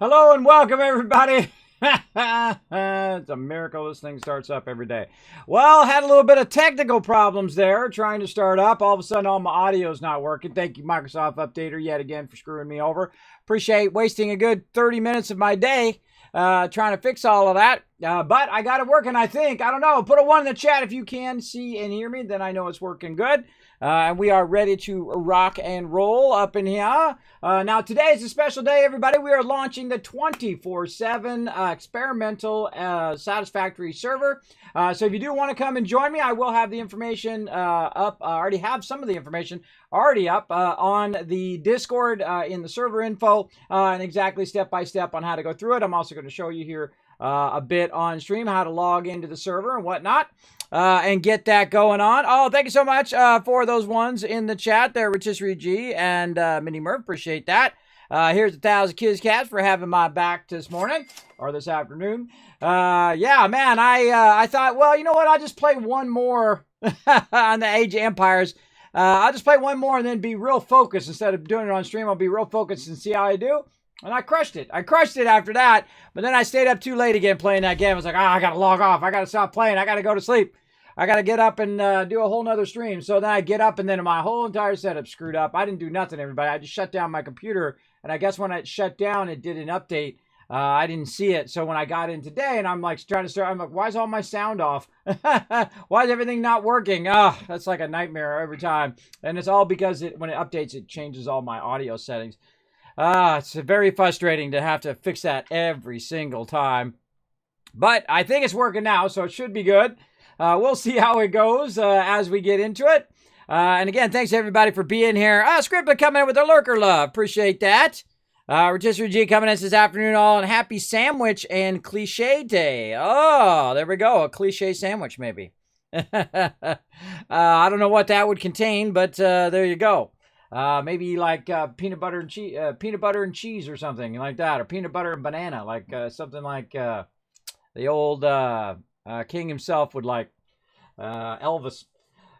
Hello and welcome, everybody. It's a miracle this thing starts up every day. Well, had a little bit of technical problems there trying to start up. All of a sudden, all my audio's not working. Thank you, Microsoft Updater, yet again for screwing me over. Appreciate wasting a good 30 minutes of my day trying to fix all of that. But I got it working, I think. I don't know. Put a 1 in the chat if you can see and hear me. Then I know it's working good. And we are ready to rock and roll up in here. Now, today is a special day, everybody. We are launching the 24/7 experimental Satisfactory server. So if you do want to come and join me, I will have the information up. I already have some of the information already up on the Discord in the server info and exactly step by step on how to go through it. I'm also going to show you here a bit on stream how to log into the server and whatnot. And get that going on. Oh, thank you so much for those ones in the chat there, Rotisserie G and Minnie Murph. Appreciate that. Here's 1,000 Kids Cats for having my back this morning or this afternoon. Yeah, man, I thought, well, you know what? I'll just play one more on the Age of Empires. I'll just play one more and then be real focused. Instead of doing it on stream, I'll be real focused and see how I do. And I crushed it. I crushed it after that. But then I stayed up too late again playing that game. I was like, I got to log off. I got to stop playing. I got to go to sleep. I got to get up and do a whole nother stream. So then I get up and then my whole entire setup screwed up. I didn't do nothing, everybody. I just shut down my computer. And I guess when it shut down, it did an update. I didn't see it. So when I got in today and I'm like trying to start, I'm like, why is all my sound off? Why is everything not working? That's like a nightmare every time. And it's all because when it updates, it changes all my audio settings. It's very frustrating to have to fix that every single time. But I think it's working now, so it should be good. We'll see how it goes as we get into it. And again, thanks everybody for being here. Scribbler coming in with a lurker love. Appreciate that. Rotisserie G coming in this afternoon all, and happy sandwich and cliche day. Oh, there we go. A cliche sandwich, maybe. I don't know what that would contain, but there you go. Maybe like peanut butter and cheese or something like that, or peanut butter and banana, like something like the old King himself would like, Elvis.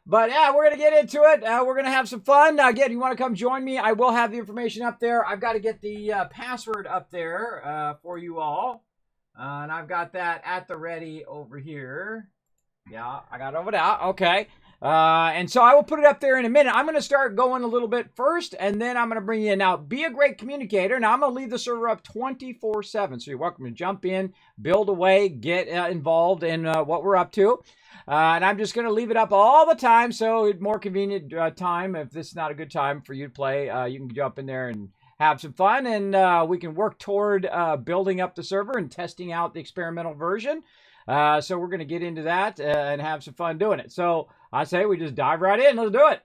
But yeah, we're going to get into it. We're going to have some fun. Again, if you want to come join me, I will have the information up there. I've got to get the password up there for you all. And I've got that at the ready over here. Yeah, I got it over there. Okay. And so I will put it up there in a minute. I'm going to start going a little bit first, and then I'm going to bring you in. Now, be a great communicator. Now, I'm going to leave the server up 24/7, so you're welcome to jump in, build away, get involved in what we're up to. And I'm just going to leave it up all the time, so it's more convenient time. If this is not a good time for you to play, you can jump in there and have some fun, and we can work toward building up the server and testing out the experimental version. So we're going to get into that and have some fun doing it. So I say we just dive right in. Let's do it.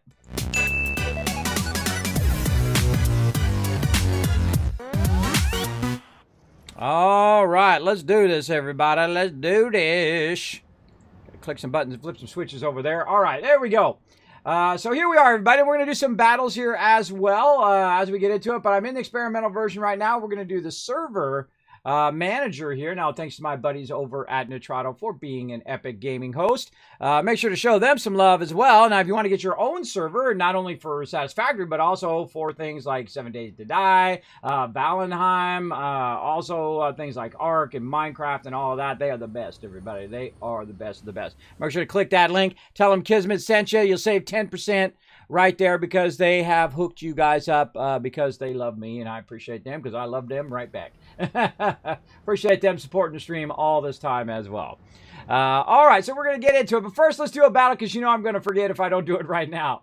All right, let's do this, everybody. Let's do this. Click some buttons and flip some switches over there. All right, there we go. So here we are, everybody. We're going to do some battles here as well as we get into it. But I'm in the experimental version right now. We're going to do the server manager here. Now, thanks to my buddies over at Nitrato for being an epic gaming host. Make sure to show them some love as well. Now, if you want to get your own server, not only for Satisfactory, but also for things like 7 Days to Die, Valheim, also things like Ark and Minecraft and all of that. They are the best, everybody. They are the best of the best. Make sure to click that link. Tell them Kismet sent you. You'll save 10% right there because they have hooked you guys up because they love me, and I appreciate them because I love them right back. Appreciate them supporting the stream all this time as well. All right, so we're going to get into it. But first, let's do a battle because you know I'm going to forget if I don't do it right now.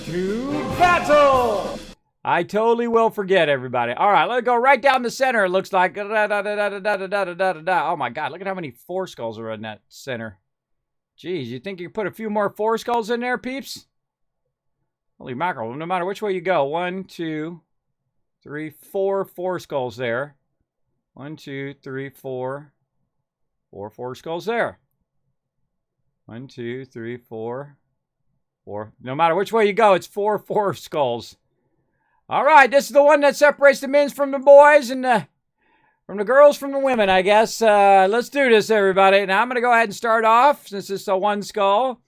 To battle! I totally will forget, everybody. All right, let's go right down the center. It looks like... Oh, my God. Look at how many 4 skulls are in that center. Jeez, you think you could put a few more 4 skulls in there, peeps? Holy mackerel. No matter which way you go. 1, 2, 3, 4 skulls there. 1, 2, 3, 4. 4 skulls there. 1, 2, 3, 4. No matter which way you go, it's 4 skulls. All right, this is the one that separates the men from the boys and from the girls from the women, I guess. Let's do this, everybody. Now, I'm going to go ahead and start off, since it's a 1 skull,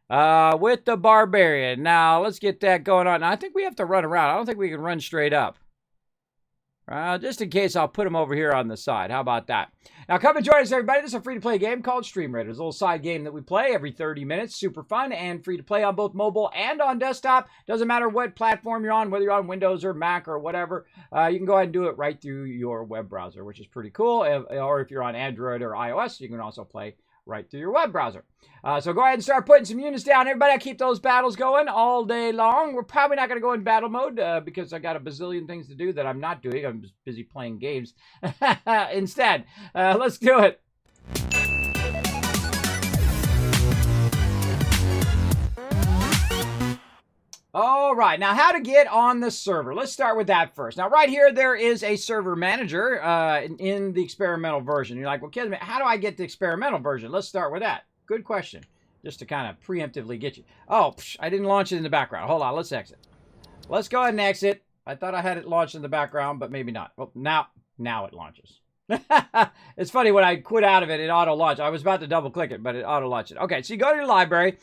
with the barbarian. Now, let's get that going on. Now, I think we have to run around. I don't think we can run straight up. Just in case, I'll put them over here on the side. How about that? Now, come and join us, everybody. This is a free-to-play game called Stream Raiders. A little side game that we play every 30 minutes. Super fun and free to play on both mobile and on desktop. Doesn't matter what platform you're on, whether you're on Windows or Mac or whatever. You can go ahead and do it right through your web browser, which is pretty cool. Or if you're on Android or iOS, you can also play right through your web browser. So go ahead and start putting some units down. Everybody, I keep those battles going all day long. We're probably not going to go in battle mode because I got a bazillion things to do that I'm not doing. I'm just busy playing games instead. Let's do it. All right, now how to get on the server. Let's start with that first. Now, right here, there is a server manager in the experimental version. You're like, well, Kismet, how do I get the experimental version? Let's start with that. Good question, just to kind of preemptively get you. Oh, I didn't launch it in the background. Hold on, let's exit. Let's go ahead and exit. I thought I had it launched in the background, but maybe not. Well, now it launches. It's funny, when I quit out of it, it auto-launched. I was about to double-click it, but it auto-launched it. Okay, so you go to your library.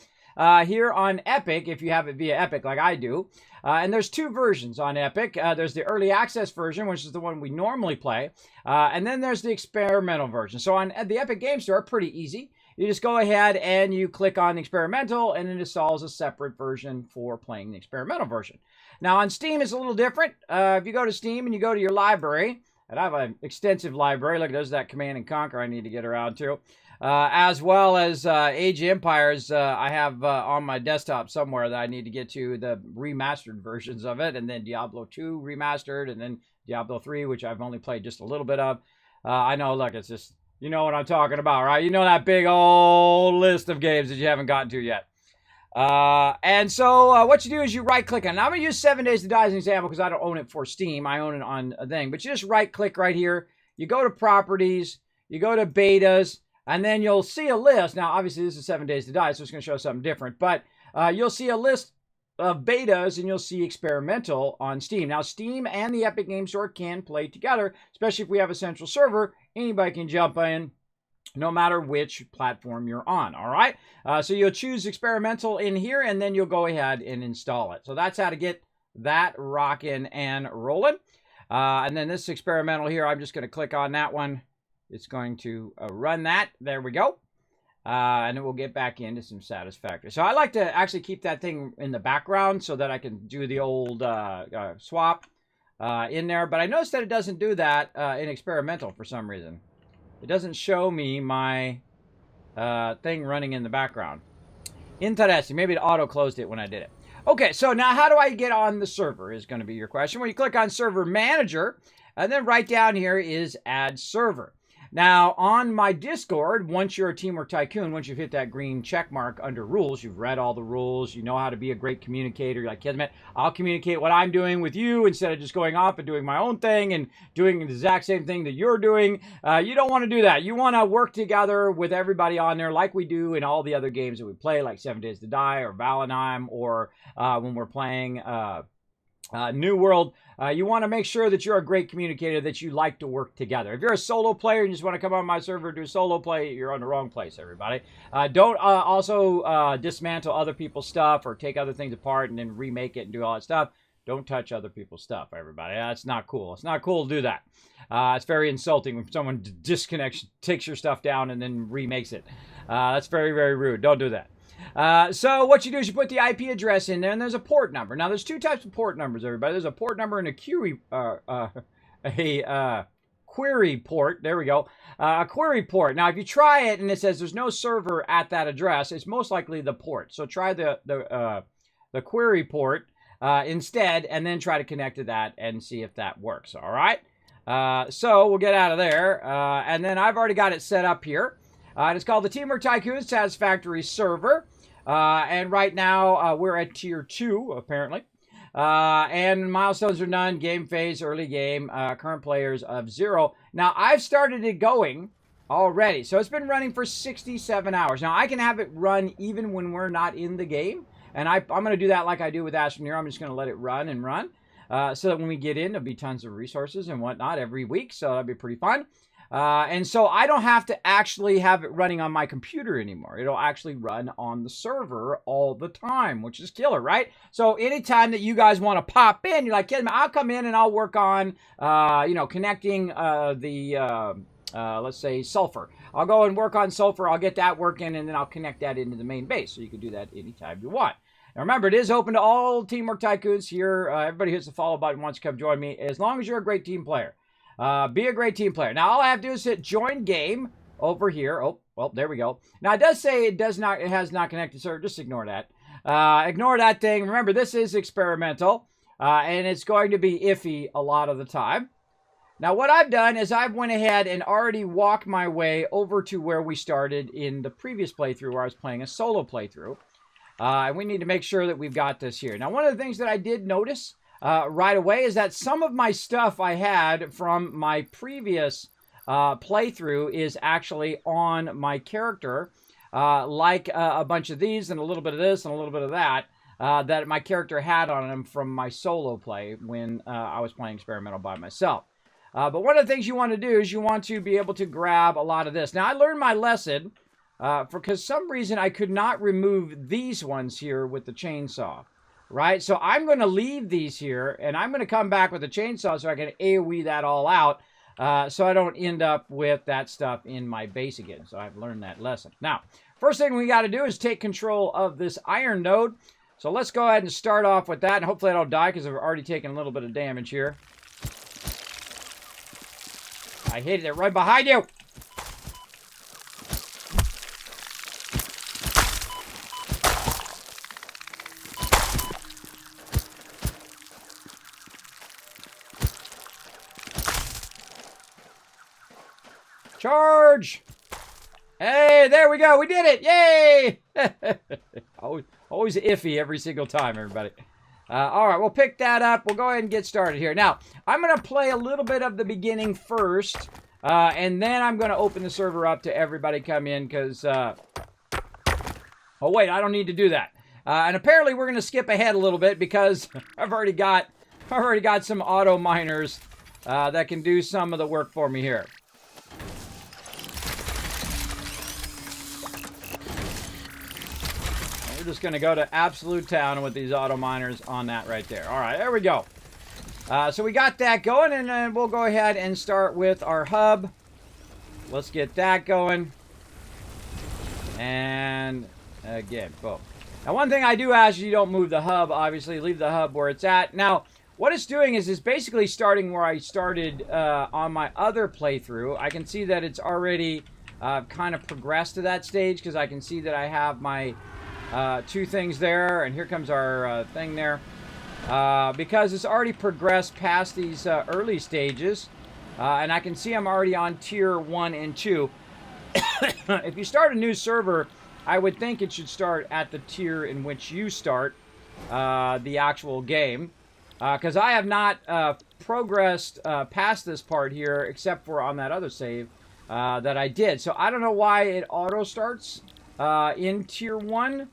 Here on Epic, if you have it via Epic like I do. And there's two versions on Epic. There's the early access version, which is the one we normally play. And then there's the experimental version. So on the Epic Game Store, pretty easy. You just go ahead and you click on experimental, and it installs a separate version for playing the experimental version. Now on Steam, it's a little different. If you go to Steam and you go to your library, and I have an extensive library. Look, there's that Command and Conquer I need to get around to. As well as Age of Empires, I have on my desktop somewhere that I need to get to the remastered versions of it, and then Diablo 2 remastered, and then Diablo 3, which I've only played just a little bit of. I know, look, it's just, you know what I'm talking about, right? You know that big old list of games that you haven't gotten to yet. And so what you do is you right-click on it. Now, I'm going to use 7 Days to Die as an example because I don't own it for Steam. I own it on a thing. But you just right-click right here. You go to Properties. You go to Betas. And then you'll see a list. Now, obviously, this is 7 Days to Die, so it's going to show something different. But you'll see a list of betas, and you'll see experimental on Steam. Now, Steam and the Epic Game Store can play together, especially if we have a central server. Anybody can jump in, no matter which platform you're on, all right? So you'll choose experimental in here, and then you'll go ahead and install it. So that's how to get that rocking and rolling. And then this experimental here, I'm just going to click on that one. It's going to run that. There we go. And then we'll get back into some Satisfactory. So I like to actually keep that thing in the background so that I can do the old swap in there. But I noticed that it doesn't do that in experimental for some reason. It doesn't show me my thing running in the background. Interesting. Maybe it auto-closed it when I did it. Okay, so now how do I get on the server is going to be your question. Well, you click on Server Manager, and then right down here is Add Server. Now, on my Discord, once you're a Teamwork Tycoon, once you've hit that green check mark under rules, you've read all the rules, you know how to be a great communicator. You're like, Kismet, I'll communicate what I'm doing with you instead of just going off and doing my own thing and doing the exact same thing that you're doing. You don't want to do that. You want to work together with everybody on there like we do in all the other games that we play, like 7 Days to Die or Valheim, or when we're playing New World. You want to make sure that you're a great communicator, that you like to work together. If you're a solo player and you just want to come on my server and do solo play, you're on the wrong place, everybody. Don't also dismantle other people's stuff or take other things apart and then remake it and do all that stuff. Don't touch other people's stuff, everybody. That's not cool. It's not cool to do that. It's very insulting when someone disconnects, takes your stuff down, and then remakes it. That's very, very rude. Don't do that. So what you do is you put the IP address in there, and there's a port number. Now, there's two types of port numbers, everybody. There's a port number and a query port. There we go. A query port. Now, if you try it and it says there's no server at that address, it's most likely the port. So try the query port instead, and then try to connect to that and see if that works. All right. So we'll get out of there, and then I've already got it set up here. It's called the Teamwork Tycoon Satisfactory server. And right now, we're at Tier 2, apparently. And milestones are none, game phase, early game, current players of 0. Now, I've started it going already. So it's been running for 67 hours. Now, I can have it run even when we're not in the game. And I'm going to do that like I do with Astroneer. I'm just going to let it run and run. So that when we get in, there'll be tons of resources and whatnot every week. So that'll be pretty fun. And so I don't have to actually have it running on my computer anymore. It'll actually run on the server all the time, which is killer, right? So anytime that you guys want to pop in, you're like, Kismet, I'll come in and I'll work on, connecting let's say sulfur. I'll go and work on sulfur. I'll get that working, and then I'll connect that into the main base. So you can do that anytime you want. Now remember, it is open to all Teamwork Tycoons here. Everybody hits the follow button wants to come join me, as long as you're a great team player. Be a great team player. Now all I have to do is hit join game over here. Oh, well, there we go. Now it does say it has not connected server. Just ignore that. Ignore that thing. Remember, this is experimental, and it's going to be iffy a lot of the time. Now what I've done is I've went ahead and already walked my way over to where we started in the previous playthrough, where I was playing a solo playthrough. And we need to make sure that we've got this here. Now one of the things that I did notice right away is that some of my stuff I had from my previous playthrough is actually on my character, like a bunch of these and a little bit of this and a little bit of that, that my character had on him from my solo play when I was playing experimental by myself. But one of the things you want to do is you want to be able to grab a lot of this. Now I learned my lesson because some reason I could not remove these ones here with the chainsaw. Right, so I'm going to leave these here, and I'm going to come back with a chainsaw so I can AoE that all out, so I don't end up with that stuff in my base again. So I've learned that lesson. Now, first thing we got to do is take control of this iron node. So let's go ahead and start off with that, and hopefully I don't die because I've already taken a little bit of damage here. I hit it right behind you. Charge! Hey, there we go. We did it. Yay! always iffy every single time, everybody. All right, we'll pick that up. We'll go ahead and get started here. Now, I'm going to play a little bit of the beginning first, and then I'm going to open the server up to everybody come in because... oh, wait, I don't need to do that. And apparently we're going to skip ahead a little bit because I've already got some auto miners that can do some of the work for me here. We're just going to go to absolute town with these auto miners on that right there. All right, there we go. So we got that going, and then we'll go ahead and start with our hub. Let's get that going. And again, boom. Now, one thing I do ask you don't move the hub, obviously. Leave the hub where it's at. Now, what it's doing is it's basically starting where I started on my other playthrough. I can see that it's already kind of progressed to that stage because I can see that I have my... two things there, and here comes our thing there. Because it's already progressed past these early stages, and I can see I'm already on tier 1 and 2. If you start a new server, I would think it should start at the tier in which you start the actual game. Because I have not progressed past this part here, except for on that other save that I did. So I don't know why it auto starts in tier 1.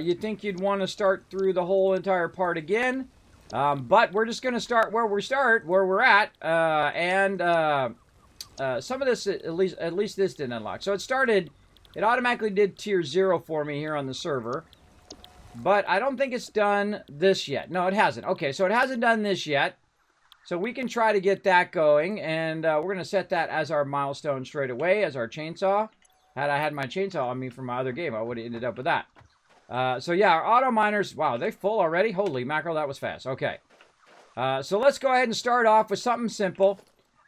You'd think you'd want to start through the whole entire part again, but we're just going to start where we're at, and some of this, at least this didn't unlock. So it automatically did tier 0 for me here on the server, but I don't think it's done this yet. No, it hasn't. Okay, so it hasn't done this yet, so we can try to get that going, and we're going to set that as our milestone straight away, as our chainsaw. Had I had my chainsaw on me from my other game, I would have ended up with that. So yeah, our auto miners, wow, they full already? Holy mackerel, that was fast. Okay. So let's go ahead and start off with something simple.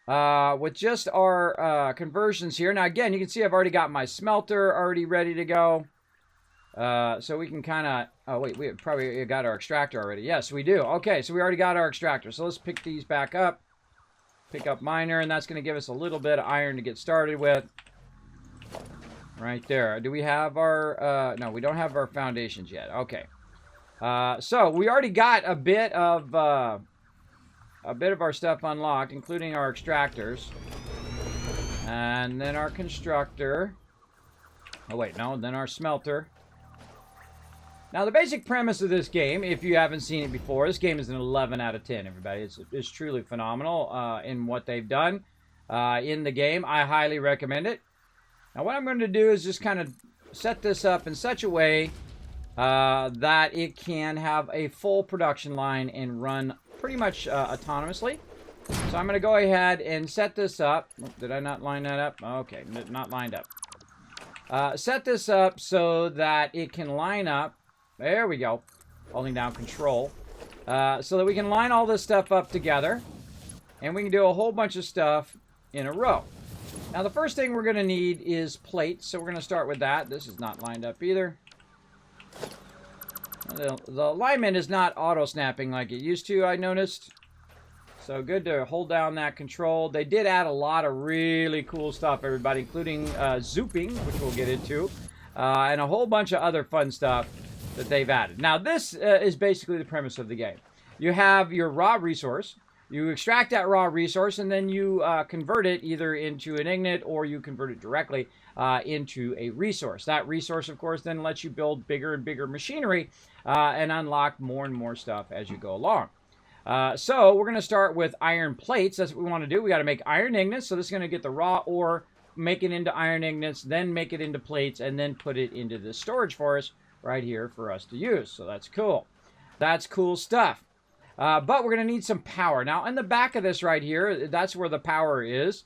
With just our conversions here. Now again, you can see I've already got my smelter already ready to go. So we can kind of, oh wait, we probably got our extractor already. Yes, we do. Okay, so we already got our extractor. So let's pick these back up. Pick up miner, and that's going to give us a little bit of iron to get started with. Right there. Do we have our... no, we don't have our foundations yet. Okay. So, we already got a bit of our stuff unlocked, including our extractors. And then our constructor. Oh, wait, no. Then our smelter. Now, the basic premise of this game, if you haven't seen it before, this game is an 11 out of 10, everybody. It's truly phenomenal in what they've done. in the game. I highly recommend it. Now what I'm going to do is just kind of set this up in such a way that it can have a full production line and run pretty much autonomously. So I'm going to go ahead and set this up. Did I not line that up? Okay, not lined up. Set this up so that it can line up. There we go. Holding down Control. So that we can line all this stuff up together. And we can do a whole bunch of stuff in a row. Now the first thing we're going to need is plates. So we're going to start with that. This is not lined up either. The alignment is not auto-snapping like it used to, I noticed. So good to hold down that control. They did add a lot of really cool stuff, everybody, including zooping, which we'll get into, and a whole bunch of other fun stuff that they've added. Now, this is basically the premise of the game. You have your raw resource. You extract that raw resource, and then you convert it either into an ignite or you convert it directly into a resource. That resource, of course, then lets you build bigger and bigger machinery and unlock more and more stuff as you go along. So we're going to start with iron plates. That's what we want to do. We got to make iron ingots. So this is going to get the raw ore, make it into iron ingots, then make it into plates, and then put it into the storage for us right here for us to use. So that's cool. That's cool stuff. But we're going to need some power. Now, in the back of this right here, that's where the power is.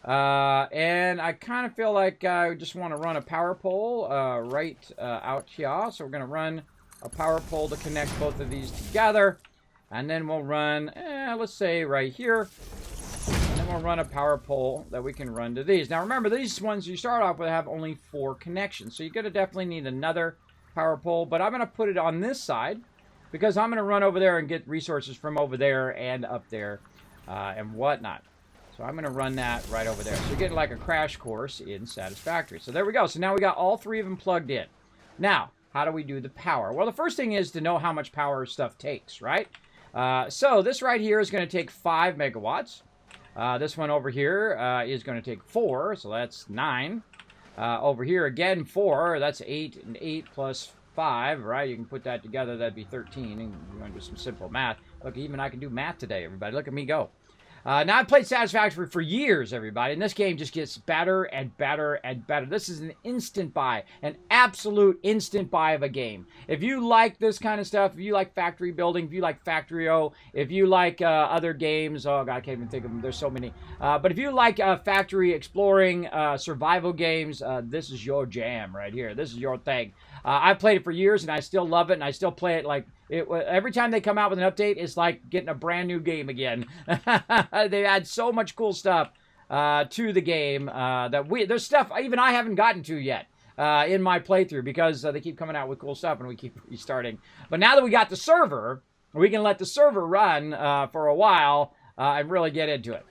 And I kind of feel like I just want to run a power pole right out here. So we're going to run a power pole to connect both of these together. And then we'll run, let's say right here. And then we'll run a power pole that we can run to these. Now remember, these ones you start off with have only 4 connections. So you're going to definitely need another power pole. But I'm going to put it on this side because I'm going to run over there and get resources from over there and up there and whatnot. So I'm going to run that right over there. So you're getting like a crash course in Satisfactory. So there we go. So now we got all 3 of them plugged in. Now, how do we do the power? Well, the first thing is to know how much power stuff takes, right? So this right here is going to take 5 megawatts. This one over here is going to take 4, so that's 9. Over here again 4, that's 8, and 8 plus 5, right? You can put that together, that'd be 13. And we're going to do some simple math. Look, even I can do math today, everybody. Look at me go. Now, I've played Satisfactory for years, everybody, and this game just gets better and better and better. This is an instant buy, an absolute instant buy of a game. If you like this kind of stuff, if you like factory building, if you like Factorio, if you like other games, oh, God, I can't even think of them. There's so many. But if you like factory exploring survival games, this is your jam right here. This is your thing. I've played it for years, and I still love it, and I still play it like every time they come out with an update, it's like getting a brand new game again. They add so much cool stuff to the game that there's stuff even I haven't gotten to yet in my playthrough because they keep coming out with cool stuff and we keep restarting. But now that we got the server, we can let the server run for a while and really get into it.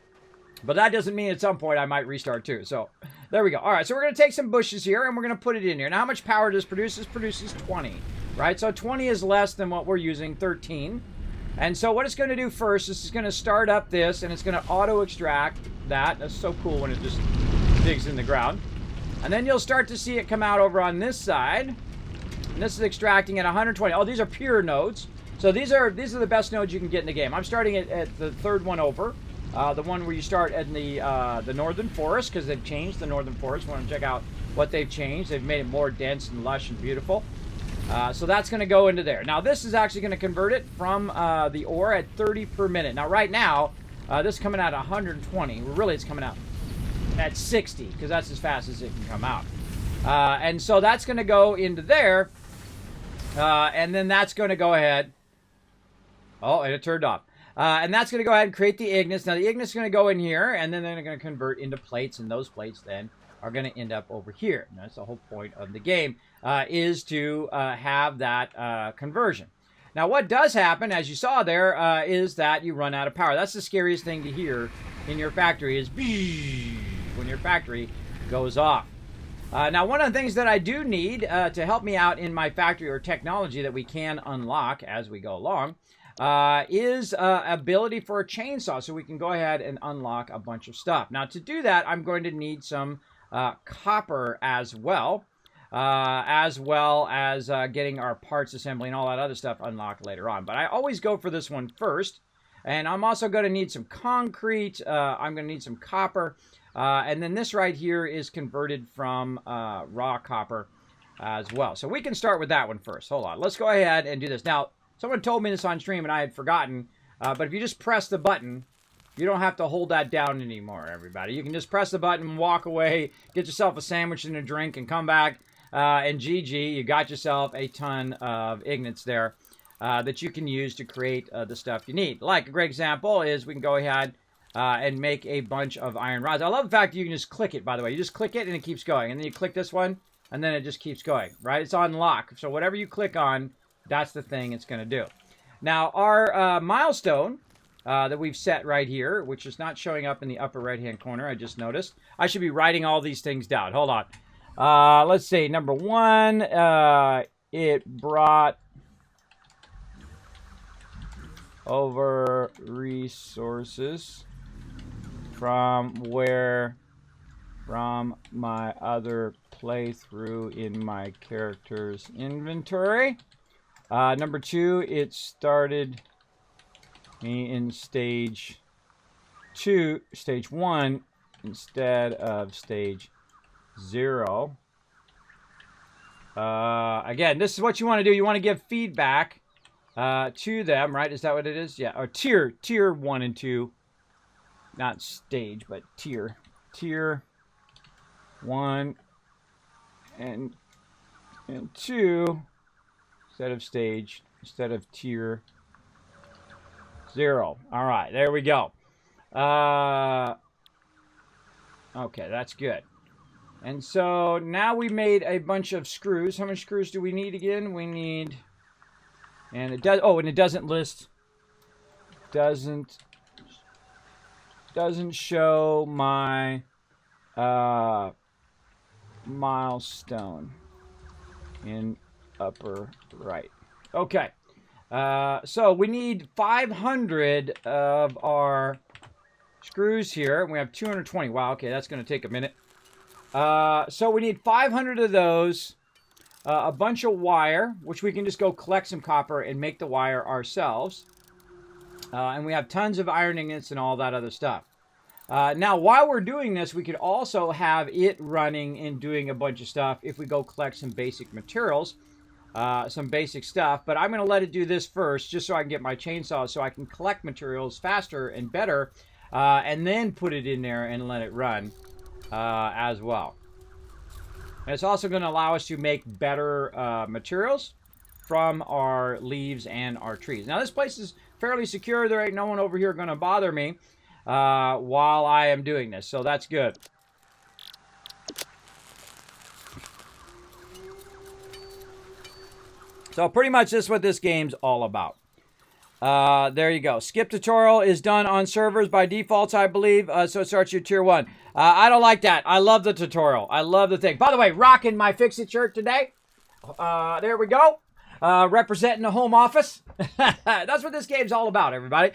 But that doesn't mean at some point I might restart too. So there we go. All right, so we're going to take some bushes here and we're going to put it in here. Now, how much power does this produce? This produces 20, right? So 20 is less than what we're using, 13. And so what it's going to do first, this is going to start up this and it's going to auto-extract that. That's so cool when it just digs in the ground. And then you'll start to see it come out over on this side. And this is extracting at 120. Oh, these are pure nodes. So these are the best nodes you can get in the game. I'm starting at the 3rd one over. The one where you start in the northern forest, because they've changed the northern forest. Want to check out what they've changed. They've made it more dense and lush and beautiful. So that's going to go into there. Now this is actually going to convert it from the ore at 30 per minute. Now right now, this is coming out at 120. Really, it's coming out at 60, because that's as fast as it can come out. And so that's going to go into there. And then that's going to go ahead. Oh, and it turned off. And that's going to go ahead and create the ignis. Now, the ignis is going to go in here, and then they're going to convert into plates, and those plates then are going to end up over here. And that's the whole point of the game, is to have that conversion. Now, what does happen, as you saw there, is that you run out of power. That's the scariest thing to hear in your factory is when your factory goes off. Now, one of the things that I do need to help me out in my factory or technology that we can unlock as we go along is ability for a chainsaw, so we can go ahead and unlock a bunch of stuff. Now, to do that, I'm going to need some copper as well as getting our parts assembly and all that other stuff unlocked later on. But I always go for this one first And I'm also going to need some concrete. I'm going to need some copper. And then this right here is converted from raw copper as well. So we can start with that one first. Hold on. Let's go ahead and do this. Now, someone told me this on stream and I had forgotten. But if you just press the button, you don't have to hold that down anymore, everybody. You can just press the button, walk away, get yourself a sandwich and a drink, and come back. And GG, you got yourself a ton of ignits there that you can use to create the stuff you need. Like a great example is we can go ahead and make a bunch of iron rods. I love the fact that you can just click it, by the way. You just click it and it keeps going. And then you click this one, and then it just keeps going, right? It's on lock. So whatever you click on, that's the thing it's going to do. Now, our milestone that we've set right here, which is not showing up in the upper right-hand corner, I just noticed. I should be writing all these things down. Hold on. Let's see. Number 1, it brought over resources from my other playthrough in my character's inventory. Number 2, it started me in stage 1 instead of stage 0. Again, this is what you want to do. You want to give feedback to them, right? Is that what it is? Yeah, or tier 1 and 2. Not stage, but tier. Tier 1 and 2 instead of tier 0. All right, there we go. Okay, that's good. And so now we made a bunch of screws. How many screws do we need again? We need, and it does. Oh, and it doesn't list. Doesn't show my milestone in upper right. Okay. So we need 500 of our screws here. We have 220. Wow, okay, that's going to take a minute. So we need 500 of those, a bunch of wire, which we can just go collect some copper and make the wire ourselves. And we have tons of iron ingots and all that other stuff. Now, while we're doing this, we could also have it running and doing a bunch of stuff if we go collect some basic materials. Some basic stuff, but I'm going to let it do this first just so I can get my chainsaw so I can collect materials faster and better and then put it in there and let it run as well. And it's also going to allow us to make better materials from our leaves and our trees. Now this place is fairly secure. There ain't no one over here going to bother me while I am doing this, so that's good. So pretty much this is what this game's all about. There you go. Skip tutorial is done on servers by default, I believe. So it starts your tier 1. I don't like that. I love the tutorial. I love the thing. By the way, rocking my Fix-It shirt today. There we go. Representing the home office. That's what this game's all about, everybody.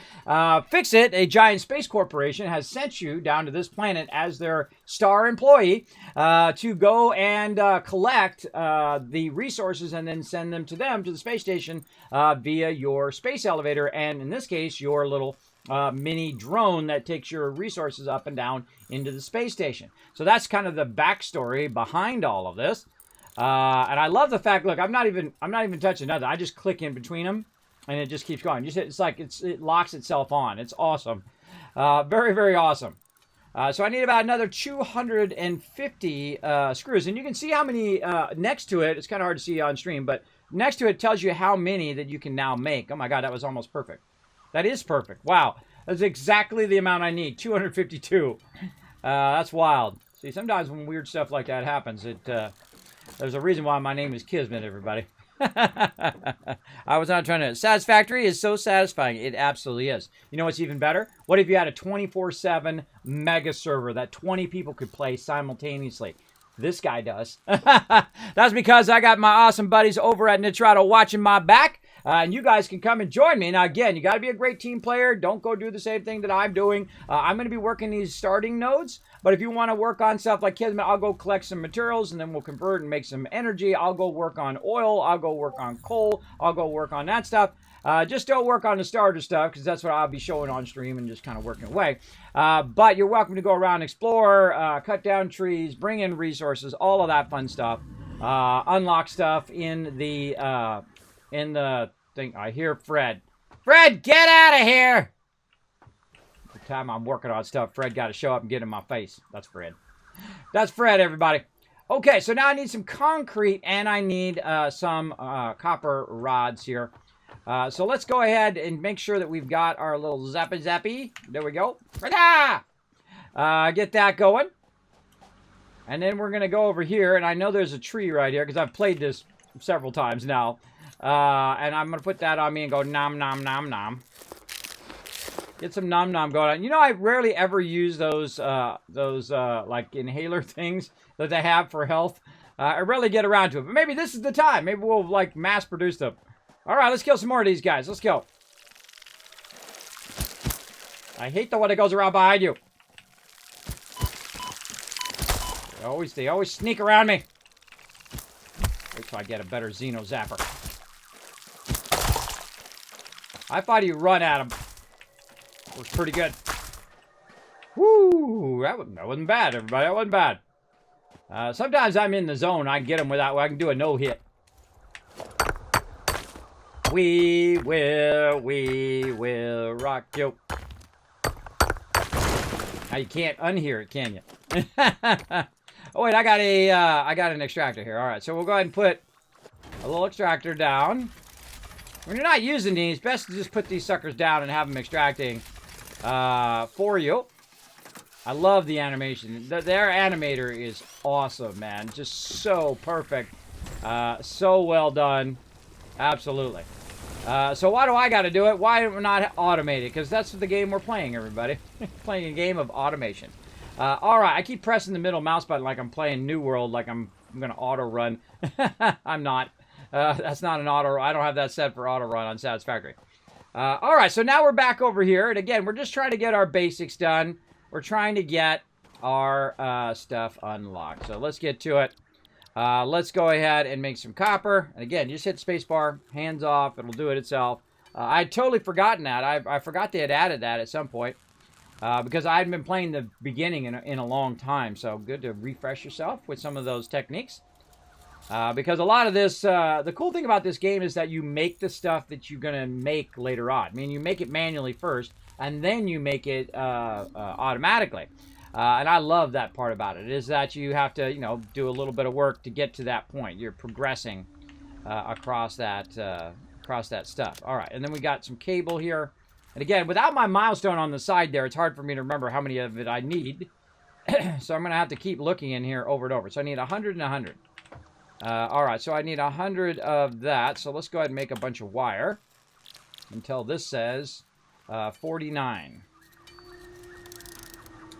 Fix-It, a giant space corporation, has sent you down to this planet as their star employee to go and collect the resources and then send them to the space station via your space elevator, and in this case, your little mini drone that takes your resources up and down into the space station. So that's kind of the backstory behind all of this. And I love the fact, look, I'm not even touching nothing. I just click in between them and it just keeps going. It's like it locks itself on. It's awesome. Very, very awesome. So I need about another 250 screws. And you can see how many next to it. It's kind of hard to see on stream, but next to it tells you how many that you can now make. Oh my God, that was almost perfect. That is perfect. Wow. That's exactly the amount I need, 252. That's wild. See, sometimes when weird stuff like that happens, there's a reason why my name is Kismet, everybody. I was not trying to. Satisfactory is so satisfying. It absolutely is. You know what's even better? What if you had a 24/7 mega server that 20 people could play simultaneously? This guy does. That's because I got my awesome buddies over at Nitrado watching my back. And you guys can come and join me. Now, again, you got to be a great team player. Don't go do the same thing that I'm doing. I'm going to be working these starting nodes. But if you want to work on stuff like Kismet, I'll go collect some materials and then we'll convert and make some energy. I'll go work on oil. I'll go work on coal. I'll go work on that stuff. Just don't work on the starter stuff because that's what I'll be showing on stream and just kind of working away. But you're welcome to go around, explore, cut down trees, bring in resources, all of that fun stuff. Unlock stuff in the thing. I hear Fred. Fred, get out of here! The time I'm working on stuff, Fred got to show up and get in my face. That's Fred. That's Fred, everybody. Okay, so now I need some concrete and I need some copper rods here. So let's go ahead and make sure that we've got our little zappy. There we go. Get that going. And then we're going to go over here. And I know there's a tree right here because I've played this several times now. And I'm going to put that on me and go nom, nom, nom, nom. Get some nom nom going on. You know, I rarely ever use those like inhaler things that they have for health. I rarely get around to it. But maybe this is the time. Maybe we'll like mass produce them. All right, let's kill some more of these guys. Let's go. I hate the one that goes around behind you. They always sneak around me. Wait till I get a better Xeno Zapper. I thought he'd run at him. It was pretty good. Woo! That wasn't bad, everybody. That wasn't bad. Sometimes I'm in the zone. I can get them without. I can do a no-hit. We will rock you. Now you can't unhear it, can you? Oh wait, I got an extractor here. All right, so we'll go ahead and put a little extractor down. When you're not using these, best to just put these suckers down and have them extracting for you. I love the animation. Their animator is awesome, man. Just so perfect. So well done. Absolutely. So why do I got to do it? Why not automate it? Because that's the game we're playing, everybody. Playing a game of automation. All right, I keep pressing the middle mouse button like I'm playing New World, like I'm going to auto run. I'm not. That's not an auto. I don't have that set for auto run on Satisfactory. All right, so now we're back over here, and again, we're just trying to get our basics done. We're trying to get our stuff unlocked. So let's get to it. Let's go ahead and make some copper. And again, just hit spacebar, hands off. It'll do it itself. I'd totally forgotten that. I forgot they had added that at some point because I hadn't been playing the beginning in a long time. So good to refresh yourself with some of those techniques. Because a lot of this, the cool thing about this game is that you make the stuff that you're going to make later on. I mean, you make it manually first, and then you make it automatically. And I love that part about it, is that you have to, you know, do a little bit of work to get to that point. You're progressing across that stuff. All right, and then we got some cable here. And again, without my milestone on the side there, it's hard for me to remember how many of it I need. So I'm going to have to keep looking in here over and over. So I need 100 and 100. All right, so I need 100 of that. So let's go ahead and make a bunch of wire until this says 49.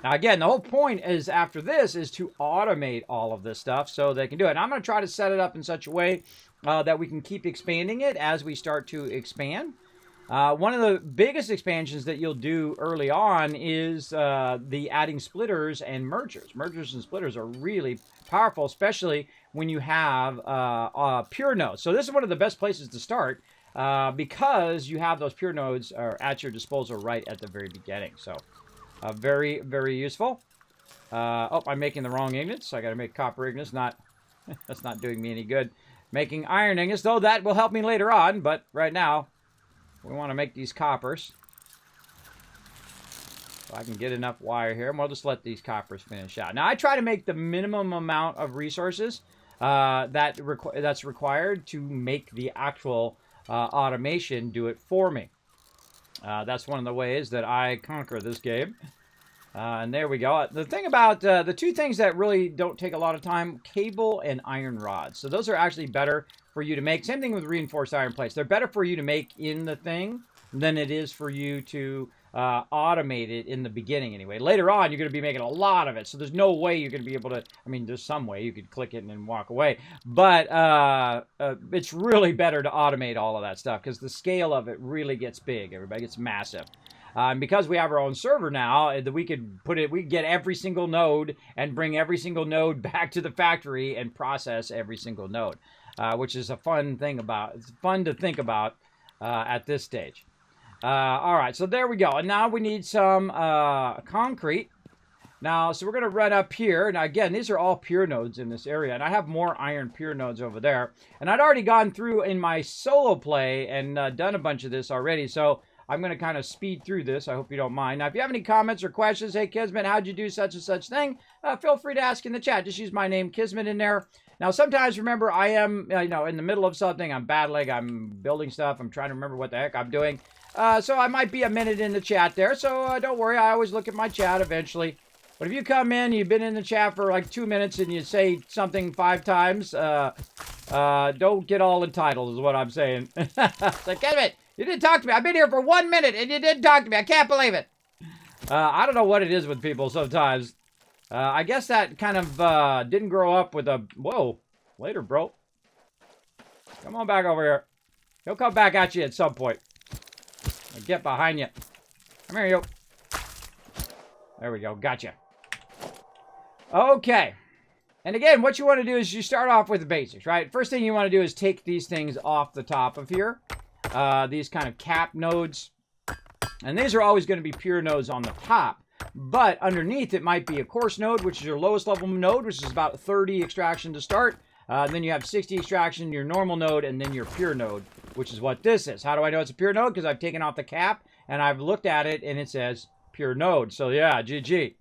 Now, again, the whole point is after this is to automate all of this stuff so they can do it. And I'm going to try to set it up in such a way that we can keep expanding it as we start to expand. One of the biggest expansions that you'll do early on is the adding splitters and mergers. Mergers and splitters are really powerful, especially when you have pure nodes. So this is one of the best places to start because you have those pure nodes at your disposal right at the very beginning. So very, very useful. Oh, I'm making the wrong ingots. So I got to make copper ingots. That's not doing me any good. Making iron ingots, though that will help me later on. But right now, we want to make these coppers. So I can get enough wire here. And we'll just let these coppers finish out. Now, I try to make the minimum amount of resources that's required to make the actual automation do it for me. That's one of the ways that I conquer this game. And there we go. The thing about the two things that really don't take a lot of time, cable and iron rods. So those are actually better for you to make. Same thing with reinforced iron plates. They're better for you to make in the thing than it is for you to automate it in the beginning anyway. Later on, you're going to be making a lot of it. So there's no way you're going to be able to, I mean, there's some way you could click it and then walk away. But it's really better to automate all of that stuff because the scale of it really gets big. Everybody gets massive. And because we have our own server now, we could get every single node and bring every single node back to the factory and process every single node, which is a fun thing it's fun to think about. at this stage. All right, so there we go. And now we need some concrete. Now, so we're going to run up here. Now, again, these are all pure nodes in this area. And I have more iron pure nodes over there. And I'd already gone through in my solo play and done a bunch of this already. So I'm going to kind of speed through this. I hope you don't mind. Now, if you have any comments or questions, hey, Kismet, how'd you do such and such thing? Feel free to ask in the chat. Just use my name, Kismet, in there. Now, sometimes, remember, I am, in the middle of something. I'm battling. I'm building stuff. I'm trying to remember what the heck I'm doing. So I might be a minute in the chat there. So don't worry. I always look at my chat eventually. But if you come in, you've been in the chat for like 2 minutes and you say something 5 times, don't get all entitled is what I'm saying. It's like, Kismet, you didn't talk to me. I've been here for 1 minute and you didn't talk to me. I can't believe it. I don't know what it is with people sometimes. I guess that kind of didn't grow up with a... Whoa. Later, bro. Come on back over here. He'll come back at you at some point. I'll get behind you. Come here, you. There we go. Gotcha. Okay. And again, what you want to do is you start off with the basics, right? First thing you want to do is take these things off the top of here. These kind of cap nodes. And these are always going to be pure nodes on the top. But underneath it might be a coarse node, which is your lowest level node, which is about 30 extraction to start. Then you have 60 extraction, your normal node, and then your pure node, which is what this is. How do I know it's a pure node? Because I've taken off the cap, and I've looked at it, and it says pure node. So yeah, GG.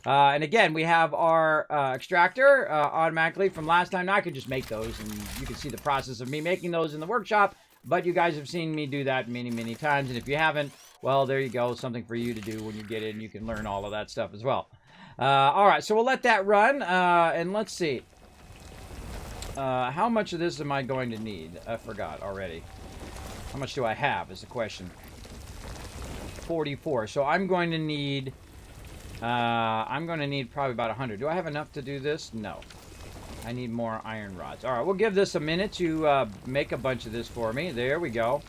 And again, we have our extractor automatically from last time. Now I could just make those, and you can see the process of me making those in the workshop. But you guys have seen me do that many, many times. And if you haven't, well, there you go. Something for you to do when you get in. You can learn all of that stuff as well. All right, so we'll let that run. And let's see. How much of this am I going to need? I forgot already. How much do I have is the question. 44. So I'm going to need... probably about 100. Do I have enough to do this? No. I need more iron rods. All right, we'll give this a minute to make a bunch of this for me. There we go.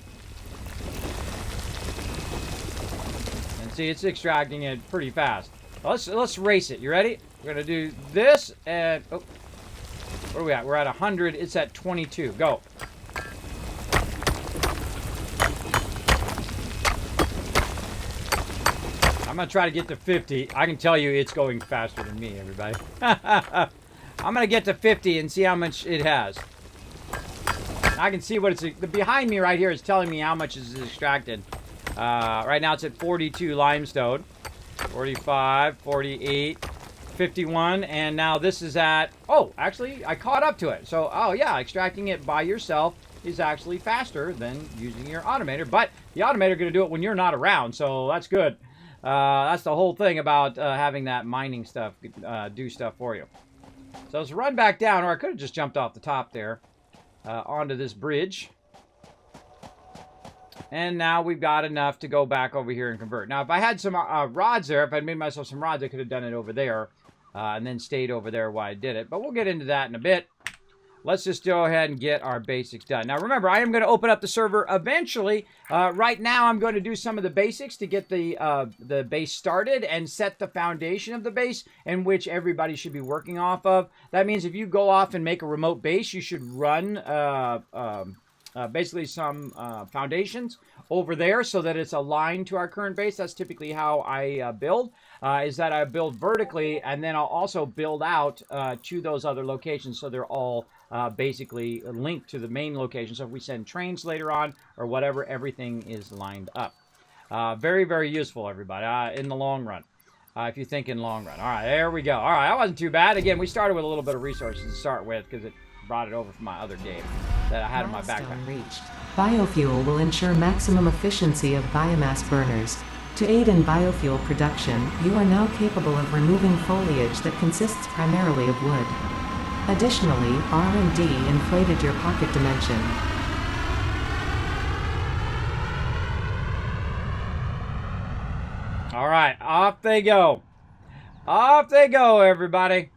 And see, it's extracting it pretty fast. Let's race it. You ready? We're gonna do this and oh, where are we at? We're at 100. It's at 22. Go. I'm going to try to get to 50. I can tell you it's going faster than me, everybody. I'm going to get to 50 and see how much it has. I can see what it's... Behind me right here is telling me how much is extracted. Right now it's at 42 limestone. 45, 48, 51. And now this is at... Oh, actually, I caught up to it. So, oh yeah, extracting it by yourself is actually faster than using your automator. But the automator is going to do it when you're not around, so that's good. That's the whole thing about having that mining stuff do stuff for you. So let's run back down, or I could have just jumped off the top there onto this bridge. And now we've got enough to go back over here and convert. Now, if I had some rods there, if I'd made myself some rods, I could have done it over there and then stayed over there while I did it. But we'll get into that in a bit. Let's just go ahead and get our basics done. Now, remember, I am going to open up the server eventually. Right now, I'm going to do some of the basics to get the base started and set the foundation of the base in which everybody should be working off of. That means if you go off and make a remote base, you should run basically some foundations over there so that it's aligned to our current base. That's typically how I build, is that I build vertically, and then I'll also build out to those other locations so they're all basically linked to the main location. So if we send trains later on or whatever, everything is lined up. Very, very useful, everybody, in the long run. If you think in long run. All right, there we go. All right, that wasn't too bad. Again, we started with a little bit of resources to start with because it brought it over from my other game that I had in my backpack. Reached. Biofuel will ensure maximum efficiency of biomass burners. To aid in biofuel production, you are now capable of removing foliage that consists primarily of wood. Additionally, R&D inflated your pocket dimension. All right, off they go. Off they go, everybody.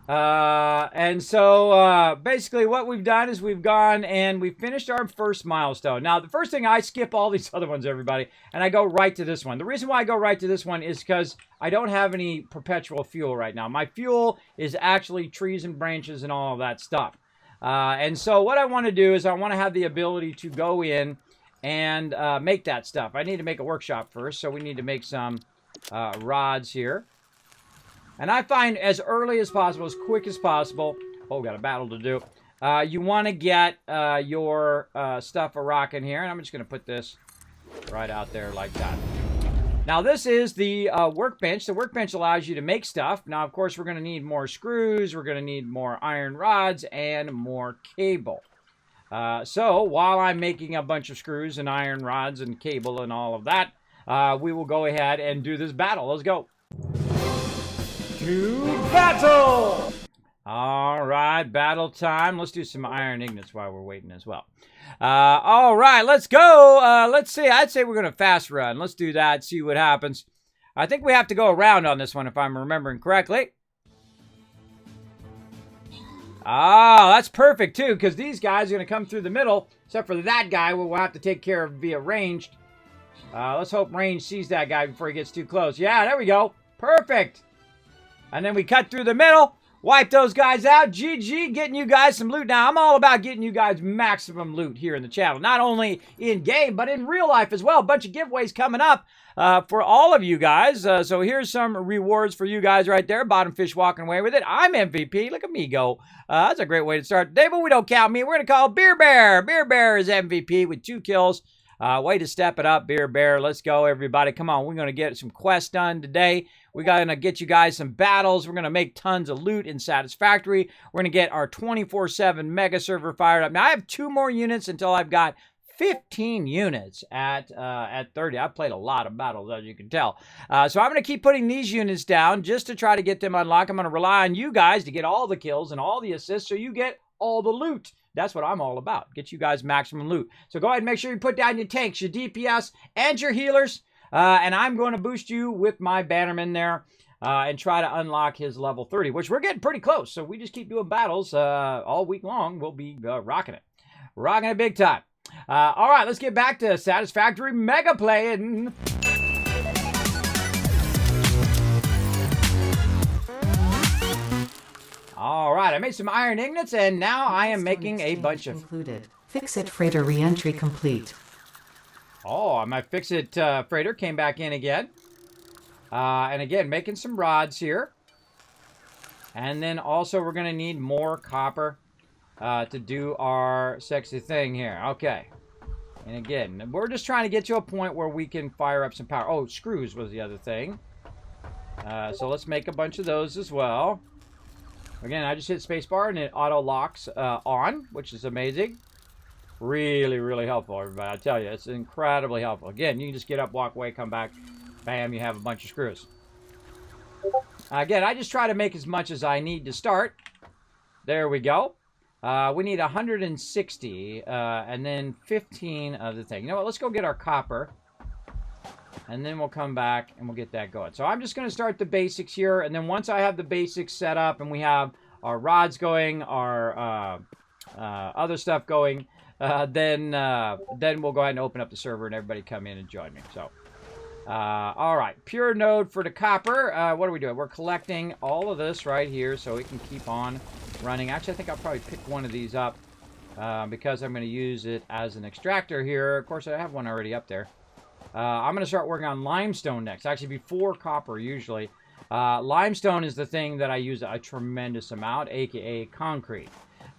And so basically what we've done is we've gone and we've finished our first milestone. Now, the first thing, I skip all these other ones, everybody, and I go right to this one. The reason why I go right to this one is because I don't have any perpetual fuel right now. My fuel is actually trees and branches and all of that stuff. And so what I want to do is I want to have the ability to go in and make that stuff. I need to make a workshop first, so we need to make some rods here. And I find as early as possible, as quick as possible, oh, got a battle to do. You want to get your stuff a-rocking here, and I'm just going to put this right out there like that. Now, this is the workbench. The workbench allows you to make stuff. Now, of course, we're going to need more screws. We're going to need more iron rods and more cable. So, while I'm making a bunch of screws and iron rods and cable and all of that, we will go ahead and do this battle. Let's go. To battle! All right, battle time. Let's do some iron ingots while we're waiting as well. All right, let's go. Let's see. I'd say we're going to fast run. Let's do that, see what happens. I think we have to go around on this one if I'm remembering correctly. Oh, that's perfect, too, because these guys are going to come through the middle, except for that guy we'll have to take care of via ranged. Let's hope range sees that guy before he gets too close. Yeah, there we go. Perfect. And then we cut through the middle. Wipe those guys out. GG, getting you guys some loot. Now, I'm all about getting you guys maximum loot here in the channel. Not only in-game, but in real life as well. A bunch of giveaways coming up for all of you guys. So here's some rewards for you guys right there. Bottom fish walking away with it. I'm MVP. Look at me go. That's a great way to start the day, but we don't count me. We're going to call Beer Bear. Beer Bear is MVP with 2 kills. Way to step it up, Beer Bear. Let's go, everybody. Come on. We're going to get some quests done today. We're going to get you guys some battles. We're going to make tons of loot in Satisfactory. We're going to get our 24/7 mega server fired up. Now, I have 2 more units until I've got 15 units at 30. I've played a lot of battles, as you can tell. So I'm going to keep putting these units down just to try to get them unlocked. I'm going to rely on you guys to get all the kills and all the assists so you get all the loot. That's what I'm all about. Get you guys maximum loot. So go ahead and make sure you put down your tanks, your DPS, and your healers. And I'm going to boost you with my Bannerman there and try to unlock his level 30, which we're getting pretty close. So we just keep doing battles all week long. We'll be rocking it. Rocking it big time. All right, let's get back to Satisfactory Mega playing. All right, I made some iron ingots, and now I am making a bunch of... Concluded. Fix-It freighter re-entry complete. Oh, my Fix-It freighter came back in again. And again, making some rods here. And then also we're going to need more copper to do our sexy thing here. Okay. And again, we're just trying to get to a point where we can fire up some power. Oh, screws was the other thing. So let's make a bunch of those as well. Again, I just hit spacebar and it auto locks on, which is amazing. Really, really helpful, everybody. I tell you, it's incredibly helpful. Again, you can just get up, walk away, come back. Bam, you have a bunch of screws. Again, I just try to make as much as I need to start. There we go. We need 160 and then 15 of the thing. You know what? Let's go get our copper. And then we'll come back and we'll get that going. So I'm just going to start the basics here. And then once I have the basics set up and we have our rods going, our other stuff going, then we'll go ahead and open up the server and everybody come in and join me. So, all right. Pure node for the copper. What are we doing? We're collecting all of this right here so it can keep on running. Actually, I think I'll probably pick one of these up because I'm going to use it as an extractor here. Of course, I have one already up there. I'm going to start working on limestone next. Actually, before copper, usually. Limestone is the thing that I use a tremendous amount, a.k.a. concrete.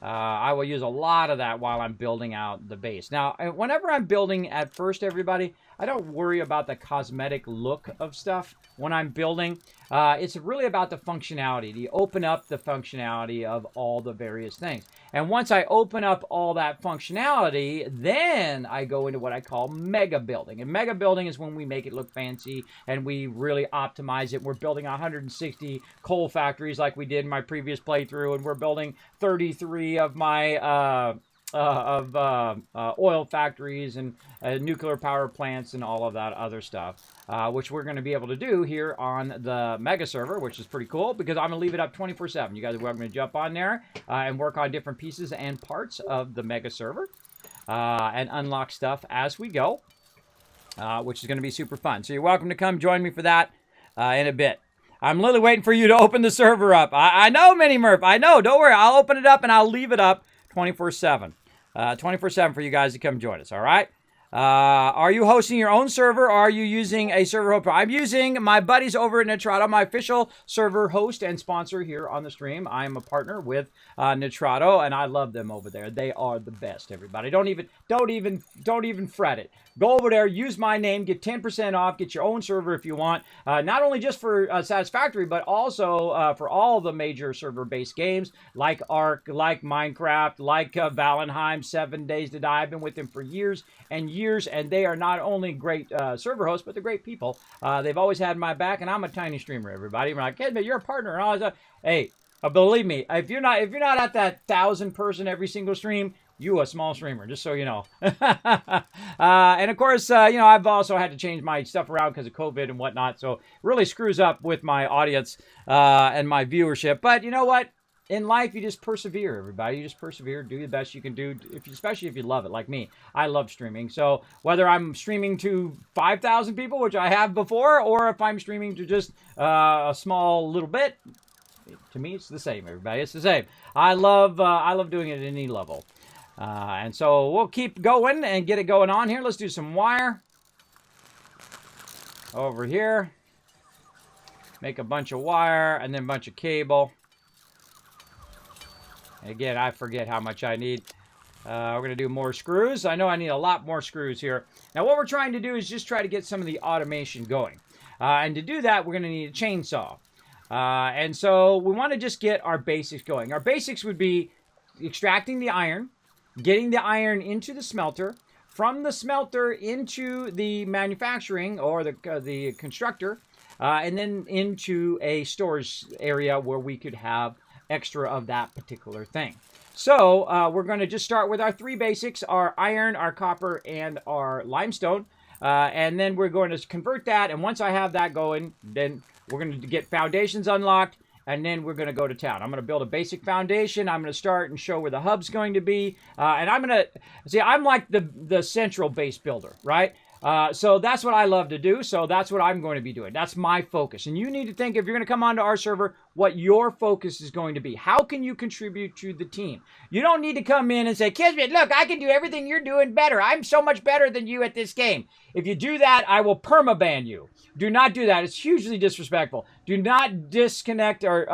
I will use a lot of that while I'm building out the base. Now, whenever I'm building at first, everybody, I don't worry about the cosmetic look of stuff when I'm building. It's really about the functionality. To open up the functionality of all the various things. And once I open up all that functionality, then I go into what I call mega building. And mega building is when we make it look fancy and we really optimize it. We're building 160 coal factories like we did in my previous playthrough, and we're building 33 of my oil factories and nuclear power plants and all of that other stuff, which we're going to be able to do here on the mega server, which is pretty cool because I'm going to leave it up 24/7. You guys are welcome to jump on there and work on different pieces and parts of the mega server and unlock stuff as we go, which is going to be super fun. So you're welcome to come join me for that in a bit. I'm literally waiting for you to open the server up. I know, Mini Murph. I know. Don't worry. I'll open it up and I'll leave it up 24/7. 24/7 for you guys to come join us, all right? Are you hosting your own server, or are you using a server host? I'm using my buddies over at Nitrado, my official server host and sponsor here on the stream. I'm a partner with Nitrado, and I love them over there. They are the best, everybody. Don't even fret it. Go over there, use my name, get 10% off, get your own server if you want. Not only just for Satisfactory, but also for all the major server-based games like Ark, like Minecraft, like Valheim, 7 Days to Die. I've been with them for years and years, and they are not only great server hosts, but they're great people. They've always had my back, and I'm a tiny streamer, everybody. We're like, hey, but you're a partner and all that stuff. Hey, believe me, if you're not at that 1,000 person every single stream, you a small streamer, just so you know. And of course, I've also had to change my stuff around because of COVID and whatnot, so it really screws up with my audience and my viewership. But you know what? In life, you just persevere, everybody. You just persevere, do the best you can do, especially if you love it, like me. I love streaming. So whether I'm streaming to 5,000 people, which I have before, or if I'm streaming to just a small little bit, to me, it's the same, everybody. It's the same. I love doing it at any level. And so we'll keep going and get it going on here. Let's do some wire over here. Make a bunch of wire and then a bunch of cable. And again, I forget how much I need. We're going to do more screws. I know I need a lot more screws here. Now, what we're trying to do is just try to get some of the automation going. And to do that, we're going to need a chainsaw. And so we want to just get our basics going. Our basics would be extracting the iron, getting the iron into the smelter, from the smelter into the manufacturing or the constructor, and then into a storage area where we could have extra of that particular thing. So we're going to just start with our three basics, our iron, our copper, and our limestone. And then we're going to convert that. And once I have that going, then we're going to get foundations unlocked. And then we're going to go to town. I'm going to build a basic foundation. I'm going to start and show where the hub's going to be. And I'm going to, see, I'm like the central base builder, right? So that's what I love to do. So that's what I'm going to be doing. That's my focus. And you need to think, if you're going to come onto our server, what your focus is going to be. How can you contribute to the team? You don't need to come in and say, Kismet, look, I can do everything you're doing better. I'm so much better than you at this game. If you do that, I will permaban you. Do not do that. It's hugely disrespectful. Do not disconnect or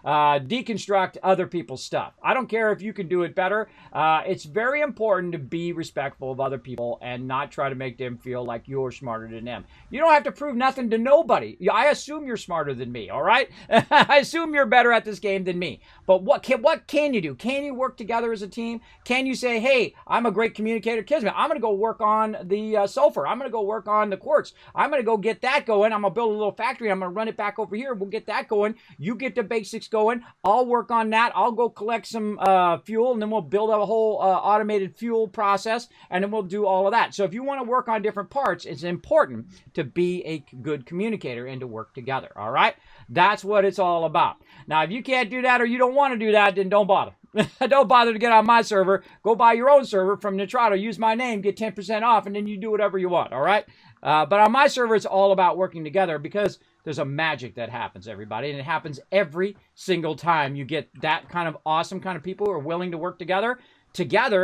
deconstruct other people's stuff. I don't care if you can do it better. It's very important to be respectful of other people and not try to make them feel like you're smarter than them. You don't have to prove nothing to nobody. I assume you're smarter than me, all right? I assume you're better at this game than me. But what can you do? Can you work together as a team? Can you say, hey, I'm a great communicator, Kismet. I'm going to go work on the sulfur. I'm going to go work on the quartz. I'm going to go get that going. I'm going to build a little factory. I'm going to run it back over here. We'll get that going. You get the basics going. I'll work on that. I'll go collect some fuel, and then we'll build a whole automated fuel process, and then we'll do all of that. So if you want to work on different parts, it's important to be a good communicator and to work together, all right? That's what it's all about. Now, if you can't do that or you don't want to do that, then don't bother. Don't bother to get on my server. Go buy your own server from Nitrado. Use my name, get 10% off, and then you do whatever you want, all right? But on my server, it's all about working together because there's a magic that happens, everybody, and it happens every single time you get that kind of awesome kind of people who are willing to work together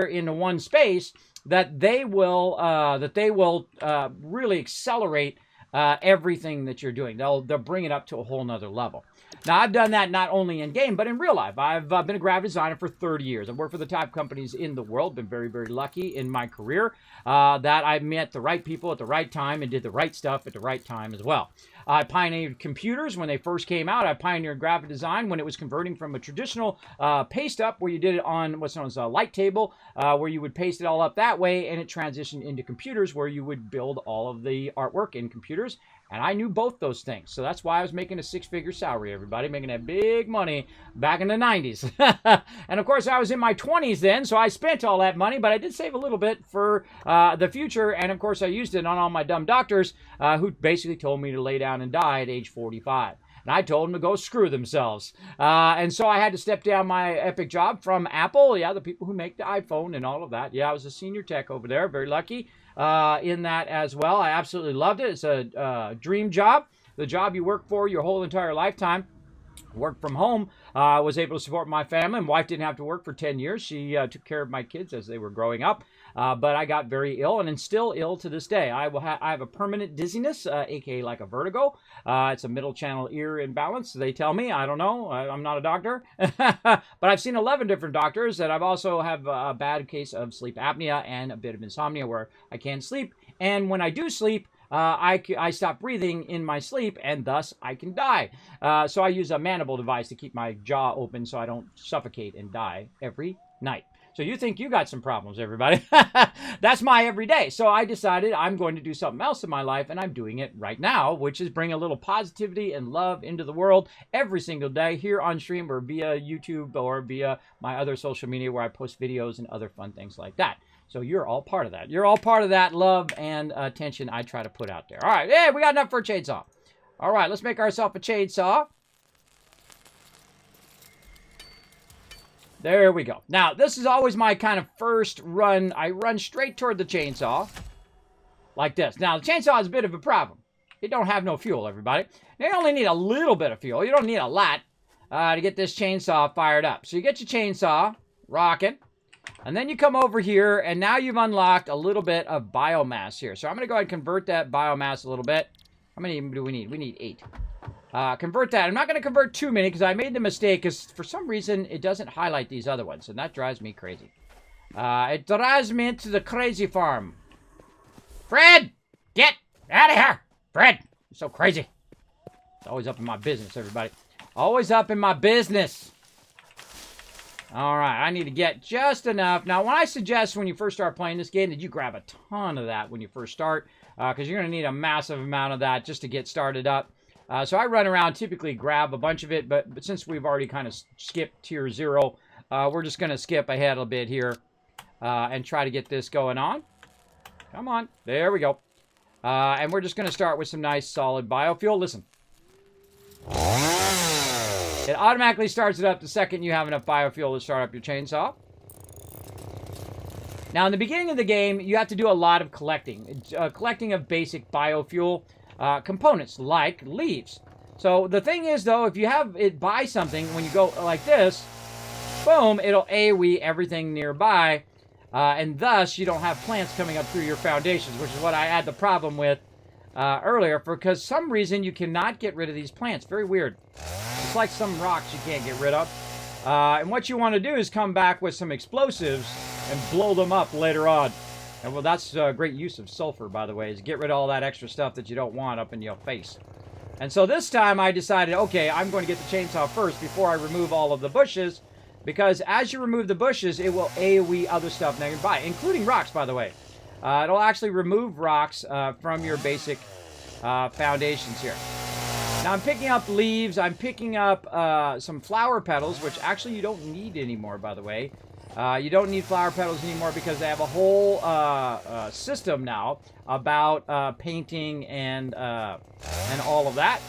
into one space, that they will really accelerate everything that you're doing. They'll bring it up to a whole nother level. Now, I've done that not only in game, but in real life. I've been a graphic designer for 30 years. I've worked for the top companies in the world. Been very, very lucky in my career that I met the right people at the right time and did the right stuff at the right time as well. I pioneered computers when they first came out. I pioneered graphic design when it was converting from a traditional paste up, where you did it on what's known as a light table, where you would paste it all up that way, and it transitioned into computers where you would build all of the artwork in computers. And I knew both those things. So that's why I was making a six-figure salary, everybody, making that big money back in the 90s. And of course, I was in my 20s then, so I spent all that money, but I did save a little bit for the future. And of course, I used it on all my dumb doctors who basically told me to lay down and die at age 45. And I told them to go screw themselves. And so I had to step down my epic job from Apple. Yeah, the people who make the iPhone and all of that. Yeah, I was a senior tech over there. Very lucky in that as well. I absolutely loved it. It's a dream job. The job you work for your whole entire lifetime. Worked from home, was able to support my family. My wife didn't have to work for 10 years. She took care of my kids as they were growing up. But I got very ill and am still ill to this day. I have a permanent dizziness, aka like a vertigo. It's a middle channel ear imbalance. They tell me. I don't know. I'm not a doctor. But I've seen 11 different doctors, and I've also have a bad case of sleep apnea and a bit of insomnia where I can't sleep. And when I do sleep, I stop breathing in my sleep, and thus I can die. So I use a mandible device to keep my jaw open so I don't suffocate and die every night. So you think you got some problems, everybody. That's my everyday. So I decided I'm going to do something else in my life, and I'm doing it right now, which is bring a little positivity and love into the world every single day here on stream or via YouTube or via my other social media where I post videos and other fun things like that. So you're all part of that. You're all part of that love and attention I try to put out there. All right, hey, we got enough for a chainsaw. All right, let's make ourselves a chainsaw. There we go. Now, this is always my kind of first run. I run straight toward the chainsaw, like this. Now, the chainsaw is a bit of a problem. It don't have no fuel, everybody. You only need a little bit of fuel. You don't need a lot to get this chainsaw fired up. So you get your chainsaw rocking, and then you come over here, and now you've unlocked a little bit of biomass here. So I'm going to go ahead and convert that biomass a little bit. How many do we need? We need 8. Convert that. I'm not going to convert too many because I made the mistake because for some reason it doesn't highlight these other ones, and that drives me crazy. It drives me into the crazy farm. Fred! Get out of here! Fred! You're so crazy. It's always up in my business, everybody. Always up in my business. Alright, I need to get just enough. Now, when I suggest when you first start playing this game that you grab a ton of that when you first start, because you're going to need a massive amount of that just to get started up. So I run around, typically grab a bunch of it, but since we've already kind of skipped tier 0, we're just going to skip ahead a bit here and try to get this going on. Come on. There we go. And we're just going to start with some nice solid biofuel. Listen. It automatically starts it up the second you have enough biofuel to start up your chainsaw. Now, in the beginning of the game, you have to do a lot of collecting. Collecting of basic biofuel components like leaves. So the thing is, though, if you have it buy something, when you go like this, boom, it'll AoE everything nearby, and thus you don't have plants coming up through your foundations, which is what I had the problem with earlier, because some reason you cannot get rid of these plants. Very weird. It's like some rocks you can't get rid of. And what you want to do is come back with some explosives and blow them up later on. And well, that's a great use of sulfur, by the way, is get rid of all that extra stuff that you don't want up in your face. And so this time I decided, okay, I'm going to get the chainsaw first before I remove all of the bushes, because as you remove the bushes, it will AoE other stuff nearby, including rocks, by the way. It'll actually remove rocks from your basic foundations here. Now I'm picking up leaves, I'm picking up some flower petals, which actually you don't need anymore, by the way. You don't need flower petals anymore because they have a whole system now about painting and all of that.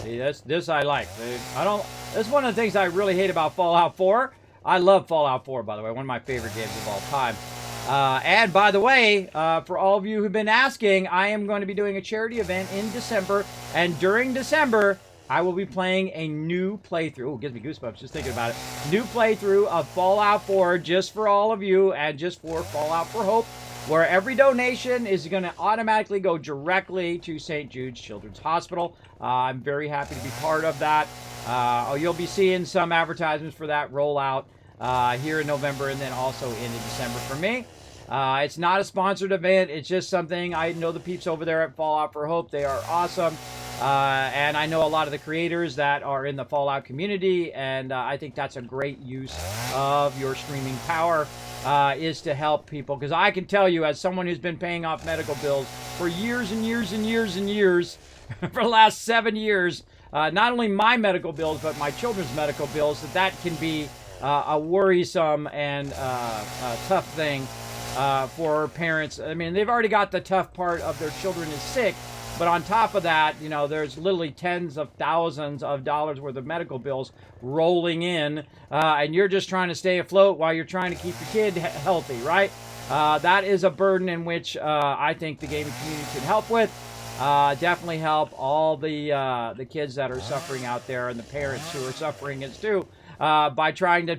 See, this I like. That's one of the things I really hate about Fallout 4. I love Fallout 4, by the way, one of my favorite games of all time. And by the way, for all of you who've been asking, I am going to be doing a charity event in December, and during December, I will be playing a new playthrough. Oh, it gives me goosebumps just thinking about it. New playthrough of Fallout 4 just for all of you and just for Fallout for Hope, where every donation is going to automatically go directly to St. Jude's Children's Hospital. I'm very happy to be part of that. You'll be seeing some advertisements for that rollout here in November and then also into December for me. It's not a sponsored event. It's just something. I know the peeps over there at Fallout for Hope. They are awesome. And I know a lot of the creators that are in the Fallout community, and I think that's a great use of your streaming power, is to help people. Because I can tell you, as someone who's been paying off medical bills for years and years and years and years, for the last 7 years, not only my medical bills, but my children's medical bills, that can be a worrisome and a tough thing for parents. I mean, they've already got the tough part of their children is sick, but on top of that, you know, there's literally tens of thousands of dollars worth of medical bills rolling in, and you're just trying to stay afloat while you're trying to keep your kid healthy, right? That is a burden in which I think the gaming community can help with. Definitely help all the kids that are suffering out there and the parents who are suffering it too. by trying to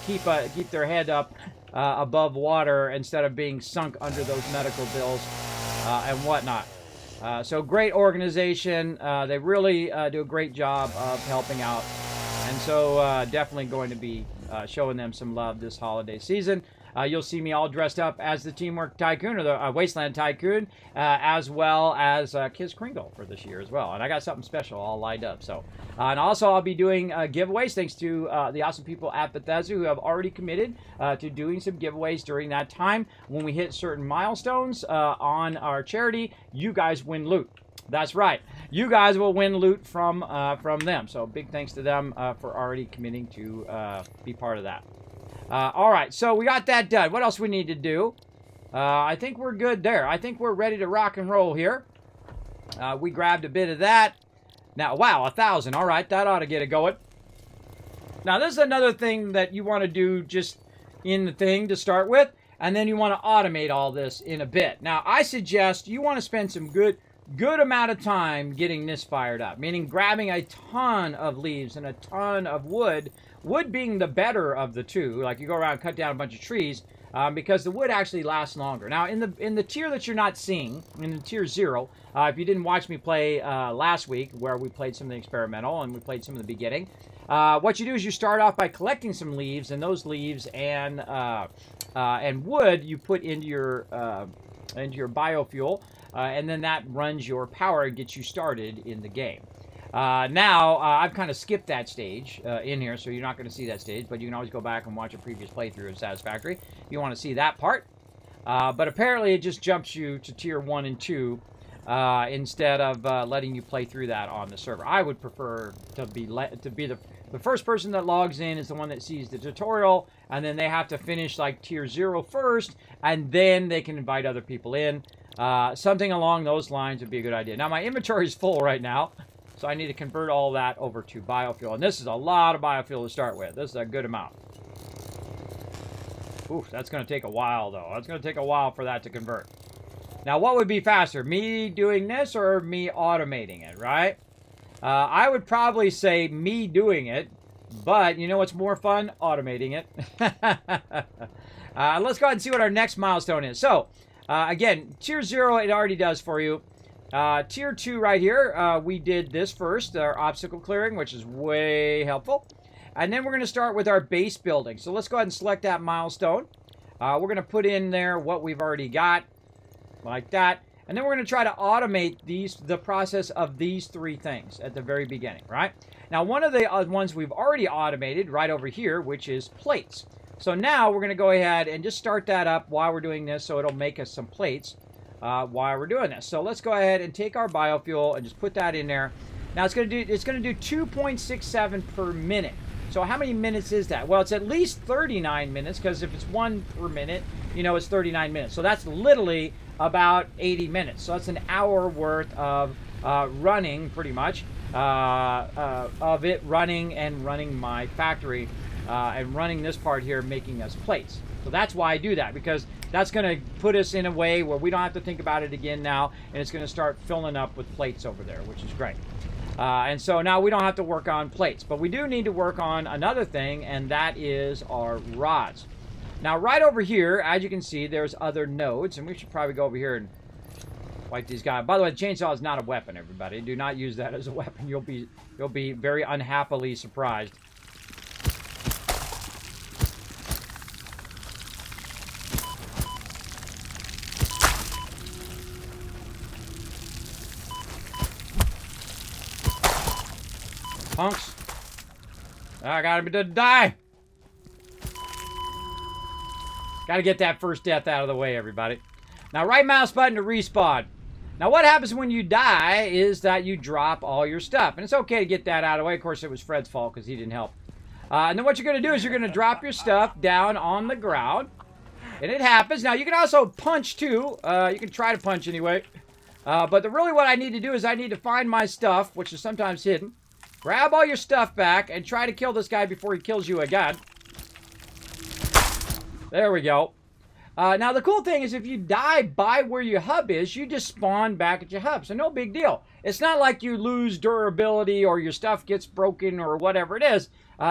keep their head up above water instead of being sunk under those medical bills and whatnot. So great organization. They really do a great job of helping out. And so definitely going to be showing them some love this holiday season. You'll see me all dressed up as the Teamwork Tycoon or the Wasteland Tycoon, as well as Kiz Kringle for this year as well. And I got something special all lined up. So, and also I'll be doing giveaways thanks to the awesome people at Bethesda who have already committed to doing some giveaways during that time. When we hit certain milestones on our charity, you guys win loot. That's right. You guys will win loot from them. So big thanks to them for already committing to be part of that. All right, so we got that done. What else we need to do? I think we're good there. I think we're ready to rock and roll here. We grabbed a bit of that. Now, wow, 1,000. All right, that ought to get it going. Now, this is another thing that you want to do just in the thing to start with, and then you want to automate all this in a bit. Now, I suggest you want to spend some good amount of time getting this fired up, meaning grabbing a ton of leaves and a ton of wood being the better of the two. Like you go around and cut down a bunch of trees because the wood actually lasts longer. Now in the tier that you're not seeing, in the tier 0, if you didn't watch me play last week where we played some of the experimental and we played some of the beginning, what you do is you start off by collecting some leaves, and those leaves and wood you put into your biofuel, and then that runs your power and gets you started in the game. Now, I've kind of skipped that stage in here, so you're not going to see that stage, but you can always go back and watch a previous playthrough of Satisfactory if you want to see that part. But apparently it just jumps you to tier 1 and 2 instead of letting you play through that on the server. I would prefer to be the first person that logs in is the one that sees the tutorial, and then they have to finish like tier 0 first, and then they can invite other people in. Something along those lines would be a good idea. Now, my inventory is full right now, so I need to convert all that over to biofuel. And this is a lot of biofuel to start with. This is a good amount. Oof, that's going to take a while, though. That's going to take a while for that to convert. Now, what would be faster? Me doing this or me automating it, right? I would probably say me doing it, but you know what's more fun? Automating it. Let's go ahead and see what our next milestone is. So, again, tier 0, it already does for you. Tier 2 right here, we did this first, our obstacle clearing, which is way helpful. And then we're going to start with our base building. So let's go ahead and select that milestone. We're going to put in there what we've already got, like that. And then we're going to try to automate the process of these 3 things at the very beginning, right? Now, one of the ones we've already automated right over here, which is plates. So now we're going to go ahead and just start that up while we're doing this, so it'll make us some plates while we're doing this. So let's go ahead and take our biofuel and just put that in there. Now it's going to do 2.67 per minute. So how many minutes is that? Well, it's at least 39 minutes, because if it's 1 per minute, you know, it's 39 minutes. So that's literally about 80 minutes. So that's an hour worth of running, pretty much, of it running my factory and running this part here, making us plates. So that's why I do that, because that's going to put us in a way where we don't have to think about it again now, and it's going to start filling up with plates over there, which is great. And so now we don't have to work on plates, but we do need to work on another thing, and that is our rods. Now, right over here, as you can see, there's other nodes, and we should probably go over here and wipe these guys. By the way, the chainsaw is not a weapon, everybody. Do not use that as a weapon. You'll be very unhappily surprised. Punks. I got him to die. Got to get that first death out of the way, everybody. Now, right mouse button to respawn. Now, what happens when you die is that you drop all your stuff. And it's okay to get that out of the way. Of course, it was Fred's fault because he didn't help. And then what you're going to do is you're going to drop your stuff down on the ground. And it happens. Now, you can also punch, too. You can try to punch anyway. But really what I need to do is I need to find my stuff, which is sometimes hidden. Grab all your stuff back and try to kill this guy before he kills you again. There we go. Now, the cool thing is if you die by where your hub is, you just spawn back at your hub. So no big deal. It's not like you lose durability or your stuff gets broken or whatever it is.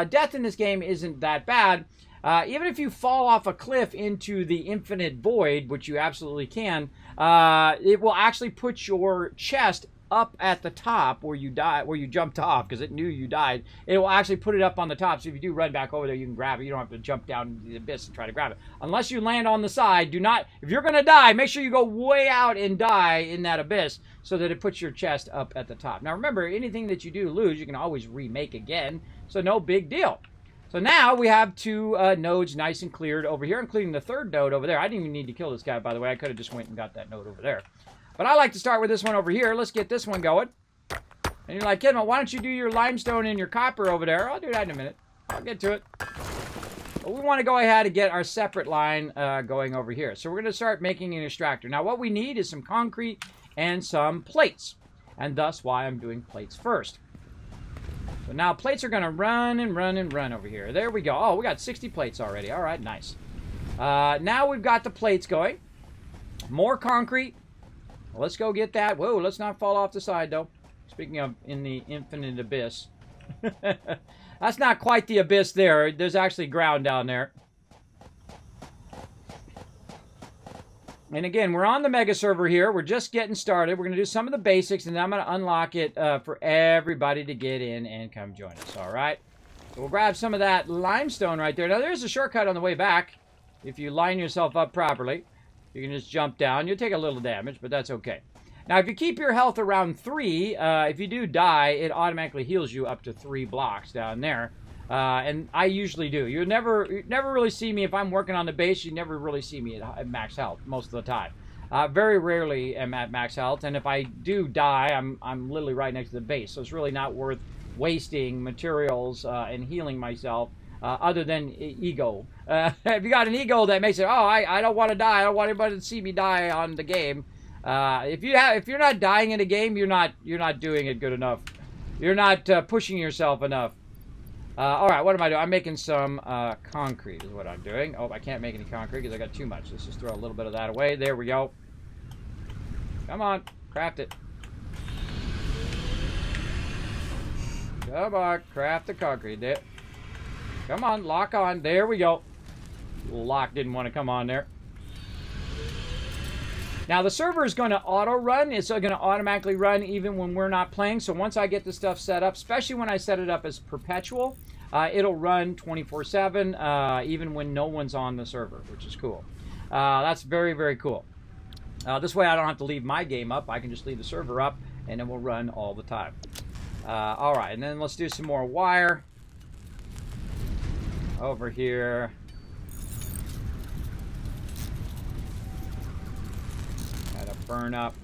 Death in this game isn't that bad. Even if you fall off a cliff into the infinite void, which you absolutely can, it will actually put your chest up at the top where you died, where you jumped off because it knew you died. It will actually put it up on the top. So if you do run back over there, you can grab it. You don't have to jump down into the abyss and try to grab it. Unless you land on the side, do not, if you're going to die, make sure you go way out and die in that abyss so that it puts your chest up at the top. Now remember, anything that you do lose, you can always remake again. So no big deal. So now we have two nodes nice and cleared over here, including the third node over there. I didn't even need to kill this guy, by the way. I could have just went and got that node over there. But I like to start with this one over here. Let's get this one going. And you're like, Kismet, why don't you do your limestone and your copper over there? I'll do that in a minute. I'll get to it. But we want to go ahead and get our separate line going over here. So we're going to start making an extractor. Now what we need is some concrete and some plates. And thus why I'm doing plates first. So now plates are going to run and run and run over here. There we go. Oh, we got 60 plates already. All right, nice. Now we've got the plates going. More concrete. Let's go get that. Whoa, let's not fall off the side, though. Speaking of in the infinite abyss. That's not quite the abyss there. There's actually ground down there. And again, we're on the mega server here. We're just getting started. We're going to do some of the basics, and then I'm going to unlock it for everybody to get in and come join us, all right? So we'll grab some of that limestone right there. Now, there's a shortcut on the way back if you line yourself up properly. You can just jump down. You'll take a little damage, but that's okay. Now, if you keep your health around 3, if you do die, it automatically heals you up to 3 blocks down there. And I usually do. You never really see me, if I'm working on the base, you never really see me at max health most of the time. Very rarely am at max health, and if I do die, I'm literally right next to the base. So it's really not worth wasting materials and healing myself. Other than ego. If you got an ego that makes it, oh, I don't want to die. I don't want anybody to see me die on the game. If you're not dying in a game, you're not doing it good enough. You're not pushing yourself enough. All right, what am I doing? I'm making some concrete is what I'm doing. Oh, I can't make any concrete because I got too much. Let's just throw a little bit of that away. There we go. Come on, craft it. Come on, craft the concrete. There. Come on, lock on. There we go. Lock didn't want to come on there. Now, the server is going to auto-run. It's going to automatically run even when we're not playing. So once I get the stuff set up, especially when I set it up as perpetual, it'll run 24/7, even when no one's on the server, which is cool. That's very, very cool. This way I don't have to leave my game up. I can just leave the server up, and it will run all the time. All right, and then let's do some more wire. Over here. Gotta burn up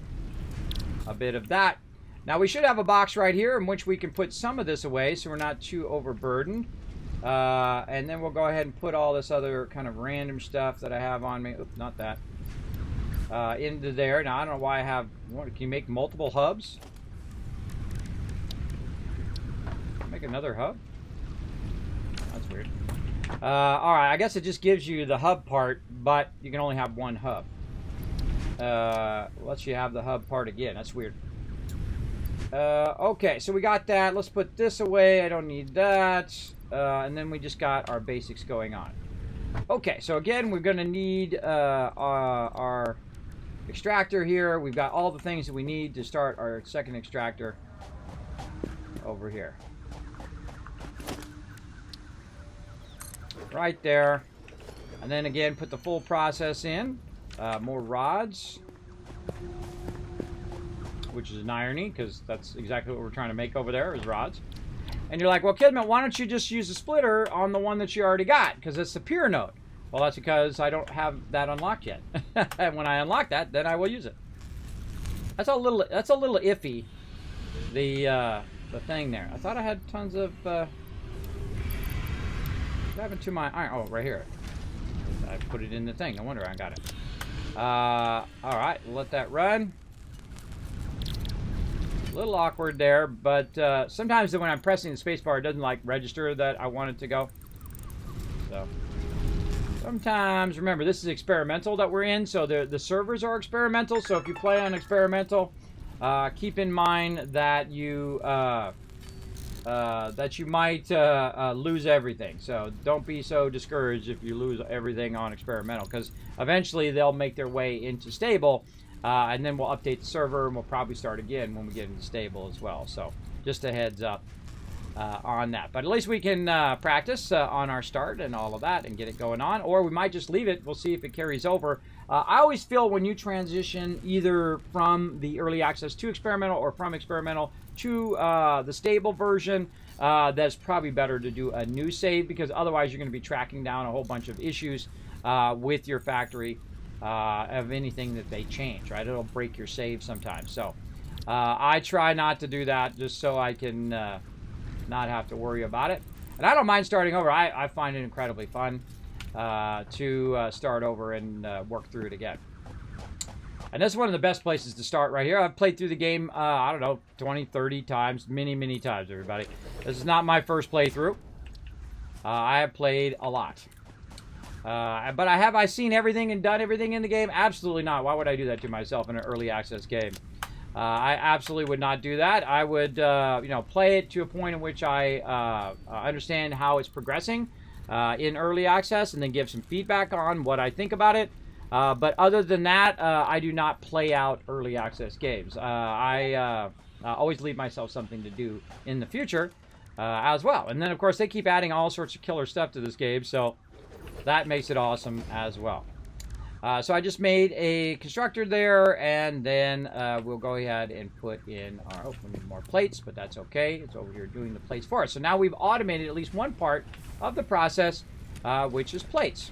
a bit of that. Now we should have a box right here in which we can put some of this away so we're not too overburdened. And then we'll go ahead and put all this other kind of random stuff that I have on me. Oops, not that. Into there. Now I don't know why I have... Can you make multiple hubs? Make another hub? That's weird. Alright, I guess it just gives you the hub part, but you can only have one hub. Lets you have the hub part again. That's weird. Okay, so we got that. Let's put this away. I don't need that. And then we just got our basics going on. Okay, so again, we're going to need our extractor here. We've got all the things that we need to start our second extractor over here. Right there. And then again, put the full process in. More rods. Which is an irony, because that's exactly what we're trying to make over there, is rods. And you're like, well, Kismet, why don't you just use a splitter on the one that you already got? Because it's the pure node. Well, that's because I don't have that unlocked yet. And when I unlock that, then I will use it. That's a little iffy, the thing there. I thought I had tons of... what happened to my iron? Oh, right here. I put it in the thing. No wonder I got it. Alright, let that run. A little awkward there, but sometimes when I'm pressing the spacebar, it doesn't like register that I want it to go. So Sometimes, remember, this is experimental that we're in, so the servers are experimental. So if you play on experimental, keep in mind that you might lose everything. So don't be so discouraged if you lose everything on experimental, because eventually they'll make their way into stable, and then we'll update the server, and we'll probably start again when we get into stable as well. So just a heads up on that. But at least we can practice on our start and all of that and get it going on, or we might just leave it. We'll see if it carries over. I always feel when you transition either from the early access to experimental or from experimental to the stable version, that's probably better to do a new save, because otherwise you're going to be tracking down a whole bunch of issues with your factory of anything that they change, right? It'll break your save sometimes. So I try not to do that, just so I can not have to worry about it. And I don't mind starting over. I find it incredibly fun to start over and work through it again. And this is one of the best places to start right here. I've played through the game, I don't know, 20, 30 times, many times, everybody. This is not my first playthrough. I have played a lot. But have I seen everything and done everything in the game? Absolutely not. Why would I do that to myself in an early access game? I absolutely would not do that. I would, play it to a point in which I understand how it's progressing in early access, and then give some feedback on what I think about it. But other than that, I do not play out early access games. I always leave myself something to do in the future as well. And then, of course, they keep adding all sorts of killer stuff to this game, so that makes it awesome as well. So I just made a constructor there, and then we'll go ahead and put in our... Oh, we need more plates, but that's okay. It's over here doing the plates for us. So now we've automated at least one part of the process, which is plates.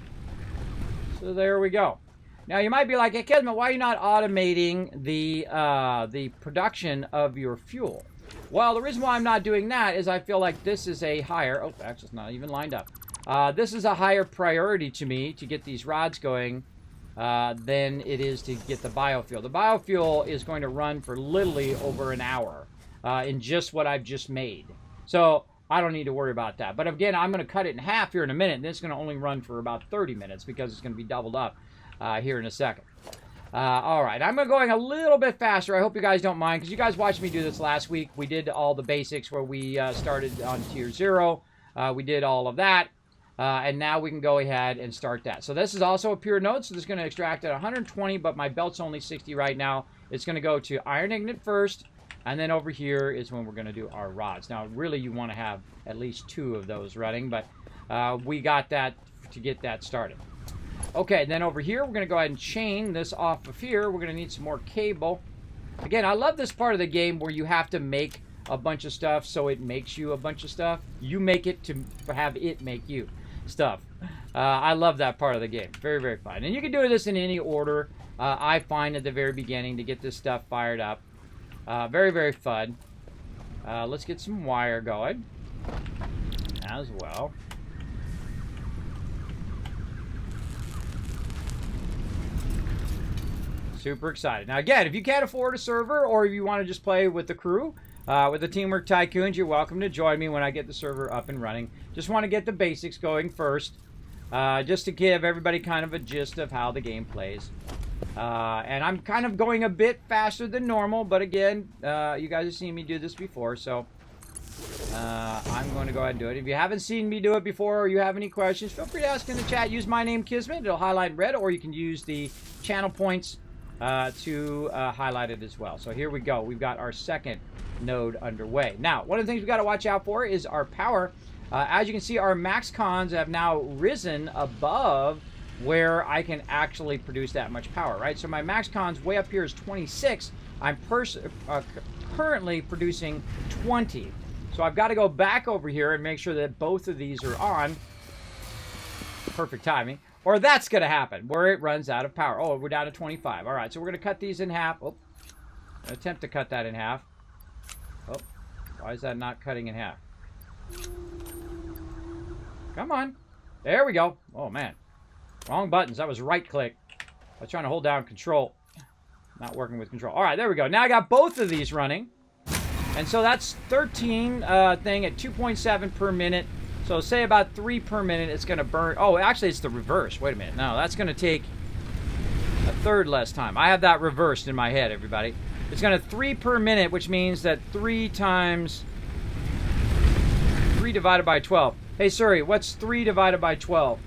So there we go. Now, you might be like, hey, Kismet, why are you not automating the production of your fuel? Well, the reason why I'm not doing that is I feel like this is a higher... Oh, actually, it's not even lined up. This is a higher priority to me to get these rods going than it is to get the biofuel. The biofuel is going to run for literally over an hour in just what I've just made. So I don't need to worry about that. But again, I'm going to cut it in half here in a minute, and it's going to only run for about 30 minutes because it's going to be doubled up here in a second. All right, I'm going a little bit faster. I hope you guys don't mind, because you guys watched me do this last week. We did all the basics where we started on tier 0. We did all of that. And now we can go ahead and start that. So this is also a pure node, so this is going to extract at 120, but my belt's only 60 right now. It's going to go to iron ignite first, and then over here is when we're going to do our rods. Now, really, you want to have at least 2 of those running, but we got that to get that started. Okay, then over here, we're going to go ahead and chain this off of here. We're going to need some more cable. Again, I love this part of the game where you have to make a bunch of stuff so it makes you a bunch of stuff. You make it to have it make you stuff. I love that part of the game. Very, very fun. And you can do this in any order. I find at the very beginning to get this stuff fired up. Very, very fun. Let's get some wire going as well. Super excited. Now, again, if you can't afford a server, or if you want to just play with the crew, with the Teamwork Tycoons, you're welcome to join me when I get the server up and running. Just want to get the basics going first, just to give everybody kind of a gist of how the game plays. And I'm kind of going a bit faster than normal, but again, you guys have seen me do this before, so I'm going to go ahead and do it. If you haven't seen me do it before, or you have any questions, feel free to ask in the chat. Use my name, Kismet. It'll highlight in red, or you can use the channel points to highlight it as well. So here we go. We've got our second node underway. Now, one of the things we got to watch out for is our power. As you can see, our max cons have now risen above where I can actually produce that much power, right? So my max cons way up here is 26. I'm currently producing 20. So I've got to go back over here and make sure that both of these are on. Perfect timing. Or that's going to happen, where it runs out of power. Oh, we're down to 25. All right, so we're going to cut these in half. Oh, attempt to cut that in half. Oh, why is that not cutting in half? Come on. There we go. Oh, man. Wrong buttons. That was right click. I was trying to hold down control. Not working with control. All right, there we go. Now I got both of these running. And so that's 13 thing at 2.7 per minute. So say about 3 per minute, it's going to burn. Oh, actually, it's the reverse. Wait a minute. No, that's going to take a third less time. I have that reversed in my head, everybody. It's going to 3 per minute, which means that 3 times 3 divided by 12. Hey, Siri, what's 3 divided by 12?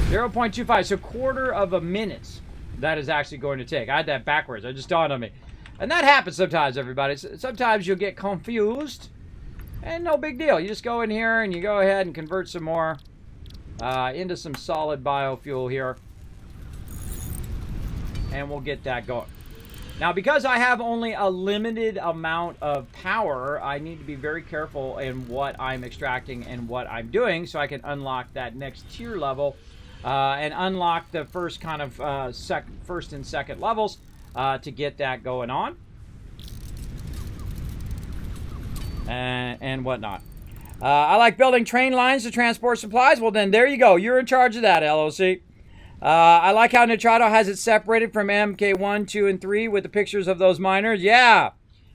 0.25. So quarter of a minute that is actually going to take. I had that backwards. It just dawned on me. And that happens sometimes, everybody. Sometimes you'll get confused. And no big deal. You just go in here and you go ahead and convert some more into some solid biofuel here. And we'll get that going. Now, because I have only a limited amount of power, I need to be very careful in what I'm extracting and what I'm doing so I can unlock that next tier level and unlock the first kind of first and second levels to get that going on and whatnot. I like building train lines to transport supplies. Well, then there you go. You're in charge of that, LOC. I like how Nitrado has it separated from MK1, 2, and 3 with the pictures of those miners. Yeah.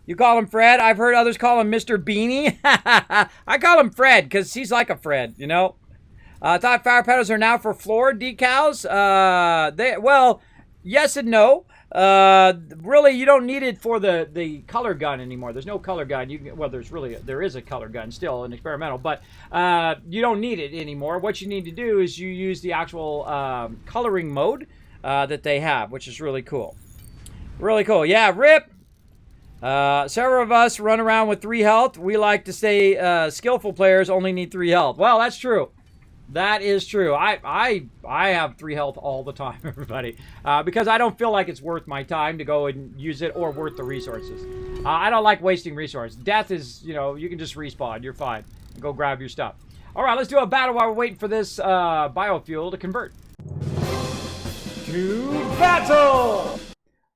You call him Fred. I've heard others call him Mr. Beanie. I call him Fred because he's like a Fred, you know. Thought fire petals are now for floor decals. Well, yes and no. Really, you don't need it for the color gun anymore. There's no color gun. There is a color gun still, an experimental, but you don't need it anymore. What you need to do is you use the actual coloring mode that they have, which is really cool. Really cool. Yeah, RIP. Several of us run around with 3 health. We like to say skillful players only need 3 health. Well, that's true. That is true. I have 3 health all the time, everybody, because I don't feel like it's worth my time to go and use it or worth the resources. I don't like wasting resources. Death is, you know, you can just respawn. You're fine. Go grab your stuff. All right, let's do a battle while we're waiting for this biofuel to convert. To battle!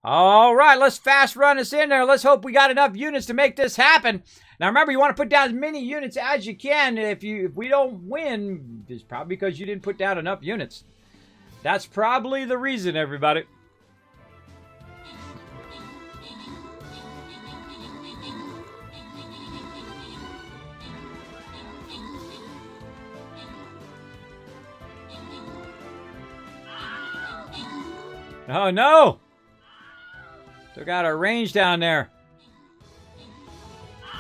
All right, let's fast run us in there. Let's hope we got enough units to make this happen. Now remember, you want to put down as many units as you can. If we don't win, it's probably because you didn't put down enough units. That's probably the reason, everybody. Oh no! Still got our range down there.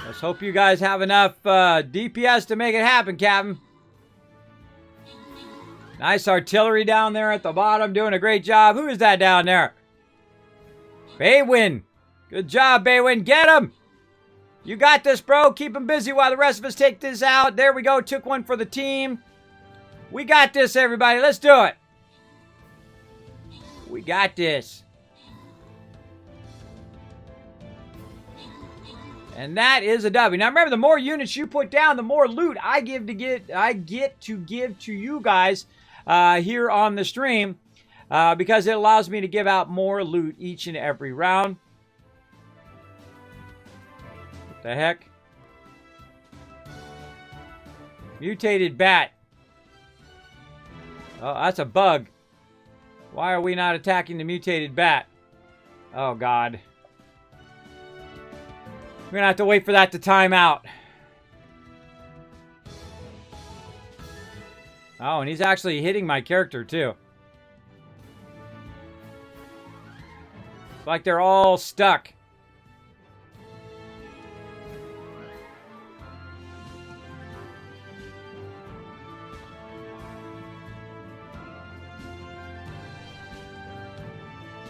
Let's hope you guys have enough DPS to make it happen, Captain. Nice artillery down there at the bottom, doing a great job. Who is that down there? Baywin. Good job, Baywin. Get him! You got this, bro. Keep him busy while the rest of us take this out. There we go. Took one for the team. We got this, everybody. Let's do it. We got this. And that is a W. Now remember, the more units you put down, the more loot I get to give to you guys here on the stream, because it allows me to give out more loot each and every round. What the heck? Mutated bat. Oh, that's a bug. Why are we not attacking the mutated bat? Oh, God. We're going to have to wait for that to time out. Oh, and he's actually hitting my character, too. It's like they're all stuck.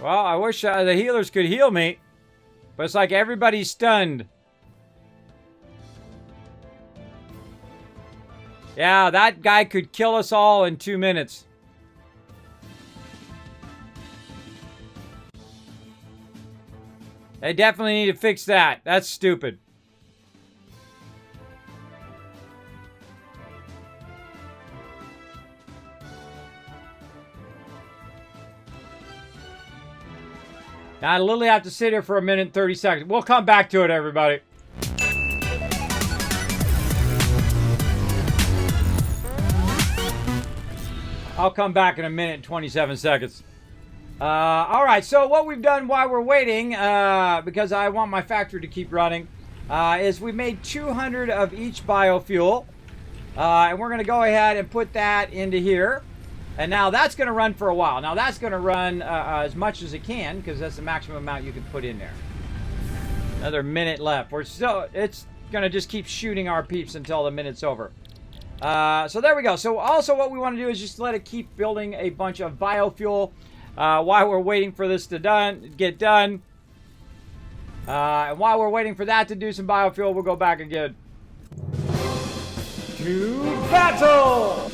Well, I wish the healers could heal me. But it's like everybody's stunned. Yeah, that guy could kill us all in 2 minutes. They definitely need to fix that. That's stupid. Now, I literally have to sit here for a minute and 30 seconds. We'll come back to it, everybody. I'll come back in a minute and 27 seconds. All right, so what we've done while we're waiting, because I want my factory to keep running, is we made 200 of each biofuel. And we're going to go ahead and put that into here. And now that's going to run for a while. Now that's going to run as much as it can, because that's the maximum amount you can put in there. Another minute left. It's going to just keep shooting our peeps until the minute's over. So there we go. So also what we want to do is just let it keep building a bunch of biofuel while we're waiting for this to get done. And while we're waiting for that to do some biofuel, we'll go back again to battle!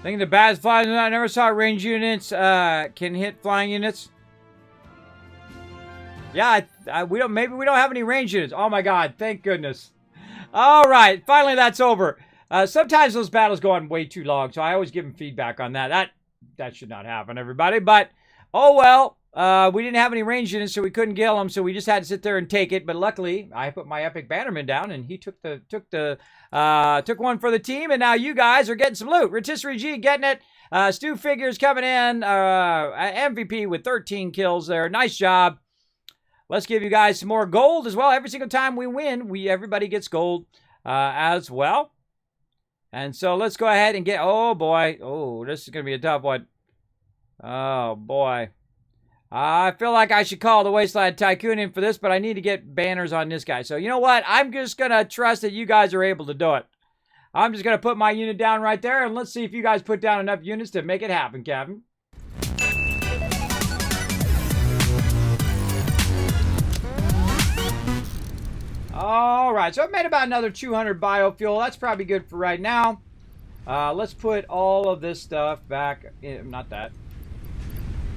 Thinking the bad flying. I never saw range units can hit flying units. Yeah, maybe we don't have any range units. Oh my God! Thank goodness. All right, finally that's over. Sometimes those battles go on way too long, so I always give them feedback on that. That should not happen, everybody. But oh well. We didn't have any range units, so we couldn't kill him, so we just had to sit there and take it. But luckily, I put my epic bannerman down, and he took one for the team, and now you guys are getting some loot. Rotisserie G getting it. Stu Figures coming in. MVP with 13 kills there. Nice job. Let's give you guys some more gold as well. Every single time we win, everybody gets gold as well. And so let's go ahead and get... Oh, boy. Oh, this is going to be a tough one. Oh, boy. I feel like I should call the Wasteland Tycoon in for this, but I need to get banners on this guy. So, you know what? I'm just going to trust that you guys are able to do it. I'm just going to put my unit down right there, and let's see if you guys put down enough units to make it happen, Captain. All right, so I've made about another 200 biofuel. That's probably good for right now. Let's put all of this stuff back in, not that.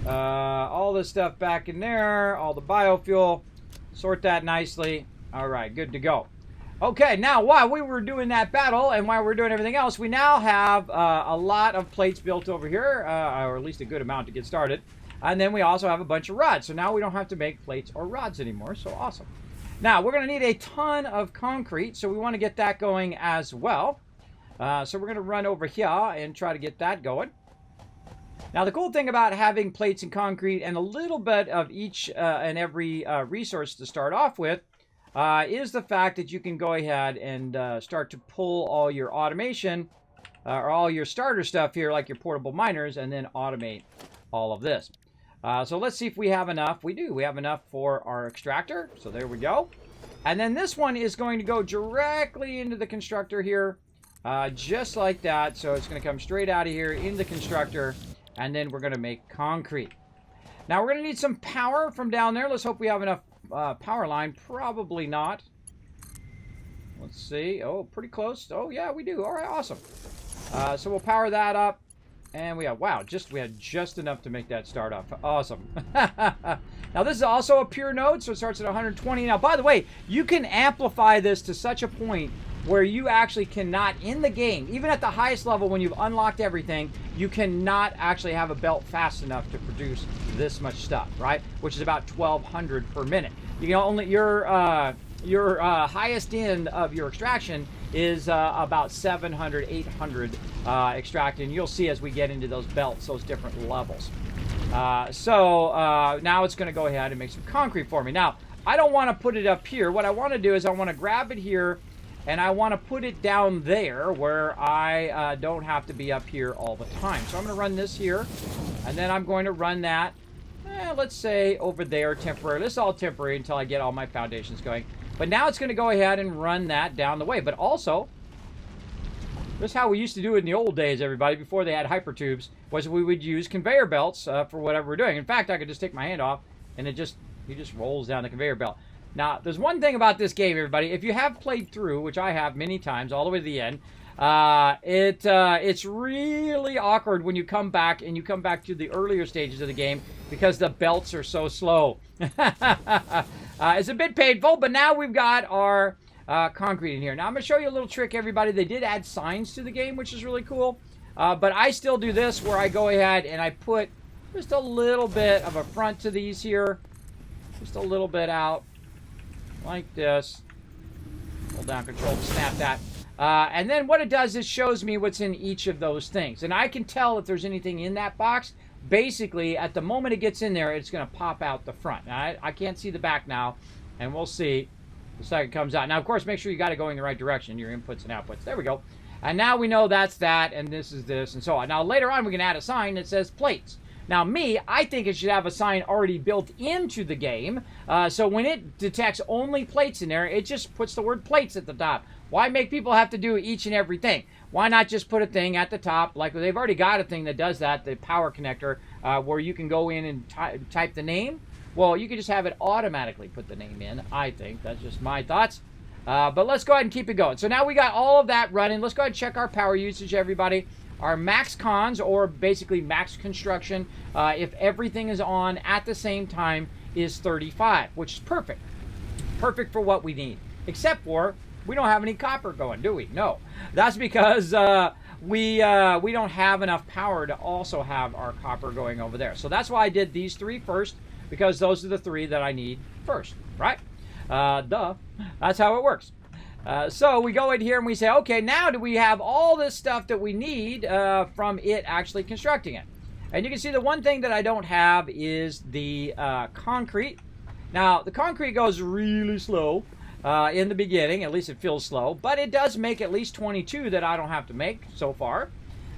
All this stuff back in there, all the biofuel, sort that nicely. All right, good to go. Okay, now while we were doing that battle and while we're doing everything else, we now have a lot of plates built over here, or at least a good amount to get started. And then we also have a bunch of rods. So now we don't have to make plates or rods anymore, so awesome. Now, we're going to need a ton of concrete, so we want to get that going as well. So we're going to run over here and try to get that going. Now, the cool thing about having plates and concrete and a little bit of each and every resource to start off with is the fact that you can go ahead and start to pull all your automation or all your starter stuff here, like your portable miners, and then automate all of this. So let's see if we have enough. We do. We have enough for our extractor. So there we go. And then this one is going to go directly into the constructor here, just like that. So it's going to come straight out of here in the constructor. And then we're going to make concrete. Now, we're going to need some power from down there. Let's hope we have enough power line. Probably not. Let's see. Oh, pretty close. Oh, yeah, we do. All right, awesome. So we'll power that up. And we have, wow, we had just enough to make that start up. Awesome. Now, this is also a pure node, so it starts at 120. Now, by the way, you can amplify this to such a point where you actually cannot, in the game, even at the highest level when you've unlocked everything, you cannot actually have a belt fast enough to produce this much stuff, right? Which is about 1,200 per minute. You can only, your highest end of your extraction is about 700, 800 extracted. And you'll see as we get into those belts, those different levels. So now it's going to go ahead and make some concrete for me. Now, I don't want to put it up here. What I want to do is I want to grab it here, and I want to put it down there where I don't have to be up here all the time. So I'm going to run this here, and then I'm going to run that, let's say, over there temporarily. This is all temporary until I get all my foundations going. But now it's going to go ahead and run that down the way. But also, this is how we used to do it in the old days, everybody, before they had hypertubes, was we would use conveyor belts for whatever we're doing. In fact, I could just take my hand off, and he just rolls down the conveyor belt. Now, there's one thing about this game, everybody. If you have played through, which I have many times, all the way to the end, It's really awkward when you come back and you come back to the earlier stages of the game because the belts are so slow. It's a bit painful, but now we've got our concrete in here. Now I'm going to show you a little trick, everybody. They did add signs to the game, which is really cool. But I still do this where I go ahead and I put just a little bit of a front to these here. Just a little bit out like this. Hold down control to snap that. And then what it does is shows me what's in each of those things. And I can tell if there's anything in that box. Basically, at the moment it gets in there, it's going to pop out the front. Now, I can't see the back now, and we'll see the second it comes out. Now, of course, make sure you got it going the right direction, your inputs and outputs. There we go. And now we know that's that, and this is this, and so on. Now, later on, we can add a sign that says plates. Now, I think it should have a sign already built into the game. So when it detects only plates in there, it just puts the word plates at the top. Why make people have to do each and every thing? Why not just put a thing at the top? Like they've already got a thing that does that, the power connector, where you can go in and type the name. Well, you can just have it automatically put the name in, I think. That's just my thoughts. But let's go ahead and keep it going. So now we got all of that running. Let's go ahead and check our power usage, everybody. Our max cons, or basically max construction, if everything is on at the same time, is 35, which is perfect. Perfect for what we need. Except for, we don't have any copper going, do we? No. That's because we don't have enough power to also have our copper going over there. So that's why I did these three first, because those are the three that I need first, right? Duh. That's how it works. So we go in here and we say, okay, now do we have all this stuff that we need from it actually constructing it? And you can see the one thing that I don't have is the concrete. Now, the concrete goes really slow in the beginning. At least it feels slow. But it does make at least 22 that I don't have to make so far.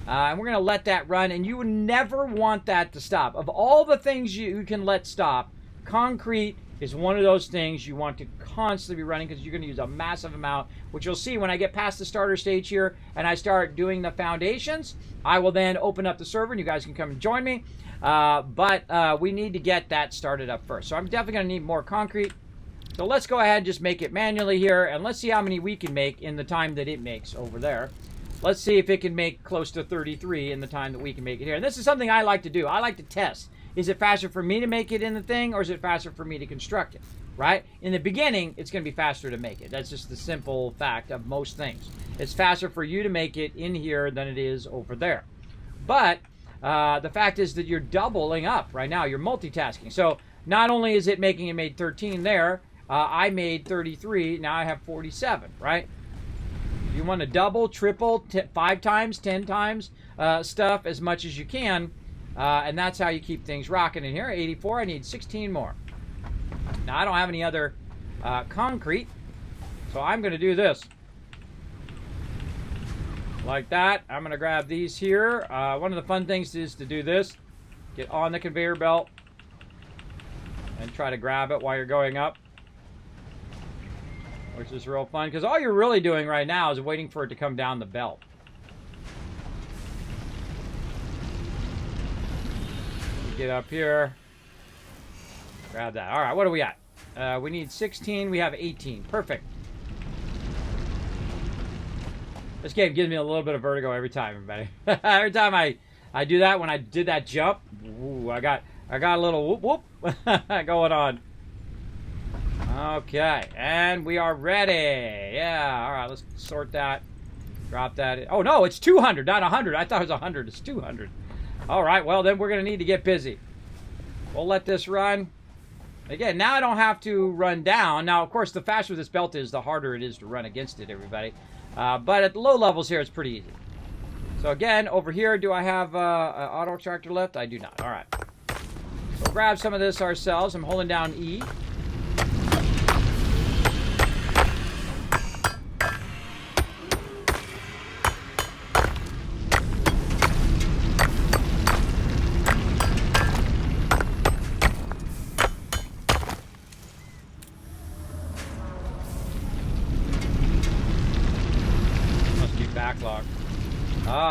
And we're going to let that run. And you would never want that to stop. Of all the things you can let stop, concrete is one of those things you want to constantly be running because you're going to use a massive amount, which you'll see when I get past the starter stage here and I start doing the foundations. I will then open up the server and you guys can come and join me. But we need to get that started up first. So I'm definitely going to need more concrete. So let's go ahead and just make it manually here, and let's see how many we can make in the time that it makes over there. Let's see if it can make close to 33 in the time that we can make it here. And this is something I like to do. I like to test. Is it faster for me to make it in the thing, or is it faster for me to construct it, right? In the beginning, it's going to be faster to make it. That's just the simple fact of most things. It's faster for you to make it in here than it is over there. But the fact is that you're doubling up right now. You're multitasking. So not only is it making it made 13 there, I made 33. Now I have 47, right? You want to double, triple, 5 times, 10 times stuff as much as you can. And that's how you keep things rocking in here. 84, I need 16 more. Now, I don't have any other concrete, so I'm going to do this. Like that. I'm going to grab these here. One of the fun things is to do this. Get on the conveyor belt and try to grab it while you're going up, which is real fun, because all you're really doing right now is waiting for it to come down the belt. Get up here, grab that. All right, what do we got? We need 16. We have 18. Perfect. This game gives me a little bit of vertigo every time, everybody. Every time I do that, when I did that jump, ooh, I got a little whoop whoop going on. Okay, and we are ready. Yeah. All right, let's sort that. Drop that in. Oh no, it's 200, not 100. I thought it was 100. It's 200. All right, well, then we're going to need to get busy. We'll let this run. Again, now I don't have to run down. Now, of course, the faster this belt is, the harder it is to run against it, everybody. But at the low levels here, it's pretty easy. So again, over here, do I have an auto extractor left? I do not. All right. So we'll grab some of this ourselves. I'm holding down E.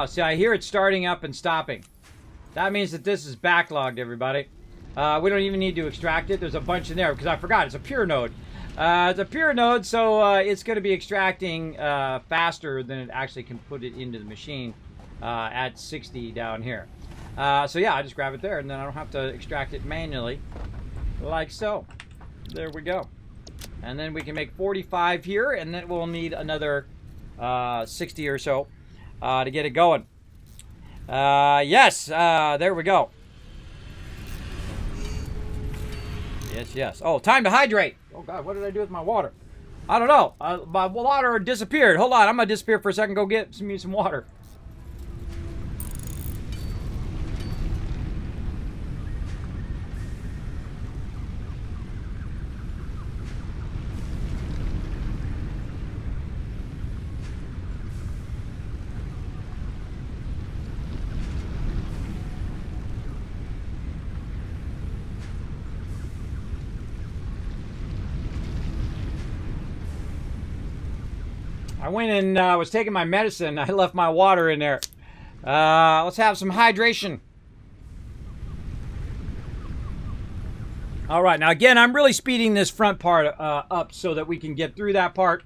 See, I hear it starting up and stopping. That means that this is backlogged, everybody. We don't even need to extract it. There's a bunch in there because I forgot. It's a pure node. It's a pure node, so it's going to be extracting faster than it actually can put it into the machine at 60 down here. So yeah, I just grab it there, and then I don't have to extract it manually, like so. There we go. And then we can make 45 here, and then we'll need another 60 or so to get it going. Yes, there we go. Yes, yes. Oh, time to hydrate. Oh, God, what did I do with my water? I don't know. My water disappeared. Hold on, I'm going to disappear for a second. Go get me some water. I went and was taking my medicine. I left my water in there. Let's have some hydration. All right, now again, I'm really speeding this front part up so that we can get through that part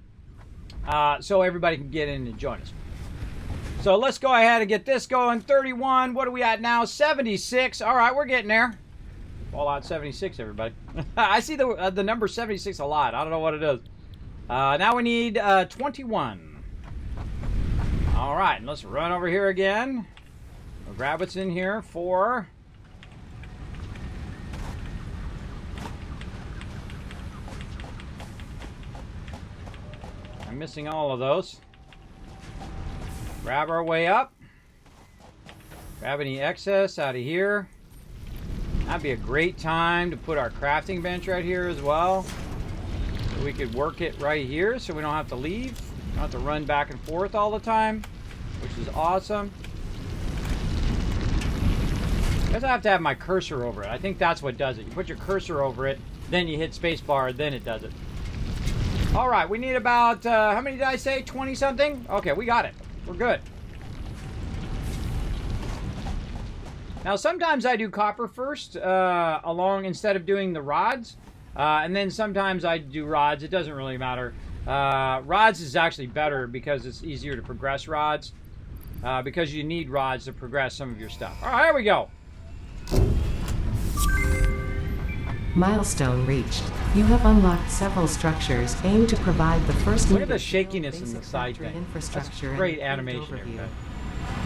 so everybody can get in and join us. So let's go ahead and get this going. 31, what are we at now? 76. All right, we're getting there. Fallout 76, everybody. I see the number 76 a lot. I don't know what it is. Now we need 21. All right, and let's run over here again. We'll grab what's in here for... I'm missing all of those. Grab our way up. Grab any excess out of here. That'd be a great time to put our crafting bench right here as well. So we could work it right here so we don't have to leave. Don't have to run back and forth all the time, which is awesome. I guess I have to have my cursor over it. I think that's what does it. You put your cursor over it, then you hit spacebar, then it does it. All right, we need about, how many did I say? 20 something? Okay, we got it. We're good. Now, sometimes I do copper first, instead of doing the rods. And then sometimes I do rods. It doesn't really matter. Rods is actually better because it's easier to progress rods. Because you need rods to progress some of your stuff. All right, here we go. Milestone reached. You have unlocked several structures aimed to provide the first... Look at the shakiness in the side thing. Infrastructure. That's great animation here.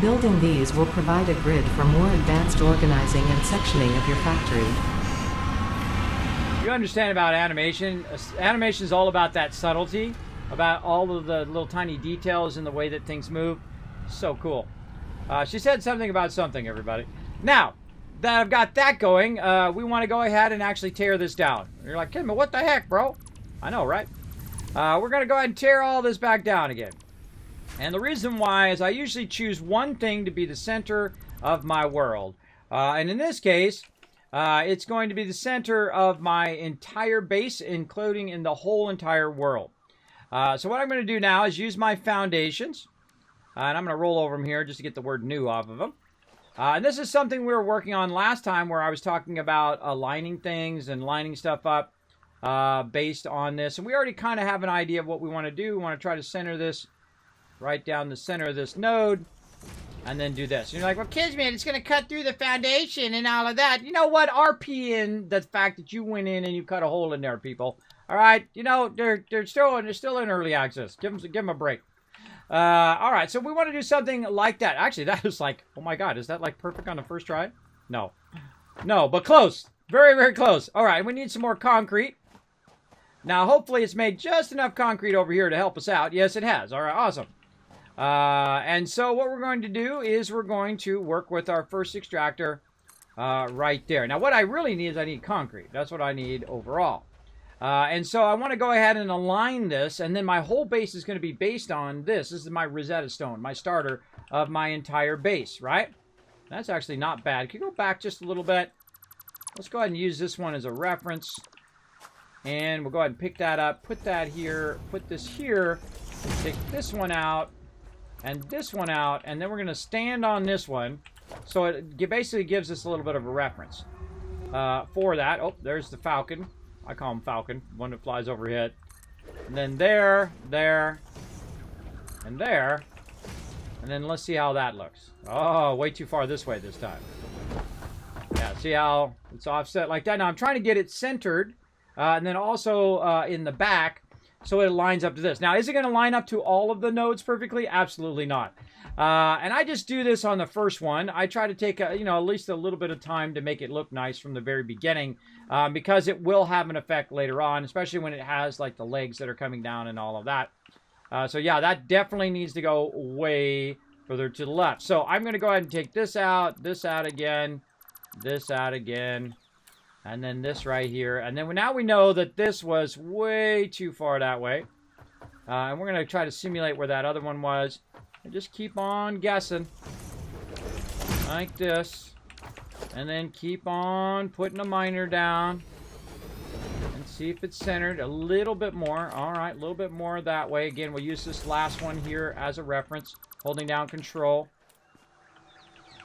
Building these will provide a grid for more advanced organizing and sectioning of your factory. You understand about animation. Animation is all about that subtlety, about all of the little tiny details in the way that things move. So cool. She said something about something, everybody. Now, that I've got that going, we want to go ahead and actually tear this down. You're like, Kismet, what the heck, bro? I know, right? We're going to go ahead and tear all this back down again. And the reason why is I usually choose one thing to be the center of my world. And in this case, it's going to be the center of my entire base, including in the whole entire world. So what I'm going to do now is use my foundations. And I'm going to roll over them here just to get the word new off of them. And this is something we were working on last time where I was talking about aligning things and lining stuff up based on this. And we already kind of have an idea of what we want to do. We want to try to center this right down the center of this node. And then do this. And you're like, well, Kismet, it's going to cut through the foundation and all of that. You know what? RP in the fact that you went in and you cut a hole in there, people. All right? You know, they're still in early access. Give them a break. All right, so we want to do something like that. Actually, that is like, oh my God, is that like perfect on the first try? No. No, but close. Very, very close. All right, we need some more concrete. Now, hopefully it's made just enough concrete over here to help us out. Yes, it has. All right, awesome. And so what we're going to do is we're going to work with our first extractor right there. Now, what I really need is I need concrete. That's what I need overall. And so I want to go ahead and align this, and then my whole base is going to be based on this. This is my Rosetta Stone, my starter of my entire base, right? That's actually not bad. Can you go back just a little bit? Let's go ahead and use this one as a reference. And we'll go ahead and pick that up, put that here, put this here, take this one out, and this one out, and then we're going to stand on this one. So it basically gives us a little bit of a reference for that. Oh, there's the Falcon. I call him Falcon, one that flies overhead. And then there, and there. And then let's see how that looks. Oh, way too far this way this time. Yeah, see how it's offset like that? Now I'm trying to get it centered, and then also in the back, so it lines up to this. Now, is it going to line up to all of the nodes perfectly? Absolutely not. And I just do this on the first one. I try to take, at least a little bit of time to make it look nice from the very beginning, because it will have an effect later on, especially when it has like the legs that are coming down and all of that. So yeah, that definitely needs to go way further to the left. So I'm going to go ahead and take this out again, this out again, and then this right here. And then now we know that this was way too far that way. And we're going to try to simulate where that other one was. And just keep on guessing. Like this. And then keep on putting a miner down. And see if it's centered a little bit more. Alright, a little bit more that way. Again, we'll use this last one here as a reference. Holding down control.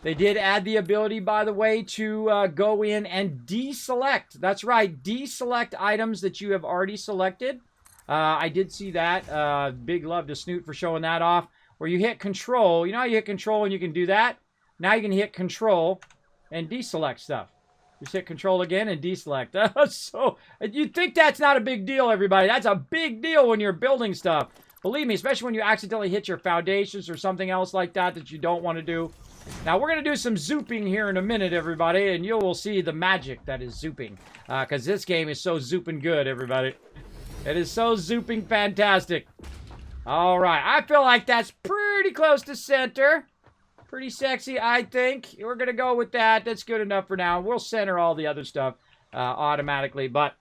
They did add the ability, by the way, to go in and deselect. That's right, deselect items that you have already selected. I did see that. Big love to Snoot for showing that off. Where you hit control. You know how you hit control and you can do that? Now you can hit control and deselect stuff. Just hit control again and deselect. So, you'd think that's not a big deal, everybody. That's a big deal when you're building stuff. Believe me, especially when you accidentally hit your foundations or something else like that that you don't want to do. Now, we're going to do some zooping here in a minute, everybody, and you will see the magic that is zooping. Because this game is so zooping good, everybody. It is so zooping fantastic. All right, I feel like that's pretty close to center. Pretty sexy, I think. We're going to go with that. That's good enough for now. We'll center all the other stuff automatically. But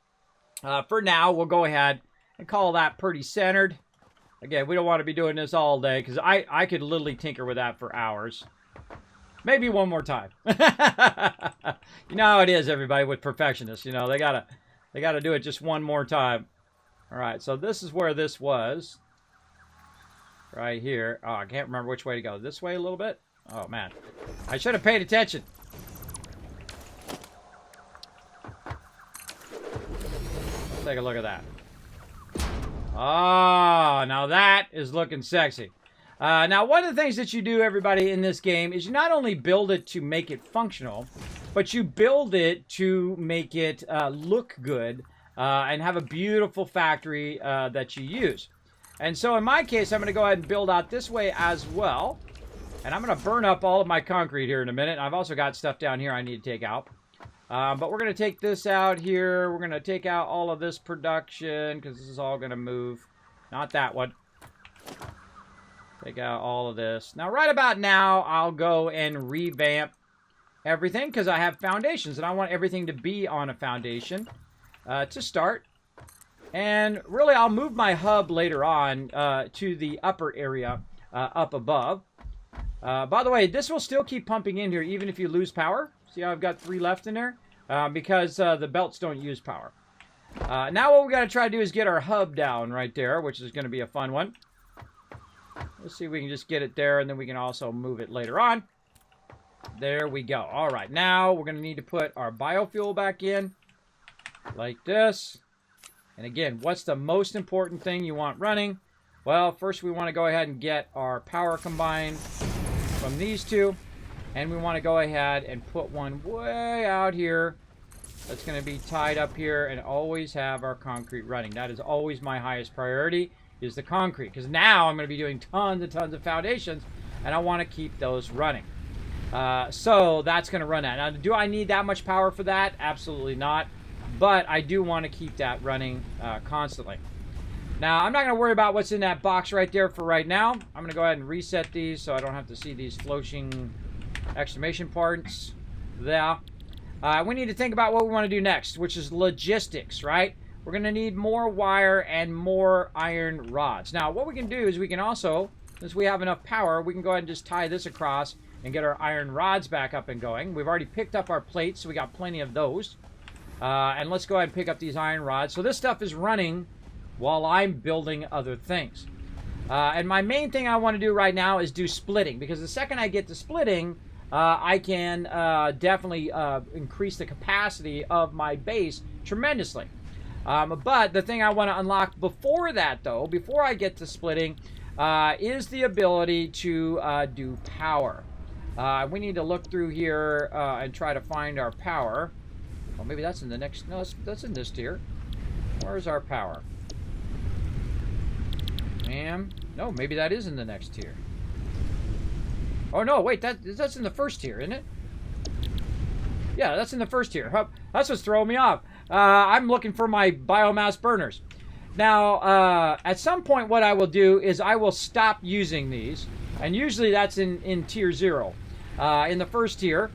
for now, we'll go ahead and call that pretty centered. Again, we don't want to be doing this all day because I could literally tinker with that for hours. Maybe one more time. You know how it is, everybody, with perfectionists. You know, they gotta do it just one more time. All right, so this is where this was. Right here. Oh, I can't remember which way to go. This way a little bit? Oh, man. I should have paid attention. Let's take a look at that. Oh, now that is looking sexy. Now, one of the things that you do, everybody, in this game is you not only build it to make it functional, but you build it to make it look good and have a beautiful factory that you use. And so in my case, I'm going to go ahead and build out this way as well. And I'm going to burn up all of my concrete here in a minute. I've also got stuff down here I need to take out. But we're going to take this out here. We're going to take out all of this production because this is all going to move. Not that one. Take out all of this. Now, right about now, I'll go and revamp everything because I have foundations. And I want everything to be on a foundation to start. And really, I'll move my hub later on to the upper area up above. By the way, this will still keep pumping in here even if you lose power. See how I've got 3 left in there? Because the belts don't use power. Now what we got to try to do is get our hub down right there, which is going to be a fun one. Let's see if we can just get it there, and then we can also move it later on. There we go. All right, now we're going to need to put our biofuel back in like this. And again, what's the most important thing you want running? Well, first we want to go ahead and get our power combined from these two. And we want to go ahead and put one way out here. That's going to be tied up here and always have our concrete running. That is always my highest priority, is the concrete. Because now I'm going to be doing tons and tons of foundations, and I want to keep those running. So that's going to run that. Now, do I need that much power for that? Absolutely not. But I do want to keep that running constantly. Now, I'm not going to worry about what's in that box right there for right now. I'm going to go ahead and reset these so I don't have to see these floating exclamation parts there. We need to think about what we want to do next, which is logistics, right? We're going to need more wire and more iron rods. Now, what we can do is we can also, since we have enough power, we can go ahead and just tie this across and get our iron rods back up and going. We've already picked up our plates, so we got plenty of those. And let's go ahead and pick up these iron rods. So this stuff is running while I'm building other things. And my main thing I want to do right now is do splitting. Because the second I get to splitting, I can definitely increase the capacity of my base tremendously. But the thing I want to unlock before that, though, before I get to splitting, is the ability to do power. We need to look through here and try to find our power. Well, maybe that's in the next... No, that's in this tier. Where's our power? No, maybe that is in the next tier. Oh, no, wait, that's in the first tier, isn't it? Yeah, that's in the first tier. That's what's throwing me off. I'm looking for my biomass burners. Now, at some point, what I will do is I will stop using these. And usually that's in tier 0. In the first tier,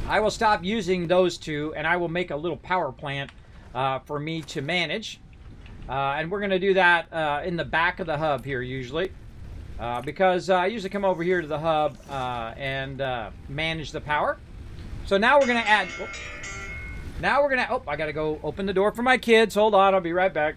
I will stop using those two, and I will make a little power plant for me to manage. And we're going to do that in the back of the hub here, usually. Because I usually come over here to the hub and manage the power. So now we're going to add... Now we're going to... Oh, I got to go open the door for my kids. Hold on, I'll be right back.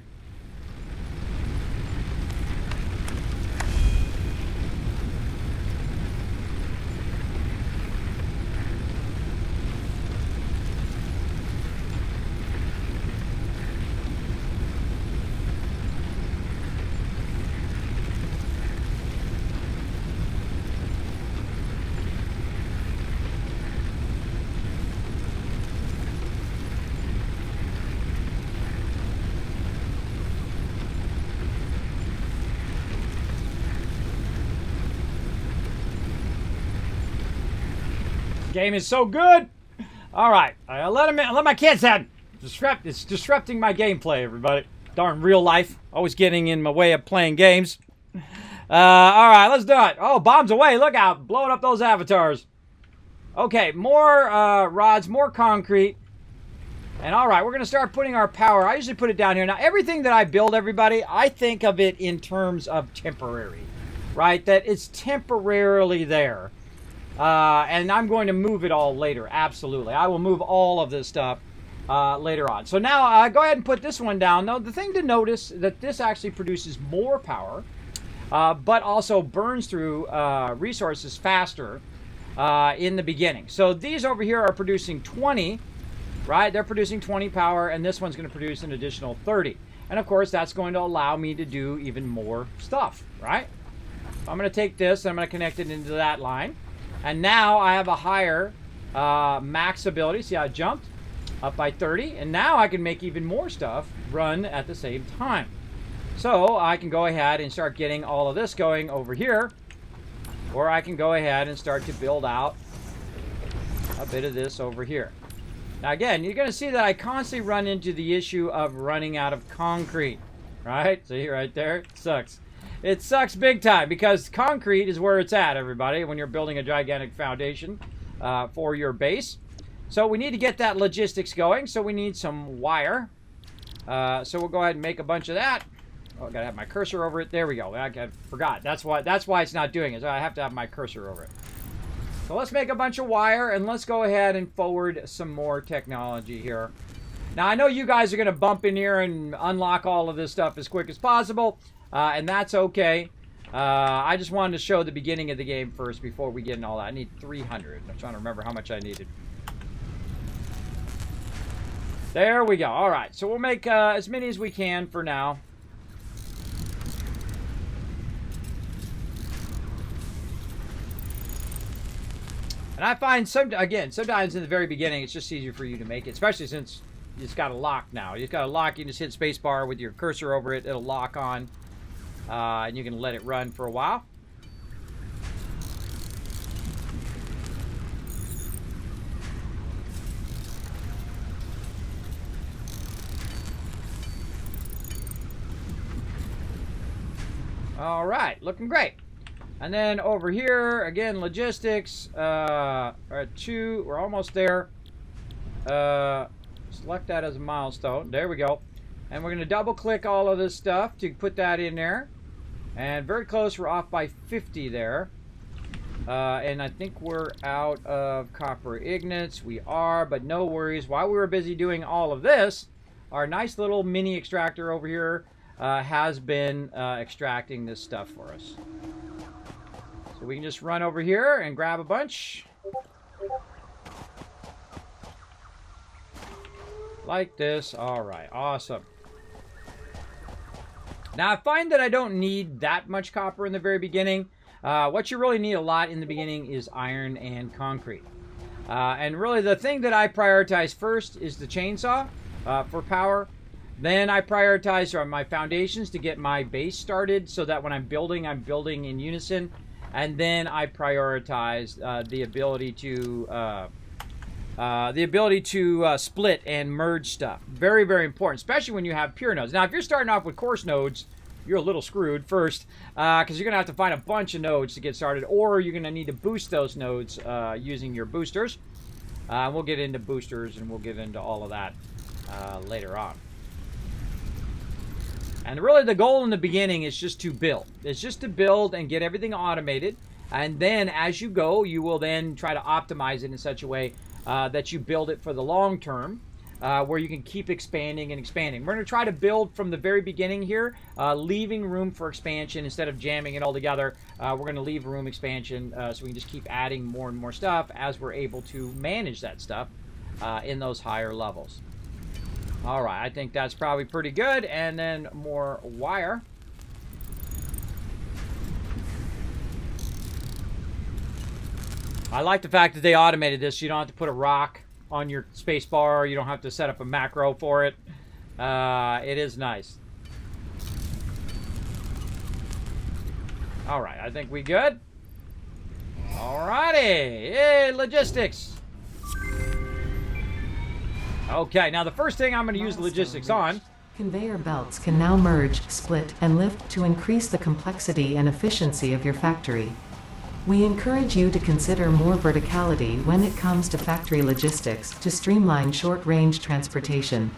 Game is so good. All right, I let him in. I let my kids in. It's disrupting my gameplay, everybody. Darn real life, always getting in my way of playing games. All right, let's do it. Oh, bombs away! Look out, blowing up those avatars. Okay, more rods, more concrete. And all right, we're gonna start putting our power. I usually put it down here. Now, everything that I build, everybody, I think of it in terms of temporary, right? That it's temporarily there. And I'm going to move it all later. Absolutely. I will move all of this stuff later on. So now go ahead and put this one down. Now, the thing to notice that this actually produces more power, but also burns through resources faster in the beginning. So these over here are producing 20, right? They're producing 20 power, and this one's going to produce an additional 30. And of course, that's going to allow me to do even more stuff, right? I'm going to take this and I'm going to connect it into that line. And now I have a higher max ability. See how I jumped up by 30? And now I can make even more stuff run at the same time. So I can go ahead and start getting all of this going over here. Or I can go ahead and start to build out a bit of this over here. Now again, you're going to see that I constantly run into the issue of running out of concrete. Right? See right there? It sucks. It sucks big time because concrete is where it's at, everybody, when you're building a gigantic foundation for your base. So we need to get that logistics going. So we need some wire. So we'll go ahead and make a bunch of that. Oh, I gotta have my cursor over it. There we go. I forgot. That's why it's not doing it. So I have to have my cursor over it. So let's make a bunch of wire and let's go ahead and forward some more technology here. Now I know you guys are gonna bump in here and unlock all of this stuff as quick as possible. And that's okay. I just wanted to show the beginning of the game first before we get in all that. I need 300. I'm trying to remember how much I needed. There we go. All right. So we'll make as many as we can for now. And I find, sometimes in the very beginning, it's just easier for you to make it, especially since it's got a lock now. You've got a lock. You can just hit spacebar with your cursor over it. It'll lock on. And you can let it run for a while. All right, looking great. And then over here, again, logistics. We're at 2. We're almost there. Select that as a milestone. There we go. And we're going to double click all of this stuff to put that in there. And very close, we're off by 50 there. And I think we're out of copper ignites. We are, but no worries. While we were busy doing all of this, our nice little mini extractor over here has been extracting this stuff for us. So we can just run over here and grab a bunch. Like this. All right. Awesome. Now, I find that I don't need that much copper in the very beginning. What you really need a lot in the beginning is iron and concrete. And really, the thing that I prioritize first is the chainsaw for power. Then I prioritize my foundations to get my base started so that when I'm building in unison. And then I prioritize the ability to split and merge stuff. Very, very important, especially when you have pure nodes. Now, if you're starting off with coarse nodes, you're a little screwed first because you're going to have to find a bunch of nodes to get started, or you're going to need to boost those nodes using your boosters. We'll get into boosters and we'll get into all of that later on. And really the goal in the beginning is just to build. It's just to build and get everything automated. And then as you go, you will then try to optimize it in such a way that you build it for the long term, where you can keep expanding and expanding. We're going to try to build from the very beginning here, leaving room for expansion instead of jamming it all together. We're going to leave room expansion so we can just keep adding more and more stuff as we're able to manage that stuff in those higher levels. All right, I think that's probably pretty good. And then more wire. I like the fact that they automated this. You don't have to put a rock on your space bar. You don't have to set up a macro for it. It is nice. All right, I think we good. All righty. Hey, logistics. Okay, now the first thing I'm going to use logistics on. Conveyor belts can now merge, split, and lift to increase the complexity and efficiency of your factory. We encourage you to consider more verticality when it comes to factory logistics to streamline short-range transportation.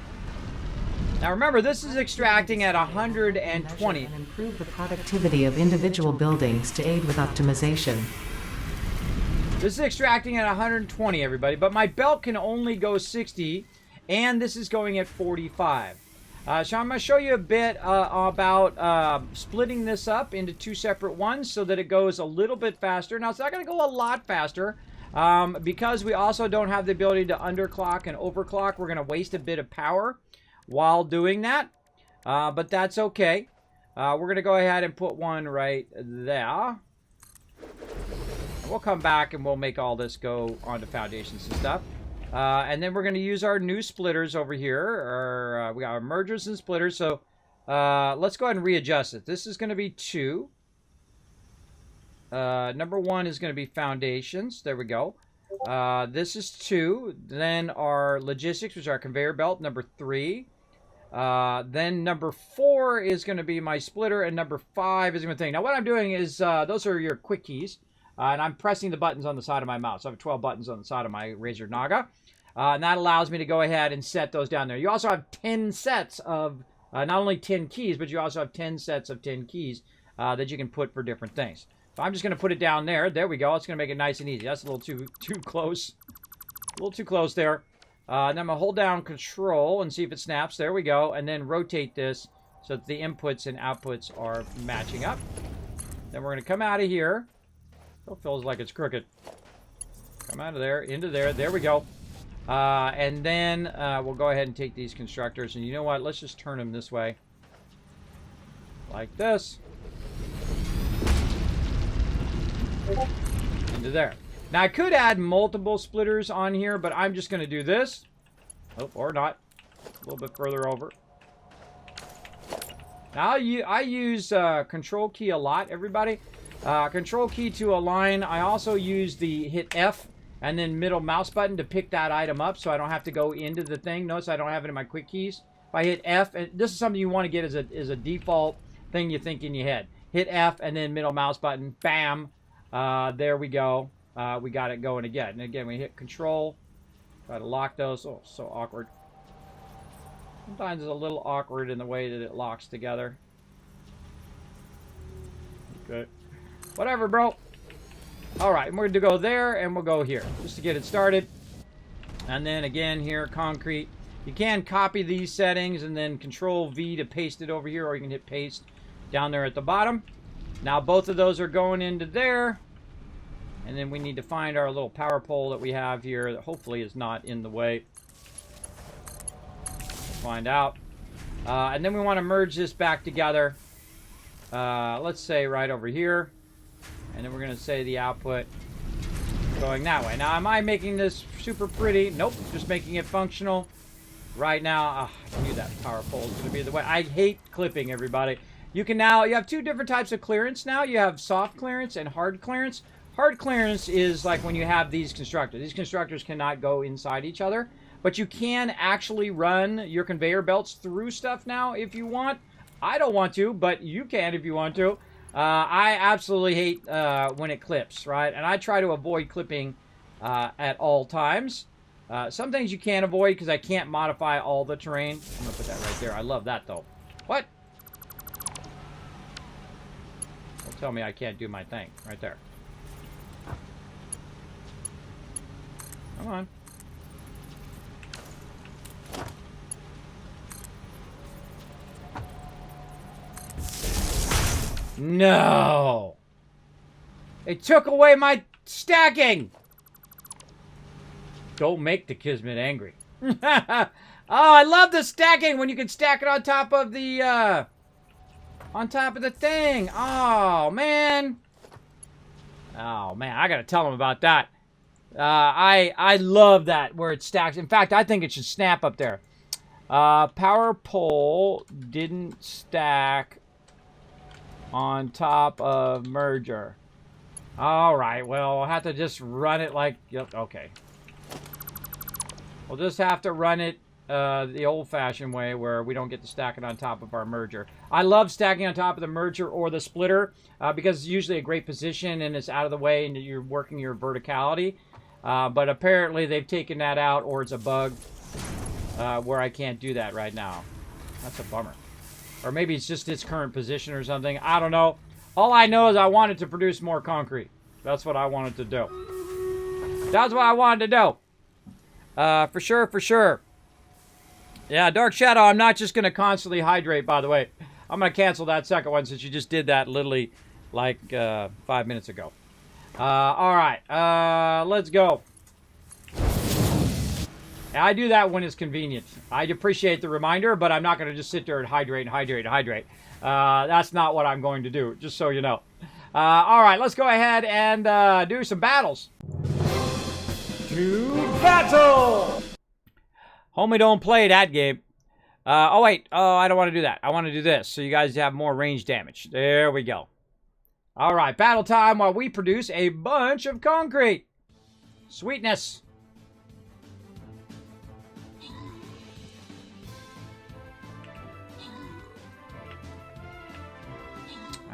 Now remember, this is extracting at 120. And improve the productivity of individual buildings to aid with optimization. This is extracting at 120, everybody, but my belt can only go 60, and this is going at 45. So I'm going to show you a bit about splitting this up into two separate ones so that it goes a little bit faster. Now, it's not going to go a lot faster because we also don't have the ability to underclock and overclock. We're going to waste a bit of power while doing that, but that's okay. We're going to go ahead and put one right there. We'll come back and we'll make all this go onto foundations and stuff. And then we're going to use our new splitters over here. We got our mergers and splitters. So let's go ahead and readjust it. This is going to be 2. Number 1 is going to be foundations. There we go. This is 2. Then our logistics, which is our conveyor belt, number 3. Then number 4 is going to be my splitter, and number 5 is going to be. Now what I'm doing is those are your quick keys. And I'm pressing the buttons on the side of my mouse. So I have 12 buttons on the side of my Razer Naga. And that allows me to go ahead and set those down there. You also have 10 sets of, not only 10 keys, but you also have 10 sets of 10 keys that you can put for different things. So I'm just going to put it down there. There we go. It's going to make it nice and easy. That's a little too close. A little too close there. Then I'm going to hold down Control and see if it snaps. There we go. And then rotate this so that the inputs and outputs are matching up. Then we're going to come out of here. Still feels like it's crooked. Come out of there, into there. There we go. And then we'll go ahead and take these constructors. And you know what? Let's just turn them this way. Like this. Into there. Now, I could add multiple splitters on here, but I'm just going to do this. Oh, or not. A little bit further over. Now, I use Control key a lot, everybody. Control key to align. I also use the hit F and then middle mouse button to pick that item up so I don't have to go into the thing. Notice I don't have it in my quick keys. If I hit F, and this is something you want to get as a default thing you think in your head. Hit F and then middle mouse button. Bam. There we go. We got it going again. And again, we hit Control. Try to lock those. Oh, so awkward. Sometimes it's a little awkward in the way that it locks together. Okay. Whatever, bro. All right, and we're going to go there, and we'll go here, just to get it started. And then again here, concrete. You can copy these settings and then Control-V to paste it over here, or you can hit paste down there at the bottom. Now both of those are going into there. And then we need to find our little power pole that we have here that hopefully is not in the way. find out. And then we want to merge this back together. Let's say right over here. And then we're going to say the output going that way. Now, am I making this super pretty? Nope, just making it functional. Right now, I knew that power pole is going to be the way. I hate clipping, everybody. You have two different types of clearance now. You have soft clearance and hard clearance. Hard clearance is like when you have these constructors. These constructors cannot go inside each other. But you can actually run your conveyor belts through stuff now if you want. I don't want to, but you can if you want to. I absolutely hate when it clips, right? And I try to avoid clipping at all times. Some things you can't avoid because I can't modify all the terrain. I'm going to put that right there. I love that, though. What? Don't tell me I can't do my thing. Right there. Come on. No! It took away my stacking! Don't make the Kismet angry. Oh, I love the stacking when you can stack it on top of the, thing. Oh, man. Oh, man, I gotta tell him about that. I love that where it stacks. In fact, I think it should snap up there. Power pole didn't stack on top of merger. All right, well, I'll have to just run it like, yep, okay. We'll just have to run it the old-fashioned way where we don't get to stack it on top of our merger. I love stacking on top of the merger or the splitter because it's usually a great position and it's out of the way and you're working your verticality. But apparently they've taken that out or it's a bug where I can't do that right now. That's a bummer. Or maybe it's just its current position or something. I don't know. All I know is I wanted to produce more concrete. That's what I wanted to do. That's what I wanted to do. For sure, for sure. Yeah, Dark Shadow, I'm not just going to constantly hydrate, by the way. I'm going to cancel that second one since you just did that literally like 5 minutes ago. All right, let's go. I do that when it's convenient. I appreciate the reminder, but I'm not going to just sit there and hydrate and hydrate and hydrate. That's not what I'm going to do, just so you know. All right, let's go ahead and do some battles. To battle! Homie, don't play that game. Oh, wait. Oh, I don't want to do that. I want to do this so you guys have more range damage. There we go. All right, battle time while we produce a bunch of concrete. Sweetness.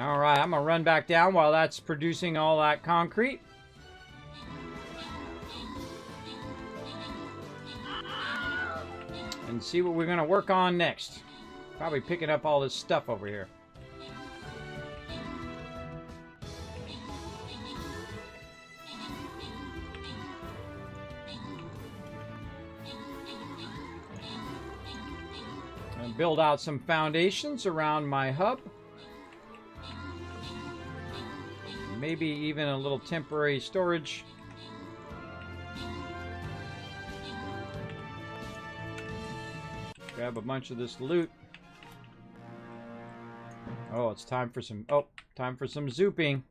All right, I'm going to run back down while that's producing all that concrete. And see what we're going to work on next. Probably picking up all this stuff over here. And build out some foundations around my hub. Maybe even a little temporary storage. Grab a bunch of this loot. Oh, it's time for some... Oh, time for some zooping.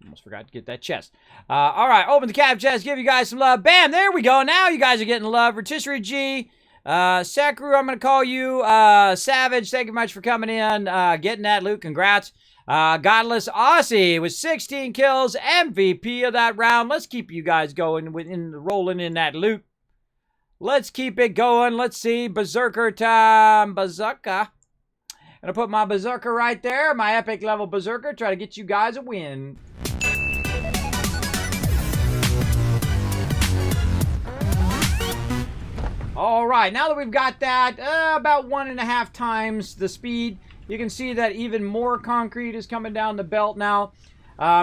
Almost forgot to get that chest. All right, open the cap chest. Give you guys some love. Bam, there we go. Now you guys are getting love. Rotisserie G. Sakura, I'm going to call you. Savage, thank you much for coming in. Getting that loot. Congrats. Godless Aussie with 16 kills, MVP of that round. Let's keep you guys going, rolling in that loot. Let's keep it going. Let's see. Berserker time. Berserker. Gonna put my Berserker right there. My epic level Berserker. Try to get you guys a win. All right. Now that we've got that about 1.5 times the speed, you can see that even more concrete is coming down the belt now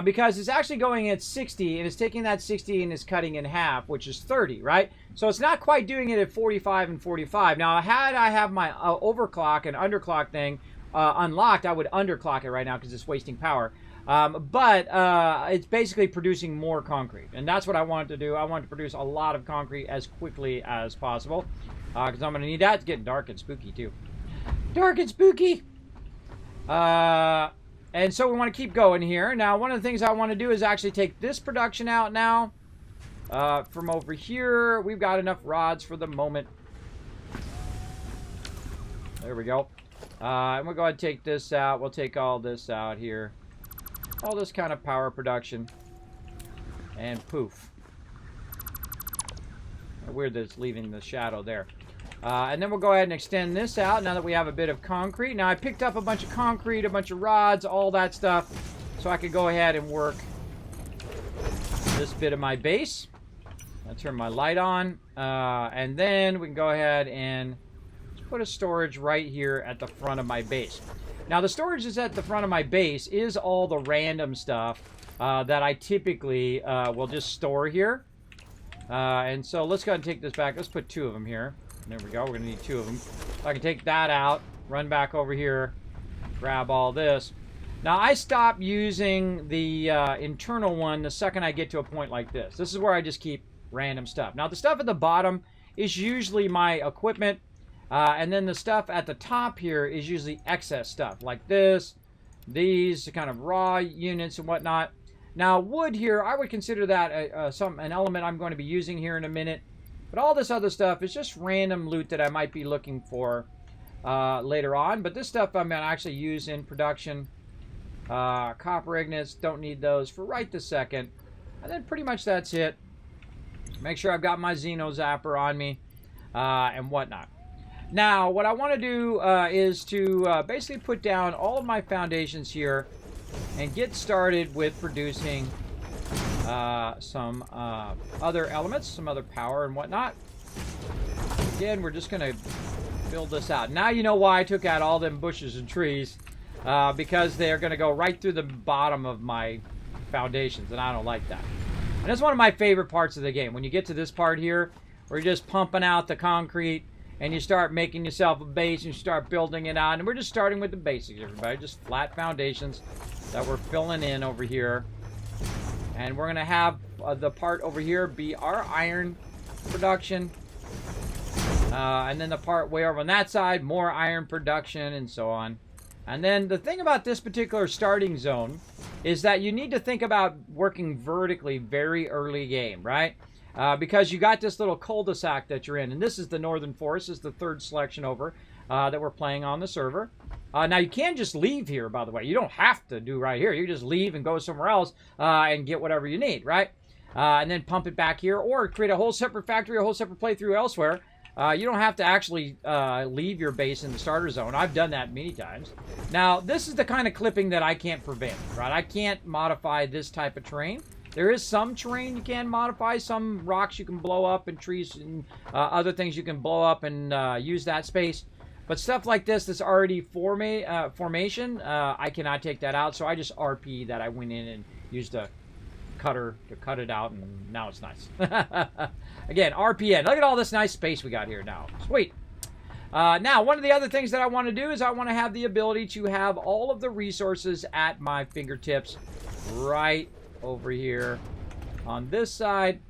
because it's actually going at 60 and it's taking that 60 and is cutting in half, which is 30, right? So it's not quite doing it at 45 and 45. Now, had I have my overclock and underclock thing unlocked, I would underclock it right now because it's wasting power. But it's basically producing more concrete, and that's what I wanted to do. I wanted to produce a lot of concrete as quickly as possible. Because I'm going to need that. It's getting dark and spooky, too. Dark and spooky! And so we want to keep going here. Now, one of the things I want to do is actually take this production out now. From over here, we've got enough rods for the moment. There we go. And we'll go ahead and take this out. We'll take all this out here. All this kind of power production. And poof. Weird that it's leaving the shadow there. And then we'll go ahead and extend this out now that we have a bit of concrete. Now, I picked up a bunch of concrete, a bunch of rods, all that stuff. So I could go ahead and work this bit of my base. I'll turn my light on. And then we can go ahead and put a storage right here at the front of my base. Now, the storage is at the front of my base is all the random stuff that I typically will just store here. And so let's go ahead and take this back. Let's put 2 of them here. There we go. We're going to need 2 of them. So I can take that out, run back over here, grab all this. Now, I stop using the internal one the second I get to a point like this. This is where I just keep random stuff. Now, the stuff at the bottom is usually my equipment. And then the stuff at the top here is usually excess stuff like this, these kind of raw units and whatnot. Now, wood here, I would consider that an element I'm going to be using here in a minute. But all this other stuff is just random loot that I might be looking for later on. But this stuff I'm going to actually use in production. Copper ingots, don't need those for right this second. And then pretty much that's it. Make sure I've got my Xeno Zapper on me and whatnot. Now, what I want to do is to basically put down all of my foundations here and get started with producing some other elements, some other power and whatnot. Again, we're just going to build this out. Now you know why I took out all them bushes and trees, because they're going to go right through the bottom of my foundations, and I don't like that. And that's one of my favorite parts of the game. When you get to this part here, where you're just pumping out the concrete, and you start making yourself a base, and you start building it out. And we're just starting with the basics, everybody. Just flat foundations that we're filling in over here. And we're going to have the part over here be our iron production. And then the part way over on that side, more iron production, and so on. And then the thing about this particular starting zone is that you need to think about working vertically very early game, right? Because you got this little cul-de-sac that you're in. And this is the Northern Forest. This is the 3rd selection over that we're playing on the server. Now, you can just leave here, by the way. You don't have to do right here. You just leave and go somewhere else and get whatever you need, right? And then pump it back here. Or create a whole separate factory, a whole separate playthrough elsewhere. You don't have to actually leave your base in the starter zone. I've done that many times. Now, this is the kind of clipping that I can't prevent, right? I can't modify this type of terrain. There is some terrain you can modify, some rocks you can blow up, and trees and other things you can blow up and use that space. But stuff like this that's already formation, I cannot take that out. So I just RP that I went in and used a cutter to cut it out, and now it's nice. Again, RPN. Look at all this nice space we got here now. Sweet. Now, one of the other things that I want to do is I want to have the ability to have all of the resources at my fingertips right over here on this side,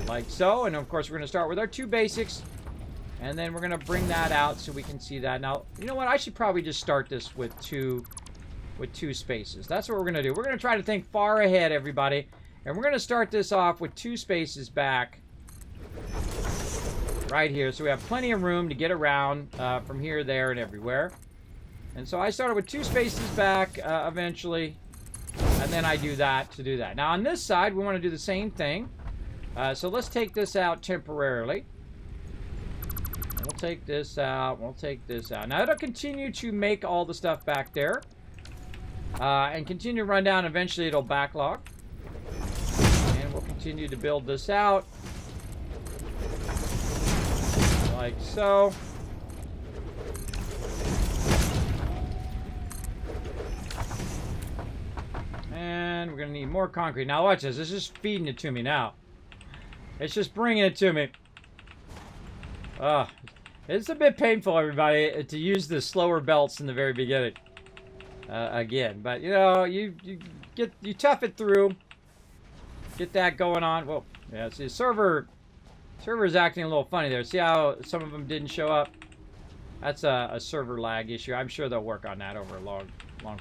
like so. And of course, we're going to start with our 2 basics, and then we're going to bring that out so we can see that. Now, you know what? I should probably just start this with two spaces. That's what we're going to do. We're going to try to think far ahead, everybody, and we're going to start this off with 2 spaces back right here, so we have plenty of room to get around from here, there, and everywhere. And so I started with 2 spaces back eventually. And then I do that to do that. Now, on this side, we want to do the same thing. So let's take this out temporarily. And we'll take this out. We'll take this out. Now, it'll continue to make all the stuff back there. And continue to run down. Eventually, it'll backlog. And we'll continue to build this out. Like so. And we're going to need more concrete. Now watch this. It's just feeding it to me now. It's just bringing it to me. It's a bit painful, everybody, to use the slower belts in the very beginning. Again. But, you know, you tough it through. Get that going on. Well, yeah, see, the server Server's acting a little funny there. See how some of them didn't show up? That's a server lag issue. I'm sure they'll work on that over a long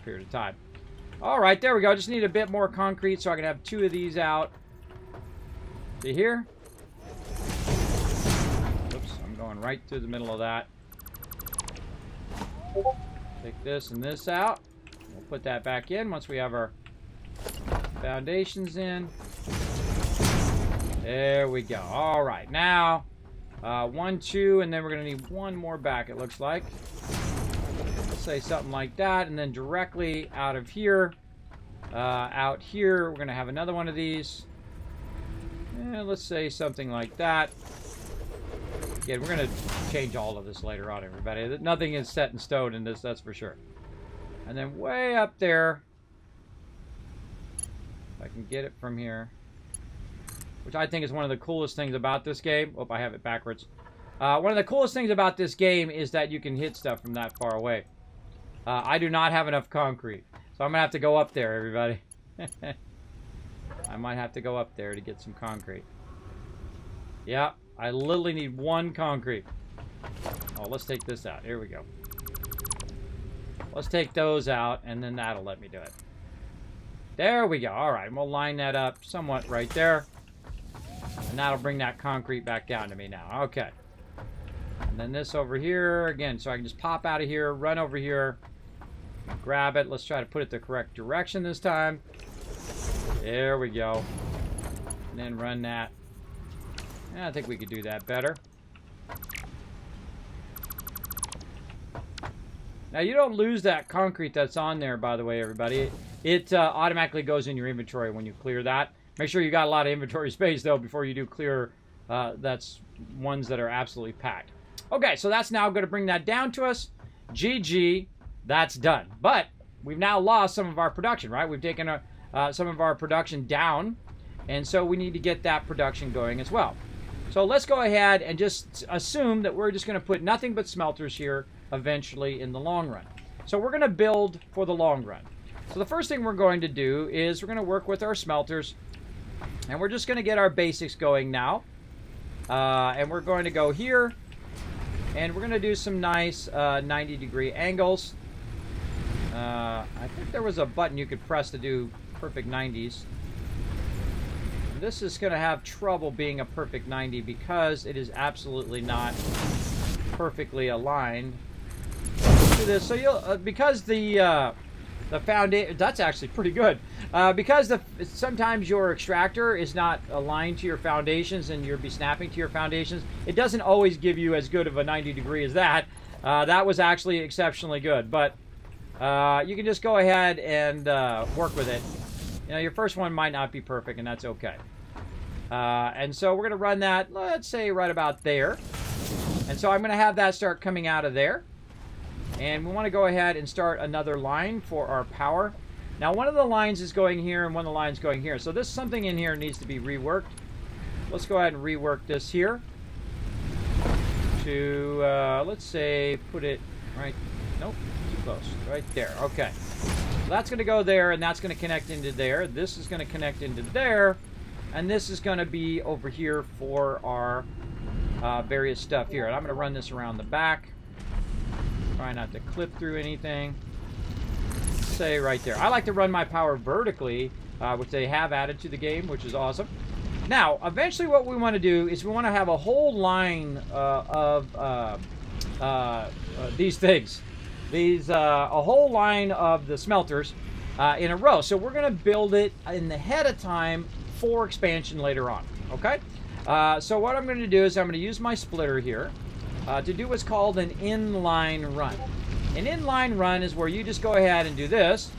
period of time. All right, there we go. Just need a bit more concrete so I can have 2 of these out. See here? Oops, I'm going right through the middle of that. Take this and this out. We'll put that back in once we have our foundations in. There we go. All right, now 1, 2, and then we're gonna need 1 more back, it looks like. Let's say something like that, and then directly out of here, out here, we're gonna have another one of these. And let's say something like that. Again, we're gonna change all of this later on, everybody. Nothing is set in stone in this, that's for sure. And then way up there, if I can get it from here, which I think is one of the coolest things about this game. Oh, I have it backwards. One of the coolest things about this game is that you can hit stuff from that far away. I do not have enough concrete, so I'm going to have to go up there, everybody. I might have to go up there to get some concrete. Yeah, I literally need 1 concrete. Oh, let's take this out. Here we go. Let's take those out, and then that'll let me do it. There we go. All right, and we'll line that up somewhat right there. And that'll bring that concrete back down to me now. Okay. And then this over here, again, so I can just pop out of here, run over here, grab it. Let's try to put it the correct direction this time. There we go. And then run that. Yeah, I think we could do that better. Now, you don't lose that concrete that's on there, by the way, everybody. It automatically goes in your inventory when you clear that. Make sure you got a lot of inventory space, though, before you do clear. That's ones that are absolutely packed. Okay, so that's now going to bring that down to us. GG, that's done. But we've now lost some of our production, right? We've taken some of our production down, and so we need to get that production going as well. So let's go ahead and just assume that we're just going to put nothing but smelters here eventually in the long run. So we're going to build for the long run. So the first thing we're going to do is we're going to work with our smelters, and we're just going to get our basics going now. And we're going to go here, and we're going to do some nice 90-degree angles. I think there was a button you could press to do perfect 90s. This is going to have trouble being a perfect 90 because it is absolutely not perfectly aligned to this. So you'll because the foundation, that's actually pretty good. Because sometimes your extractor is not aligned to your foundations and you'll be snapping to your foundations, it doesn't always give you as good of a 90 degree as that. That was actually exceptionally good, but you can just go ahead and work with it. You know, your first one might not be perfect, and that's okay. And so we're going to run that, let's say, right about there. And so I'm going to have that start coming out of there. And we want to go ahead and start another line for our power. Now, one of the lines is going here, and one of the lines going here. So this something in here needs to be reworked. Let's go ahead and rework this here. To, let's say, put it right, nope, too close, right there. Okay. So that's going to go there, and that's going to connect into there. This is going to connect into there. And this is going to be over here for our various stuff here. And I'm going to run this around the back. Try not to clip through anything. Say right there. I like to run my power vertically, which they have added to the game, which is awesome. Now, eventually what we want to do is we want to have a whole line of these things. A whole line of the smelters in a row. So we're going to build it in the head of time for expansion later on. Okay? So what I'm going to do is I'm going to use my splitter here to do what's called an inline run. An inline run is where you just go ahead and do this.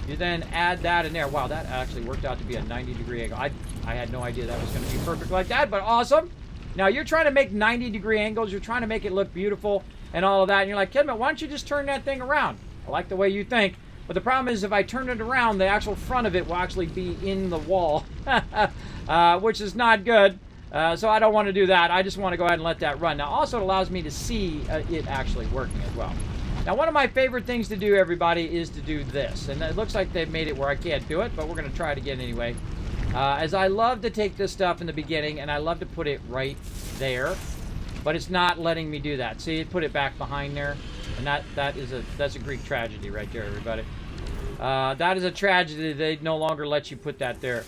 You then add that in there. Wow, that actually worked out to be a 90-degree angle. I had no idea that was going to be perfect like that, but awesome. Now, you're trying to make 90-degree angles. You're trying to make it look beautiful and all of that. And you're like, Kismet, why don't you just turn that thing around? I like the way you think. But the problem is if I turn it around, the actual front of it will actually be in the wall, which is not good. So I don't want to do that. I just want to go ahead and let that run. Now, also it allows me to see it actually working as well. Now, one of my favorite things to do, everybody, is to do this. And it looks like they've made it where I can't do it, but we're going to try it again anyway. As I love to take this stuff in the beginning, and I love to put it right there, but it's not letting me do that. See, it put it back behind there, and that's a Greek tragedy right there, everybody. That is a tragedy. They no longer let you put that there.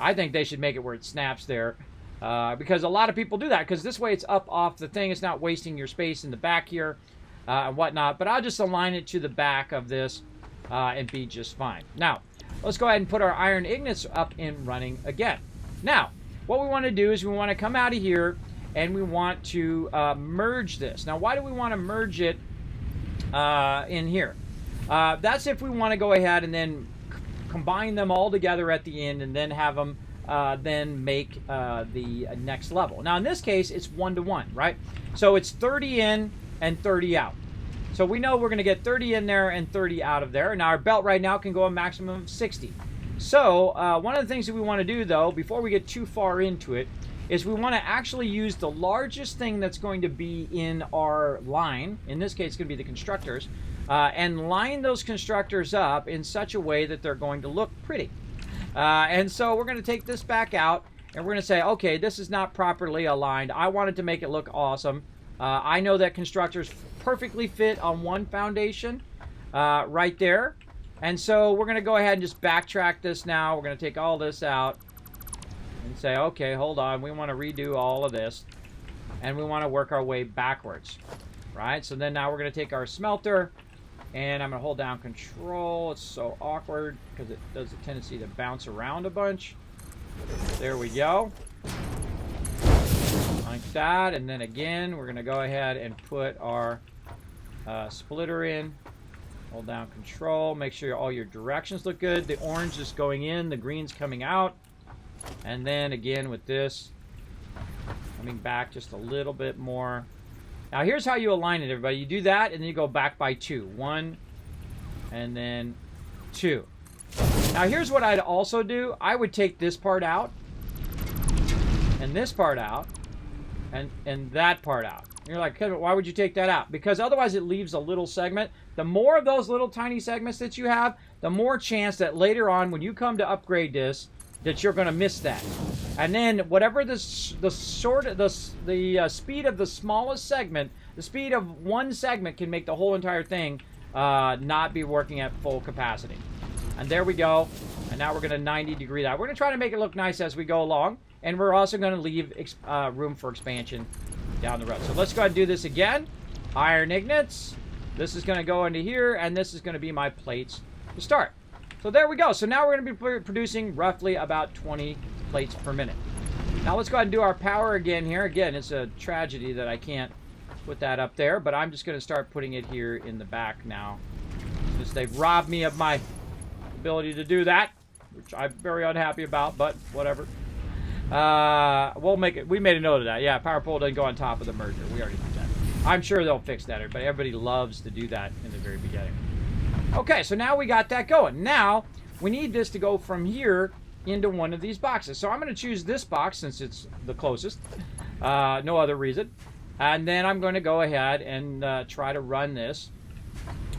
I think they should make it where it snaps there, because a lot of people do that, because this way it's up off the thing. It's not wasting your space in the back here and whatnot, but I'll just align it to the back of this and be just fine. Now, let's go ahead and put our iron ingots up and running again. Now, what we want to do is we want to come out of here and we want to merge this. Now, why do we want to merge it in here? That's if we want to go ahead and then combine them all together at the end and then have them then make the next level. Now, in this case, it's 1-to-1, right? So it's 30 in and 30 out. So we know we're going to get 30 in there and 30 out of there. Now, our belt right now can go a maximum of 60. So one of the things that we want to do, though, before we get too far into it, is we want to actually use the largest thing that's going to be in our line. In this case, it's going to be the constructors. And line those constructors up in such a way that they're going to look pretty. And so we're going to take this back out, and we're going to say, okay, this is not properly aligned. I wanted to make it look awesome. I know that constructors perfectly fit on one foundation right there. And so we're going to go ahead and just backtrack this now. We're going to take all this out and say, okay, hold on. We want to redo all of this. And we want to work our way backwards. Right? So then now we're going to take our smelter. And I'm going to hold down control. It's so awkward because it does a tendency to bounce around a bunch. There we go. Like that. And then again, we're going to go ahead and put our splitter in. Hold down control. Make sure all your directions look good. The orange is going in. The green's coming out. And then again with this, coming back just a little bit more. Now here's how you align it, everybody. You do that, and then you go back by 2. 1, and then 2. Now here's what I'd also do. I would take this part out, and this part out, and that part out. You're like, why would you take that out? Because otherwise it leaves a little segment. The more of those little tiny segments that you have, the more chance that later on when you come to upgrade this, that you're going to miss that. And then whatever the speed of the smallest segment, the speed of one segment can make the whole entire thing not be working at full capacity. And there we go. And now we're going to 90 degree that. We're going to try to make it look nice as we go along. And we're also going to leave room for expansion down the road. So let's go ahead and do this again. Iron ingots. This is going to go into here, and this is going to be my plates to start. So there we go. So now we're going to be producing roughly about 20 plates per minute. Now let's go ahead and do our power again here. Again, it's a tragedy that I can't put that up there, but I'm just going to start putting it here in the back now. Just they've robbed me of my ability to do that, which I'm very unhappy about, but whatever. We'll make it. We made a note of that. Yeah, power pole doesn't go on top of the merger. We already did that. I'm sure they'll fix that. Everybody loves to do that in the very beginning. Okay, so now we got that going. Now, we need this to go from here into one of these boxes. So I'm going to choose this box since it's the closest. No other reason. And then I'm going to go ahead and try to run this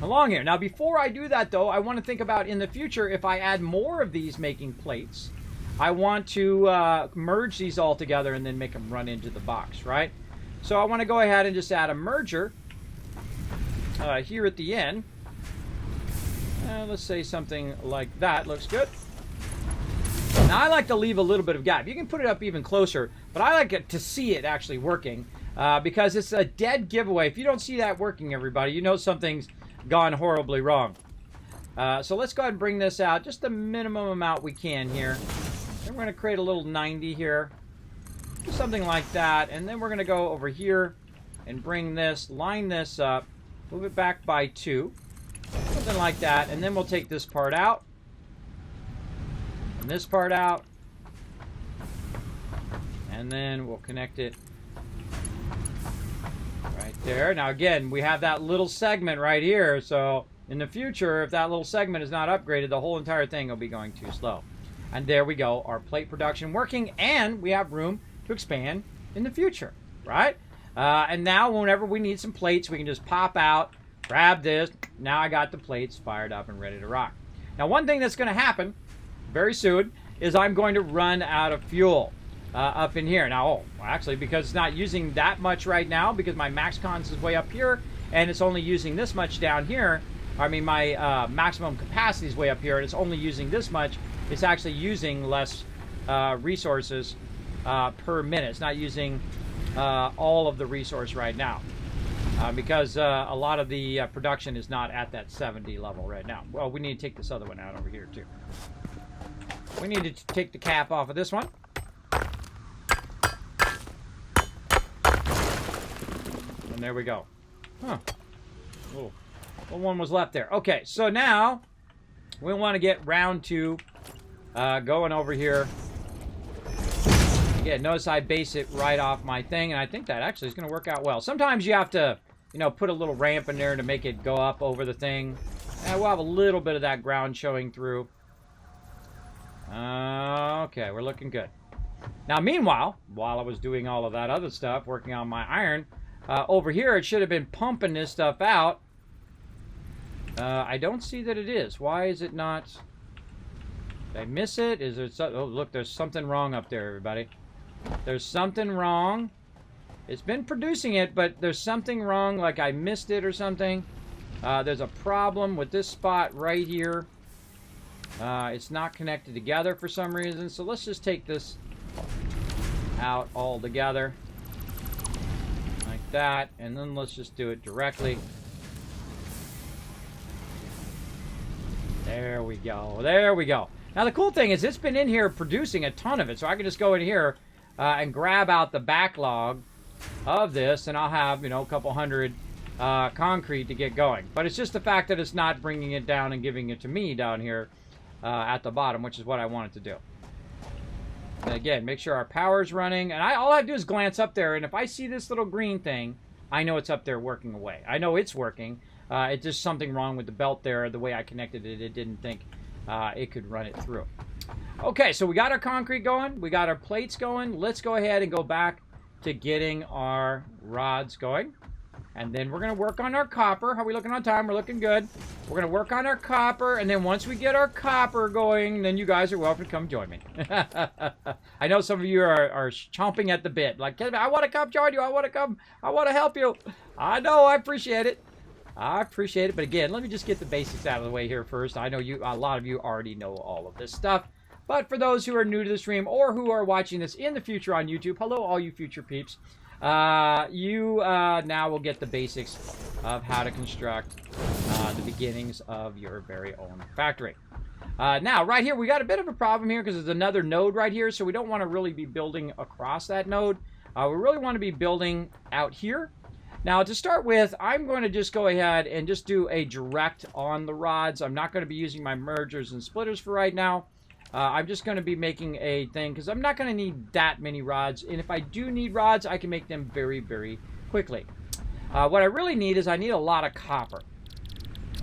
along here. Now, before I do that, though, I want to think about in the future, if I add more of these making plates, I want to merge these all together and then make them run into the box, right? So I want to go ahead and just add a merger here at the end. Let's say something like that. Looks good. Now, I like to leave a little bit of gap. You can put it up even closer, but I like it to see it actually working because it's a dead giveaway. If you don't see that working, everybody, you know something's gone horribly wrong. So let's go ahead and bring this out just the minimum amount we can here. Then we're going to create a little 90 here. Something like that. And then we're going to go over here and bring this, line this up, move it back by 2. Something like that. And then we'll take this part out. And this part out. And then we'll connect it right there. Now again, we have that little segment right here. So in the future, if that little segment is not upgraded, the whole entire thing will be going too slow. And there we go. Our plate production working. And we have room to expand in the future. Right? And now whenever we need some plates, we can just pop out, grab this. Now I got the plates fired up and ready to rock. Now one thing that's going to happen very soon is I'm going to run out of fuel up in here. Now, actually, because it's not using that much right now, because my max cons is way up here, and it's only using this much down here. I mean, my maximum capacity is way up here, and it's only using this much. It's actually using less resources per minute. It's not using all of the resource right now. Because a lot of the production is not at that 70 level right now. Well, we need to take this other one out over here, too. We need to take the cap off of this one. And there we go. Huh. Oh, well, one was left there. Okay, so now we want to get round to going over here. Again, notice I base it right off my thing, and I think that actually is going to work out well. Sometimes you have to, you know, put a little ramp in there to make it go up over the thing. And we'll have a little bit of that ground showing through. Okay, we're looking good. Now, meanwhile, while I was doing all of that other stuff, working on my iron, over here it should have been pumping this stuff out. I don't see that it is. Why is it not? Did I miss it? Is there oh, look, there's something wrong up there, everybody. There's something wrong. It's been producing it, but there's something wrong, like I missed it or something. There's a problem with this spot right here. It's not connected together for some reason, so let's just take this out all together. Like that, and then let's just do it directly. There we go. There we go. Now, the cool thing is it's been in here producing a ton of it, so I can just go in here and grab out the backlog of this, and I'll have, you know, a couple hundred concrete to get going. But it's just the fact that it's not bringing it down and giving it to me down here at the bottom, which is what I want it to do. And again, make sure our power's running. And all I have to do is glance up there, and if I see this little green thing, I know it's up there working away. I know it's working. It's just something wrong with the belt there. The way I connected it, it didn't think it could run it through. Okay, so we got our concrete going. We got our plates going. Let's go ahead and go back to getting our rods going. And then we're going to work on our copper. How are we looking on time? We're looking good. We're going to work on our copper. And then once we get our copper going, then you guys are welcome to come join me. I know some of you are chomping at the bit. Like, I want to come join you. I want to come. I want to help you. I know. I appreciate it. I appreciate it. But again, let me just get the basics out of the way here first. I know a lot of you already know all of this stuff. But for those who are new to the stream or who are watching this in the future on YouTube, hello, all you future peeps. You now will get the basics of how to construct the beginnings of your very own factory. Now, right here, we got a bit of a problem here because there's another node right here, so we don't want to really be building across that node. We really want to be building out here. Now, to start with, I'm going to just go ahead and just do a direct on the rods. I'm not going to be using my mergers and splitters for right now. I'm just going to be making a thing because I'm not going to need that many rods. And if I do need rods, I can make them very, very quickly. What I really need is I need a lot of copper.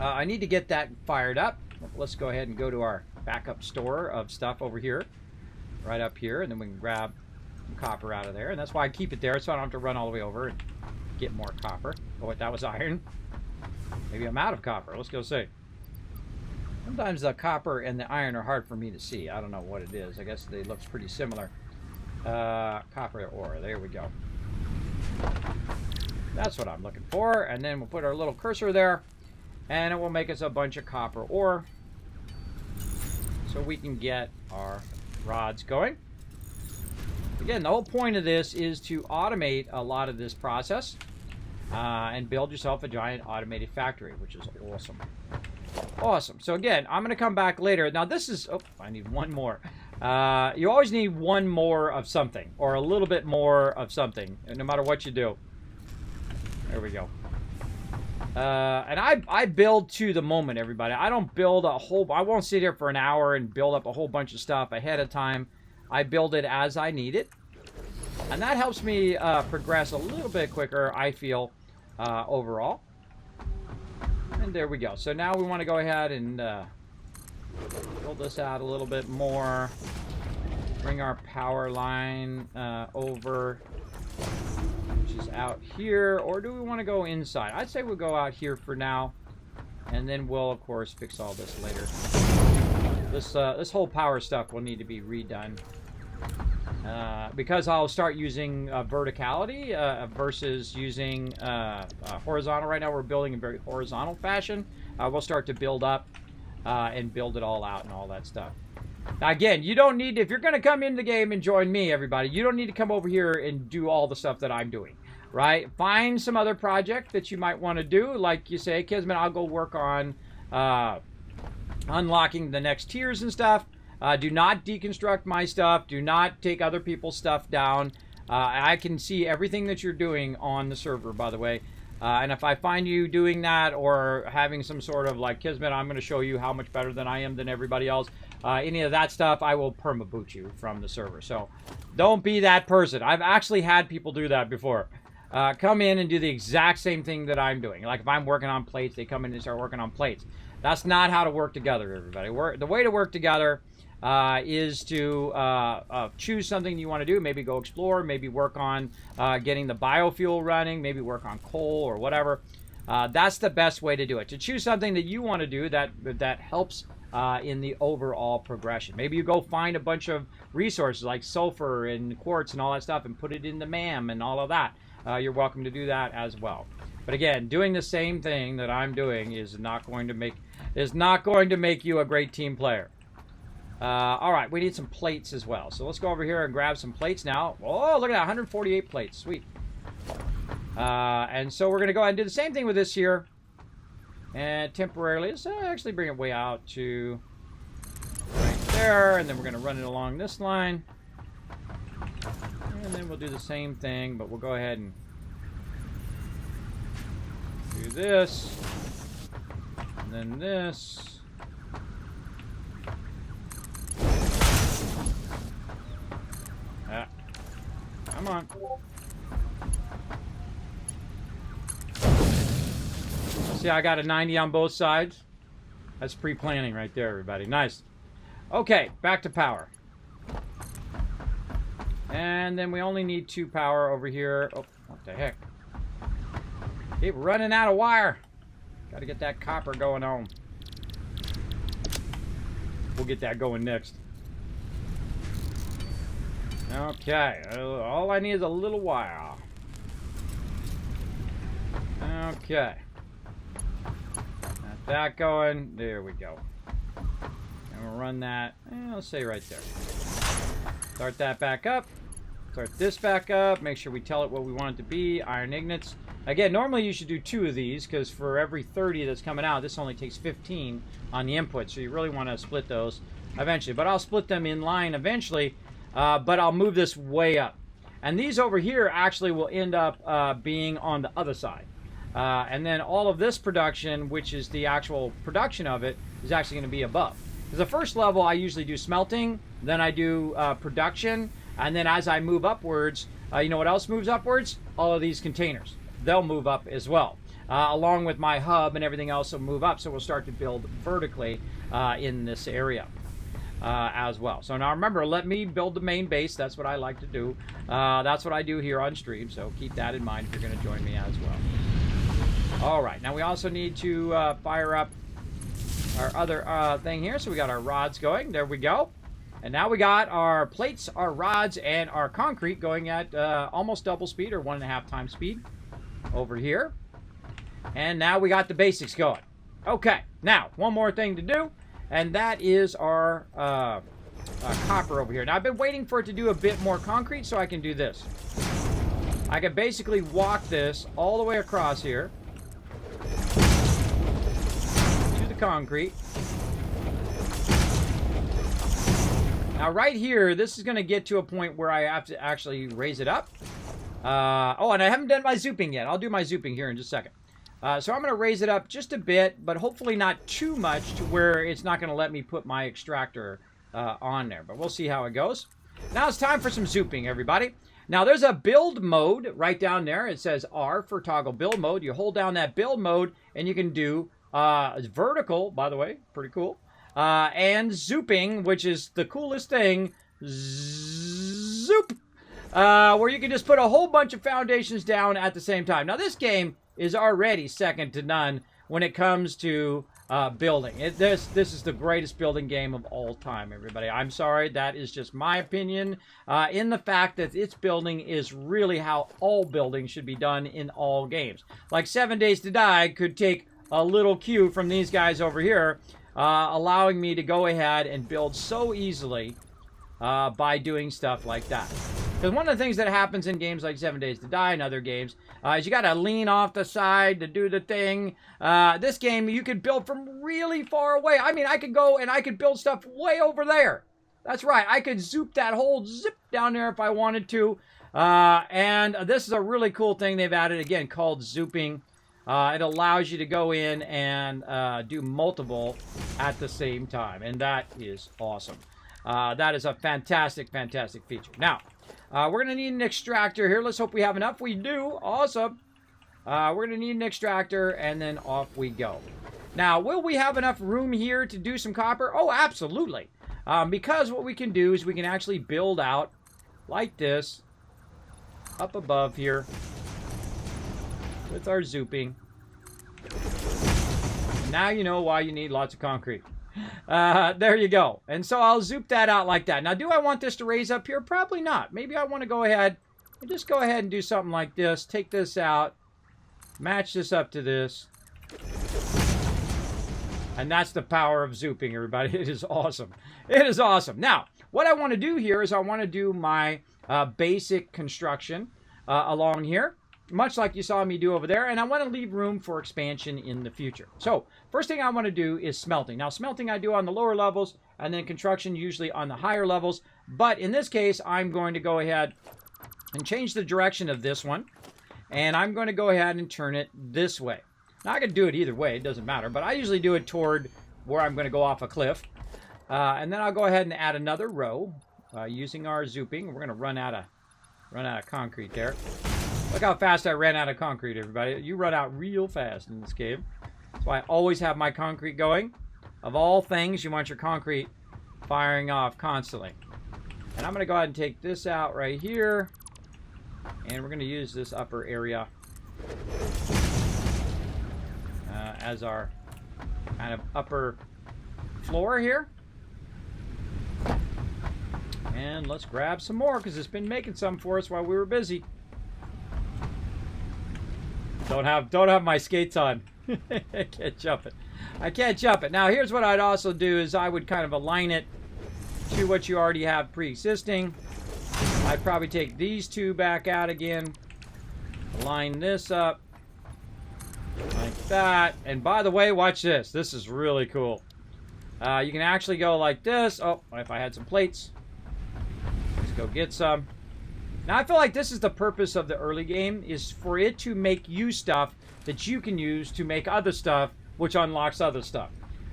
I need to get that fired up. Let's go ahead and go to our backup store of stuff over here. Right up here. And then we can grab some copper out of there. And that's why I keep it there so I don't have to run all the way over and get more copper. Oh, wait, that was iron. Maybe I'm out of copper. Let's go see. Sometimes the copper and the iron are hard for me to see. I don't know what it is. I guess they look pretty similar. Copper ore. There we go. That's what I'm looking for. And then we'll put our little cursor there. And it will make us a bunch of copper ore. So we can get our rods going. Again, the whole point of this is to automate a lot of this process. And build yourself a giant automated factory, which is awesome. Awesome. So again, I'm going to come back later. Now this is... Oh, I need one more. You always need one more of something. Or a little bit more of something. No matter what you do. There we go. And I build to the moment, everybody. I don't build a whole... I won't sit here for an hour and build up a whole bunch of stuff ahead of time. I build it as I need it. And that helps me progress a little bit quicker, I feel, overall. And there we go. So now we want to go ahead and build this out a little bit more. Bring our power line over, which is out here. Or do we want to go inside? I'd say we'll go out here for now. And then we'll, of course, fix all this later. This whole power stuff will need to be redone. Because I'll start using verticality versus using horizontal. Right now we're building in very horizontal fashion. We'll start to build up and build it all out and all that stuff. Now again, you don't need to, if you're going to come into the game and join me, everybody, you don't need to come over here and do all the stuff that I'm doing, right? Find some other project that you might want to do. Like you say, Kismet, I'll go work on unlocking the next tiers and stuff. Do not deconstruct my stuff. Do not take other people's stuff down. I can see everything that you're doing on the server, by the way. And if I find you doing that or having some sort of like, Kismet, I'm going to show you how much better than I am than everybody else. Any of that stuff, I will perma-boot you from the server. So don't be that person. I've actually had people do that before. Come in and do the exact same thing that I'm doing. Like if I'm working on plates, they come in and start working on plates. That's not how to work together, everybody. The way to work together is to choose something you want to do. Maybe go explore, maybe work on getting the biofuel running, maybe work on coal or whatever. That's the best way to do it. To choose something that you want to do that helps in the overall progression. Maybe you go find a bunch of resources like sulfur and quartz and all that stuff and put it in the MAM and all of that. You're welcome to do that as well. But again, doing the same thing that I'm doing is not going to make you a great team player. All right, we need some plates as well. So let's go over here and grab some plates now. Oh, look at that, 148 plates. Sweet. And so we're going to go ahead and do the same thing with this here. And temporarily, let's actually bring it way out to right there. And then we're going to run it along this line. And then we'll do the same thing, but we'll go ahead and do this. And then this. Come on. See, I got a 90 on both sides. That's pre-planning right there, everybody. Nice. Okay, back to power. And then we only need 2 power over here. Oh, what the heck? Keep running out of wire. Got to get that copper going on. We'll get that going next. Okay, all I need is a little wire. Okay. Got that going. There we go. And we'll run that, let's say right there. Start that back up. Start this back up. Make sure we tell it what we want it to be. Iron ingots. Again, normally you should do 2 of these because for every 30 that's coming out, this only takes 15 on the input. So you really want to split those eventually. But I'll split them in line eventually. But I'll move this way up. And these over here actually will end up being on the other side. And then all of this production, which is the actual production of it, is actually going to be above. Because the first level I usually do smelting, then I do production, and then as I move upwards, you know what else moves upwards? All of these containers. They'll move up as well. Along with my hub and everything else will move up, so we'll start to build vertically in this area. As well. So now remember, let me build the main base. That's what I like to do. That's what I do here on stream. So keep that in mind if you're going to join me as well. All right. Now we also need to fire up our other thing here. So we got our rods going. There we go. And now we got our plates, our rods, and our concrete going at almost double speed or 1.5 times speed over here. And now we got the basics going. Okay. Now, one more thing to do. And that is our copper over here. Now, I've been waiting for it to do a bit more concrete so I can do this. I can basically walk this all the way across here to the concrete. Now, right here, this is going to get to a point where I have to actually raise it up. Oh, and I haven't done my zooping yet. I'll do my zooping here in just a second. So I'm going to raise it up just a bit, but hopefully not too much to where it's not going to let me put my extractor on there. But we'll see how it goes. Now it's time for some zooping, everybody. Now there's a build mode right down there. It says R for toggle build mode. You hold down that build mode and you can do vertical, by the way, pretty cool. And zooping, which is the coolest thing. Zoop! Where you can just put a whole bunch of foundations down at the same time. Now this game is already second to none when it comes to building. This is the greatest building game of all time, everybody. I'm sorry, that is just my opinion. In the fact that its building is really how all building should be done in all games. Like 7 Days to Die could take a little cue from these guys over here, allowing me to go ahead and build so easily by doing stuff like that. Because one of the things that happens in games like 7 Days to Die and other games is you got to lean off the side to do the thing. This game, you could build from really far away. I mean, I could go and I could build stuff way over there. That's right. I could zoop that whole zip down there if I wanted to. And this is a really cool thing they've added, again, called zooping. It allows you to go in and do multiple at the same time. And that is awesome. That is a fantastic, fantastic feature. Now, we're going to need an extractor here. Let's hope we have enough. We do. Awesome. We're going to need an extractor, and then off we go. Now, will we have enough room here to do some copper? Oh, absolutely. Because what we can do is we can actually build out like this up above here with our zooping. Now you know why you need lots of concrete. There you go. And so I'll zoop that out like that. Now, do I want this to raise up here? Probably not. Maybe I want to go ahead and just go ahead and do something like this. Take this out. Match this up to this. And that's the power of zooping, everybody. It is awesome. It is awesome. Now, what I want to do here is I want to do my basic construction along here, much like you saw me do over there, and I want to leave room for expansion in the future. So, first thing I want to do is smelting. Now, smelting I do on the lower levels, and then construction usually on the higher levels. But in this case, I'm going to go ahead and change the direction of this one, and I'm going to go ahead and turn it this way. Now, I can do it either way, it doesn't matter, but I usually do it toward where I'm going to go off a cliff. And then I'll go ahead and add another row using our zooping. We're going to run out of concrete there. Look how fast I ran out of concrete, everybody. You run out real fast in this game. That's why I always have my concrete going. Of all things, you want your concrete firing off constantly. And I'm going to go ahead and take this out right here. And we're going to use this upper area as our kind of upper floor here. And let's grab some more because it's been making some for us while we were busy. Don't have my skates on. I can't jump it. I can't jump it. Now, here's what I'd also do is I would kind of align it to what you already have pre-existing. I'd probably take these two back out again. Line this up. Like that. And by the way, watch this. This is really cool. You can actually go like this. Oh, if I had some plates. Let's go get some. Now, I feel like this is the purpose of the early game, is for it to make you stuff that you can use to make other stuff, which unlocks other stuff,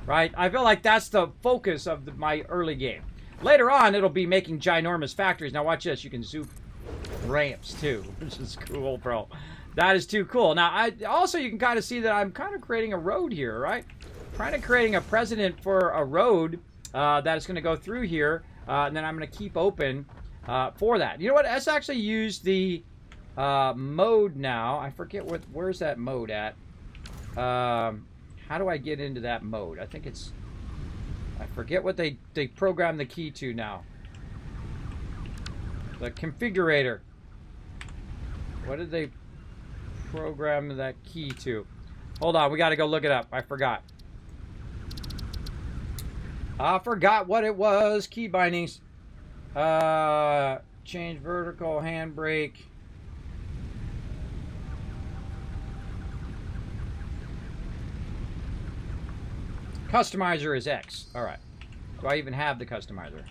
right? I feel like that's the focus of my early game. Later on, it'll be making ginormous factories. Now, watch this. You can zoop ramps, too, which is cool, bro. That is too cool. Now, also, you can kind of see that I'm kind of creating a road here, right? Kind of creating a precedent for a road that is going to go through here, and then I'm going to keep open for that. You know what? Let's actually use the mode now. I forget where's that mode at. How do I get into that mode? I think it's... I forget what they program the key to now. The configurator. What did they program that key to? Hold on, we got to go look it up. I forgot. I forgot what it was. Key bindings. Change vertical, handbrake. Customizer is X. Alright. Do I even have the customizer?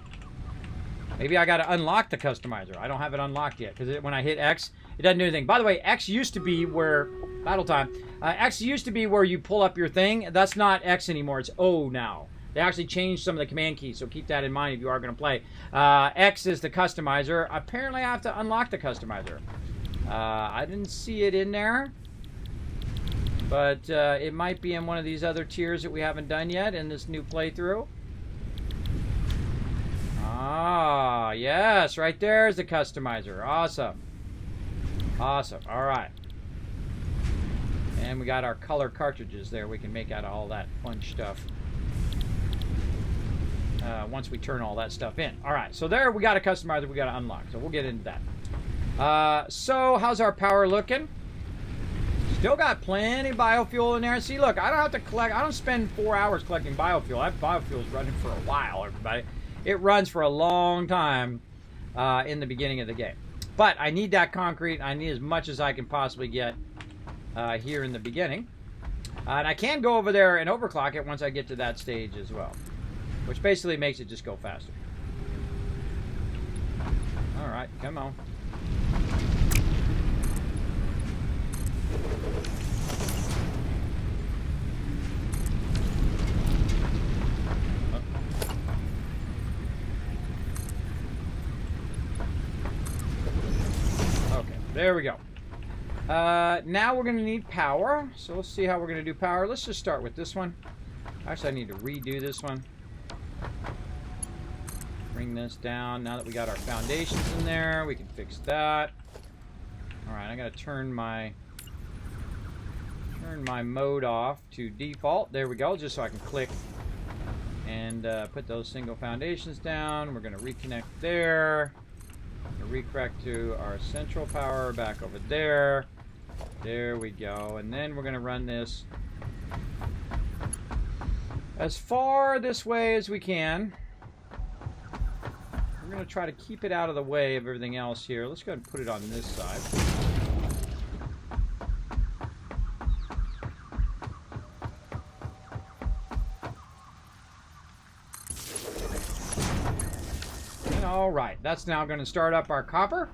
Maybe I got to unlock the customizer. I don't have it unlocked yet, because when I hit X, it doesn't do anything. By the way, X used to be where... Battle time. X used to be where you pull up your thing. That's not X anymore. It's O now. They actually changed some of the command keys, so keep that in mind if you are going to play. X is the customizer. Apparently, I have to unlock the customizer. I didn't see it in there. But it might be in one of these other tiers that we haven't done yet in this new playthrough. Ah, yes, right there is the customizer. Awesome. Awesome. All right. And we got our color cartridges there. We can make out of all that fun stuff. Once we turn all that stuff in. All right, so there we got a customizer we got to unlock. So we'll get into that. So how's our power looking? Still got plenty of biofuel in there. See, look, I don't have to collect. I don't spend 4 hours collecting biofuel. That biofuel is running for a while, everybody. It runs for a long time in the beginning of the game. But I need that concrete. I need as much as I can possibly get here in the beginning. And I can go over there and overclock it once I get to that stage as well. Which basically makes it just go faster. All right, come on. Okay, there we go. Now we're going to need power. So let's see how we're going to do power. Let's just start with this one. Actually, I need to redo this one. Bring this down. Now that we got our foundations in there, we can fix that. All right, I got to turn my mode off to default. There we go, just so I can click and put those single foundations down. We're going to reconnect there. Reconnect to our central power back over there. There we go. And then we're going to run this as far this way as we can. We're going to try to keep it out of the way of everything else here. Let's go ahead and put it on this side. And all right, that's now going to start up our copper.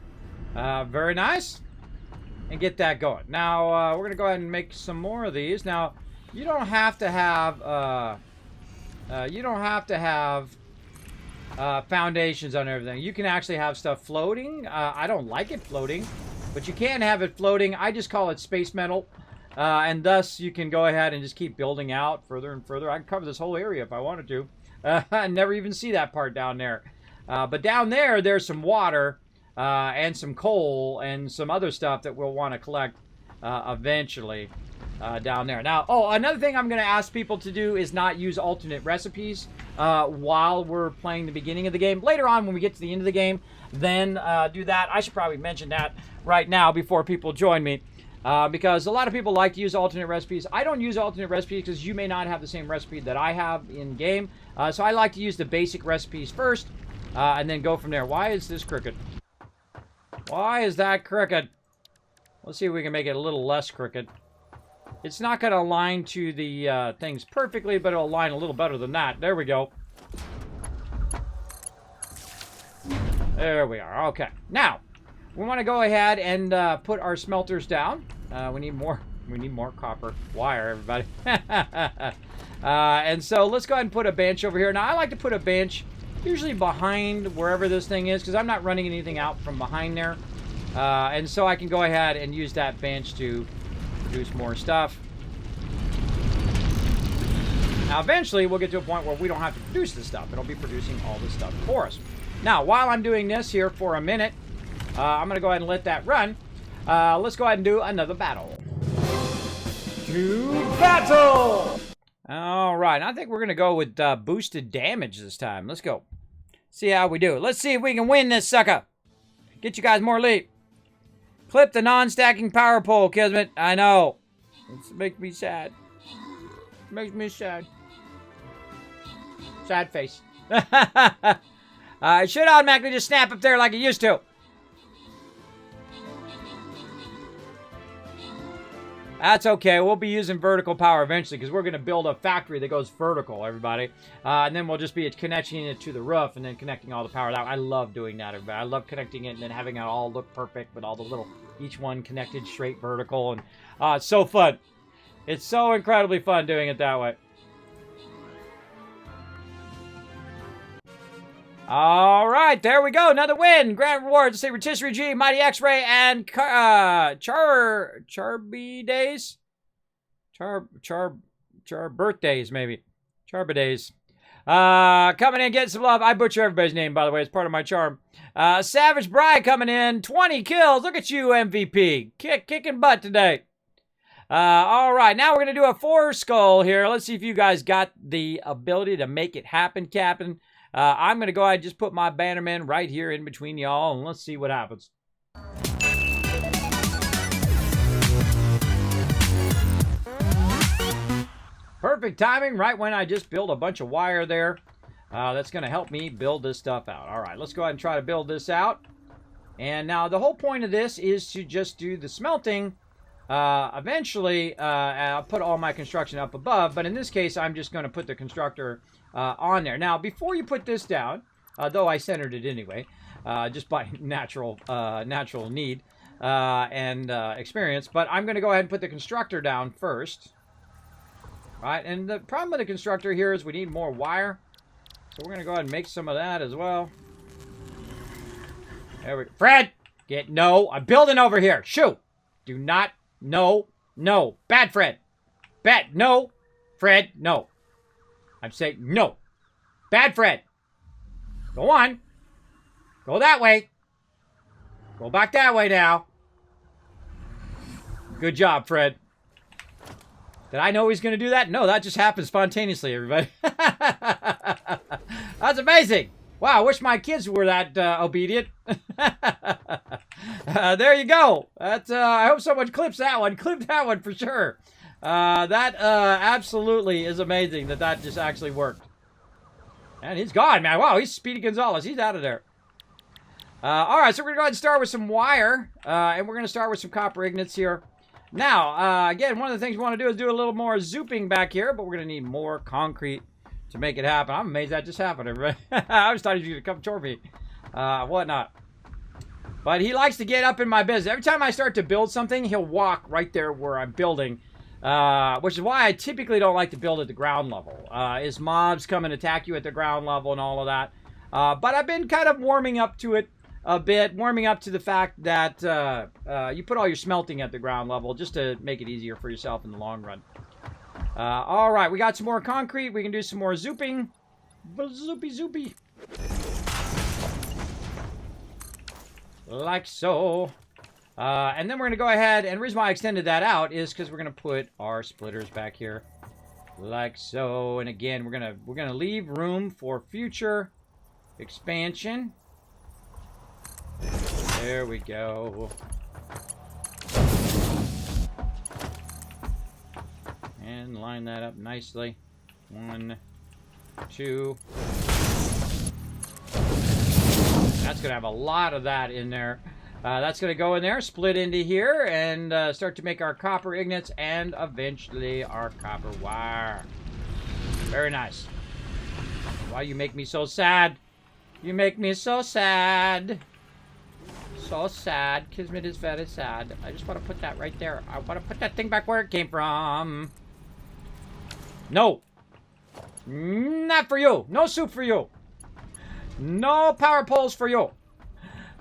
Very nice. And get that going. Now, we're going to go ahead and make some more of these. Now, you don't have to have foundations on everything. You can actually have stuff floating. I don't like it floating, but you can have it floating. I just call it space metal, and thus you can go ahead and just keep building out further and further. I can cover this whole area if I wanted to. I never even see that part down there. But down there, there's some water and some coal and some other stuff that we'll want to collect eventually. Down there. Now, another thing I'm going to ask people to do is not use alternate recipes while we're playing the beginning of the game. Later on, when we get to the end of the game, then do that. I should probably mention that right now before people join me, because a lot of people like to use alternate recipes. I don't use alternate recipes because you may not have the same recipe that I have in game. So I like to use the basic recipes first and then go from there. Why is this crooked? Why is that crooked? Let's see if we can make it a little less crooked. It's not going to align to the things perfectly, but it'll align a little better than that. There we go. There we are. Okay. Now, we want to go ahead and put our smelters down. We need more copper wire, everybody. And so let's go ahead and put a bench over here. Now, I like to put a bench usually behind wherever this thing is, because I'm not running anything out from behind there. And so I can go ahead and use that bench to produce more stuff. Now, eventually, we'll get to a point where we don't have to produce this stuff. It'll be producing all this stuff for us. Now, while I'm doing this here for a minute, I'm going to go ahead and let that run. Let's go ahead and do another battle. To battle! All right, I think we're going to go with boosted damage this time. Let's go. See how we do. Let's see if we can win this sucker. Get you guys more lead. Clip the non-stacking power pole, Kismet. I know. It makes me sad. It makes me sad. Sad face. It should automatically just snap up there like it used to. That's okay. We'll be using vertical power eventually because we're going to build a factory that goes vertical, everybody. And then we'll just be connecting it to the roof and then connecting all the power out. I love doing that, everybody. I love connecting it and then having it all look perfect with all the little, each one connected straight vertical. And it's so fun. It's so incredibly fun doing it that way. All right, there we go. Another win. Grand rewards. Say Rotisserie G, Mighty X-Ray, and Charby Days. Char birthdays, maybe. Charba Days. Coming in, getting some love. I butcher everybody's name, by the way. It's part of my charm. Savage Bride coming in. 20 kills. Look at you, MVP. Kicking butt today. All right, now we're going to do a 4 skull here. Let's see if you guys got the ability to make it happen, Captain. I'm going to go ahead and just put my bannerman right here in between y'all, and let's see what happens. Perfect timing, right when I just build a bunch of wire there. That's going to help me build this stuff out. All right, let's go ahead and try to build this out. And now the whole point of this is to just do the smelting. Eventually, I'll put all my construction up above, but in this case, I'm just going to put the constructor on there. Now, before you put this down, though I centered it anyway, just by natural need and experience, but I'm going to go ahead and put the constructor down first. Right, and the problem with the constructor here is we need more wire, so we're going to go ahead and make some of that as well. There we go. Fred! I'm building over here. Shoo! Do not. No. Bad Fred. Bad. No. Fred, no. I'm saying no. Bad Fred. Go on. Go that way. Go back that way now. Good job, Fred. Did I know he's going to do that? No, that just happened spontaneously, everybody. That's amazing. Wow, I wish my kids were that obedient. There you go. That's, I hope someone clips that one. Clip that one for sure. That absolutely is amazing that just actually worked. And he's gone, man. Wow, he's Speedy Gonzalez. He's out of there. All right, so we're going to go ahead and start with some wire. And we're going to start with some copper ingots here. Now, again, one of the things we want to do is do a little more zooping back here, but we're going to need more concrete to make it happen. I'm amazed that just happened, everybody. I just thought he was going to come toward me. Whatnot. But he likes to get up in my business. Every time I start to build something, he'll walk right there where I'm building. Which is why I typically don't like to build at the ground level. His mobs come and attack you at the ground level and all of that. But I've been kind of warming up to it a bit. Warming up to the fact that you put all your smelting at the ground level just to make it easier for yourself in the long run. All right, we got some more concrete. We can do some more zooping. Zoopy. Like so. And then we're going to go ahead, and the reason why I extended that out is because we're going to put our splitters back here. Like so. And again, we're going to leave room for future expansion. There we go. And line that up nicely. 1, 2. That's going to have a lot of that in there. That's going to go in there, split into here, and start to make our copper ingots and eventually our copper wire. Very nice. Why you make me so sad? You make me so sad. So sad. Kismet is very sad. I just want to put that right there. I want to put that thing back where it came from. No. Not for you. No soup for you. No power poles for you.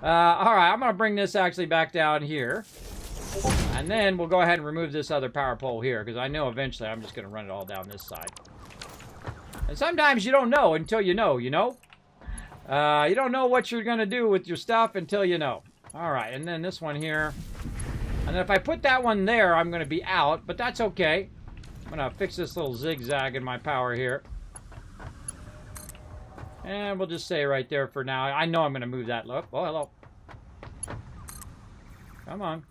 Alright, I'm going to bring this actually back down here. And then we'll go ahead and remove this other power pole here, because I know eventually I'm just going to run it all down this side. And sometimes you don't know until you know, you know? You don't know what you're going to do with your stuff until you know. Alright, and then this one here. And then if I put that one there, I'm going to be out, but that's okay. I'm going to fix this little zigzag in my power here. And we'll just say right there for now. I know I'm going to move that. Oh, hello. Come on.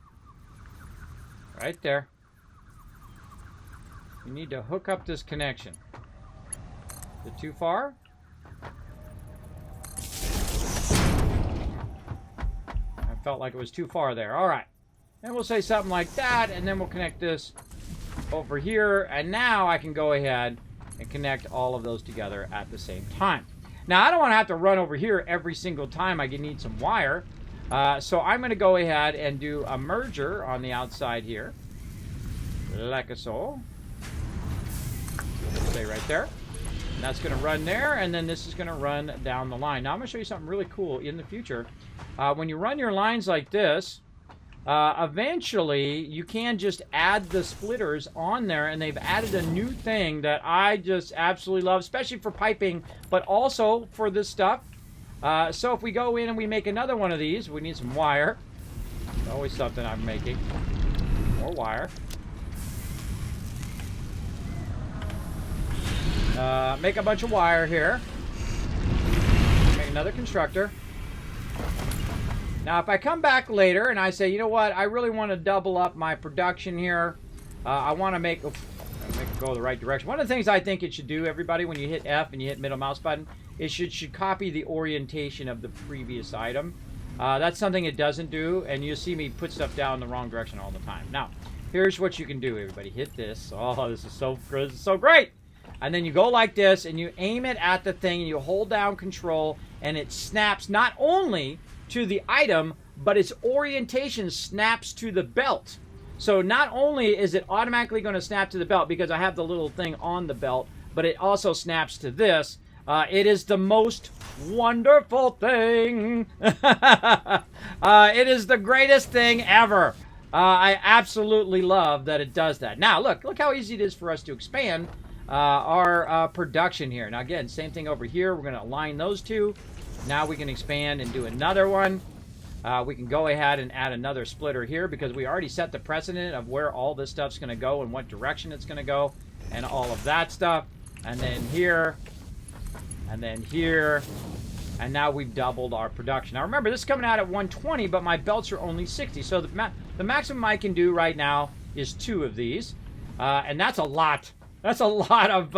Right there. You need to hook up this connection. Is it too far? I felt like it was too far there. All right. And we'll say something like that, and then we'll connect this over here. And now I can go ahead and connect all of those together at the same time. Now, I don't want to have to run over here every single time I need some wire. So I'm going to go ahead and do a merger on the outside here. Like so. Stay right there. And that's going to run there, and then this is going to run down the line. Now, I'm going to show you something really cool in the future. When you run your lines like this, eventually you can just add the splitters on there, and they've added a new thing that I just absolutely love, especially for piping, but also for this stuff. So if we go in and we make another one of these, we need some wire. Always something I'm making. More wire. make a bunch of wire here. Make another constructor. Now, if I come back later and I say, you know what, I really want to double up my production here. I want to make it go the right direction. One of the things I think it should do, everybody, when you hit F and you hit middle mouse button, it should copy the orientation of the previous item. That's something it doesn't do, and you'll see me put stuff down in the wrong direction all the time. Now, here's what you can do, everybody. Hit this. Oh, this is so great. And then you go like this, and you aim it at the thing, and you hold down Control, and it snaps not only to the item, but its orientation snaps to the belt. So not only is it automatically going to snap to the belt because I have the little thing on the belt, but it also snaps to this. It is the most wonderful thing. It is the greatest thing ever. I absolutely love that it does that. Now, look how easy it is for us to expand our production here. Now, again, same thing over here. We're going to align those two. Now we can expand and do another one. We can go ahead and add another splitter here because we already set the precedent of where all this stuff's going to go and what direction it's going to go and all of that stuff. And then here, and then here, and now we've doubled our production. Now remember, this is coming out at 120, but my belts are only 60. So the maximum I can do right now is 2 of these, and that's a lot. That's a lot of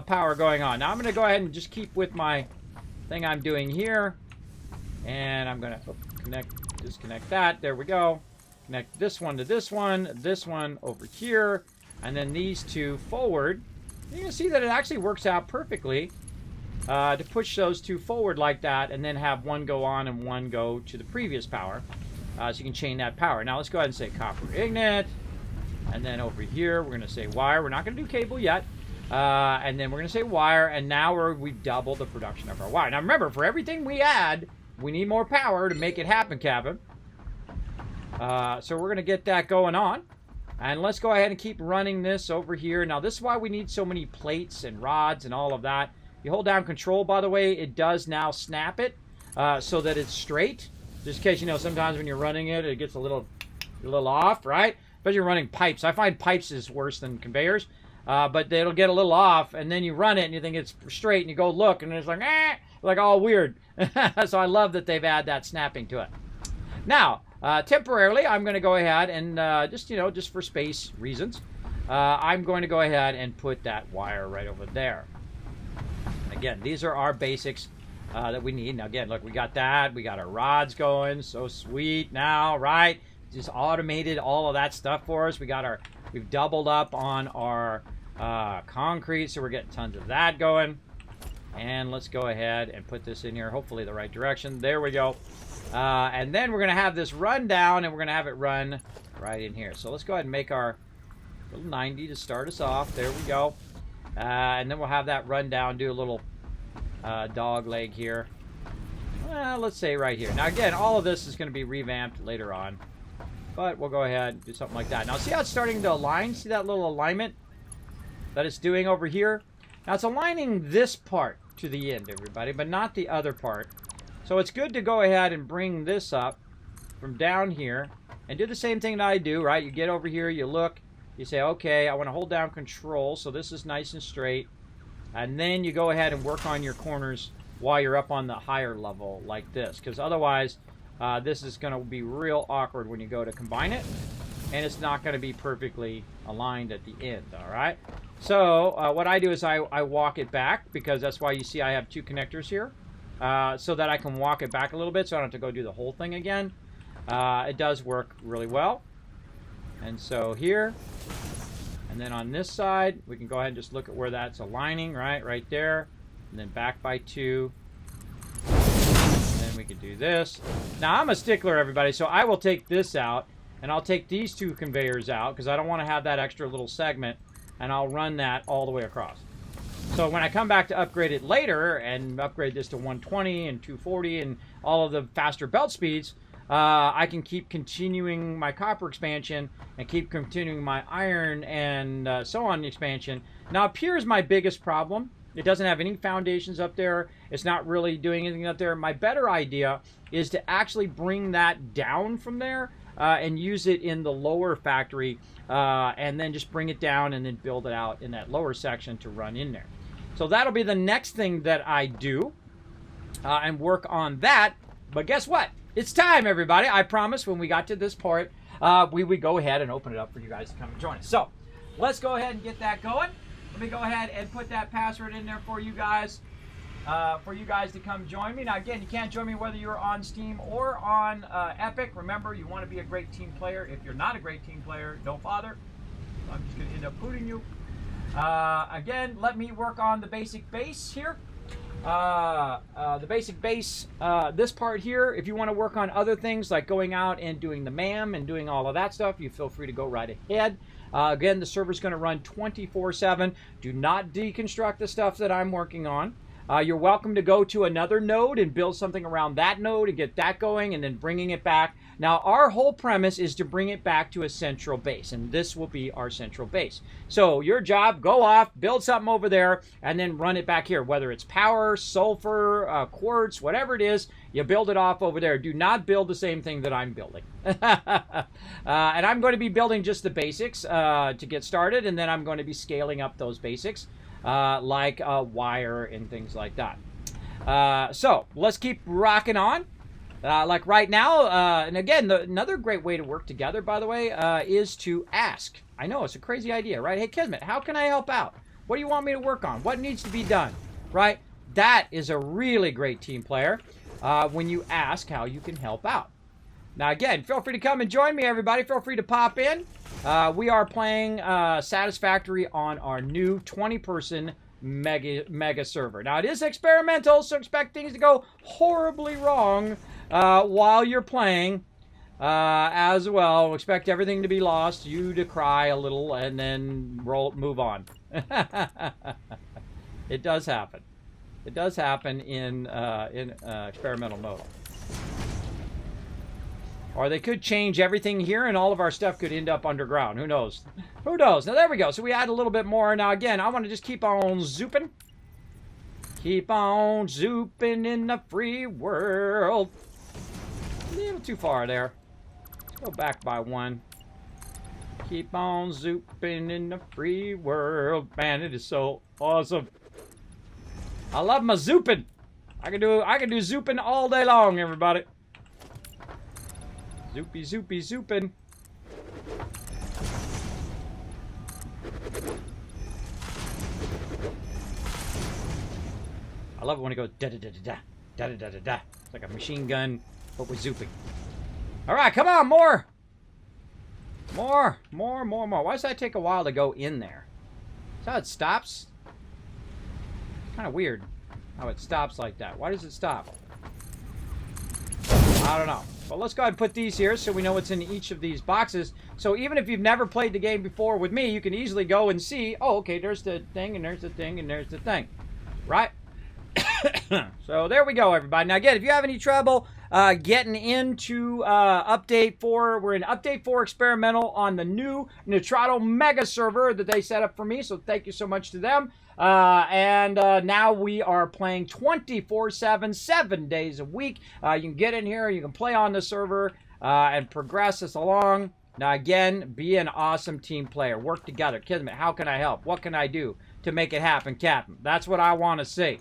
power going on. Now I'm going to go ahead and just keep with my thing I'm doing here. And I'm going to disconnect that. There we go. Connect this one to this one over here, and then these two forward. You can see that it actually works out perfectly to push those two forward like that, and then have one go on and one go to the previous power. So you can chain that power. Now let's go ahead and say copper ignite. And then over here, we're going to say wire. We're not going to do cable yet. And then we're going to say wire. And now we've doubled the production of our wire. Now remember, for everything we add, we need more power to make it happen, Captain. So we're going to get that going on. And let's go ahead and keep running this over here. Now this is why we need so many plates and rods and all of that. You hold down Control, by the way, it does now snap it so that it's straight. Just in case, you know, sometimes when you're running it, it gets a little off, right? Especially you're running pipes. I find pipes is worse than conveyors. But it'll get a little off, and then you run it, and you think it's straight, and you go look, and it's like all weird. So I love that they've added that snapping to it. Now, temporarily, I'm going to go ahead and just for space reasons, I'm going to go ahead and put that wire right over there. Again, these are our basics that we need. Now, again, look, we got that. We got our rods going. So sweet now, right? Just automated all of that stuff for us. We've doubled up on our concrete, so we're getting tons of that going. And let's go ahead and put this in here, hopefully the right direction. There we go. And then we're going to have this run down, and we're going to have it run right in here. So let's go ahead and make our little 90 to start us off. There we go. And then we'll have that run down, do a little dog leg here. Well, let's say right here. Now, again, all of this is going to be revamped later on. But we'll go ahead and do something like that. Now, see how it's starting to align? See that little alignment that it's doing over here? Now, it's aligning this part to the end, everybody, but not the other part. So it's good to go ahead and bring this up from down here and do the same thing that I do, right? You get over here, you look, you say, okay, I want to hold down Control, so this is nice and straight. And then you go ahead and work on your corners while you're up on the higher level like this, because otherwise this is going to be real awkward when you go to combine it, and it's not going to be perfectly aligned at the end, all right? So what I do is I walk it back, because that's why you see I have 2 connectors here, so that I can walk it back a little bit so I don't have to go do the whole thing again. It does work really well. And so here, and then on this side, we can go ahead and just look at where that's aligning, right there, and then back by 2. We could do this. Now, I'm a stickler, everybody, so I will take this out, and I'll take these 2 conveyors out, because I don't want to have that extra little segment, and I'll run that all the way across. So when I come back to upgrade it later, and upgrade this to 120 and 240 and all of the faster belt speeds, I can keep continuing my copper expansion and keep continuing my iron and so on expansion. Now, up here is my biggest problem. It doesn't have any foundations up there. It's not really doing anything up there. My better idea is to actually bring that down from there and use it in the lower factory, and then just bring it down and then build it out in that lower section to run in there. So that'll be the next thing that I do, and work on that. But guess what? It's time, everybody. I promised when we got to this part, we would go ahead and open it up for you guys to come and join us. So let's go ahead and get that going. Let me go ahead and put that password in there for you guys to come join me. Now, again, you can't join me whether you're on Steam or on Epic. Remember, you want to be a great team player. If you're not a great team player, don't bother. I'm just going to end up booting you. Again, let me work on the basic base here. The basic base, this part here, if you want to work on other things like going out and doing the MAM and doing all of that stuff, you feel free to go right ahead. Again, the server's going to run 24/7. Do not deconstruct the stuff that I'm working on. You're welcome to go to another node and build something around that node and get that going and then bringing it back. Now, our whole premise is to bring it back to a central base, and this will be our central base. So your job, go off, build something over there, and then run it back here. Whether it's power, sulfur, quartz, whatever it is, you build it off over there. Do not build the same thing that I'm building. And I'm going to be building just the basics to get started, and then I'm going to be scaling up those basics. Like wire and things like that. So let's keep rocking on. Like right now, and again, another great way to work together, by the way, is to ask. I know, it's a crazy idea, right? Hey, Kismet, how can I help out? What do you want me to work on? What needs to be done, right? That is a really great team player when you ask how you can help out. Now, again, feel free to come and join me, everybody. Feel free to pop in. We are playing Satisfactory on our new 20-person mega server. Now, it is experimental, so expect things to go horribly wrong while you're playing as well. Expect everything to be lost, you to cry a little, and then move on. It does happen. It does happen in experimental mode. Or they could change everything here and all of our stuff could end up underground. Who knows? Who knows? Now, there we go. So we add a little bit more. Now, again, I want to just keep on zooping. Keep on zooping in the free world. A little too far there. Let's go back by one. Keep on zooping in the free world. Man, it is so awesome. I love my zooping. I can do zooping all day long, everybody. Zoopy, zoopy, zoopin'. I love it when it goes da-da-da-da-da, da-da-da-da-da. It's like a machine gun, but with zooping. All right, come on, more. More. Why does that take a while to go in there? Is that how it stops? Kind of weird how it stops like that. Why does it stop? I don't know. Well, let's go ahead and put these here so we know what's in each of these boxes. So even if you've never played the game before with me, you can easily go and see, oh, okay, there's the thing, and there's the thing, and there's the thing. Right? So there we go, everybody. Now, again, if you have any trouble getting into Update 4, we're in Update 4 Experimental on the new Nitrado Mega server that they set up for me. So thank you so much to them. And now we are playing 24/7, 7 days a week. You can get in here, you can play on the server, and progress us along. Now, again, be an awesome team player. Work together. Kismet, how can I help? What can I do to make it happen, Captain? That's what I want to see.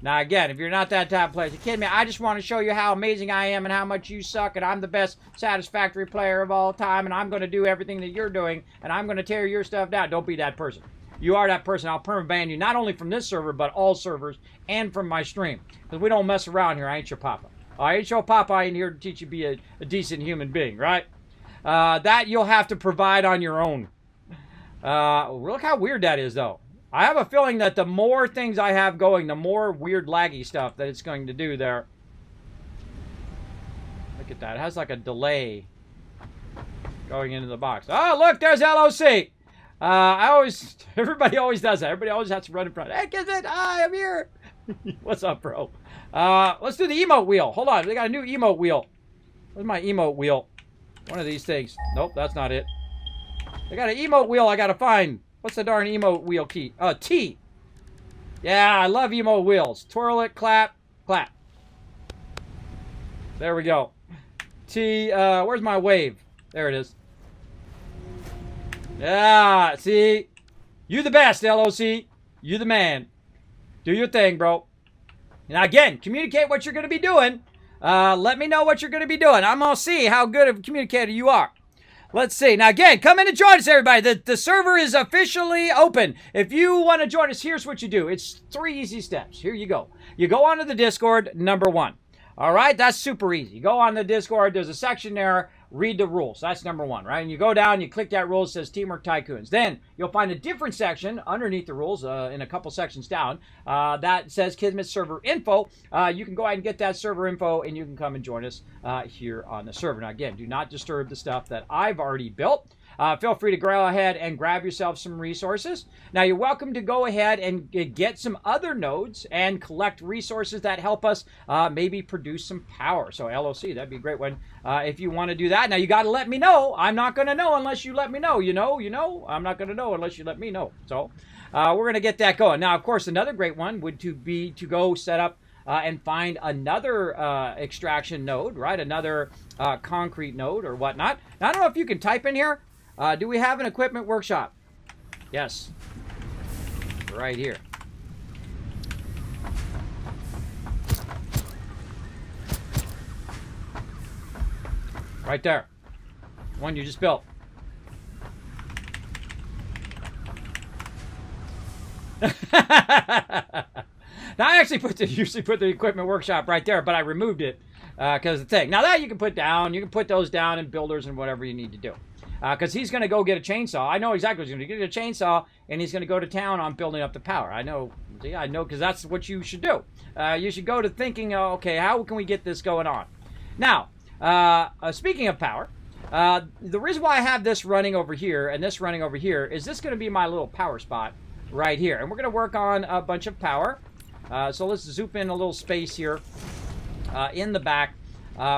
Now, again, if you're not that type of player, Kismet, I just want to show you how amazing I am and how much you suck, and I'm the best Satisfactory player of all time, and I'm going to do everything that you're doing, and I'm going to tear your stuff down. Don't be that person. You are that person. I'll permaban you, not only from this server, but all servers, and from my stream. Because we don't mess around here. I ain't your papa. I ain't your papa. I ain't here to teach you to be a decent human being, right? That you'll have to provide on your own. Look how weird that is, though. I have a feeling that the more things I have going, the more weird laggy stuff that it's going to do there. Look at that. It has like a delay going into the box. Oh, look, there's LOC. Everybody always does that. Everybody always has to run in front. Hey, Kismet, hi, I'm here. What's up, bro? Let's do the emote wheel. Hold on, they got a new emote wheel. Where's my emote wheel? One of these things. Nope, that's not it. They got an emote wheel I gotta find. What's the darn emote wheel key? T. Yeah, I love emote wheels. Twirl it, clap, clap. There we go. T, where's my wave? There it is. Yeah, see? You the best, LOC. You the man. Do your thing, bro. Now, again, communicate what you're going to be doing. Let me know what you're going to be doing. I'm going to see how good of a communicator you are. Let's see. Now, again, come in and join us, everybody. The server is officially open. If you want to join us, here's what you do. It's 3 easy steps. Here you go. You go onto the Discord, number 1. All right? That's super easy. You go on the Discord. There's a section there. Read the rules. That's number 1, right? And you go down, you click that rule. It says Teamwork Tycoons. Then you'll find a different section underneath the rules, in a couple sections down, that says Kismet server info. You can go ahead and get that server info, and you can come and join us here on the server. Now, again, do not disturb the stuff that I've already built. Feel free to go ahead and grab yourself some resources. Now, you're welcome to go ahead and get some other nodes and collect resources that help us maybe produce some power. So, LOC, that'd be a great one if you want to do that. Now, you got to let me know. I'm not going to know unless you let me know. You know? I'm not going to know unless you let me know. So, we're going to get that going. Now, of course, another great one would be to go set up and find another extraction node, right? Another concrete node or whatnot. Now, I don't know if you can type in here. Do we have an equipment workshop? Yes. Right here. Right there. One you just built. Now, I actually usually put the equipment workshop right there, but I removed it because of the thing. Now, that you can put down. You can put those down in builders and whatever you need to do. Because he's going to go get a chainsaw. I know exactly what he's going to do. Get a chainsaw, and he's going to go to town on building up the power. I know. See, I know, because that's what you should do. You should go to thinking, okay, how can we get this going on? Now, speaking of power, the reason why I have this running over here and this running over here is this going to be my little power spot right here. And we're going to work on a bunch of power. So let's zoom in a little space here in the back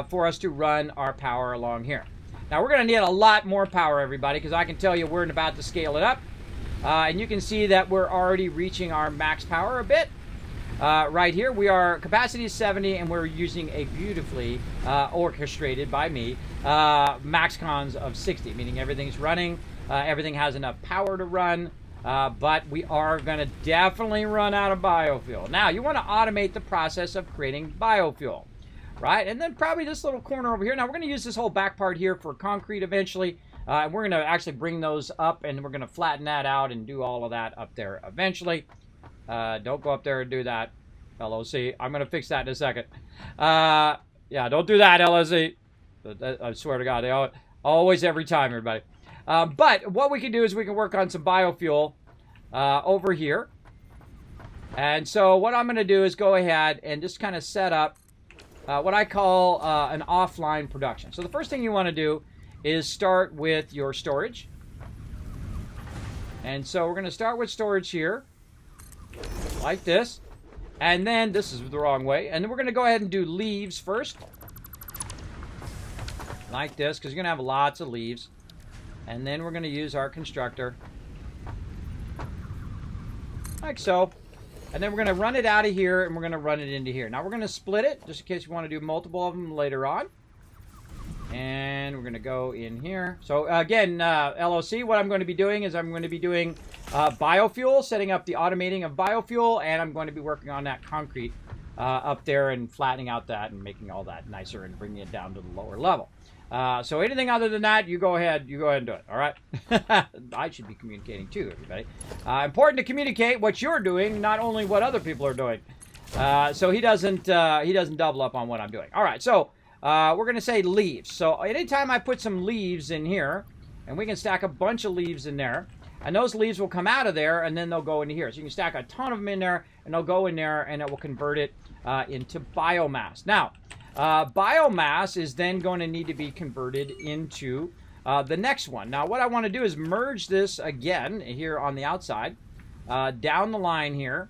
for us to run our power along here. Now, we're going to need a lot more power, everybody, because I can tell you we're about to scale it up. And you can see that we're already reaching our max power a bit. Right here, capacity is 70, and we're using a beautifully orchestrated by me max cons of 60, meaning everything's running, everything has enough power to run, but we are going to definitely run out of biofuel. Now, you want to automate the process of creating biofuel. Right, and then probably this little corner over here. Now, we're going to use this whole back part here for concrete eventually. And we're going to actually bring those up, and we're going to flatten that out and do all of that up there eventually. Don't go up there and do that, LOC. I'm going to fix that in a second. Yeah, don't do that, LOC. I swear to God, they always, every time, everybody. But what we can do is we can work on some biofuel over here. And so what I'm going to do is go ahead and just kind of set up what I call an offline production. So the first thing you want to do is start with your storage. And so we're going to start with storage here, like this. And then, this is the wrong way. And then we're going to go ahead and do leaves first. Like this, because you're going to have lots of leaves. And then we're going to use our constructor. Like so. And then we're going to run it out of here, and we're going to run it into here. Now, we're going to split it, just in case you want to do multiple of them later on. And we're going to go in here. So, again, LOC, what I'm going to be doing is I'm going to be doing biofuel, setting up the automating of biofuel, and I'm going to be working on that concrete up there and flattening out that and making all that nicer and bringing it down to the lower level. So anything other than that, you go ahead and do it. All right. I should be communicating too, everybody. Important to communicate what you're doing, not only what other people are doing. So he doesn't double up on what I'm doing. All right. So we're going to say leaves. So anytime I put some leaves in here, and we can stack a bunch of leaves in there, and those leaves will come out of there, and then they'll go into here. So you can stack a ton of them in there, and they'll go in there, and it will convert it into biomass. Now, biomass is then going to need to be converted into the next one. Now, what I want to do is merge this again here on the outside, down the line here,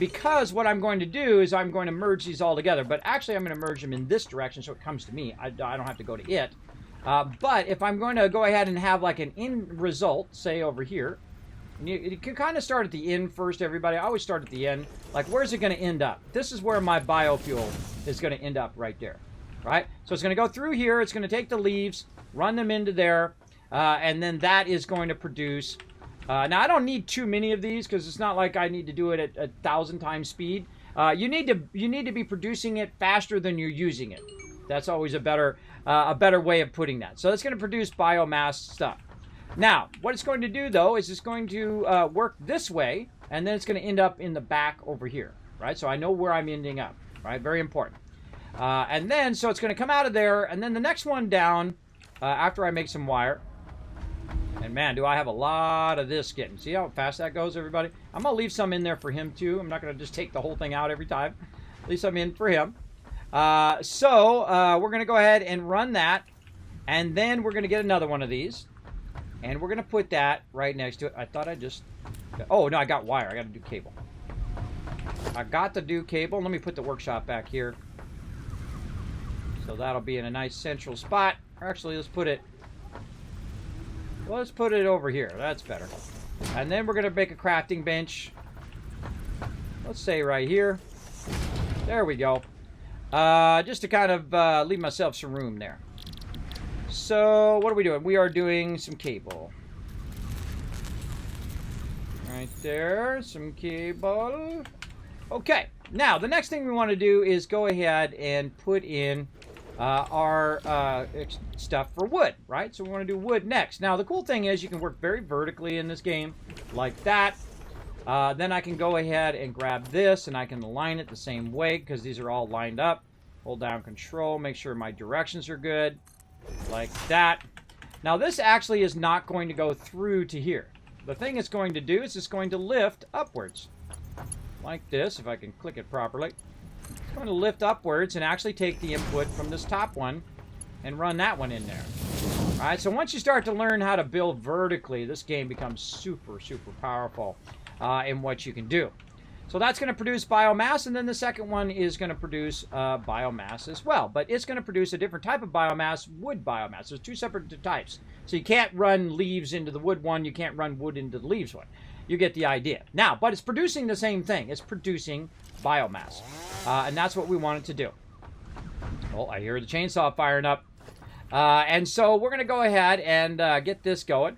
because what I'm going to do is I'm going to merge these all together. But actually, I'm going to merge them in this direction so it comes to me. I don't have to go to it. But if I'm going to go ahead and have like an end result, say over here, and you can kind of start at the end first, everybody. I always start at the end. Like, where's it going to end up? This is where my biofuel is going to end up right there, right? So it's going to go through here. It's going to take the leaves. run them into there, and then that is going to produce. Now, I don't need too many of these because it's not like I need to do it at 1,000 times speed. You need to be producing it faster than you're using it. That's always a better way of putting that. So it's going to produce biomass stuff. Now, what it's going to do though is it's going to work this way, and then it's going to end up in the back over here, right? So I know where I'm ending up, right? Very important. And then so it's going to come out of there, and then the next one down after I make some wire. And man, do I have a lot of this getting. See how fast that goes, everybody? I'm going to leave some in there for him, too. I'm not going to just take the whole thing out every time. Leave some in for him. So we're going to go ahead and run that. And then we're going to get another one of these. And we're going to put that right next to it. I thought I just... Oh, no, I got wire. I got to do cable. I got to do cable. Let me put the workshop back here. So that'll be in a nice central spot. Actually, let's put it over here. That's better. And then we're going to make a crafting bench. Let's say right here. There we go. Just to kind of leave myself some room there. So, what are we doing? We are doing some cable. Right there. Some cable. Okay. Now, the next thing we want to do is go ahead and put in our stuff for wood, right? So we want to do wood next. Now, the cool thing is you can work very vertically in this game, like that. Then I can go ahead and grab this, and I can align it the same way, because these are all lined up. Hold down Control, make sure my directions are good, like that. Now, this actually is not going to go through to here. The thing it's going to do is it's going to lift upwards, like this, if I can click it properly. It's going to lift upwards and actually take the input from this top one and run that one in there. All right, so once you start to learn how to build vertically, this game becomes super, super powerful in what you can do. So that's going to produce biomass, and then the second one is going to produce biomass as well. But it's going to produce a different type of biomass, wood biomass. There's two separate types. So you can't run leaves into the wood one. You can't run wood into the leaves one. You get the idea. Now, but it's producing the same thing. It's producing biomass. And that's what we want it to do. Oh, I hear the chainsaw firing up. And so we're going to go ahead and get this going.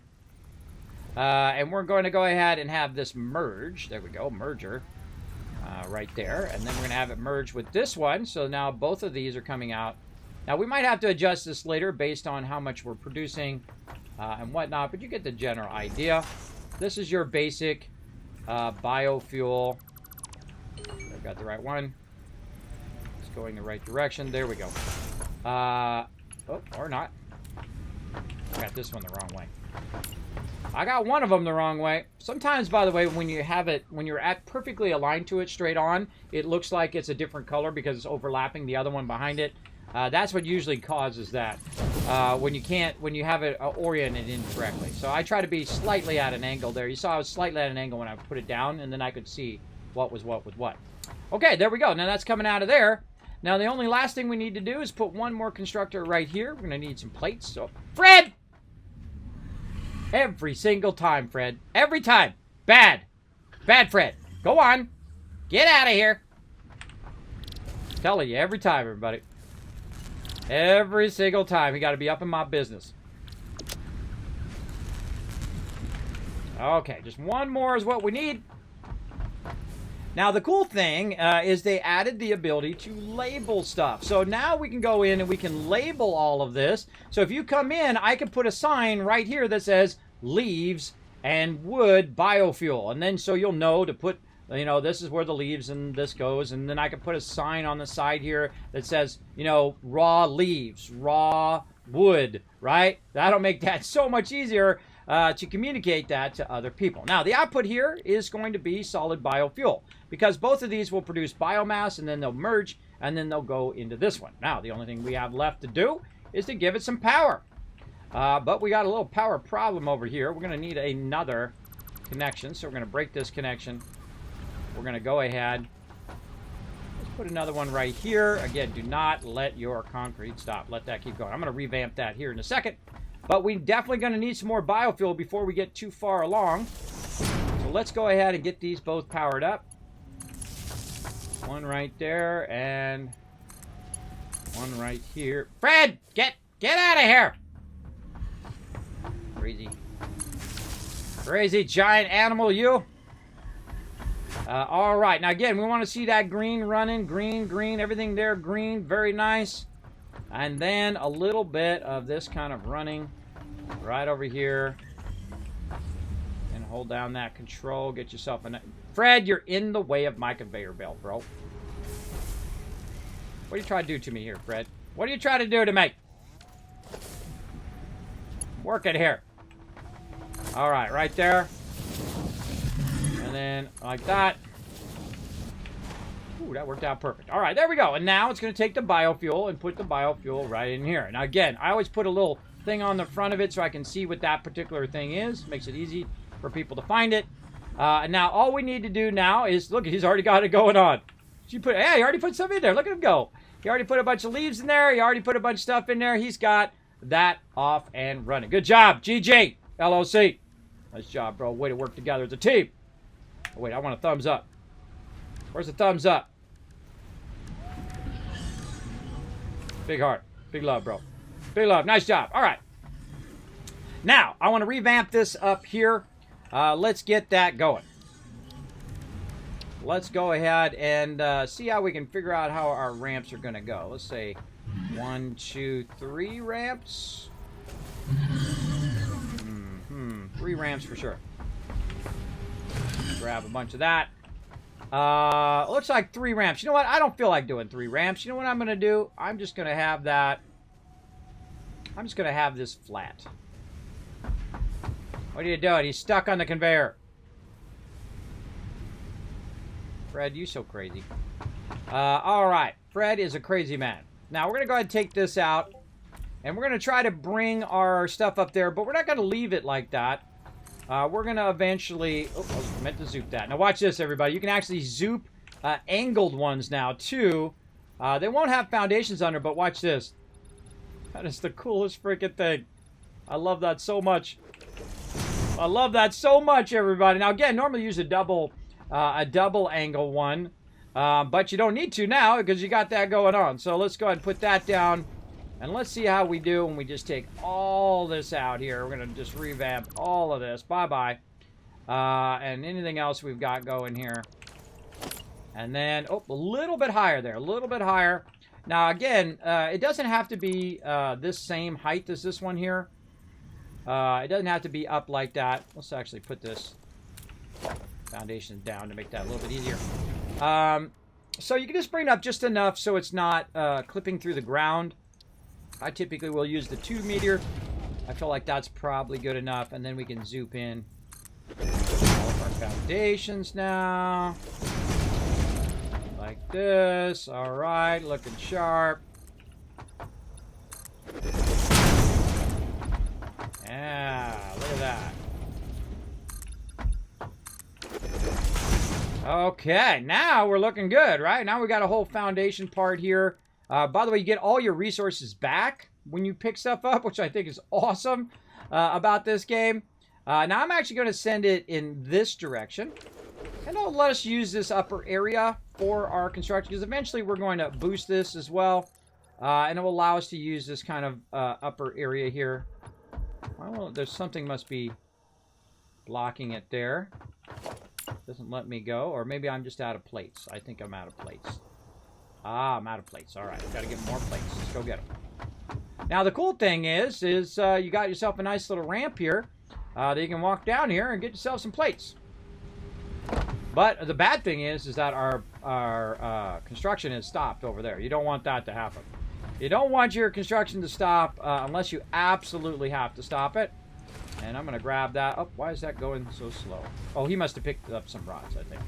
And we're going to go ahead and have this merge. There we go, merger. Right there. And then we're going to have it merge with this one. So now both of these are coming out. Now, we might have to adjust this later based on how much we're producing and whatnot. But you get the general idea. This is your basic biofuel. I've got the right one. It's going the right direction. There we go. Oh, or not. I got this one the wrong way. I got one of them the wrong way. Sometimes, by the way, when you have it, when you're at perfectly aligned to it straight on, it looks like it's a different color because it's overlapping the other one behind it. That's what usually causes that. When you have it oriented incorrectly. So I try to be slightly at an angle there. You saw I was slightly at an angle when I put it down, and then I could see what was what with what. Okay, there we go. Now that's coming out of there. Now the only last thing we need to do is put one more constructor right here. We're going to need some plates. So, Fred! Every single time, Fred. Every time. Bad. Bad, Fred. Go on. Get out of here. I'm telling you, every time, everybody. Every single time. You got to be up in my business. Okay, just one more is what we need. Now, the cool thing is they added the ability to label stuff. So now we can go in and we can label all of this. So if you come in, I can put a sign right here that says leaves and wood biofuel. And then so you'll know to put, you know, this is where the leaves and this goes. And then I can put a sign on the side here that says, you know, raw leaves, raw wood, right? That'll make that so much easier to communicate that to other people. Now, the output here is going to be solid biofuel because both of these will produce biomass and then they'll merge and then they'll go into this one. Now, the only thing we have left to do is to give it some power. But we got a little power problem over here. We're going to need another connection. So we're going to break this connection. We're going to go ahead. Let's put another one right here. Again, do not let your concrete stop. Let that keep going. I'm going to revamp that here in a second. But we're definitely going to need some more biofuel before we get too far along. So let's go ahead and get these both powered up. One right there and one right here. Fred, get out of here. Crazy. Crazy giant animal, you. All right. Now, again, we want to see that green running. Green, green. Everything there green. Very nice. And then a little bit of this kind of running right over here. And hold down that control. Get yourself a... Fred, you're in the way of my conveyor belt, bro. What are you trying to do to me here, Fred? What are you trying to do to me? Work it here. All right, right there. And then like that. Ooh, that worked out perfect. All right, there we go. And now it's going to take the biofuel and put the biofuel right in here. Now, again, I always put a little thing on the front of it so I can see what that particular thing is. Makes it easy for people to find it. And now all we need to do now is, look, he's already got it going on. He already put some in there. Look at him go. He already put a bunch of leaves in there. He already put a bunch of stuff in there. He's got that off and running. Good job, GG, LOC. Nice job, bro. Way to work together as a team. Oh, wait, I want a thumbs up. Where's the thumbs up? Big heart. Big love, bro. Big love. Nice job. All right. Now, I want to revamp this up here. Let's get that going. Let's go ahead and see how we can figure out how our ramps are going to go. Let's say 1, 2, 3 ramps. 3 ramps for sure. Grab a bunch of that. Looks like 3 ramps. You know what? I don't feel like doing 3 ramps. You know what I'm going to do? I'm just going to have that. I'm just going to have this flat. What are you doing? He's stuck on the conveyor. Fred, you so crazy. All right. Fred is a crazy man. Now, we're going to go ahead and take this out. And we're going to try to bring our stuff up there. But we're not going to leave it like that. We're going to eventually... Oh, I was meant to zoop that. Now, watch this, everybody. You can actually zoop angled ones now, too. They won't have foundations under, but watch this. That is the coolest freaking thing. I love that so much. I love that so much, everybody. Now, again, normally use a double angle one. But you don't need to now because you got that going on. So let's go ahead and put that down. And let's see how we do when we just take all this out here. We're going to just revamp all of this. Bye-bye. And anything else we've got going here. And then, oh, a little bit higher there. A little bit higher. Now, again, it doesn't have to be this same height as this one here. It doesn't have to be up like that. Let's actually put this foundation down to make that a little bit easier. So you can just bring it up just enough so it's not clipping through the ground. I typically will use the 2 meter. I feel like that's probably good enough. And then we can zoom in all of our foundations now. Like this. All right, looking sharp. Yeah, look at that. Okay, now we're looking good, right? Now we got a whole foundation part here. By the way, you get all your resources back when you pick stuff up, which I think is awesome about this game. Now I'm actually going to send it in this direction. And it'll let us use this upper area for our construction, because eventually we're going to boost this as well. And it will allow us to use this kind of upper area here. Well, there's something must be blocking it there. Doesn't let me go. Or maybe I'm just out of plates. I think I'm out of plates. Ah, I'm out of plates. All right, got to get more plates. Let's go get them. Now, the cool thing is you got yourself a nice little ramp here that you can walk down here and get yourself some plates. But the bad thing is that our construction is stopped over there. You don't want that to happen. You don't want your construction to stop unless you absolutely have to stop it. And I'm going to grab that. Oh, why is that going so slow? Oh, he must have picked up some rods, I think.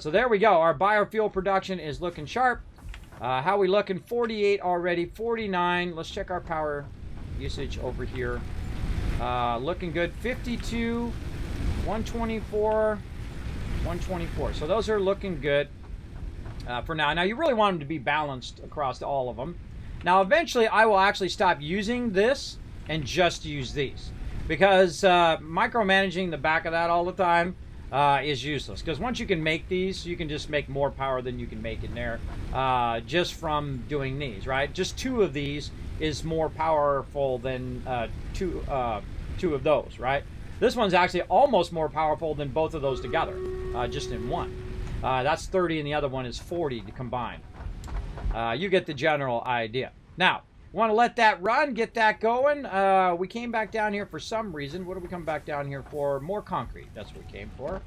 So there we go. Our biofuel production is looking sharp. How we looking? 48 already. 49. Let's check our power usage over here. Looking good. 52. 124. 124. So those are looking good for now. Now, you really want them to be balanced across all of them. Now, eventually, I will actually stop using this and just use these. Because micromanaging the back of that all the time is useless. Because once you can make these, you can just make more power than you can make in there just from doing these, right? Just 2 of these is more powerful than two of those, right? This one's actually almost more powerful than both of those together, just in one. That's 30 and the other one is 40 to combine. You get the general idea. Now, want to let that run, get that going. We came back down here for some reason. What did we come back down here for? More concrete. That's what we came for.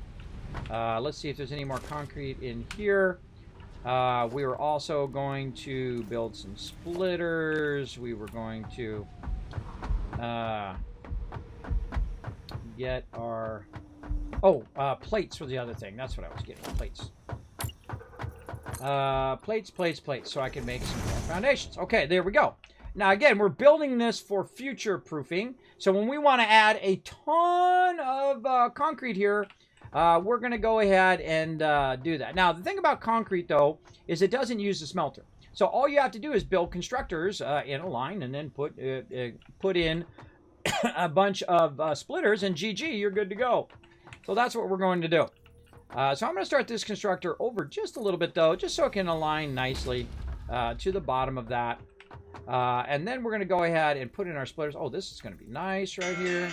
Let's see if there's any more concrete in here. We were also going to build some splitters. We were going to get our... Oh, plates were the other thing. That's what I was getting, plates. Plates, so I can make some more foundations. Okay, there we go. Now, again, we're building this for future-proofing. So when we want to add a ton of concrete here, we're going to go ahead and do that. Now, the thing about concrete, though, is it doesn't use the smelter. So all you have to do is build constructors in a line and then put in a bunch of splitters, and GG, you're good to go. So that's what we're going to do. So I'm going to start this constructor over just a little bit, though, just so it can align nicely to the bottom of that. And then we're going to go ahead and put in our splitters. Oh, this is going to be nice right here.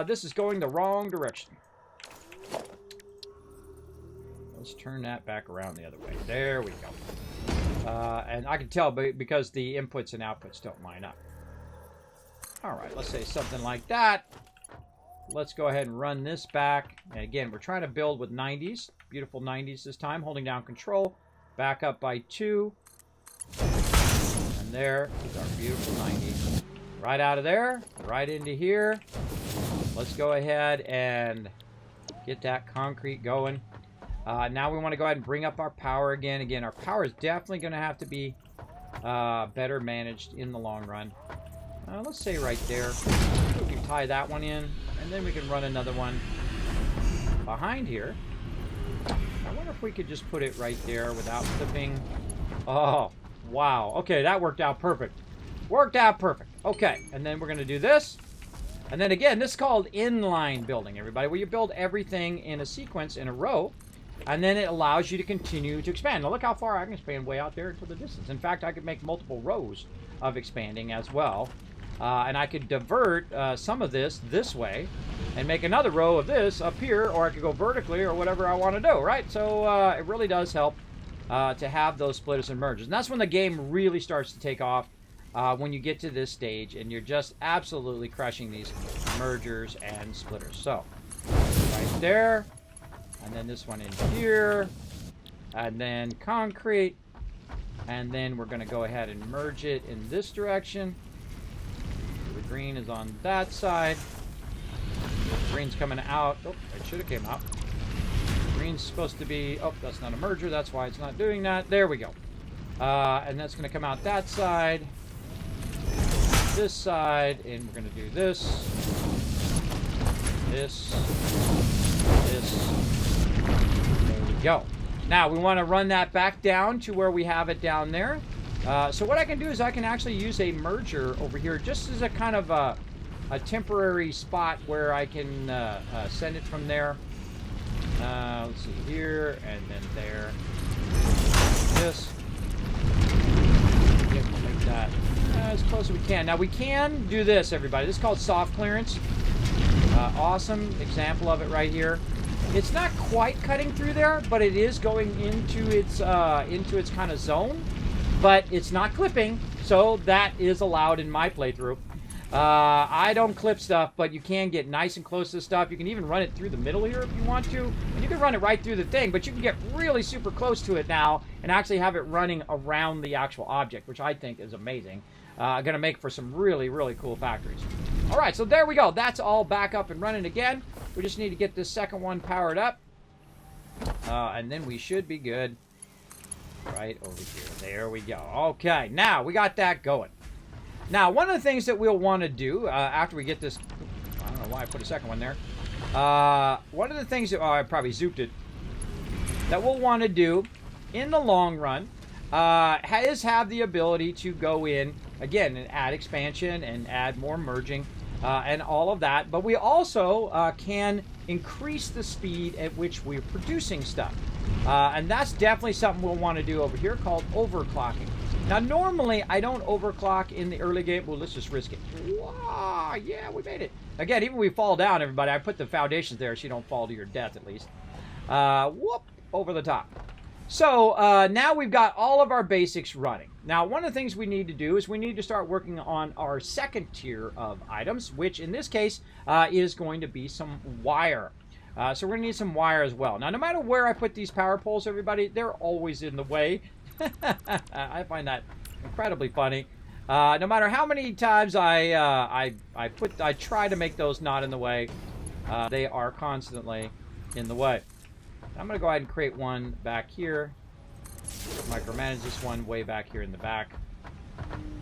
This is going the wrong direction. Let's turn that back around the other way. There we go. And I can tell because the inputs and outputs don't line up. All right, let's say something like that. Let's go ahead and run this back. And again, we're trying to build with 90s. Beautiful 90s this time. Holding down control. Back up by 2. And there is our beautiful 90. Right out of there. Right into here. Let's go ahead and get that concrete going. Now we want to go ahead and bring up our power again. Again, our power is definitely going to have to be better managed in the long run. Let's say right there. We can tie that one in, and then we can run another one behind here. I wonder if we could just put it right there without flipping. Oh, wow. Okay, that worked out perfect. Worked out perfect. Okay, and then we're going to do this. And then again, this is called inline building, everybody, where you build everything in a sequence, in a row, and then it allows you to continue to expand. Now look how far I can expand way out there into the distance. In fact, I could make multiple rows of expanding as well. And I could divert some of this way and make another row of this up here, or I could go vertically or whatever I want to do, right? So it really does help to have those splitters and mergers. And that's when the game really starts to take off, when you get to this stage and you're just absolutely crushing these mergers and splitters. So right there, and then this one in here, and then concrete, and then we're going to go ahead and merge it in this direction. The green is on that side. Green's coming out. Oh, it should have came out. Green's supposed to be... Oh, that's not a merger. That's why it's not doing that. There we go. And that's going to come out that side. This side. And we're going to do this. This. There we go. Now, we want to run that back down to where we have it down there. So what I can do is I can actually use a merger over here just as a kind of a temporary spot where I can send it from there. Let's see, here, and then there. This. Yeah, we'll make that as close as we can. Now, we can do this, everybody. This is called soft clearance. Awesome example of it right here. It's not quite cutting through there, but it is going into its kind of zone. But it's not clipping, so that is allowed in my playthrough. I don't clip stuff, but you can get nice and close to the stuff. You can even run it through the middle here if you want to. And you can run it right through the thing, but you can get really super close to it now and actually have it running around the actual object, which I think is amazing. Going to make for some really, really cool factories. All right, so there we go. That's all back up and running again. We just need to get this second one powered up. And then we should be good. Right over here. There we go. Okay, now we got that going. Now, one of the things that we'll want to do after we get this... I don't know why I put a second one there. One of the things that... Oh, I probably zooped it. That we'll want to do in the long run is have the ability to go in, again, and add expansion and add more merging and all of that. But we also can increase the speed at which we're producing stuff. And that's definitely something we'll want to do over here called overclocking. Now, normally, I don't overclock in the early game. Well, let's just risk it. Wow, yeah, we made it. Again, even when we fall down, everybody, I put the foundations there so you don't fall to your death, at least. Whoop, over the top. So, now we've got all of our basics running. Now, one of the things we need to do is we need to start working on our second tier of items, which in this case is going to be some wire. So we're going to need some wire as well. Now, no matter where I put these power poles, everybody, they're always in the way. I find that incredibly funny. No matter how many times I try to make those not in the way, they are constantly in the way. I'm going to go ahead and create one back here. Micromanage this one way back here in the back.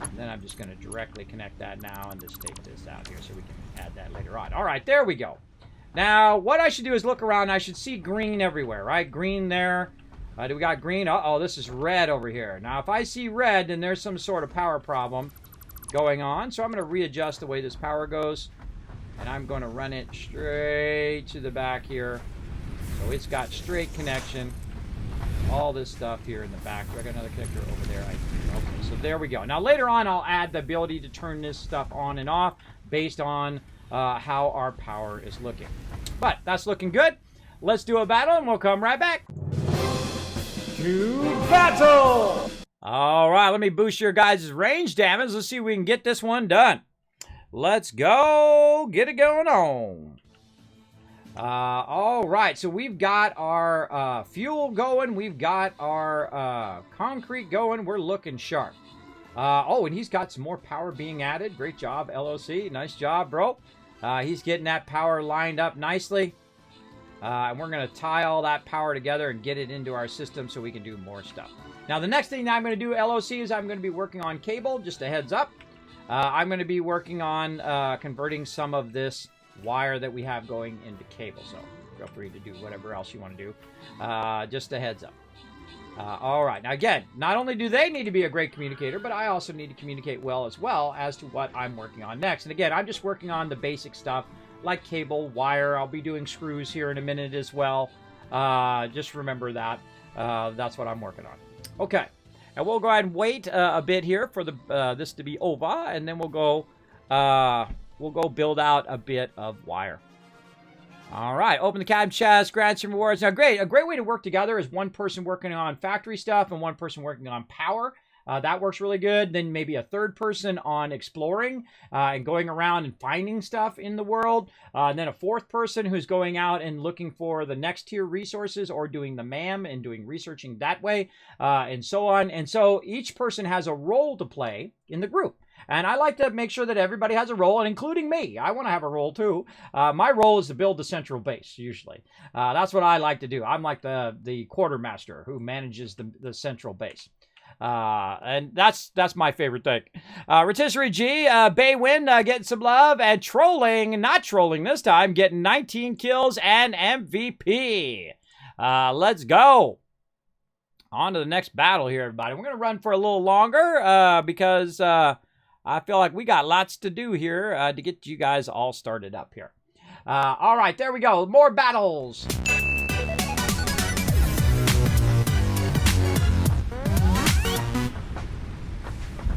And then I'm just going to directly connect that now and just take this out here so we can add that later on. All right, there we go. Now, what I should do is look around. I should see green everywhere, right? Green there. Do we got green? Uh-oh, this is red over here. Now, if I see red, then there's some sort of power problem going on. So I'm going to readjust the way this power goes. And I'm going to run it straight to the back here. So it's got straight connection. All this stuff here in the back. Do I got another connector over there? Okay, so there we go. Now, later on, I'll add the ability to turn this stuff on and off based on how our power is looking. But that's looking good. Let's do a battle, and we'll come right back. To battle! All right, let me boost your guys' range damage. Let's see if we can get this one done. Let's go. Get it going on. All right, so we've got our fuel going. We've got our concrete going. We're looking sharp. Oh, and he's got some more power being added. Great job, LOC. Nice job, bro. He's getting that power lined up nicely. And we're going to tie all that power together and get it into our system so we can do more stuff. Now, the next thing I'm going to do, LOC, is I'm going to be working on cable, just a heads up. I'm going to be working on converting some of this wire that we have going into cable. So feel free to do whatever else you want to do. Just a heads up. All right. Now, again, not only do they need to be a great communicator, but I also need to communicate well as to what I'm working on next. And again, I'm just working on the basic stuff like cable, wire. I'll be doing screws here in a minute as well. Just remember that. That's what I'm working on. Okay. And we'll go ahead and wait a bit here for the this to be over, and then we'll go build out a bit of wire. All right, open the cab chest, grant some rewards. Now, a great way to work together is one person working on factory stuff and one person working on power. That works really good. Then maybe a third person on exploring and going around and finding stuff in the world. And then a fourth person who's going out and looking for the next tier resources or doing the MAM and doing researching that way and so on. And so each person has a role to play in the group. And I like to make sure that everybody has a role, and including me. I want to have a role too. My role is to build the central base, usually. That's what I like to do. I'm like the quartermaster who manages the central base. And that's my favorite thing. Rotisserie G, Baywin getting some love, and trolling, not trolling this time, getting 19 kills and MVP. Let's go. On to the next battle here, everybody. We're going to run for a little longer because I feel like we got lots to do here to get you guys all started up here. All right, there we go. More battles.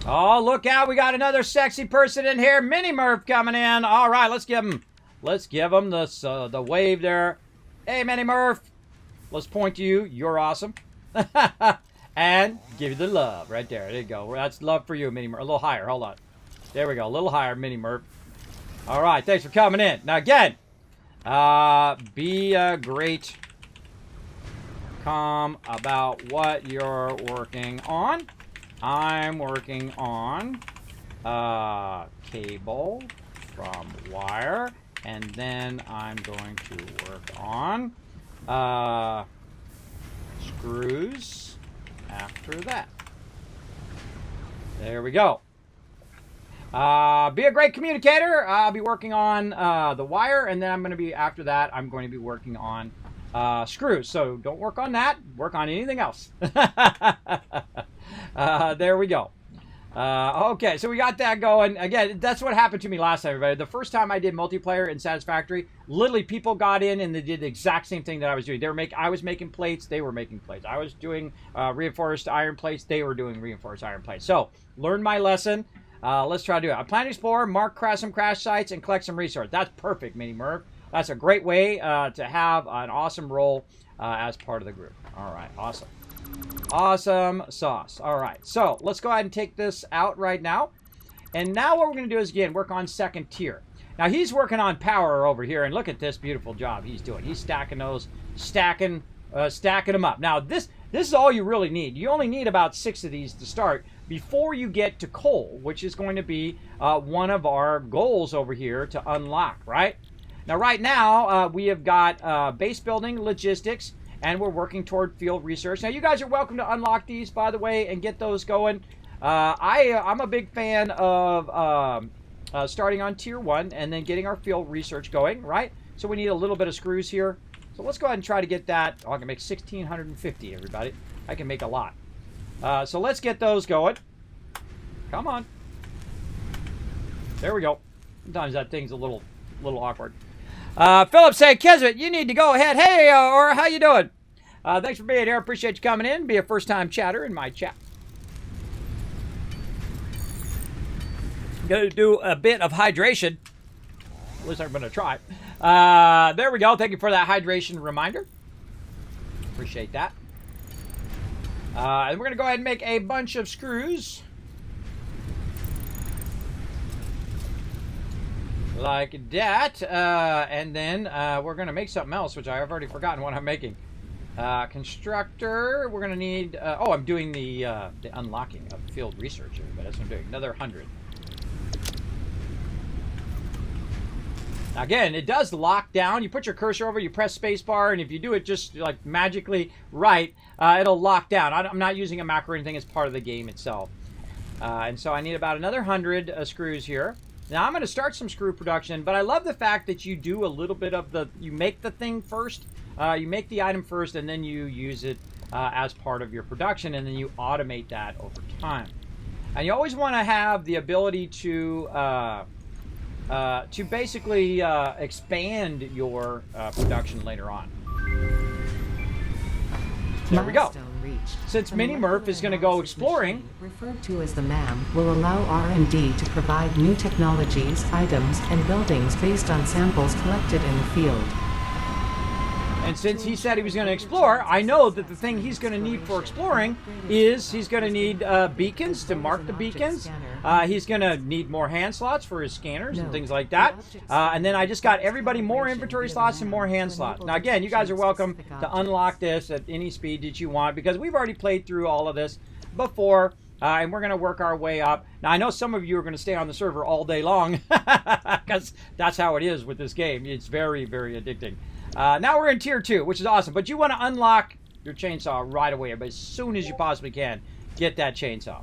Oh, look out. We got another sexy person in here. Mini Murph coming in. All right, let's give him the wave there. Hey, Mini Murph. Let's point to you. You're awesome. And give you the love right there. There you go. That's love for you, Mini Murph. A little higher. Hold on. There we go. A little higher, Mini Murph. All right. Thanks for coming in. Now, again, be a great calm about what you're working on. I'm working on cable from wire, and then I'm going to work on screws after that. There we go. Be a great communicator. I'll be working on the wire, and then I'm going to be, after that, I'm going to be working on screws. So don't work on that. Work on anything else. There we go. Okay, so we got that going. Again, that's what happened to me last time, everybody. The first time I did multiplayer in Satisfactory, literally people got in and they did the exact same thing that I was doing. I was making plates, they were making plates. I was doing reinforced iron plates, they were doing reinforced iron plates. So, learn my lesson. Let's try to do it. I plan to explore, mark some crash sites, and collect some resources. That's perfect, Mini Merv. That's a great way to have an awesome role as part of the group. All right, awesome. Awesome sauce. All right, so let's go ahead and take this out right now. And now what we're going to do is, again, work on second tier. Now, he's working on power over here, and look at this beautiful job he's doing. He's stacking those, stacking them up. Now, this is all you really need. You only need about 6 of these to start before you get to coal, which is going to be one of our goals over here to unlock, right? Now, right now, we have got base building, logistics, and we're working toward field research. Now, you guys are welcome to unlock these, by the way, and get those going. I'm a big fan of starting on tier 1 and then getting our field research going, right? So we need a little bit of screws here. So let's go ahead and try to get that. Oh, I can make 1,650, everybody. I can make a lot. So let's get those going. Come on. There we go. Sometimes that thing's a little awkward. Philip said, Kismet, you need to go ahead. Hey, or how you doing? Thanks for being here. Appreciate you coming in. Be a first-time chatter in my chat. I'm going to do a bit of hydration. At least I'm going to try. There we go. Thank you for that hydration reminder. Appreciate that. And we're going to go ahead and make a bunch of screws. Like that, and then we're going to make something else, which I've already forgotten what I'm making. Constructor, we're going to need, oh, I'm doing the unlocking of field research, but that's what I'm doing, another 100. Now, again, it does lock down. You put your cursor over, you press spacebar, and if you do it just like magically right, it'll lock down. I'm not using a macro or anything, it's part of the game itself. And so I need about another 100 screws here. Now, I'm going to start some screw production, but I love the fact that you do a little bit of you make the thing first, you make the item first, and then you use it as part of your production, and then you automate that over time. And you always want to have the ability to basically expand your production later on. There we go. Since Mini Murph is going to go exploring, referred to as the MAM, will allow R&D to provide new technologies, items, and buildings based on samples collected in the field. And since he said he was going to explore, I know that the thing he's going to need for exploring is he's going to need beacons to mark the beacons. He's going to need more hand slots for his scanners and things like that. And then I just got everybody more inventory slots and more hand slots. Now, again, you guys are welcome to unlock this at any speed that you want because we've already played through all of this before. And we're going to work our way up. Now, I know some of you are going to stay on the server all day long because that's how it is with this game. It's very, very addicting. Now we're in tier 2, which is awesome. But you want to unlock your chainsaw right away. But as soon as you possibly can, get that chainsaw.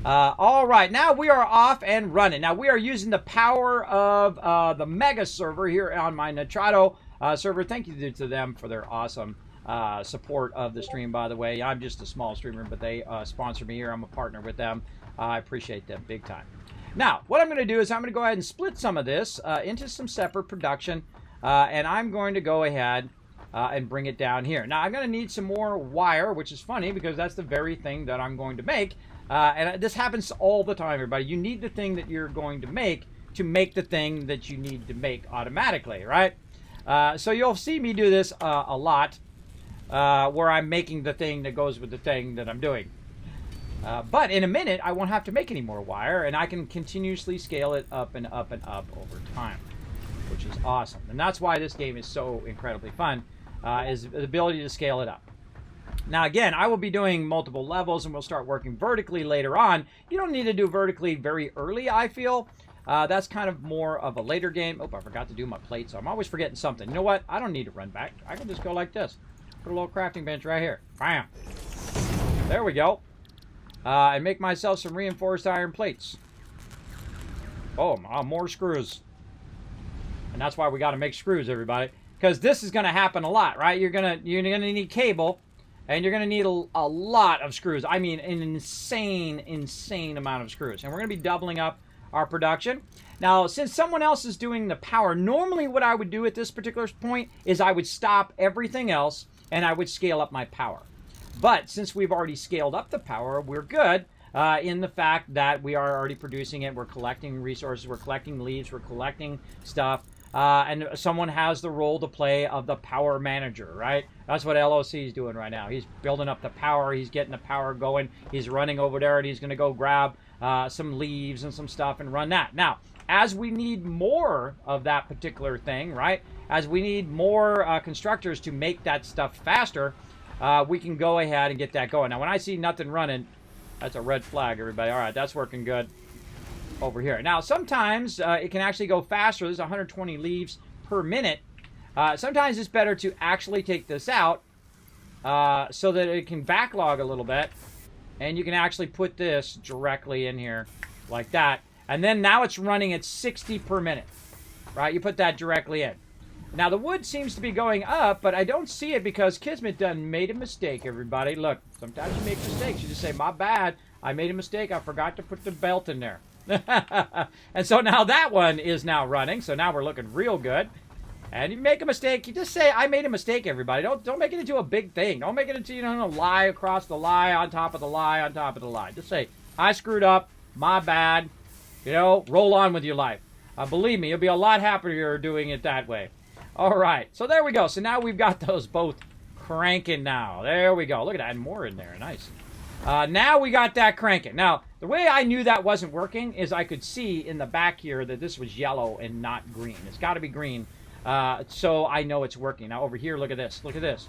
All right, now we are off and running. Now we are using the power of the Mega server here on my Nitrado server. Thank you to them for their awesome support of the stream, by the way. I'm just a small streamer, but they sponsor me here. I'm a partner with them. I appreciate them big time. Now, what I'm going to do is I'm going to go ahead and split some of this into some separate production. And I'm going to go ahead and bring it down here. Now, I'm going to need some more wire, which is funny because that's the very thing that I'm going to make. And this happens all the time, everybody. You need the thing that you're going to make the thing that you need to make automatically, right? So you'll see me do this a lot, where I'm making the thing that goes with the thing that I'm doing. But in a minute, I won't have to make any more wire, and I can continuously scale it up and up and up over time, which is awesome. And that's why this game is so incredibly fun, is the ability to scale it up. Now, again, I will be doing multiple levels, and we'll start working vertically later on. You don't need to do vertically very early, I feel. That's kind of more of a later game. Oh, I forgot to do my plate, so I'm always forgetting something. You know what? I don't need to run back. I can just go like this. Put a little crafting bench right here. Bam. There we go. And make myself some reinforced iron plates. Oh, more screws. And that's why we got to make screws, everybody. Because this is going to happen a lot, right? You're gonna need cable. And you're going to need a lot of screws. I mean, an insane amount of screws. And we're going to be doubling up our production. Now, since someone else is doing the power, normally what I would do at this particular point is I would stop everything else and I would scale up my power. But since we've already scaled up the power, we're good in the fact that we are already producing it. We're collecting resources, we're collecting leaves, we're collecting stuff. And someone has the role to play of the power manager, right? That's what LOC is doing right now. He's building up the power. He's getting the power going. He's running over there, and he's going to go grab some leaves and some stuff and run that. Now, as we need more of that particular thing, right? As we need more constructors to make that stuff faster, we can go ahead and get that going. Now, when I see nothing running, that's a red flag, everybody. All right, that's working good. Over here. Now, sometimes it can actually go faster. There's 120 leaves per minute. Sometimes it's better to actually take this out so that it can backlog a little bit. And you can actually put this directly in here like that. And then now it's running at 60 per minute. Right? You put that directly in. Now, the wood seems to be going up, but I don't see it because Kismet done made a mistake, everybody. Look, sometimes you make mistakes. You just say, my bad. I made a mistake. I forgot to put the belt in there. And so now that one is now running. So now we're looking real good. And you make a mistake, you just say, I made a mistake, everybody. Don't make it into a big thing. Don't make it into, a lie across the lie, on top of the lie, on top of the lie. Just say, I screwed up, my bad. Roll on with your life. Believe me, you'll be a lot happier doing it that way. All right, so there we go. So now we've got those both cranking now. There we go. Look at that, and more in there. Nice. Now we got that cranking. Now, the way I knew that wasn't working is I could see in the back here that this was yellow and not green. It's got to be green, so I know it's working. Now, over here, look at this. Look at this.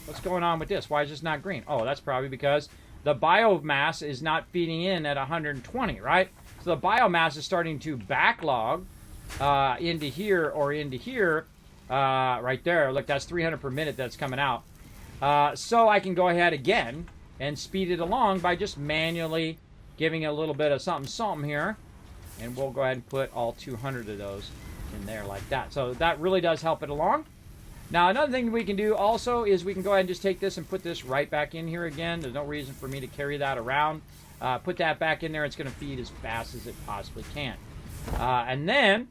What's going on with this? Why is this not green? Oh, that's probably because the biomass is not feeding in at 120, right? So the biomass is starting to backlog into here or into here, right there. Look, that's 300 per minute that's coming out. So I can go ahead again and speed it along by just manually giving it a little bit of something here. And we'll go ahead and put all 200 of those in there like that. So that really does help it along. Now, another thing we can do also is we can go ahead and just take this and put this right back in here again. There's no reason for me to carry that around. Put that back in there. It's going to feed as fast as it possibly can. And then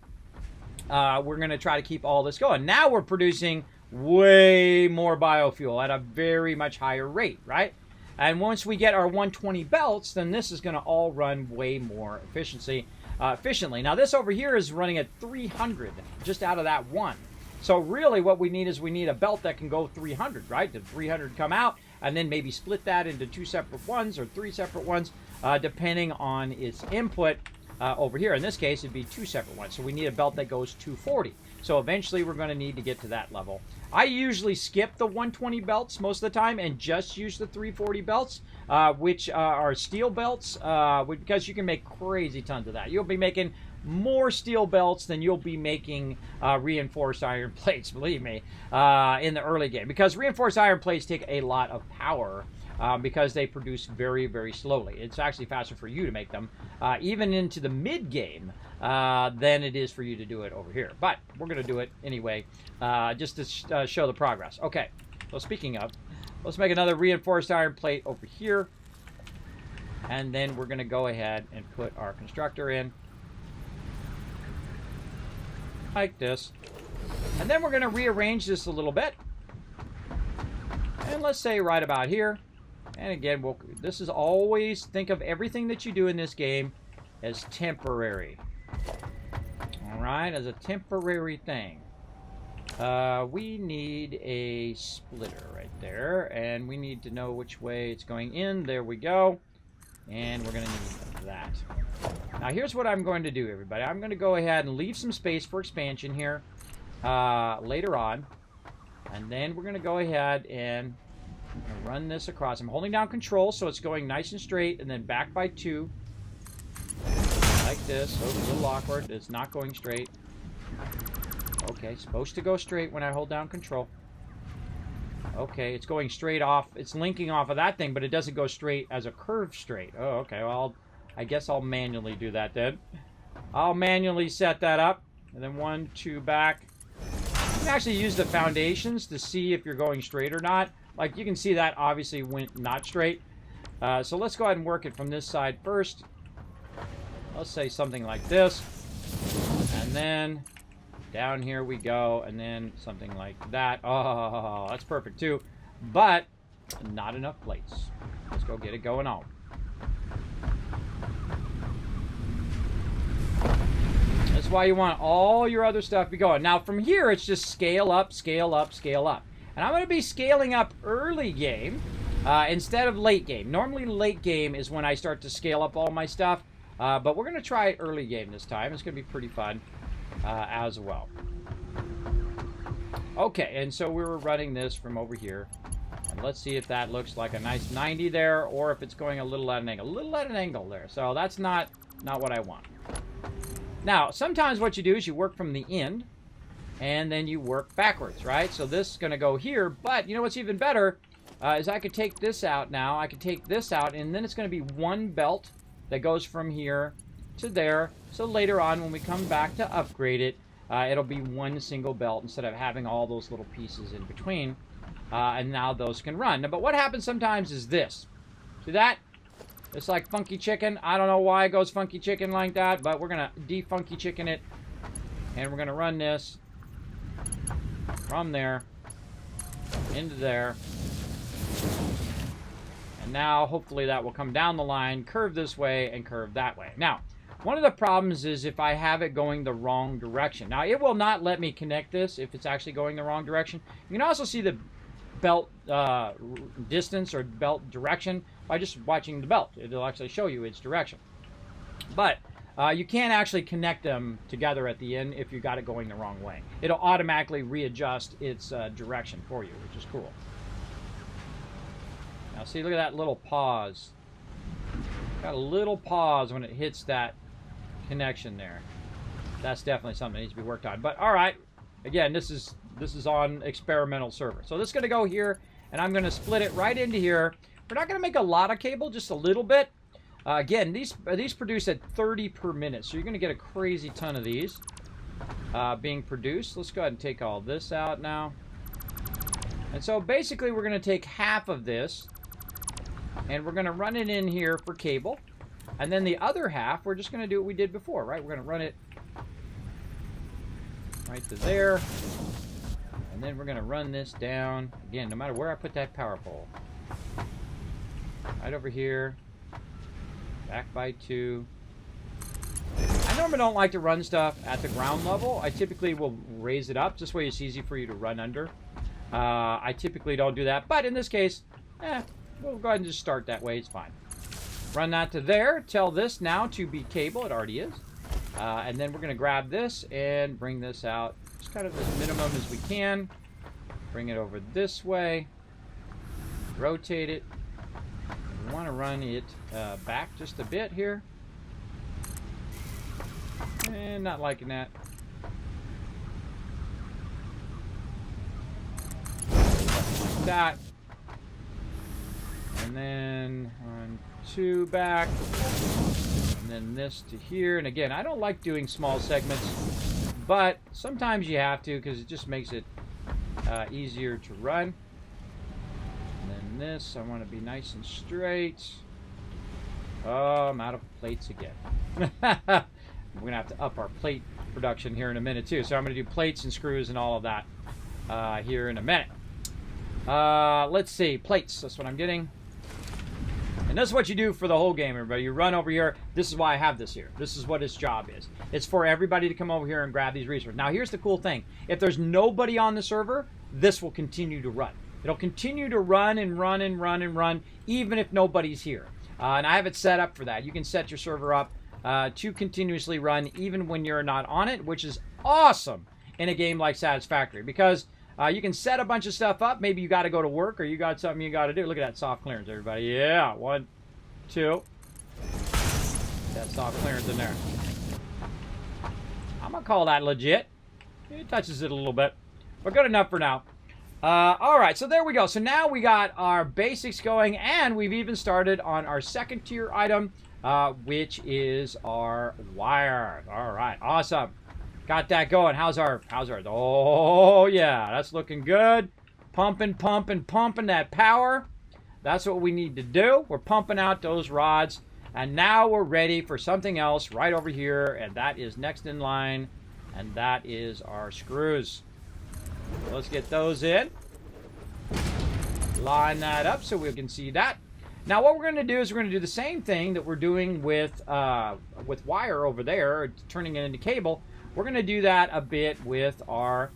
we're going to try to keep all this going. Now we're producing way more biofuel at a very much higher rate, right? And once we get our 120 belts, then this is going to all run way more efficiently. Now, this over here is running at 300 just out of that one. So really what we need is we need a belt that can go 300, right? The 300 come out, and then maybe split that into 2 separate ones or 3 separate ones, depending on its input over here. In this case, it'd be 2 separate ones. So we need a belt that goes 240. So eventually we're going to need to get to that level. I usually skip the 120 belts most of the time and just use the 340 belts, which are steel belts, because you can make crazy tons of that. You'll be making more steel belts than you'll be making reinforced iron plates, believe me, in the early game. Because reinforced iron plates take a lot of power because they produce very, very slowly. It's actually faster for you to make them, even into the mid-game, than it is for you to do it over here. But we're going to do it anyway, just to show the progress. Okay, so speaking of, let's make another reinforced iron plate over here. And then we're going to go ahead and put our constructor in. Like this. And then we're going to rearrange this a little bit. And let's say right about here. And again, this is always, think of everything that you do in this game as temporary. Alright, as a temporary thing. We need a splitter right there. And we need to know which way it's going in. There we go. And we're going to need that. Now, here's what I'm going to do, everybody. I'm going to go ahead and leave some space for expansion here later on. And then we're going to go ahead and run this across. I'm holding down control so it's going nice and straight, and then back by 2. Like this. So it's a little awkward. It's not going straight. Okay, it's supposed to go straight when I hold down control. Okay, it's going straight off. It's linking off of that thing, but it doesn't go straight as a curved straight. Oh, okay. Well, I guess I'll manually do that then. I'll manually set that up. And then 1, 2 back. You can actually use the foundations to see if you're going straight or not. Like you can see that obviously went not straight. So let's go ahead and work it from this side first. Let's say something like this. And then down here we go. And then something like that. Oh, that's perfect too. But not enough plates. Let's go get it going on. That's why you want all your other stuff to be going. Now from here, it's just scale up, scale up, scale up. And I'm going to be scaling up early game instead of late game. Normally late game is when I start to scale up all my stuff. But we're going to try early game this time. It's going to be pretty fun as well. Okay, and so we were running this from over here. And let's see if that looks like a nice 90 there, or if it's going a little at an angle. A little at an angle there. So that's not what I want. Now, sometimes what you do is you work from the end, and then you work backwards, right? So this is going to go here, but you know what's even better is I could take this out now. I could take this out, and then it's going to be one belt that goes from here to there. So later on, when we come back to upgrade it, it'll be one single belt instead of having all those little pieces in between. And now those can run. Now, but what happens sometimes is this. See that? It's like funky chicken. I don't know why it goes funky chicken like that, but we're going to de-funky chicken it. And we're going to run this from there into there. And now, hopefully, that will come down the line, curve this way, and curve that way. Now, one of the problems is if I have it going the wrong direction. Now, it will not let me connect this if it's actually going the wrong direction. You can also see the belt distance or belt direction by just watching the belt. It'll actually show you its direction. But you can't actually connect them together at the end if you got it going the wrong way. It'll automatically readjust its direction for you, which is cool. Now see, look at that little pause. Got a little pause when it hits that connection there. That's definitely something that needs to be worked on. But all right, again, this is on experimental server. So this is going to go here, and I'm going to split it right into here. We're not going to make a lot of cable, just a little bit. Again, these produce at 30 per minute, so you're going to get a crazy ton of these being produced. Let's go ahead and take all this out now. And so basically, we're going to take half of this, and we're going to run it in here for cable. And then the other half, we're just going to do what we did before, right? We're going to run it right to there. And then we're going to run this down. Again, no matter where I put that power pole. Right over here. Back by 2. I normally don't like to run stuff at the ground level. I typically will raise it up. This way it's easy for you to run under. I typically don't do that. But in this case, we'll go ahead and just start that way. It's fine. Run that to there. Tell this now to be cable. It already is. And then we're going to grab this and bring this out just kind of as minimum as we can. Bring it over this way. Rotate it. We want to run it back just a bit here. And not liking that. Like that. And then 1, 2 back. And then this to here. And again, I don't like doing small segments, but sometimes you have to because it just makes it easier to run. And then this, I want to be nice and straight. Oh, I'm out of plates again. We're going to have to up our plate production here in a minute too. So I'm going to do plates and screws and all of that here in a minute. Let's see, plates, that's what I'm getting. And this is what you do for the whole game, everybody. You run over here. This is why I have this here. This is what its job is. It's for everybody to come over here and grab these resources. Now, here's the cool thing. If there's nobody on the server, this will continue to run. It'll continue to run and run and run and run, even if nobody's here. And I have it set up for that. You can set your server up to continuously run, even when you're not on it, which is awesome in a game like Satisfactory, because you can set a bunch of stuff up. Maybe you got to go to work or you got something you got to do. Look at that soft clearance, everybody. Yeah, 1, 2. That soft clearance in there. I'm going to call that legit. It touches it a little bit, but good enough for now. All right, so there we go. So now we got our basics going, and we've even started on our second tier item, which is our wire. All right, awesome. Got that going. How's our? Oh yeah, that's looking good. Pumping, pumping, pumping that power. That's what we need to do. We're pumping out those rods. And now we're ready for something else right over here. And that is next in line. And that is our screws. Let's get those in. Line that up so we can see that. Now what we're going to do is we're going to do the same thing that we're doing with wire over there, turning it into cable. We're going to do that a bit with our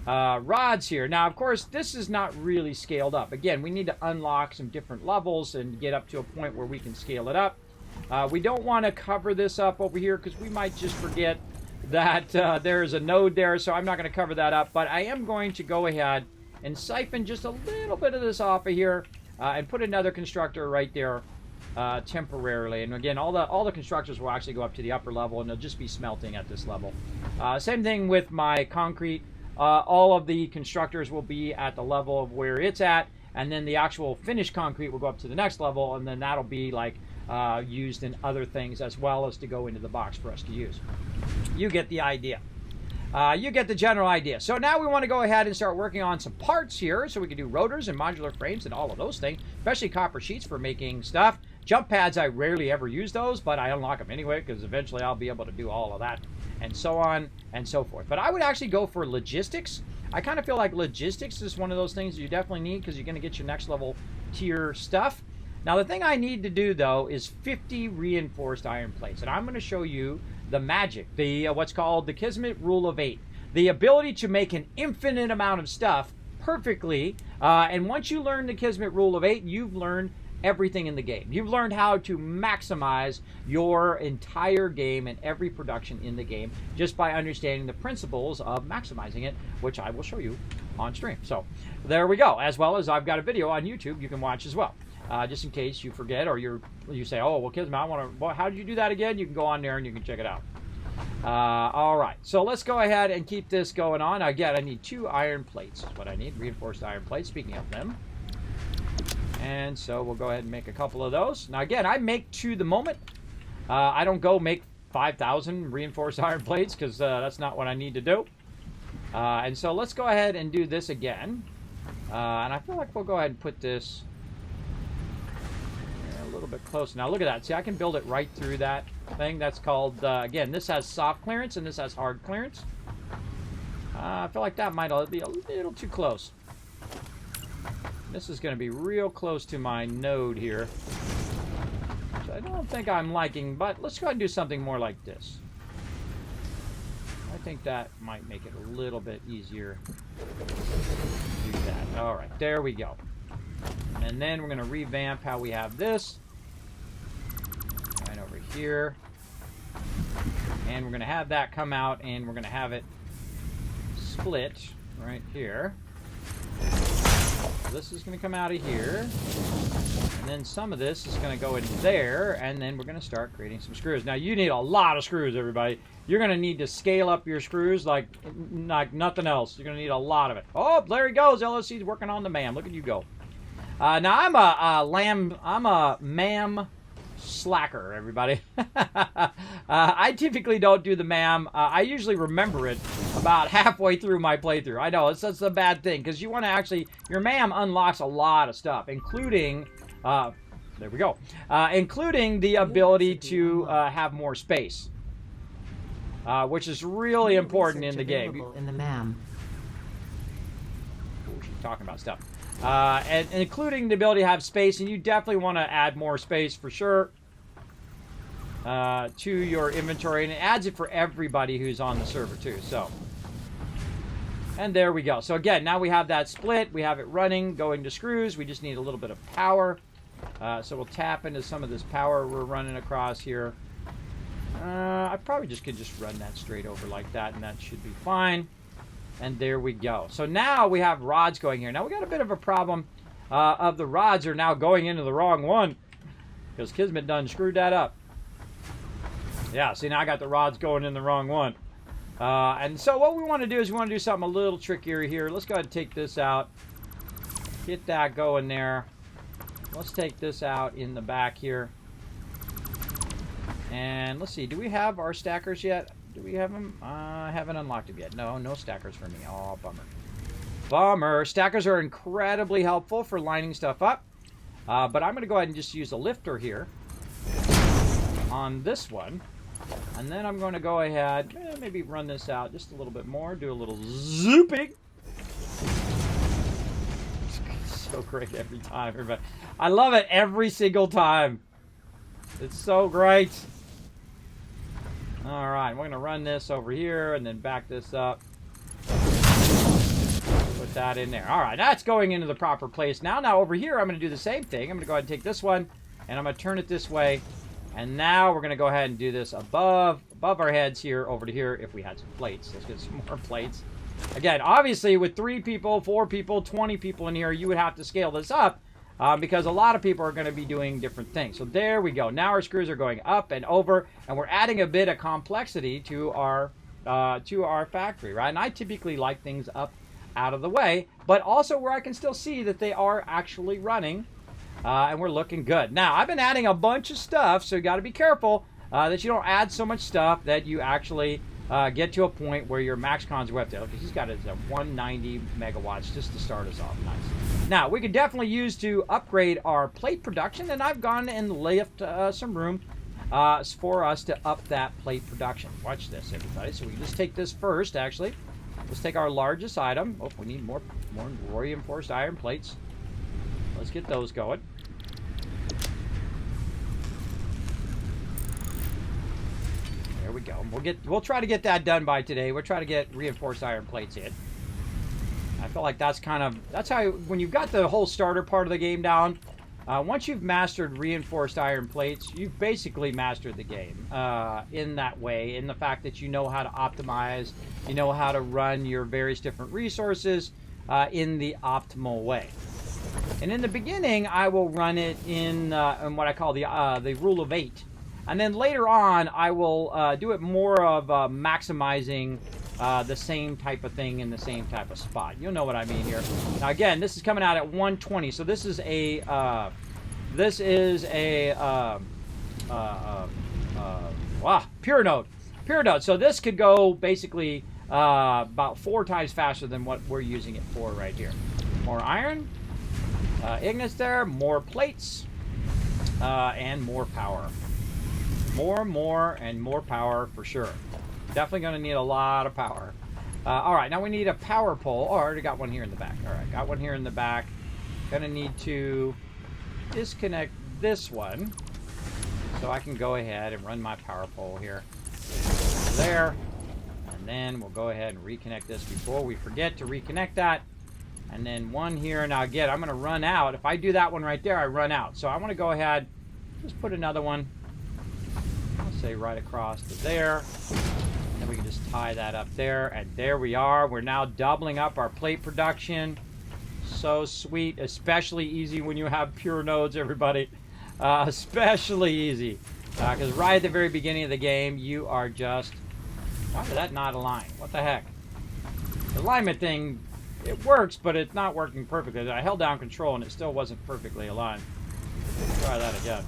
rods here. Now, of course, this is not really scaled up. Again, we need to unlock some different levels and get up to a point where we can scale it up. We don't want to cover this up over here because we might just forget that there's a node there, so I'm not going to cover that up. But I am going to go ahead and siphon just a little bit of this off of here and put another constructor right there temporarily. And again, all the constructors will actually go up to the upper level, and they'll just be smelting at this level. Same thing with my concrete. All of the constructors will be at the level of where it's at, and then the actual finished concrete will go up to the next level, and then that'll be like used in other things as well as to go into the box for us to use. You get the idea. You get the general idea. So now we want to go ahead and start working on some parts here so we can do rotors and modular frames and all of those things, especially copper sheets for making stuff. Jump pads, I rarely ever use those, but I unlock them anyway because eventually I'll be able to do all of that and so on and so forth. But I would actually go for logistics. I kind of feel like logistics is one of those things you definitely need because you're going to get your next level tier stuff. Now the thing I need to do though is 50 reinforced iron plates, and I'm going to show you the magic, the what's called the Kismet rule of 8, the ability to make an infinite amount of stuff perfectly. And once you learn the Kismet rule of 8, you've learned everything in the game. You've learned how to maximize your entire game and every production in the game just by understanding the principles of maximizing it, which I will show you on stream. So there we go. As well as I've got a video on YouTube you can watch as well. Just in case you forget or you say, oh, well, Kismet, I want to, well, how did you do that again? You can go on there and you can check it out. All right, so let's go ahead and keep this going on. Again, I need 2 iron plates is what I need, reinforced iron plates, speaking of them. And so we'll go ahead and make a couple of those. Now, again, I make to the moment. I don't go make 5,000 reinforced iron plates because that's not what I need to do. And so let's go ahead and do this again. And I feel like we'll go ahead and put this a little bit closer. Now look at that. See, I can build it right through that thing. That's called, again, this has soft clearance and this has hard clearance. I feel like that might be a little too close. This is going to be real close to my node here, which I don't think I'm liking, but let's go ahead and do something more like this. I think that might make it a little bit easier to do that. All right, there we go. And then we're going to revamp how we have this. Right over here. And we're going to have that come out, and we're going to have it split right here. This is going to come out of here, and then some of this is going to go into there, and then we're going to start creating some screws. Now, you need a lot of screws, everybody. You're going to need to scale up your screws like nothing else. You're going to need a lot of it. Oh, there he goes. LSC's working on the MAM. Look at you go. Now, I'm a MAM slacker, everybody. I typically don't do the MAM. I usually remember it about halfway through my playthrough. I know, that's a bad thing, because you want to actually, your MAM unlocks a lot of stuff, including, there we go, including the ability to have more space, which is really important in the game. In the MAM. Ooh, she's talking about stuff. And including the ability to have space, and you definitely want to add more space for sure to your inventory, and it adds it for everybody who's on the server too. So, and there we go. So again, now we have that split, we have it running, going to screws. We just need a little bit of power, so we'll tap into some of this power we're running across here. I probably could just run that straight over like that, and that should be fine. And there we go. So now we have rods going here. Now we got a bit of a problem of the rods are now going into the wrong one because Kismet done screwed that up. Yeah, see, now I got the rods going in the wrong one. And so what we want to do is we want to do something a little trickier here. Let's go ahead and take this out. Get that going there. Let's take this out in the back here. And let's see, do we have our stackers yet? Do we have them? I haven't unlocked them yet. No, no stackers for me. Oh, bummer. Bummer. Stackers are incredibly helpful for lining stuff up. But I'm going to go ahead and just use a lifter here on this one. And then I'm going to go ahead, maybe run this out just a little bit more. Do a little zooping. So great every time, everybody. I love it every single time. It's so great. All right, we're going to run this over here and then back this up. Put that in there. All right, that's going into the proper place now. Now over here, I'm going to do the same thing. I'm going to go ahead and take this one, and I'm going to turn it this way. And now we're going to go ahead and do this above our heads here, over to here, if we had some plates. Let's get some more plates. Again, obviously, with 3 people, 4 people, 20 people in here, you would have to scale this up because a lot of people are going to be doing different things. So there we go. Now our screws are going up and over, and we're adding a bit of complexity to our factory, right? And I typically like things up out of the way, but also where I can still see that they are actually running, and we're looking good. Now, I've been adding a bunch of stuff, so you got to be careful that you don't add so much stuff that you actually get to a point where your max cons are up there. Okay, he's got it at 190 megawatts just to start us off. Nice. Now, we could definitely use to upgrade our plate production, and I've gone and left some room for us to up that plate production. Watch this, everybody. So we just take this first, actually. Let's take our largest item. Oh, we need more reinforced iron plates. Let's get those going. There we go. We'll try to get that done by today. We'll try to get reinforced iron plates in. I feel like that's how, when you've got the whole starter part of the game down, once you've mastered reinforced iron plates, you've basically mastered the game in that way, in the fact that you know how to optimize, you know how to run your various different resources in the optimal way. And in the beginning, I will run it in what I call the rule of 8. And then later on, I will do it more of maximizing the same type of thing in the same type of spot. You'll know what I mean here. Now again, this is coming out at 120, so this is a pure node. Pure node. So this could go basically about 4 times faster than what we're using it for right here. More iron, ignits there, more plates, and more power. More, and more power for sure. Definitely going to need a lot of power. All right, now we need a power pole. Oh, I already got one here in the back. All right, got one here in the back. Going to need to disconnect this one so I can go ahead and run my power pole here. There. And then we'll go ahead and reconnect this before we forget to reconnect that. And then one here. Now again, I'm going to run out. If I do that one right there, I run out. So I want to go ahead, just put another one, I'll say right across to there. And then we can just tie that up there. And there we are. We're now doubling up our plate production. So sweet. Especially easy when you have pure nodes, everybody. Especially easy. Because right at the very beginning of the game, you are just... Why did that not align? What the heck? The alignment thing, it works, but it's not working perfectly. I held down control and it still wasn't perfectly aligned. Let's try that again.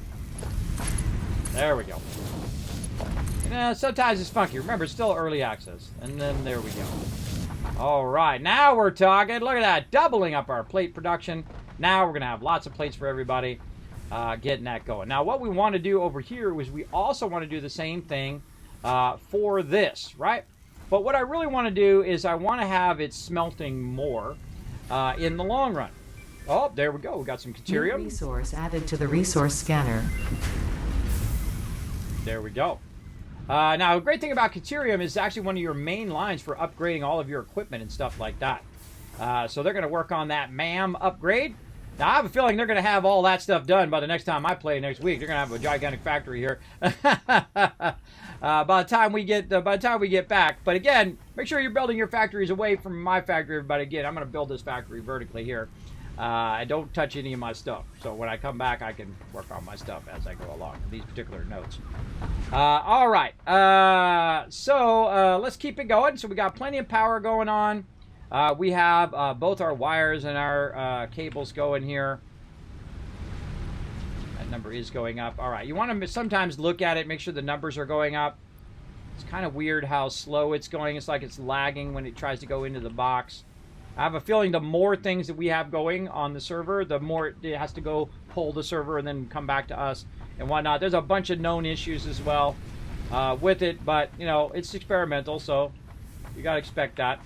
There we go. Sometimes it's funky. Remember, it's still early access. And then there we go. All right, now we're talking. Look at that, doubling up our plate production. Now we're going to have lots of plates for everybody, getting that going. Now, what we want to do over here is we also want to do the same thing for this, right? But what I really want to do is I want to have it smelting more in the long run. Oh, there we go. We got some Caterium. New resource added to the resource scanner. There we go. Now, a great thing about Caterium is actually one of your main lines for upgrading all of your equipment and stuff like that. So they're going to work on that MAM upgrade. Now, I have a feeling they're going to have all that stuff done by the next time I play next week. They're going to have a gigantic factory here by the time we get back. But again, make sure you're building your factories away from my factory, everybody. Again, I'm going to build this factory vertically here. I don't touch any of my stuff. So when I come back, I can work on my stuff as I go along, these particular nodes. All right. So let's keep it going. So we got plenty of power going on. We have both our wires and our cables going here. That number is going up. All right. You want to sometimes look at it, make sure the numbers are going up. It's kind of weird how slow it's going. It's like it's lagging when it tries to go into the box. I have a feeling the more things that we have going on the server, the more it has to go pull the server and then come back to us and whatnot. There's a bunch of known issues as well with it, but you know, it's experimental, so you gotta expect that.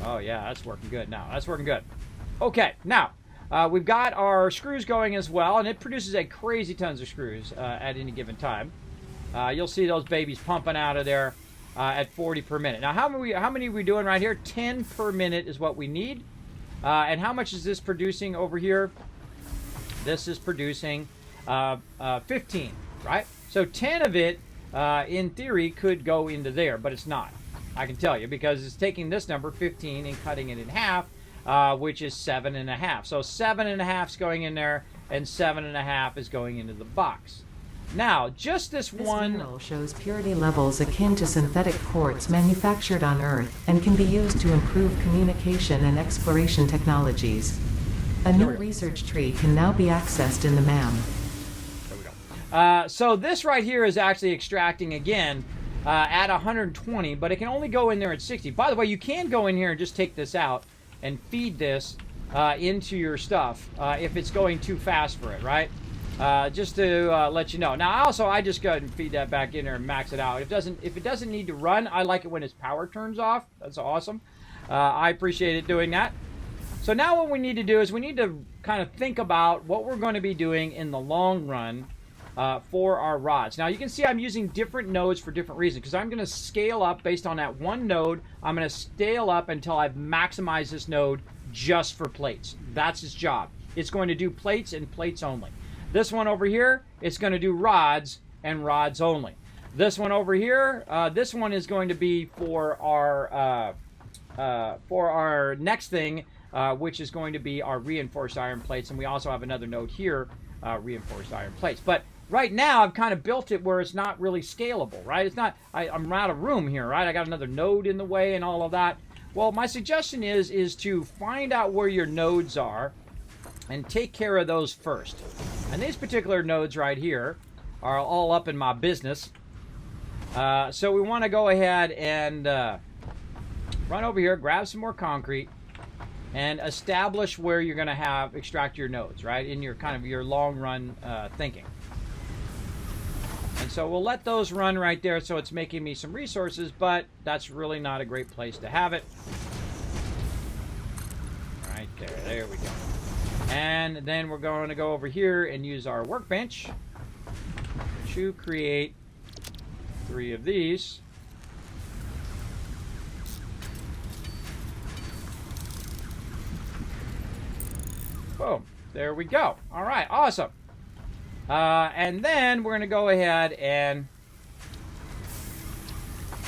Oh yeah, that's working good now. That's working good. Okay, now we've got our screws going as well, and it produces a crazy tons of screws at any given time. You'll see those babies pumping out of there at 40 per minute. Now, how many are we doing right here? 10 per minute is what we need. And how much is this producing over here? This is producing 15, right? So 10 of it, in theory, could go into there, but it's not. I can tell you, because it's taking this number, 15, and cutting it in half, which is 7.5. So 7.5 is going in there, and 7.5 is going into the box. Now, just this one... mineral shows purity levels akin to synthetic quartz manufactured on Earth, and can be used to improve communication and exploration technologies. A new research tree can now be accessed in the MAM. There we go. So this right here is actually extracting again at 120, but it can only go in there at 60. By the way, you can go in here and just take this out and feed this into your stuff if it's going too fast for it, right? Just to let you know. Now, also, I just go ahead and feed that back in there and max it out. If it doesn't need to run, I like it when its power turns off. That's awesome. I appreciate it doing that. So now what we need to do is we need to kind of think about what we're going to be doing in the long run for our rods. Now, you can see I'm using different nodes for different reasons, because I'm going to scale up based on that one node. I'm going to scale up until I've maximized this node just for plates. That's its job. It's going to do plates and plates only. This one over here, it's going to do rods and rods only. This one over here, this one is going to be for our next thing, which is going to be our reinforced iron plates. And we also have another node here, reinforced iron plates. But right now, I've kind of built it where it's not really scalable, right? It's not, I'm out of room here, right? I got another node in the way and all of that. Well, my suggestion is to find out where your nodes are and take care of those first. And these particular nodes right here are all up in my business. So we want to go ahead and run over here, grab some more concrete, and establish where you're going to extract your nodes, right? In your kind of your long run thinking. And so we'll let those run right there, so it's making me some resources, but that's really not a great place to have it. Right there, there we go. And then we're going to go over here and use our workbench to create 3 of these. Boom. There we go. All right. Awesome. And then we're going to go ahead and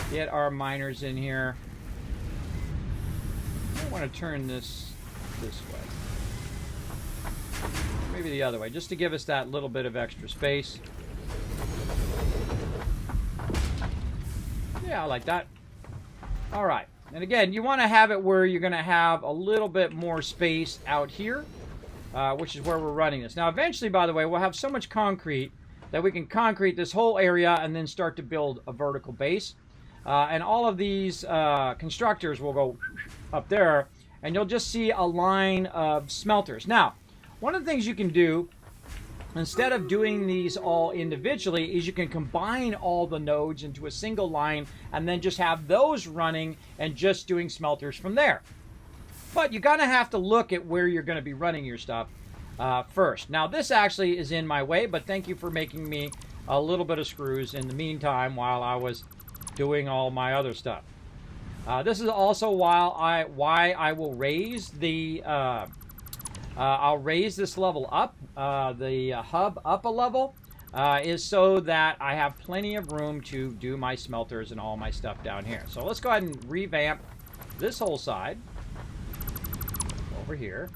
get our miners in here. I want to turn this way. Maybe the other way, just to give us that little bit of extra space. Yeah, I like that. All right. And again, you want to have it where you're going to have a little bit more space out here, which is where we're running this. Now, eventually, by the way, we'll have so much concrete that we can concrete this whole area and then start to build a vertical base. And all of these constructors will go up there, and you'll just see a line of smelters. Now, one of the things you can do, instead of doing these all individually, is you can combine all the nodes into a single line and then just have those running and just doing smelters from there. But you're going to have to look at where you're going to be running your stuff first. Now, this actually is in my way, but thank you for making me a little bit of screws in the meantime while I was doing all my other stuff. This is also why I will raise the... I'll raise this level up, the hub up a level, is so that I have plenty of room to do my smelters and all my stuff down here. So let's go ahead and revamp this whole side over here.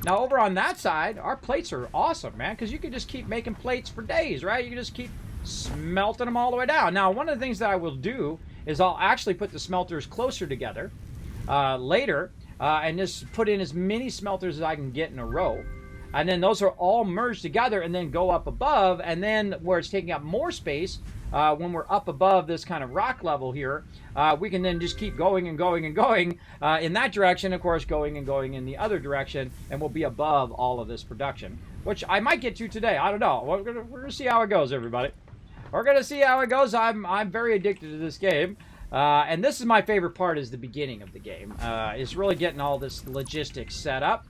Now over on that side, our plates are awesome, man, because you can just keep making plates for days, right? You can just keep smelting them all the way down. Now, one of the things that I will do is I'll actually put the smelters closer together later, and just put in as many smelters as I can get in a row. And then those are all merged together and then go up above. And then where it's taking up more space, when we're up above this kind of rock level here, we can then just keep going and going and going in that direction, of course, going and going in the other direction, and we'll be above all of this production, which I might get to today. I don't know. We're gonna see how it goes, everybody. We're gonna see how it goes. I'm very addicted to this game. And this is my favorite part, is the beginning of the game. Is really getting all this logistics set up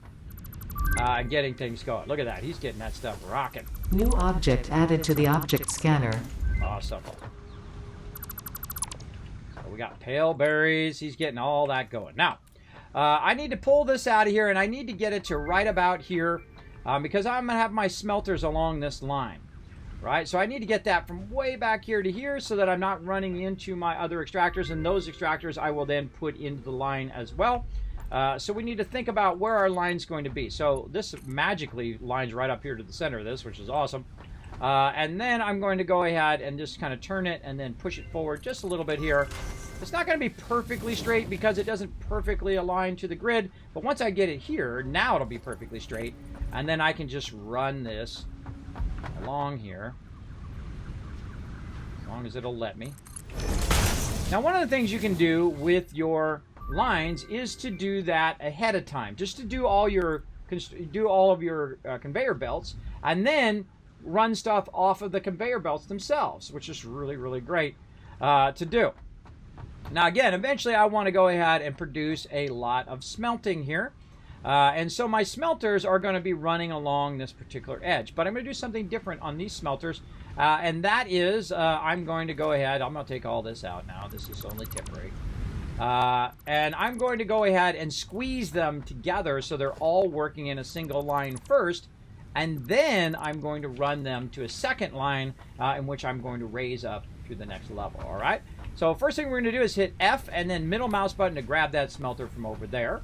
and getting things going. Look at that. He's getting that stuff rocking. New object added to the object scanner. Awesome. So we got pale berries. He's getting all that going. Now, I need to pull this out of here, and I need to get it to right about here because I'm going to have my smelters along this line. Right, so I need to get that from way back here to here so that I'm not running into my other extractors, and those extractors I will then put into the line as well. So we need to think about where our line's going to be. So this magically lines right up here to the center of this, which is awesome. And then I'm going to go ahead and just kind of turn it and then push it forward just a little bit here. It's not going to be perfectly straight because it doesn't perfectly align to the grid, but once I get it here, now it'll be perfectly straight, and then I can just run this along here, as long as it'll let me. Now, one of the things you can do with your lines is to do that ahead of time, just to do all of your conveyor belts, and then run stuff off of the conveyor belts themselves, which is really, really great to do. Now, again, eventually I want to go ahead and produce a lot of smelting here. And so my smelters are going to be running along this particular edge. But I'm going to do something different on these smelters. And that is, I'm going to go ahead. I'm going to take all this out now. This is only temporary. And I'm going to go ahead and squeeze them together so they're all working in a single line first. And then I'm going to run them to a second line in which I'm going to raise up to the next level. All right? So first thing we're going to do is hit F and then middle mouse button to grab that smelter from over there.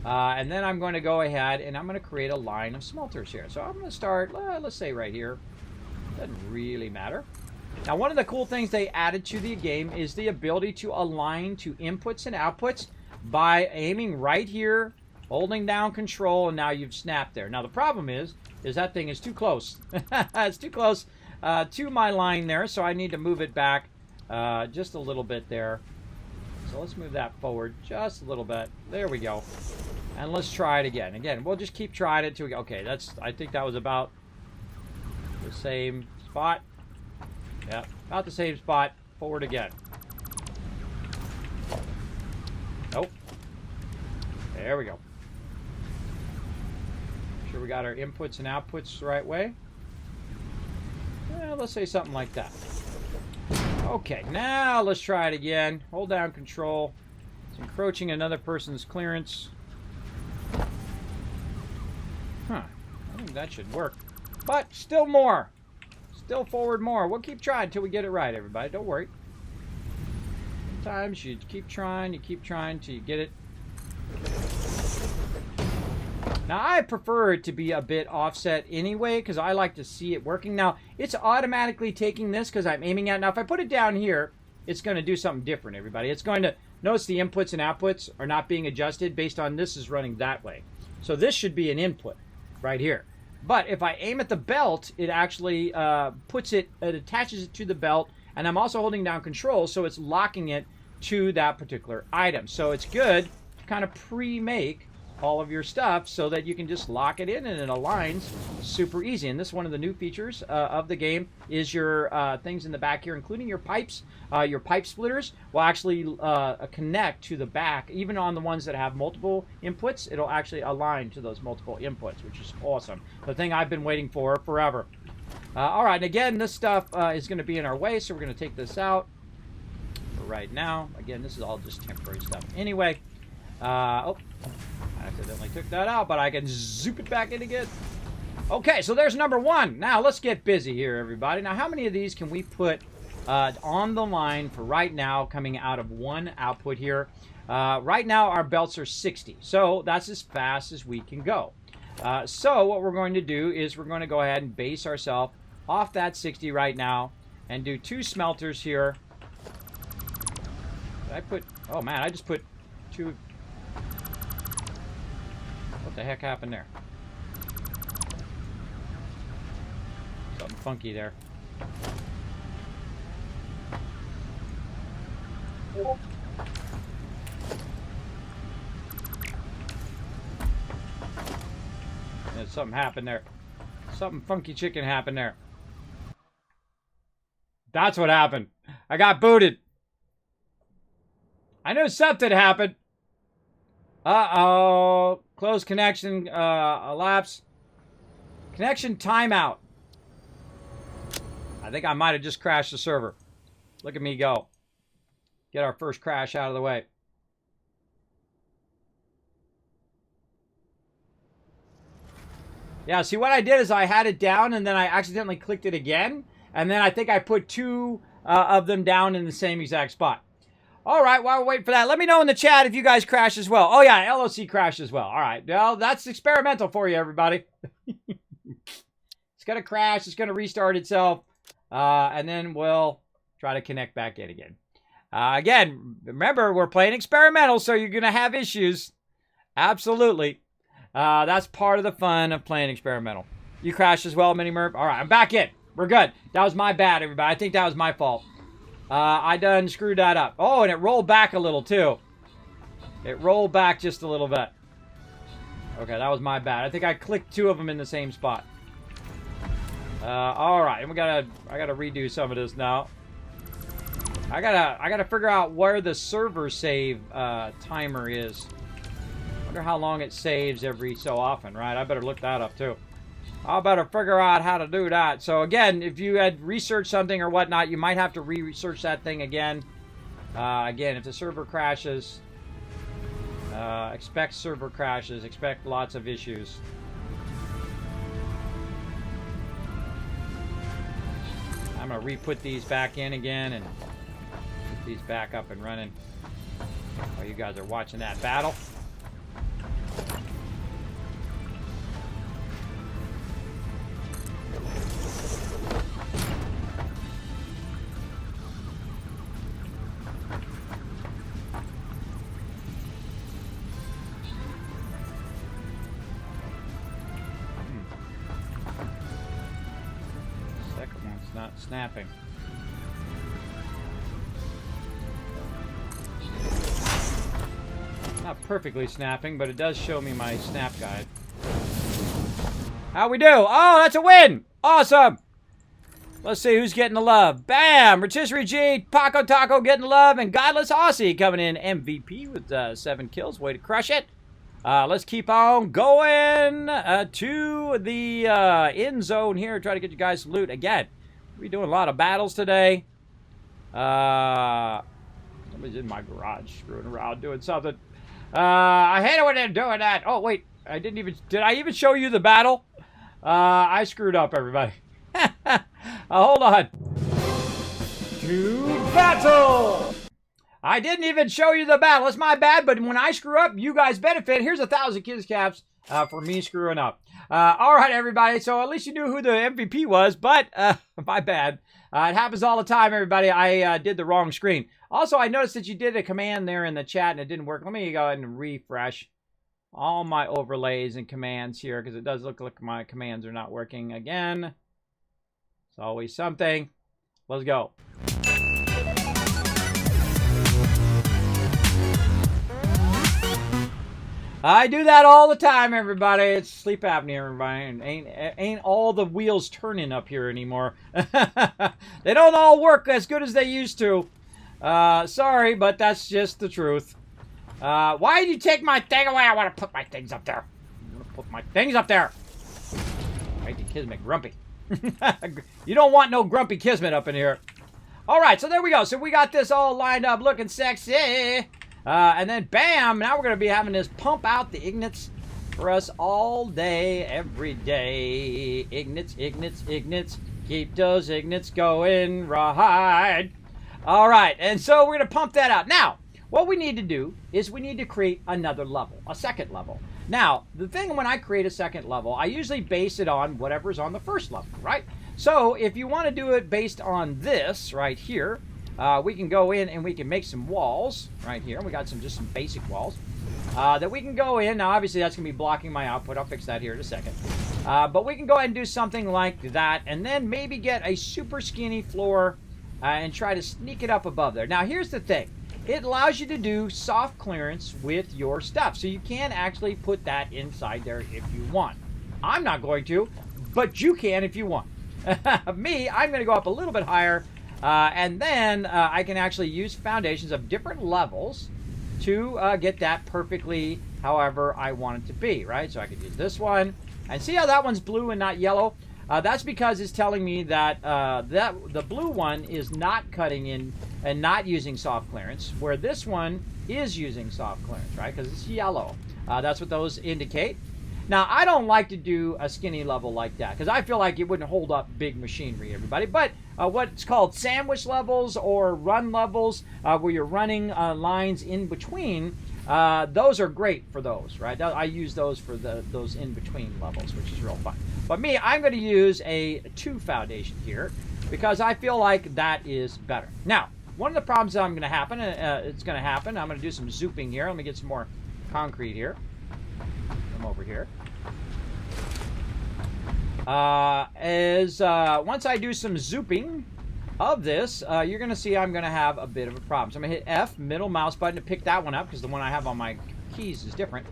And then I'm going to go ahead and I'm going to create a line of smelters here. So I'm going to start, let's say right here. Doesn't really matter. Now, one of the cool things they added to the game is the ability to align to inputs and outputs by aiming right here, holding down control, and now you've snapped there. Now, the problem is that thing is too close. It's too close to my line there, so I need to move it back just a little bit there. So let's move that forward just a little bit. There we go. And let's try it again. Again, we'll just keep trying it till we, okay, I think that was about the same spot. Yeah, about the same spot. Forward again. Nope. There we go. Make sure we got our inputs and outputs the right way. Well, let's say something like that. Okay, now let's try it again. Hold down control. It's encroaching another person's clearance. Huh. I think that should work. But still more. Still forward more. We'll keep trying until we get it right, everybody. Don't worry. Sometimes you keep trying till you get it. Now, I prefer it to be a bit offset anyway because I like to see it working. Now, it's automatically taking this because I'm aiming at it. Now, if I put it down here, it's going to do something different, everybody. It's going to notice the inputs and outputs are not being adjusted based on this is running that way. So this should be an input right here. But if I aim at the belt, it actually it attaches it to the belt, and I'm also holding down control, so it's locking it to that particular item. So it's good to kind of pre-make all of your stuff so that you can just lock it in and it aligns super easy. And this is one of the new features of the game is your things in the back here, including your pipes. Your pipe splitters will actually connect to the back. Even on the ones that have multiple inputs, it'll actually align to those multiple inputs, which is awesome. The thing I've been waiting for forever. All right, and again, this stuff is going to be in our way, so we're going to take this out for right now. Again, this is all just temporary stuff anyway. Oh, I accidentally took that out, but I can zoop it back in again. Okay, so there's number one. Now, let's get busy here, everybody. Now, how many of these can we put on the line for right now coming out of one output here? Right now, our belts are 60, so that's as fast as we can go. So what we're going to do is we're going to go ahead and base ourselves off that 60 right now and do 2 smelters here. Did I put... Oh, man, I just put 2... What the heck happened there? Something funky there. Yeah, something happened there. Something funky chicken happened there. That's what happened. I got booted. I knew something happened. Uh-oh. Close connection, elapse. Connection timeout. I think I might have just crashed the server. Look at me go. Get our first crash out of the way. Yeah, see what I did is I had it down and then I accidentally clicked it again. And then I think I put two of them down in the same exact spot. All right, while we're waiting for that, let me know in the chat if you guys crash as well. Oh, yeah, LOC crashed as well. All right, well, that's experimental for you, everybody. It's going to crash. It's going to restart itself. And then we'll try to connect back in again. Again, remember, we're playing experimental, so you're going to have issues. Absolutely. That's part of the fun of playing experimental. You crashed as well, Mini Merp? All right, I'm back in. We're good. That was my bad, everybody. I think that was my fault. I done screwed that up. Oh, and it rolled back a little, too. It rolled back just a little bit. Okay, that was my bad. I think I clicked two of them in the same spot. All right, and I gotta redo some of this now. I gotta figure out where the server save timer is. Wonder how long it saves every so often, right? I better look that up too. I better figure out how to do that. So again, if you had researched something or whatnot, you might have to re-research that thing again. Again, if the server crashes, expect server crashes, expect lots of issues. I'm gonna re-put these back in again and put these back up and running while you guys are watching that battle. Not snapping. Not perfectly snapping, but it does show me my snap guide. How we do? Oh, that's a win! Awesome! Let's see who's getting the love. Bam! Rotisserie G, Paco Taco getting the love, and Godless Aussie coming in MVP with 7 kills. Way to crush it. Let's keep on going to the end zone here. Try to get you guys some loot again. We're doing a lot of battles today. Somebody's in my garage screwing around doing something. I hate it when they're doing that. Oh, wait. Did I even show you the battle? I screwed up, everybody. Hold on. To battle! I didn't even show you the battle. It's my bad, but when I screw up, you guys benefit. Here's 1,000 kids caps for me screwing up. All right, everybody. So at least you knew who the MVP was, but my bad. It happens all the time, everybody. I did the wrong screen. Also, I noticed that you did a command there in the chat and it didn't work. Let me go ahead and refresh all my overlays and commands here because it does look like my commands are not working again. It's always something. Let's go. I do that all the time, everybody. It's sleep apnea, everybody. Ain't all the wheels turning up here anymore. They don't all work as good as they used to. Sorry, but that's just the truth. Why did you take my thing away? I want to put my things up there. I want to put my things up there. Make the Kismet grumpy. You don't want no grumpy Kismet up in here. All right, so there we go. So we got this all lined up, looking sexy. And then, bam, now we're going to be having this pump out the ignits for us all day, every day. Ignits, ignits, ignits. Keep those ignits going right. All right, and so we're going to pump that out. Now, what we need to do is we need to create another level, a second level. Now, the thing when I create a second level, I usually base it on whatever's on the first level, right? So if you want to do it based on this right here, we can go in and we can make some walls right here. We got just some basic walls that we can go in. Now, obviously, that's going to be blocking my output. I'll fix that here in a second. But we can go ahead and do something like that and then maybe get a super skinny floor and try to sneak it up above there. Now, here's the thing. it allows you to do soft clearance with your stuff. So you can actually put that inside there if you want. I'm not going to, but you can if you want. Me, I'm going to go up a little bit higher, and then I can actually use foundations of different levels to get that perfectly however I want it to be, right? So I could use this one, and see how that one's blue and not yellow? That's because it's telling me that, the blue one is not cutting in and not using soft clearance, where this one is using soft clearance, right? Because it's yellow. That's what those indicate. Now, I don't like to do a skinny level like that because I feel like it wouldn't hold up big machinery, everybody. But what's called sandwich levels or run levels, where you're running lines in between, those are great for those, right? I use those for those in-between levels, which is real fun. But me, I'm going to use a 2 foundation here because I feel like that is better. Now, one of the problems that I'm going to happen, I'm going to do some zooping here. Let me get some more concrete here. Come over here. Once I do some zooping of this, you're going to see I'm going to have a bit of a problem. So I'm going to hit F, middle mouse button, to pick that one up because the one I have on my keys is different.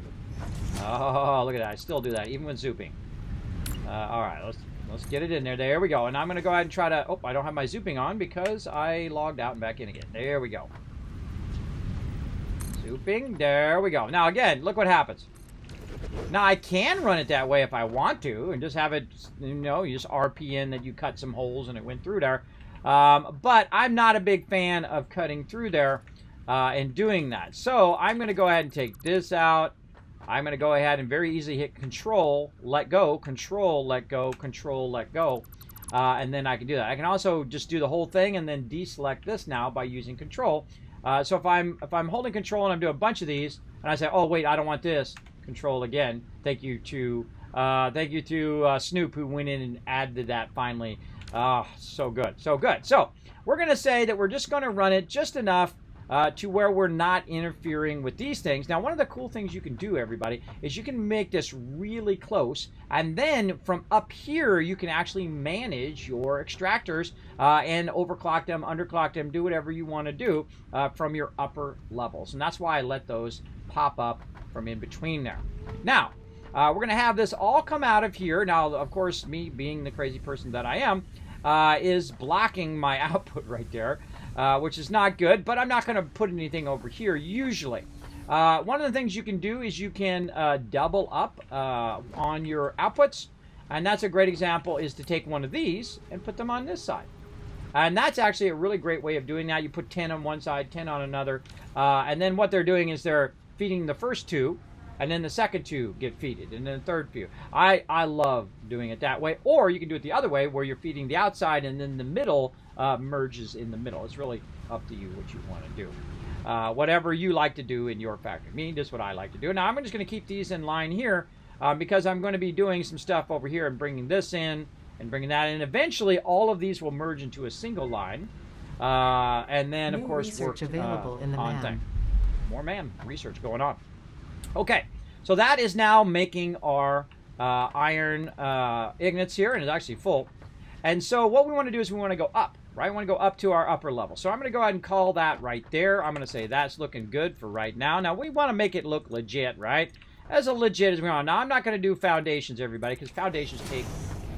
Oh, look at that. I still do that, even when zooping. All right, let's get it in there. There we go. And I'm going to go ahead and try to... Oh, I don't have my zooping on because I logged out and back in again. There we go. Zooping. There we go. Now, again, look what happens. Now, I can run it that way if I want to and just have it, you know, you just RP in that you cut some holes and it went through there. But I'm not a big fan of cutting through there and doing that. So I'm going to go ahead and take this out. I'm going to go ahead and very easily hit Control, let go, Control, let go, Control, let go. And then I can do that. I can also just do the whole thing and then deselect this now by using Control. So if I'm holding Control and I'm doing a bunch of these, and I say, oh wait, I don't want this, Control again. Thank you to Snoop, who went in and added that finally. So good, so good. So we're going to say that we're just going to run it just enough to where we're not interfering with these things. Now, one of the cool things you can do, everybody, is you can make this really close, and then from up here, you can actually manage your extractors and overclock them, underclock them, do whatever you want to do from your upper levels. And that's why I let those pop up from in between there. Now, we're going to have this all come out of here. Now, of course, me being the crazy person that I am, is blocking my output right there, which is not good, but I'm not going to put anything over here usually. One of the things you can do is you can double up on your outputs, and that's a great example is to take one of these and put them on this side. And that's actually a really great way of doing that. You put 10 on one side, 10 on another, and then what they're doing is they're feeding the first 2, and then the second 2 get feeded, and then the third few. I love doing it that way, or you can do it the other way where you're feeding the outside and then the middle merges in the middle. It's really up to you what you want to do. Whatever you like to do in your factory. Me, just what I like to do. Now, I'm just going to keep these in line here because I'm going to be doing some stuff over here and bringing this in and bringing that in. Eventually, all of these will merge into a single line. And then, of course, research available in the on MAM. thing. More MAM research going on. Okay, so that is now making our iron ingots here, and it's actually full. And so what we want to do is we want to go up, right? We want to go up to our upper level. So I'm going to go ahead and call that right there. I'm going to say that's looking good for right now. Now, we want to make it look legit, right? As legit as we want. Now, I'm not going to do foundations, everybody, because foundations take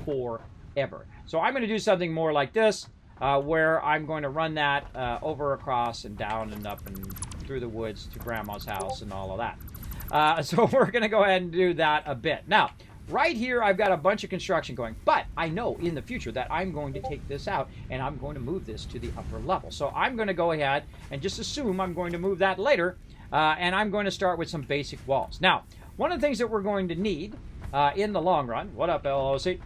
forever. So I'm going to do something more like this, where I'm going to run that over, across, and down, and up, and through the woods to Grandma's house, and all of that. So we're going to go ahead and do that a bit. Now, right here, I've got a bunch of construction going, but I know in the future that I'm going to take this out and I'm going to move this to the upper level. So I'm going to go ahead and just assume I'm going to move that later, and I'm going to start with some basic walls. Now, one of the things that we're going to need in the long run, what up, LOC,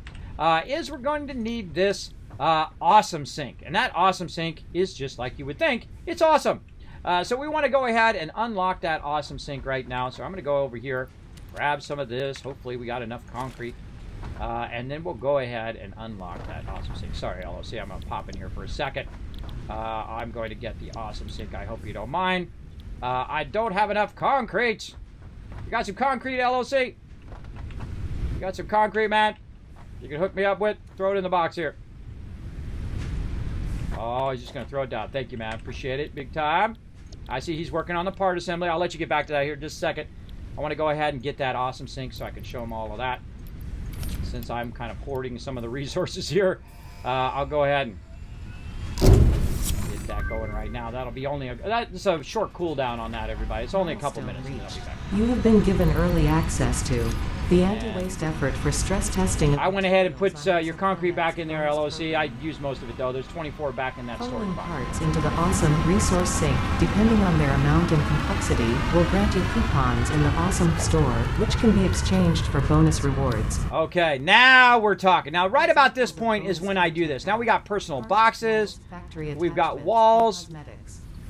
is we're going to need this awesome sink. And that awesome sink is just like you would think. It's awesome. So we want to go ahead and unlock that awesome sink right now. So I'm going to go over here, grab some of this. Hopefully we got enough concrete. And then we'll go ahead and unlock that awesome sink. Sorry, LOC, I'm going to pop in here for a second. I'm going to get the awesome sink. I hope you don't mind. I don't have enough concrete. You got some concrete, LOC? You got some concrete, man? You can hook me up with? Throw it in the box here. Oh, he's just going to throw it down. Thank you, man. Appreciate it. Big time. I see he's working on the part assembly. I'll let you get back to that here in just a second. I want to go ahead and get that awesome sink so I can show them all of that. Since I'm kind of hoarding some of the resources here, I'll go ahead and get that going right now. That'll be only that's a short cooldown on that, everybody. It's only a couple minutes and then I'll be back. You have been given early access to the anti-waste effort for stress testing. I went ahead and put your concrete back in there, LOC. I used most of it though. There's 24 back in that storage Pulling box. parts into the awesome resource sink, depending on their amount and complexity, will grant you coupons in the awesome store, which can be exchanged for bonus rewards. Okay, now we're talking. Now, right about this point is when I do this. Now we got personal boxes. We've got walls.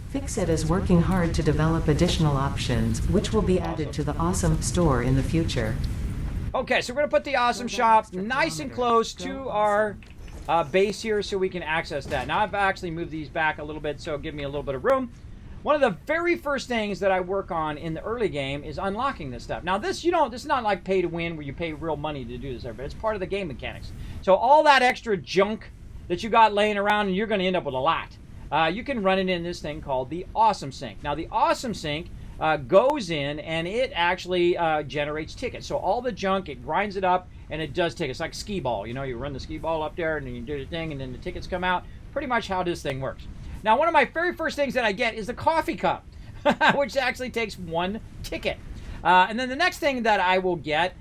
Fixit is working hard to develop additional options, which will be added to the awesome store in the future. Okay, so we're going to put the awesome shop nice and close to our base here so we can access that. Now, I've actually moved these back a little bit, so give me a little bit of room. One of the very first things that I work on in the early game is unlocking this stuff. Now, this is not like pay to win where you pay real money to do this, but it's part of the game mechanics. So all that extra junk that you got laying around, and you're going to end up with a lot. You can run it in this thing called the Awesome Sink. Now, the Awesome Sink goes in and it actually generates tickets. So all the junk, it grinds it up and it does tickets. Like skee ball. You know, you run the skee ball up there and then you do the thing and then the tickets come out. Pretty much how this thing works. Now, one of my very first things that I get is the coffee cup, which actually takes 1 ticket. And then the next thing that I will get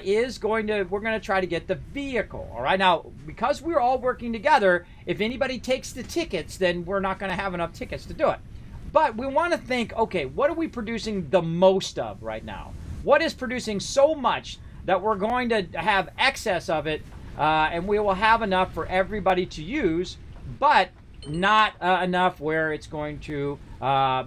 is we're going to try to get the vehicle. All right. Now, because we're all working together, if anybody takes the tickets, then we're not going to have enough tickets to do it. But we want to think, okay, what are we producing the most of right now? What is producing so much that we're going to have excess of it, and we will have enough for everybody to use, but not enough where it's going to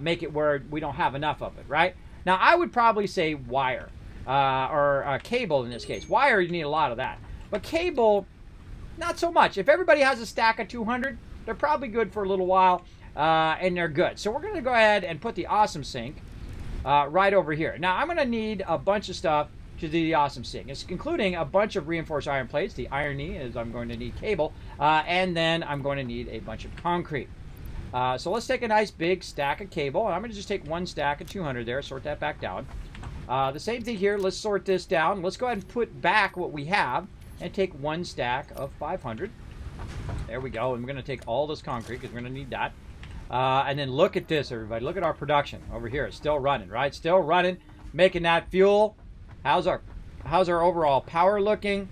make it where we don't have enough of it, right? Now, I would probably say wire. Or cable in this case. Wire, you need a lot of that. But cable, not so much. If everybody has a stack of 200, they're probably good for a little while, and they're good. So we're going to go ahead and put the Awesome Sink right over here. Now, I'm going to need a bunch of stuff to do the Awesome Sink. It's including a bunch of reinforced iron plates. The irony is I'm going to need cable, and then I'm going to need a bunch of concrete. So let's take a nice big stack of cable. I'm going to just take 1 stack of 200 there, sort that back down. The same thing here. Let's sort this down. Let's go ahead and put back what we have and take 1 stack of 500. There we go. And we're going to take all this concrete because we're going to need that. And then look at this, everybody. Look at our production over here. It's still running, right? Still running, making that fuel. How's our overall power looking?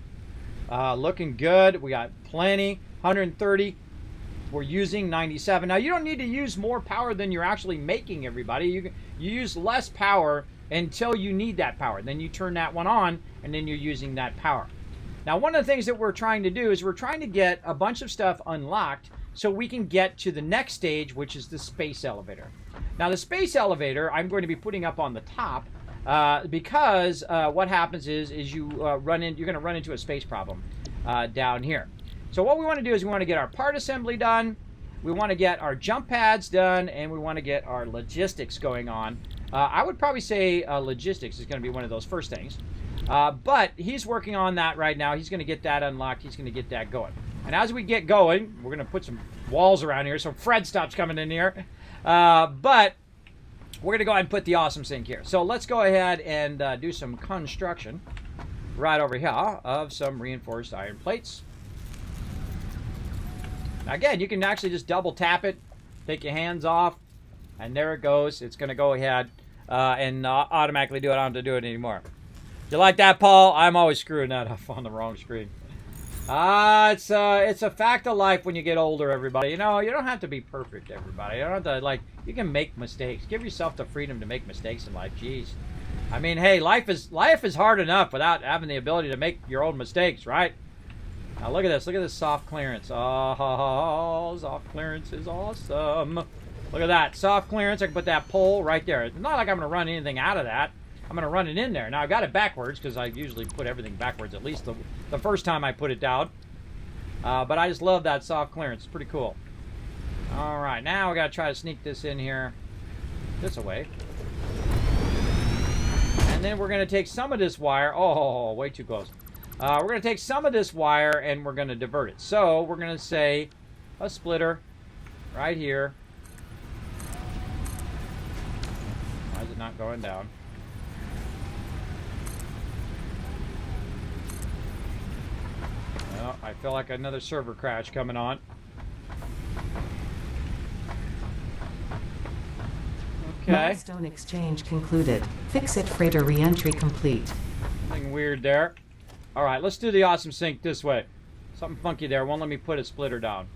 Looking good. We got plenty. 130. We're using 97. Now, you don't need to use more power than you're actually making, everybody. You use less power until you need that power. Then you turn that one on, and then you're using that power. Now, one of the things that we're trying to do is we're trying to get a bunch of stuff unlocked so we can get to the next stage, which is the space elevator. Now, the space elevator, I'm going to be putting up on the top because what happens is you're going to run into a space problem down here. So what we want to do is we want to get our part assembly done, we want to get our jump pads done, and we want to get our logistics going on. I would probably say logistics is going to be one of those first things. But he's working on that right now. He's going to get that unlocked. He's going to get that going. And as we get going, we're going to put some walls around here so Fred stops coming in here. But we're going to go ahead and put the Awesome Sink here. So let's go ahead and do some construction right over here of some reinforced iron plates. Now again, you can actually just double tap it, take your hands off, and there it goes. It's going to go ahead and automatically do it. I don't have to do it anymore. You like that, Paul? I'm always screwing that up on the wrong screen. It's a fact of life when you get older, everybody. You know, you don't have to be perfect, everybody. You don't have to, you can make mistakes. Give yourself the freedom to make mistakes in life. Jeez. I mean, hey, life is hard enough without having the ability to make your own mistakes, right? Now look at this. Look at this soft clearance. Oh, soft clearance is awesome. Look at that. Soft clearance. I can put that pole right there. It's not like I'm going to run anything out of that. I'm going to run it in there. Now, I've got it backwards because I usually put everything backwards, at least the first time I put it down. But I just love that soft clearance. It's pretty cool. All right. Now, we got to try to sneak this in here this way. And then we're going to take some of this wire. Oh, way too close. We're going to take some of this wire and we're going to divert it. So we're going to say a splitter right here. not going down. Well, I feel like another server crash coming on. Okay. Milestone exchange concluded. Fix-it freighter re-entry complete. Something weird there. All right, let's do the awesome sync this way. Something funky there. Won't let me put a splitter down.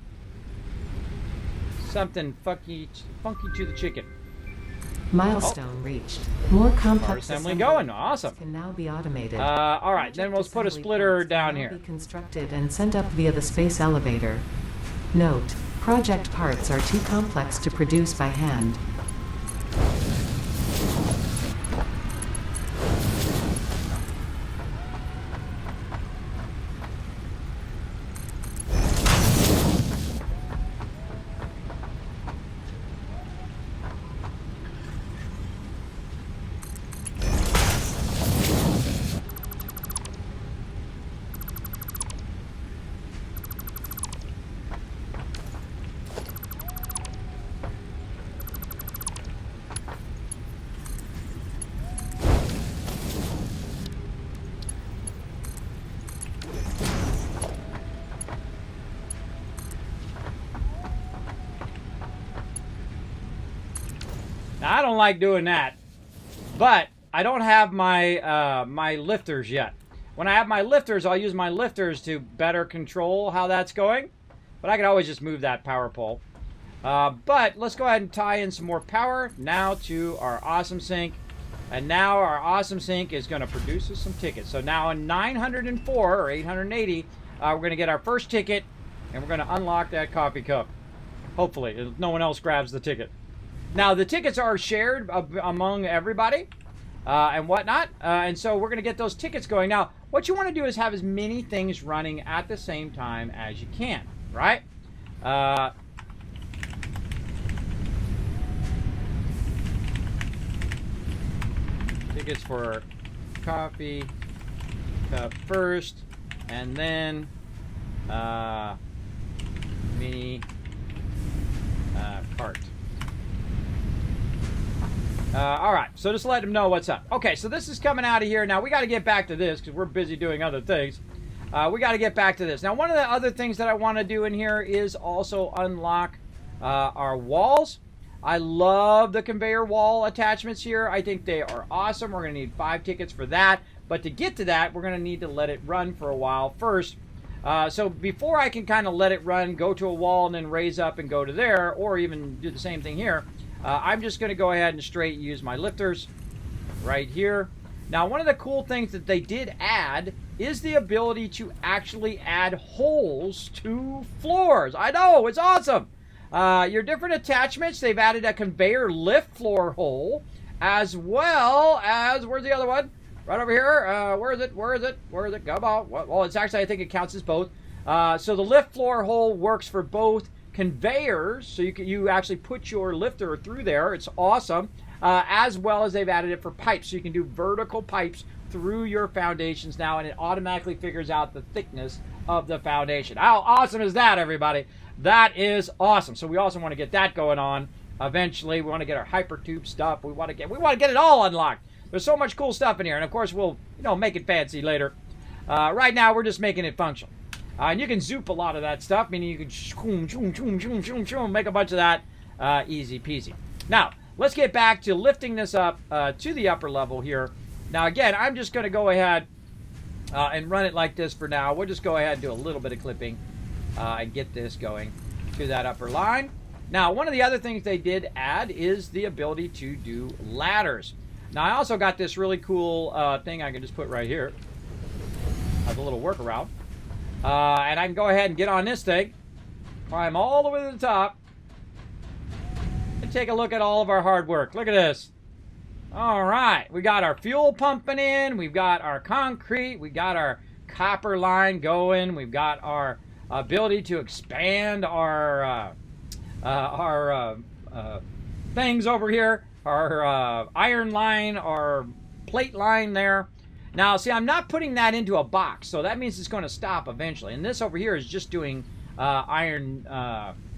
Something funky to the chicken. Milestone reached. More complex Assembly going. Awesome. Can now be automated. All right, then we'll put a splitter down here. Be constructed and sent up via the space elevator. Note: project parts are too complex to produce by hand. Now, I don't like doing that, but I don't have my my lifters yet. When I have my lifters, I'll use my lifters to better control how that's going. But I can always just move that power pole. But let's go ahead and tie in some more power now to our awesome sync. And now our awesome sync is going to produce us some tickets. So now in 904 or 880, we're going to get our first ticket, and we're going to unlock that coffee cup. Hopefully, if no one else grabs the ticket. Now, the tickets are shared among everybody and whatnot. And so we're going to get those tickets going. Now, what you want to do is have as many things running at the same time as you can, right? Tickets for coffee cup first, and then mini cart. All right, so just let them know what's up. Okay, so this is coming out of here. Now, we got to get back to this because we're busy doing other things. We got to get back to this. Now, one of the other things that I want to do in here is also unlock our walls. I love the conveyor wall attachments here. I think they are awesome. We're going to need 5 tickets for that. But to get to that, we're going to need to let it run for a while first. So before I can kind of let it run, go to a wall, and then raise up and go to there, or even do the same thing here, I'm just going to go ahead and straight use my lifters right here. Now, one of the cool things that they did add is the ability to actually add holes to floors. I know, it's awesome. Your different attachments, they've added a conveyor lift floor hole, as well as, where's the other one? Right over here. Where is it? Where is it? Where is it? Come on. Well, it's actually, I think it counts as both. So the lift floor hole works for both conveyors, so you actually put your lifter through there. It's awesome. As well as they've added it for pipes, so you can do vertical pipes through your foundations now, and it automatically figures out the thickness of the foundation. How awesome is that, everybody? That is awesome. So we also want to get that going on eventually. We want to get our hypertube stuff. We want to get it all unlocked. There's so much cool stuff in here, and of course we'll make it fancy later. Right now we're just making it functional. And you can zoop a lot of that stuff, meaning you can make a bunch of that easy peasy. Now, let's get back to lifting this up to the upper level here. Now, again, I'm just going to go ahead and run it like this for now. We'll just go ahead and do a little bit of clipping and get this going to that upper line. Now, one of the other things they did add is the ability to do ladders. Now, I also got this really cool thing I can just put right here as a little workaround. And I can go ahead and get on this thing, climb all the way to the top, and take a look at all of our hard work. Look at this. All right, we got our fuel pumping in, we've got our concrete, we got our copper line going, we've got our ability to expand our things over here, our iron line, our plate line there. Now, see, I'm not putting that into a box, so that means it's going to stop eventually. And this over here is just doing iron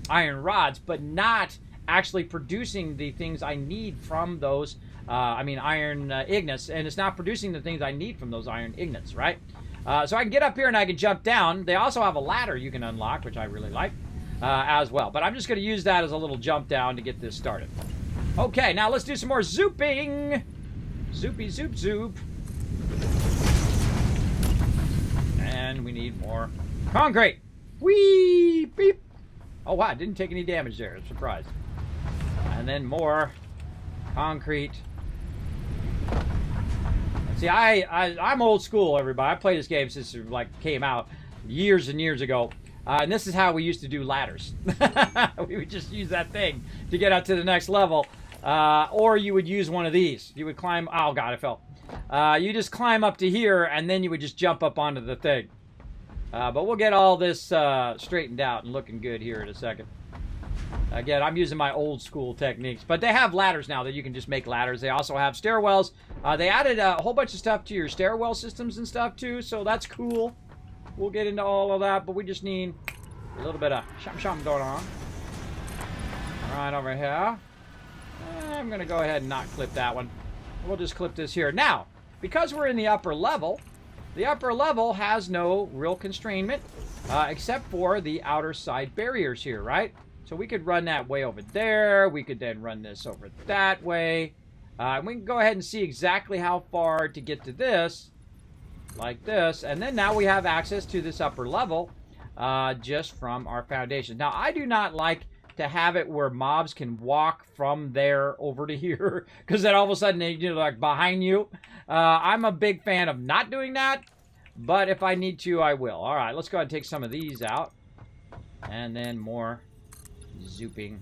rods, but not actually producing the things I need from those iron ingots, and it's not producing the things I need from those iron ingots, right? So I can get up here and I can jump down. They also have a ladder you can unlock, which I really like as well. But I'm just going to use that as a little jump down to get this started. Okay, now let's do some more zooping. Zoopy, zoop, zoop. And we need more concrete. Whee! Beep! Oh, wow, didn't take any damage there. Surprised. And then more concrete. See, I'm old school, everybody. I played this game since it came out years and years ago. And this is how we used to do ladders. We would just use that thing to get up to the next level. Or you would use one of these. You would climb... Oh, God, I fell. You just climb up to here, and then you would just jump up onto the thing. But we'll get all this straightened out and looking good here in a second. Again, I'm using my old school techniques. But they have ladders now that you can just make ladders. They also have stairwells. They added a whole bunch of stuff to your stairwell systems and stuff, too. So that's cool. We'll get into all of that. But we just need a little bit of shum going on. Right over here. I'm going to go ahead and not clip that one. We'll just clip this here. Now, because we're in the upper level has no real constrainment except for the outer side barriers here, right? So we could run that way over there. We could then run this over that way. And we can go ahead and see exactly how far to get to this, like this. And then now we have access to this upper level just from our foundation. Now, I do not like to have it where mobs can walk from there over to here, because then all of a sudden they like behind you. I'm a big fan of not doing that, but if I need to, I will. All right, let's go ahead and take some of these out, and then more zooping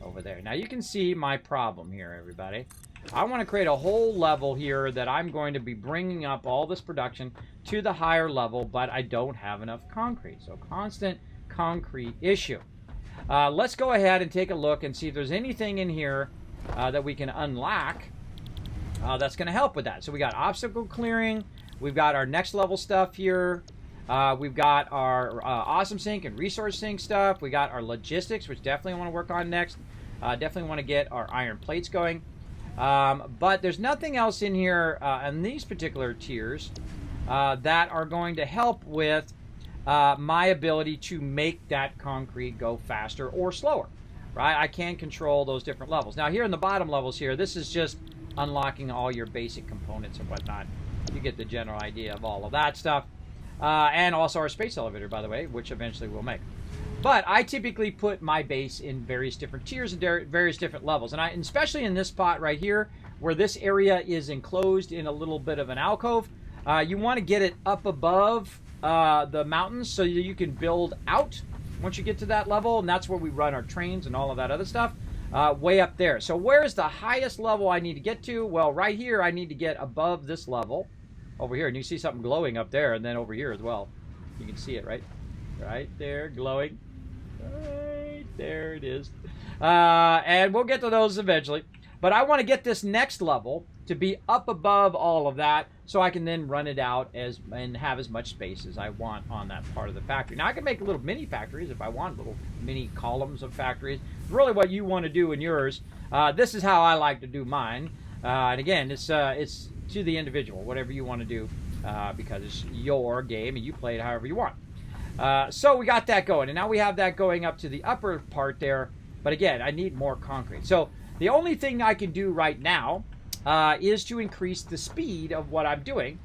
over there. Now you can see my problem here, everybody. I want to create a whole level here that I'm going to be bringing up all this production to the higher level, but I don't have enough concrete. So constant concrete issue. Let's go ahead and take a look and see if there's anything in here that we can unlock that's going to help with that. So we got obstacle clearing. We've got our next level stuff here. We've got our awesome sink and resource sink stuff. We got our logistics, which definitely want to work on next. Definitely want to get our iron plates going. But there's nothing else in here in these particular tiers that are going to help with my ability to make that concrete go faster or slower, right? I can control those different levels. Now here in the bottom levels here, this is just unlocking all your basic components and whatnot. You get the general idea of all of that stuff. And also our space elevator, by the way, which eventually we'll make. But I typically put my base in various different tiers and various different levels. And especially in this spot right here, where this area is enclosed in a little bit of an alcove, you want to get it up above the mountains so you can build out once you get to that level. And that's where we run our trains and all of that other stuff, way up there. So where's the highest level I need to get to? Well, right here I need to get above this level over here. And you see something glowing up there, and then over here as well. You can see it, right? Right there, glowing. Right there it is. And we'll get to those eventually. But I want to get this next level to be up above all of that so I can then run it out and have as much space as I want on that part of the factory. Now, I can make little mini factories if I want, little mini columns of factories. Really what you want to do in yours. This is how I like to do mine. And again, it's to the individual, whatever you want to do, because it's your game and you play it however you want. So we got that going, and now we have that going up to the upper part there. But again, I need more concrete. So the only thing I can do right now is to increase the speed of what I'm doing,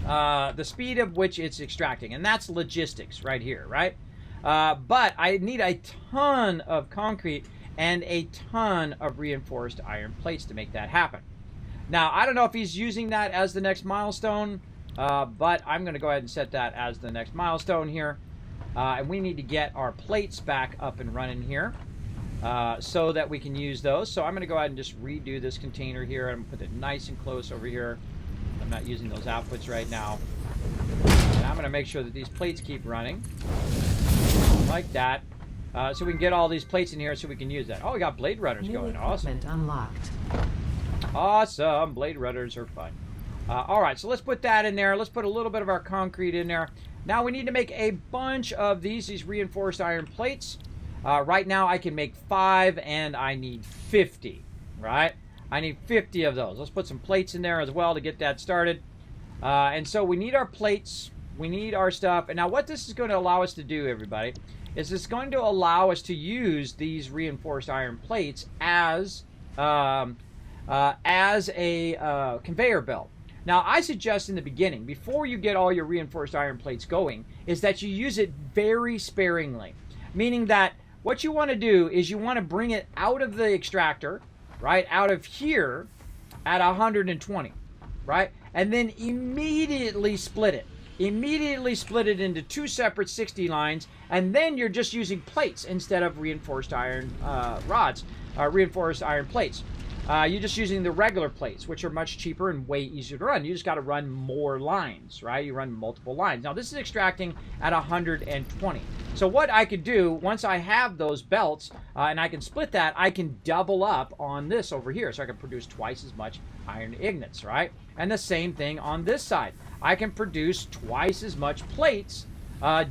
the speed of which it's extracting, and that's logistics right here, right? But I need a ton of concrete and a ton of reinforced iron plates to make that happen. Now, I don't know if he's using that as the next milestone, but I'm going to go ahead and set that as the next milestone here. And we need to get our plates back up and running here so that we can use those. So I'm going to go ahead and just redo this container here. I'm going to put it nice and close over here. I'm not using those outputs right now. And I'm going to make sure that these plates keep running like that. So we can get all these plates in here so we can use that. Oh, we got blade runners going. Awesome. Unlocked. Awesome. Blade runners are fun. All right, so let's put that in there. Let's put a little bit of our concrete in there. Now we need to make a bunch of these reinforced iron plates. Right now I can make 5 and I need 50, right? I need 50 of those. Let's put some plates in there as well to get that started. And so we need our plates. We need our stuff. And now what this is going to allow us to do, everybody, is it's going to allow us to use these reinforced iron plates as a conveyor belt. Now, I suggest in the beginning, before you get all your reinforced iron plates going, is that you use it very sparingly. Meaning that what you want to do is you want to bring it out of the extractor, right, out of here at 120, right? And then immediately split it. Immediately split it into two separate 60 lines, and then you're just using plates instead of reinforced iron rods, reinforced iron plates. You're just using the regular plates, which are much cheaper and way easier to run. You just got to run more lines, right? You run multiple lines. Now, this is extracting at 120. So what I could do, once I have those belts, and I can split that, I can double up on this over here. So I can produce twice as much iron ingots, right? And the same thing on this side. I can produce twice as much plates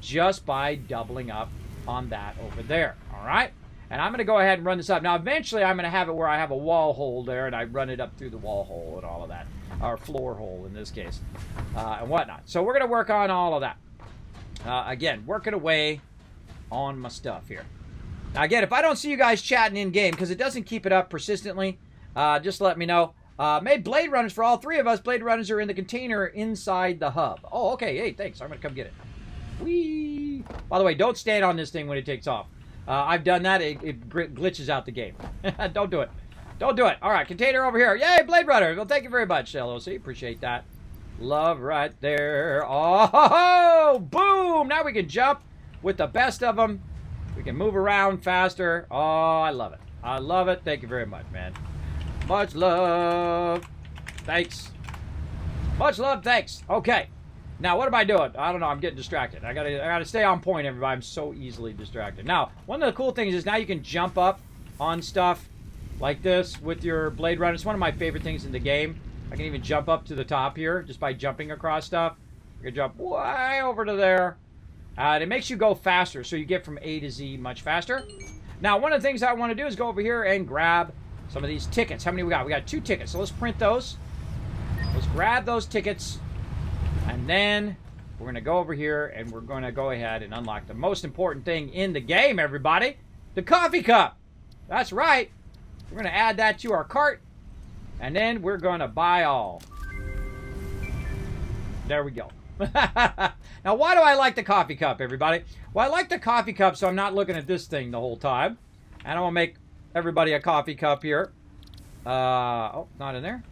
just by doubling up on that over there, all right? And I'm going to go ahead and run this up. Now, eventually, I'm going to have it where I have a wall hole there, and I run it up through the wall hole and all of that, or floor hole in this case, and whatnot. So we're going to work on all of that. Again, working away on my stuff here. Now, again, if I don't see you guys chatting in-game, because it doesn't keep it up persistently, just let me know. Made blade runners for all three of us. Blade runners are in the container inside the hub. Oh, okay. Hey, thanks. I'm going to come get it. Whee! By the way, don't stand on this thing when it takes off. I've done that. It glitches out the game. Don't do it. Don't do it. All right, container over here. Yay, Blade Runner. Well, thank you very much, LOC. Appreciate that. Love right there. Oh, boom. Now we can jump with the best of them. We can move around faster. Oh, I love it. I love it. Thank you very much, man. Much love. Thanks. Much love. Thanks. Okay. Now, what am I doing? I don't know. I'm getting distracted. I gotta stay on point, everybody. I'm so easily distracted. Now, one of the cool things is now you can jump up on stuff like this with your Blade Runner. It's one of my favorite things in the game. I can even jump up to the top here just by jumping across stuff. You can jump way over to there. And it makes you go faster, so you get from A to Z much faster. Now, one of the things I want to do is go over here and grab some of these tickets. How many we got? We got 2 tickets, so let's print those. Let's grab those tickets. And then we're going to go over here and we're going to go ahead and unlock the most important thing in the game, everybody. The coffee cup. That's right. We're going to add that to our cart. And then we're going to buy all. There we go. Now, why do I like the coffee cup, everybody? Well, I like the coffee cup so I'm not looking at this thing the whole time. And I'm going to make everybody a coffee cup here. Oh, not in there.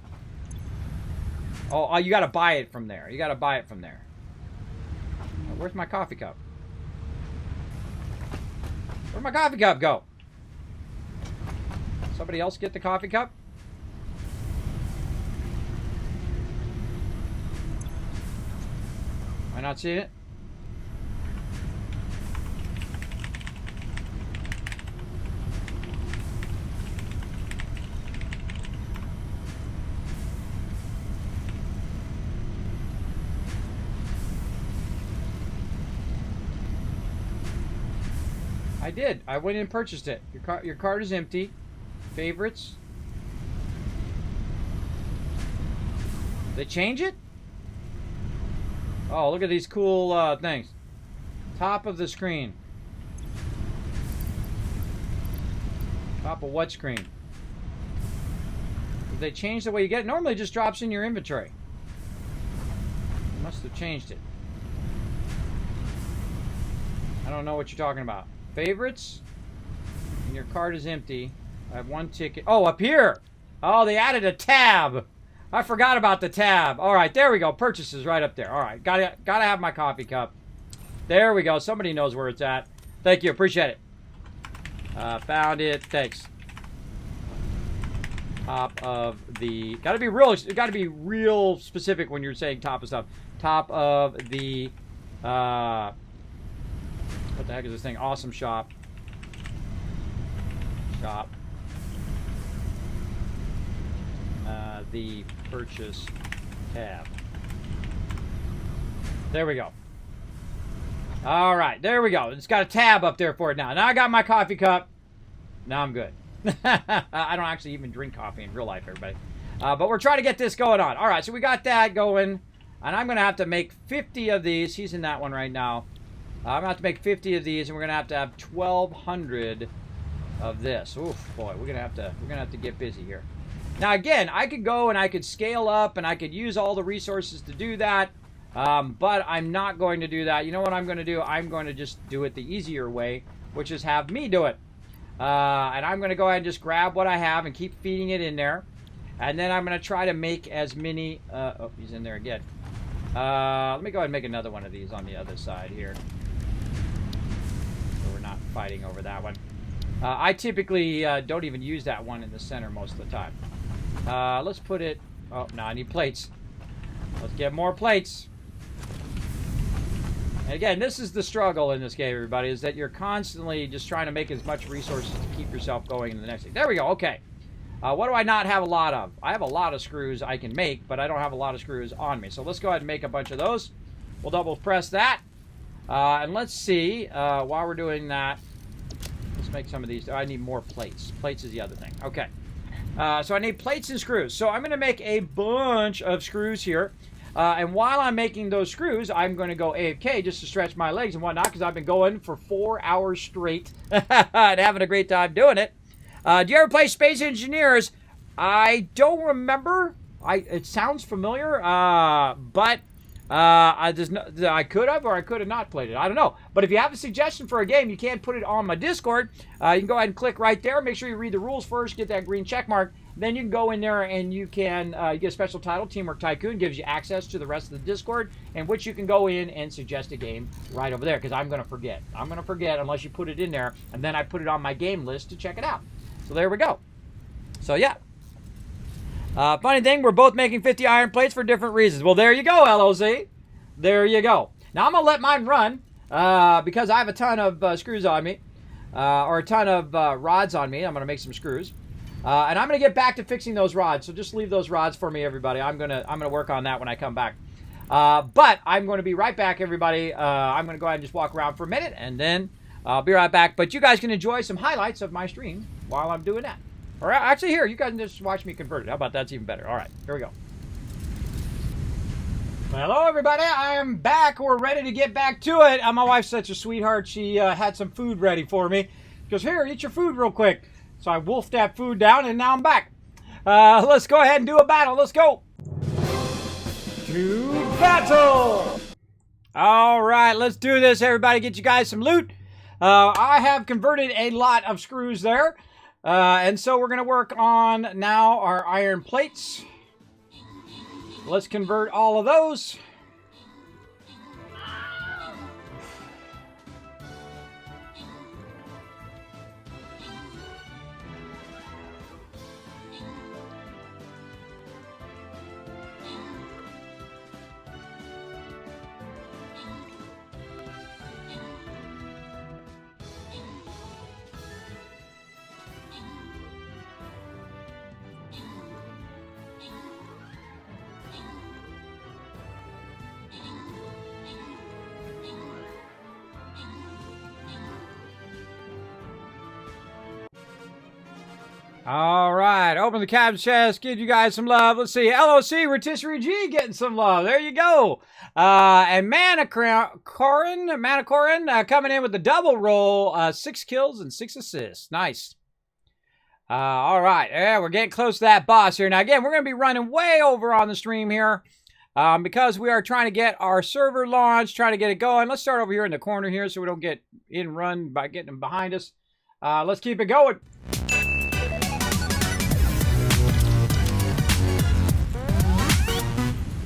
Oh, you got to buy it from there. You got to buy it from there. Where's my coffee cup? Where'd my coffee cup go? Somebody else get the coffee cup? Am I not seeing it? I did. I went and purchased it. Your card is empty. Favorites. They change it? Oh, look at these cool things. Top of the screen. Top of what screen? Did they change the way you get it? Normally it just drops in your inventory. Must have changed it. I don't know what you're talking about. Favorites, and your card is empty. I have 1 ticket. Oh, up here. Oh, they added a tab. I forgot about the tab. All right, there we go. Purchases right up there. All right, gotta have my coffee cup. There we go. Somebody knows where it's at. Thank you. Appreciate it. Found it. Thanks. Top of the. Got to be real. Got to be real specific when you're saying top of stuff. Top of the. What the heck is this thing? Awesome shop. Shop. The purchase tab. There we go. All right, there we go. It's got a tab up there for it now. Now I got my coffee cup. Now I'm good. I don't actually even drink coffee in real life, everybody. But we're trying to get this going on. All right, so we got that going. And I'm going to have to make 50 of these. He's in that one right now. I'm going to have to make 50 of these, and we're going to have 1,200 of this. Oof, boy, we're going to have to get busy here. Now, again, I could go and I could scale up, and I could use all the resources to do that. But I'm not going to do that. You know what I'm going to do? I'm going to just do it the easier way, which is have me do it. And I'm going to go ahead and just grab what I have and keep feeding it in there. And then I'm going to try to make as many... oh, he's in there again. Let me go ahead and make another one of these on the other side here. So we're not fighting over that one. I typically don't even use that one in the center most of the time. Let's put it... Oh, no, I need plates. Let's get more plates. And again, this is the struggle in this game, everybody, is that you're constantly just trying to make as much resources to keep yourself going in the next thing. There we go, okay. What do I not have a lot of? I have a lot of screws I can make, but I don't have a lot of screws on me. So let's go ahead and make a bunch of those. We'll double press that. And let's see, while we're doing that, let's make some of these. I need more plates. Plates is the other thing. Okay. So I need plates and screws. So I'm going to make a bunch of screws here. And while I'm making those screws, I'm going to go AFK just to stretch my legs and whatnot, because I've been going for 4 hours straight and having a great time doing it. Do you ever play Space Engineers? I don't remember. It sounds familiar, but I could have or I could have not played it. I don't know. But if you have a suggestion for a game, you can put it on my Discord. You can go ahead and click right there. Make sure you read the rules first. Get that green check mark. Then you can go in there and you can get a special title. Teamwork Tycoon gives you access to the rest of the Discord, in which you can go in and suggest a game right over there, because I'm going to forget. I'm going to forget unless you put it in there, and then I put it on my game list to check it out. So there we go. So yeah. Funny thing, we're both making 50 iron plates for different reasons. Well, there you go, LOZ. There you go. Now I'm going to let mine run because I have a ton of screws on me, or a ton of rods on me. I'm going to make some screws. And I'm going to get back to fixing those rods. So just leave those rods for me, everybody. I'm going to work on that when I come back. But I'm going to be right back, everybody. I'm going to go ahead and just walk around for a minute, and then I'll be right back. But you guys can enjoy some highlights of my stream while I'm doing that. Or actually, here, you guys can just watch me convert it. How about that's even better? All right, here we go. Hello, everybody. I am back. We're ready to get back to it. My wife's such a sweetheart. She had some food ready for me. She goes, here, eat your food real quick. So I wolfed that food down, and now I'm back. Let's go ahead and do a battle. Let's go. To battle. All right, let's do this, everybody. Get you guys some loot. I have converted a lot of screws there. And so we're going to work on now our iron plates. Let's convert all of those. All right, open the cab chest, give you guys some love. Let's see, LOC, Rotisserie G getting some love. There you go. And Manicorin coming in with the double roll, 6 kills and 6 assists. Nice. All right, yeah, we're getting close to that boss here. Now, again, we're going to be running way over on the stream here because we are trying to get our server launched, trying to get it going. Let's start over here in the corner here so we don't get in run by getting them behind us. Let's keep it going.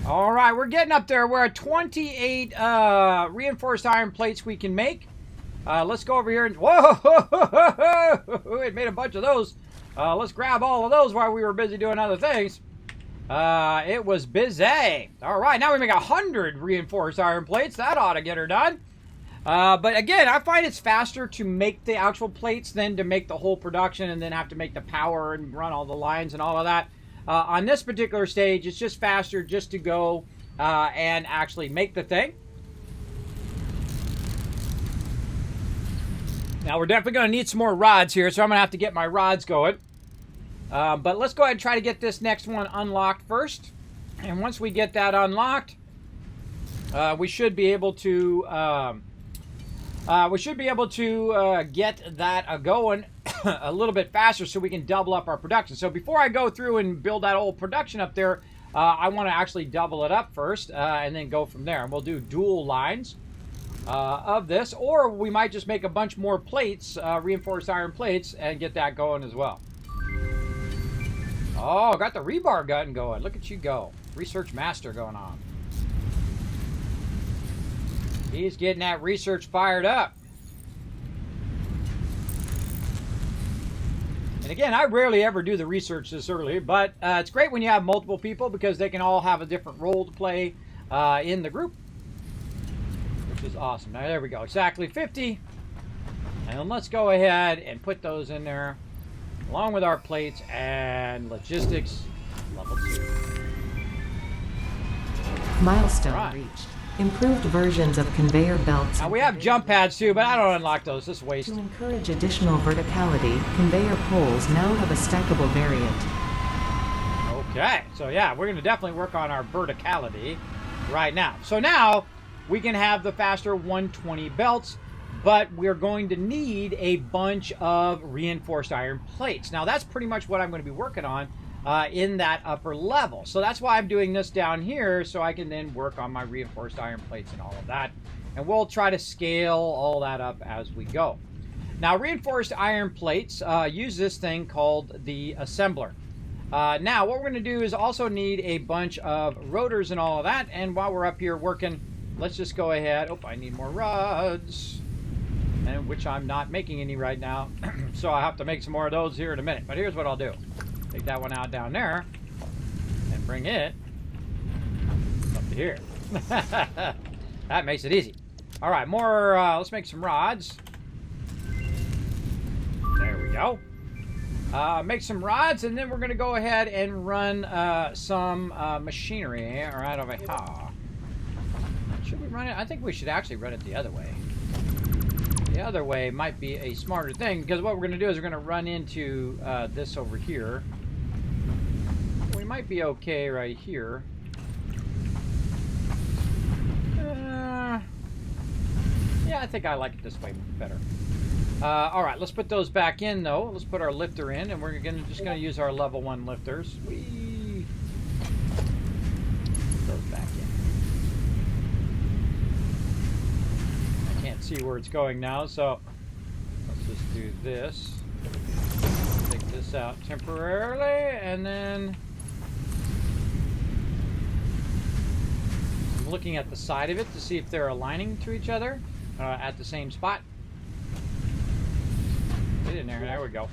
All right, we're getting up there. We're at 28 reinforced iron plates we can make. Let's go over here and... Whoa! It made a bunch of those. Let's grab all of those while we were busy doing other things. It was busy. All right, now we make 100 reinforced iron plates. That ought to get her done. But again, I find it's faster to make the actual plates than to make the whole production and then have to make the power and run all the lines and all of that. On this particular stage, it's just faster just to go and actually make the thing. Now we're definitely going to need some more rods here, so I'm going to have to get my rods going. But let's go ahead and try to get this next one unlocked first. And once we get that unlocked, we should be able to get that going a little bit faster, so we can double up our production. So before I go through and build that old production up there, I want to actually double it up first, and then go from there. And we'll do dual lines of this, or we might just make a bunch more plates, reinforced iron plates, and get that going as well. Oh, got the rebar gun going. Look at you go. Research master going on. He's getting that research fired up. And again, I rarely ever do the research this early, but it's great when you have multiple people, because they can all have a different role to play in the group, which is awesome. Now, there we go. Exactly 50. And then let's go ahead and put those in there, along with our plates and logistics level 2. Milestone reached. Improved versions of conveyor belts. Now we have jump pads too, but I don't unlock those. This is waste. To encourage additional verticality, conveyor poles now have a stackable variant. Okay, so yeah, we're going to definitely work on our verticality right now. So now we can have the faster 120 belts, but we're going to need a bunch of reinforced iron plates. Now that's pretty much what I'm going to be working on in that upper level. So that's why I'm doing this down here, so I can then work on my reinforced iron plates and all of that. And we'll try to scale all that up as we go. Now, reinforced iron plates use this thing called the assembler. Now, what we're going to do is also need a bunch of rotors and all of that. And while we're up here working, let's just go ahead. Oh, I need more rods, and which I'm not making any right now. So I'll have to make some more of those here in a minute. But here's what I'll do. Take that one out down there and bring it up to here. That makes it easy. All right, more, let's make some rods. There we go. Make some rods, and then we're going to go ahead and run some machinery right over here. Should we run it? I think we should actually run it the other way. The other way might be a smarter thing, because what we're going to do is we're going to run into this over here. We might be okay right here. Yeah, I think I like it this way better. All right, let's put those back in, though. Let's put our lifter in, and we're just going to use our level 1 lifters. Put those back in. I can't see where it's going now, so let's just do this. Take this out temporarily, and then I'm looking at the side of it to see if they're aligning to each other at the same spot. Get in there. There we go.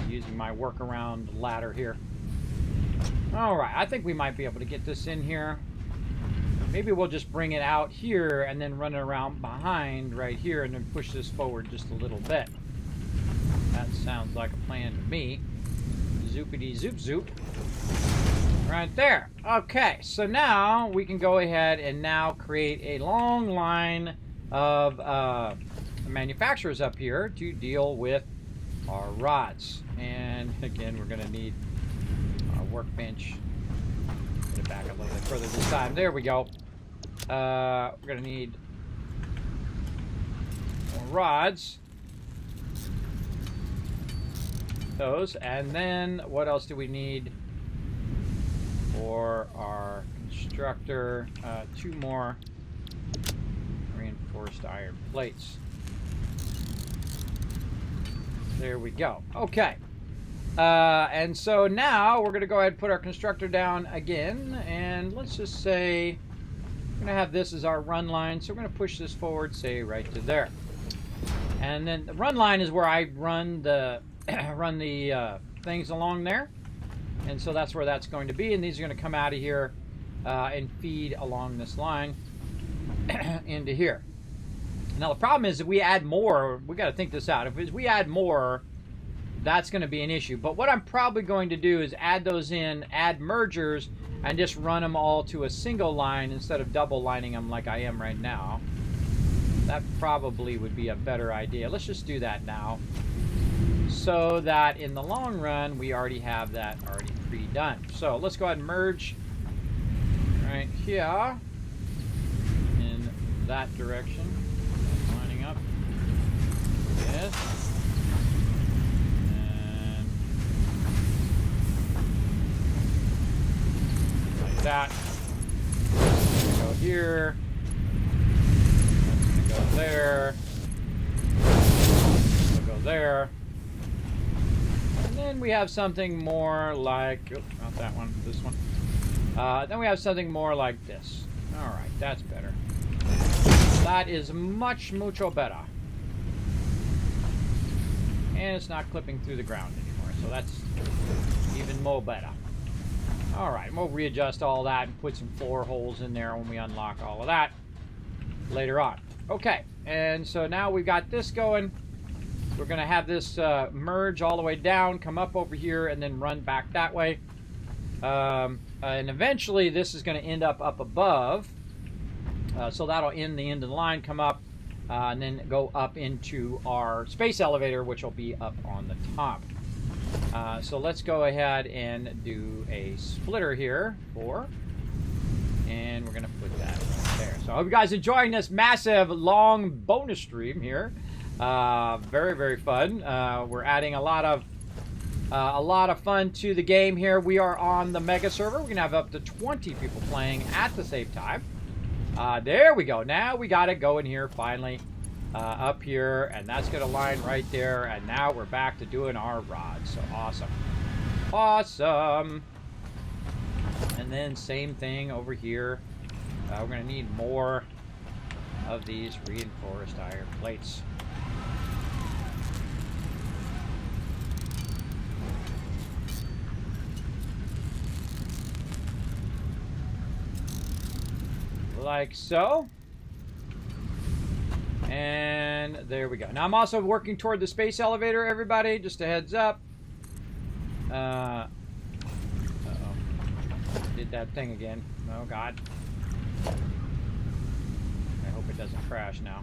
Using my workaround ladder here. All right, I think we might be able to get this in here. Maybe we'll just bring it out here and then run it around behind right here and then push this forward just a little bit. That sounds like a plan to me. Zoopity zoop zoop. Right there. Okay, so now we can go ahead and now create a long line of manufacturers up here to deal with our rods. And again, we're going to need our workbench. Put it back a little bit further this time. There we go. We're going to need more rods. Those. And then what else do we need for our constructor? 2 more reinforced iron plates. There we go. Okay. And so now we're going to go ahead and put our constructor down again. And let's just say we're going to have this as our run line. So we're going to push this forward, say, right to there. And then the run line is where I run the things along there. And so that's where that's going to be. And these are going to come out of here and feed along this line into here. Now, the problem is if we add more, we got to think this out. If we add more, that's going to be an issue. But what I'm probably going to do is add those in, add mergers, and just run them all to a single line instead of double lining them like I am right now. That probably would be a better idea. Let's just do that now, so that in the long run, we already have that already pre-done. So let's go ahead and merge right here in that direction. Lining up. Yes. And like that. Go here. Go there. We'll go there. And then we have something more like, oh, not that one, this one. Then we have something more like this. All right, that's better. That is mucho better. And it's not clipping through the ground anymore, so that's even more better. All right, we'll readjust all that and put some floor holes in there when we unlock all of that later on. Okay, and so now we've got this going. We're going to have this merge all the way down, come up over here, and then run back that way. And eventually, this is going to end up above. So that'll end the end of the line, come up, and then go up into our space elevator, which will be up on the top. So let's go ahead and do a splitter here. And we're going to put that right there. So I hope you guys enjoying this massive, long bonus stream here. Very, very fun. We're adding a lot of fun to the game here. We are on the mega server. We're going to have up to 20 people playing at the same time. There we go. Now we got it going here finally. Up here, and that's going to line right there. And now we're back to doing our rods. So awesome. Awesome. And then same thing over here. We're going to need more of these reinforced iron plates. Like so. And there we go. Now I'm also working toward the space elevator, everybody. Just a heads up. Uh-oh. Did that thing again. Oh, God. I hope it doesn't crash now.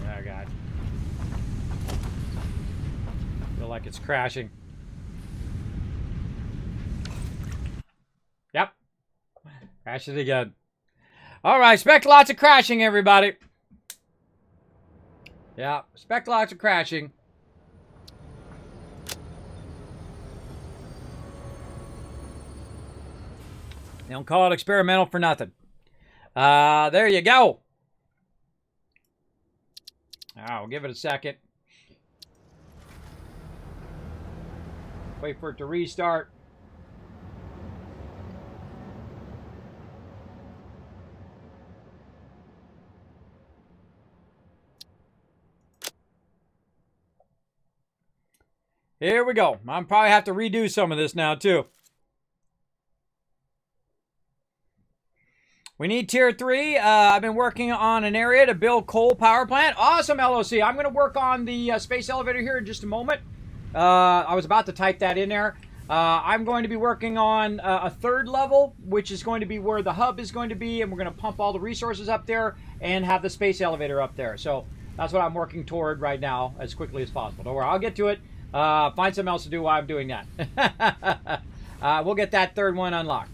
Oh, God. Feel like it's crashing. Yep. Crashes again. All right, expect lots of crashing, everybody. Yeah, expect lots of crashing. They don't call it experimental for nothing. There you go. We'll give it a second. Wait for it to restart. Here we go. I'll probably have to redo some of this now, too. We need tier 3. I've been working on an area to build coal power plant. Awesome, LOC. I'm going to work on the space elevator here in just a moment. I was about to type that in there. I'm going to be working on a 3rd level, which is going to be where the hub is going to be, and we're going to pump all the resources up there and have the space elevator up there. So that's what I'm working toward right now as quickly as possible. Don't worry, I'll get to it. Find something else to do while I'm doing that. We'll get that 3rd one unlocked.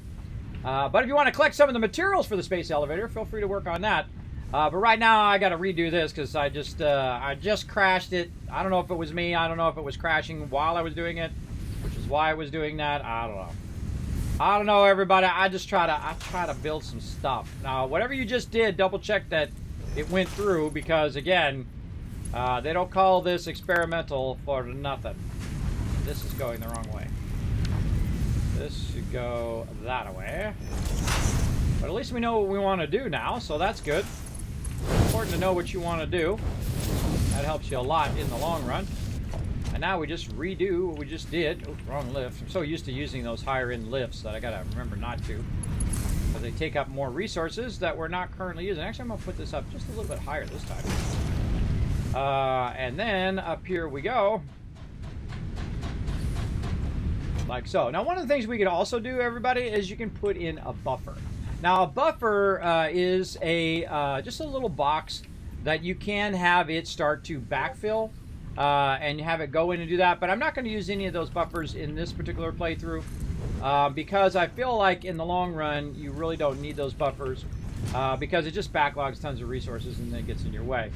But if you want to collect some of the materials for the space elevator, feel free to work on that. But right now, I got to redo this because I just crashed it. I don't know if it was me. I don't know if it was crashing while I was doing it, which is why I was doing that. I don't know. I don't know, everybody. I try to build some stuff. Now, whatever you just did, double check that it went through because again, they don't call this experimental for nothing. This is going the wrong way. This should go that way. But at least we know what we want to do now, so that's good. It's important to know what you want to do. That helps you a lot in the long run. And now we just redo what we just did. Oh, wrong lift. I'm so used to using those higher end lifts that I gotta remember not to. Because they take up more resources that we're not currently using. Actually, I'm gonna put this up just a little bit higher this time. And then up here we go. like so. Now, one of the things we can also do, everybody, is you can put in a buffer. Now, a buffer is just a little box that you can have it start to backfill and have it go in and do that. But I'm not going to use any of those buffers in this particular playthrough because I feel like in the long run, you really don't need those buffers because it just backlogs tons of resources and then it gets in your way.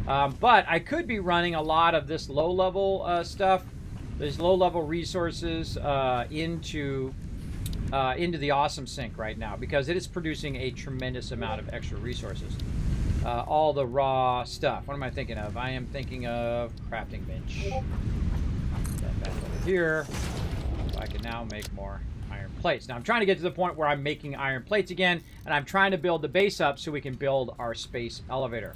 But I could be running a lot of this low-level stuff, these low-level resources into the awesome sink right now because it is producing a tremendous amount of extra resources. All the raw stuff. What am I thinking of? I am thinking of crafting bench. Put that back over here. So I can now make more iron plates. Now I'm trying to get to the point where I'm making iron plates again, and I'm trying to build the base up so we can build our space elevator.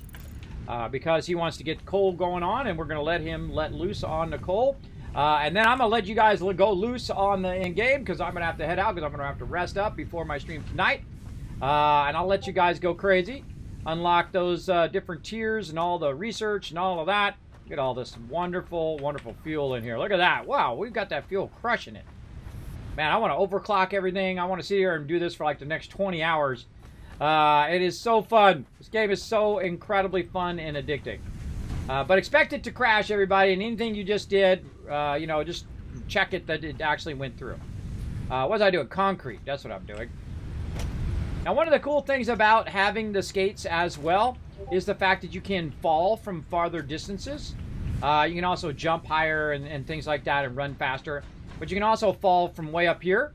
Because he wants to get coal going on, and we're going to let him let loose on the coal. And then I'm going to let you guys go loose on the in-game because I'm going to have to head out because I'm going to have to rest up before my stream tonight. And I'll let you guys go crazy. Unlock those different tiers and all the research and all of that. Get all this wonderful, wonderful fuel in here. Look at that. Wow, we've got that fuel crushing it. Man, I want to overclock everything. I want to sit here and do this for like the next 20 hours. It is so fun. This game is so incredibly fun and addicting. But expect it to crash, everybody. And anything you just did, just check it that it actually went through. What was I doing? Concrete. That's what I'm doing. Now, one of the cool things about having the skates as well is the fact that you can fall from farther distances. You can also jump higher and things like that and run faster. But you can also fall from way up here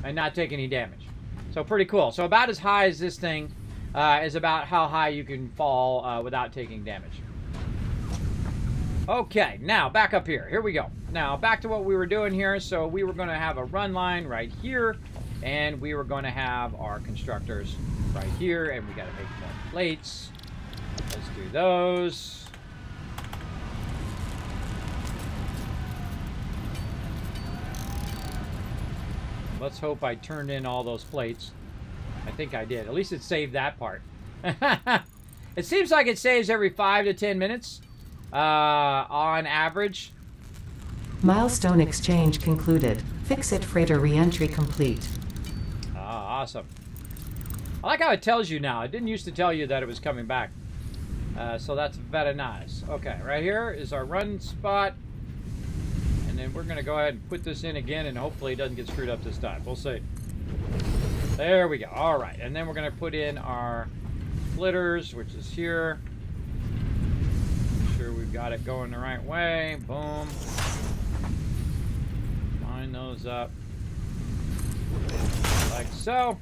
and not take any damage. So pretty cool. So about as high as this thing is about how high you can fall without taking damage. Okay, now back up here. Here we go. Now back to what we were doing here. So we were going to have a run line right here, and we were going to have our constructors right here, and we got to make more plates. Let's do those. Let's hope I turned in all those plates. I think I did. At least it saved that part. It seems like it saves every 5 to 10 minutes on average. Milestone exchange concluded. Fix-it freighter re-entry complete. Ah, awesome. I like how it tells you now. It didn't used to tell you that it was coming back. So that's very nice. Okay, right here is our run spot. And then we're going to go ahead and put this in again, and hopefully it doesn't get screwed up this time. We'll see. There we go. All right. And then we're going to put in our splitters, which is here. Make sure we've got it going the right way. Boom. Line those up. Like so.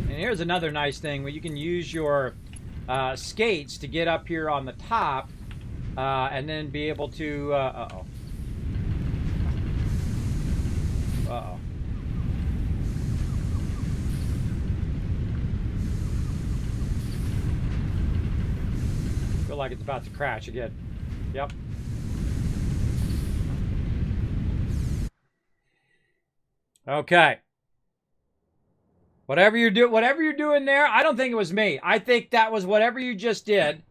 And here's another nice thing where you can use your skates to get up here on the top and then be able to uh-oh. Feel like it's about to crash again. Yep. Okay. Whatever you're doing there, I don't think it was me. I think that was whatever you just did.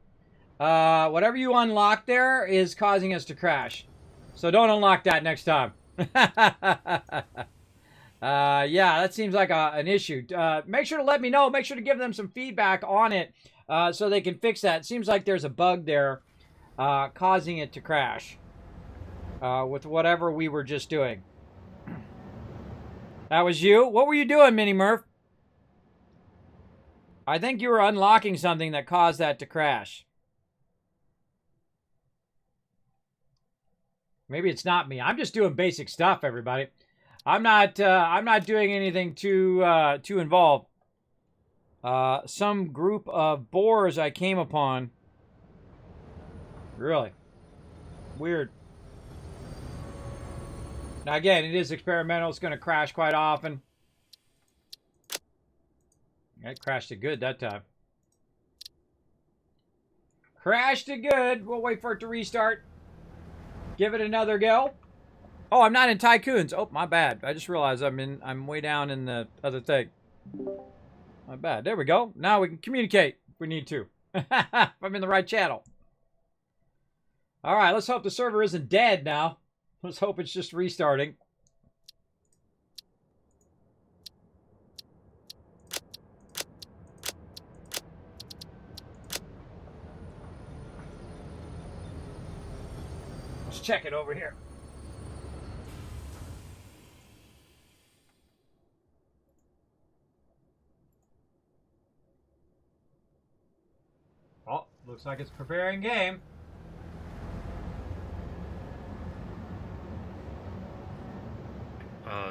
Whatever you unlocked there is causing us to crash. So don't unlock that next time. Yeah, that seems like an issue. Make sure to let me know. Make sure to give them some feedback on it so they can fix that. It seems like there's a bug there causing it to crash with whatever we were just doing. That was you? What were you doing, Mini Murph? I think you were unlocking something that caused that to crash. Maybe it's not me. I'm just doing basic stuff, everybody. I'm not doing anything too involved. Some group of boars I came upon. Really weird. Now again, it is experimental. It's going to crash quite often. It crashed it good that time. Crashed it good. We'll wait for it to restart. Give it another go. Oh, I'm not in Tycoons. Oh, my bad. I just realized I'm way down in the other thing. My bad. There we go. Now we can communicate if we need to. If I'm in the right channel. All right, let's hope the server isn't dead now. Let's hope it's just restarting. Let's check it over here. Oh, looks like it's preparing game.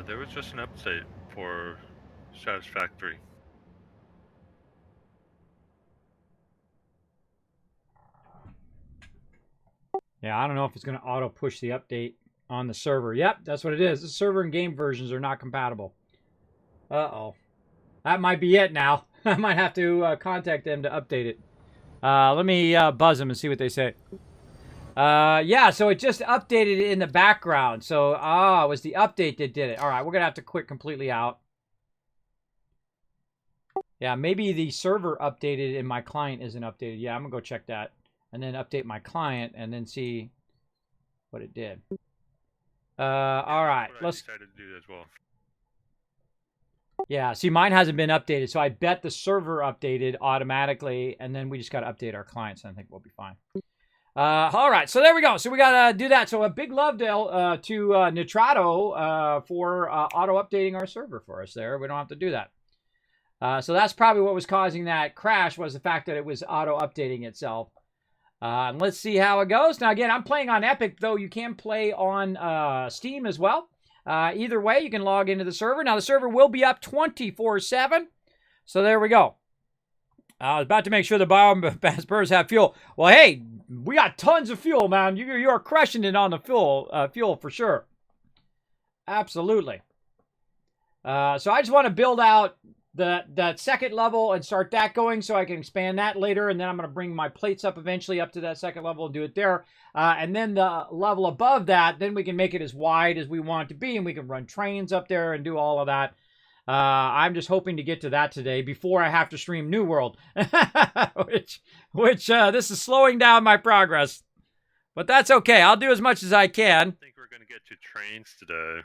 There was just an update for Satisfactory. Yeah, I don't know if it's going to auto push the update on the server. Yep, that's what it is. The server and game versions are not compatible. Uh-oh. That might be it now. I might have to contact them to update it. Let me buzz them and see what they say. Yeah, so it just updated it in the background. So, it was the update that did it. All right, we're going to have to quit completely out. Yeah, maybe the server updated and my client isn't updated. Yeah, I'm going to go check that. And then update my client and then see what it did. All right, let's... I decided to do as well. Yeah, see, mine hasn't been updated, so I bet the server updated automatically, and then we just got to update our clients, and I think we'll be fine. All right, so there we go. So we got to do that. So a big love to Nitrato for auto-updating our server for us there. We don't have to do that. So that's probably what was causing that crash, was the fact that it was auto-updating itself. And let's see how it goes. Now, again, I'm playing on Epic, though you can play on Steam as well. Either way, you can log into the server. Now, the server will be up 24/7. So there we go. I was about to make sure the biomass burners have fuel. Well, hey, we got tons of fuel, man. You are crushing it on the fuel for sure. Absolutely. So I just want to build out that second level and start that going so I can expand that later. And then I'm going to bring my plates up eventually up to that second level and do it there. And then the level above that, then we can make it as wide as we want it to be. And we can run trains up there and do all of that. I'm just hoping to get to that today before I have to stream New World. which this is slowing down my progress. But that's okay. I'll do as much as I can. I think we're going to get to trains today.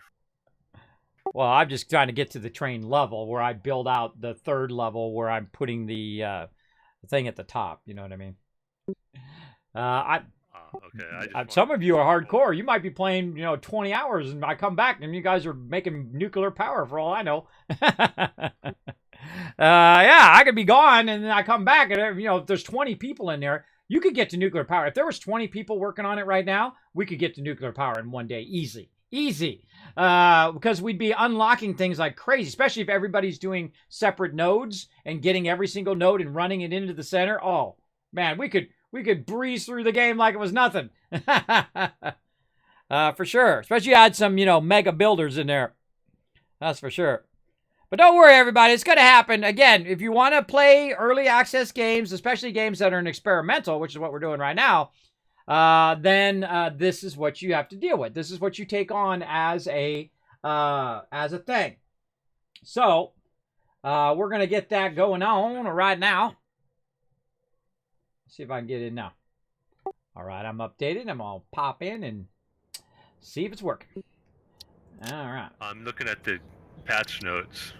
Well, I'm just trying to get to the train level where I build out the third level where I'm putting the thing at the top. You know what I mean? Okay. Some of you are hardcore. You might be playing, 20 hours, and I come back and you guys are making nuclear power for all I know. Yeah, I could be gone and then I come back and if there's 20 people in there, you could get to nuclear power. If there was 20 people working on it right now, we could get to nuclear power in one day, easy. Because we'd be unlocking things like crazy, especially if everybody's doing separate nodes and getting every single node and running it into the center. Oh man, we could breeze through the game like it was nothing. For sure. Especially add some, mega builders in there. That's for sure. But don't worry, everybody. It's going to happen. Again, if you want to play early access games, especially games that are experimental, which is what we're doing right now, then this is what you have to deal with. This is what you take on as a thing. So, we're going to get that going on right now. See if I can get in now. All right, I'm updated. I'm going to pop in and see if it's working. All right. I'm looking at the patch notes.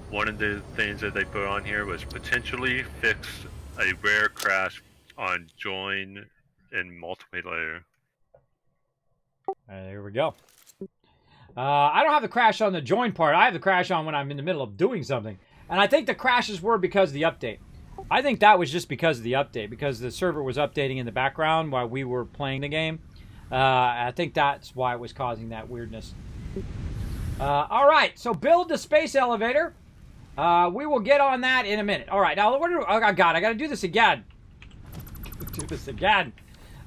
One of the things that they put on here was potentially fix a rare crash on join in multiplayer. There we go. I don't have the crash on the join part. I have the crash on when I'm in the middle of doing something. And I think the crashes were because of the update. I think that was just because of the update, because the server was updating in the background while we were playing the game. I think that's why it was causing that weirdness. All right, so build the space elevator. We will get on that in a minute. All right, now, oh, God, I got to do this again. Do this again.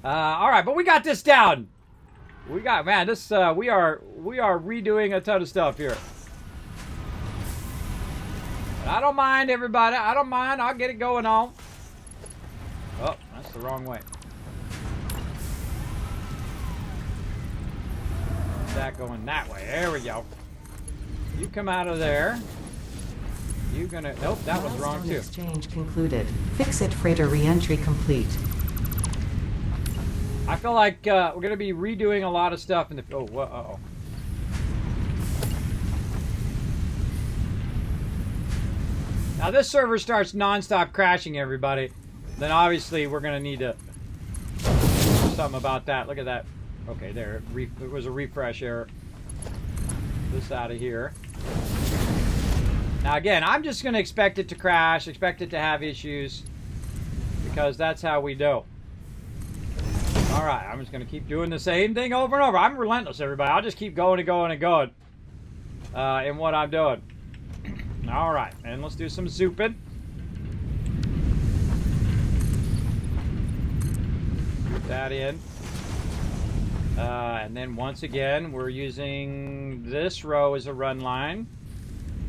All right, but we got this down. We got, man, this, we are redoing a ton of stuff here. But I don't mind, everybody. I don't mind. I'll get it going on. Oh, that's the wrong way. That going that way. There we go. You come out of there. You gonna... Nope, that was wrong Milestone too. exchange concluded. Fix-it freighter re-entry complete. I feel like we're going to be redoing a lot of stuff in the... Oh, uh-oh. Now, this server starts non-stop crashing, everybody. Then, obviously, we're going to need to do something about that. Look at that. Okay, there. It was a refresh error. This out of here. Now, again, I'm just going to expect it to crash, expect it to have issues, because that's how we do. All right, I'm just going to keep doing the same thing over and over. I'm relentless, everybody. I'll just keep going and going and going in what I'm doing. All right, and let's do some zooping. Put that in. And then once again, we're using this row as a run line.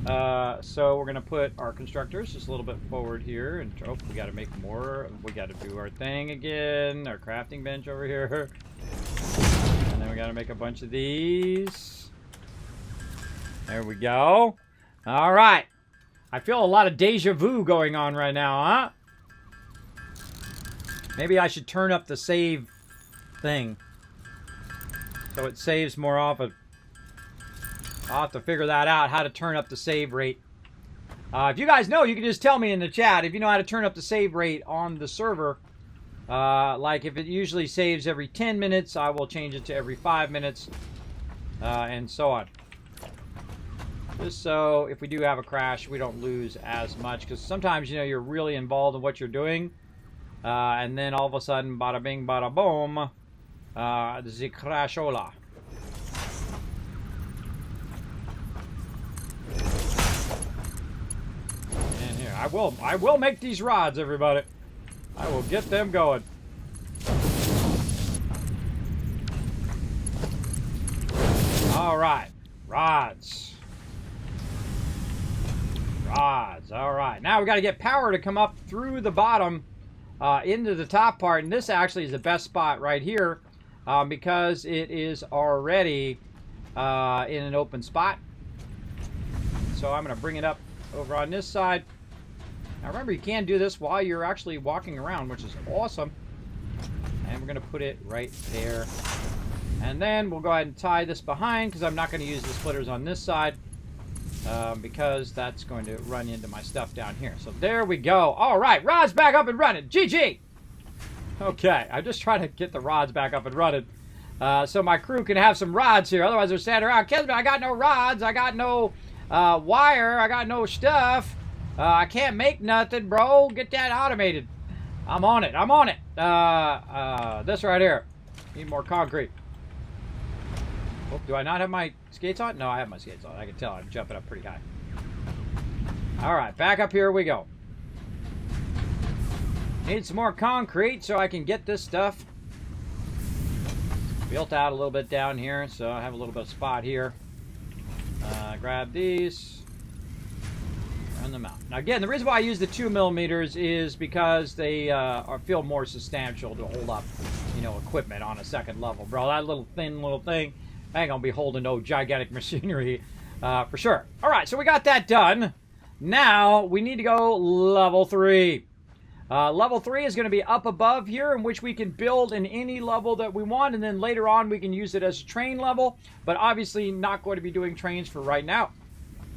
So we're going to put our constructors just a little bit forward here. And oh, we got to make more. We got to do our thing again. Our crafting bench over here. And then we got to make a bunch of these. There we go. All right. I feel a lot of deja vu going on right now, huh? Maybe I should turn up the save thing so it saves more often. I'll have to figure that out, how to turn up the save rate. If you guys know, you can just tell me in the chat if you know how to turn up the save rate on the server. Like if it usually saves every 10 minutes, I will change it to every 5 minutes, and so on. Just so if we do have a crash, we don't lose as much. Because sometimes, you know, you're really involved in what you're doing. And then all of a sudden, bada bing, bada boom, the crashola. And here, I will make these rods, everybody. I will get them going. All right, rods. Rods. All right. Now we got to get power to come up through the bottom into the top part. And this actually is the best spot right here because it is already in an open spot. So I'm going to bring it up over on this side. Now remember, you can do this while you're actually walking around, which is awesome. And we're going to put it right there. And then we'll go ahead and tie this behind because I'm not going to use the splitters on this side. Because that's going to run into my stuff down here. So there we go. All right, rods back up and running. GG. Okay, I'm just trying to get the rods back up and running so my crew can have some rods here. Otherwise, they're standing around. Kismet, I got no rods. I got no wire. I got no stuff. I can't make nothing, bro. Get that automated. I'm on it. I'm on it. This right here. Need more concrete. Oh, do I not have my skates on? No, I have my skates on. I can tell I'm jumping up pretty high. All right, back up here we go. Need some more concrete so I can get this stuff built out a little bit down here. So I have a little bit of spot here. Grab these. Run them out. Now again, the reason why I use the 2mm is because they feel more substantial to hold up, you know, equipment on a second level. Bro, that little thin little thing, I ain't gonna be holding no gigantic machinery for sure. All right, so we got that done. Now we need to go level 3. Level 3 is going to be up above here, in which we can build in any level that we want, and then later on we can use it as a train level, but obviously not going to be doing trains for right now.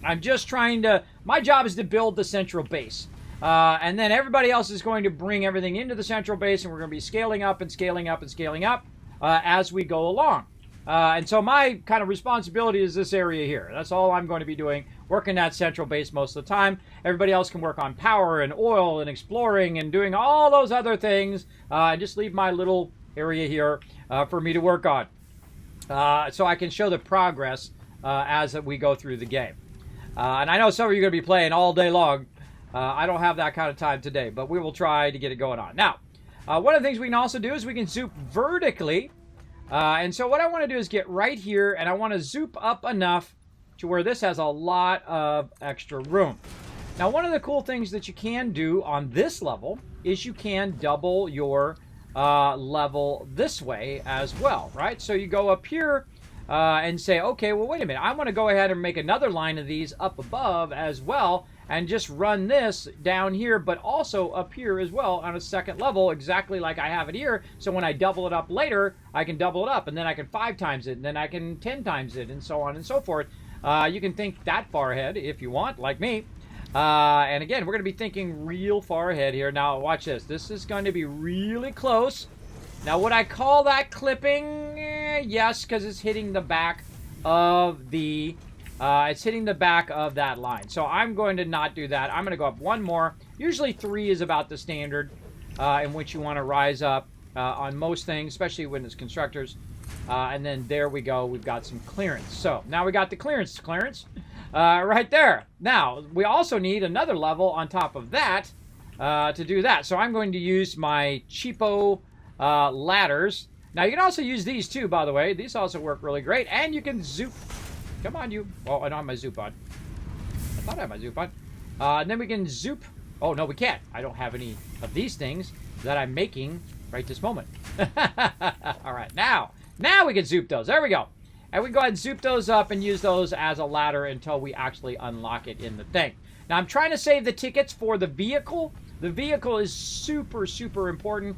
I'm just trying to, my job is to build the central base. And then everybody else is going to bring everything into the central base, and we're going to be scaling up and scaling up and scaling up as we go along. And so my kind of responsibility is this area here. That's all I'm going to be doing, working that central base most of the time. Everybody else can work on power and oil and exploring and doing all those other things. And just leave my little area here for me to work on. So I can show the progress as we go through the game. And I know some of you are going to be playing all day long. I don't have that kind of time today, but we will try to get it going on. Now, one of the things we can also do is we can zoom vertically. And so what I want to do is get right here, and I want to zoom up enough to where this has a lot of extra room. Now, one of the cool things that you can do on this level is you can double your level this way as well, right? So you go up here and say, okay, well, wait a minute. I want to go ahead and make another line of these up above as well, and just run this down here, but also up here as well on a second level, exactly like I have it here. So when I double it up later, I can double it up, and then I can 5 times it, and then I can 10 times it, and so on and so forth. You can think that far ahead if you want, like me. And again, we're going to be thinking real far ahead here. Now, watch this. This is going to be really close. Now, would I call that clipping? Yes, because it's hitting the back of the... it's hitting the back of that line. So I'm going to not do that. I'm going to go up one more. Usually 3 is about the standard in which you want to rise up on most things, especially when it's constructors. And then there we go. We've got some clearance. So now we got the clearance right there. Now, we also need another level on top of that to do that. So I'm going to use my cheapo ladders. Now, you can also use these too, by the way. These also work really great. And you can zoop. Come on, you. Oh, I don't have my zoop on. I thought I had my zoop on. And then we can zoop. Oh, no, we can't. I don't have any of these things that I'm making right this moment. All right, now we can zoop those. There we go. And we go ahead and zoop those up and use those as a ladder until we actually unlock it in the thing. Now, I'm trying to save the tickets for the vehicle. The vehicle is super, super important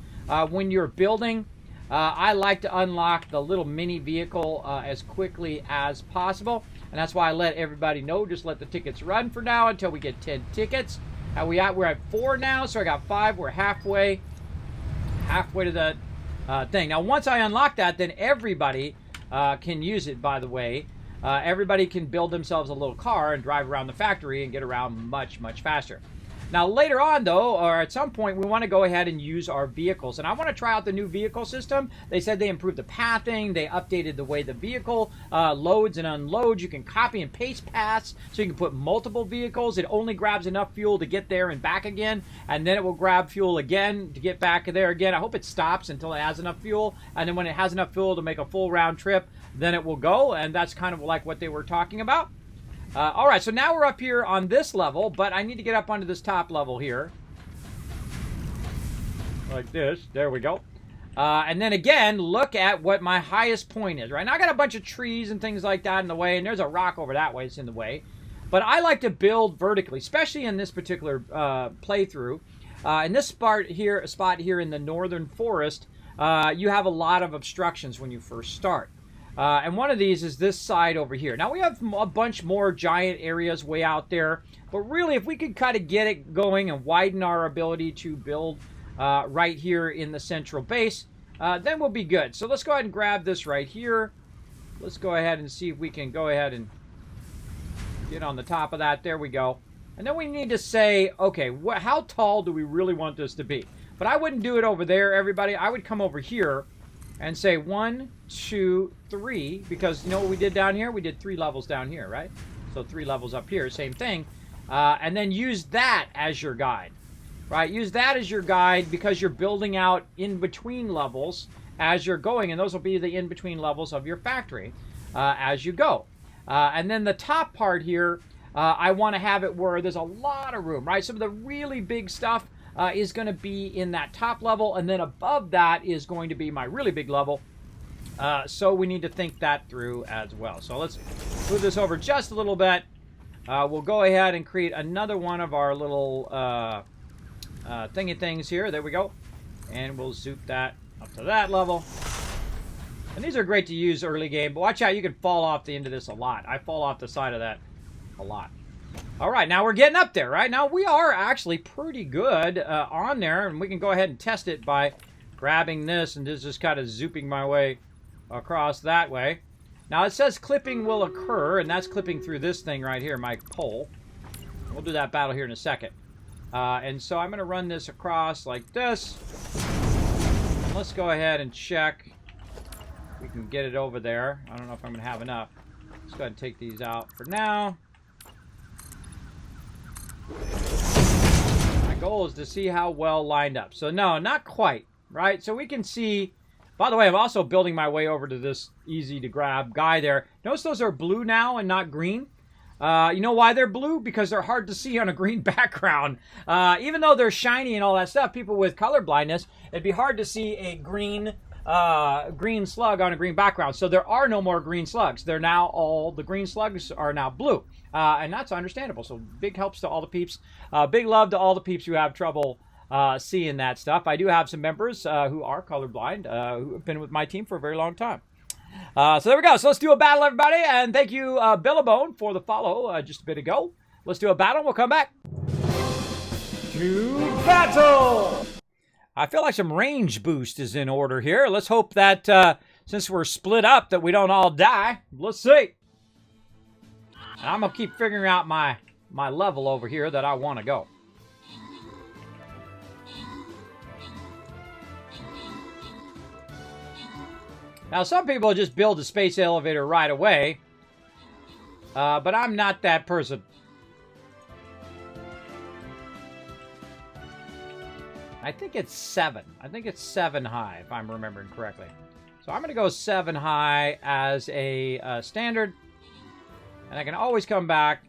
when you're building. I like to unlock the little mini vehicle as quickly as possible. And that's why I let everybody know. Just let the tickets run for now until we get 10 tickets. We're at 4 now, so I got 5. We're halfway to the thing. Now, once I unlock that, then everybody can use it, by the way. Everybody can build themselves a little car and drive around the factory and get around much, much faster. Now, later on, though, or at some point, we want to go ahead and use our vehicles. And I want to try out the new vehicle system. They said they improved the pathing. They updated the way the vehicle loads and unloads. You can copy and paste paths, so you can put multiple vehicles. It only grabs enough fuel to get there and back again, and then it will grab fuel again to get back there again. I hope it stops until it has enough fuel, and then when it has enough fuel to make a full round trip, then it will go, and that's kind of like what they were talking about. All right, so now we're up here on this level, but I need to get up onto this top level here. Like this. There we go. And then again, look at what my highest point is, right? Now I got a bunch of trees and things like that in the way, and there's a rock over that way that's in the way. But I like to build vertically, especially in this particular playthrough. In this spot here in the northern forest, you have a lot of obstructions when you first start. And one of these is this side over here. Now, we have a bunch more giant areas way out there. But really, if we could kind of get it going and widen our ability to build right here in the central base, then we'll be good. So let's go ahead and grab this right here. Let's go ahead and see if we can go ahead and get on the top of that. There we go. And then we need to say, okay, how tall do we really want this to be? But I wouldn't do it over there, everybody. I would come over here and say 1, 2, 3, because you know what we did down here? We did 3 levels down here, right? So 3 levels up here, same thing. And then use that as your guide, right? Use that as your guide because you're building out in between levels as you're going, and those will be the in between levels of your factory as you go. And then the top part here, I want to have it where there's a lot of room, right? Some of the really big stuff is going to be in that top level, and then above that is going to be my really big level. So we need to think that through as well. So let's move this over just a little bit. We'll go ahead and create another one of our little thingy things here. There we go. And we'll zoop that up to that level. And these are great to use early game, but watch out, you can fall off the end of this a lot. I fall off the side of that a lot. All right, now we're getting up there, right? Now we are actually pretty good on there, and we can go ahead and test it by grabbing this and just kind of zooping my way across that way. Now it says clipping will occur, and that's clipping through this thing right here, my pole. We'll do that battle here in a second. And so I'm going to run this across like this. And let's go ahead and check. We can get it over there. I don't know if I'm going to have enough. Let's go ahead and take these out for now. My goal is to see how well lined up. So no, not quite, right? So we can see, by the way, I'm also building my way over to this easy to grab guy there. Notice those are blue now and not green. You know why they're blue? Because they're hard to see on a green background. Even though they're shiny and all that stuff, people with color blindness, it'd be hard to see a green green slug on a green background. So there are no more green slugs. They're now all, the green slugs are now blue. And that's understandable. So big helps to all the peeps. Big love to all the peeps who have trouble seeing that stuff. I do have some members who are colorblind who have been with my team for a very long time. So there we go. So let's do a battle, everybody. And thank you, Billabone, for the follow just a bit ago. Let's do a battle. We'll come back to battle. I feel like some range boost is in order here. Let's hope that since we're split up that we don't all die. Let's see. And I'm going to keep figuring out my level over here that I want to go. Now, some people just build a space elevator right away. But I'm not that person. I think it's 7. I think it's 7 high, if I'm remembering correctly. So I'm going to go 7 high as a standard. And I can always come back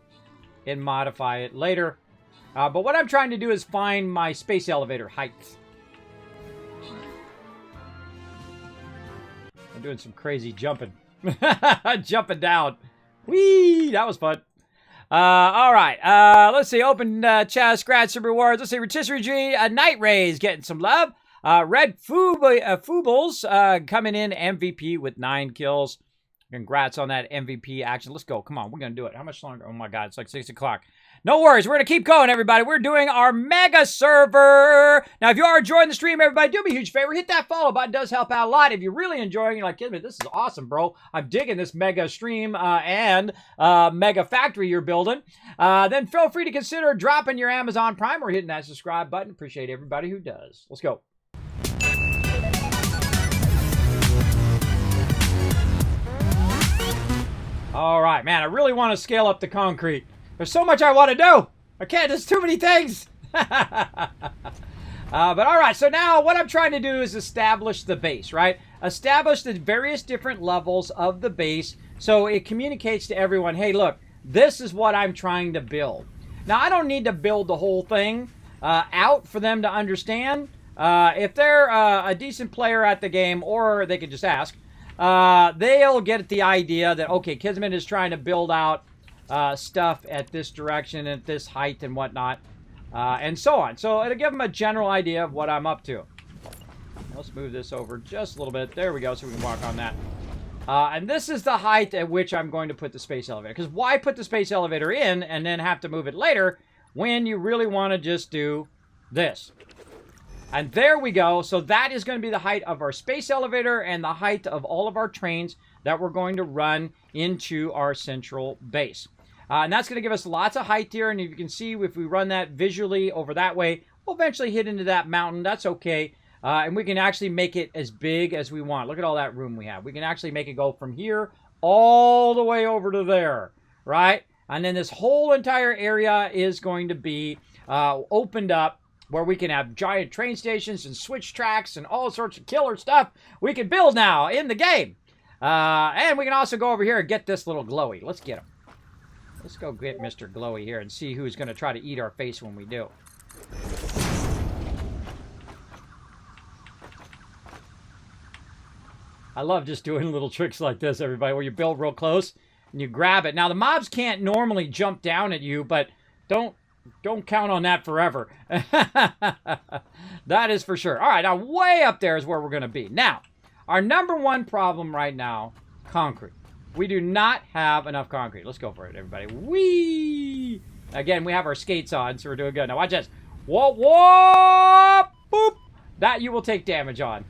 and modify it later. But what I'm trying to do is find my space elevator height. I'm doing some crazy jumping. Jumping down. Whee! That was fun. All right. Let's see. Open chat, scratch some rewards. Let's see. Rotisserie G, Night Rays getting some love. Red Fubles coming in MVP with 9 kills. Congrats on that MVP action. Let's go. Come on. We're going to do it. How much longer? Oh, my God. It's like 6 o'clock. No worries. We're going to keep going, everybody. We're doing our mega server. Now, if you are enjoying the stream, everybody, do me a huge favor. Hit that follow button. It does help out a lot. If you're really enjoying it, you're like, Kismet, this is awesome, bro. I'm digging this mega stream and mega factory you're building. Then feel free to consider dropping your Amazon Prime or hitting that subscribe button. Appreciate everybody who does. Let's go. All right, man, I really want to scale up the concrete. There's so much I want to do. I can't, there's too many things. But all right, so now what I'm trying to do is establish the base, right? Establish the various different levels of the base so it communicates to everyone, hey, look, this is what I'm trying to build. Now, I don't need to build the whole thing out for them to understand. If they're a decent player at the game, or they could just ask, they'll get the idea that, okay, Kismet is trying to build out stuff at this direction, at this height and whatnot, and so on. So it'll give them a general idea of what I'm up to. Let's move this over just a little bit. There we go, so we can walk on that. And this is the height at which I'm going to put the space elevator. Because why put the space elevator in and then have to move it later when you really want to just do this? And there we go. So that is going to be the height of our space elevator and the height of all of our trains that we're going to run into our central base. And that's going to give us lots of height here. And you can see if we run that visually over that way, we'll eventually hit into that mountain. That's okay. And we can actually make it as big as we want. Look at all that room we have. We can actually make it go from here all the way over to there, right? And then this whole entire area is going to be opened up, where we can have giant train stations and switch tracks and all sorts of killer stuff we can build now in the game. And we can also go over here and get this little glowy. Let's get him. Let's go get Mr. Glowy here and see who's going to try to eat our face when we do. I love just doing little tricks like this, everybody, where you build real close and you grab it. Now, the mobs can't normally jump down at you, but don't count on that forever. That is for sure. All right, now way up there is where we're going to be. Now, our number one problem right now, concrete. We do not have enough concrete. Let's go for it, everybody. Whee! Again, we have our skates on, so we're doing good. Now, watch this. Whoa, whoa, boop. That you will take damage on.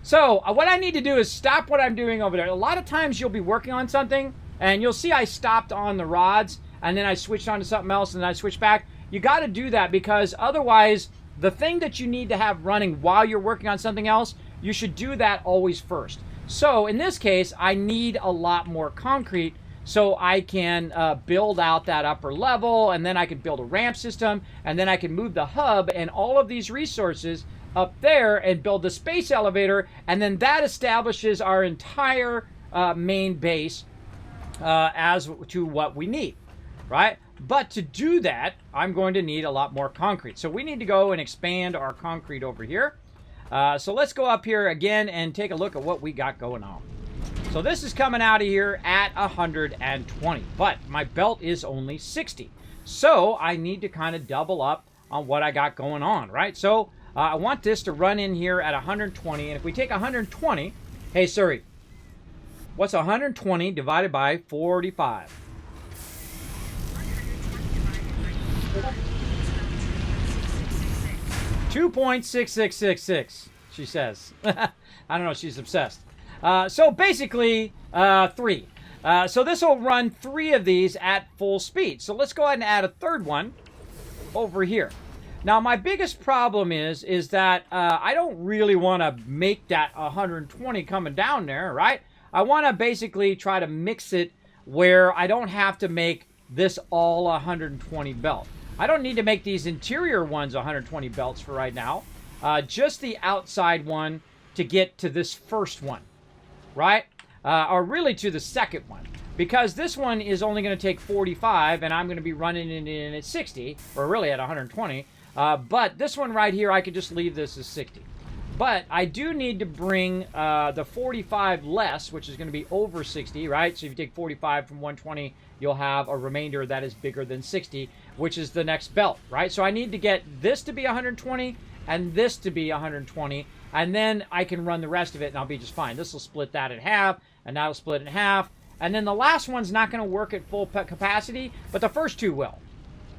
So, what I need to do is stop what I'm doing over there. A lot of times you'll be working on something, and you'll see I stopped on the rods, and then I switched on to something else, and then I switched back. You got to do that, because otherwise, the thing that you need to have running while you're working on something else, you should do that always first. So, in this case, I need a lot more concrete so I can build out that upper level, and then I can build a ramp system, and then I can move the hub and all of these resources up there and build the space elevator, and then that establishes our entire main base as to what we need, right? But to do that, I'm going to need a lot more concrete. So we need to go and expand our concrete over here. So let's go up here again and take a look at what we got going on. So this is coming out of here at 120, but my belt is only 60. So I need to kind of double up on what I got going on, right? So I want this to run in here at 120, and if we take 120, hey Siri, what's 120 divided by 45? 2.6666, she says. I don't know, she's obsessed. So basically, 3. So this will run 3 of these at full speed. So let's go ahead and add a third one over here. Now, my biggest problem is that I don't really want to make that 120 coming down there, right? I want to basically try to mix it where I don't have to make this all 120 belt. I don't need to make these interior ones 120 belts for right now. Just the outside one to get to this first one, right? Or really to the second one. Because this one is only going to take 45, and I'm going to be running it in at 60, or really at 120. But this one right here, I could just leave this as 60. But I do need to bring the 45 less, which is going to be over 60, right? So if you take 45 from 120, you'll have a remainder that is bigger than 60, which is the next belt, right? So I need to get this to be 120 and this to be 120, and then I can run the rest of it and I'll be just fine. This will split that in half, and that'll split in half. And then the last one's not going to work at full capacity, but the first 2 will,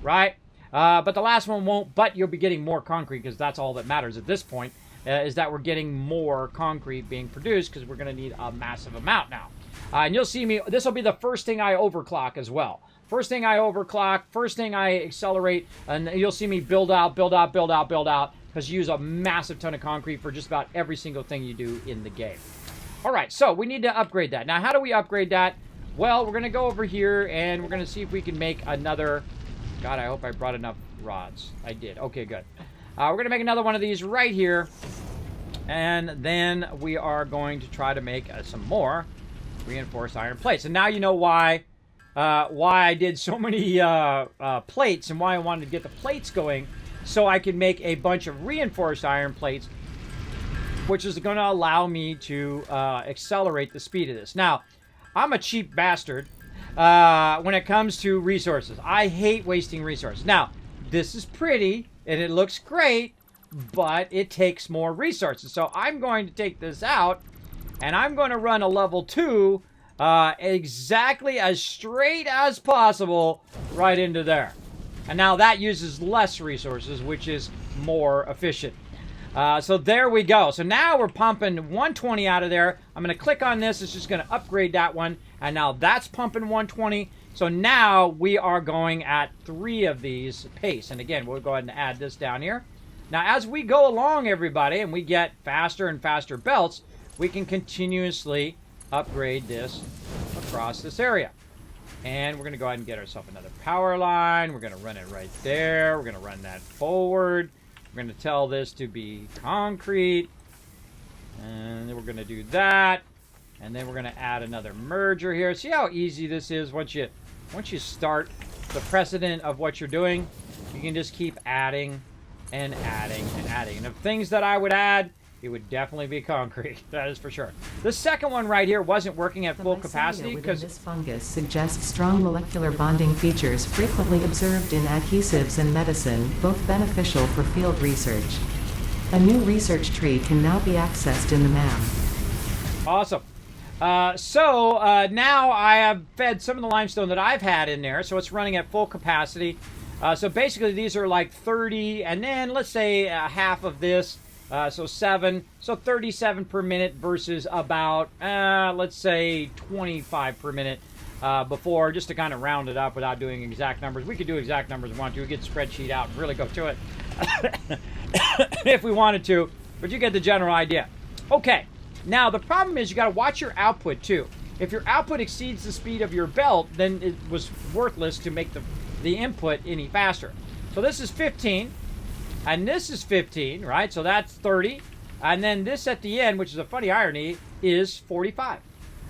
right? But the last one won't, but you'll be getting more concrete because that's all that matters at this point, is that we're getting more concrete being produced because we're going to need a massive amount now. And you'll see me, this will be the first thing I overclock as well. First thing I overclock, first thing I accelerate, and you'll see me build out, because you use a massive ton of concrete for just about every single thing you do in the game. All right, so we need to upgrade that. Now, how do we upgrade that? Well, we're going to go over here, and we're going to see if we can make another... God, I hope I brought enough rods. I did. Okay, good. We're going to make another one of these right here, and then we are going to try to make some more reinforced iron plates. And now you know why I did so many plates and why I wanted to get the plates going, so I could make a bunch of reinforced iron plates, which is going to allow me to accelerate the speed of this. Now, I'm a cheap bastard when it comes to resources. I hate wasting resources. Now, this is pretty, and it looks great, but it takes more resources. So I'm going to take this out, and I'm going to run a level 2 exactly as straight as possible right into there. And now that uses less resources, which is more efficient. So there we go. So now we're pumping 120 out of there. I'm going to click on this. It's just going to upgrade that one. And now that's pumping 120. So now we are going at 3 of these pace. And again, we'll go ahead and add this down here. Now, as we go along, everybody, and we get faster and faster belts, we can continuously upgrade this across this area. And we're going to go ahead and get ourselves another power line. We're going to run it right there. We're going to run that forward. We're going to tell this to be concrete. And then we're going to do that. And then we're going to add another merger here. See how easy this is once you start the precedent of what you're doing? You can just keep adding and adding and adding. And of things that I would add, it would definitely be concrete. That is for sure. The second one right here wasn't working at full capacity because this fungus suggests strong molecular bonding features frequently observed in adhesives and medicine, both beneficial for field research. A new research tree can now be accessed in the MAM. Awesome. So now I have fed some of the limestone that I've had in there, so it's running at full capacity. So basically these are like 30, and then let's say half of this. So 7, so 37 per minute versus about, let's say 25 per minute before, just to kind of round it up without doing exact numbers. We could do exact numbers if we want to. We get the spreadsheet out and really go to it if we wanted to, but you get the general idea. Okay, now the problem is you got to watch your output too. If your output exceeds the speed of your belt, then it was worthless to make the input any faster. So this is 15. And this is 15, right? So that's 30. And then this at the end, which is a funny irony, is 45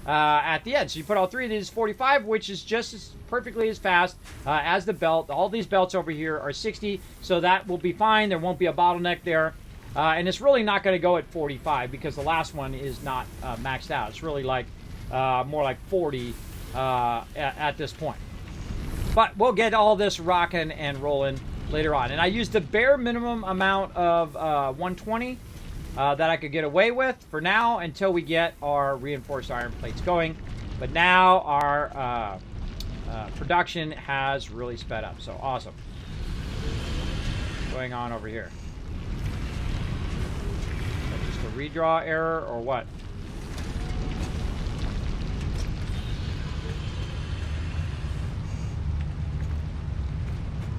at the end. So you put all 3 of these 45, which is just as perfectly as fast as the belt. All these belts over here are 60, so that will be fine. There won't be a bottleneck there. And it's really not going to go at 45 because the last one is not maxed out. It's really like more like 40 at this point. But we'll get all this rocking and rolling later on. And I used the bare minimum amount of 120 that I could get away with for now until we get our reinforced iron plates going. But now our production has really sped up. So awesome. What's going on over here? Is that just a redraw error or what?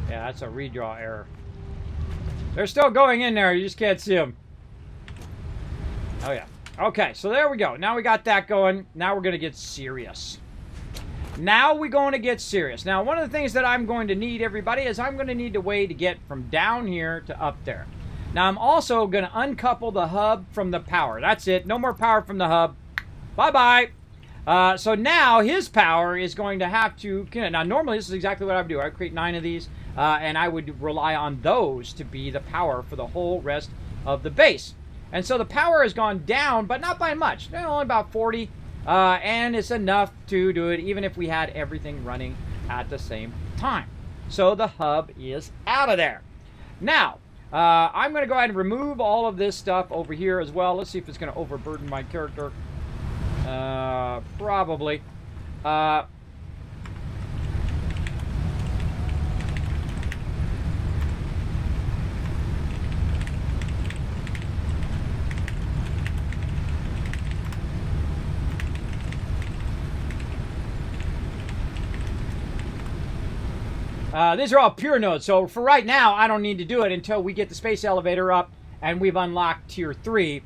Yeah, that's a redraw error. They're still going in there. You just can't see them. Oh, yeah. Okay, so there we go. Now we got that going. Now we're going to get serious. Now we're going to get serious. Now, one of the things that I'm going to need, everybody, is I'm going to need a way to get from down here to up there. Now, I'm also going to uncouple the hub from the power. That's it. No more power from the hub. Bye-bye. So now his power is going to have to... Now, normally this is exactly what I would do. I would create 9 of these, and I would rely on those to be the power for the whole rest of the base. And so the power has gone down, but not by much. Only about 40, and it's enough to do it even if we had everything running at the same time. So the hub is out of there. Now, I'm going to go ahead and remove all of this stuff over here as well. Let's see if it's going to overburden my character. Probably. These are all pure nodes, so for right now, I don't need to do it until we get the space elevator up and we've unlocked tier 3,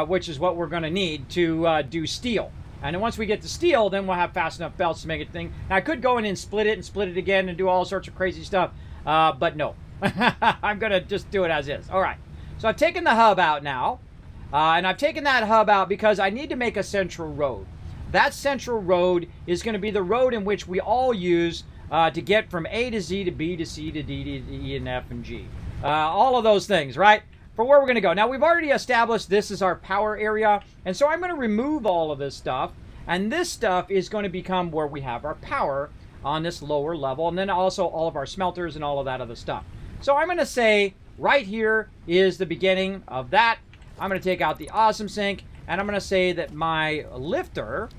which is what we're going to need to do steel. And then once we get to steel, then we'll have fast enough belts to make it thing. Now, I could go in and split it again and do all sorts of crazy stuff, but no. I'm going to just do it as is. All right, so I've taken the hub out now, and I've taken that hub out because I need to make a central road. That central road is going to be the road in which we all use to get from A to Z to B to C to D to E and F and G. All of those things, right? For where we're going to go. Now, we've already established this is our power area, and so I'm going to remove all of this stuff, and this stuff is going to become where we have our power on this lower level, and then also all of our smelters and all of that other stuff. So I'm going to say right here is the beginning of that. I'm going to take out the awesome sink, and I'm going to say that my lifter...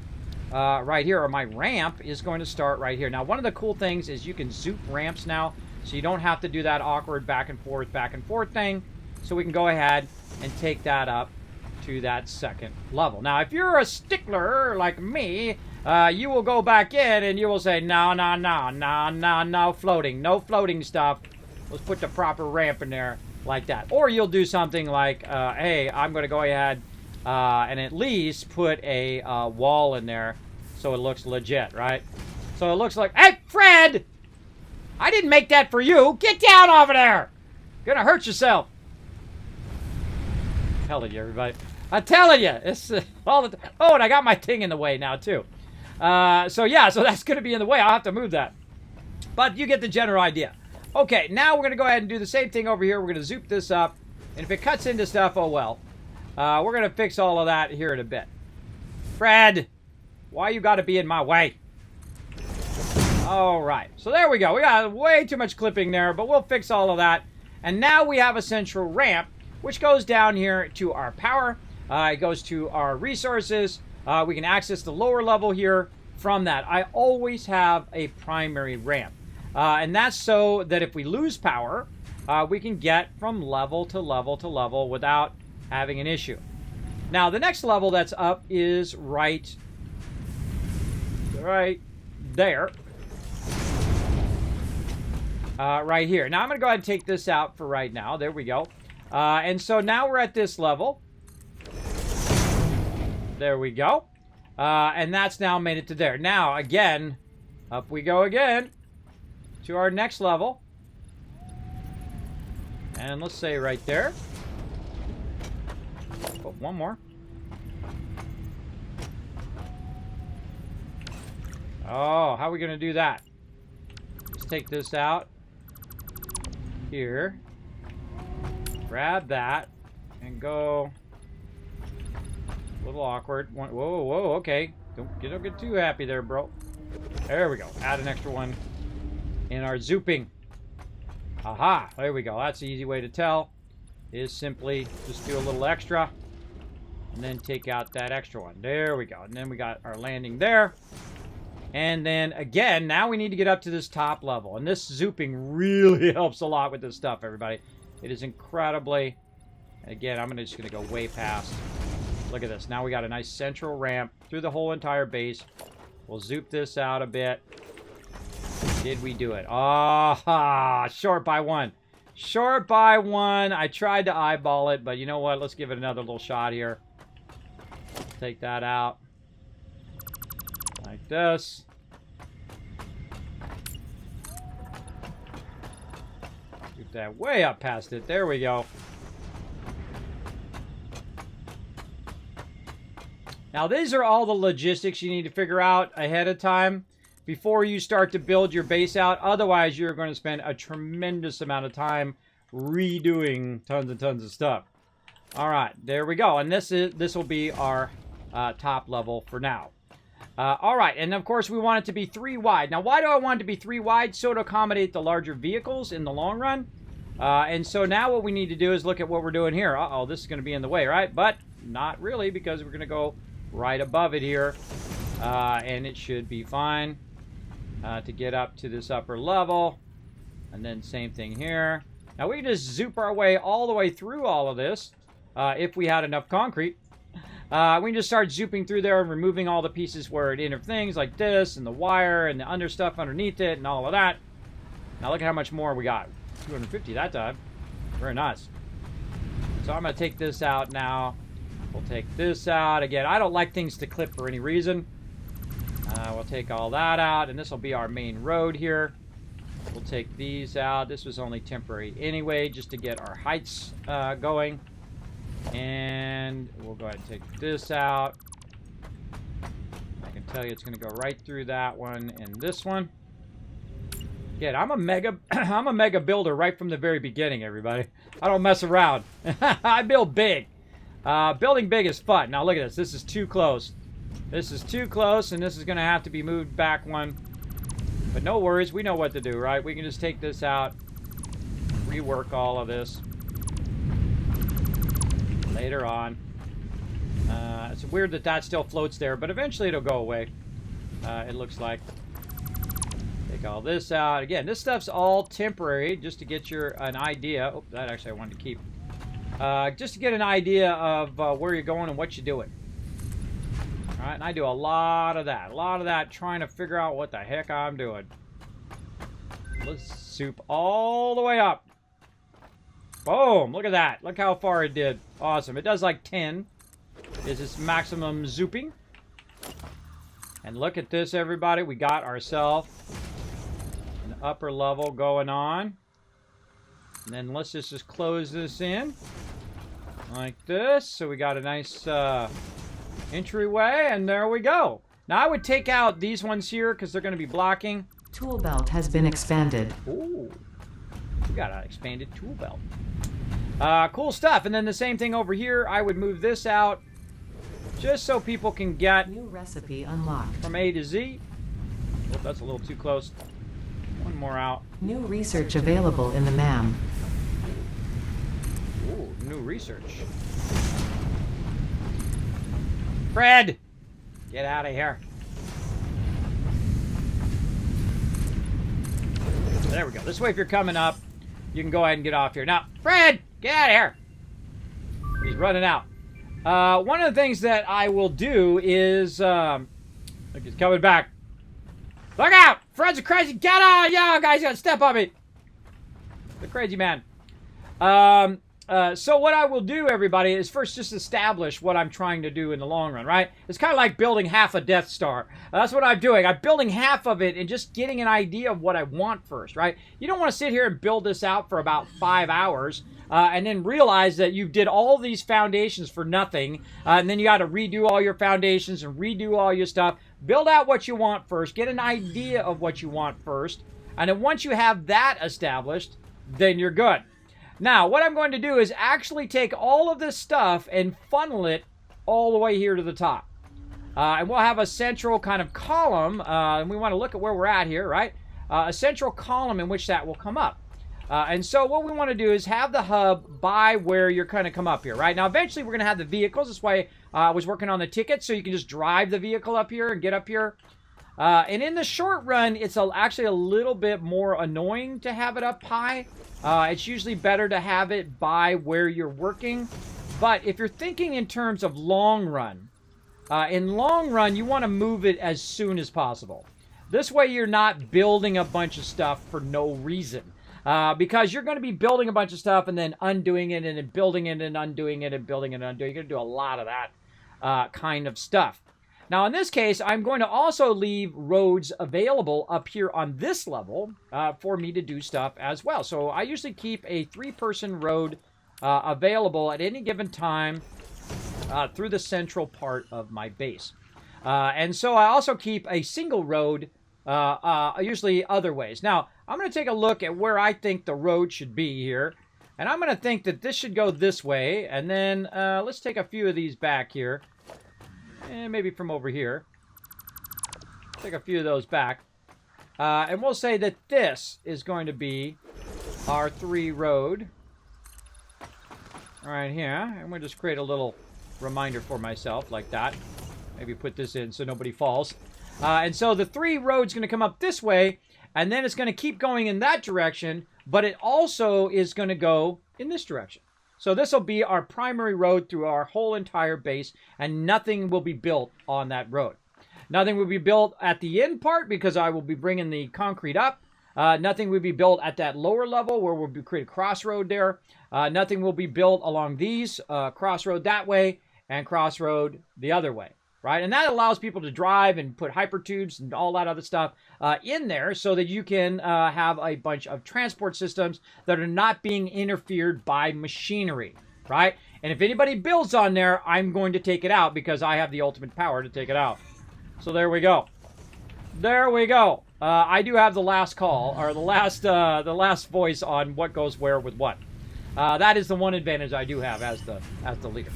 right here, or my ramp, is going to start right here. Now, one of the cool things is you can zoop ramps now, so you don't have to do that awkward back and forth thing. So we can go ahead and take that up to that second level. Now, if you're a stickler like me, you will go back in and you will say, no, floating. No floating stuff. Let's put the proper ramp in there like that. Or you'll do something like, hey, I'm going to go ahead and at least put a wall in there so it looks legit, right? So it looks like, hey, Fred! I didn't make that for you. Get down over there! You're gonna hurt yourself. I'm telling you, everybody. I'm telling you. It's all the oh, and I got my thing in the way now, too. So yeah, so that's gonna be in the way. I'll have to move that. But you get the general idea. Okay, now we're gonna go ahead and do the same thing over here. We're gonna zoop this up. And if it cuts into stuff, oh well. We're going to fix all of that here in a bit. Fred, why you got to be in my way? All right. So there we go. We got way too much clipping there, but we'll fix all of that. And now we have a central ramp, which goes down here to our power. It goes to our resources. We can access the lower level here from that. I always have a primary ramp. And that's so that if we lose power, we can get from level to level to level without having an issue. Now, the next level that's up is right there. Right here. Now, I'm going to go ahead and take this out for right now. There we go. And so now we're at this level. There we go. And that's now made it to there. Now, again, up we go again to our next level. And let's say right there. Oh, one more. Oh, how are we going to do that? Let's take this out. Here. Grab that. and go. A little awkward. Whoa, whoa, okay. Don't get too happy there, bro. There we go. Add an extra one in our zooping. Aha, there we go. That's the easy way to tell. Is simply just do a little extra and then take out that extra one. There we go. And then we got our landing there. And then again, now we need to get up to this top level. And this zooping really helps a lot with this stuff, everybody. It is incredibly... Again, I'm just going to go way past. Look at this. Now we got a nice central ramp through the whole entire base. We'll zoop this out a bit. Did we do it? Ah, short by one. Short by one. I tried to eyeball it, but you know what? Let's give it another little shot here. Take that out. Like this. Get that way up past it. There we go. Now, these are all the logistics you need to figure out ahead of time before you start to build your base out. Otherwise, you're going to spend a tremendous amount of time redoing tons and tons of stuff. All right, there we go. And this will be our top level for now. All right, and of course, we want it to be 3 wide. Now, why do I want it to be 3 wide? So to accommodate the larger vehicles in the long run. And so now what we need to do is look at what we're doing here. Uh-oh, this is going to be in the way, right? But not really, because we're going to go right above it here. And it should be fine to get up to this upper level. And then same thing here. Now, we can just zoop our way all the way through all of this if we had enough concrete. We can just start zooping through there and removing all the pieces where it interthings, like this, and the wire, and the under stuff underneath it, and all of that. Now look at how much more we got. 250 that time. Very nice. So I'm going to take this out now. We'll take this out. Again, I don't like things to clip for any reason. We'll take all that out, and this will be our main road here. We'll take these out. This was only temporary anyway, just to get our heights going. And we'll go ahead and take this out. I can tell you it's going to go right through that one and this one. Again, I'm a mega builder right from the very beginning, everybody. I don't mess around. I build big. Building big is fun. Now look at this. This is too close. This is too close, and this is going to have to be moved back one. But no worries. We know what to do, right? We can just take this out, rework all of this later on. It's weird that that still floats there, but eventually it'll go away. It looks like. Take all this out. Again, this stuff's all temporary, just to get an idea. Oh, that actually I wanted to keep. Just to get an idea of where you're going and what you're doing. All right, and I do a lot of that. A lot of that trying to figure out what the heck I'm doing. Let's soup all the way up. Boom, look at that. Look how far it did. Awesome. It does like 10. Is its maximum zooping. And look at this, everybody. We got ourselves an upper level going on. And then let's just close this in. Like this. So we got a nice entryway. And there we go. Now I would take out these ones here because they're going to be blocking. Tool belt has been expanded. Ooh. We got an expanded tool belt. Cool stuff. And then the same thing over here. I would move this out just so people can get New recipe unlocked. from A to Z. Oh, that's a little too close. One more out. New research available in the MAM. Ooh, new research. Fred! Get out of here. There we go. This way, if you're coming up, you can go ahead and get off here. Now, Fred! Get out of here! He's running out. One of the things that I will do is... look, he's coming back. Look out! Fred's a crazy... Get out! Yeah, guys, you gotta step on me. The crazy man. So what I will do, everybody, is first just establish what I'm trying to do in the long run, right? It's kind of like building half a Death Star. That's what I'm doing. I'm building half of it and just getting an idea of what I want first, right? You don't want to sit here and build this out for about 5 hours and then realize that you did all these foundations for nothing, and then you got to redo all your foundations and redo all your stuff. Build out what you want first. Get an idea of what you want first. And then once you have that established, then you're good. Now, what I'm going to do is actually take all of this stuff and funnel it all the way here to the top. And we'll have a central kind of column, and we want to look at where we're at here, right? A central column in which that will come up. And so what we want to do is have the hub by where you're going to come up here, right? Now, eventually, we're going to have the vehicles. That's why I was working on the tickets, so you can just drive the vehicle up here and get up here. And in the short run, it's actually a little bit more annoying to have it up high. It's usually better to have it by where you're working. But if you're thinking in terms of long run, in long run, you want to move it as soon as possible. This way, you're not building a bunch of stuff for no reason. Because you're going to be building a bunch of stuff and then undoing it and then building it and undoing it and building it and undoing it. You're going to do a lot of that kind of stuff. Now, in this case, I'm going to also leave roads available up here on this level for me to do stuff as well. So I usually keep a 3-person road available at any given time through the central part of my base. And so I also keep a single road usually other ways. Now, I'm going to take a look at where I think the road should be here. And I'm going to think that this should go this way. And then let's take a few of these back here. And maybe from over here. Take a few of those back. And we'll say that this is going to be our 3 road. Right here. And we'll just create a little reminder for myself like that. Maybe put this in so nobody falls. And so the 3 road's going to come up this way. And then it's going to keep going in that direction. But it also is going to go in this direction. So this will be our primary road through our whole entire base, and nothing will be built on that road. Nothing will be built at the end part because I will be bringing the concrete up. Nothing will be built at that lower level where we'll create a crossroad there. Nothing will be built along these, crossroad that way and crossroad the other way. Right, and that allows people to drive and put hypertubes and all that other stuff in there so that you can have a bunch of transport systems that are not being interfered by machinery, right? And if anybody builds on there, I'm going to take it out because I have the ultimate power to take it out. So there we go. There we go. I do have the last call, or the last voice on what goes where with what. That is the one advantage I do have as the leader.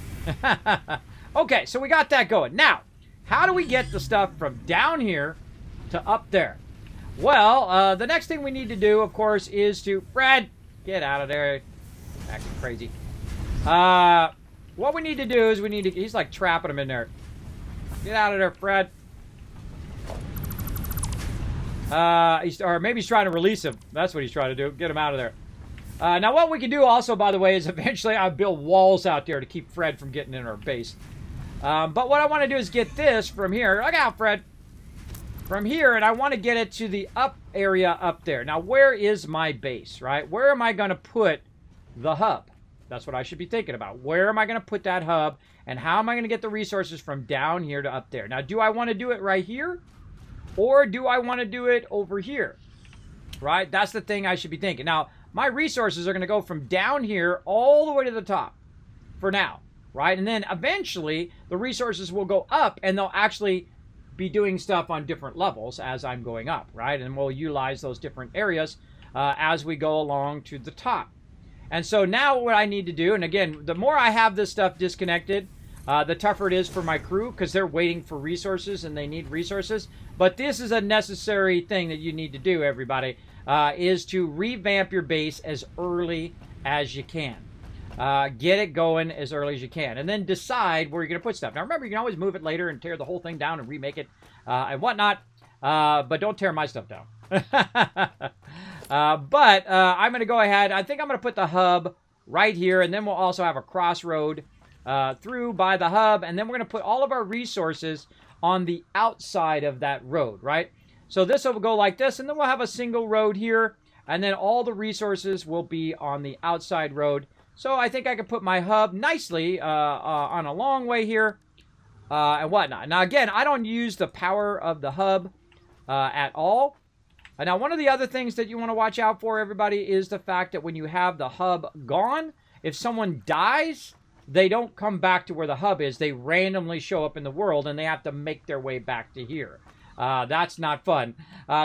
Okay, so we got that going. Now, how do we get the stuff from down here to up there? Well, the next thing we need to do, of course, is to... Fred, get out of there. Acting crazy. What we need to do is we need to... He's like trapping him in there. Get out of there, Fred. Or maybe he's trying to release him. That's what he's trying to do. Get him out of there. Now, what we can do also, by the way, is eventually I'll build walls out there to keep Fred from getting in our base. But what I want to do is get this from here. Look out, Fred. From here, and I want to get it to the up area up there. Now, where is my base, right? Where am I going to put the hub? That's what I should be thinking about. Where am I going to put that hub, and how am I going to get the resources from down here to up there? Now, do I want to do it right here, or do I want to do it over here, right? That's the thing I should be thinking. Now, my resources are going to go from down here all the way to the top for now. Right? And then eventually the resources will go up and they'll actually be doing stuff on different levels as I'm going up, right? And we'll utilize those different areas as we go along to the top. And so now what I need to do, and again, the more I have this stuff disconnected, the tougher it is for my crew because they're waiting for resources and they need resources. But this is a necessary thing that you need to do, everybody, is to revamp your base as early as you can. Get it going as early as you can. And then decide where you're going to put stuff. Now, remember, you can always move it later and tear the whole thing down and remake it and whatnot. But don't tear my stuff down. But I'm going to go ahead. I think I'm going to put the hub right here. And then we'll also have a crossroad through by the hub. And then we're going to put all of our resources on the outside of that road, right? So this will go like this. And then we'll have a single road here. And then all the resources will be on the outside road. So I think I can put my hub nicely on a long way here and whatnot. Now, again, I don't use the power of the hub at all. Now, one of the other things that you want to watch out for, everybody, is the fact that when you have the hub gone, if someone dies, they don't come back to where the hub is. They randomly show up in the world, and they have to make their way back to here. That's not fun.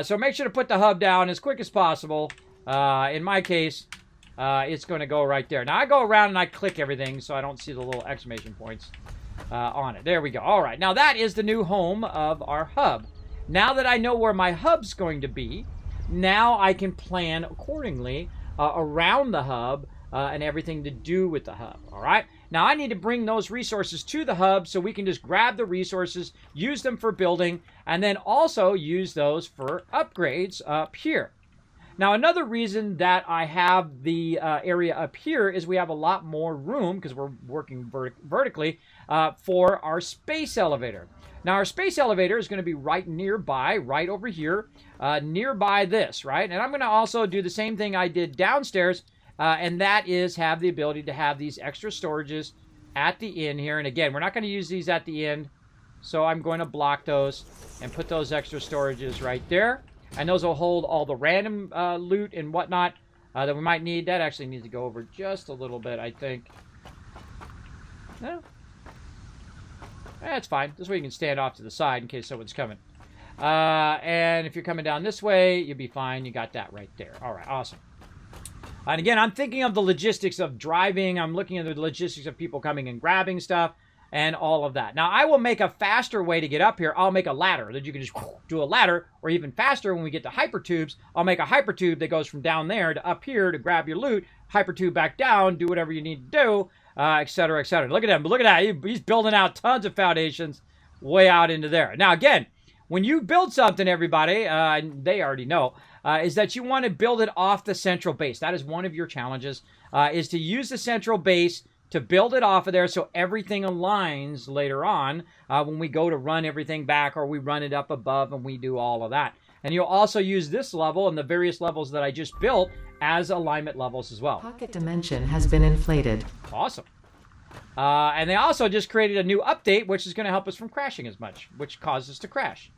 So make sure to put the hub down as quick as possible. In my case... it's going to go right there. Now, I go around and I click everything so I don't see the little exclamation points on it. There we go. All right. Now, that is the new home of our hub. Now that I know where my hub's going to be, now I can plan accordingly around the hub and everything to do with the hub. All right. Now, I need to bring those resources to the hub so we can just grab the resources, use them for building, and then also use those for upgrades up here. Now, another reason that I have the area up here is we have a lot more room, because we're working vertically, for our space elevator. Now, our space elevator is going to be right nearby, right over here, nearby this, right? And I'm going to also do the same thing I did downstairs, and that is have the ability to have these extra storages at the end here. And again, we're not going to use these at the end, so I'm going to block those and put those extra storages right there. And those will hold all the random loot and whatnot that we might need. That actually needs to go over just a little bit, I think. No. That's fine. This way you can stand off to the side in case someone's coming. And if you're coming down this way, you'll be fine. You got that right there. All right, awesome. And again, I'm thinking of the logistics of driving. I'm looking at the logistics of people coming and grabbing stuff and all of that. Now, I will make a faster way to get up here. I'll make a ladder that you can just do a ladder, or even faster when we get to hypertubes, I'll make a hypertube that goes from down there to up here to grab your loot, hypertube back down, do whatever you need to do, et cetera, et cetera. Look at him. Look at that. He's building out tons of foundations way out into there. Now, again, when you build something, everybody, they already know, is that you want to build it off the central base. That is one of your challenges, is to use the central base to build it off of there so everything aligns later on when we go to run everything back, or we run it up above and we do all of that. And you'll also use this level and the various levels that I just built as alignment levels as well. Pocket dimension has been inflated. Awesome. And they also just created a new update, which is going to help us from crashing as much, which causes us to crash,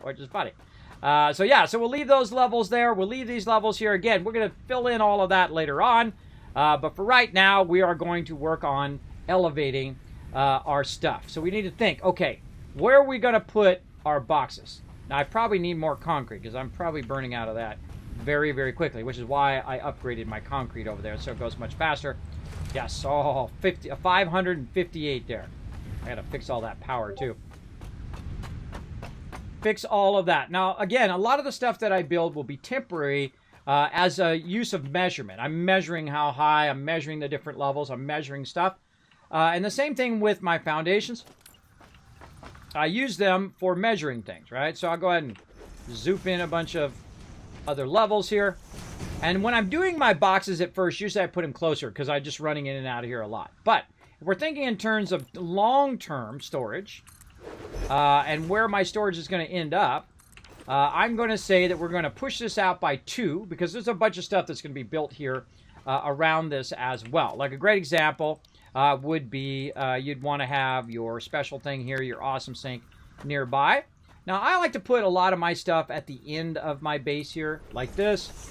which is funny. So yeah, so we'll leave those levels there. We'll leave these levels here. Again, we're going to fill in all of that later on. But for right now, we are going to work on elevating our stuff. So we need to think, okay, where are we going to put our boxes? Now, I probably need more concrete because I'm probably burning out of that very, very quickly, which is why I upgraded my concrete over there so it goes much faster. Yes, oh, 558 there. I got to fix all that power too. Fix all of that. Now, again, a lot of the stuff that I build will be temporary as a use of measurement. I'm measuring how high, I'm measuring the different levels, I'm measuring stuff. And the same thing with my foundations. I use them for measuring things, right? So I'll go ahead and zoop in a bunch of other levels here. And when I'm doing my boxes at first, usually I put them closer because I'm just running in and out of here a lot. But if we're thinking in terms of long-term storage and where my storage is going to end up, I'm going to say that we're going to push this out by 2 because there's a bunch of stuff that's going to be built here around this as well. Like a great example would be you'd want to have your special thing here, your awesome sink nearby. Now, I like to put a lot of my stuff at the end of my base here, like this.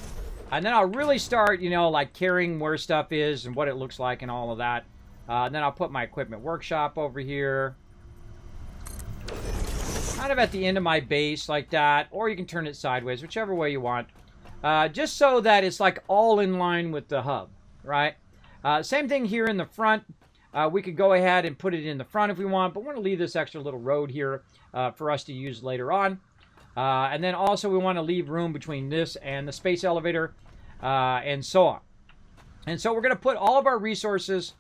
And then I'll really start, you know, like carrying where stuff is and what it looks like and all of that. And then I'll put my equipment workshop over here. Kind of at the end of my base like that. Or you can turn it sideways, whichever way you want. Just so that it's like all in line with the hub, right? Same thing here in the front. We could go ahead and put it in the front if we want, but we're going to leave this extra little road here for us to use later on. And then also we want to leave room between this and the space elevator and so on. And so we're going to put all of our resources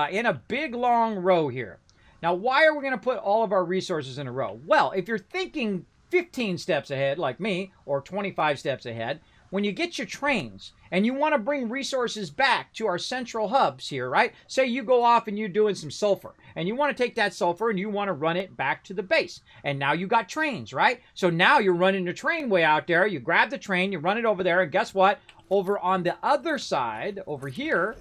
in a big long row here. Now, why are we going to put all of our resources in a row? Well, if you're thinking 15 steps ahead like me, or 25 steps ahead, when you get your trains and you want to bring resources back to our central hubs here, right? Say you go off and you're doing some sulfur and you want to take that sulfur and you want to run it back to the base. And now you got trains, right? So now you're running the train way out there. You grab the train, you run it over there, and guess what? Over on the other side, over here,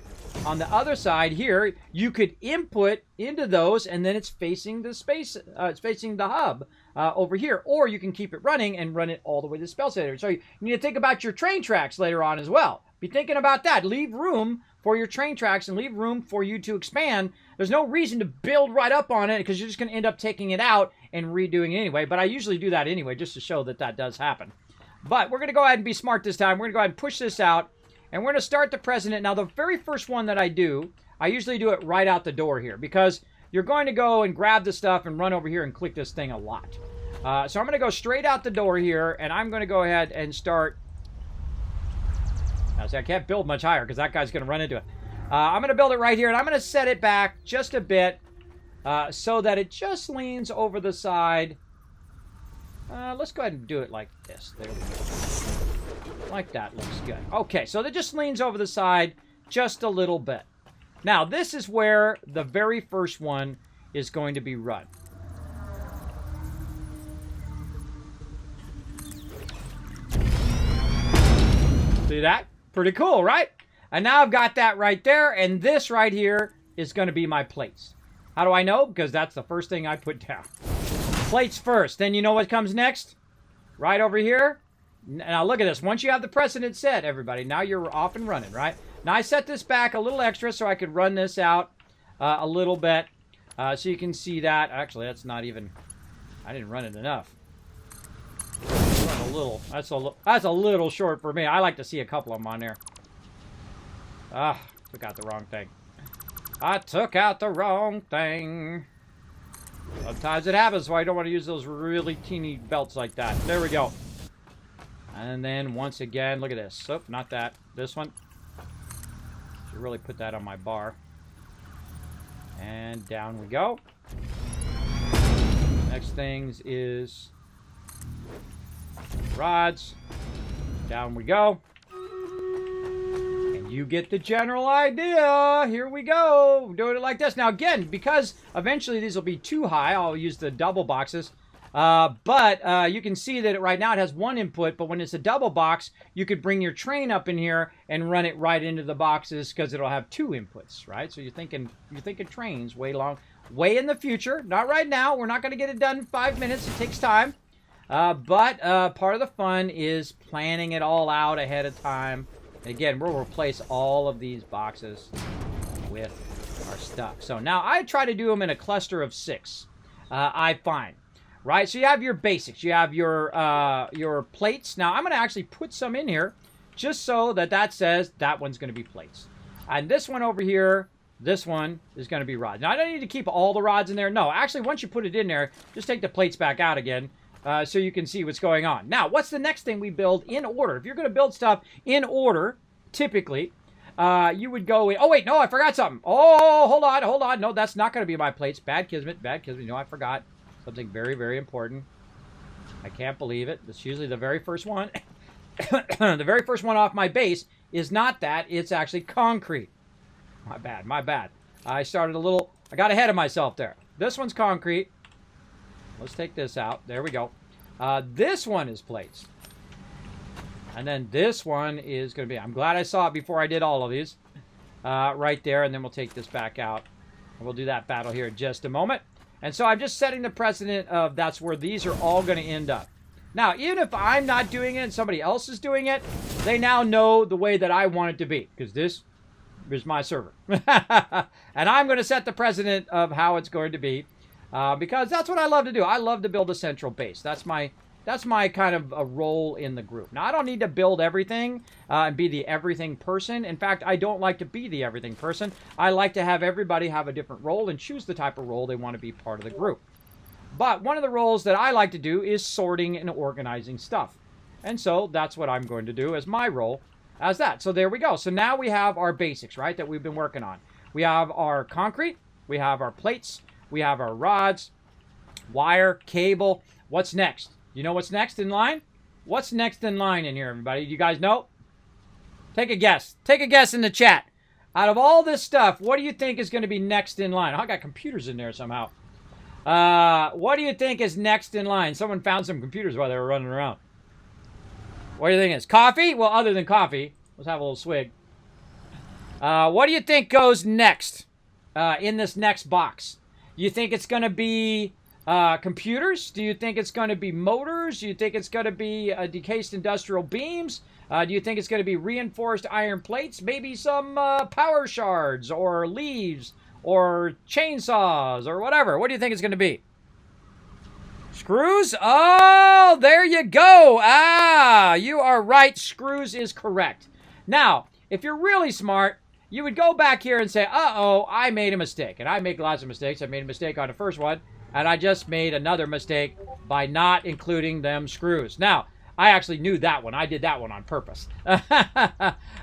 on the other side here, you could input into those and then it's facing the space, it's facing the hub over here. Or you can keep it running and run it all the way to the space elevator. So you need to think about your train tracks later on as well. Be thinking about that. Leave room for your train tracks and leave room for you to expand. There's no reason to build right up on it because you're just going to end up taking it out and redoing it anyway. But I usually do that anyway just to show that that does happen. But we're going to go ahead and be smart this time. We're going to go ahead and push this out. And we're going to start the president. Now, the very first one that I do, I usually do it right out the door here because you're going to go and grab the stuff and run over here and click this thing a lot. So I'm going to go straight out the door here, and I'm going to go ahead and start. Now, see, I can't build much higher because that guy's going to run into it. I'm going to build it right here, and I'm going to set it back just a bit so that it just leans over the side. Let's go ahead and do it like this. There we go. Like that looks good. Okay, so it just leans over the side just a little bit. Now, this is where the very first one is going to be run. See that? Pretty cool, right? And now I've got that right there, and this right here is going to be my plates. How do I know? Because that's the first thing I put down. Plates first. Then you know what comes next? Right over here. Now look at this. Once you have the precedent set, everybody, now you're off and running, right? Now I set this back a little extra so I could run this out a little bit. So you can see that. Actually, that's not even... I didn't run it enough. A little. That's a little short for me. I like to see a couple of them on there. Took out the wrong thing. I took out the wrong thing. Sometimes it happens, so I don't want to use those really teeny belts like that. There we go. And then once again, look at this. Oh, not that. This one. Should really put that on my bar. And down we go. Next things is rods. Down we go. And you get the general idea. Here we go. Doing it like this. Now again, because eventually these will be too high, I'll use the double boxes. But you can see that right now it has one input, but when it's a double box, you could bring your train up in here and run it right into the boxes because it'll have two inputs, right? So you're thinking trains way in the future. Not right now. We're not going to get it done in 5 minutes. It takes time. But part of the fun is planning it all out ahead of time. And again, we'll replace all of these boxes with our stuff. So now I try to do them in a cluster of 6. I find. Right, so you have your basics. You have your plates. Now, I'm going to actually put some in here just so that says that one's going to be plates. And this one over here, this one is going to be rods. Now, I don't need to keep all the rods in there. No, actually, once you put it in there, just take the plates back out again so you can see what's going on. Now, what's the next thing we build in order? If you're going to build stuff in order, typically, you would go in. Oh, wait, no, I forgot something. Oh, hold on. No, that's not going to be my plates. Bad Kismet. No, I forgot. Something very, very important. I can't believe it. It's usually the very first one. The very first one off my base is not that. It's actually concrete. My bad. I got ahead of myself there. This one's concrete. Let's take this out. There we go. This one is plates. And then this one is going to be... I'm glad I saw it before I did all of these. Right there. And then we'll take this back out. And we'll do that battle here in just a moment. And so I'm just setting the precedent of that's where these are all going to end up. Now, even if I'm not doing it and somebody else is doing it, they now know the way that I want it to be. Because this is my server. And I'm going to set the precedent of how it's going to be. Because that's what I love to do. I love to build a central base. That's my kind of a role in the group. Now, I don't need to build everything and be the everything person. In fact, I don't like to be the everything person. I like to have everybody have a different role and choose the type of role they want to be part of the group. But one of the roles that I like to do is sorting and organizing stuff. And so that's what I'm going to do as my role as that. So there we go. So now we have our basics, right, that we've been working on. We have our concrete. We have our plates. We have our rods, wire, cable. What's next? You know what's next in line? What's next in line in here, everybody? You guys know? Take a guess. Take a guess in the chat. Out of all this stuff, what do you think is going to be next in line? Oh, I got computers in there somehow. What do you think is next in line? Someone found some computers while they were running around. What do you think is? Coffee? Well, other than coffee. Let's have a little swig. What do you think goes next in this next box? You think it's going to be... computers? Do you think it's going to be motors? Do you think it's going to be decased industrial beams? Do you think it's going to be reinforced iron plates? Maybe some power shards or leaves or chainsaws or whatever. What do you think it's going to be? Screws? Oh, there you go. You are right. Screws is correct. Now, if you're really smart, you would go back here and say, uh-oh, I made a mistake. And I make lots of mistakes. I made a mistake on the first one, and I just made another mistake by not including them screws. Now, I actually knew that one. I did that one on purpose.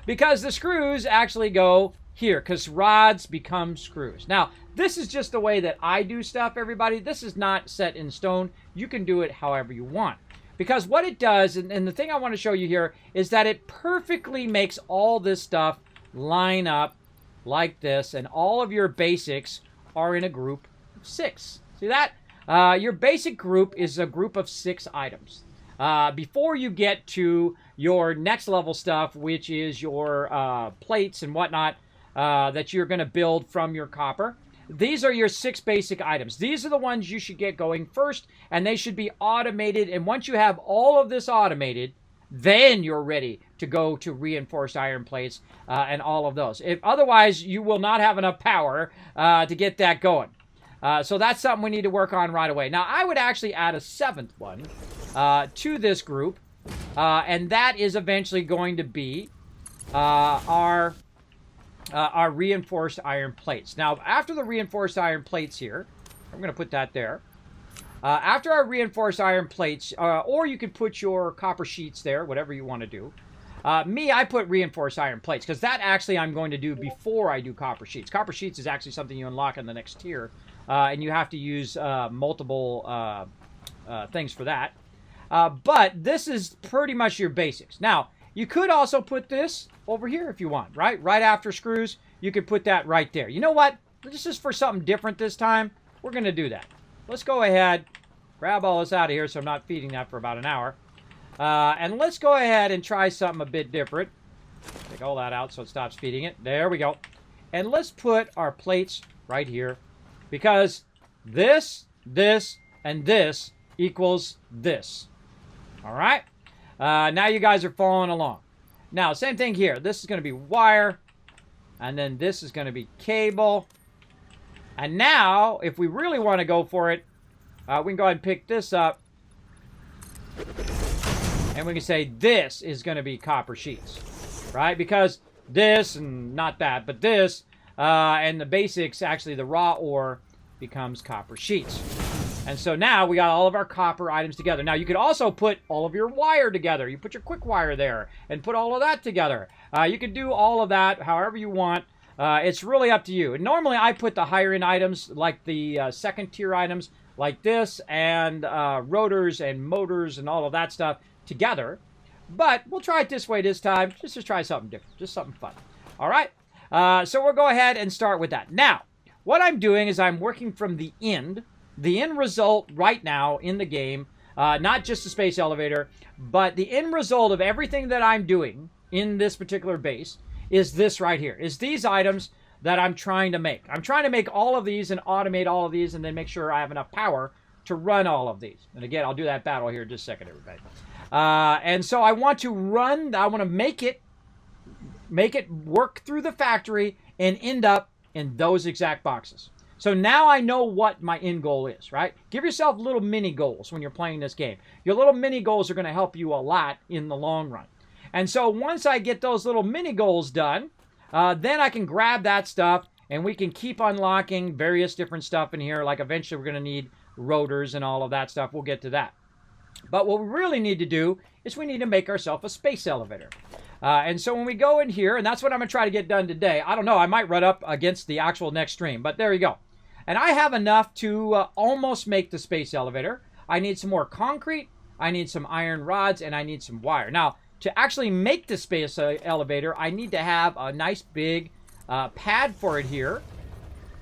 Because the screws actually go here, because rods become screws. Now, this is just the way that I do stuff, everybody. This is not set in stone. You can do it however you want. Because what it does, and the thing I want to show you here, is that it perfectly makes all this stuff line up like this, and all of your basics are in a group of 6. See that? Your basic group is a group of 6 items. Before you get to your next level stuff, which is your plates and whatnot that you're going to build from your copper, these are your 6 basic items. These are the ones you should get going first, and they should be automated. And once you have all of this automated, then you're ready to go to reinforced iron plates and all of those. Otherwise, you will not have enough power to get that going. So that's something we need to work on right away. Now, I would actually add a 7th one to this group, and that is eventually going to be our reinforced iron plates. Now, after the reinforced iron plates here, I'm going to put that there. After our reinforced iron plates, or you could put your copper sheets there, whatever you want to do. I put reinforced iron plates, because that actually I'm going to do before I do copper sheets. Copper sheets is actually something you unlock in the next tier, and you have to use multiple things for that. But this is pretty much your basics. Now, you could also put this over here if you want, right? Right after screws, you could put that right there. You know what? This is for something different this time. We're going to do that. Let's go ahead, grab all this out of here so I'm not feeding that for about an hour. And let's go ahead and try something a bit different. Take all that out so it stops feeding it. There we go. And let's put our plates right here, because this, and this equals this. All right? Now you guys are following along. Now, same thing here. This is going to be wire, and then this is going to be cable. And now, if we really want to go for it, we can go ahead and pick this up. And we can say this is going to be copper sheets, right? Because this, and not that, but this, and the basics, actually the raw ore, becomes copper sheets. And so now we got all of our copper items together. Now, you could also put all of your wire together. You put your quick wire there and put all of that together. You could do all of that however you want. It's really up to you. And normally, I put the higher end items, like the second tier items, like this, and rotors and motors and all of that stuff together. But we'll try it this way this time, just to try something different, just something fun. All right? So we'll go ahead and start with that. Now, what I'm doing is I'm working from the end result right now in the game, not just the space elevator, but the end result of everything that I'm doing in this particular base is this right here, is these items that I'm trying to make. I'm trying to make all of these and automate all of these and then make sure I have enough power to run all of these. And again, I'll do that battle here in just a second, everybody. And so I want to make it work through the factory and end up in those exact boxes. So now I know what my end goal is, right? Give yourself little mini goals when you're playing this game. Your little mini goals are going to help you a lot in the long run. And so once I get those little mini goals done, then I can grab that stuff and we can keep unlocking various different stuff in here. Like eventually we're going to need rotors and all of that stuff. We'll get to that. But what we really need to do is we need to make ourselves a space elevator. And so when we go in here, and that's what I'm going to try to get done today. I don't know, I might run up against the actual next stream, but there you go. And I have enough to almost make the space elevator. I need some more concrete, I need some iron rods, and I need some wire. Now, to actually make the space elevator, I need to have a nice big pad for it here.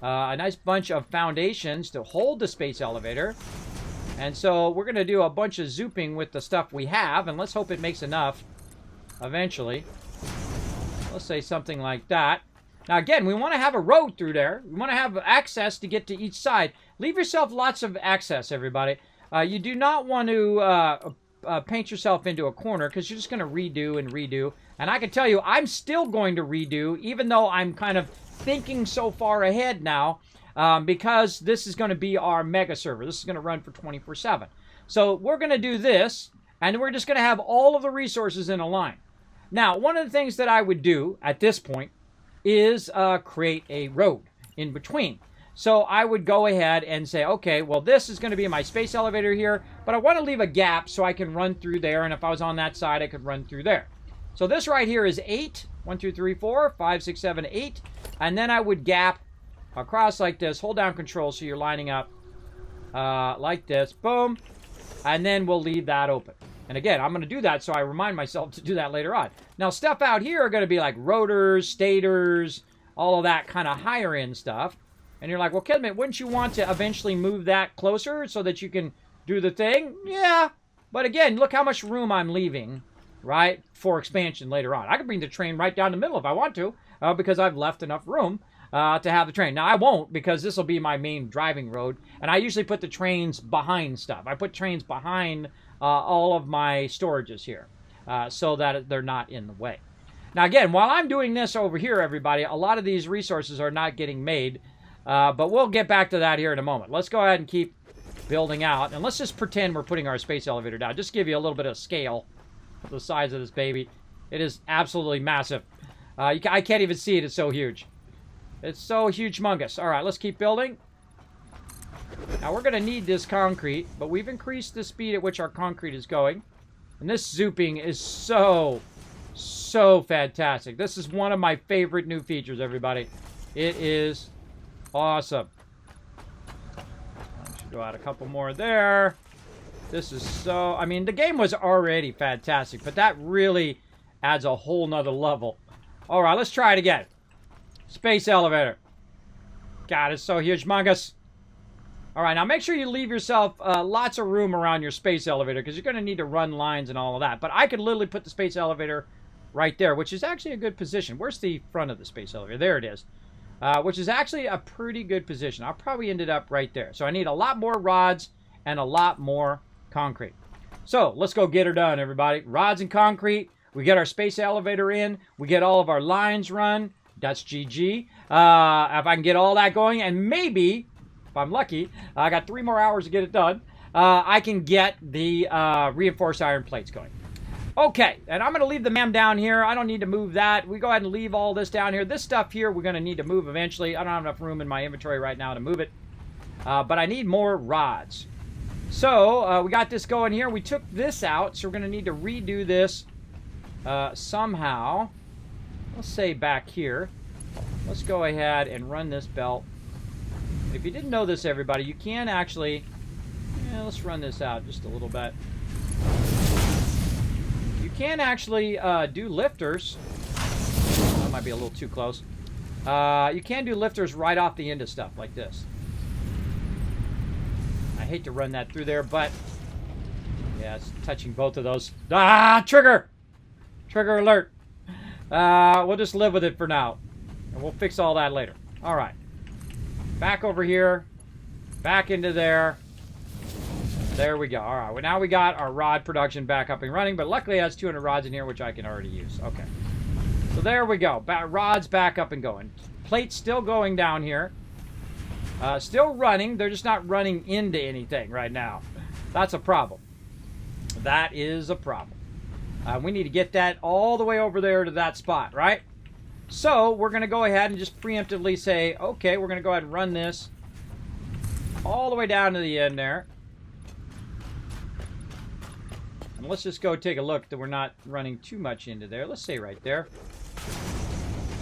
A nice bunch of foundations to hold the space elevator. And so we're going to do a bunch of zooping with the stuff we have, and let's hope it makes enough eventually. Let's say something like that. Now again, we want to have a road through there. We want to have access to get to each side. Leave yourself lots of access, everybody. You do not want to paint yourself into a corner, because you're just going to redo and redo. And I can tell you, I'm still going to redo, even though I'm kind of thinking so far ahead now, because this is going to be our mega server. This is going to run for 24/7. So we're going to do this, and we're just going to have all of the resources in a line. Now, one of the things that I would do at this point is create a road in between. So I would go ahead and say, okay, well, this is going to be my space elevator here, but I want to leave a gap so I can run through there, and if I was on that side, I could run through there. So this right here is 8. 1, 2, 3, 4, 5, 6, 7, 8. And then I would gap across like this. Hold down control so you're lining up like this. Boom. And then we'll leave that open. And again, I'm going to do that so I remind myself to do that later on. Now, stuff out here are going to be like rotors, stators, all of that kind of higher end stuff. And you're like, well, Kismet, wouldn't you want to eventually move that closer so that you can do the thing? Yeah. But again, look how much room I'm leaving, right, for expansion later on. I could bring the train right down the middle if I want to, because I've left enough room to have the train. Now, I won't, because this will be my main driving road. And I usually put the trains behind stuff. I put trains behind all of my storages here so that they're not in the way. Now, again, while I'm doing this over here, everybody, a lot of these resources are not getting made. But we'll get back to that here in a moment. Let's go ahead and keep building out. And let's just pretend we're putting our space elevator down. Just to give you a little bit of scale of the size of this baby. It is absolutely massive. I can't even see it. It's so huge. It's so huge-mongous. All right, let's keep building. Now, we're going to need this concrete, but we've increased the speed at which our concrete is going. And this zooping is so fantastic. This is one of my favorite new features, everybody. It is awesome. I should go out a couple more there. This is so... I mean, the game was already fantastic, but that really adds a whole nother level. All right, let's try it again. Space elevator. God, it's so huge-mongous. All right, now make sure you leave yourself lots of room around your space elevator because you're going to need to run lines and all of that. But I could literally put the space elevator right there, which is actually a good position. Where's the front of the space elevator? There it is. Which is actually a pretty good position. I'll probably ended up right there. So I need a lot more rods and a lot more concrete. So let's go get her done, everybody. Rods and concrete. We get our space elevator in. We get all of our lines run. That's GG. If I can get all that going, and maybe, if I'm lucky, I got 3 more hours to get it done, I can get the reinforced iron plates going. Okay, and I'm going to leave the MAM down here. I don't need to move that. We go ahead and leave all this down here. This stuff here we're going to need to move eventually. I don't have enough room in my inventory right now to move it. But I need more rods. So we got this going here. We took this out, so we're going to need to redo this somehow. Let's say back here. Let's go ahead and run this belt. If you didn't know this, everybody, you can actually... Yeah, let's run this out just a little bit. You can actually do lifters. That might be a little too close. You can do lifters right off the end of stuff like this. I hate to run that through there, but yeah, it's touching both of those. Ah, trigger! Trigger alert. We'll just live with it for now, and we'll fix all that later. All right, back over here, back into there. There we go. All right, well, now we got our rod production back up and running, but luckily it has 200 rods in here, which I can already use. Okay. So there we go. Rods back up and going. Plates still going down here. Still running. They're just not running into anything right now. That's a problem. That is a problem. We need to get that all the way over there to that spot, right? So we're going to go ahead and just preemptively say, okay, we're going to go ahead and run this all the way down to the end there. And let's just go take a look that we're not running too much into there. Let's say right there.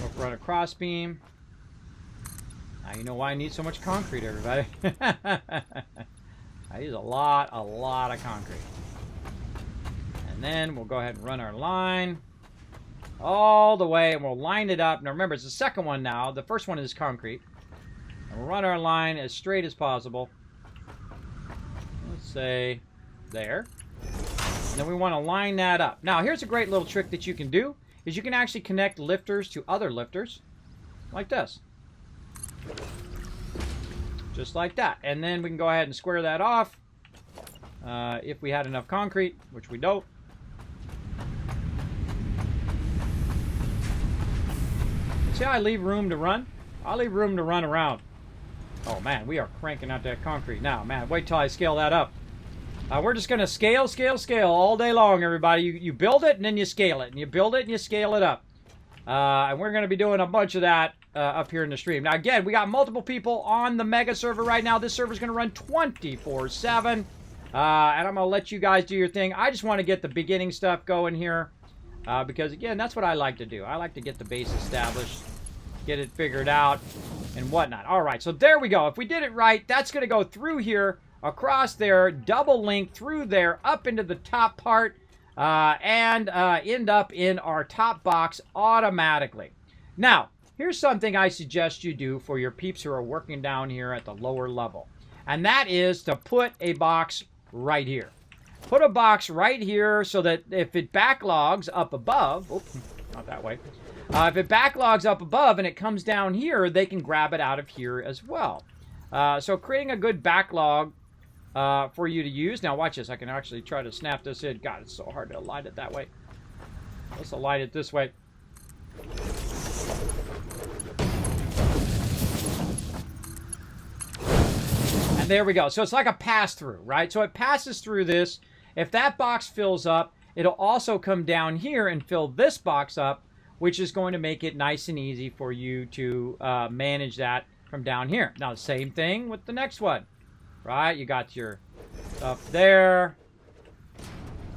We'll run a cross beam. Now you know why I need so much concrete, everybody. I use a lot of concrete. And then we'll go ahead and run our line all the way, and we'll line it up. Now remember, it's the second one now. The first one is concrete. And we'll run our line as straight as possible. Let's say there. And then we want to line that up. Now, here's a great little trick that you can do, is you can actually connect lifters to other lifters, like this. Just like that. And then we can go ahead and square that off, if we had enough concrete, which we don't. See how I leave room to run? I leave room to run around. Oh, man, we are cranking out that concrete now. Man, wait till I scale that up. We're just going to scale, scale, scale all day long, everybody. You build it, and then you scale it. And you build it, and you scale it up. And we're going to be doing a bunch of that up here in the stream. Now, again, we got multiple people on the mega server right now. This server is going to run 24/7. And I'm going to let you guys do your thing. I just want to get the beginning stuff going here. Because, again, that's what I like to do. I like to get the base established, get it figured out, and whatnot. All right, so there we go. If we did it right, that's going to go through here, across there, double link through there, up into the top part, and end up in our top box automatically. Now, here's something I suggest you do for your peeps who are working down here at the lower level. And that is to put a box right here. Put a box right here so that if it backlogs up above, oops, not that way. If it backlogs up above and it comes down here, they can grab it out of here as well. So creating a good backlog for you to use. Now watch this. I can actually try to snap this in. God, it's so hard to align it that way. Let's align it this way. And there we go. So it's like a pass-through, right? So it passes through this. If that box fills up, it'll also come down here and fill this box up, which is going to make it nice and easy for you to manage that from down here. Now, the same thing with the next one, right? You got your stuff there,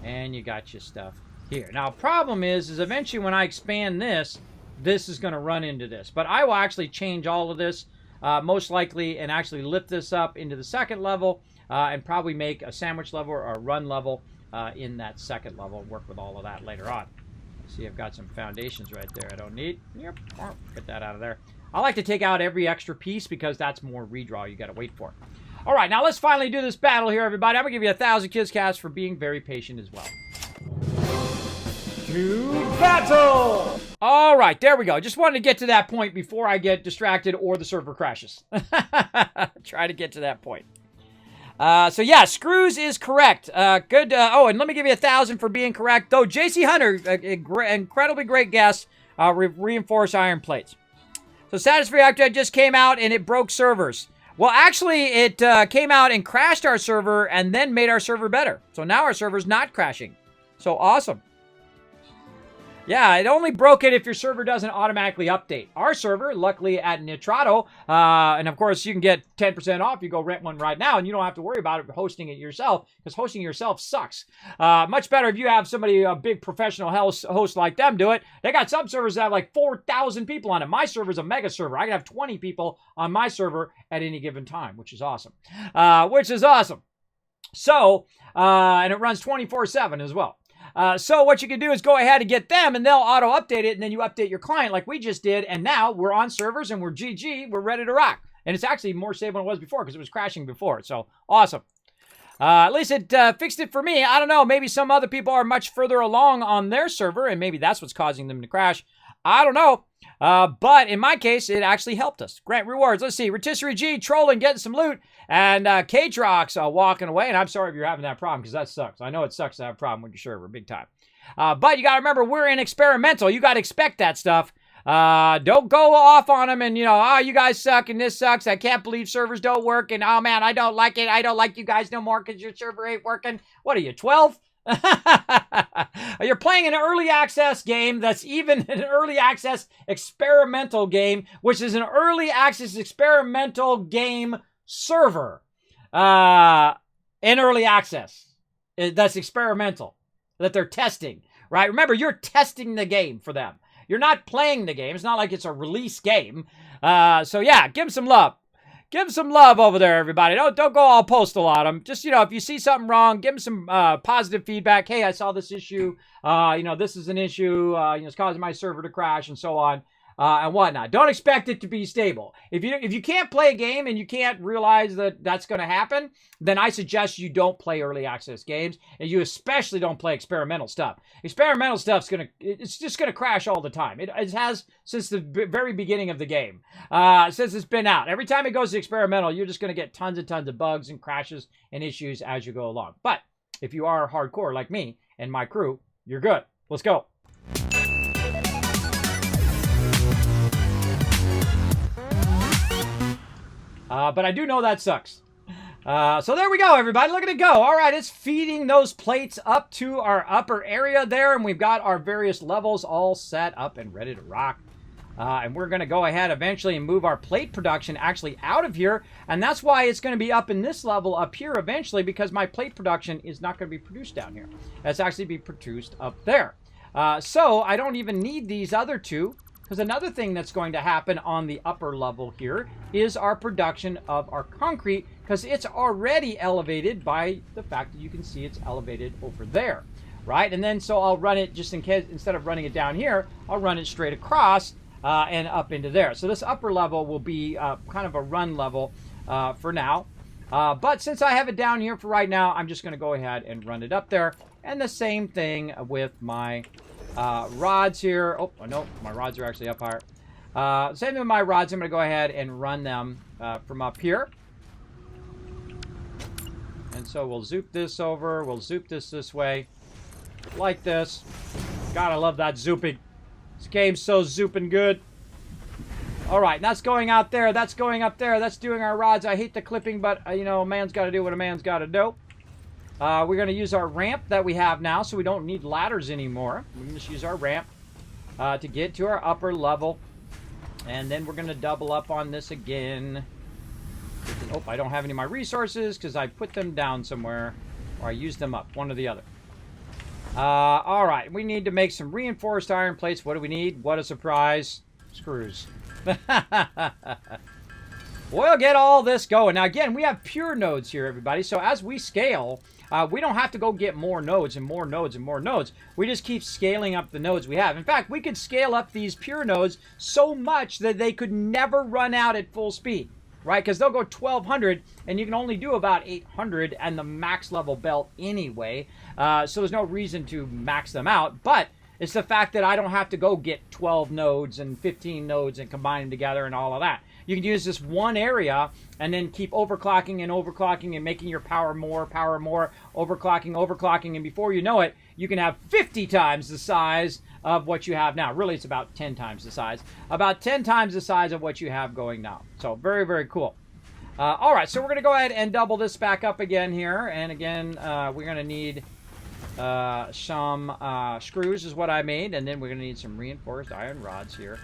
and you got your stuff here. Now, problem is eventually when I expand this, this is going to run into this. But I will actually change all of this, most likely, and actually lift this up into the second level, and probably make a sandwich level or a run level in that second level. Work with all of that later on. See, I've got some foundations right there I don't need. Yep, get that out of there. I like to take out every extra piece because that's more redraw you got to wait for. All right, now let's finally do this battle here, everybody. I'm going to give you 1,000 KizCast for being very patient as well. To battle! All right, there we go. Just wanted to get to that point before I get distracted or the server crashes. Try to get to that point. So yeah, Screws is correct. Good. Oh, and let me give you 1,000 for being correct. Though JC Hunter, incredibly great guess. Reinforced iron plates. So Satisfactory just came out and it broke servers. Well, actually, it came out and crashed our server and then made our server better. So now our server's not crashing. So awesome. Yeah, it only broke it if your server doesn't automatically update. Our server, luckily at Nitrato, and of course you can get 10% off. You go rent one right now, and you don't have to worry about it hosting it yourself, because hosting yourself sucks. Much better if you have somebody, a big professional host like them do it. They got some servers that have like 4,000 people on it. My server's a mega server. I can have 20 people on my server at any given time, which is awesome. So, and it runs 24/7 as well. So what you can do is go ahead and get them, and they'll auto-update it, and then you update your client like we just did, and now we're on servers, and we're GG, we're ready to rock. And it's actually more stable than it was before, because it was crashing before, so awesome. At least it fixed it for me. I don't know, maybe some other people are much further along on their server, and maybe that's what's causing them to crash. I don't know. But in my case, it actually helped us. Grant rewards. Let's see. Rotisserie G trolling, getting some loot. And K-Trox walking away. And I'm sorry if you're having that problem, because that sucks. I know it sucks to have a problem with your server, big time. But you got to remember, we're in experimental. You got to expect that stuff. Don't go off on them and, oh, you guys suck and this sucks. I can't believe servers don't work. And, oh, man, I don't like it. I don't like you guys no more because your server ain't working. What are you, 12? You're playing an early access game that's even an early access experimental game, which is an early access experimental game server in early access. That's experimental, that they're testing, right? Remember, you're testing the game for them. You're not playing the game. It's not like it's a release game. So yeah, give them some love. Give them some love over there, everybody. Don't go all postal on them. Just, if you see something wrong, give them some positive feedback. Hey, I saw this issue. This is an issue. It's causing my server to crash and so on and whatnot. Don't expect it to be stable. If you can't play a game and you can't realize that that's going to happen, then I suggest you don't play early access games, and you especially don't play experimental stuff. Experimental stuff's it's just gonna crash all the time. It has since the very beginning of the game, since it's been out. Every time it goes to experimental, you're just gonna get tons and tons of bugs and crashes and issues as you go along. But if you are hardcore like me and my crew, you're good. Let's go. But I do know that sucks. So there we go, everybody. Look at it go. All right, it's feeding those plates up to our upper area there, and we've got our various levels all set up and ready to rock. And we're going to go ahead eventually and move our plate production actually out of here, and that's why it's going to be up in this level up here eventually, because my plate production is not going to be produced down here. It's actually be produced up there. So I don't even need these other two. Because another thing that's going to happen on the upper level here is our production of our concrete, because it's already elevated by the fact that you can see it's elevated over there, right? And then so I'll run it just in case, instead of running it down here, I'll run it straight across and up into there. So this upper level will be kind of a run level for now. But since I have it down here for right now, I'm just going to go ahead and run it up there. And the same thing with my rods here. Oh, no, my rods are actually up higher. Same thing with my rods. I'm going to go ahead and run them from up here. And so we'll zoop this over. We'll zoop this way. Like this. God, I love that zooping. This game's so zooping good. All right, that's going out there. That's going up there. That's doing our rods. I hate the clipping, but, you know, a man's got to do what a man's got to do. We're going to use our ramp that we have now, so we don't need ladders anymore. We can just use our ramp to get to our upper level. And then we're going to double up on this again. Oh, I don't have any of my resources because I put them down somewhere. Or I used them up, one or the other. All right, we need to make some reinforced iron plates. What do we need? What a surprise. Screws. We'll get all this going. Now, again, we have pure nodes here, everybody. So as we scale, we don't have to go get more nodes and more nodes and more nodes. We just keep scaling up the nodes we have. In fact, we could scale up these pure nodes so much that they could never run out at full speed, right? Because they'll go 1,200, and you can only do about 800 and the max level belt anyway. So there's no reason to max them out. But it's the fact that I don't have to go get 12 nodes and 15 nodes and combine them together and all of that. You can use this one area and then keep overclocking and overclocking and making your power more, overclocking, and before you know it, you can have 50 times the size of what you have now. Really, it's about 10 times the size. About 10 times the size of what you have going now. So very, very cool. All right, so we're going to go ahead and double this back up again here. And again, we're going to need some screws is what I made. And then we're going to need some reinforced iron rods here.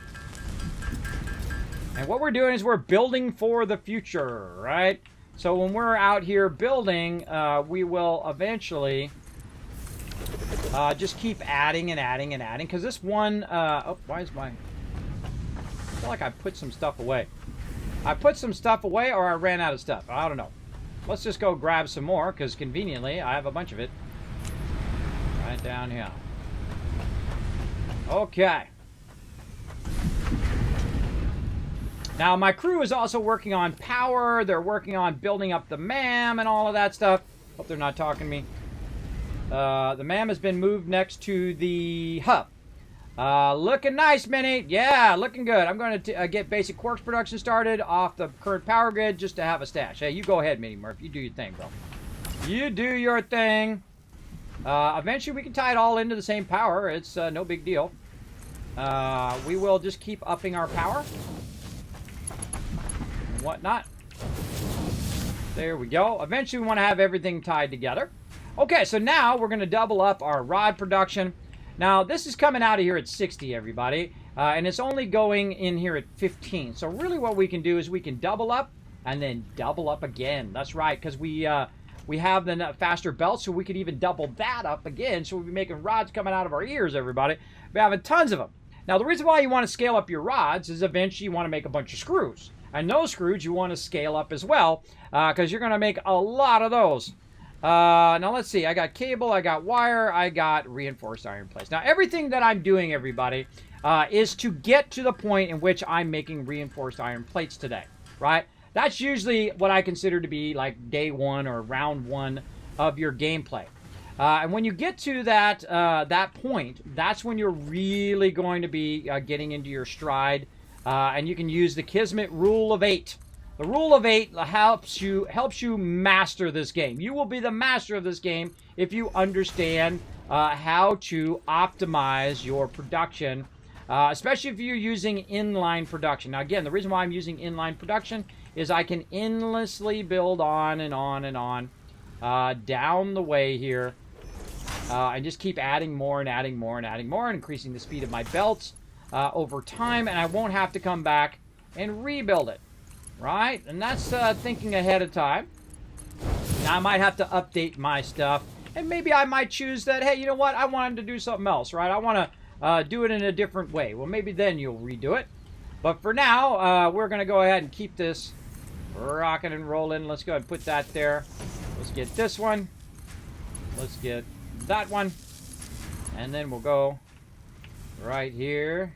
And what we're doing is we're building for the future, right? So when we're out here building, we will eventually just keep adding and adding and adding. Because this one, oh, why is my... I feel like I put some stuff away. I put some stuff away or I ran out of stuff. I don't know. Let's just go grab some more because conveniently I have a bunch of it. Right down here. Okay. Now, my crew is also working on power. They're working on building up the MAM and all of that stuff. Hope they're not talking to me. The MAM has been moved next to the hub. Looking nice, Minnie. Yeah, looking good. I'm going to get basic quartz production started off the current power grid just to have a stash. Hey, you go ahead, Minnie Murph. You do your thing, bro. You do your thing. Eventually, we can tie it all into the same power. It's no big deal. We will just keep upping our power. Whatnot. There we go. Eventually we want to have everything tied together. Okay, so now we're going to double up our rod production. Now this is coming out of here at 60, everybody, and it's only going in here at 15. So really what we can do is we can double up and then double up again. That's right, because we have the faster belt, so we could even double that up again. So we'll be making rods coming out of our ears, everybody. We're having tons of them. Now the reason why you want to scale up your rods is eventually you want to make a bunch of screws. And those screws you want to scale up as well, because you're going to make a lot of those. Now let's see. I got cable, I got wire, I got reinforced iron plates. Now everything that I'm doing, everybody, is to get to the point in which I'm making reinforced iron plates today, right? That's usually what I consider to be like day one or round one of your gameplay. And when you get to that that point, that's when you're really going to be getting into your stride. And you can use the Kismet rule of 8. The rule of 8 helps you master this game. You will be the master of this game if you understand how to optimize your production especially if you're using inline production. Now, again, the reason why I'm using inline production is I can endlessly build on and on and on down the way here and just keep adding more and adding more and adding more and increasing the speed of my belts over time, and I won't have to come back and rebuild it, right? And that's thinking ahead of time. Now, I might have to update my stuff, and maybe I might choose that, hey, you know what? I wanted to do something else, right? I want to do it in a different way. Well, maybe then you'll redo it. But for now, we're going to go ahead and keep this rocking and rolling. Let's go ahead and put that there. Let's get this one. Let's get that one. And then we'll go right here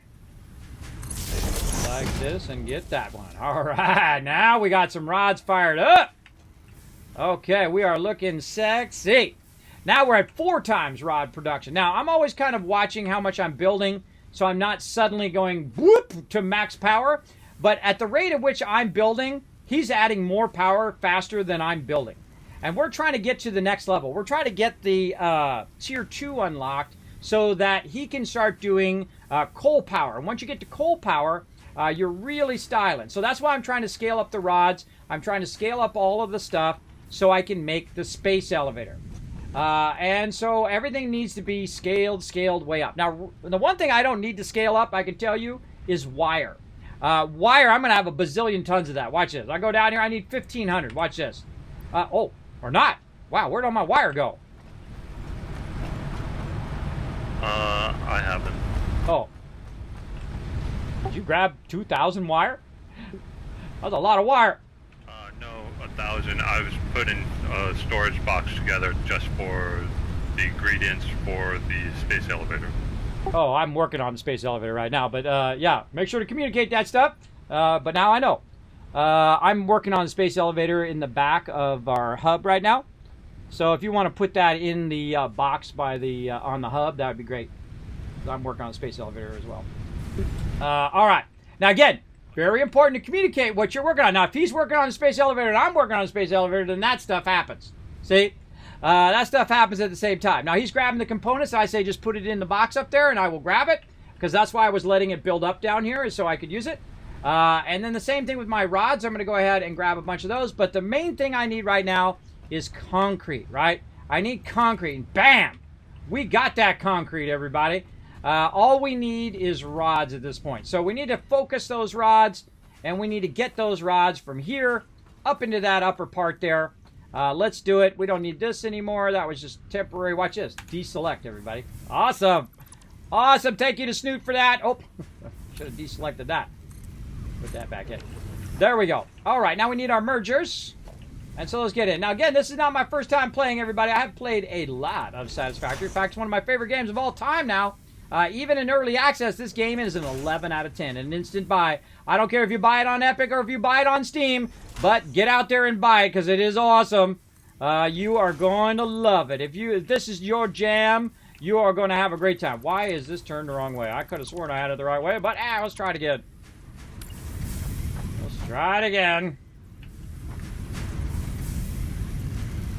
like this and get that one. All right, now we got some rods fired up. Okay, we are looking sexy. Now we're at 4 times rod production. Now, I'm always kind of watching how much I'm building, so I'm not suddenly going whoop to max power. But at the rate at which I'm building, he's adding more power faster than I'm building. And we're trying to get to the next level. We're trying to get the Tier 2 unlocked so that he can start doing coal power. And once you get to coal power, you're really styling. So that's why I'm trying to scale up the rods. I'm trying to scale up all of the stuff so I can make the space elevator. And so everything needs to be scaled way up. Now, the one thing I don't need to scale up, I can tell you, is wire. Wire, I'm going to have a bazillion tons of that. Watch this. I go down here, I need 1,500. Watch this. Oh, or not. Wow, where'd all my wire go? I haven't. Oh. Did you grab 2,000 wire? That's a lot of wire. No, 1,000. I was putting a storage box together just for the ingredients for the space elevator. Oh, I'm working on the space elevator right now, but yeah, make sure to communicate that stuff. But now I know. I'm working on the space elevator in the back of our hub right now. So if you want to put that in the box by the on the hub, that would be great. I'm working on the space elevator as well. All right. Now again, very important to communicate what you're working on. Now, if he's working on the space elevator and I'm working on the space elevator, then that stuff happens. See? That stuff happens at the same time. Now, he's grabbing the components. I say just put it in the box up there, and I will grab it, because that's why I was letting it build up down here, is so I could use it. And then the same thing with my rods. I'm going to go ahead and grab a bunch of those. But the main thing I need right now is concrete, right? I need concrete. And bam! We got that concrete, everybody. All we need is rods at this point. So we need to focus those rods, and we need to get those rods from here up into that upper part there. Let's do it. We don't need this anymore. That was just temporary. Watch this. Deselect, everybody. Awesome. Awesome. Thank you to Snoot for that. Oh, should have deselected that. Put that back in. There we go. All right, now we need our mergers. And so let's get in. Now, again, this is not my first time playing, everybody. I have played a lot of Satisfactory. In fact, it's one of my favorite games of all time now. Even in early access, this game is an 11 out of 10. An instant buy. I don't care if you buy it on Epic or if you buy it on Steam, but get out there and buy it because it is awesome. You are going to love it. If this is your jam, you are going to have a great time. Why is this turned the wrong way? I could have sworn I had it the right way, but let's try it again. Let's try it again.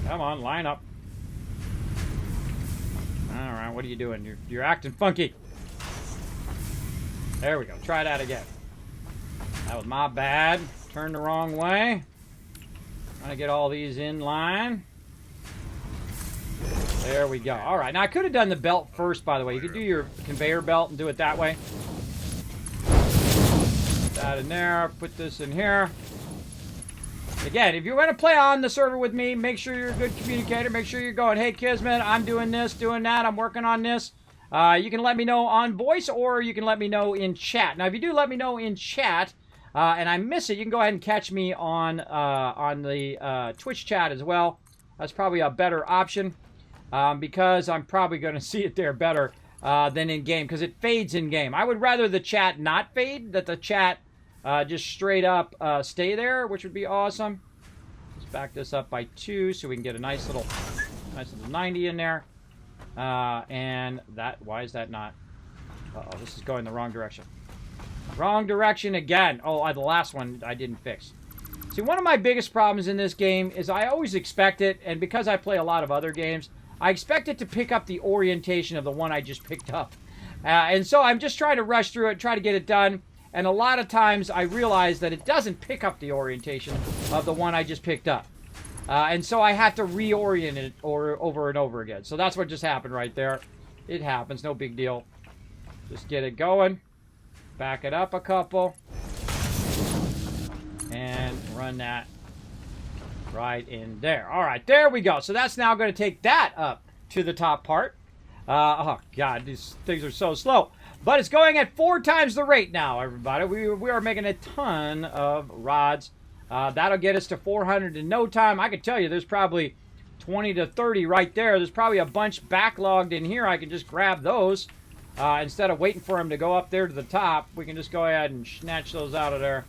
Come on, line up. All right, what are you doing? You're acting funky. There we go. Try that again. That was my bad. Turned the wrong way. Trying to get all these in line. There we go. All right. Now, I could have done the belt first, by the way. You could do your conveyor belt and do it that way. Put that in there. Put this in here. Again, if you're going to play on the server with me, make sure you're a good communicator. Make sure you're going, hey, Kismet, I'm doing this, doing that. I'm working on this. You can let me know on voice, or you can let me know in chat. Now, if you do let me know in chat, and I miss it, you can go ahead and catch me on the Twitch chat as well. That's probably a better option, because I'm probably going to see it there better than in-game, because it fades in-game. I would rather the chat not fade, that the chat just straight up stay there, which would be awesome. Let's back this up by 2 so we can get a nice little 90 in there. And that, why is that not? Uh-oh, this is going the wrong direction. Wrong direction again. Oh, the last one I didn't fix. See, one of my biggest problems in this game is I always expect it, and because I play a lot of other games, I expect it to pick up the orientation of the one I just picked up. And so I'm just trying to rush through it, try to get it done. And a lot of times I realize that it doesn't pick up the orientation of the one I just picked up. And so I have to reorient it over and over again. So that's what just happened right there. It happens, no big deal. Just get it going. Back it up a couple. And run that right in there. All right, there we go. So that's now going to take that up to the top part. Oh, God, these things are so slow. But it's going at 4 times the rate now, everybody. We are making a ton of rods. That'll get us to 400 in no time. I can tell you there's probably 20 to 30 right there. There's probably a bunch backlogged in here. I can just grab those. Instead of waiting for them to go up there to the top, we can just go ahead and snatch those out of there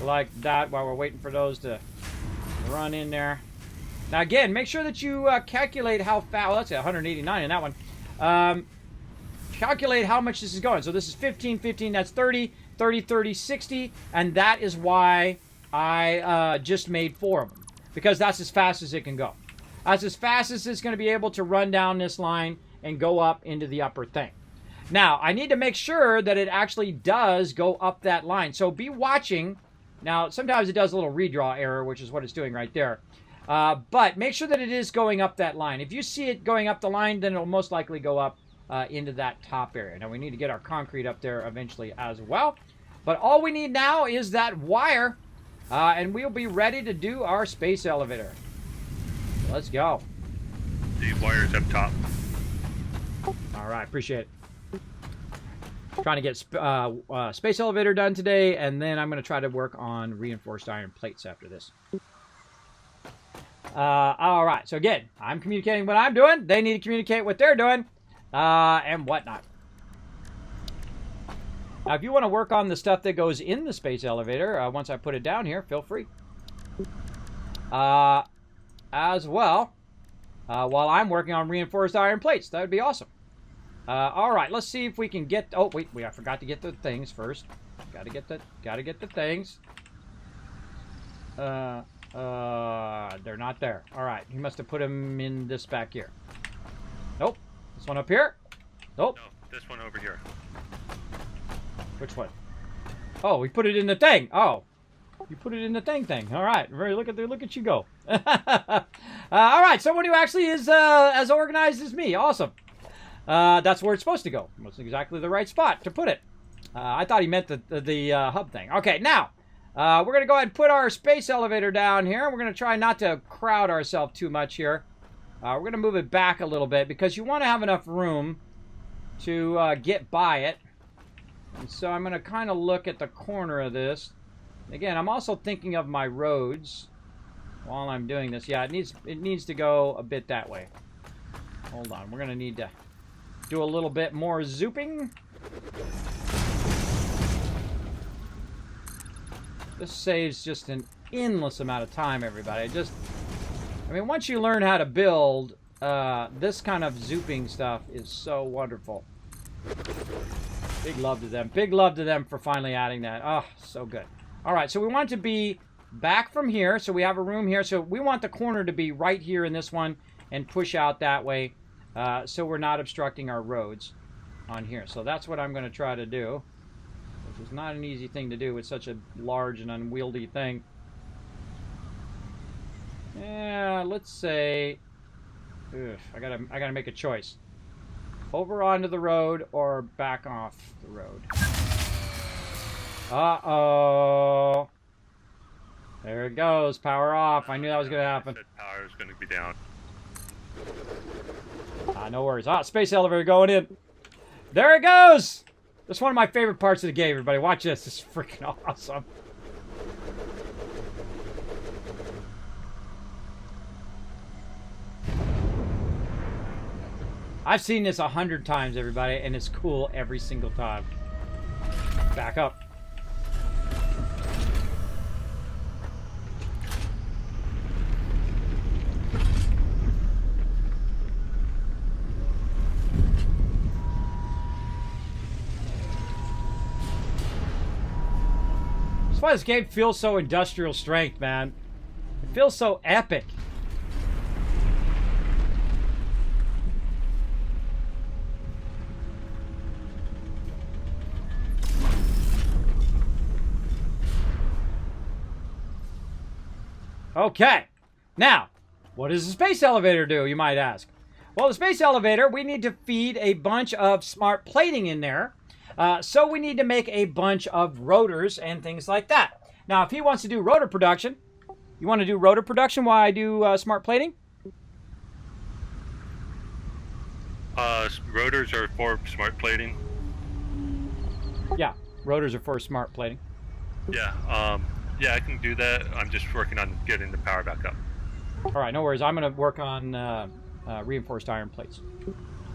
like that while we're waiting for those to run in there. Now, again, make sure that you calculate how fast. Well, that's 189 in that one. Calculate how much this is going. So this is 15, 15, that's 30, 30, 30, 60, and that is why I just made 4 of them, because that's as fast as it can go. That's as fast as it's going to be able to run down this line and go up into the upper thing. Now, I need to make sure that it actually does go up that line. So be watching. Now, sometimes it does a little redraw error, which is what it's doing right there. But make sure that it is going up that line. If you see it going up the line, then it'll most likely go up into that top area. Now, we need to get our concrete up there eventually as well. But all we need now is that wire, and we'll be ready to do our space elevator. Let's go. The wire's up top. All right, appreciate it. Trying to get space elevator done today, and then I'm going to try to work on reinforced iron plates after this. All right, so again, I'm communicating what I'm doing. They need to communicate what they're doing, and whatnot. Now, if you want to work on the stuff that goes in the space elevator, once I put it down here, feel free. As well, while I'm working on reinforced iron plates, that would be awesome. All right, let's see if we can get. Oh wait, I forgot to get the things first. Gotta get the things. They're not there. All right, he must have put them in this back here. Nope. This one up here. Nope. No, this one over here. Which one? Oh, we put it in the thing. Oh, you put it in the thing. All right, look at you go. All right, someone who actually is as organized as me. Awesome. That's where it's supposed to go. That's exactly the right spot to put it. I thought he meant the hub thing. Okay, now, we're going to go ahead and put our space elevator down here. We're going to try not to crowd ourselves too much here. We're going to move it back a little bit because you want to have enough room to get by it. And so I'm going to kind of look at the corner of this. Again, I'm also thinking of my roads while I'm doing this. Yeah, it needs to go a bit that way. Hold on, we're going to need to do a little bit more zooping. This saves just an endless amount of time, everybody. I mean, once you learn how to build, this kind of zooping stuff is so wonderful. Big love to them. Big love to them for finally adding that. Oh, so good. All right, so we want it to be back from here. So we have a room here. So we want the corner to be right here in this one and push out that way. So we're not obstructing our roads on here. So that's what I'm going to try to do, which is not an easy thing to do with such a large and unwieldy thing. Yeah, let's say, I gotta make a choice. Over onto the road or back off the road. Uh-oh. There it goes. Power off. I knew that was going to happen. Power is going to be down. No worries. Space elevator going in. There it goes. That's one of my favorite parts of the game, everybody. Watch this. This is freaking awesome. I've seen this 100 times, everybody, and it's cool every single time. Back up. That's why this game feels so industrial strength, man. It feels so epic. Okay. Now, what does the space elevator do, you might ask? Well, the space elevator, we need to feed a bunch of smart plating in there. So we need to make a bunch of rotors and things like that. Now, if he wants to do rotor production, you want to do rotor production while I do smart plating? Rotors are for smart plating. Yeah, rotors are for smart plating. Yeah, yeah, I can do that. I'm just working on getting the power back up. All right, no worries. I'm going to work on reinforced iron plates.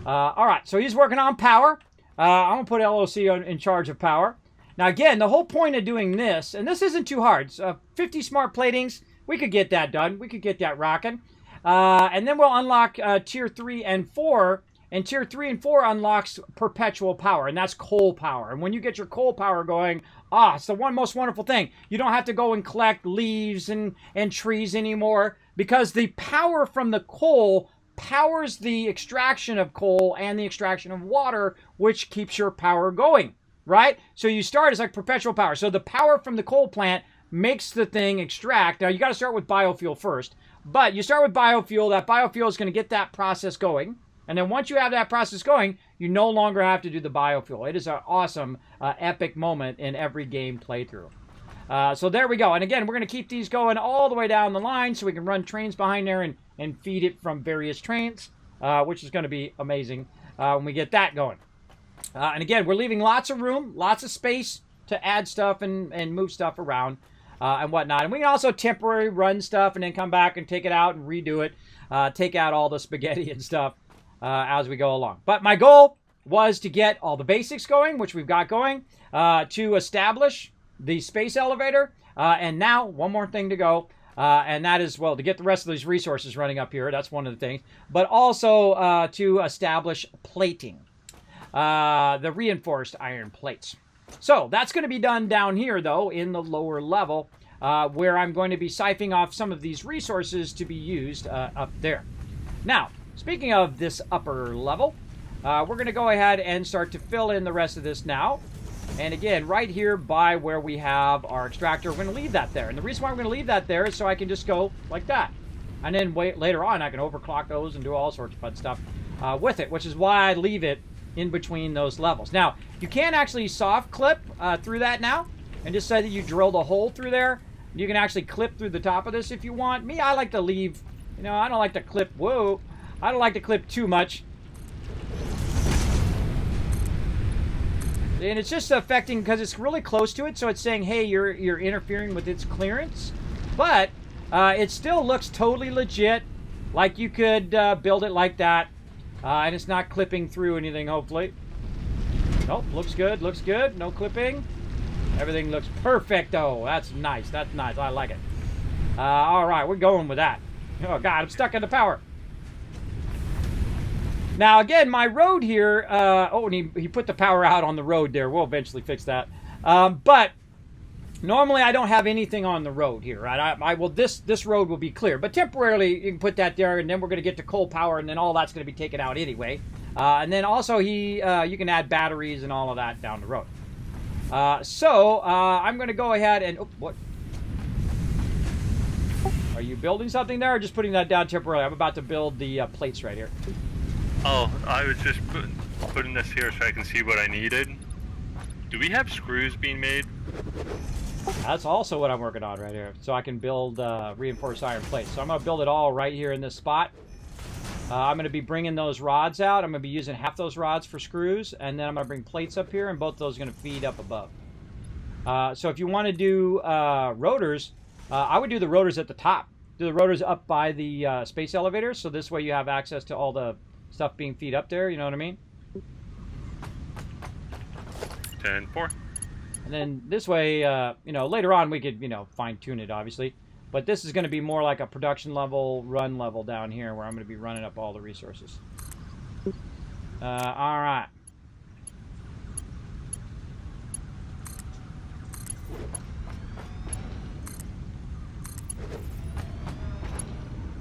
All right, so he's working on power. I'm going to put LOC in charge of power. Now, again, the whole point of doing this, and this isn't too hard, 50 smart platings, we could get that done. We could get that rocking. And then we'll unlock Tier 3 and 4. And Tier 3 and 4 unlocks perpetual power, and that's coal power. And when you get your coal power going, it's the most wonderful thing. You don't have to go and collect leaves and trees anymore, because the power from the coal powers the extraction of coal and the extraction of water, which keeps your power going, right? So you start as like perpetual power. So the power from the coal plant makes the thing extract. Now, you got to start with biofuel first, but you start with biofuel. That biofuel is going to get that process going. And then once you have that process going, you no longer have to do the biofuel. It is an awesome, epic moment in every game playthrough. So there we go. And again, we're going to keep these going all the way down the line so we can run trains behind there and feed it from various trains, which is going to be amazing when we get that going. And again, we're leaving lots of room, lots of space to add stuff and move stuff around and whatnot. And we can also temporarily run stuff and then come back and take it out and redo it, take out all the spaghetti and stuff as we go along. But my goal was to get all the basics going, which we've got going, to establish the space elevator, and now one more thing to go, and that is, well, to get the rest of these resources running up here. That's one of the things, but also to establish plating, the reinforced iron plates. So that's going to be done down here, though, in the lower level, where I'm going to be siphoning off some of these resources to be used up there. Now, speaking of this upper level, we're going to go ahead and start to fill in the rest of this now. And again, right here by where we have our extractor, we're going to leave that there. And the reason why we're going to leave that there is so I can just go like that. And then later on, I can overclock those and do all sorts of fun stuff with it, which is why I leave it in between those levels. Now, you can actually soft clip through that now, and just say that you drilled a hole through there. You can actually clip through the top of this if you want. Me, I like to leave, I don't like to clip, I don't like to clip too much. And it's just affecting because it's really close to it, so it's saying, hey, you're interfering with its clearance. But it still looks totally legit, like you could build it like that. And it's not clipping through anything, hopefully. Nope, looks good, no clipping. Everything looks perfecto. That's nice, I like it. All right, we're going with that. Oh, God, I'm stuck in the power. Now, again, my road here, and he put the power out on the road there. We'll eventually fix that. But normally I don't have anything on the road here, right? This road will be clear. But temporarily, you can put that there, and then we're going to get to coal power, and then all that's going to be taken out anyway. And then also, you can add batteries and all of that down the road. So I'm going to go ahead and... Oh, what? Are you building something there, or just putting that down temporarily? I'm about to build the plates right here. Oh, I was just putting this here so I can see what I needed. Do we have screws being made? That's also what I'm working on right here. So I can build reinforced iron plates. So I'm going to build it all right here in this spot. I'm going to be bringing those rods out. I'm going to be using half those rods for screws. And then I'm going to bring plates up here. And both of those are going to feed up above. So if you want to do rotors, I would do the rotors at the top. Do the rotors up by the space elevator. So this way you have access to all the stuff being feed up there, you know what I mean? 10-4. And then this way, later on we could, fine tune it, obviously. But this is going to be more like a production level, run level down here where I'm going to be running up all the resources. All right.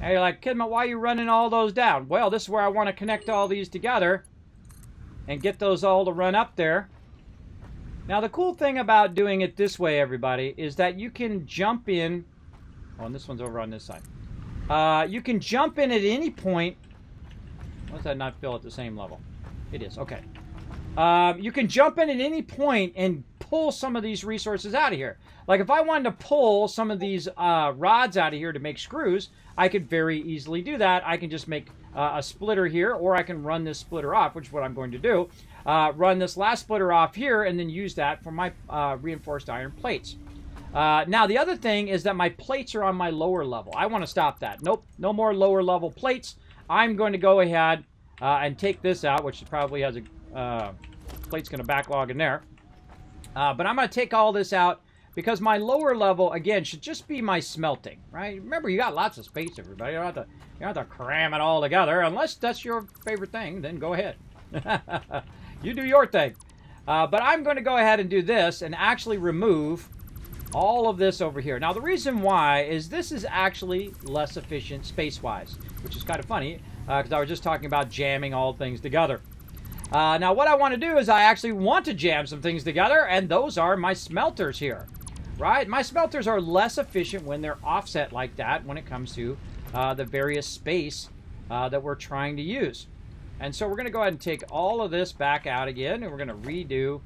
And you're like, Kismet, why are you running all those down? Well, this is where I want to connect all these together and get those all to run up there. Now, the cool thing about doing it this way, everybody, is that you can jump in Oh, and this one's over on this side. You can jump in at any point. Why does that not fill at the same level? It is. Okay. You can jump in at any point and pull some of these resources out of here. Like if I wanted to pull some of these rods out of here to make screws, I could very easily do that. I can just make a splitter here, or I can run this splitter off, which is what I'm going to do. Run this last splitter off here and then use that for my reinforced iron plates. Now, the other thing is that my plates are on my lower level. I want to stop that. Nope, no more lower level plates. I'm going to go ahead and take this out, which probably has a plate's going to backlog in there. But I'm going to take all this out because my lower level, again, should just be my smelting, right? Remember, you got lots of space, everybody. You don't have to cram it all together. Unless that's your favorite thing, then go ahead. You do your thing. But I'm going to go ahead and do this and actually remove all of this over here. Now, the reason why is this is actually less efficient space-wise, which is kind of funny because I was just talking about jamming all things together. Now, what I want to do is I actually want to jam some things together, and those are my smelters here, right? My smelters are less efficient when they're offset like that when it comes to the various space that we're trying to use. And so we're going to go ahead and take all of this back out again, and we're going to redo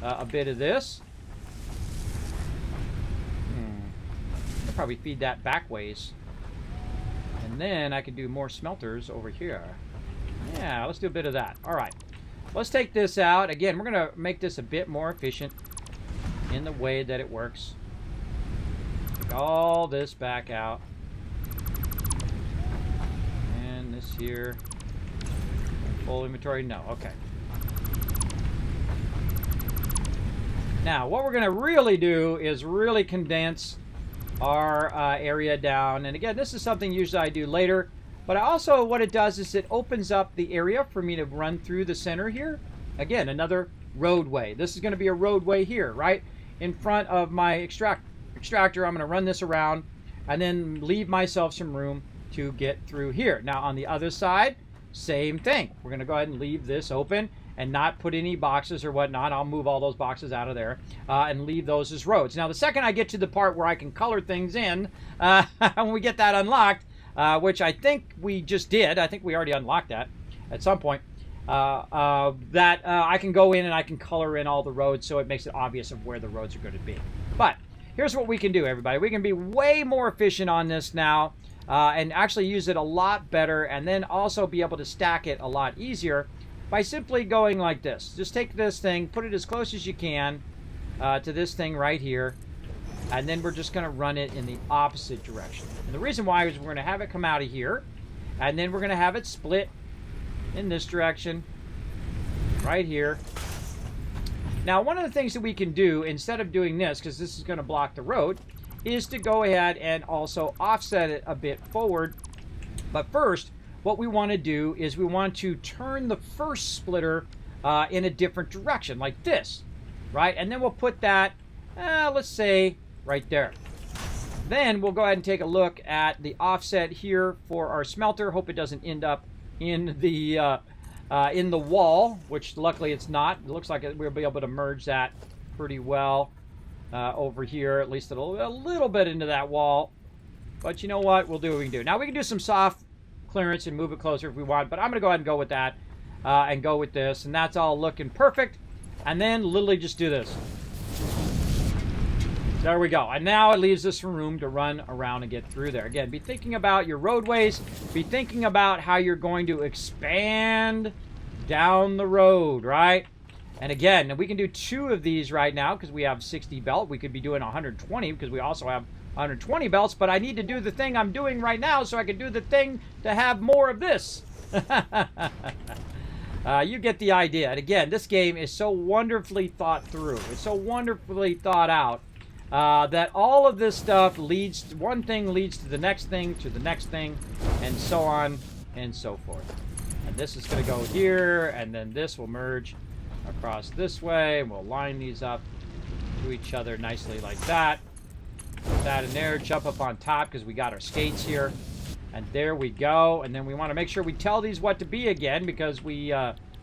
a bit of this. I'll probably feed that back ways. And then I can do more smelters over here. Yeah, let's do a bit of that. All right. Let's take this out. Again, we're going to make this a bit more efficient in the way that it works. Take all this back out. And this here. Full inventory? No. Okay. Now, what we're going to really do is really condense our area down. And again, this is something usually I do later. But also what it does is it opens up the area for me to run through the center here. Again, another roadway. This is going to be a roadway here, right? In front of my extractor, I'm going to run this around and then leave myself some room to get through here. Now, on the other side, same thing. We're going to go ahead and leave this open and not put any boxes or whatnot. I'll move all those boxes out of there and leave those as roads. Now, the second I get to the part where I can color things in, when we get that unlocked, which I think we just did. I think we already unlocked that at some point. I can go in and I can color in all the roads so it makes it obvious of where the roads are going to be. But here's what we can do, everybody. We can be way more efficient on this now and actually use it a lot better, and then also be able to stack it a lot easier by simply going like this. Just take this thing, put it as close as you can to this thing right here, and then we're just going to run it in the opposite direction. And the reason why is we're going to have it come out of here, and then we're going to have it split in this direction, right here. Now, one of the things that we can do, instead of doing this, because this is going to block the road, is to go ahead and also offset it a bit forward. But first, what we want to do is we want to turn the first splitter in a different direction, like this, right? And then we'll put that, let's say, right there. Then we'll go ahead and take a look at the offset here for our smelter. Hope it doesn't end up in the wall, which luckily it's not. It looks like we'll be able to merge that pretty well over here, at least a little bit into that wall. But you know what? We'll do what we can do. Now we can do some soft clearance and move it closer if we want, but I'm going to go ahead and go with that and go with this, and that's all looking perfect. And then literally just do this. There we go. And now it leaves us some room to run around and get through there. Again, be thinking about your roadways. Be thinking about how you're going to expand down the road, right? And again, we can do 2 of these right now because we have 60 belt. We could be doing 120 because we also have 120 belts. But I need to do the thing I'm doing right now so I can do the thing to have more of this. You get the idea. And again, this game is so wonderfully thought through. It's so wonderfully thought out. That all of this stuff one thing leads to the next thing, and so on and so forth. And this is going to go here, and then this will merge across this way, and we'll line these up to each other nicely like that. Put that in there, jump up on top because we got our skates here. And there we go. And then we want to make sure we tell these what to be again because we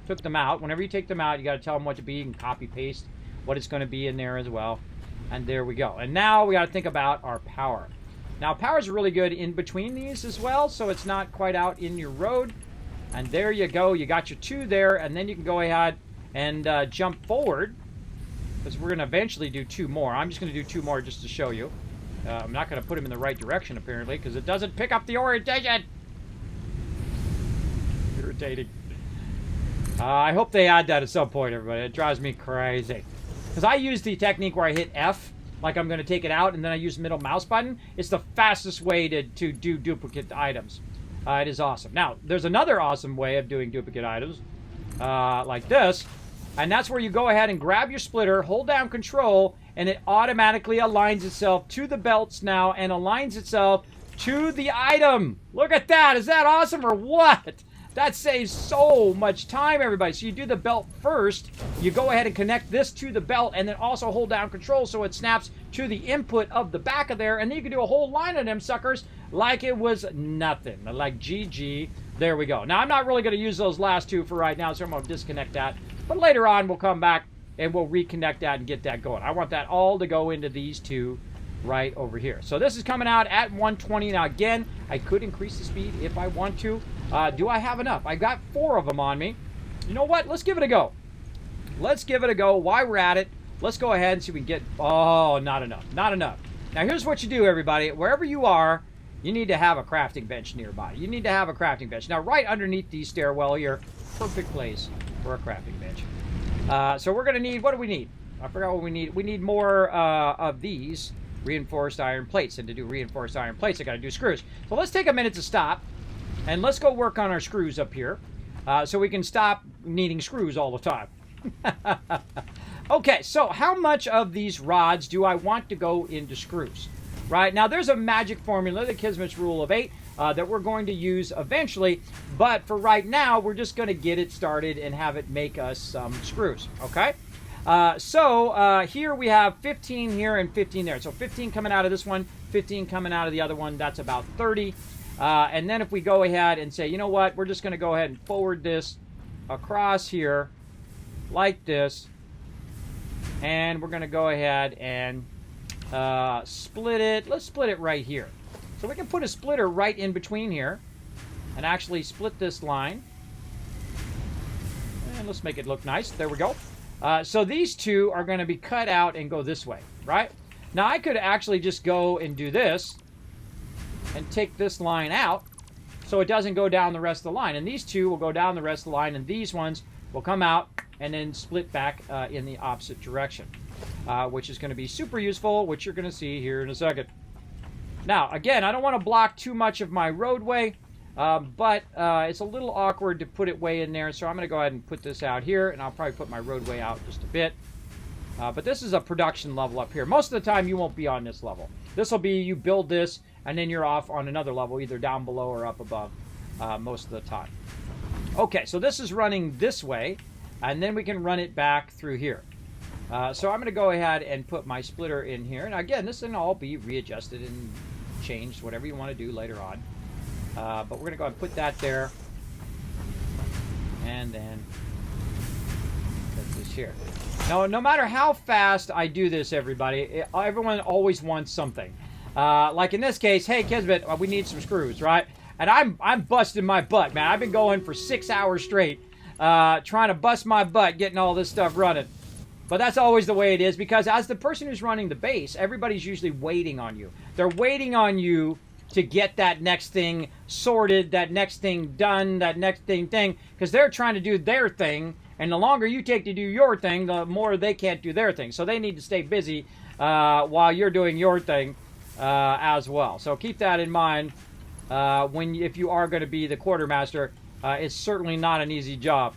took them out. Whenever you take them out, you got to tell them what to be. You can copy paste what it's going to be in there as well. And there we go. And now we got to think about our power. Now, power's really good in between these as well, so it's not quite out in your road. And there you go. You got your 2 there, and then you can go ahead and jump forward, because we're going to eventually do 2 more. I'm just going to do 2 more just to show you. I'm not going to put them in the right direction, apparently, because it doesn't pick up the orientation. Irritating. I hope they add that at some point, everybody. It drives me crazy. Because I use the technique where I hit F, like I'm going to take it out, and then I use the middle mouse button. It's the fastest way to do duplicate items. It is awesome. Now, there's another awesome way of doing duplicate items, like this. And that's where you go ahead and grab your splitter, hold down Control, and it automatically aligns itself to the belts now and aligns itself to the item. Look at that. Is that awesome or what? That saves so much time, everybody. So you do the belt first. You go ahead and connect this to the belt and then also hold down Control so it snaps to the input of the back of there. And then you can do a whole line of them suckers like it was nothing. Like GG. There we go. Now, I'm not really going to use those last 2 for right now, so I'm going to disconnect that. But later on, we'll come back and we'll reconnect that and get that going. I want that all to go into these 2 right over here. So this is coming out at 120. Now, again, I could increase the speed if I want to. Do I have enough? I got 4 of them on me. You know what? Let's give it a go. Let's give it a go. While we're at it, let's go ahead and see if we can get... Oh, not enough. Not enough. Now, here's what you do, everybody. Wherever you are, you need to have a crafting bench nearby. You need to have a crafting bench. Now, right underneath the stairwell here, perfect place for a crafting bench. So we're going to need... What do we need? I forgot what we need. We need more of these reinforced iron plates. And to do reinforced iron plates, I got to do screws. So let's take a minute to stop. And let's go work on our screws up here so we can stop needing screws all the time. Okay, so how much of these rods do I want to go into screws? Right, now there's a magic formula, the Kismet's rule of 8, that we're going to use eventually. But for right now, we're just going to get it started and have it make us some screws, okay? Here we have 15 here and 15 there. So 15 coming out of this one, 15 coming out of the other one. That's about 30. And then if we go ahead and say, you know what, we're just going to go ahead and forward this across here like this. And we're going to go ahead and split it. Let's split it right here. So we can put a splitter right in between here and actually split this line. And let's make it look nice. There we go. So these 2 are going to be cut out and go this way, right? Now I could actually just go and do this and take this line out so it doesn't go down the rest of the line. And these 2 will go down the rest of the line, and these ones will come out and then split back in the opposite direction, which is going to be super useful, which you're going to see here in a second. Now, again, I don't want to block too much of my roadway, but it's a little awkward to put it way in there, so I'm going to go ahead and put this out here, and I'll probably put my roadway out just a bit. But this is a production level up here. Most of the time, you won't be on this level. This will be you build this, and then you're off on another level, either down below or up above most of the time. Okay, so this is running this way, and then we can run it back through here. So I'm going to go ahead and put my splitter in here. And again, this can all be readjusted and changed, whatever you want to do later on. But we're going to go ahead and put that there. And then put this here. Now, no matter how fast I do this, everybody, everyone always wants something. Like in this case, hey, Kismet, we need some screws, right? And I'm busting my butt, man. I've been going for 6 hours straight, trying to bust my butt, getting all this stuff running. But that's always the way it is, because as the person who's running the base, everybody's usually waiting on you. They're waiting on you to get that next thing sorted, that next thing done, that next thing, because they're trying to do their thing. And the longer you take to do your thing, the more they can't do their thing. So they need to stay busy while you're doing your thing as well. So keep that in mind if you are going to be the quartermaster. It's certainly not an easy job.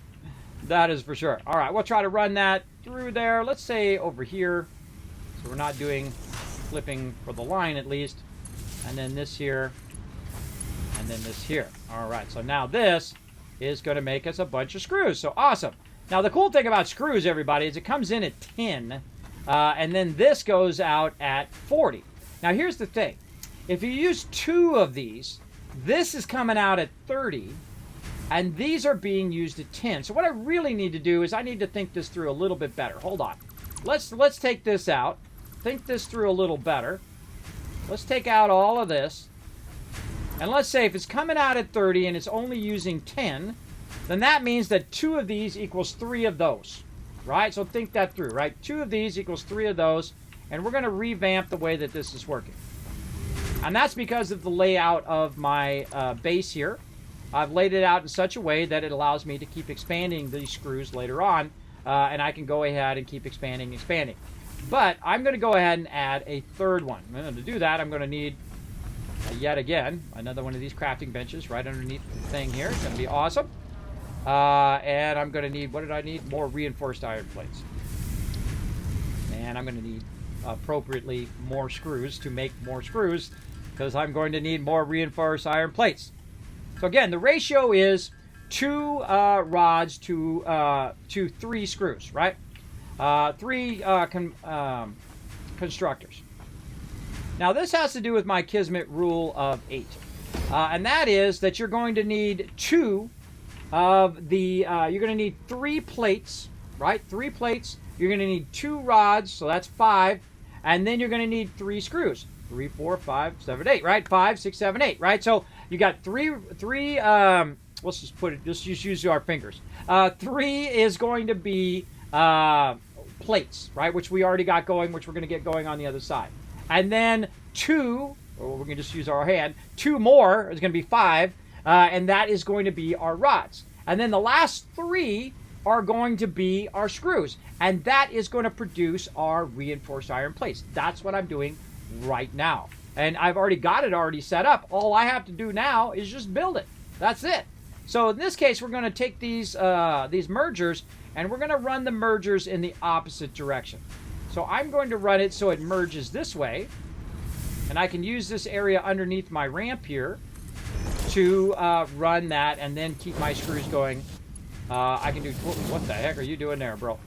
That is for sure. All right, we'll try to run that through there. Let's say over here. So we're not doing flipping for the line at least. And then this here. And then this here. All right, so now this is going to make us a bunch of screws. So awesome. Now, the cool thing about screws, everybody, is it comes in at 10. And then this goes out at 40. Now, here's the thing. If you use 2 of these, this is coming out at 30. And these are being used at 10. So what I really need to do is I need to think this through a little bit better. Hold on. Let's take this out. Think this through a little better. let's take out all of this. And let's say if it's coming out at 30 and it's only using 10, then that means that 2 of these equals 3 of those, right? So think that through, right? 2 of these equals 3 of those, and we're going to revamp the way that this is working. And that's because of the layout of my base here. I've laid it out in such a way that it allows me to keep expanding these screws later on, and I can go ahead and keep expanding. But I'm going to go ahead and add a third one. And to do that, I'm going to need, yet again, another one of these crafting benches right underneath the thing here. It's going to be awesome. And I'm going to need, what did I need? More reinforced iron plates. And I'm going to need, appropriately, more screws to make more screws, because I'm going to need more reinforced iron plates. So again, the ratio is 2 rods to 3 screws, right? 3 constructors. Now this has to do with my Kismet rule of 8. And that is that you're going to need 2 of the, you're going to need 3 plates, right? 3 plates. You're going to need 2 rods, so that's 5. And then you're going to need 3 screws. 3, 4, 5, 7, 8, right? 5, 6, 7, 8, right? So you got 3, let's just put it, just use our fingers. 3 is going to be plates, right? Which we already got going, which we're going to get going on the other side. And then 2, or we're going to just use our hand, 2 more is going to be 5, and that is going to be our rods. And then the last 3 are going to be our screws, and that is going to produce our reinforced iron plates. That's what I'm doing right now. And I've already got it already set up. All I have to do now is just build it. That's it. So in this case, we're going to take these mergers, and we're going to run the mergers in the opposite direction. So I'm going to run it so it merges this way, and I can use this area underneath my ramp here to run that and then keep my screws going. I can do, what the heck are you doing there, bro?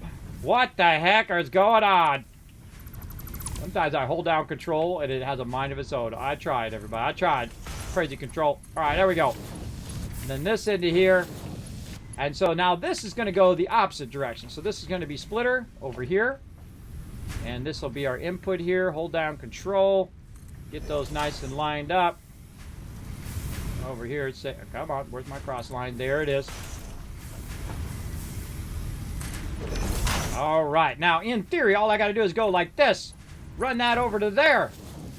What the heck is going on? Sometimes I hold down control and it has a mind of its own. I tried, everybody. I tried. Crazy control. All right, there we go. And then this into here. And so now this is going to go the opposite direction. So this is going to be splitter over here. And this will be our input here. Hold down control. Get those nice and lined up. Over here, it's, come on, where's my cross line? There it is. All right, now in theory, all I got to do is go like this. Run that over to there.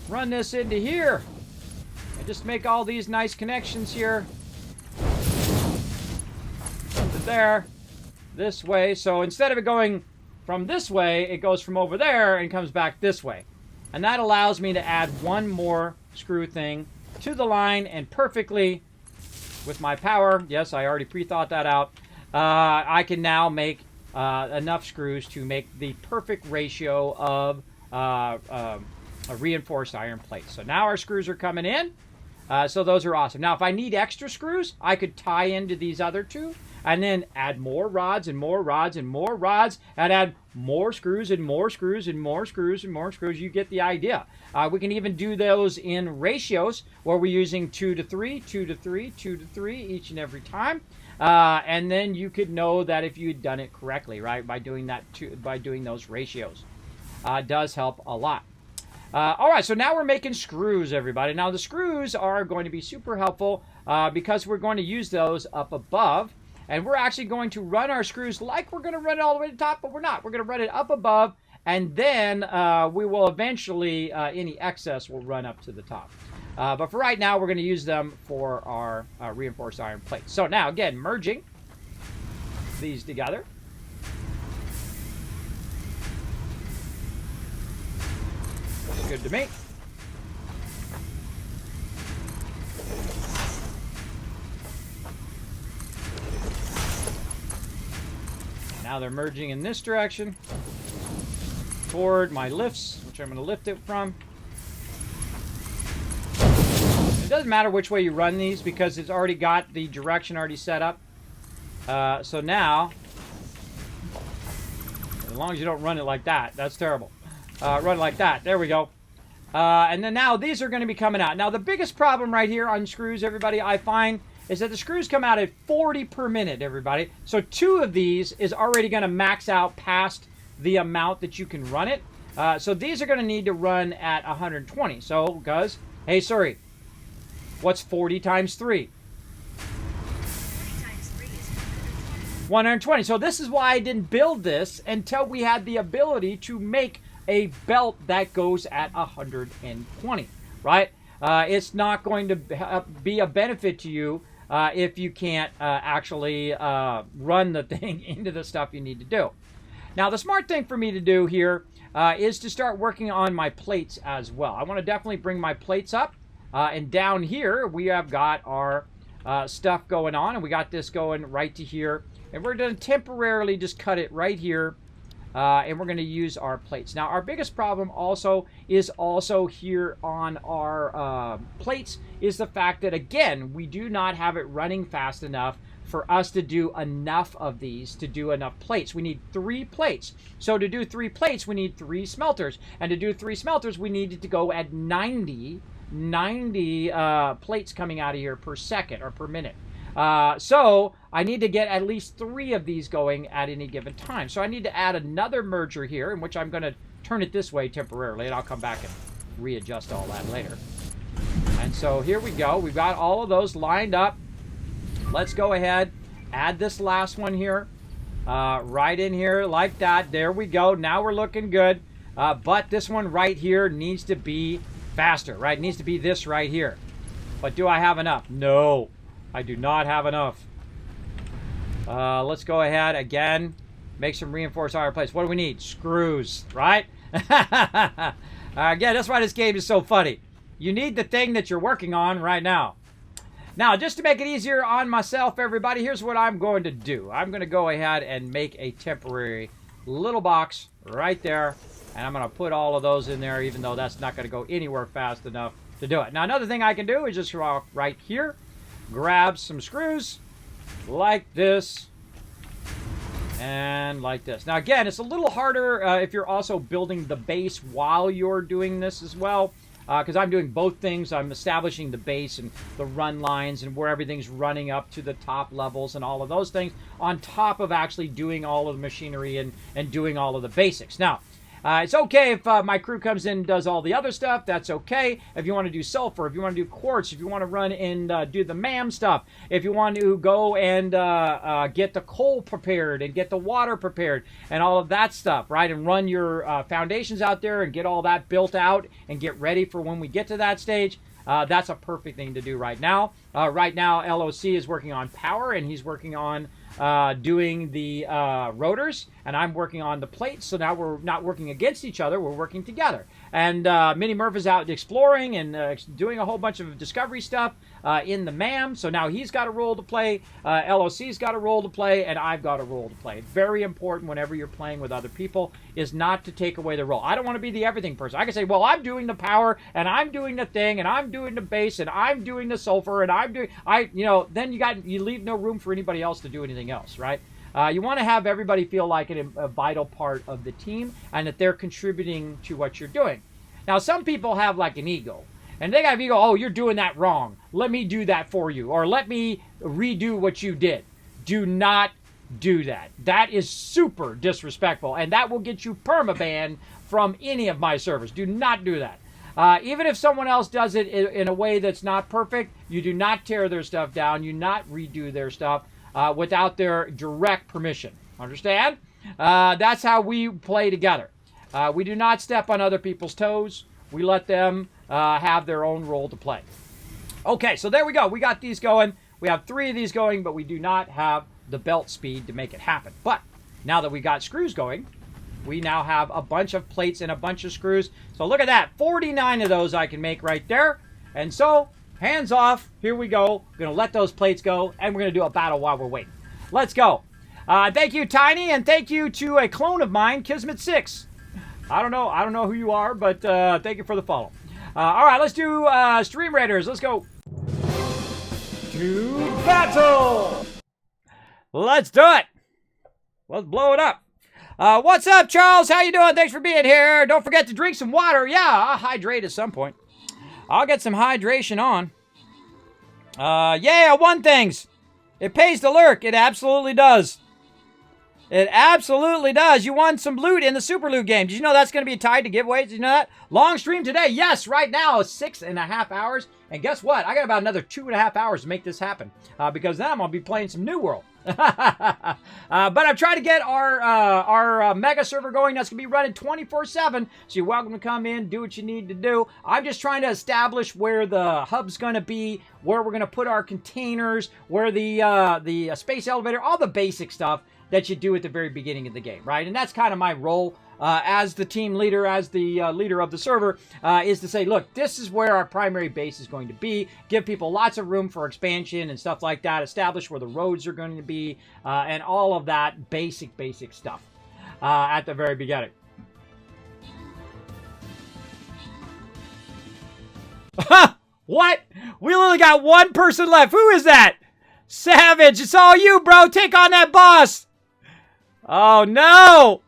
Run this into here. And just make all these nice connections here. To there. This way. So instead of it going from this way, it goes from over there and comes back this way. And that allows me to add one more screw thing to the line, and perfectly, with my power, yes, I already pre-thought that out, I can now make enough screws to make the perfect ratio of a reinforced iron plate. So now our screws are coming in. So those are awesome. Now, if I need extra screws, I could tie into these other 2 and then add more rods and more rods and more rods and add more screws and more screws and more screws and more screws. You get the idea. We can even do those in ratios where we're using 2 to 3, 2 to 3, 2 to 3 each and every time. And then you could know that if you'd done it correctly, right, by doing that, by doing those ratios. Does help a lot. All right, so now we're making screws, everybody. Now the screws are going to be super helpful because we're going to use those up above. And we're actually going to run our screws like we're going to run it all the way to the top, but we're not. We're going to run it up above, and then we will eventually, any excess will run up to the top. But for right now, we're going to use them for our reinforced iron plates. So now, again, merging these together. Looks good to me. Now they're merging in this direction toward my lifts, which I'm going to lift it from. It doesn't matter which way you run these because it's already got the direction already set up. So now, as long as you don't run it like that, that's terrible. Run it like that. There we go. And then now these are going to be coming out. Now the biggest problem right here on screws, everybody, I find is that the screws come out at 40 per minute, everybody. So 2 of these is already going to max out past the amount that you can run it. So these are going to need to run at 120. So, guys, hey, sorry, what's 40 times 3? 120. So this is why I didn't build this until we had the ability to make a belt that goes at 120, right? It's not going to be a benefit to you if you can't actually run the thing into the stuff you need to do. Now, the smart thing for me to do here is to start working on my plates as well. I want to definitely bring my plates up. And down here, we have got our stuff going on, and we got this going right to here. And we're going to temporarily just cut it right here, and we're going to use our plates. Now, our biggest problem also is also here on our plates is the fact that, again, we do not have it running fast enough for us to do enough of these to do enough plates. We need 3 plates. So to do 3 plates, we need 3 smelters. And to do 3 smelters, we needed to go at 90 plates coming out of here per second or per minute. So I need to get at least 3 of these going at any given time. So I need to add another merger here, in which I'm going to turn it this way temporarily, and I'll come back and readjust all that later. And so here we go. We've got all of those lined up. Let's go ahead, add this last one here, right in here like that. There we go. Now we're looking good. But this one right here needs to be faster, right? It needs to be this right here. But do I have enough? No. I do not have enough. Let's go ahead again. Make some reinforced iron plates. What do we need? Screws, right? Again, that's why this game is so funny. You need the thing that you're working on right now. Now, just to make it easier on myself, everybody, here's what I'm going to do. I'm going to go ahead and make a temporary little box right there. And I'm going to put all of those in there, even though that's not going to go anywhere fast enough to do it. Now, another thing I can do is just walk right here. Grab some screws like this and like this. Now, again, it's a little harder if you're also building the base while you're doing this as well, because I'm doing both things. I'm establishing the base and the run lines and where everything's running up to the top levels and all of those things on top of actually doing all of the machinery and doing all of the basics. Now, it's okay if my crew comes in and does all the other stuff. That's okay. If you want to do sulfur, if you want to do quartz, if you want to run and do the MAM stuff, if you want to go and get the coal prepared and get the water prepared and all of that stuff, right? And run your foundations out there and get all that built out and get ready for when we get to that stage. That's a perfect thing to do right now. Right now, LOC is working on power, and he's working on doing the rotors, and I'm working on the plates. So now we're not working against each other, we're working together. And Mini Murph is out exploring and doing a whole bunch of discovery stuff in the MAM. So now he's got a role to play, LOC's got a role to play, and I've got a role to play. Very important whenever you're playing with other people is not to take away the role. I don't want to be the everything person. I can say, well, I'm doing the power, and I'm doing the thing, and I'm doing the base, and I'm doing the sulfur, and I'm doing, then you leave no room for anybody else to do anything else, right? You want to have everybody feel like a vital part of the team and that they're contributing to what you're doing. Now, some people have like an ego, and they got an ego, oh, you're doing that wrong. Let me do that for you, or let me redo what you did. Do not do that. That is super disrespectful, and that will get you permaban from any of my servers. Do not do that. Even if someone else does it in a way that's not perfect, you do not tear their stuff down. You not redo their stuff without their direct permission. Understand? That's how we play together. We do not step on other people's toes. We let them have their own role to play. Okay, so there we go. We got these going. We have 3 of these going, but we do not have the belt speed to make it happen. But now that we got screws going, we now have a bunch of plates and a bunch of screws. So look at that. 49 of those I can make right there. And so, hands off. Here we go. We're going to let those plates go, and we're going to do a battle while we're waiting. Let's go. Thank you, Tiny, and thank you to a clone of mine, Kismet 6. I don't know who you are, but thank you for the follow. All right, let's do Stream Raiders. Let's go. To battle. Let's do it. Let's blow it up. What's up, Charles? How you doing? Thanks for being here. Don't forget to drink some water. Yeah, I'll hydrate at some point. I'll get some hydration on. Yeah, one things. It pays to lurk. It absolutely does. It absolutely does. You won some loot in the Super Loot game. Did you know that's going to be tied to giveaways? Did you know that? Long stream today. Yes, right now, 6.5 hours. And guess what? I got about another 2.5 hours to make this happen. Because then I'm going to be playing some New World. But I've tried to get our mega server going. That's going to be running 24/7. So you're welcome to come in, do what you need to do. I'm just trying to establish where the hub's going to be, where we're going to put our containers, where the space elevator, all the basic stuff that you do at the very beginning of the game, right? And that's kind of my role as the team leader, as the leader of the server, is to say, look, this is where our primary base is going to be. Give people lots of room for expansion and stuff like that. Establish where the roads are going to be, and all of that basic stuff at the very beginning. What? We only got one person left. Who is that? Savage, it's all you, bro. Take on that boss. Oh, no.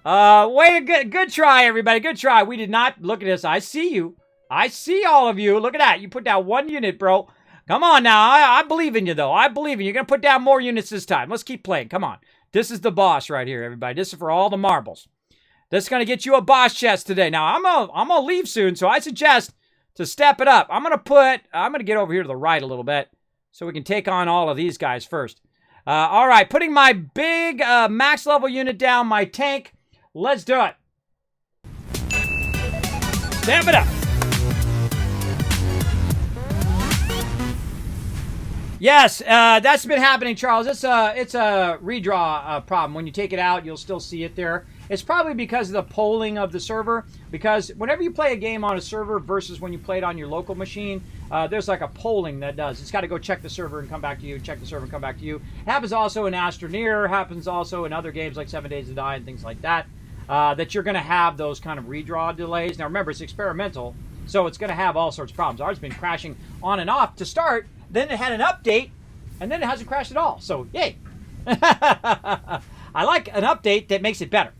Good try, everybody. Good try. We did not. Look at this. I see you. I see all of you. Look at that. You put down one unit, bro. Come on now. I believe in you, though. I believe in you. You're going to put down more units this time. Let's keep playing. Come on. This is the boss right here, everybody. This is for all the marbles. This is going to get you a boss chest today. Now, I'm gonna leave soon, so I suggest to step it up. I'm going to get over here to the right a little bit so we can take on all of these guys first. All right, putting my big max level unit down, my tank. Let's do it. Stamp it up. Yes, that's been happening, Charles. It's a redraw problem. When you take it out, you'll still see it there. It's probably because of the polling of the server. Because whenever you play a game on a server versus when you play it on your local machine, there's like a polling that does. It's got to go check the server and come back to you, check the server and come back to you. It happens also in Astroneer, happens also in other games like 7 Days to Die and things like that, that you're going to have those kind of redraw delays. Now remember, it's experimental, so it's going to have all sorts of problems. Ours has been crashing on and off to start, then it had an update, and then it hasn't crashed at all. So, yay. I like an update that makes it better.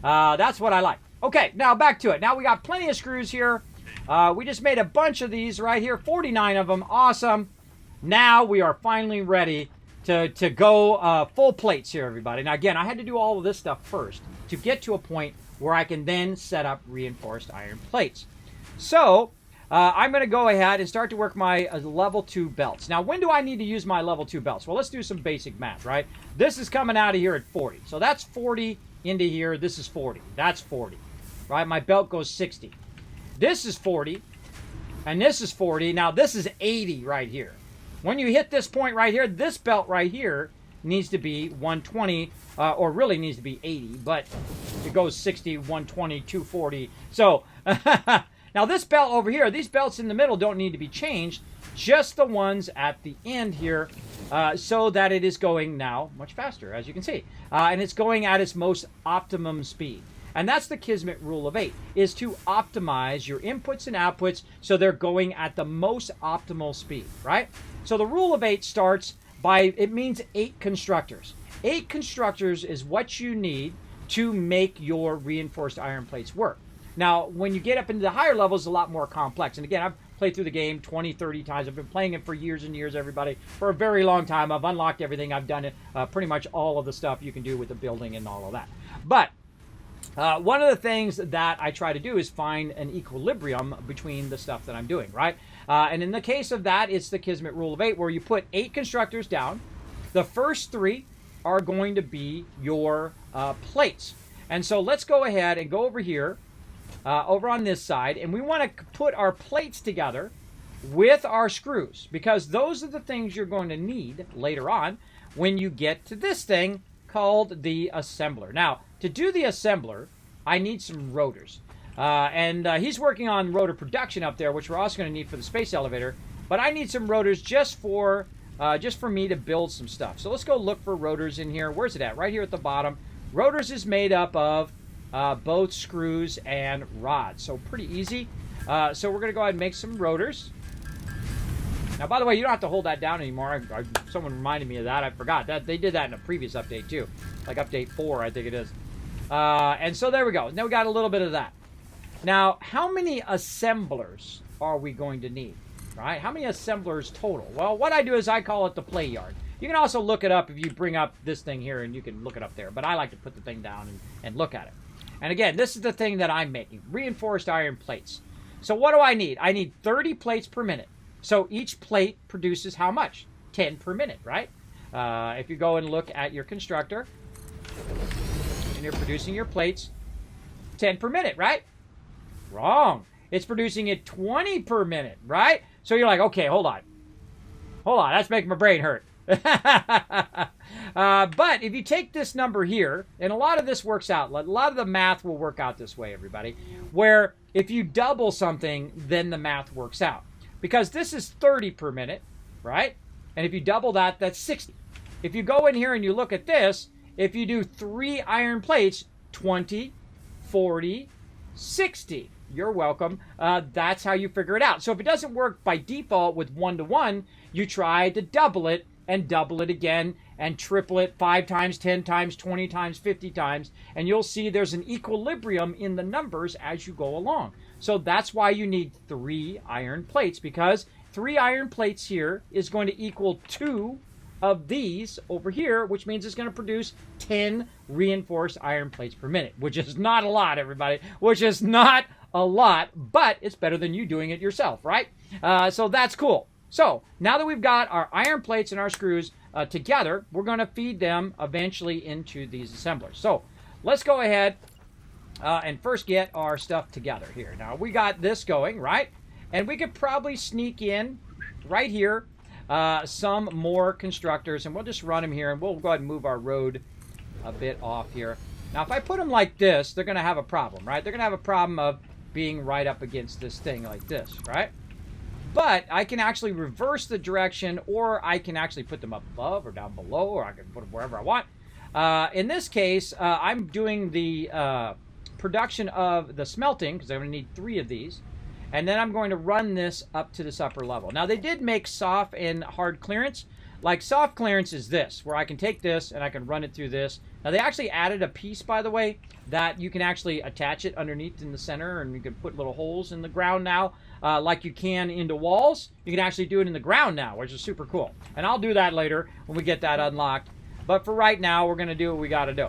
That's what I like. Okay, now back to it. Now we got plenty of screws here. We just made a bunch of these right here, 49 of them. Awesome. Now we are finally ready to go full plates here, everybody. Now again, I had to do all of this stuff first to get to a point where I can then set up reinforced iron plates. So I'm going to go ahead and start to work my level 2 belts. Now, when do I need to use my level 2 belts? Well, let's do some basic math, right? This is coming out of here at 40. So that's 40 into here. This is 40. That's 40, right? My belt goes 60. This is 40, and this is 40. Now, this is 80 right here. When you hit this point right here, this belt right here needs to be 120, or really needs to be 80, but it goes 60, 120, 240. So, now this belt over here, these belts in the middle don't need to be changed, just the ones at the end here, so that it is going now much faster, as you can see. And it's going at its most optimum speed. And that's the Kismet rule of 8, is to optimize your inputs and outputs so they're going at the most optimal speed, right? So the rule of 8 starts by, it means 8 constructors. 8 constructors is what you need to make your reinforced iron plates work. Now, when you get up into the higher levels, it's a lot more complex. And again, I've played through the game 20, 30 times. I've been playing it for years and years, everybody, for a very long time. I've unlocked everything. I've done it, pretty much all of the stuff you can do with the building and all of that. But one of the things that I try to do is find an equilibrium between the stuff that I'm doing, right? And in the case of that, it's the Kismet rule of 8, where you put 8 constructors down. The first 3 are going to be your plates. And so let's go ahead and go over here, over on this side, and we want to put our plates together with our screws, because those are the things you're going to need later on when you get to this thing called the assembler. Now, to do the assembler, I need some rotors. And he's working on rotor production up there, which we're also going to need for the space elevator. But I need some rotors just for me to build some stuff. So let's go look for rotors in here. Where's it at? Right here at the bottom. Rotors is made up of both screws and rods. So pretty easy. So we're going to go ahead and make some rotors. Now, by the way, you don't have to hold that down anymore. Someone reminded me of that. I forgot. They did that in a previous update, too. Like update 4, I think it is. And so there we go. Now we got a little bit of that. Now, how many assemblers are we going to need? Right? How many assemblers total? Well, what I do is I call it the play yard. You can also look it up if you bring up this thing here, and you can look it up there. But I like to put the thing down and look at it. And again, this is the thing that I'm making, reinforced iron plates. So what do I need? I need 30 plates per minute. So each plate produces how much? 10 per minute, right? If you go and look at your constructor, and you're producing your plates, 10 per minute, right? Wrong. It's producing it 20 per minute, right? So you're like, okay, hold on. Hold on, that's making my brain hurt. But if you take this number here, and a lot of this works out, a lot of the math will work out this way, everybody, where if you double something, then the math works out. Because this is 30 per minute, right? And if you double that, that's 60. If you go in here and you look at this, if you do 3 iron plates, 20, 40, 60. You're welcome. That's how you figure it out. So if it doesn't work by default with 1-to-1, you try to double it and double it again and triple it 5 times, 10 times, 20 times, 50 times, and you'll see there's an equilibrium in the numbers as you go along. So that's why you need 3 iron plates, because 3 iron plates here is going to equal 2 of these over here, which means it's going to produce 10 reinforced iron plates per minute, which is not a lot, everybody, which is not a lot, but it's better than you doing it yourself, right? So that's cool. So now that we've got our iron plates and our screws together, we're going to feed them eventually into these assemblers. So let's go ahead and first get our stuff together here. Now we got this going, right? And we could probably sneak in right here some more constructors, and we'll just run them here, and we'll go ahead and move our road a bit off here. Now if I put them like this, they're going to have a problem, right? They're going to have a problem of being right up against this thing like this, right? But I can actually reverse the direction, or I can actually put them up above or down below, or I can put them wherever I want. In this case, I'm doing the production of the smelting, because I'm going to need 3 of these. And then I'm going to run this up to this upper level. Now, they did make soft and hard clearance. Like, soft clearance is this, where I can take this and I can run it through this. Now, they actually added a piece, by the way, that you can actually attach it underneath in the center, and you can put little holes in the ground now, like you can into walls. You can actually do it in the ground now, which is super cool. And I'll do that later when we get that unlocked. But for right now, we're going to do what we got to do.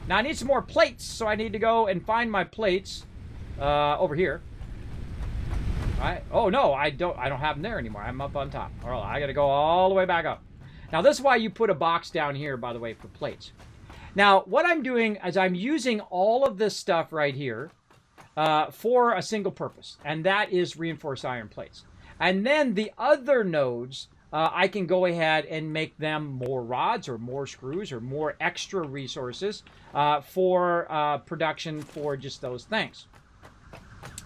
Now, I need some more plates, so I need to go and find my plates over here. All right. Oh, no, I don't have them there anymore. I'm up on top. All right, I got to go all the way back up. Now, this is why you put a box down here, by the way, for plates. Now, what I'm doing is I'm using all of this stuff right here for a single purpose, and that is reinforced iron plates. And then the other nodes, I can go ahead and make them more rods or more screws or more extra resources for production for just those things.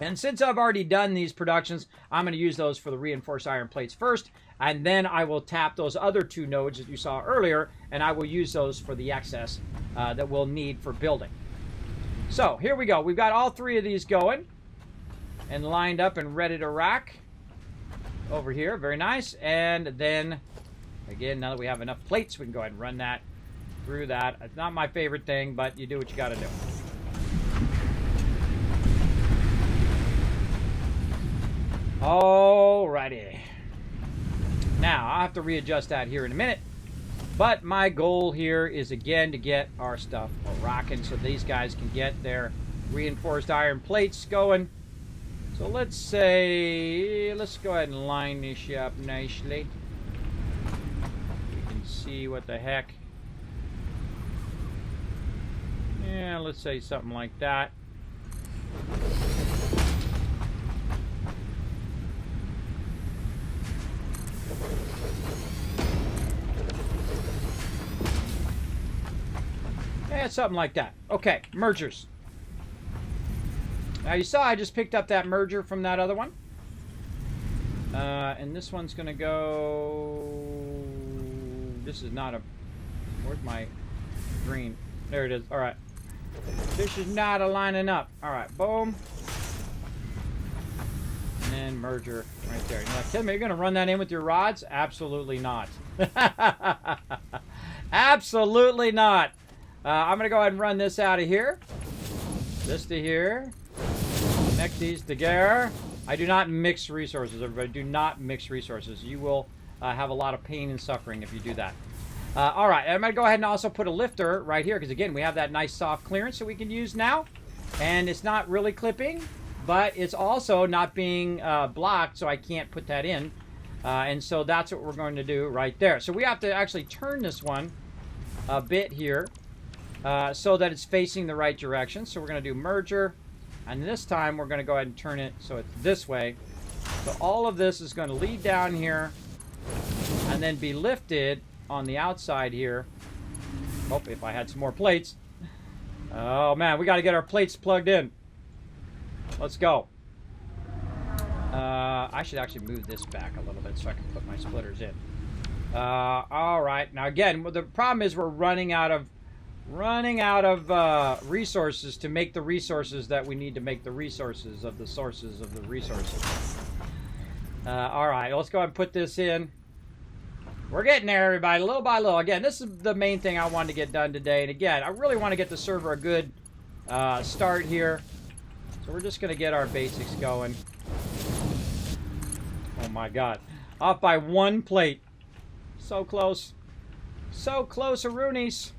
And since I've already done these productions, I'm going to use those for the reinforced iron plates first, and then I will tap those other 2 nodes that you saw earlier, and I will use those for the excess that we'll need for building. So here we go. We've got all 3 of these going and lined up and ready to rack over here. Very nice. And then, again, now that we have enough plates, we can go ahead and run that through that. It's not my favorite thing, but you do what you got to do. Alrighty. Now, I'll have to readjust that here in a minute. But my goal here is, again, to get our stuff rocking so these guys can get their reinforced iron plates going. So let's say, let's go ahead and line this up nicely. You can see what the heck. Yeah, let's say something like that. Yeah, something like that. Okay, mergers. Now you saw I just picked up that merger from that other one. And this one's going to go... This is not a... Where's my green? There it is. All right. This is not aligning up. All right, boom. And then merger right there. You're like, Tim, are you going to run that in with your rods? Absolutely not. Absolutely not. I'm going to go ahead and run this out of here. This to here. Connect these together. I do not mix resources, everybody. Do not mix resources. You will have a lot of pain and suffering if you do that. All right, I'm going to go ahead and also put a lifter right here because, again, we have that nice soft clearance that we can use now. And it's not really clipping, but it's also not being blocked, so I can't put that in. And so that's what we're going to do right there. So we have to actually turn this one a bit here so that it's facing the right direction. So we're going to do merger. And this time we're going to go ahead and turn it so it's this way. So all of this is going to lead down here and then be lifted on the outside here. Oh, if I had some more plates. Oh, man, we got to get our plates plugged in. Let's go. I should actually move this back a little bit so I can put my splitters in. All right. Now, again, the problem is we're running out of resources to make the resources that we need to make the resources of the sources of the resources. All right, let's go ahead and put this in. We're getting there, everybody, little by little. Again, this is the main thing I wanted to get done today. And again, I really want to get the server a good start here. So we're just going to get our basics going. Oh, my God. Off by one plate. So close. So close, Aroonies.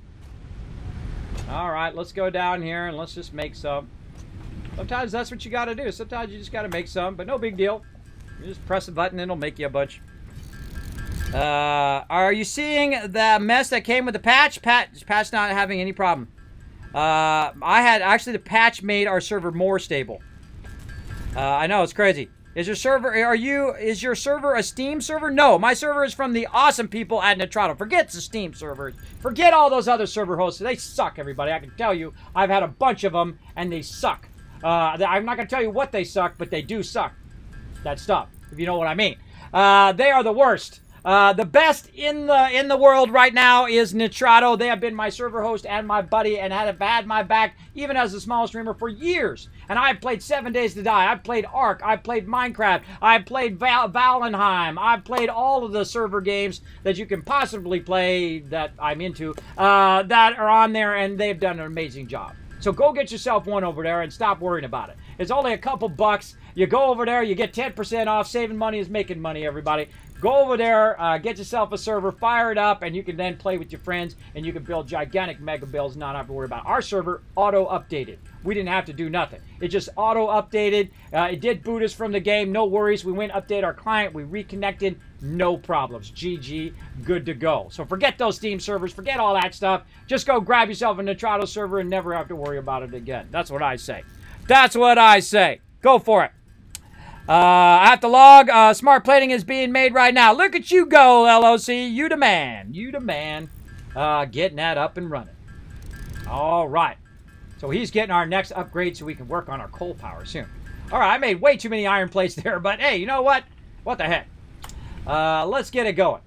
All right, let's go down here and let's just make some. Sometimes that's what you got to do. Sometimes you just got to make some, but no big deal. You just press a button and it'll make you a bunch. Are you seeing the mess that came with the patch? Patch not having any problem. Actually the patch made our server more stable. I know, it's crazy. Is your server a Steam server? No, my server is from the awesome people at Nitrado. Forget the Steam servers. Forget all those other server hosts. They suck, everybody. I can tell you, I've had a bunch of them, and they suck. I'm not going to tell you what they suck, but they do suck. That stuff, if you know what I mean. They are the worst. The best in the world right now is Nitrado. They have been my server host and my buddy and have had my back even as a small streamer for years. And I've played 7 Days to Die. I've played Ark. I've played Minecraft. I've played Valheim. I've played all of the server games that you can possibly play that I'm into that are on there, and they've done an amazing job. So go get yourself one over there and stop worrying about it. It's only a couple bucks. You go over there, you get 10% off. Saving money is making money, everybody. Go over there, get yourself a server, fire it up, and you can then play with your friends, and you can build gigantic mega builds, not have to worry about it. Our server auto-updated. We didn't have to do nothing. It just auto-updated. It did boot us from the game. No worries. We went update our client. We reconnected. No problems. GG. Good to go. So forget those Steam servers. Forget all that stuff. Just go grab yourself a Nitrado server and never have to worry about it again. That's what I say. That's what I say. Go for it. I have to log. Smart plating is being made right now. Look at you go, LOC. You the man. You the man. Getting that up and running. All right. So he's getting our next upgrade so we can work on our coal power soon. All right, I made way too many iron plates there, but hey, you know what? What the heck? Let's get it going.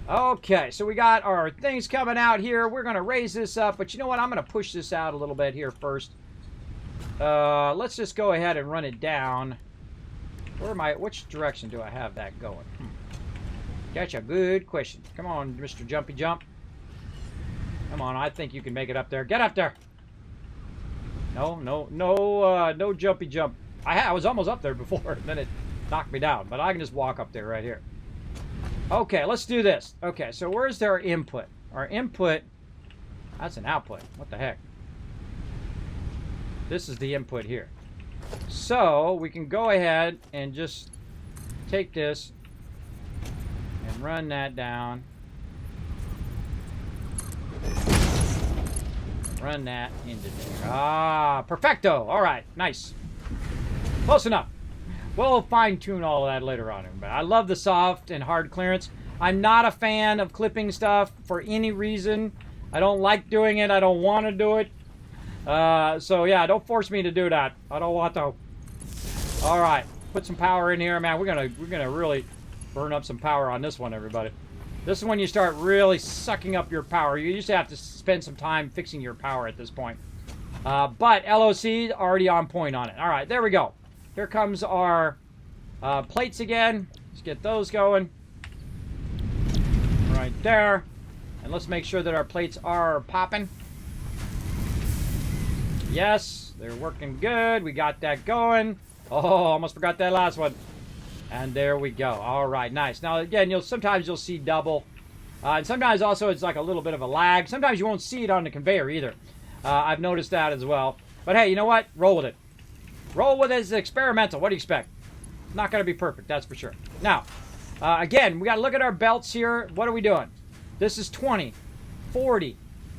Okay, so we got our things coming out here. We're going to raise this up, but you know what? I'm going to push this out a little bit here first. Let's just go ahead and run it down. Which direction do I have that going? That's a good question. Come on, Mr. Jumpy Jump. Come on, I think you can make it up there. Get up there. No jumpy jump. I was almost up there before, and then it knocked me down. But I can just walk up there right here. Okay, let's do this. Okay, so where's their input? Our input, that's an output. What the heck? This is the input here. So we can go ahead and just take this and run that down. Run that into there. Ah, perfecto. All right, nice. Close enough. We'll fine-tune all of that later on. But I love the soft and hard clearance. I'm not a fan of clipping stuff for any reason. I don't like doing it. I don't want to do it. So yeah, don't force me to do that. I don't want to. All right, put some power in here, man. We're gonna really burn up some power on this one, everybody. This is when you start really sucking up your power. You used to have to spend some time fixing your power at this point. But LOC already on point on it. All right, there we go. Here comes our plates again. Let's get those going. Right there. And let's make sure that our plates are popping. Yes, they're working good. We got that going. Oh, almost forgot that last one. And there we go. All right, nice. Now, again, sometimes you'll see double. And sometimes also it's like a little bit of a lag. Sometimes you won't see it on the conveyor either. I've noticed that as well. But hey, you know what? Roll with it. Roll with it. It's experimental. What do you expect? Not going to be perfect, that's for sure. Now, again, we got to look at our belts here. What are we doing? This is 20, 40,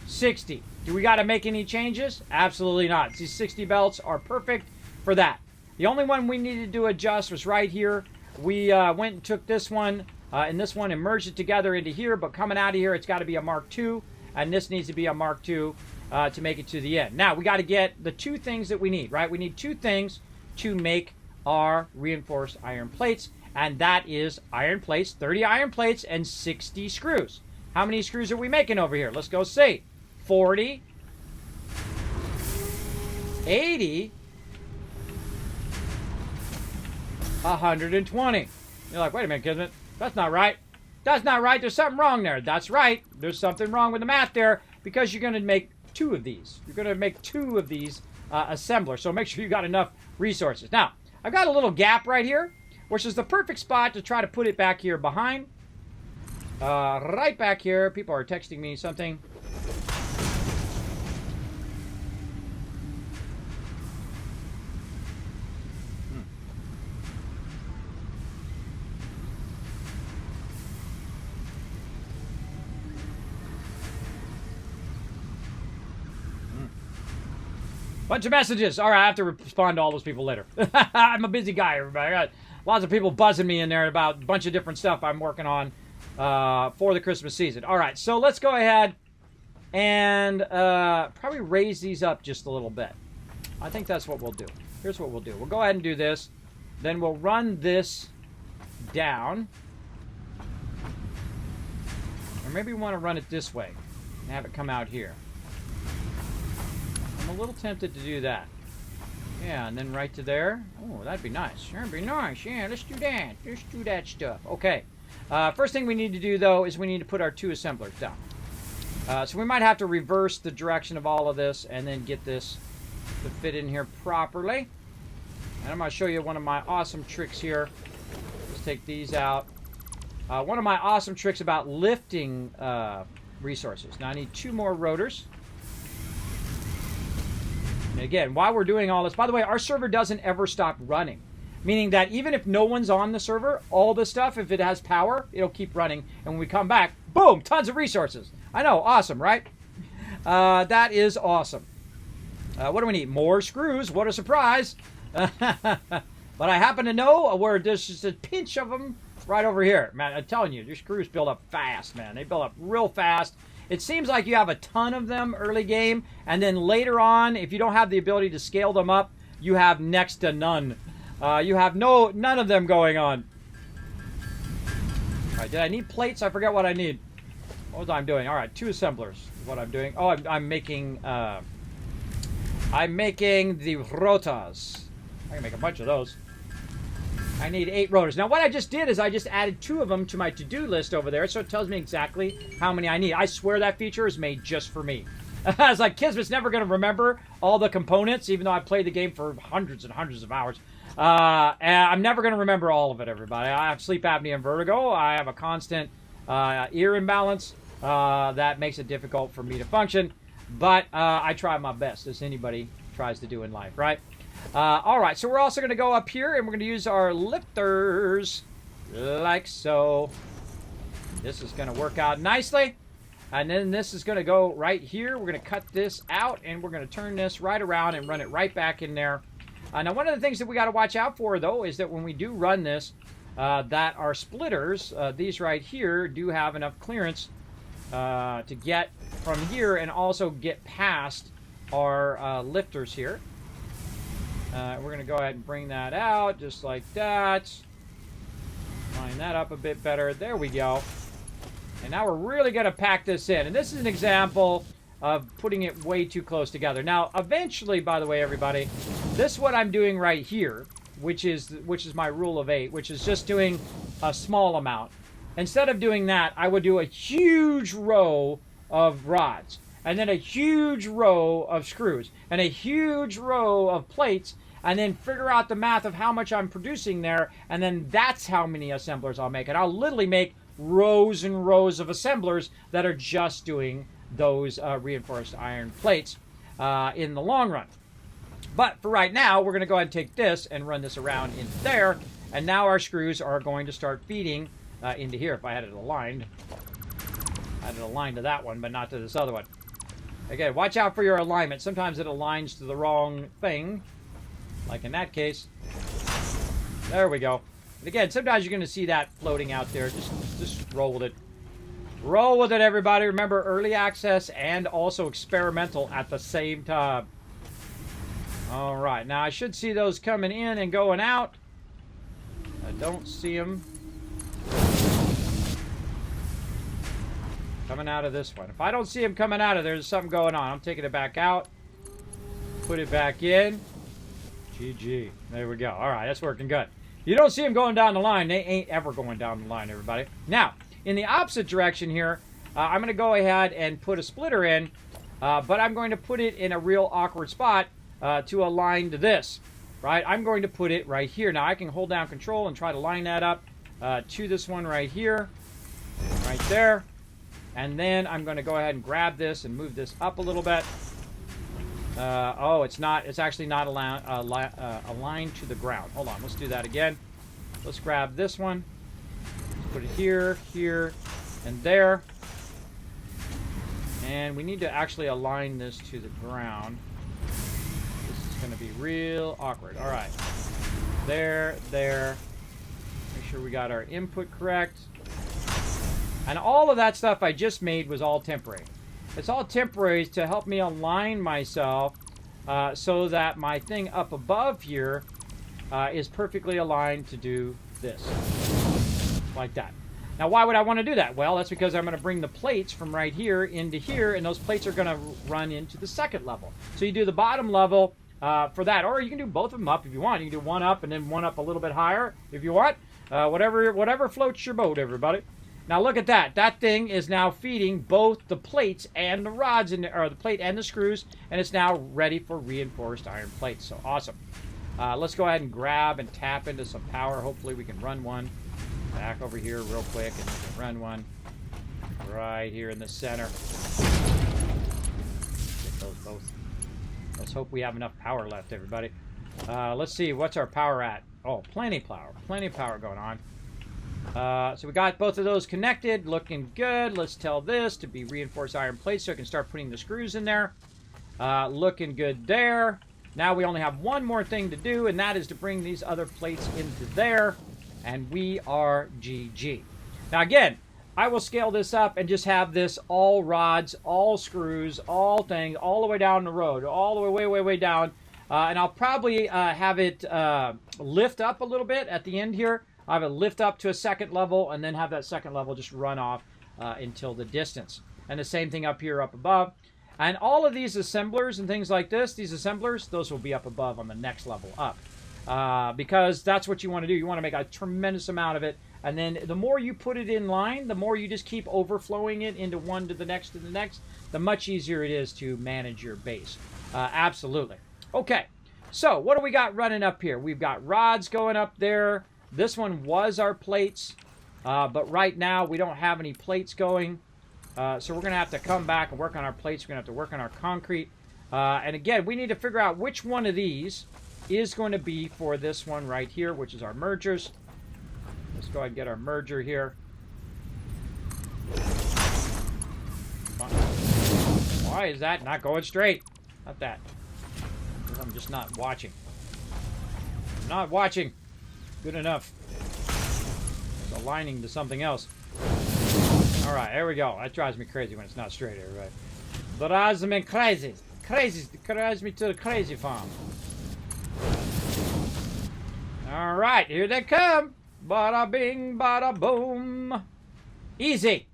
60. Do we got to make any changes? Absolutely not. These 60 belts are perfect for that. The only one we needed to adjust was right here. We went and took this one and this one and merged it together into here, but coming out of here, it's got to be a Mark II, and this needs to be a Mark II to make it to the end. Now, we got to get the two things that we need, right? We need two things to make our reinforced iron plates, and that is iron plates, 30 iron plates, and 60 screws. How many screws are we making over here? Let's go see. 40, 80, 120. You're like, wait a minute, Kismet. That's not right. That's not right. There's something wrong there. That's right. There's something wrong with the math there because you're going to make two of these. You're going to make two of these assemblers. So make sure you got enough resources. Now, I've got a little gap right here, which is the perfect spot to try to put it back here behind. Right back here. People are texting me something. Bunch of messages. All right, I have to respond to all those people later. I'm a busy guy, everybody. I got lots of people buzzing me in there about a bunch of different stuff I'm working on for the Christmas season. All right, so let's go ahead and probably raise these up just a little bit. I think that's what we'll do. Here's what we'll do. We'll go ahead and do this. Then we'll run this down. Or maybe we want to run it this way and have it come out here. I'm a little tempted to do that. Yeah, and then right to there. Oh, that'd be nice. That'd be nice. Yeah, let's do that. Let's do that stuff. Okay. First thing we need to do, though, is we need to put our two assemblers down. So we might have to reverse the direction of all of this and then get this to fit in here properly. And I'm going to show you one of my awesome tricks here. Let's take these out. One of my awesome tricks about lifting resources. Now, I need two more rotors. And again, while we're doing all this, by the way, our server doesn't ever stop running. Meaning that even if no one's on the server, all the stuff, if it has power, it'll keep running. And when we come back, boom, tons of resources. I know, awesome, right? That is awesome. What do we need? More screws. What a surprise. But I happen to know where there's just a pinch of them right over here. Man, I'm telling you, your screws build up fast, man. They build up real fast. It seems like you have a ton of them early game, and then later on, if you don't have the ability to scale them up, you have next to none. You have none of them going on. All right, did I need plates? I forget what I need. What was I doing? All right, two assemblers is what I'm doing. Oh, I'm making the rotas. I can make a bunch of those. I need 8 rotors. Now, what I just did is I just added 2 of them to my to-do list over there, so it tells me exactly how many I need. I swear that feature is made just for me. I was like, Kismet's never going to remember all the components, even though I played the game for hundreds and hundreds of hours. And I'm never going to remember all of it, everybody. I have sleep apnea and vertigo. I have a constant ear imbalance that makes it difficult for me to function. But I try my best, as anybody tries to do in life, right? All right, so we're also going to go up here, and we're going to use our lifters like so. This is going to work out nicely. And then this is going to go right here. We're going to cut this out, and we're going to turn this right around and run it right back in there. Now, one of the things that we got to watch out for, though, is that when we do run this, that our splitters, these right here, do have enough clearance to get from here and also get past our lifters here. We're going to go ahead and bring that out just like that. Line that up a bit better. There we go. And now we're really going to pack this in. And this is an example of putting it way too close together. Now, eventually, by the way, everybody, this is what I'm doing right here, which is my rule of 8, which is just doing a small amount. Instead of doing that, I would do a huge row of rods, and then a huge row of screws, and a huge row of plates, and then figure out the math of how much I'm producing there, and then that's how many assemblers I'll make. And I'll literally make rows and rows of assemblers that are just doing those reinforced iron plates in the long run. But for right now, we're going to go ahead and take this and run this around into there. And now our screws are going to start feeding into here. If I had it aligned. I had it aligned to that one, but not to this other one. Again, watch out for your alignment. Sometimes it aligns to the wrong thing. Like in that case. There we go. And again, sometimes you're going to see that floating out there. Just roll with it. Roll with it, everybody. Remember, early access and also experimental at the same time. All right. Now, I should see those coming in and going out. I don't see them coming out of this one. If I don't see them coming out of there, there's something going on. I'm taking it back out. Put it back in. GG. There we go. All right. That's working good. You don't see them going down the line. They ain't ever going down the line, everybody. Now, in the opposite direction here, I'm going to go ahead and put a splitter in, but I'm going to put it in a real awkward spot to align to this, right? I'm going to put it right here. Now, I can hold down Control and try to line that up to this one right here, right there. And then I'm going to go ahead and grab this and move this up a little bit. Oh, it's not. It's actually not aligned to the ground. Hold on. Let's do that again. Let's grab this one. Put it here, here, and there. And we need to actually align this to the ground. This is going to be real awkward. All right. There, there. Make sure we got our input correct. And all of that stuff I just made was all temporary. It's all temporary to help me align myself so that my thing up above here is perfectly aligned to do this. Like that. Now, why would I want to do that? Well, that's because I'm going to bring the plates from right here into here, and those plates are going to run into the second level. So you do the bottom level for that, or you can do both of them up if you want. You can do one up and then one up a little bit higher if you want. Whatever floats your boat, everybody. Now look at that. That thing is now feeding both the plates and the rods, or the plate and the screws, and it's now ready for reinforced iron plates. So awesome. Let's go ahead and grab and tap into some power. Hopefully we can run one back over here real quick, and we can run one right here in the center. Get those both. Let's hope we have enough power left, everybody. Let's see. What's our power at? Oh, plenty of power. Plenty of power going on. So we got both of those connected, looking good. Let's tell this to be reinforced iron plates so I can start putting the screws in there. Looking good there. Now we only have one more thing to do, and that is to bring these other plates into there, and we are GG. Now again, I will scale this up and just have this all rods, all screws, all things, all the way down the road, all the way, way down. And I'll probably have it lift up a little bit at the end here. I have it lift up to a second level and then have that second level just run off until the distance. And the same thing up here, up above. And all of these assemblers and things like this, these assemblers, those will be up above on the next level up. Because that's what you want to do. You want to make a tremendous amount of it. And then the more you put it in line, the more you just keep overflowing it into one to the next, the much easier it is to manage your base. Absolutely. Okay, so what do we got running up here? We've got rods going up there. This one was our plates, but right now we don't have any plates going. So we're going to have to come back and work on our plates. We're going to have to work on our concrete. And again, we need to figure out which one of these is going to be for this one right here, which is our mergers. Let's go ahead and get our merger here. Why is that not going straight? Not that. I'm just not watching. I'm not watching. Good enough. It's aligning to something else. All right, there we go. That drives me crazy when it's not straight, everybody. Drives me crazy. Crazy. Drives me to the crazy farm. All right, here they come. Bada bing, bada boom. Easy.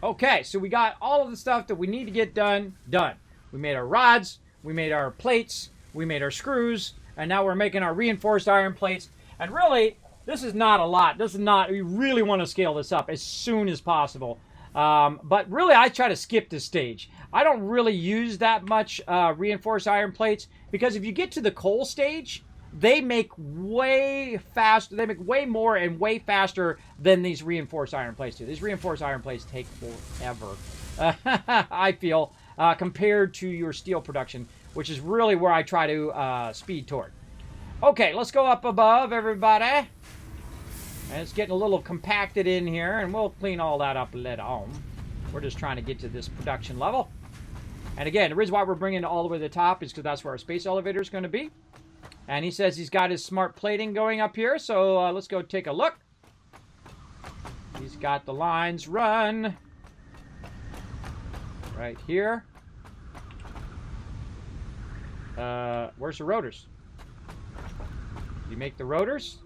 Okay, so we got all of the stuff that we need to get done. We made our rods. We made our plates. We made our screws. And now we're making our reinforced iron plates. And really, this is not a lot. This is not, we really want to scale this up as soon as possible. But really, I try to skip this stage. I don't really use that much reinforced iron plates because if you get to the coal stage, they make way faster. They make way more and way faster than these reinforced iron plates do. These reinforced iron plates take forever, I feel, compared to your steel production, which is really where I try to speed toward. Okay, let's go up above, everybody. And it's getting a little compacted in here, and we'll clean all that up later on. We're just trying to get to this production level. And again, the reason why we're bringing it all the way to the top is because that's where our space elevator is going to be. And he says he's got his smart plating going up here, so let's go take a look. He's got the lines run right here. Where's the rotors? Did you make the rotors?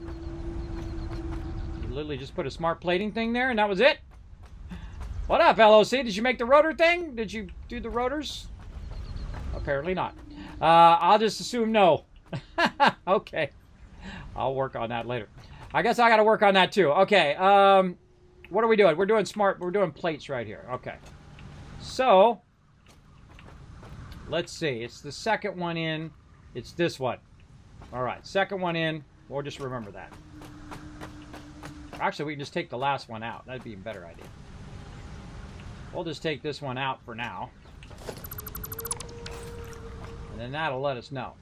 You literally just put a smart plating thing there, and that was it? What up, LOC? Did you make the rotor thing? Did you do the rotors? Apparently not. I'll just assume no. Okay. I'll work on that later. I guess I got to work on that too. Okay. What are we doing? We're doing plates right here. Okay. So, let's see. It's the second one in. It's this one. All right. Second one in. We'll just remember that. Actually, we can just take the last one out. That'd be a better idea. We'll just take this one out for now. And then that'll let us know.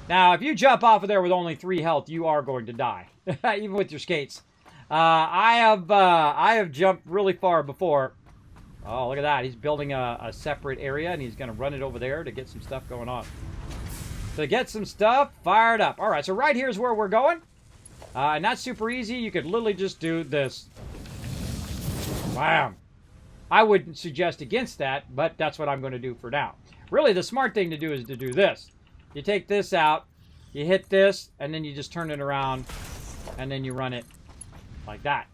Now, if you jump off of there with only 3 health, you are going to die. Even with your skates. I have jumped really far before. Oh, look at that. He's building a separate area, and he's going to run it over there to get some stuff going on. To get some stuff fired up. All right, so right here is where we're going. And that's super easy. You could literally just do this. Bam. I wouldn't suggest against that, but that's what I'm going to do for now. Really, the smart thing to do is to do this. You take this out, you hit this, and then you just turn it around, and then you run it like that.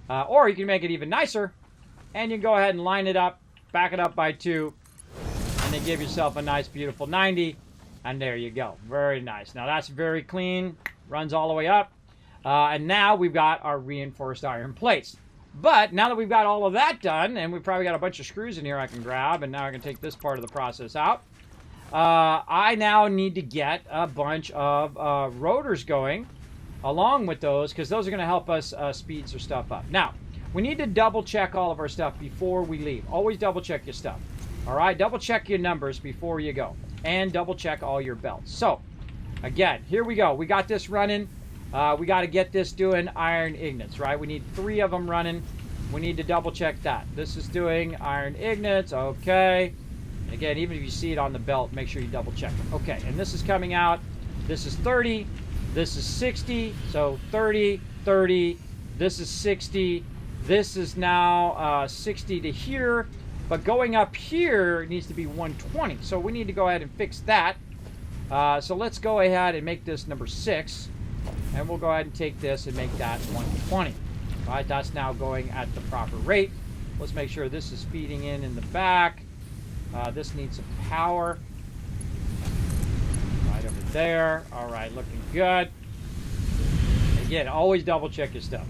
Or you can make it even nicer, and you can go ahead and line it up, back it up by 2, and then give yourself a nice, beautiful 90, and there you go. Very nice. Now, that's very clean, runs all the way up, and now we've got our reinforced iron plates. But now that we've got all of that done, and we've probably got a bunch of screws in here I can grab, and now I can take this part of the process out, I now need to get a bunch of rotors going along with those, because those are going to help us speed some stuff up. Now, we need to double check all of our stuff before we leave. Always double check your stuff. All right, double check your numbers before you go, and double check all your belts. So, again, here we go. We got this running. We got to get this doing iron ignits, right? We need 3 of them running. We need to double check that. This is doing iron ignits, okay. And again, even if you see it on the belt, make sure you double check it. Okay, and this is coming out. This is 30. This is 60. So 30, 30. This is 60. This is now 60 to here. But going up here needs to be 120. So we need to go ahead and fix that. So let's go ahead and make this number 6. And we'll go ahead and take this and make that 120. All right, that's now going at the proper rate. Let's make sure this is feeding in the back. This needs some power. Right over there. All right, looking good. Again, always double check your stuff.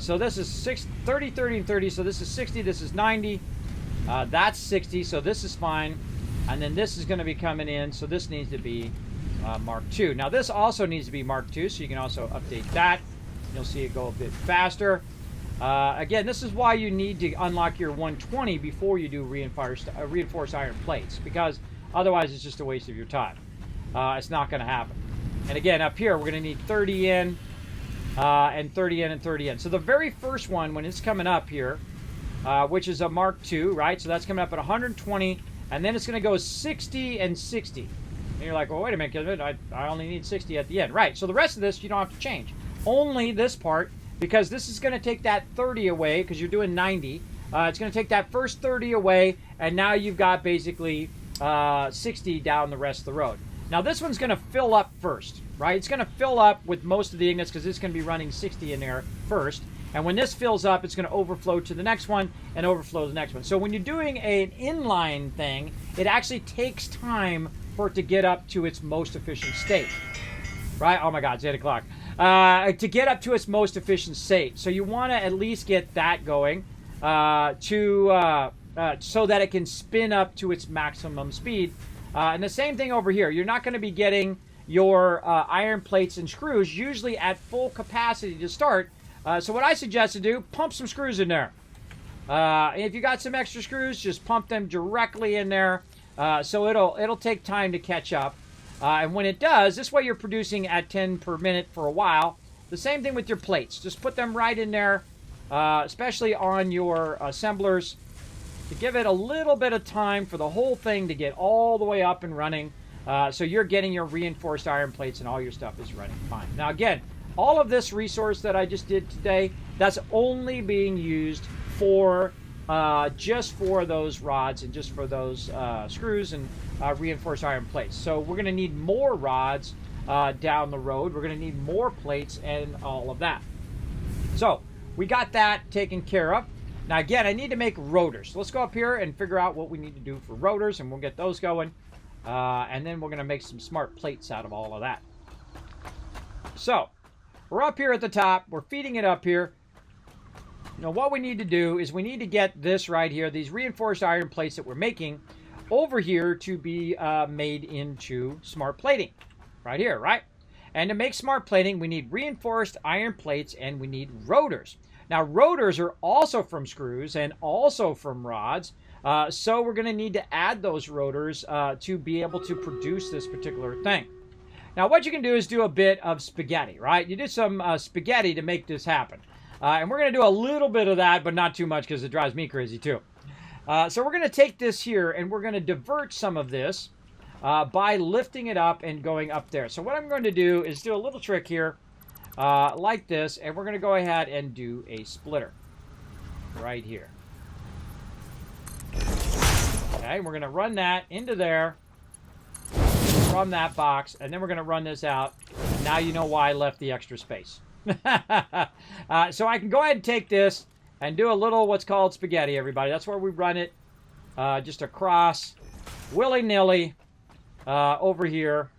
So this is 30, 30, and 30. So this is 60. This is 90. That's 60. So this is fine. And then this is going to be coming in. So this needs to be Mark II. Now this also needs to be Mark II, so you can also update that. You'll see it go a bit faster. Again, this is why you need to unlock your 120 before you do reinforced iron plates, because otherwise it's just a waste of your time. It's not going to happen. And again, up here, we're going to need 30 in, and 30 in, and 30 in. So the very first one, when it's coming up here, which is a Mark II, right? So that's coming up at 120, and then it's going to go 60 and 60. And you're like, well, wait a minute, I only need 60 at the end. Right, so the rest of this, you don't have to change. Only this part, because this is going to take that 30 away, because you're doing 90. It's going to take that first 30 away, and now you've got basically 60 down the rest of the road. Now, this one's going to fill up first, right? It's going to fill up with most of the ignits, because it's going to be running 60 in there first. And when this fills up, it's going to overflow to the next one and overflow to the next one. So when you're doing an inline thing, it actually takes time for it to get up to its most efficient state, right? Oh my God, it's 8 o'clock. To get up to its most efficient state. So you want to at least get that going so that it can spin up to its maximum speed. And the same thing over here. You're not going to be getting your iron plates and screws usually at full capacity to start. So what I suggest to do, pump some screws in there. If you got some extra screws, just pump them directly in there. So it'll take time to catch up. And when it does, this way you're producing at 10 per minute for a while. The same thing with your plates. Just put them right in there, especially on your assemblers, to give it a little bit of time for the whole thing to get all the way up and running. So you're getting your reinforced iron plates and all your stuff is running fine. Now again, all of this resource that I just did today, that's only being used for just for those rods and just for those screws and reinforced iron plates. So we're going to need more rods down the road. We're going to need more plates and all of that. So we got that taken care of. Now again, I need to make rotors. So let's go up here and figure out what we need to do for rotors, and we'll get those going. And then we're going to make some smart plates out of all of that. So we're up here at the top. We're feeding it up here. Now what we need to do is we need to get this right here, these reinforced iron plates that we're making, over here to be made into smart plating. Right here, right? And to make smart plating, we need reinforced iron plates and we need rotors. Now rotors are also from screws and also from rods. So we're going to need to add those rotors to be able to produce this particular thing. Now what you can do is do a bit of spaghetti, right? You do some spaghetti to make this happen. And we're going to do a little bit of that, but not too much because it drives me crazy too. So we're going to take this here and we're going to divert some of this by lifting it up and going up there. So what I'm going to do is do a little trick here like this, and we're going to go ahead and do a splitter right here. Okay, we're going to run that into there from that box, and then we're going to run this out. Now you know why I left the extra space. So I can go ahead and take this and do a little what's called spaghetti, everybody. That's where we run it just across willy-nilly over here.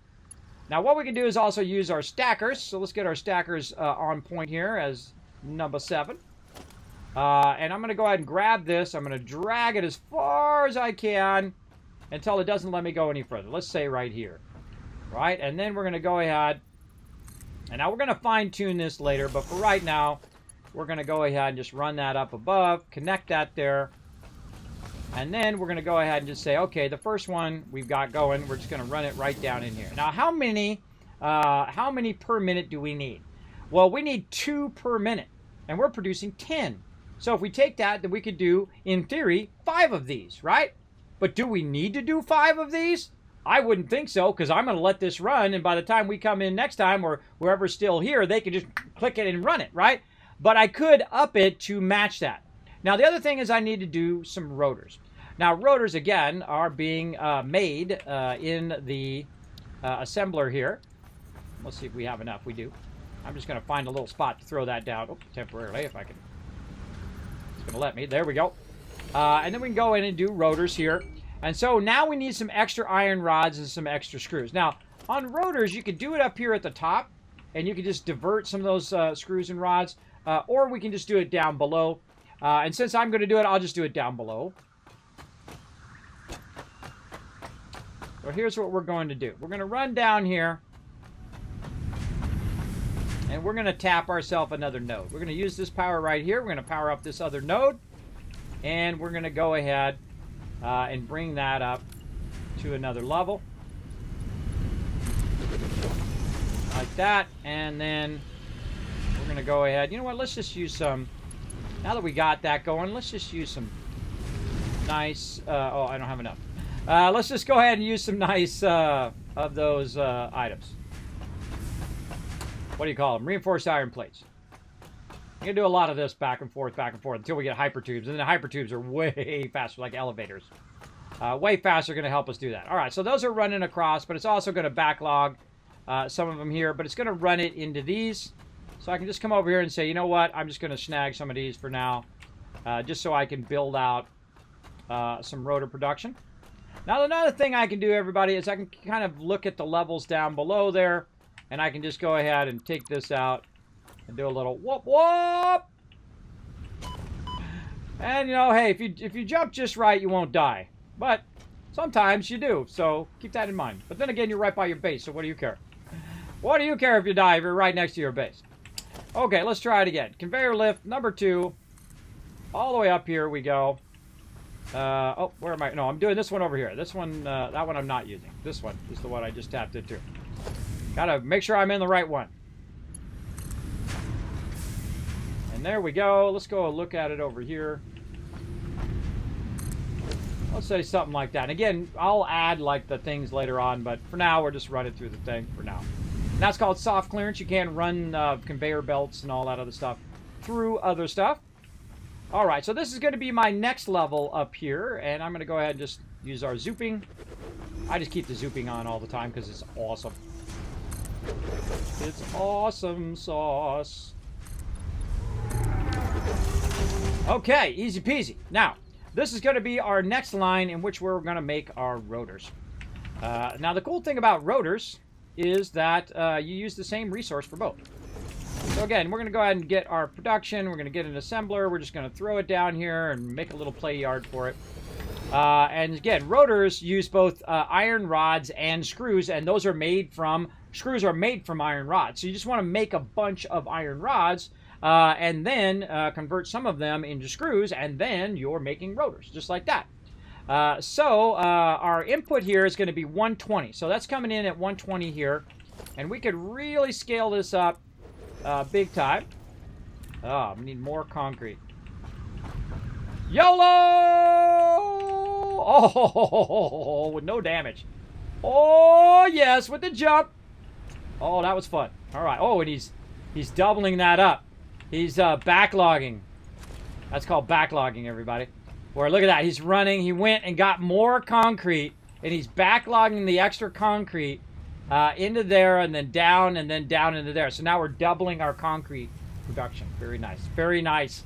Now what we can do is also use our stackers. So let's get our stackers on point here as number 7. And I'm going to go ahead and grab this. I'm going to drag it as far as I can until it doesn't let me go any further. Let's say right here. Right? And then we're going to go ahead. And now we're going to fine-tune this later. But for right now, we're going to go ahead and just run that up above. Connect that there. And then we're going to go ahead and just say, okay, the first one we've got going, we're just going to run it right down in here. Now, how many per minute do we need? Well, we need 2 per minute, and we're producing 10. So if we take that, then we could do, in theory, 5 of these, right? But do we need to do 5 of these? I wouldn't think so, because I'm going to let this run, and by the time we come in next time, or whoever's still here, they can just click it and run it, right? But I could up it to match that. Now, the other thing is I need to do some rotors. Now, rotors, again, are being made in the assembler here. Let's see if we have enough. We do. I'm just going to find a little spot to throw that down temporarily, if I can. It's going to let me. There we go. And then we can go in and do rotors here. And so now we need some extra iron rods and some extra screws. Now, on rotors, you could do it up here at the top, and you can just divert some of those screws and rods, or we can just do it down below. And since I'm going to do it, I'll just do it down below. So here's what we're going to do. We're going to run down here, and we're going to tap ourselves another node. We're going to use this power right here. We're going to power up this other node, and we're going to go ahead and bring that up to another level. Like that, and then we're going to go ahead. You know what? Let's just use some, now that we got that going, let's just use some nice, oh, I don't have enough. Let's just go ahead and use some nice of those items. What do you call them? Reinforced iron plates. You're going to do a lot of this back and forth until we get hypertubes. And then the hypertubes are way faster, like elevators. Way faster, going to help us do that. All right, so those are running across, but it's also going to backlog some of them here. But it's going to run it into these. So I can just come over here and say, you know what? I'm just going to snag some of these for now. Just so I can build out some rotor production. Now, another thing I can do, everybody, is I can kind of look at the levels down below there, and I can just go ahead and take this out and do a little whoop whoop. And you know, hey, if you jump just right, you won't die. But Sometimes you do, so keep that in mind. But then again, you're right by your base, so what do you care? What do you care if you die if you're right next to your base? Okay, let's try it again. Conveyor lift number 2. All the way up here we go. Oh, where am I? No, I'm doing this one over here. This one, that one I'm not using. This one is the one I just tapped into. Gotta make sure I'm in the right one. And there we go. Let's go look at it over here. Let's say something like that. And again, I'll add like the things later on, but for now, we're just running through the thing for now. And that's called soft clearance. You can run conveyor belts and all that other stuff through other stuff. All right, so this is going to be my next level up here, and I'm going to go ahead and just use our zooping. I just keep the zooping on all the time because it's awesome. It's awesome sauce. Okay, easy peasy. Now, this is going to be our next line in which we're going to make our rotors. Now, the cool thing about rotors is that you use the same resource for both. So again, we're going to go ahead and get our production. We're going to get an assembler. We're just going to throw it down here and make a little play yard for it. And again, rotors use both iron rods and screws, and those are made from, screws are made from iron rods. So you just want to make a bunch of iron rods and then convert some of them into screws, and then you're making rotors, just like that. So our input here is going to be 120. So that's coming in at 120 here. And we could really scale this up big time. Oh, we need more concrete. YOLO! Oh, with no damage. Oh, yes, with the jump. Oh, that was fun. All right. Oh, and he's doubling that up. He's backlogging. That's called backlogging, everybody. Where, look at that. He's running. He went and got more concrete, and he's backlogging the extra concrete into there and then down into there. So now we're doubling our concrete production. Very nice. Very nice.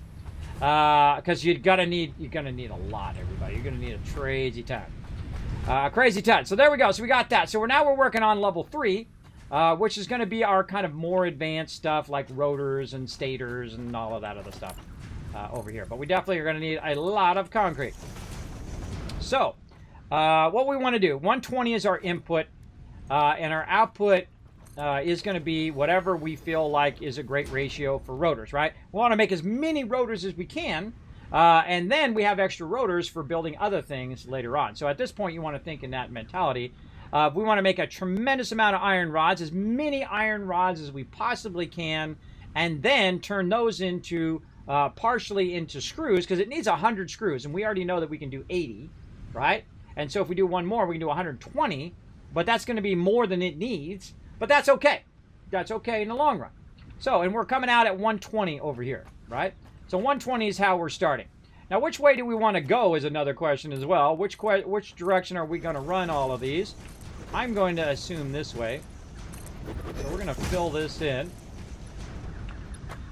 Because you're gonna need a lot, everybody. You're gonna need a crazy ton. Crazy ton. So there we go. So we got that. So we're working on level 3, which is going to be our kind of more advanced stuff like rotors and stators and all of that other stuff over here. But we definitely are going to need a lot of concrete. So what we want to do, 120 is our input, and our output is going to be whatever we feel like is a great ratio for rotors, right? We want to make as many rotors as we can, and then we have extra rotors for building other things later on. So at this point, you want to think in that mentality. We want to make a tremendous amount of iron rods, as many iron rods as we possibly can, and then turn those into partially into screws, because it needs 100 screws, and we already know that we can do 80, right? And so if we do one more, we can do 120, but that's going to be more than it needs, but that's okay. That's okay in the long run. So, and we're coming out at 120 over here, right? So 120 is how we're starting. Now, which way do we want to go is another question as well. Which direction are we going to run all of these? I'm going to assume this way. So we're going to fill this in.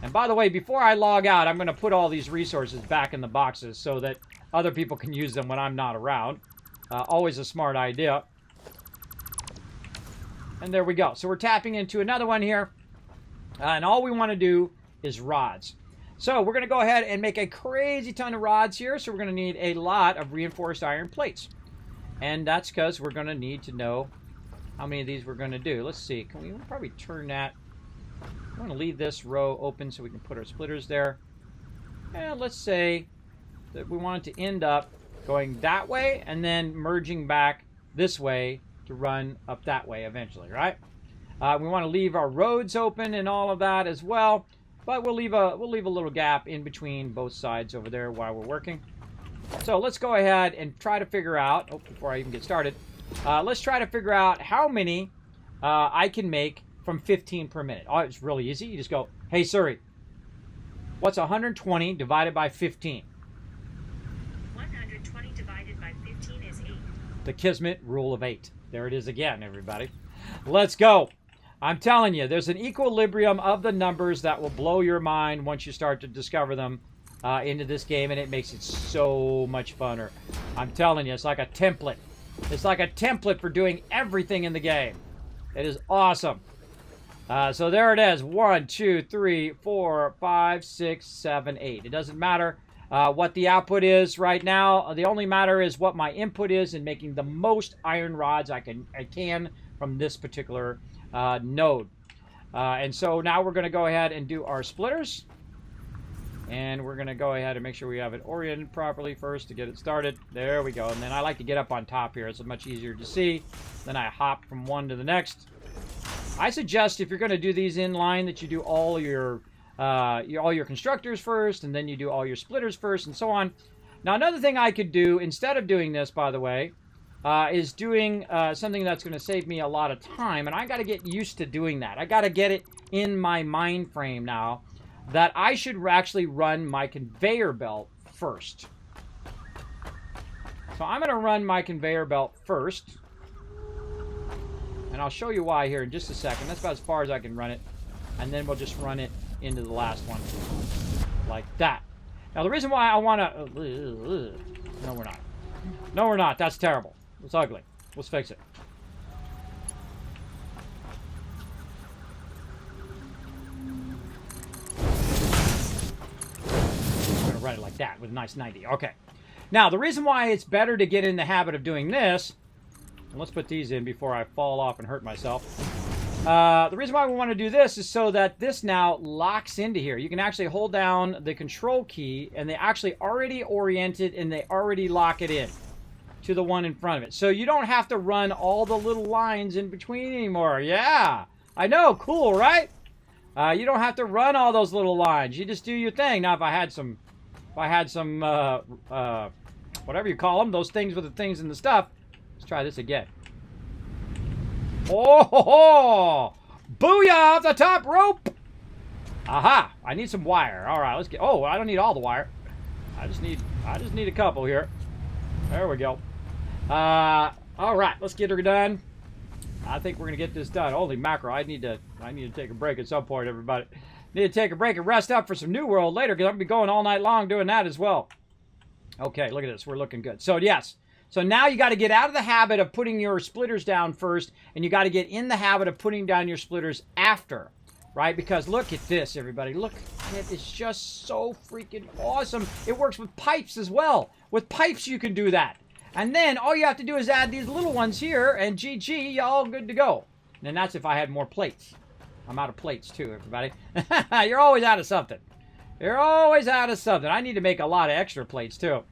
And by the way, before I log out, I'm going to put all these resources back in the boxes so that other people can use them when I'm not around. Always a smart idea. And there we go. So we're tapping into another one here. And all we want to do is rods. So we're going to go ahead and make a crazy ton of rods here. So we're going to need a lot of reinforced iron plates. And that's because we're going to need to know how many of these we're going to do. Let's see. Can we probably turn that? I'm going to leave this row open so we can put our splitters there. And let's say that we want it to end up going that way and then merging back this way to run up that way eventually, right? We want to leave our roads open and all of that as well. But we'll leave a little gap in between both sides over there while we're working. So let's go ahead and try to figure out, before I even get started, let's try to figure out how many I can make from 15 per minute. Oh, it's really easy. You just go, hey Siri, what's 120 divided by 15? 120 divided by 15 is 8. The Kismet rule of 8. There it is again, everybody. Let's go. I'm telling you, there's an equilibrium of the numbers that will blow your mind once you start to discover them into this game, and it makes it so much funner. I'm telling you, it's like a template. It's like a template for doing everything in the game. It is awesome. So there it is. 1, 2, 3, 4, 5, 6, 7, 8. It doesn't matter. what the output is right now. The only matter is what my input is in making the most iron rods I can from this particular node. And so now we're going to go ahead and do our splitters. And we're going to go ahead and make sure we have it oriented properly first to get it started. There we go. And then I like to get up on top here. It's much easier to see. Then I hop from one to the next. I suggest if you're going to do these in line that you do all your constructors first, and then you do all your splitters first, and so on. Now, another thing I could do instead of doing this, by the way, is doing something that's going to save me a lot of time, and I got to get used to doing that. I got to get it in my mind frame now that I should actually run my conveyor belt first. So I'm going to run my conveyor belt first, and I'll show you why here in just a second. That's about as far as I can run it, and then we'll just run it into the last one, like that. Now, the reason why I want to... no, we're not. No, we're not. That's terrible. It's ugly. Let's fix it. I'm going to run it like that with a nice 90. Okay. Now, the reason why it's better to get in the habit of doing this... And let's put these in before I fall off and hurt myself. The reason why we want to do this is so that this now locks into here. You can actually hold down the control key, and they actually already oriented, and they already lock it in to the one in front of it. So you don't have to run all the little lines in between anymore. Yeah, I know, cool, right? You don't have to run all those little lines. You just do your thing. Now, if I had some, whatever you call them, those things with the things and the stuff. Let's try this again. Oh, ho, ho. Booyah off the top rope. Aha, I need some wire. All right, let's get, oh, I don't need all the wire. I just need a couple here. There we go. All right, let's get her done. I think we're going to get this done. Holy mackerel, I need to take a break at some point, everybody. Need to take a break and rest up for some New World later, because I'm going to be going all night long doing that as well. Okay, look at this. We're looking good. So, yes. So now you got to get out of the habit of putting your splitters down first, and you got to get in the habit of putting down your splitters after, right? Because look at this, everybody. Look, it's just so freaking awesome. It works with pipes as well. With pipes, you can do that. And then all you have to do is add these little ones here, and GG, y'all good to go. And that's if I had more plates. I'm out of plates too, everybody. You're always out of something. You're always out of something. I need to make a lot of extra plates too.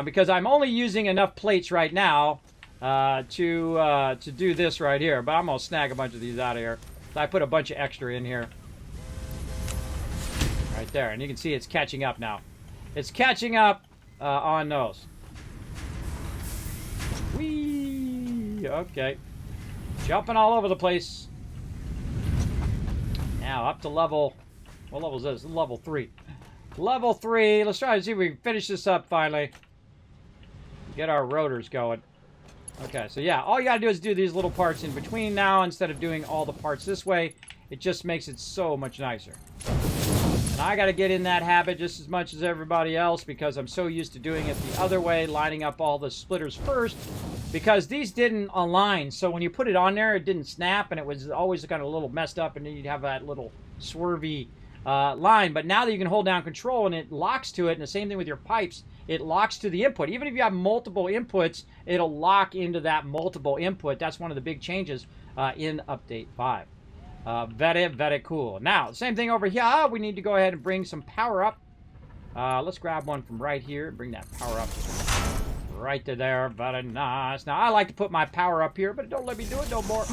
Because I'm only using enough plates right now to do this right here. But I'm going to snag a bunch of these out of here. So I put a bunch of extra in here. Right there. And you can see it's catching up now. It's catching up on those. Whee! Okay. Jumping all over the place. Now up to level... What level is this? Level 3. Level 3. Let's try to see if we can finish this up finally. Get our rotors going. Okay, so yeah, all you gotta do is do these little parts in between now instead of doing all the parts this way. It just makes it so much nicer. And I gotta get in that habit just as much as everybody else because I'm so used to doing it the other way, lining up all the splitters first, because these didn't align. So when you put it on there, it didn't snap, and it was always kind of a little messed up, and then you'd have that little swervy line. But now that you can hold down control and it locks to it, and the same thing with your pipes, it locks to the input. Even if you have multiple inputs, it'll lock into that multiple input. That's one of the big changes in Update 5. Very, very cool. Now, same thing over here. We need to go ahead and bring some power up. Let's grab one from right here and bring that power up right to there. Very nice. Now, I like to put my power up here, but don't let me do it no more.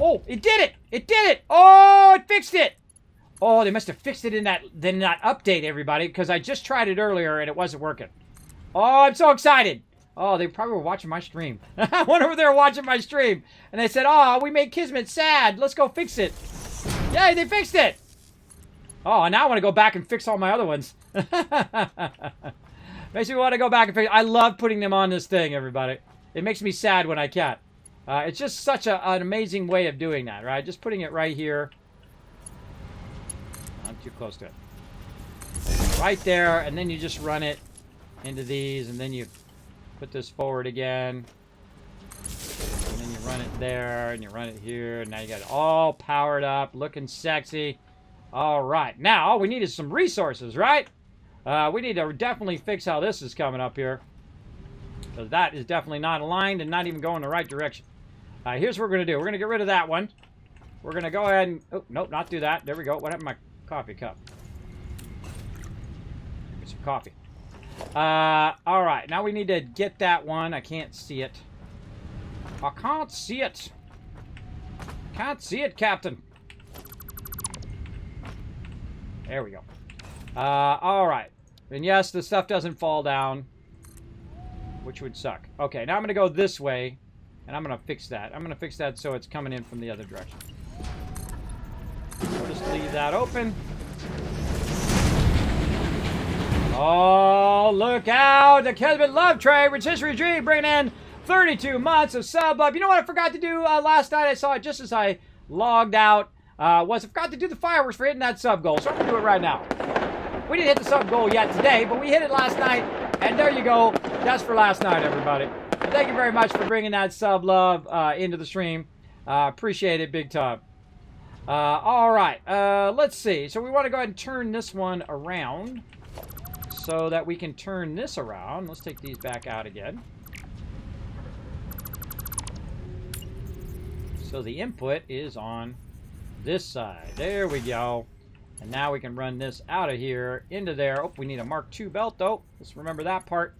Oh, it did it! It did it! Oh, it fixed it! Oh, they must have fixed it in that update, everybody, because I just tried it earlier and it wasn't working. Oh, I'm so excited. Oh, they probably were watching my stream. I wonder if they were watching my stream. And they said, oh, we made Kismet sad. Let's go fix it. Yay, they fixed it. Oh, and now I want to go back and fix all my other ones. Makes me want to go back and fix. I love putting them on this thing, everybody. It makes me sad when I can't. It's just such an amazing way of doing that, right? Just putting it right here. Not too close to it. Right there, and then you just run it into these, and then you put this forward again. And then you run it there, and you run it here, and now you got it all powered up, looking sexy. All right, now all we need is some resources, right? We need to definitely fix how this is coming up here. Because that is definitely not aligned and not even going the right direction. Here's what we're going to do. We're going to get rid of that one. We're going to go ahead and... Oh, nope, not do that. There we go. What happened to my coffee cup? Get some coffee. All right. Now we need to get that one. I can't see it. I can't see it. Can't see it, Captain. There we go. All right. And yes, the stuff doesn't fall down, which would suck. Okay, now I'm going to go this way, and I'm going to fix that. I'm going to fix that so it's coming in from the other direction. We'll just leave that open. Oh, look out! The Kismet Love Trade, Rich History Dream, bringing in 32 months of sub love. You know what I forgot to do last night? I saw it just as I logged out. I forgot to do the fireworks for hitting that sub goal. So I'm going to do it right now. We didn't hit the sub goal yet today, but we hit it last night. And there you go. That's for last night, everybody. And thank you very much for bringing that sub love into the stream. Appreciate it big time. All right. Let's see. So we want to go ahead and turn this one around so that we can turn this around. Let's take these back out again. So the input is on this side. There we go. And now we can run this out of here into there. Oh, we need a Mark II belt, though. Let's remember that part.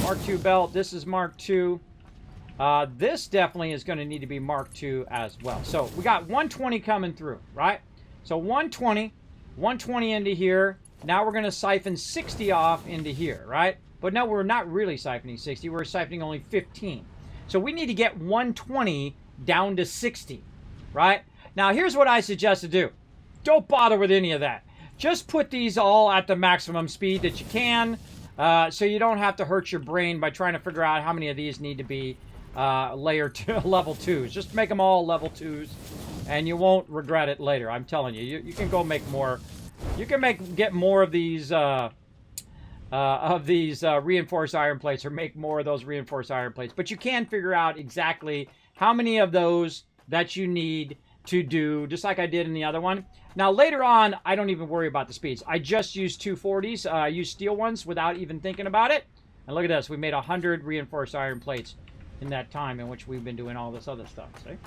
Mark II belt. This is Mark II. This definitely is going to need to be Mark II as well. So we got 120 coming through, right? So 120 into here. Now we're going to siphon 60 off into here, right? But no, we're not really siphoning 60. We're siphoning only 15. So we need to get 120 down to 60, right? Now, here's what I suggest to do. Don't bother with any of that. Just put these all at the maximum speed that you can, so you don't have to hurt your brain by trying to figure out how many of these need to be level 2s. Just make them all level 2s, and you won't regret it later. I'm telling you. You can go make more. You can get more of these reinforced iron plates, or make more of those reinforced iron plates. But you can figure out exactly how many of those that you need to do, just like I did in the other one. Now, later on, I don't even worry about the speeds. I just use 240s. I use steel ones without even thinking about it. And look at this. We made 100 reinforced iron plates in that time in which we've been doing all this other stuff. See?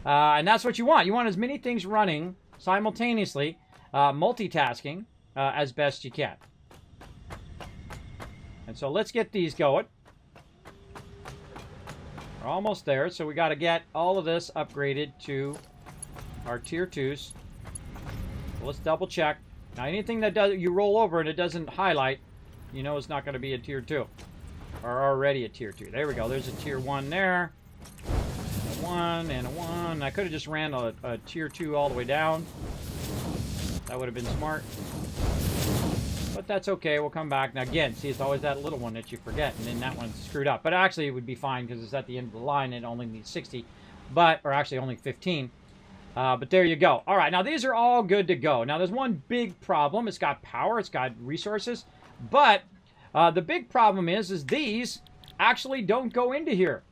And that's what you want. You want as many things running simultaneously, multitasking, as best you can. And so let's get these going. We're almost there. So we got to get all of this upgraded to our tier 2s. So let's double check. Now, anything that you roll over and it doesn't highlight, you know it's not going to be a tier 2. Or already a tier 2. There we go. There's a tier 1 there. A 1 and a 1. I could have just ran a tier 2 all the way down. That would have been smart. But that's okay. We'll come back. Now, again, see, it's always that little one that you forget. And then that one's screwed up. But actually, it would be fine because it's at the end of the line. It only needs 60. Or actually, only 15. But there you go. All right, now these are all good to go. Now, there's one big problem. It's got power. It's got resources. But the big problem is these actually don't go into here,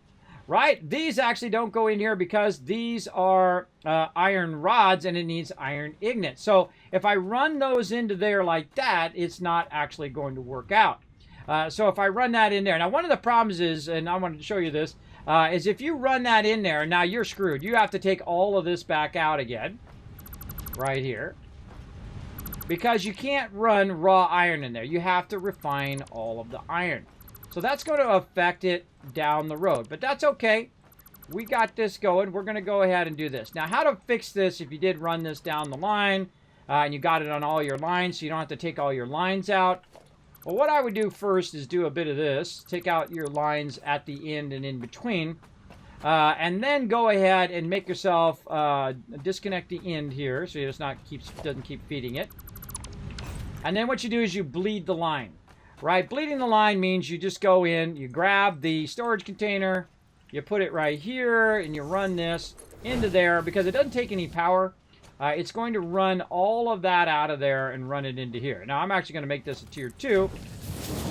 right? These actually don't go in here because these are iron rods, and it needs iron ingot. So if I run those into there like that, it's not actually going to work out. So if I run that in there. Now, one of the problems is, and I wanted to show you this, is if you run that in there, now you're screwed. You have to take all of this back out again, right here, because you can't run raw iron in there. You have to refine all of the iron. So that's going to affect it down the road, but that's okay. We got this going. We're going to go ahead and do this. Now, how to fix this if you did run this down the line, and you got it on all your lines, so you don't have to take all your lines out. Well, what I would do first is do a bit of this. Take out your lines at the end and in between. And then go ahead and make yourself disconnect the end here so it doesn't keep feeding it. And then what you do is you bleed the line. Right? Bleeding the line means you just go in, you grab the storage container, you put it right here, and you run this into there because it doesn't take any power. It's going to run all of that out of there and run it into here. Now, I'm actually going to make this a tier 2,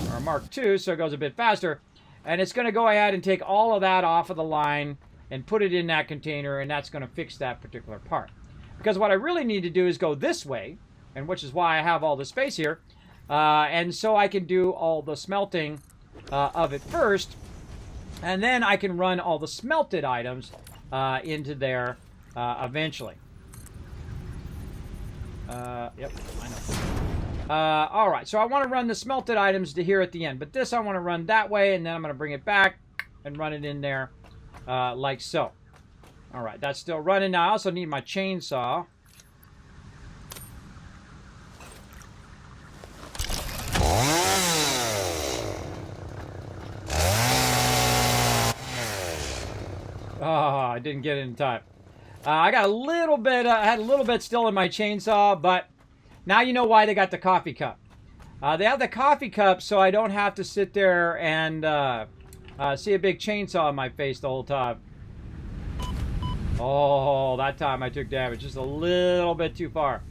or a Mark II, so it goes a bit faster. And it's going to go ahead and take all of that off of the line and put it in that container, and that's going to fix that particular part. Because what I really need to do is go this way, and which is why I have all this space here. And so I can do all the smelting of it first, and then I can run all the smelted items into there eventually. Yep, I know. All right, so I want to run the smelted items to here at the end, but this I want to run that way, and then I'm going to bring it back and run it in there like so. All right, that's still running. Now I also need my chainsaw. Oh, I didn't get it in time. I got a little bit, I had a little bit still in my chainsaw, but now you know why they got the coffee cup. They have the coffee cup so I don't have to sit there and see a big chainsaw in my face the whole time. Oh, that time I took damage just a little bit too far.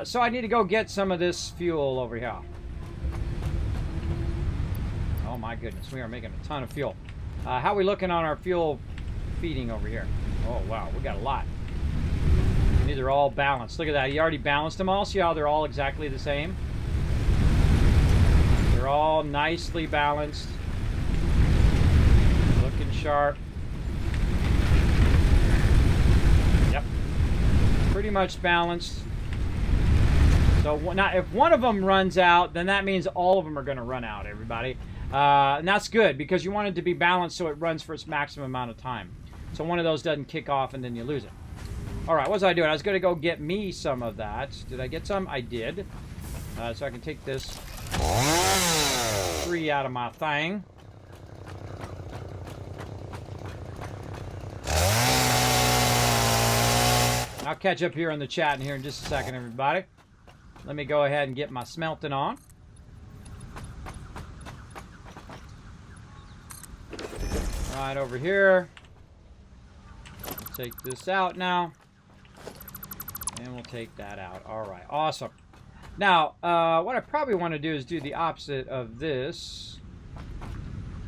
So I need to go get some of this fuel over here. Oh my goodness, we are making a ton of fuel. How are we looking on our fuel feeding over here? Oh wow, we got a lot. And these are all balanced. Look at that, he already balanced them all. See how they're all exactly the same? They're all nicely balanced. Looking sharp. Yep. Pretty much balanced. So now if one of them runs out, then that means all of them are going to run out, everybody. And that's good because you want it to be balanced so it runs for its maximum amount of time. So one of those doesn't kick off and then you lose it. All right, what was I doing? I was going to go get me some of that. Did I get some? I did. So I can take this 3 out of my thing. I'll catch up here in the chat in here in just a second, everybody. Let me go ahead and get my smelting on. Right over here. Take this out now. And we'll take that out. All right, awesome. Now, what I probably want to do is do the opposite of this.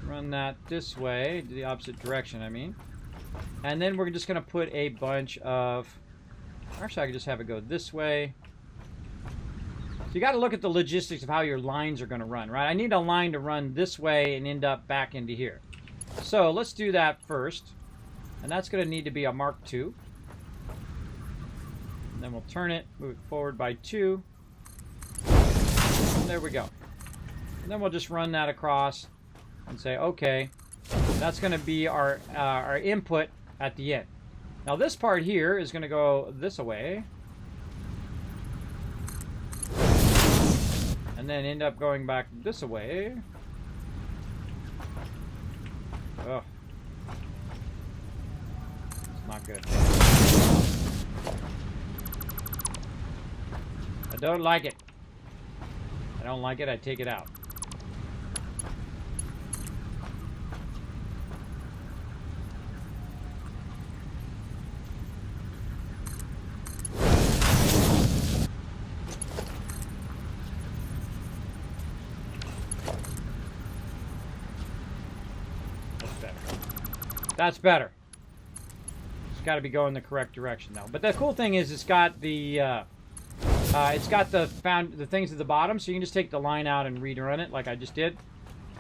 Run that this way, the opposite direction, I mean. And then we're just going to put a bunch of... Actually, I could just have it go this way. So you got to look at the logistics of how your lines are going to run, right? I need a line to run this way and end up back into here. So let's do that first. And that's going to need to be a Mark II. And then we'll turn it, move it forward by 2. And there we go. And then we'll just run that across and say, okay, that's going to be our input at the end. Now this part here is going to go this way. And then end up going back this way. Oh. It's not good. I don't like it. I don't like it, I take it out. That's better. It's got to be going the correct direction though. But the cool thing is, it's got the the things at the bottom, so you can just take the line out and rerun it like I just did,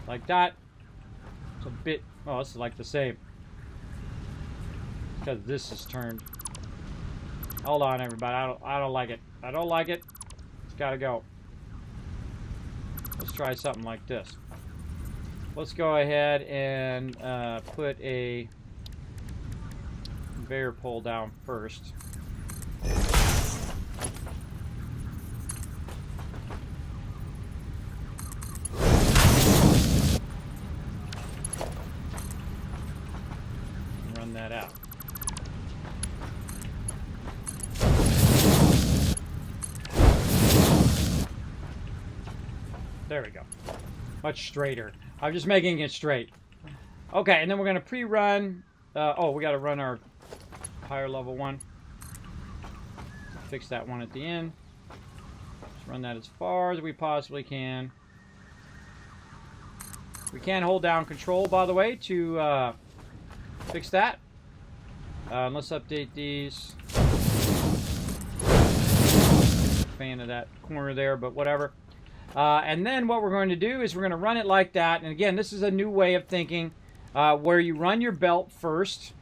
like that. It's a bit. Oh, it's like the same because this is turned. Hold on, everybody. I don't like it. I don't like it. It's got to go. Let's try something like this. Let's go ahead and put a conveyor pole down first. Run that out. There we go. Much straighter. I'm just making it straight. Okay, and then we're going to pre-run. Oh, we got to run our higher level one. Fix that one at the end. Just run that as far as we possibly can. We can hold down control, by the way, to fix that. Let's update these. Fan of that corner there, but whatever. And then what we're going to do is we're going to run it like that. And again, this is a new way of thinking where you run your belt first.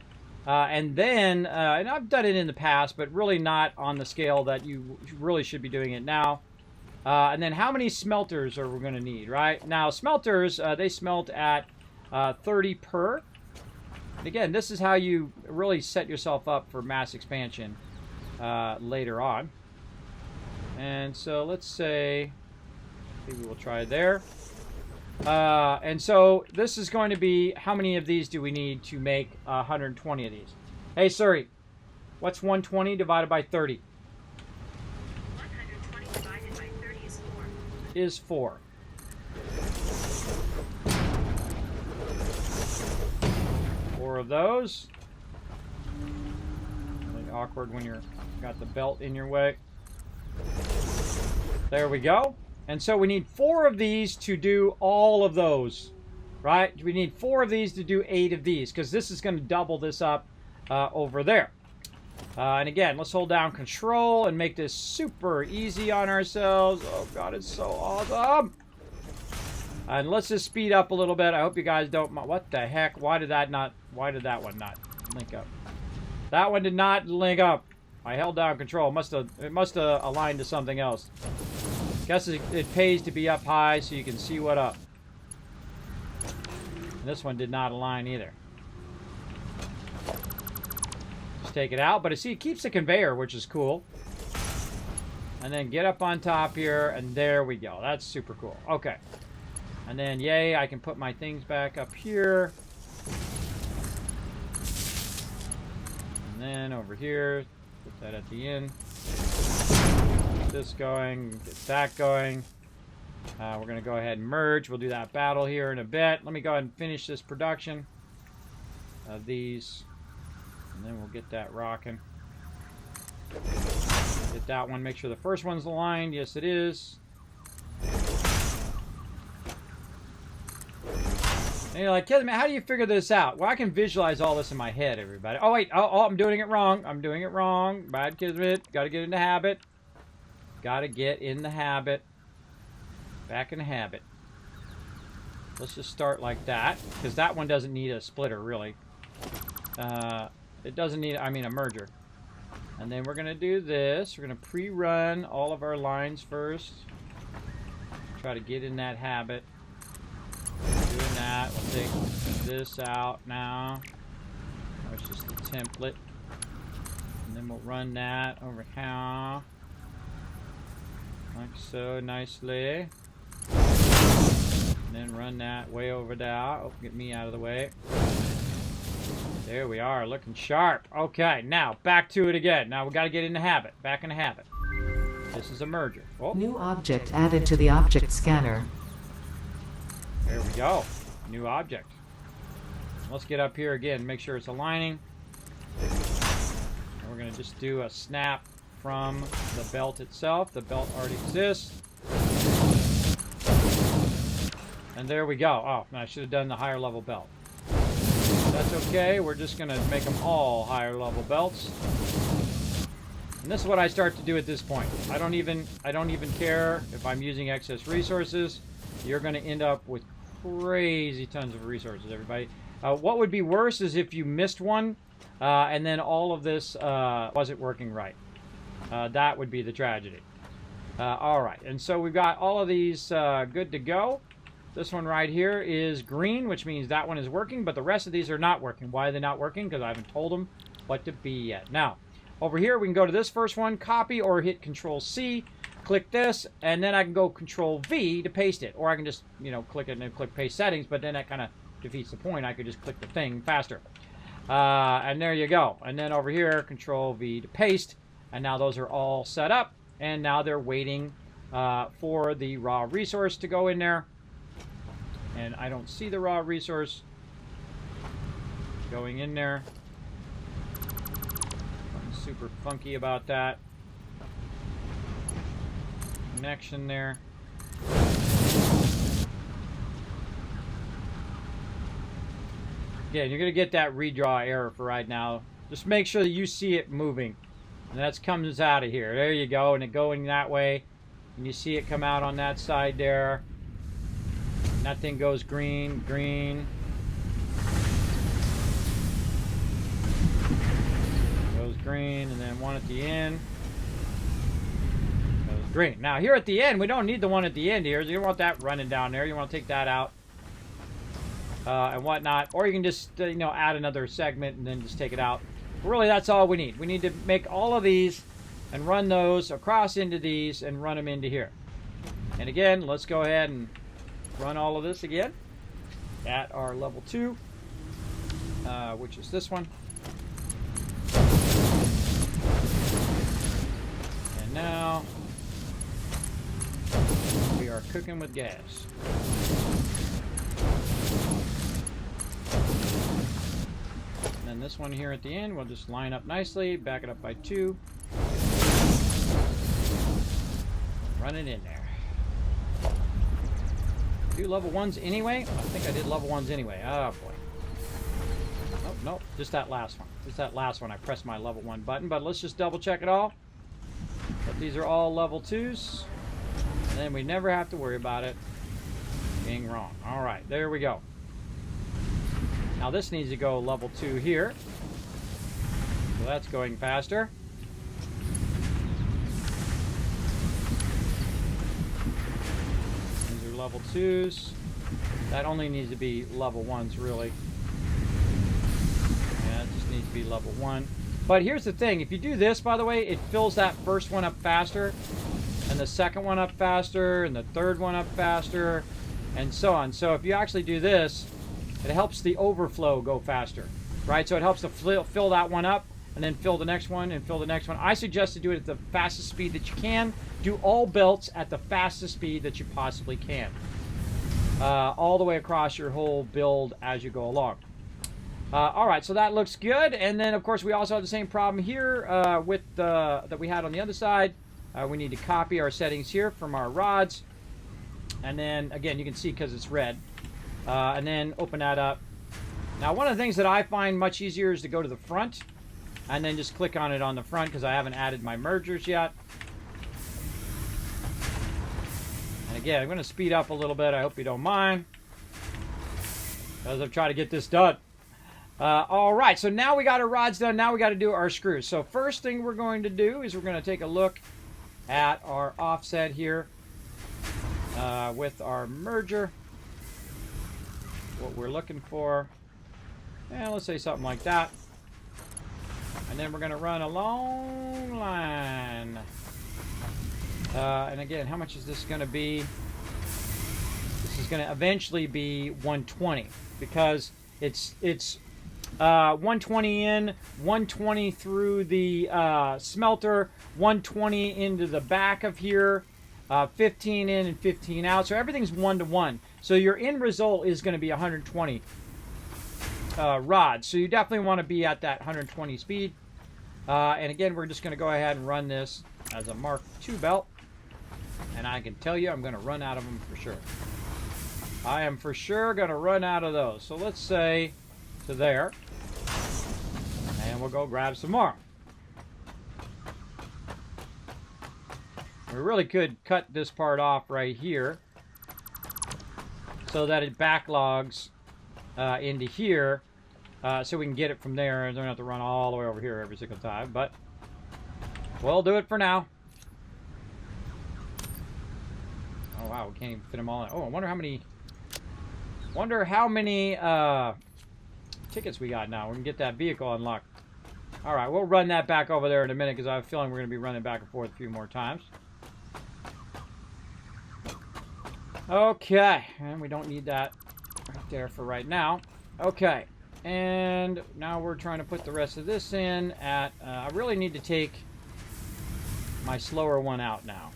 And then, and I've done it in the past, but really not on the scale that you really should be doing it now. And then how many smelters are we going to need, right? Now, smelters, they smelt at 30 per. And again, this is how you really set yourself up for mass expansion later on. And so let's say, maybe we'll try there. And so this is going to be, how many of these do we need to make 120 of these? Hey, Siri, what's 120 divided by 30? 120 divided by 30 is 4. Is 4. Four of those. Really awkward when you're got the belt in your way. There we go. And so we need 4 of these to do all of those, right? We need 4 of these to do 8 of these, because this is going to double this up over there. And again, let's hold down Control and make this super easy on ourselves. Oh God, it's so awesome. And let's just speed up a little bit. I hope you guys don't mind. What the heck? Why did that one not link up? That one did not link up. I held down Control. It must have aligned to something else. Guess it pays to be up high so you can see what up. And this one did not align either. Just take it out, but see, it keeps the conveyor, which is cool. And then get up on top here, and there we go. That's super cool. Okay. And then, yay, I can put my things back up here. And then over here, put that at the end. Get this going, get that going. We're going to go ahead and merge. We'll do that battle here in a bit. Let me go ahead and finish this production of these. And then we'll get that rocking. Get that one. Make sure the first one's aligned. Yes, it is. And you're like, Kismet, how do you figure this out? Well, I can visualize all this in my head, everybody. Oh, wait. Oh, I'm doing it wrong. I'm doing it wrong. Bad Kismet. Got to get in the habit. Got to get in the habit. Back in the habit. Let's just start like that, because that one doesn't need a splitter, really. It doesn't need, a merger. And then we're going to do this. We're going to pre-run all of our lines first. Try to get in that habit. Doing that. We'll take this out now. It's just the template. And then we'll run that over here. Like so, nicely. And then run that way over there. Oh, get me out of the way. There we are, looking sharp. Okay, now back to it again. Now we got to get in the habit. Back in the habit. This is a merger. Oh, New object added to the object scanner. there we go. New object. Let's get up here again. Make sure it's aligning. And we're going to just do a snap from the belt itself. The belt already exists. And there we go. Oh, I should have done the higher level belt. That's okay. We're just going to make them all higher level belts. And this is what I start to do at this point. I don't even care if I'm using excess resources. You're going to end up with crazy tons of resources, everybody. What would be worse is if you missed one and then all of this wasn't working right. That would be the tragedy. All right, and so we've got all of these good to go. This one right here is green, which means that one is working, but the rest of these are not working. Why are they not working? Because I haven't told them what to be yet. Now, over here, we can go to this first one, copy, or hit Control-C, click this, and then I can go Control-V to paste it. Or I can just, click it and then click Paste Settings, but then that kind of defeats the point. I could just click the thing faster. And there you go. And then over here, Control-V to paste, and now those are all set up, and now they're waiting for the raw resource to go in there. And I don't see the raw resource going in there. Something super funky about that. Connection there. Again, you're going to get that redraw error for right now. Just make sure that you see it moving. And that comes out of here. There you go. And it going that way. And you see it come out on that side there. And that thing goes green, green. Goes green, and then one at the end. Goes green. Now here at the end, we don't need the one at the end here. You don't want that running down there. You want to take that out. And whatnot. Or you can just, you know, add another segment and then just take it out. But really, that's all we need. We need to make all of these and run those across into these and run them into here. And again, let's go ahead and run all of this again at our level 2, which is this one. And now we are cooking with gas. And then this one here at the end, we'll just line up nicely, back it up by 2. Run it in there. Do level 1s anyway? I think I did level 1s anyway. Oh boy. Nope, nope. Just that last one. Just that last one. I pressed my level 1 button, but let's just double check it all. But these are all level 2s. And then we never have to worry about it being wrong. Alright, there we go. Now this needs to go level 2 here. So that's going faster. Level 2s. That only needs to be level 1s, really. Yeah, it just needs to be level 1. But here's the thing. If you do this, by the way, it fills that first one up faster, and the second one up faster, and the third one up faster, and so on. So if you actually do this, it helps the overflow go faster, right? So it helps to fill that one up, and then fill the next one, and fill the next one. I suggest to do it at the fastest speed that you can. Do all belts at the fastest speed that you possibly can. All the way across your whole build as you go along. Alright, so that looks good. And then, of course, we also have the same problem here with that we had on the other side. We need to copy our settings here from our rods. And then, again, you can see because it's red. And then open that up. Now, one of the things that I find much easier is to go to the front. And then just click on it on the front because I haven't added my mergers yet. And again, I'm going to speed up a little bit. I hope you don't mind. As I'm trying to get this done. All right, so now we got our rods done. Now we got to do our screws. So first thing we're going to do is we're going to take a look at our offset here with our merger. What we're looking for. And let's say something like that. And then we're going to run a long line. And again, how much is this going to be? This is going to eventually be 120 because it's 120 in, 120 through the smelter, 120 into the back of here, 15 in and 15 out. So everything's 1 to 1. So your end result is going to be 120 rods. So you definitely want to be at that 120 speed. And again, we're just going to go ahead and run this as a Mark II belt. And I can tell you I'm going to run out of them for sure. I am for sure going to run out of those. So let's say to there. And we'll go grab some more. We really could cut this part off right here so that it backlogs into here so we can get it from there and don't have to run all the way over here every single time. But we'll do it for now. Oh wow, we can't even fit them all in. Oh, I wonder how many tickets we got now. We can get that vehicle unlocked. Alright, we'll run that back over there in a minute because I have a feeling we're going to be running back and forth a few more times. Okay, and we don't need that right there for right now. Okay, and now we're trying to put the rest of this in at, I really need to take my slower one out now.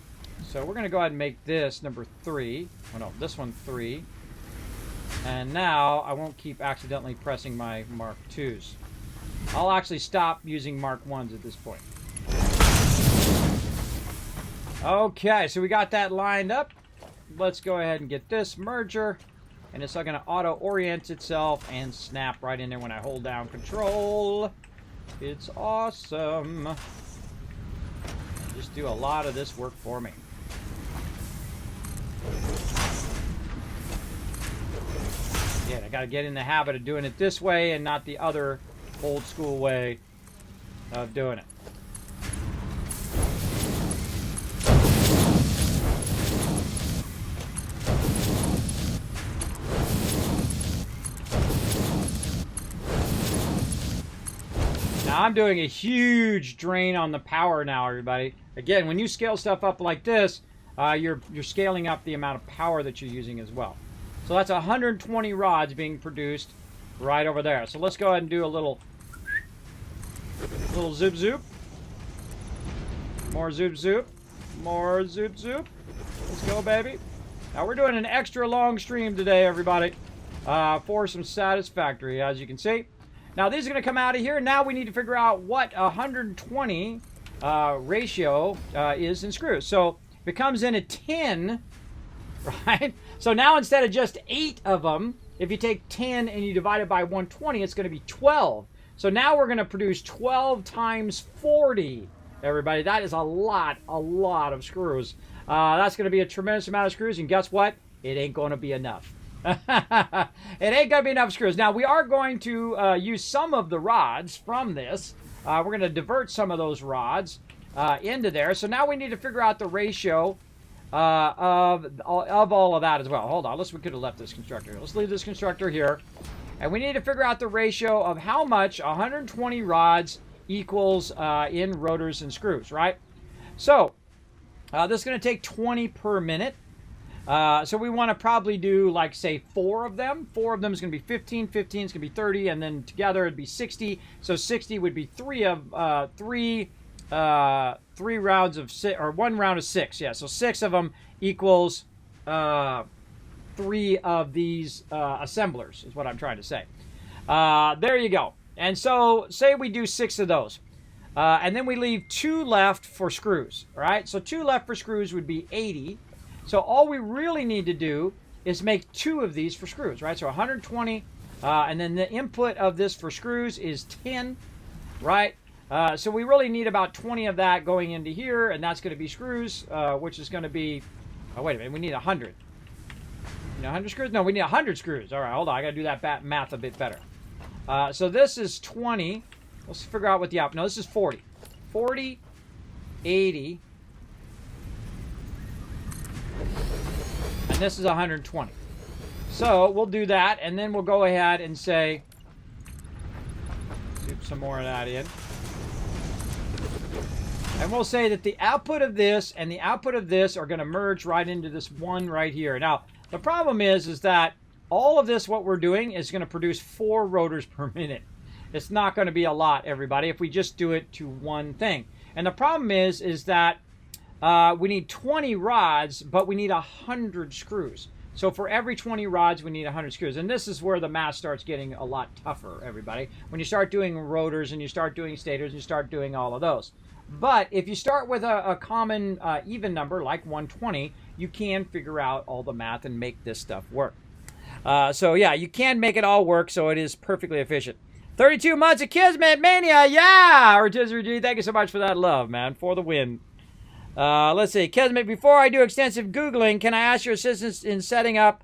So we're going to go ahead and make this number 3. Oh no, this one 3. And now I won't keep accidentally pressing my Mark IIs. I'll actually stop using Mark 1s at this point. Okay, so we got that lined up. Let's go ahead and get this merger. And it's going to auto-orient itself and snap right in there when I hold down control. It's awesome. Just do a lot of this work for me. Yeah, I got to get in the habit of doing it this way and not the other old school way of doing it. Now I'm doing a huge drain on the power now, everybody. Again, when you scale stuff up like this, you're scaling up the amount of power that you're using as well. So that's 120 rods being produced right over there. So let's go ahead and do a little zoop zoop. More zoop zoop. More zoop zoop. Let's go, baby. Now we're doing an extra long stream today, everybody, for some Satisfactory, as you can see. Now these are going to come out of here. Now we need to figure out what 120 ratio is in screws. So if it comes in at 10, right? So now instead of just 8 of them, if you take 10 and you divide it by 120, it's going to be 12. So now we're going to produce 12 times 40, everybody. That is a lot of screws. That's going to be a tremendous amount of screws. And guess what? It ain't going to be enough. It ain't going to be enough screws. Now, we are going to use some of the rods from this. We're going to divert some of those rods into there. So now we need to figure out the ratio of all of that as well. Hold on. We could have left this constructor. Let's leave this constructor here. And we need to figure out the ratio of how much 120 rods equals in rotors and screws, right? So this is going to take 20 per minute. So we want to probably do, like, say, 4 of them. 4 of them is going to be 15. 15 is going to be 30, and then together it'd be 60. So 60 would be 3 rounds of 6, or 1 round of 6. Yeah, so 6 of them equals 3 of these assemblers, is what I'm trying to say. There you go. And so say we do 6 of those. And then we leave 2 left for screws, all right? So 2 left for screws would be 80. So all we really need to do is make 2 of these for screws, right? So 120, and then the input of this for screws is 10, right? So we really need about 20 of that going into here, and that's going to be screws, which is going to be, oh, wait a minute, we need 100. You know, 100 screws? No, we need 100 screws. All right, hold on, I got to do that math a bit better. So this is 20. Let's figure out what the output, no, this is 40. 40, 80, and this is 120. So we'll do that, and then we'll go ahead and say, soup some more of that in. And we'll say that the output of this and the output of this are going to merge right into this one right here. Now, the problem is that all of this, what we're doing, is going to produce 4 rotors per minute. It's not going to be a lot, everybody, if we just do it to one thing. And the problem is that we need 20 rods, but we need 100 screws. So for every 20 rods, we need 100 screws. And this is where the math starts getting a lot tougher, everybody. When you start doing rotors and you start doing stators and you start doing all of those. But if you start with a common even number, like 120, you can figure out all the math and make this stuff work. So yeah, you can make it all work, so it is perfectly efficient. 32 months of Kismet Mania, yeah! Rotisserie G, thank you so much for that love, man, for the win. Let's see, Kismet, before I do extensive Googling, can I ask your assistance in setting up,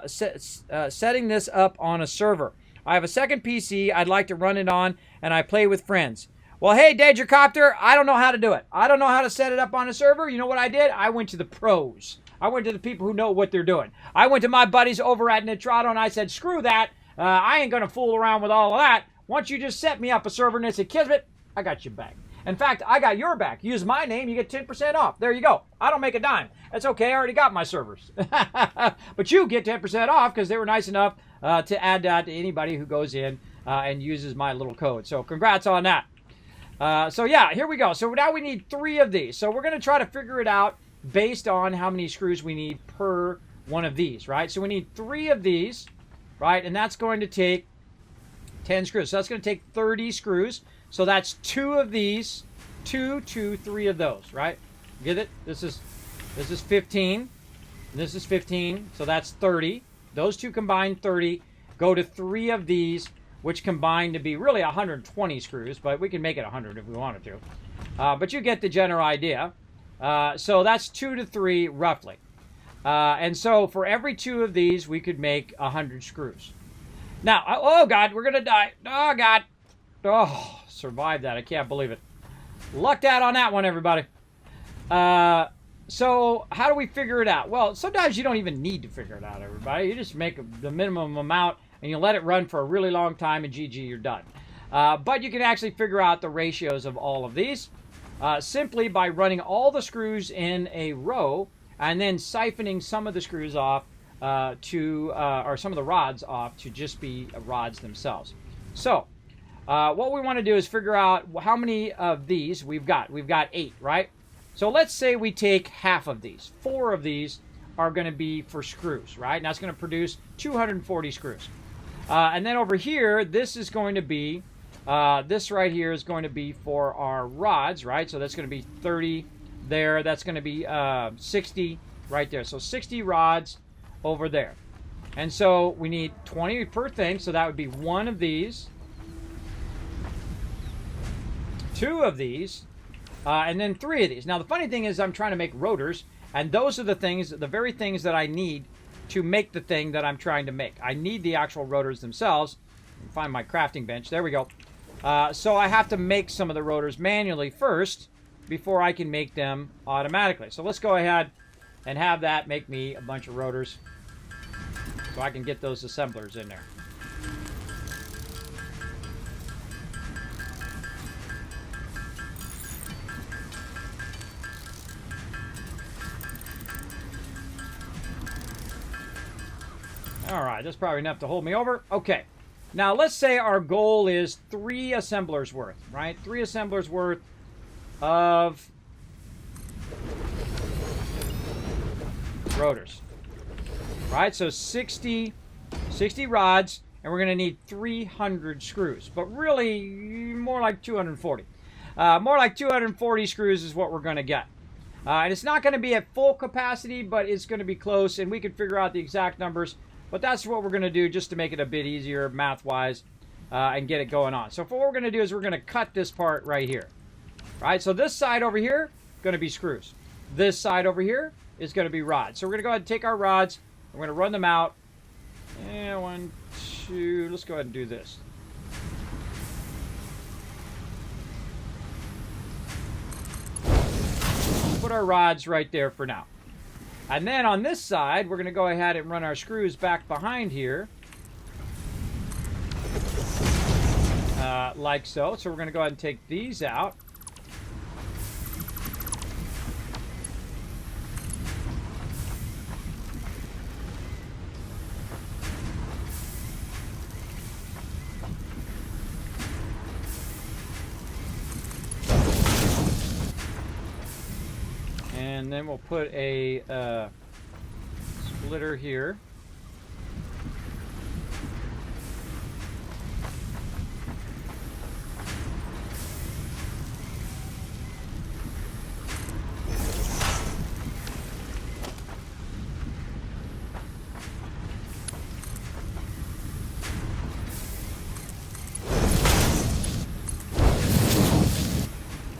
setting this up on a server? I have a second PC I'd like to run it on, and I play with friends. Well, hey, Dagercopter, I don't know how to do it. I don't know how to set it up on a server. You know what I did? I went to the pros. I went to the people who know what they're doing. I went to my buddies over at Nitrado, and I said, screw that. I ain't going to fool around with all of that. Once you just set me up a server, and they said, Kismet, I got your back. In fact, I got your back. Use my name, you get 10% off. There you go. I don't make a dime. That's okay. I already got my servers. But you get 10% off because they were nice enough to add that to anybody who goes in and uses my little code. So congrats on that. So yeah, here we go. So now we need 3 of these. So we're going to try to figure it out based on how many screws we need per one of these, right? So we need 3 of these, right? And that's going to take 10 screws. So that's going to take 30 screws. So that's 2 of these, 2, 2, 3 of those, right? Get it? This is 15. This is 15. So that's 30. Those 2 combined 30. Go to 3 of these, which combine to be really 120 screws, but we can make it 100 if we wanted to. But you get the general idea. So that's 2 to 3 roughly. And so for every 2 of these, we could make 100 screws. Now, oh God, we're going to die. Oh God. Oh, survived that. I can't believe it. Lucked out on that one, everybody. So how do we figure it out? Well, sometimes you don't even need to figure it out, everybody. You just make the minimum amount and you let it run for a really long time and GG, you're done. But you can actually figure out the ratios of all of these simply by running all the screws in a row and then siphoning some of the screws off or some of the rods off to just be rods themselves. So what we want to do is figure out how many of these we've got. We've got 8, right? So let's say we take half of these. 4 of these are going to be for screws, right? And that's going to produce 240 screws. And then over here, this is going to be, this right here is going to be for our rods, right? So that's going to be 30 there. That's going to be 60 right there. So 60 rods over there. And so we need 20 per thing. So that would be 1 of these, 2 of these, and then 3 of these. Now, the funny thing is I'm trying to make rotors, and those are the things, the very things that I need to make the thing that I'm trying to make. I need the actual rotors themselves. Find my crafting bench. There we go. So I have to make some of the rotors manually first before I can make them automatically. So let's go ahead and have that make me a bunch of rotors so I can get those assemblers in there. All right, that's probably enough to hold me over. Okay, now let's say our goal is 3 assemblers worth, right? 3 assemblers worth of rotors, right? So 60 rods, and we're going to need 300 screws, but really more like 240. More like 240 screws is what we're going to get. And it's not going to be at full capacity, but it's going to be close, and we can figure out the exact numbers. But that's what we're going to do just to make it a bit easier math-wise and get it going on. So what we're going to do is we're going to cut this part right here. Right? So this side over here is going to be screws. This side over here is going to be rods. So we're going to go ahead and take our rods. We're going to run them out. And 1, 2. Let's go ahead and do this. Put our rods right there for now. And then on this side, we're going to go ahead and run our screws back behind here. Like so. So we're going to go ahead and take these out. And then we'll put a splitter here.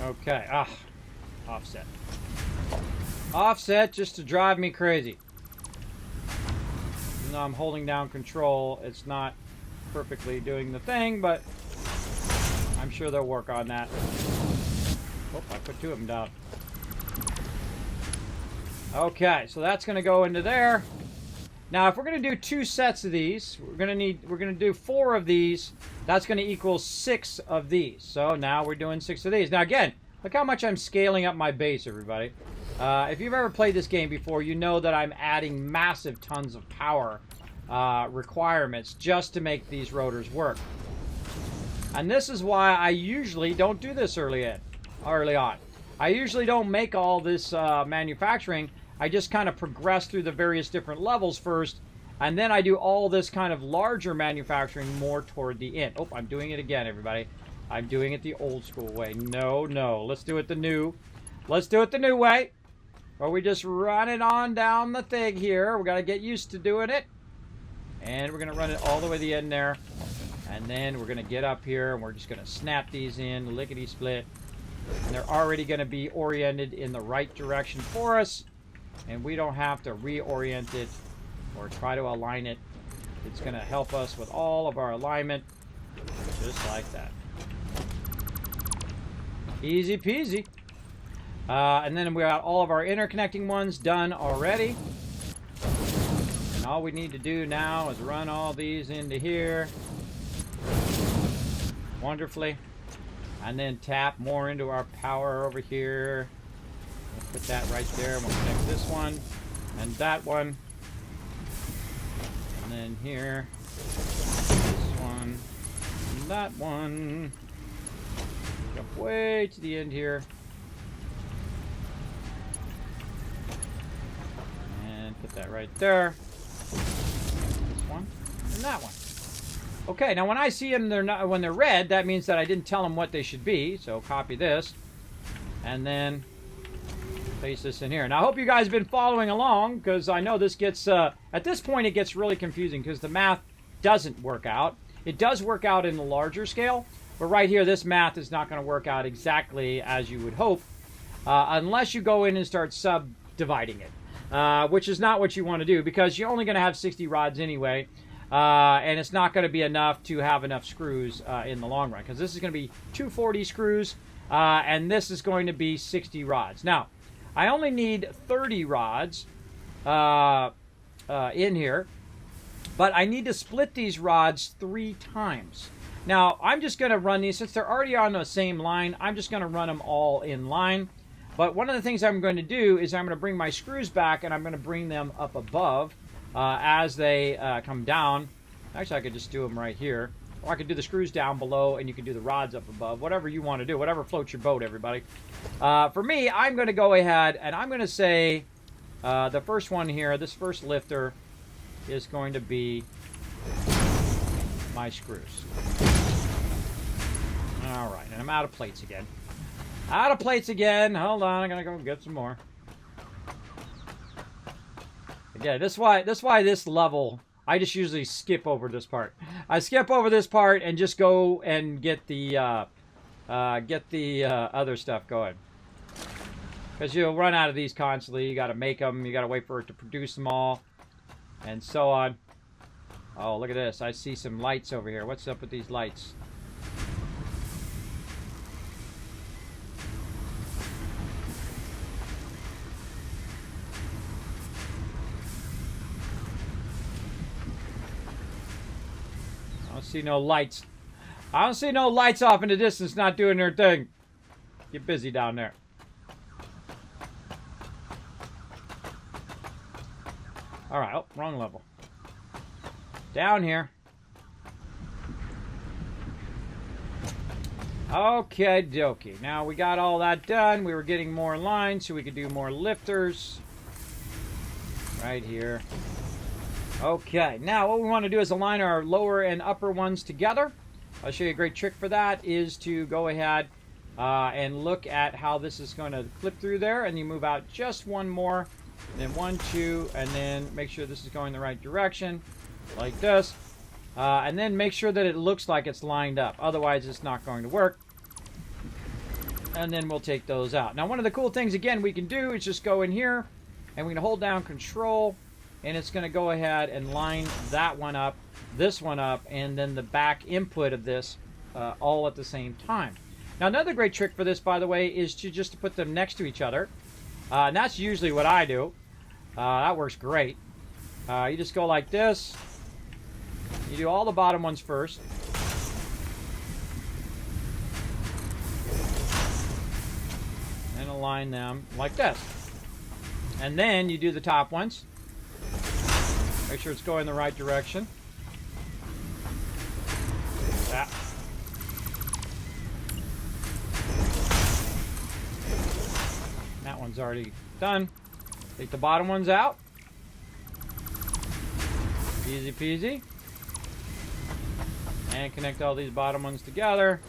Okay, offset. Offset just to drive me crazy. Even though I'm holding down control, it's not perfectly doing the thing, but I'm sure they'll work on that. Oh, I put 2 of them down. Okay, so that's going to go into there. Now, if we're going to do 2 sets of these, we're going to do 4 of these. That's going to equal 6 of these. So now we're doing 6 of these. Now, again, look how much I'm scaling up my base, everybody. If you've ever played this game before, you know that I'm adding massive tons of power requirements just to make these rotors work. And this is why I usually don't do this early on. I usually don't make all this manufacturing. I just kind of progress through the various different levels first, and then I do all this kind of larger manufacturing more toward the end. Oh, I'm doing it again, everybody. I'm doing it the old school way. No, let's do it the new. Let's do it the new way. Or we just run it on down the thing here. We got to get used to doing it. And we're going to run it all the way to the end there. And then we're going to get up here and we're just going to snap these in, lickety split. And they're already going to be oriented in the right direction for us. and we don't have to reorient it or try to align it. It's going to help us with all of our alignment, just like that. Easy peasy. And then we got all of our interconnecting ones done already. And all we need to do now is run all these into here. Wonderfully. And then tap more into our power over here. We'll put that right there. We'll connect this one and that one. And then here, this one and that one. Jump way to the end here. And put that right there. This one and that one. Okay, now when I see them, when they're red, that means that I didn't tell them what they should be. So copy this, and then paste this in here. Now I hope you guys have been following along, because I know this gets, at this point it gets really confusing because the math doesn't work out. It does work out in the larger scale, but right here this math is not going to work out exactly as you would hope, unless you go in and start subdividing it, which is not what you want to do, because you're only going to have 60 rods anyway. And it's not going to be enough to have enough screws in the long run, because this is going to be 240 screws, and this is going to be 60 rods. Now, I only need 30 rods in here, but I need to split these rods 3 times. Now, I'm just going to run these, since they're already on the same line, I'm just going to run them all in line. But one of the things I'm going to do is I'm going to bring my screws back, and I'm going to bring them up above. As they come down. Actually, I could just do them right here. Or I could do the screws down below, and you can do the rods up above. Whatever you want to do. Whatever floats your boat, everybody. For me, I'm going to go ahead, and I'm going to say the first one here, this first lifter, is going to be my screws. All right, and I'm out of plates again. Out of plates again. Hold on, I'm going to go get some more. Yeah, that's why this level, I just usually skip over this part. I skip over this part and just go and get the other stuff going. Because you'll run out of these constantly. You got to make them. You got to wait for it to produce them all, and so on. Oh, look at this! I see some lights over here. What's up with these lights? I don't see no lights. I don't see no lights off in the distance not doing their thing. Get busy down there. Alright, oh, wrong level. Down here. Okay, dokie. Now we got all that done. We were getting more lines so we could do more lifters. Right here. Okay, now what we want to do is align our lower and upper ones together. I'll show you a great trick for that, is to go ahead and look at how this is going to clip through there, and you move out just one more, then 1, 2, and then make sure this is going the right direction, like this, and then make sure that it looks like it's lined up. Otherwise, it's not going to work. And then we'll take those out. Now, one of the cool things, again, we can do is just go in here, and we can hold down Control, and it's going to go ahead and line that one up, this one up, and then the back input of this all at the same time. Now, another great trick for this, by the way, is to just put them next to each other. And that's usually what I do. That works great. You just go like this. You do all the bottom ones first. And align them like this. And then you do the top ones. Make sure it's going the right direction. That. That one's already done. Take the bottom ones out. Easy peasy. And connect all these bottom ones together.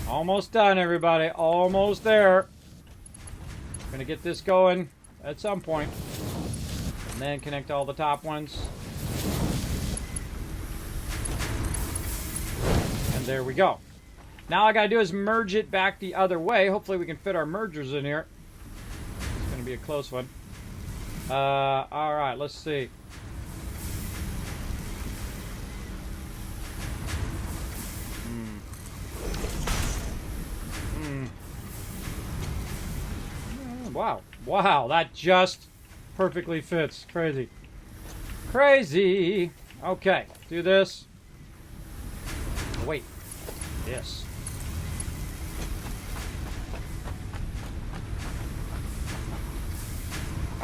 Almost done, everybody. Almost there. Gonna get this going at some point. And then connect all the top ones. And there we go. Now all I gotta do is merge it back the other way. Hopefully we can fit our mergers in here. It's gonna be a close one. All right, let's see. Wow. Wow, that just perfectly fits. Crazy. Crazy. Okay, do this. Oh, wait. This.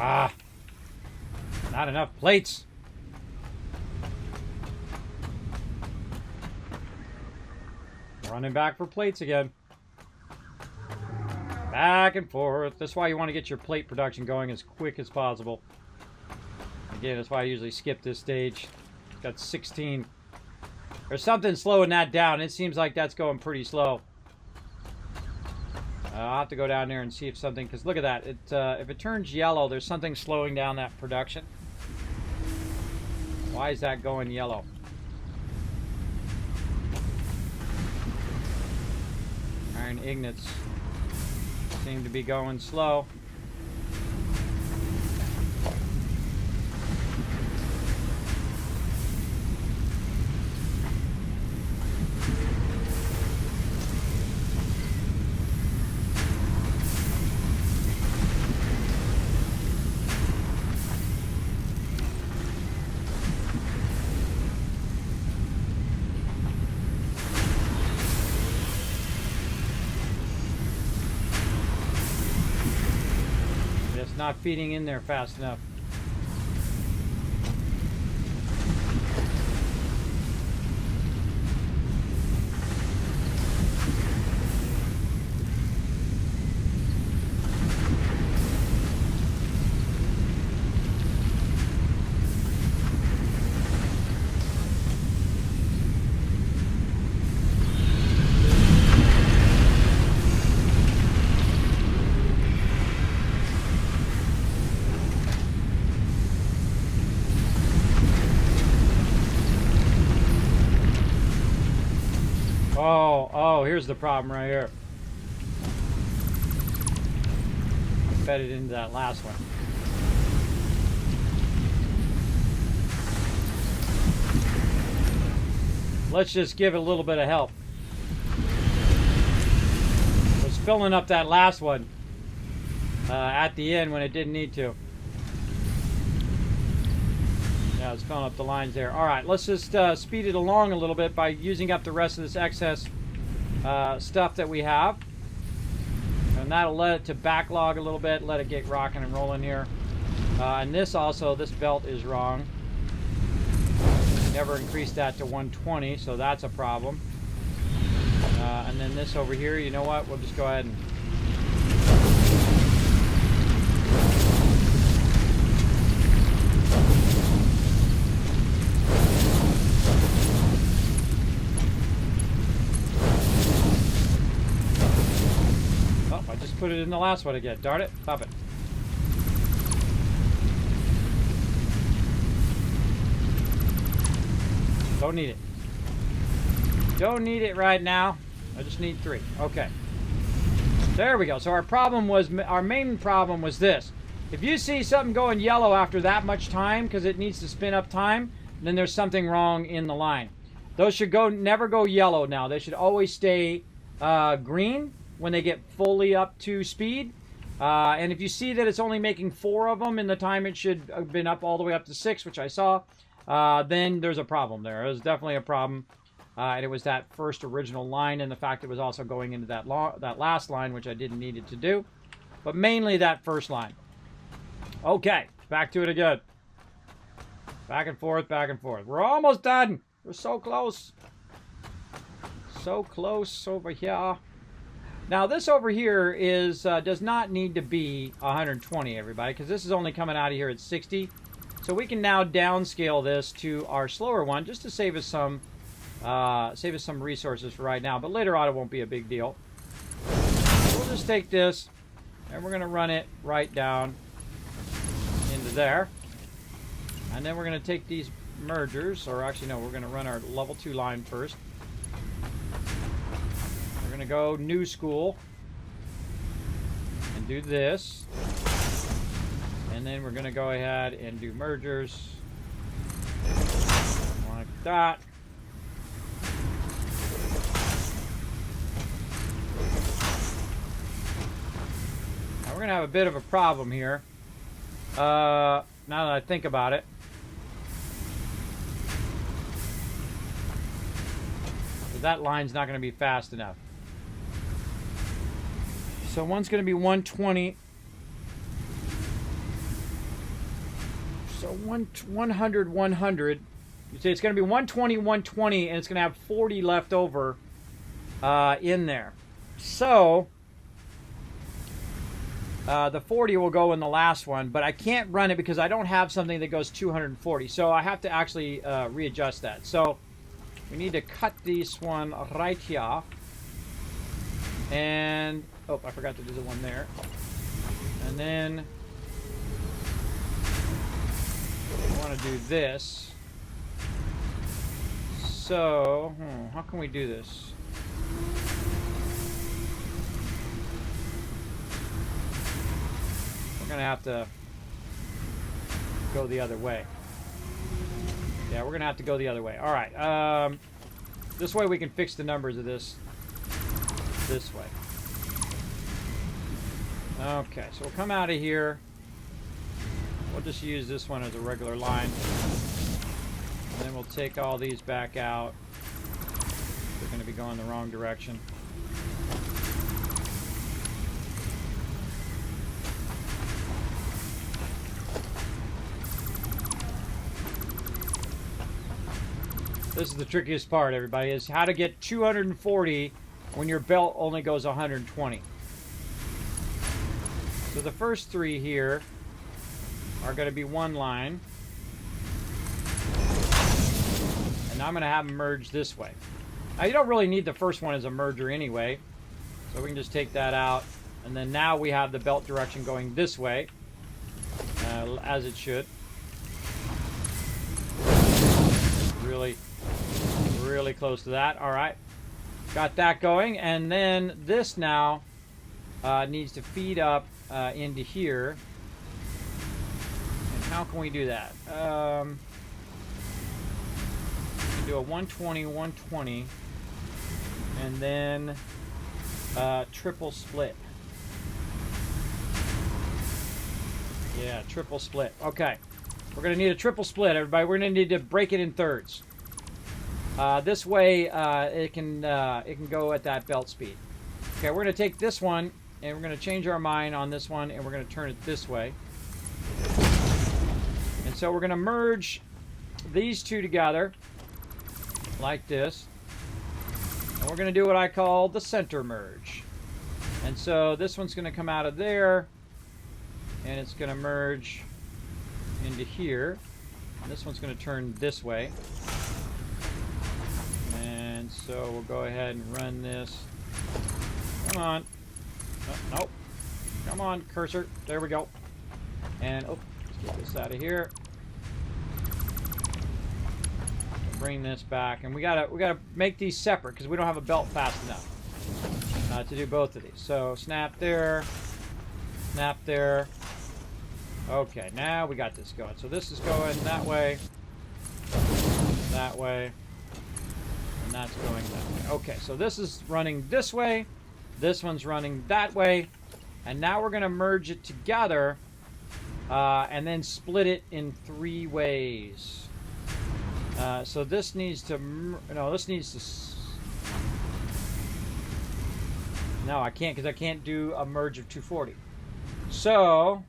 Ah. Not enough plates. Running back for plates again. Back and forth. That's why you want to get your plate production going as quick as possible. Again, that's why I usually skip this stage. It's got 16. There's something slowing that down. It seems like that's going pretty slow. I'll have to go down there and see if something... Because look at that. If it turns yellow, there's something slowing down that production. Why is that going yellow? Iron ingots seem to be going slow. Not feeding in there fast enough. Oh, here's the problem right here. Fed it into that last one. Let's just give it a little bit of help. It was filling up that last one at the end when it didn't need to. Yeah, it's filling up the lines there. All right, let's just speed it along a little bit by using up the rest of this excess stuff that we have. And that'll let it to backlog a little bit, let it get rocking and rolling here. And this also, this belt is wrong. Never increased that to 120, so that's a problem. And then this over here, you know what? We'll just go ahead and... Oh, I just put it in the last one again. Darn it. Stop it. Don't need it. Don't need it right now. I just need 3. Okay. There we go. So our problem was, our main problem was this. If you see something going yellow after that much time, because it needs to spin up time, then there's something wrong in the line. Those should never go yellow now. They should always stay green when they get fully up to speed. And if you see that it's only making 4 of them in the time it should have been up all the way up to 6, which I saw, then there's a problem there. There's definitely a problem. And it was that first original line, and the fact it was also going into that last line, which I didn't need it to do. But mainly that first line. Okay, back to it again. Back and forth, back and forth. We're almost done. We're so close. So close over here. Now this over here is does not need to be 120, everybody, because this is only coming out of here at 60. So we can now downscale this to our slower one, just to save us some resources for right now. But later on, it won't be a big deal. We'll just take this, and we're going to run it right down into there. And then we're going to take these mergers, or actually no, we're going to run our level 2 line first. going to go new school and do this. And then we're going to go ahead and do mergers like that. Now we're going to have a bit of a problem here. Now that I think about it. That line's not going to be fast enough. So one's going to be 120. So 100, 100. You see it's going to be 120, 120, and it's going to have 40 left over in there. So the 40 will go in the last one, but I can't run it because I don't have something that goes 240. So I have to actually readjust that. So we need to cut this one right here. And, oh, I forgot to do the one there. And then I want to do this. So, how can we do this? We're going to have to go the other way. Yeah, we're going to have to go the other way. All right. This way we can fix the numbers of this way. Okay, so we'll come out of here. We'll just use this one as a regular line. And then we'll take all these back out. They're going to be going the wrong direction. This is the trickiest part, everybody, is how to get 240 when your belt only goes 120. So the first three here are going to be one line. And now I'm going to have them merge this way. Now you don't really need the first one as a merger anyway. So we can just take that out. And then now we have the belt direction going this way. As it should. Really close to that. All right. Got that going. And then this now needs to feed up into here. And how can we do that? We can do a 120, 120. And then triple split. Yeah, triple split. Okay. We're going to need a triple split, everybody. We're going to need to break it in thirds. This way, it can go at that belt speed. Okay, we're going to take this one, and we're going to change our mind on this one, and we're going to turn it this way. And so we're going to merge these two together, like this. And we're going to do what I call the center merge. And so this one's going to come out of there, and it's going to merge into here. And this one's going to turn this way. And so we'll go ahead and run this. Come on. Oh, nope. Come on, cursor. There we go. And, oh, let's get this out of here. Bring this back. And we gotta make these separate because we don't have a belt fast enough to do both of these. So snap there. Snap there. Okay, now we got this going. So this is going that way, and that's going that way. Okay, so this is running this way, this one's running that way, and now we're going to merge it together and then split it in three ways. So this needs to, no, this needs to, no, I can't because I can't do a merge of 240. So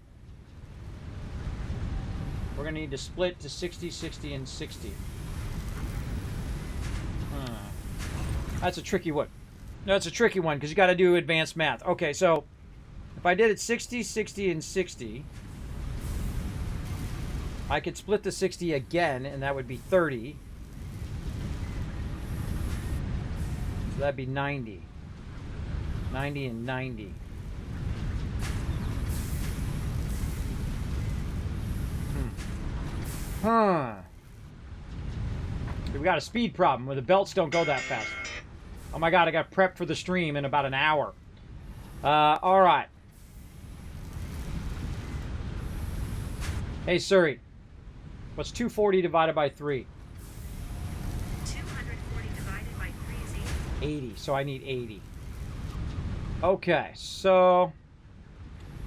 we're going to need to split to 60, 60, and 60. That's a tricky one. That's a tricky one because you got to do advanced math. Okay, so if I did it 60, 60, and 60, I could split the 60 again, and that would be 30. So that'd be 90. 90 and 90. Huh. We got a speed problem where the belts don't go that fast. Oh my god, I got prepped for the stream in about an hour. All right. Hey, Siri. What's 240 divided by 3? 240 divided by 3 is 80. 80. So I need 80. Okay, so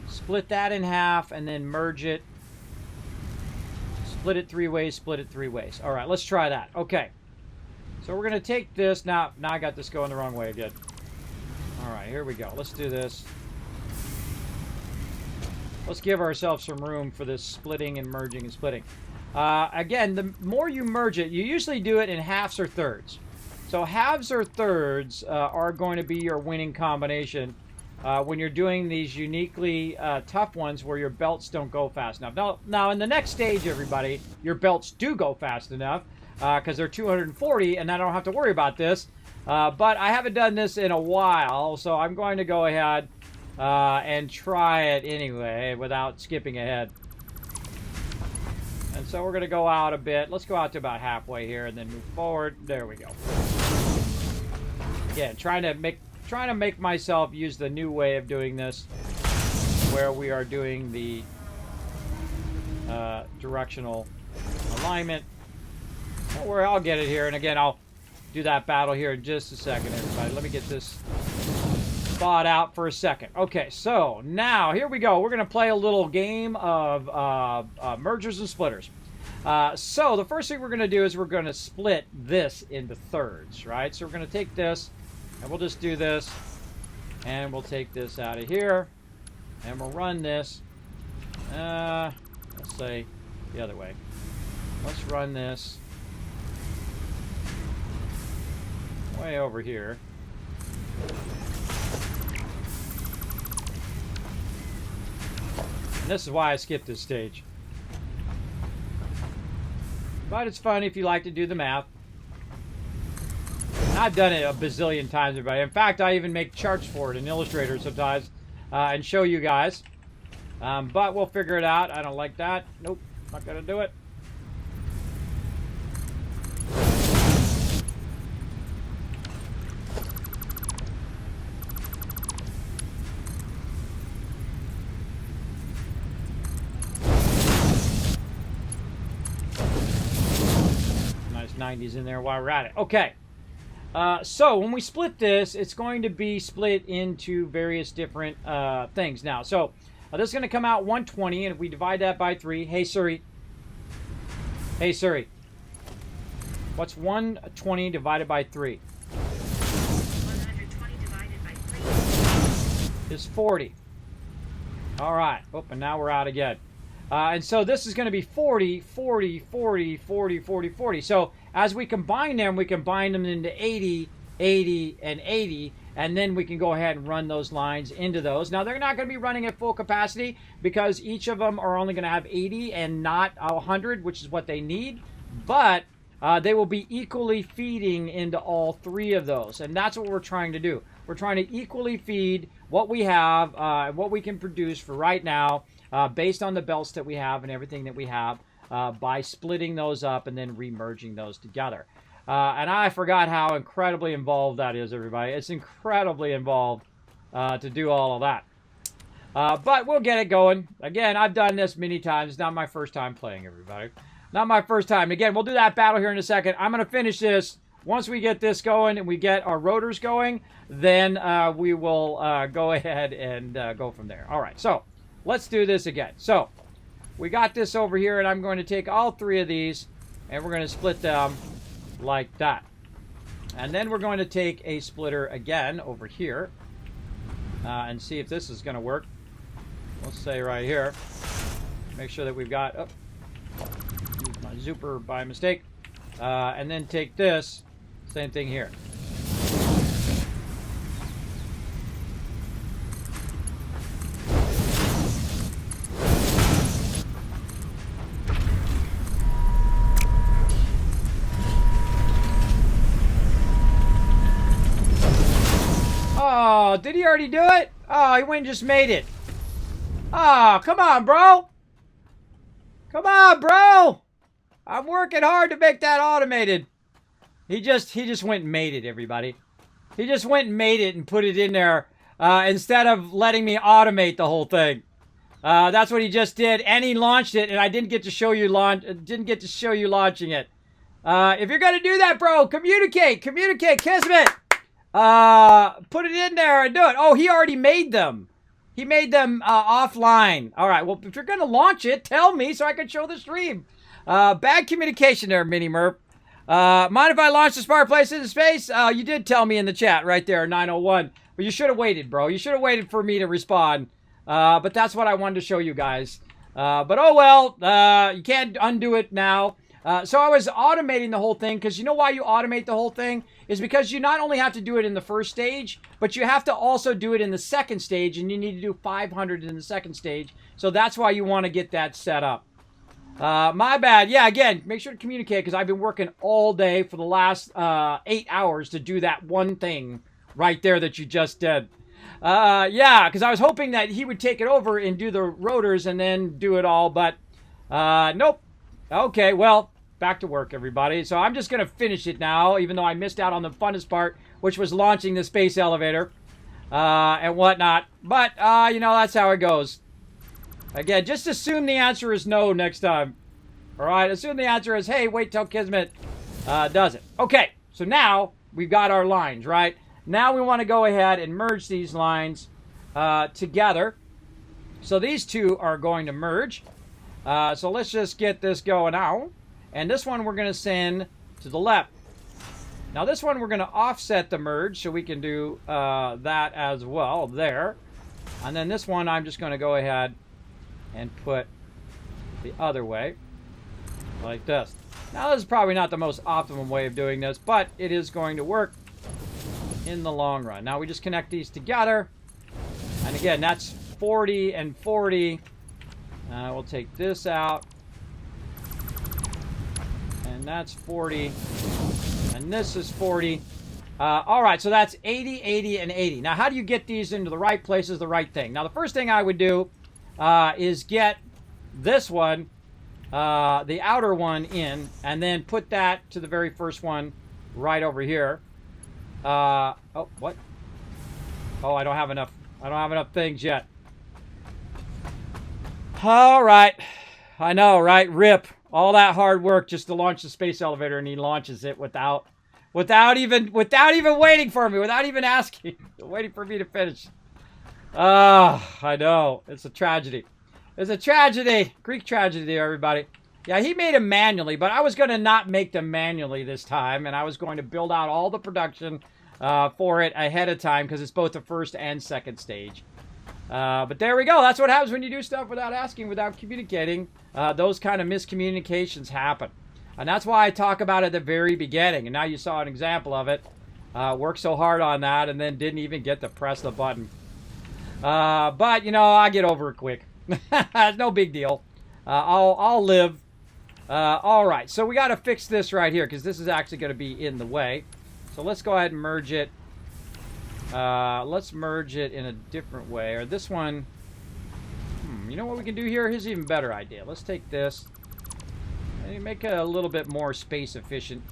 split that in half and then merge it. Split it 3 ways, split it 3 ways. All right, let's try that. Okay. So we're going to take this. Now I got this going the wrong way again. All right, here we go. Let's do this. Let's give ourselves some room for this splitting and merging and splitting. Again, the more you merge it, you usually do it in halves or thirds. So halves or thirds are going to be your winning combination when you're doing these uniquely tough ones where your belts don't go fast enough. Now in the next stage, everybody, your belts do go fast enough because they're 240, and I don't have to worry about this. But I haven't done this in a while, so I'm going to go ahead and try it anyway without skipping ahead. And so we're going to go out a bit. Let's go out to about halfway here and then move forward. There we go. Again, trying to make myself use the new way of doing this, where we are doing the directional alignment. Don't worry, I'll get it here. And again, I'll do that battle here in just a second, everybody. Let me get this thought out for a second. Okay, so now here we go. We're going to play a little game of mergers and splitters. So the first thing we're going to do is we're going to split this into thirds, right? So we're going to take this, and we'll just do this, and we'll take this out of here, and we'll run this. Let's say the other way. Let's run this way over here. And this is why I skipped this stage. But it's fun if you like to do the math. And I've done it a bazillion times, everybody. In fact, I even make charts for it in Illustrator sometimes and show you guys. But we'll figure it out. I don't like that. Nope, not going to do it. Nice 90s in there while we're at it. Okay. So when we split this, it's going to be split into various different things now. So this is going to come out 120, and if we divide that by 3, hey Siri. Hey Siri. What's 120 divided by 3? 120 divided by 3 Is 40. All right. Oh, and now we're out again. And so this is going to be 40, 40, 40, 40, 40, 40. So as we combine them into 80, 80, and 80. And then we can go ahead and run those lines into those. Now, they're not going to be running at full capacity because each of them are only going to have 80 and not 100, which is what they need. But they will be equally feeding into all 3 of those. And that's what we're trying to do. We're trying to equally feed what we have, what we can produce for right now, based on the belts that we have and everything that we have, by splitting those up and then remerging those together. And I forgot how incredibly involved that is, everybody. It's incredibly involved to do all of that. But we'll get it going. Again, I've done this many times. It's not my first time playing, everybody. Not my first time. Again, we'll do that battle here in a second. I'm going to finish this. Once we get this going and we get our rotors going, then we will go ahead and go from there. All right, so let's do this again. So we got this over here, and I'm going to take all 3 of these, and we're going to split them like that. And then we're going to take a splitter again over here and see if this is going to work. Let's say right here. Make sure that we've got... Oh, used my zooper by mistake. And then take this. Same thing here. Oh, did he already do it? Oh, he went and just made it. Oh, come on, bro. Come on, bro. I'm working hard to make that automated. He just went and made it, everybody. He just went and made it and put it in there instead of letting me automate the whole thing. That's what he just did, and he launched it, and I didn't get to show you launching it. If you're gonna do that, bro, communicate, Kismet. Put it in there and do it. Oh, he already made them. He made them offline. All right. Well, if you're gonna launch it, tell me so I can show the stream. Bad communication there, Mini Merp. Mind if I launch the smart place into space? You did tell me in the chat right there, 901. But you should have waited, bro. You should have waited for me to respond. But that's what I wanted to show you guys. But oh well, you can't undo it now. So I was automating the whole thing because you know why you automate the whole thing? Is because you not only have to do it in the first stage, but you have to also do it in the second stage, and you need to do 500 in the second stage. So that's why you want to get that set up. My bad. Yeah, again, make sure to communicate because I've been working all day for the last 8 hours to do that one thing right there that you just did. Yeah, because I was hoping that he would take it over and do the rotors and then do it all, but nope. Okay, well, back to work, everybody. So I'm just going to finish it now, even though I missed out on the funnest part, which was launching the space elevator and whatnot. But, you know, that's how it goes. Again, just assume the answer is no next time. All right, assume the answer is, hey, wait till Kismet does it. Okay, so now we've got our lines, right? Now we want to go ahead and merge these lines together. So these two are going to merge. So let's just get this going out. And this one we're going to send to the left. Now this one we're going to offset the merge so we can do that as well there. And then this one I'm just going to go ahead and put the other way like this. Now this is probably not the most optimum way of doing this, but it is going to work in the long run. Now we just connect these together. And again, that's 40 and 40. We'll take this out. And that's 40. And this is 40. All right, so that's 80, 80, and 80. Now, how do you get these into the right places, the right thing? Now, the first thing I would do is get this one, the outer one in, and then put that to the very first one right over here. Oh, what? Oh, I don't have enough. I don't have enough things yet. All right. I know, right? RIP. All that hard work just to launch the space elevator, and he launches it without even waiting for me, without even asking, waiting for me to finish. I know. It's a tragedy. It's a tragedy. Greek tragedy, everybody. Yeah, he made them manually, but I was going to not make them manually this time, and I was going to build out all the production for it ahead of time because it's both the first and second stage. But there we go. That's what happens when you do stuff without asking, without communicating. Those kind of miscommunications happen. And that's why I talk about it at the very beginning. And now you saw an example of it. Worked so hard on that and then didn't even get to press the button. But, you know, I get over it quick. It's no big deal. I'll live. All right. So we got to fix this right here because this is actually going to be in the way. So let's go ahead and merge it. Let's merge it in a different way. Or this one. You know what we can do here? Here's an even better idea. Let's take this and make it a little bit more space efficient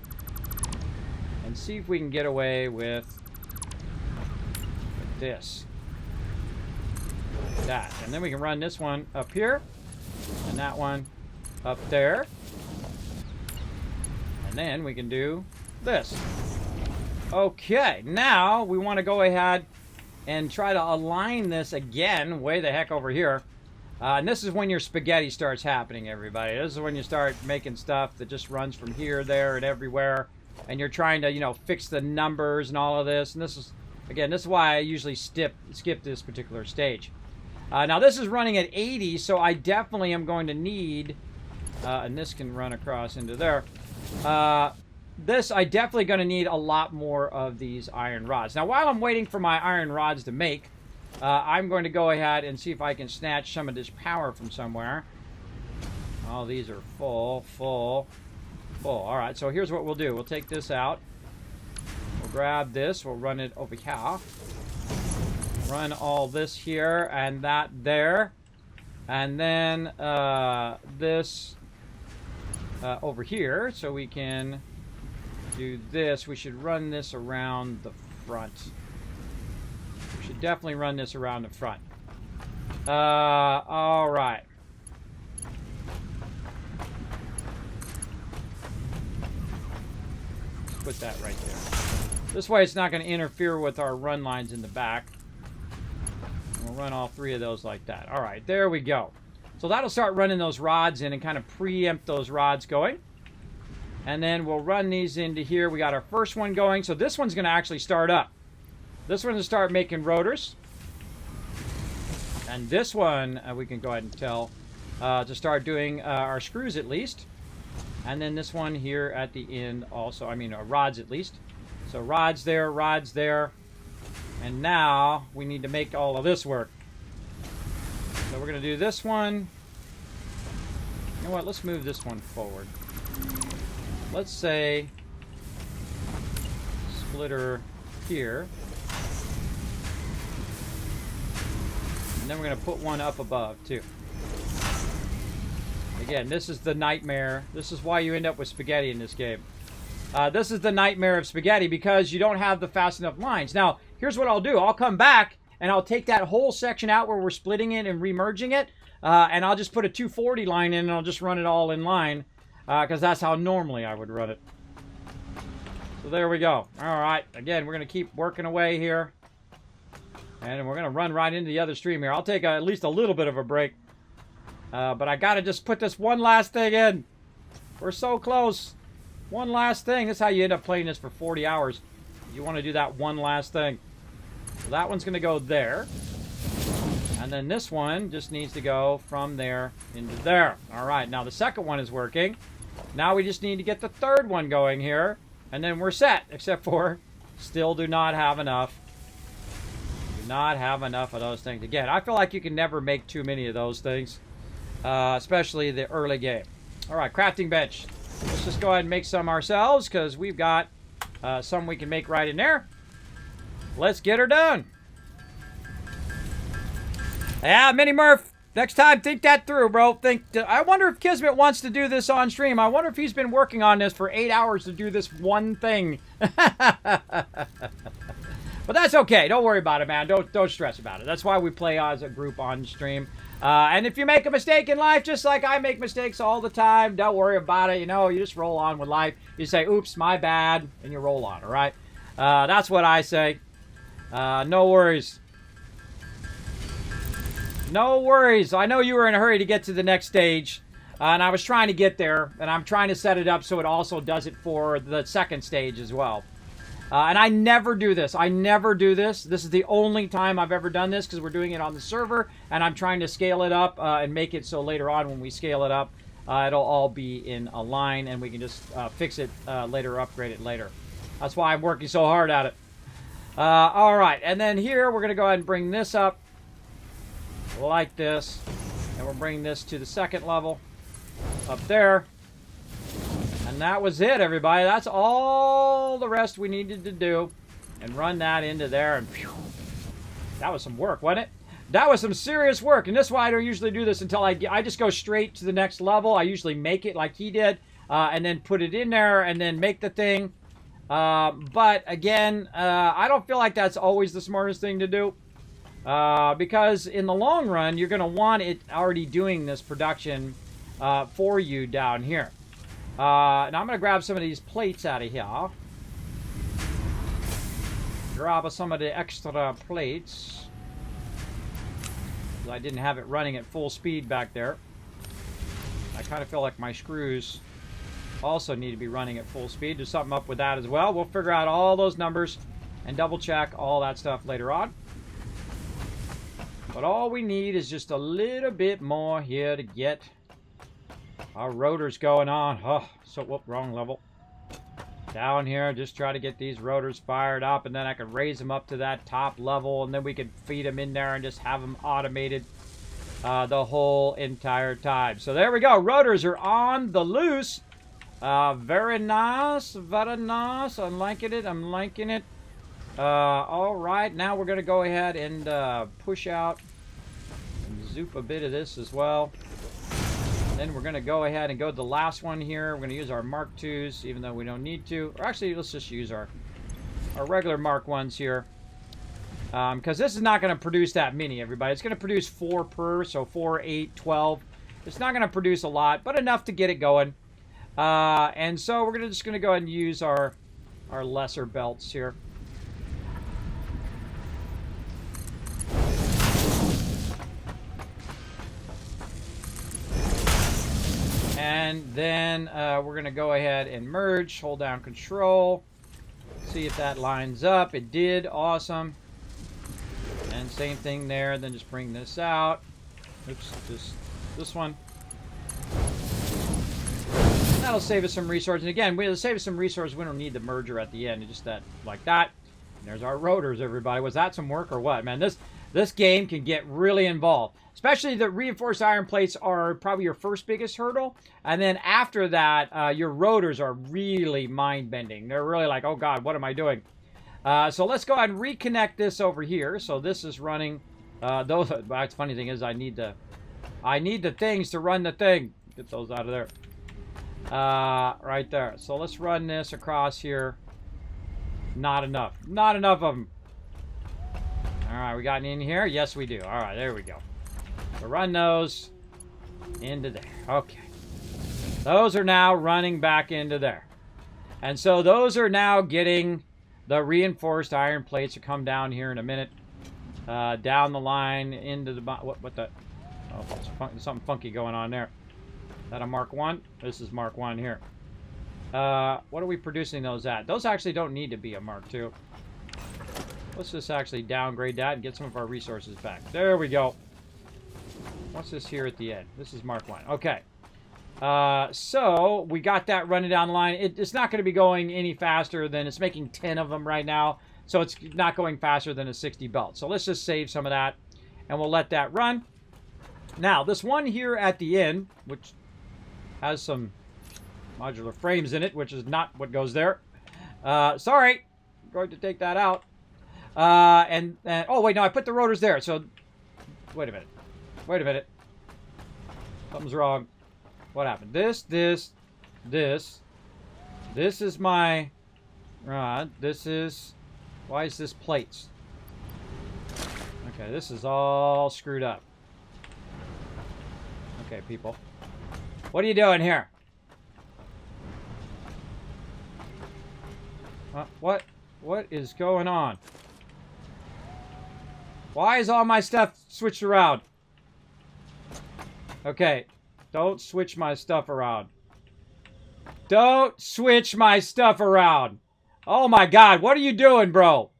and see if we can get away with this. Like that. And then we can run this one up here and that one up there. And then we can do this. Okay, now we want to go ahead and try to align this again way the heck over here. And this is when your spaghetti starts happening, everybody. This is when you start making stuff that just runs from here, there, and everywhere. And you're trying to, you know, fix the numbers and all of this. And this is, again, this is why I usually skip this particular stage. Now, this is running at 80, so I definitely am going to need, and this can run across into there. This, I definitely going to need a lot more of these iron rods. Now, while I'm waiting for my iron rods to make, I'm going to go ahead and see if I can snatch some of this power from somewhere. Oh, these are full. All right, so here's what we'll do. We'll take this out. We'll grab this. We'll run it over here. Run all this here and that there. And then this over here so we can do this. We should run this around the front. We should definitely run this around the front. All right. Put that right there. This way it's not going to interfere with our run lines in the back. We'll run all 3 of those like that. All right, there we go. So that'll start running those rods in and kind of preempt those rods going. And then we'll run these into here. We got our first one going. So this one's going to actually start up. This one will start making rotors. And this one, we can go ahead and tell to start doing our screws at least. And then this one here at the end also, I mean rods at least. So rods there, rods there. And now we need to make all of this work. So we're going to do this one. You know what? Let's move this one forward. Let's say splitter here. And then we're going to put one up above too. Again, this is the nightmare. This is why you end up with spaghetti in this game. This is the nightmare of spaghetti because you don't have the fast enough lines. Now, here's what I'll do. I'll come back and I'll take that whole section out where we're splitting it and remerging it. And I'll just put a 240 line in and I'll just run it all in line. Because that's how normally I would run it. So there we go. All right. Again, we're going to keep working away here. And we're going to run right into the other stream here. I'll take at least a little bit of a break. But I got to just put this one last thing in. We're so close. One last thing. This is how you end up playing this for 40 hours. You want to do that one last thing. So that one's going to go there. And then this one just needs to go from there into there. All right. Now the second one is working. Now we just need to get the third one going here. And then we're set. Except for still do not have enough. Do not have enough of those things. Again, I feel like you can never make too many of those things. Especially the early game. All right, crafting bench. Let's just go ahead and make some ourselves because we've got some we can make right in there. Let's get her done. Yeah, Mini Murph. Next time, think that through, bro. I wonder if Kismet wants to do this on stream. I wonder if he's been working on this for 8 hours to do this one thing. But that's okay. Don't worry about it, man. Don't stress about it. That's why we play as a group on stream. And if you make a mistake in life, just like I make mistakes all the time, don't worry about it. You know, you just roll on with life. You say, oops, my bad, and you roll on, all right? That's what I say. No worries. No worries. I know you were in a hurry to get to the next stage, and I was trying to get there, and I'm trying to set it up so it also does it for the second stage as well. And I never do this. I never do this. This is the only time I've ever done this because we're doing it on the server, and I'm trying to scale it up and make it so later on when we scale it up, it'll all be in a line, and we can just fix it later, upgrade it later. That's why I'm working so hard at it. All right, and then here we're going to go ahead and bring this up like this, and we'll bring this to the second level up there. And that was it, everybody. That's all the rest we needed to do. And run that into there. And phew, that was some work, wasn't it? That was some serious work. And this is why I don't usually do this until I just go straight to the next level. I usually make it like he did. And then put it in there and then make the thing. But again, I don't feel like that's always the smartest thing to do. Because in the long run, you're going to want it already doing this production for you down here. Now I'm going to grab some of these plates out of here. Grab some of the extra plates. I didn't have it running at full speed back there. I kind of feel like my screws also need to be running at full speed. Do something up with that as well. We'll figure out all those numbers and double check all that stuff later on. But all we need is just a little bit more here to get our rotors going on. Oh, so whoop, wrong level. Down here, just try to get these rotors fired up, and then I can raise them up to that top level, and then we can feed them in there and just have them automated the whole entire time. So there we go. Rotors are on the loose. Very nice. Very nice. I'm liking it. I'm liking it. All right. Now we're going to go ahead and push out and zoop a bit of this as well. Then we're going to go ahead and go to the last one here. We're going to use our Mark IIs, even though we don't need to. Or actually, let's just use our our regular Mark 1s here. Because this is not going to produce that many, everybody. It's going to produce 4 per, so 4, 8, 12. It's not going to produce a lot, but enough to get it going. And so we're just going to go ahead and use our lesser belts here. And then we're going to go ahead and merge, hold down control, see if that lines up. It did. Awesome. And same thing there. Then just bring this out. Oops, this one. That'll save us some resources. And again, it'll save us some resources. We don't need the merger at the end. It's just that, like that. And there's our rotors, everybody. Was that some work or what? Man, this game can get really involved. Especially the reinforced iron plates are probably your first biggest hurdle. And then after that, your rotors are really mind-bending. They're really like, oh God, what am I doing? So let's go ahead and reconnect this over here. So this is running. The funny thing is I need the things to run the thing. Get those out of there. Right there. So let's run this across here. Not enough. Not enough of them. All right, we got any in here? Yes, we do. All right, there we go. So run those into there. Okay. Those are now running back into there. And so those are now getting the reinforced iron plates to come down here in a minute. Down the line into the... What the... Oh, there's something funky going on there. Is that a Mark 1? This is Mark 1 here. What are we producing those at? Those actually don't need to be a Mark 2. Let's just actually downgrade that and get some of our resources back. There we go. What's this here at the end? This is Mark 1. Okay. So we got that running down the line. It's not going to be going any faster than... It's making 10 of them right now. So it's not going faster than a 60 belt. So let's just save some of that. And we'll let that run. Now, this one here at the end, which has some modular frames in it, which is not what goes there. Sorry. I'm going to take that out. And oh, wait, no, I put the rotors there. So, wait a minute. Wait a minute. Something's wrong. What happened? This is my rod. This is... Why is this plates? Okay, this is all screwed up. Okay, people. What are you doing here? What is going on? Why is all my stuff switched around? Okay, don't switch my stuff around. Don't switch my stuff around. Oh my God, what are you doing, bro?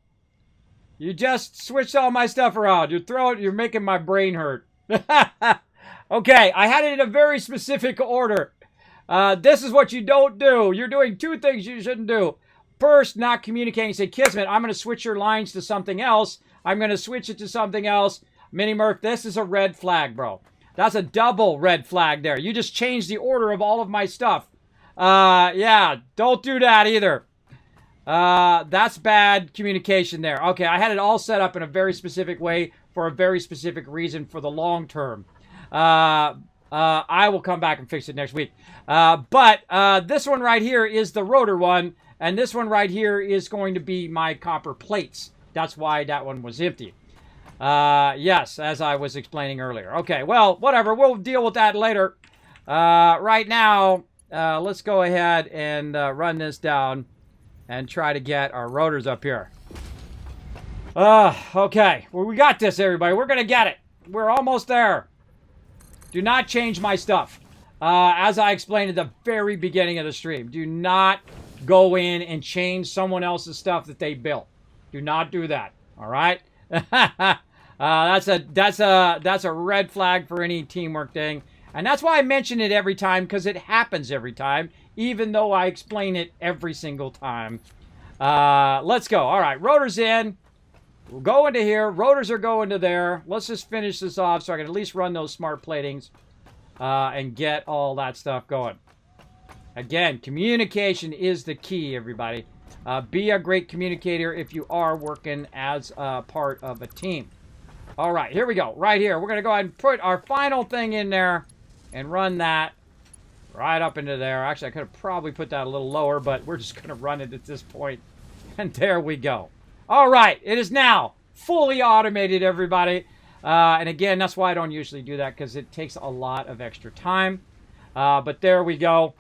You just switched all my stuff around. You're making my brain hurt. Okay, I had it in a very specific order. This is what you don't do. You're doing 2 things you shouldn't do. First, not communicating. Say, Kismet, I'm going to switch your lines to something else. I'm going to switch it to something else. Mini Murph, this is a red flag, bro. That's a double red flag there. You just changed the order of all of my stuff. Yeah, don't do that either. That's bad communication there. Okay, I had it all set up in a very specific way for a very specific reason for the long term. I will come back and fix it next week. But this one right here is the rotor one, and this one right here is going to be my copper plates. That's why that one was empty. Yes, as I was explaining earlier. Okay, well, whatever. We'll deal with that later. Right now, let's go ahead and run this down and try to get our rotors up here. Okay. Well, we got this, everybody. We're going to get it. We're almost there. Do not change my stuff. As I explained at the very beginning of the stream, do not go in and change someone else's stuff that they built. Do not do that. All right? That's a red flag for any teamwork thing. And that's why I mention it every time, because it happens every time, even though I explain it every single time. Let's go. All right, rotors in. We'll go into here. Rotors are going to there. Let's just finish this off so I can at least run those smart platings and get all that stuff going. Again, communication is the key, everybody. Be a great communicator if you are working as a part of a team. All right, here we go. Right here. We're going to go ahead and put our final thing in there and run that right up into there. Actually, I could have probably put that a little lower, but we're just going to run it at this point. And there we go. All right, it is now fully automated, everybody. And again, that's why I don't usually do that, because it takes a lot of extra time. But there we go.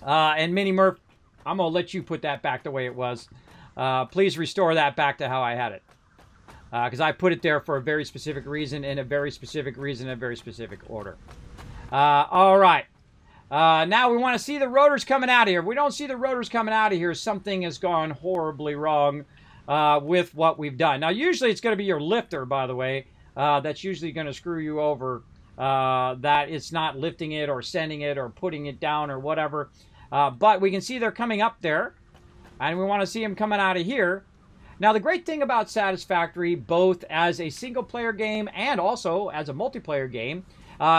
And Mini Murph, I'm going to let you put that back the way it was. Please restore that back to how I had it. Because I put it there for a very specific reason, in a very specific reason, in a very specific order. All right. Now we want to see the rotors coming out of here. If we don't see the rotors coming out of here, something has gone horribly wrong with what we've done. Now, usually it's going to be your lifter, by the way. That's usually going to screw you over. That it's not lifting it or sending it or putting it down or whatever. But we can see they're coming up there. And we want to see them coming out of here. Now, the great thing about Satisfactory, both as a single-player game and also as a multiplayer game,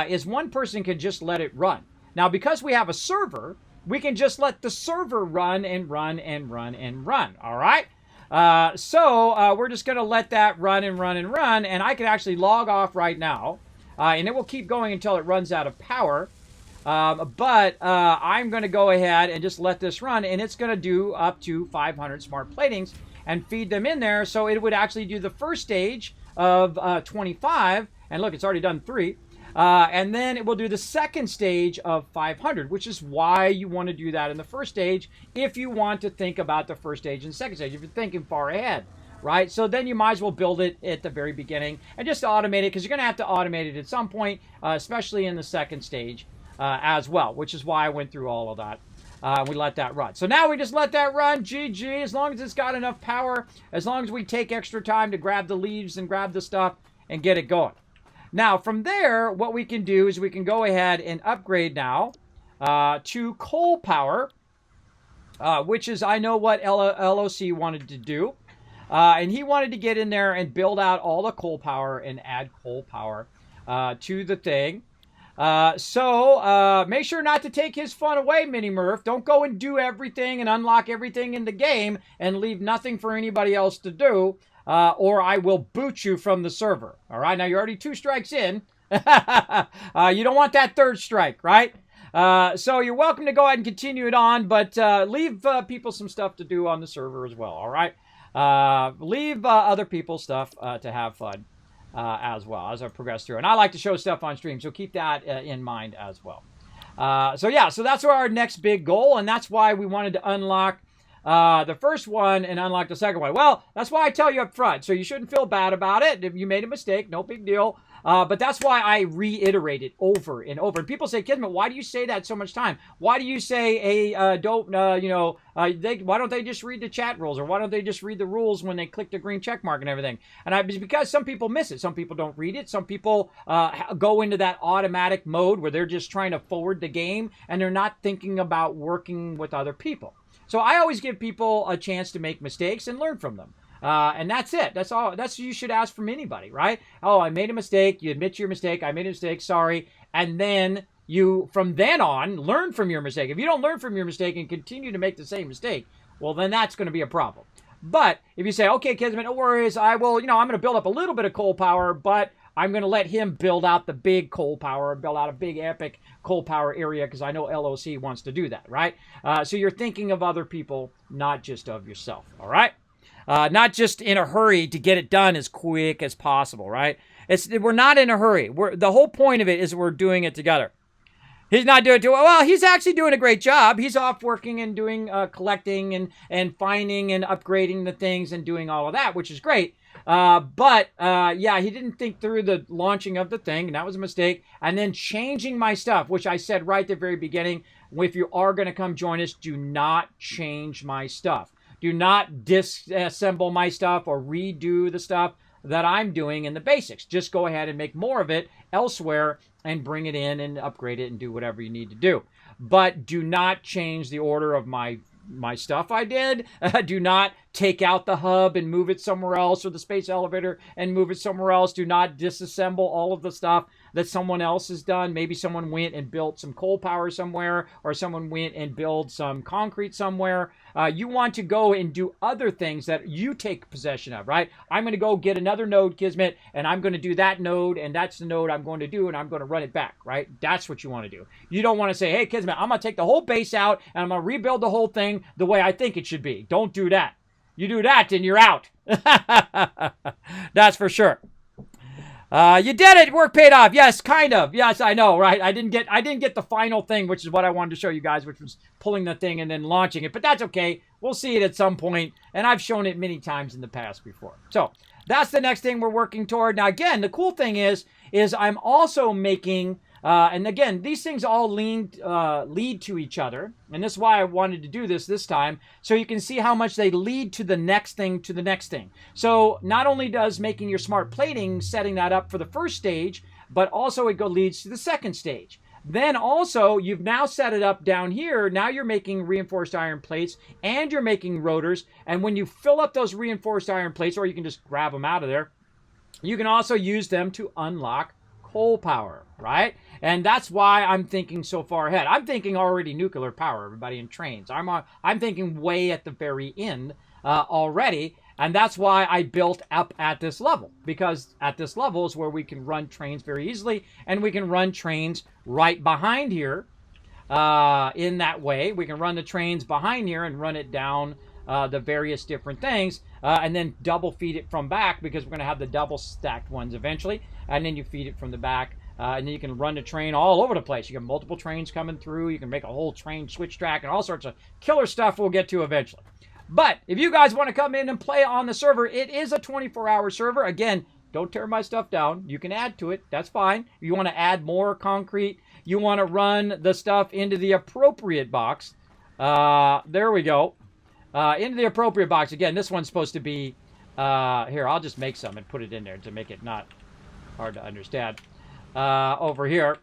is one person can just let it run. Now, because we have a server, we can just let the server run and run and run and run, all right? So we're just going to let that run and run and run, and I can actually log off right now, and it will keep going until it runs out of power. But I'm going to go ahead and just let this run, and it's going to do up to 500 smart platings and feed them in there. So it would actually do the first stage of 25, and look, it's already done 3. And then it will do the second stage of 500, which is why you want to do that in the first stage if you want to think about the first stage and second stage, if you're thinking far ahead, right? So then you might as well build it at the very beginning and just automate it, because you're going to have to automate it at some point, especially in the second stage as well, which is why I went through all of that. We let that run. So now we just let that run, GG, as long as it's got enough power, as long as we take extra time to grab the leaves and grab the stuff and get it going. Now, from there, what we can do is we can go ahead and upgrade now to coal power, which is, I know what LOC wanted to do. And he wanted to get in there and build out all the coal power and add coal power to the thing. So make sure not to take his fun away, Mini Murph. Don't go and do everything and unlock everything in the game and leave nothing for anybody else to do. Or I will boot you from the server. All right, now you're already 2 strikes in. You don't want that 3rd strike, right? So you're welcome to go ahead and continue it on, but leave people some stuff to do on the server as well, all right? Leave other people stuff to have fun as well as I progress through. And I like to show stuff on stream, so keep that in mind as well. So that's our next big goal, and that's why we wanted to unlock the first one and unlock the second one. Well, that's why I tell you up front, so you shouldn't feel bad about it. If you made a mistake, no big deal. But that's why I reiterate it over and over. And people say, Kismet, why do you say that so much time? Why do you say, hey, why don't they just read the chat rules? Or why don't they just read the rules when they click the green check mark and everything? And it's because some people miss it. Some people don't read it. Some people go into that automatic mode where they're just trying to forward the game and they're not thinking about working with other people. So I always give people a chance to make mistakes and learn from them. And that's it. That's all. That's what you should ask from anybody, right? Oh, I made a mistake. You admit your mistake. I made a mistake. Sorry. And then you, from then on, learn from your mistake. If you don't learn from your mistake and continue to make the same mistake, well, then that's going to be a problem. But if you say, okay, Kismet, no worries. I will, I'm going to build up a little bit of coal power, but I'm going to let him build out the big coal power, build out a big epic coal power area, because I know LOC wants to do that, right? So you're thinking of other people, not just of yourself, all right? Not just in a hurry to get it done as quick as possible, right? We're not in a hurry. The whole point of it is we're doing it together. He's not doing it too well. Well, he's actually doing a great job. He's off working and doing collecting and finding and upgrading the things and doing all of that, which is great. But he didn't think through the launching of the thing, and that was a mistake. And then changing my stuff, which I said right at the very beginning, if you are going to come join us, do not change my stuff. Do not disassemble my stuff or redo the stuff that I'm doing in the basics. Just go ahead and make more of it elsewhere and bring it in and upgrade it and do whatever you need to do. But do not change the order of my stuff I did. Do not take out the hub and move it somewhere else, or the space elevator and move it somewhere else. Do not disassemble all of the stuff that someone else has done. Maybe someone went and built some coal power somewhere, or someone went and built some concrete somewhere. You want to go and do other things that you take possession of, right? I'm going to go get another node, Kismet, and I'm going to do that node, and that's the node I'm going to do, and I'm going to run it back, right? That's what you want to do. You don't want to say, hey, Kismet, I'm going to take the whole base out, and I'm going to rebuild the whole thing the way I think it should be. Don't do that. You do that, and you're out. That's for sure. You did it. Work paid off. Yes, kind of. Yes, I know, right? I didn't get the final thing, which is what I wanted to show you guys, which was pulling the thing and then launching it. But that's okay. We'll see it at some point, and I've shown it many times in the past before. So that's the next thing we're working toward. Now, again, the cool thing is I'm also making, and again, these things all lead to each other, and this is why I wanted to do this time, so you can see how much they lead to the next thing to the next thing. So not only does making your smart plating, setting that up for the first stage, but also it leads to the second stage. Then also, you've now set it up down here. Now you're making reinforced iron plates and you're making rotors. And when you fill up those reinforced iron plates, or you can just grab them out of there, you can also use them to unlock coal power, right? And that's why I'm thinking so far ahead. I'm thinking already nuclear power, everybody, in trains. I'm thinking way at the very end already. And that's why I built up at this level, because at this level is where we can run trains very easily, and we can run trains right behind here in that way. We can run the trains behind here and run it down the various different things, and then double feed it from back, because we're going to have the double stacked ones eventually, and then you feed it from the back, and then you can run the train all over the place. You can multiple trains coming through. You can make a whole train switch track and all sorts of killer stuff we'll get to eventually. But if you guys want to come in and play on the server, it is a 24-hour server. Again, don't tear my stuff down. You can add to it. That's fine. If you want to add more concrete, you want to run the stuff into the appropriate box. There we go. Into the appropriate box. Again, this one's supposed to be... here, I'll just make some and put it in there to make it not hard to understand. Over here.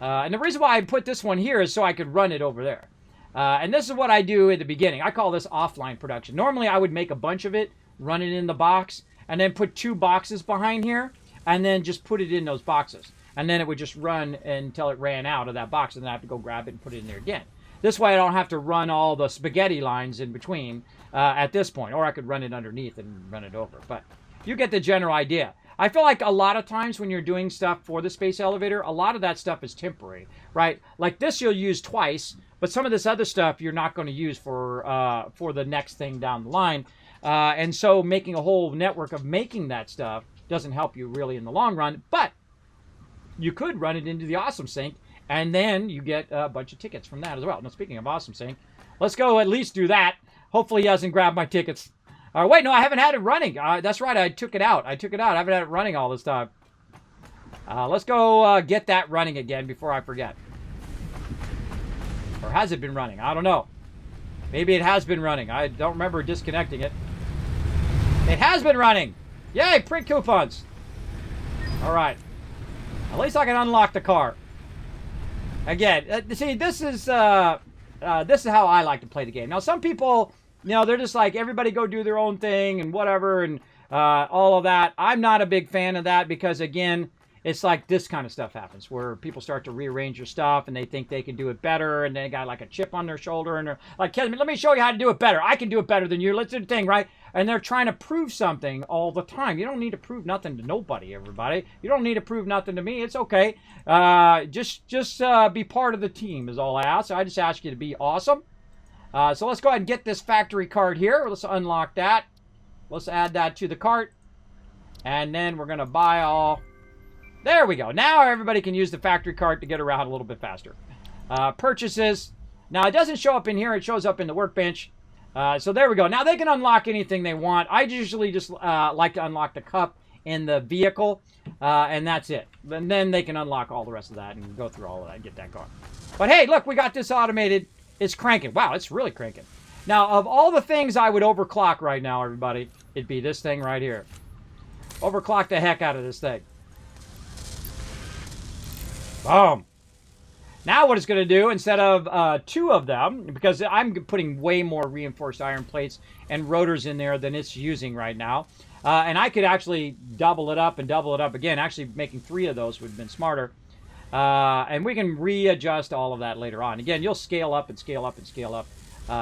And the reason why I put this one here is so I could run it over there. And this is what I do at the beginning. I call this offline production. Normally, I would make a bunch of it, run it in the box, and then put 2 boxes behind here, and then just put it in those boxes. And then it would just run until it ran out of that box, and then I have to go grab it and put it in there again. This way, I don't have to run all the spaghetti lines in between at this point. Or I could run it underneath and run it over. But you get the general idea. I feel like a lot of times when you're doing stuff for the space elevator, a lot of that stuff is temporary, right? Like this you'll use twice, but some of this other stuff you're not going to use for the next thing down the line. And so making a whole network of making that stuff doesn't help you really in the long run. But you could run it into the Awesome Sync, and then you get a bunch of tickets from that as well. Now, speaking of Awesome Sync, let's go at least do that. Hopefully he hasn't grabbed my tickets. Wait, no, I haven't had it running. That's right, I took it out. I haven't had it running all this time. Let's go get that running again before I forget. Or has it been running? I don't know. Maybe it has been running. I don't remember disconnecting it. It has been running. Yay, print coupons. All right. At least I can unlock the car. Again, see, this is how I like to play the game. Now, some people... You know, they're just like, everybody go do their own thing and whatever and all of that. I'm not a big fan of that because, again, it's like this kind of stuff happens where people start to rearrange your stuff and they think they can do it better and they got like a chip on their shoulder and they're like, Kismet, let me show you how to do it better. I can do it better than you. Let's do the thing, right? And they're trying to prove something all the time. You don't need to prove nothing to nobody, everybody. You don't need to prove nothing to me. It's okay. Just be part of the team is all I ask. I just ask you to be awesome. So let's go ahead and get this factory card here. Let's unlock that. Let's add that to the cart. And then we're going to buy all... There we go. Now everybody can use the factory cart to get around a little bit faster. Purchases. Now it doesn't show up in here. It shows up in the workbench. So there we go. Now they can unlock anything they want. I usually just like to unlock the cup in the vehicle. And that's it. And then they can unlock all the rest of that and go through all of that and get that going. But hey, look, we got this automated. It's cranking. Wow, it's really cranking. Now, of all the things I would overclock right now, everybody, it'd be this thing right here. Overclock the heck out of this thing. Boom. Now what it's going to do, instead of 2 of them, because I'm putting way more reinforced iron plates and rotors in there than it's using right now. And I could actually double it up and double it up again. Actually, making 3 of those would have been smarter. And we can readjust all of that later on. Again, you'll scale up and scale up and scale up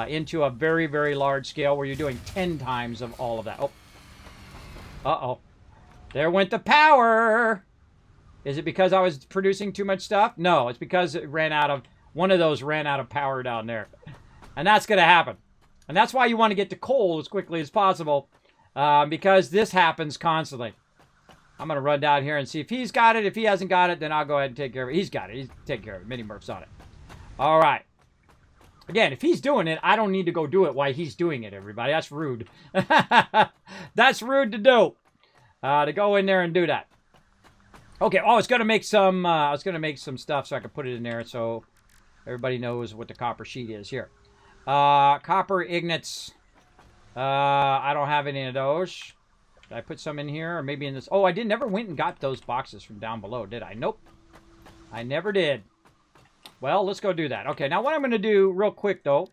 into a very, very large scale where you're doing 10 times of all of that. Oh. Uh-oh. There went the power. Is it because I was producing too much stuff? No, it's because it ran out of... One of those ran out of power down there. And that's going to happen. And that's why you want to get to coal as quickly as possible, because this happens constantly. I'm going to run down here and see if he's got it. If he hasn't got it, then I'll go ahead and take care of it. He's got it. He's taking care of it. Mini Murph's on it. All right. Again, if he's doing it, I don't need to go do it while he's doing it, everybody. That's rude. That's rude to do. To go in there and do that. Okay. Oh, I was going to make some. I was going to make some stuff so I could put it in there so everybody knows what the copper sheet is here. Copper ignites. I don't have any of those. Did I put some in here or maybe in this? Oh, I never went and got those boxes from down below, did I? Nope. I never did. Well, let's go do that. Okay, now what I'm going to do real quick, though,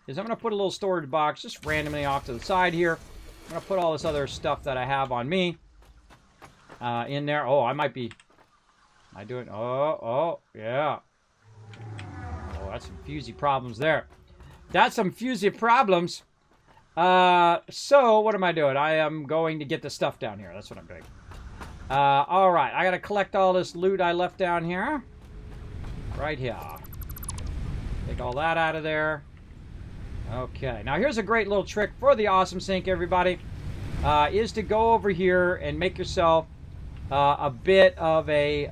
is I'm going to put a little storage box just randomly off to the side here. I'm going to put all this other stuff that I have on me in there. Oh, I might be... Am I doing... Oh, yeah. Oh, that's some fusey problems there. That's some fusey problems. So, what am I doing? I am going to get the stuff down here. That's what I'm doing. Alright, I gotta collect all this loot I left down here. Right here. Take all that out of there. Okay, now here's a great little trick for the Awesome Sink, everybody. Is to go over here and make yourself a bit of a...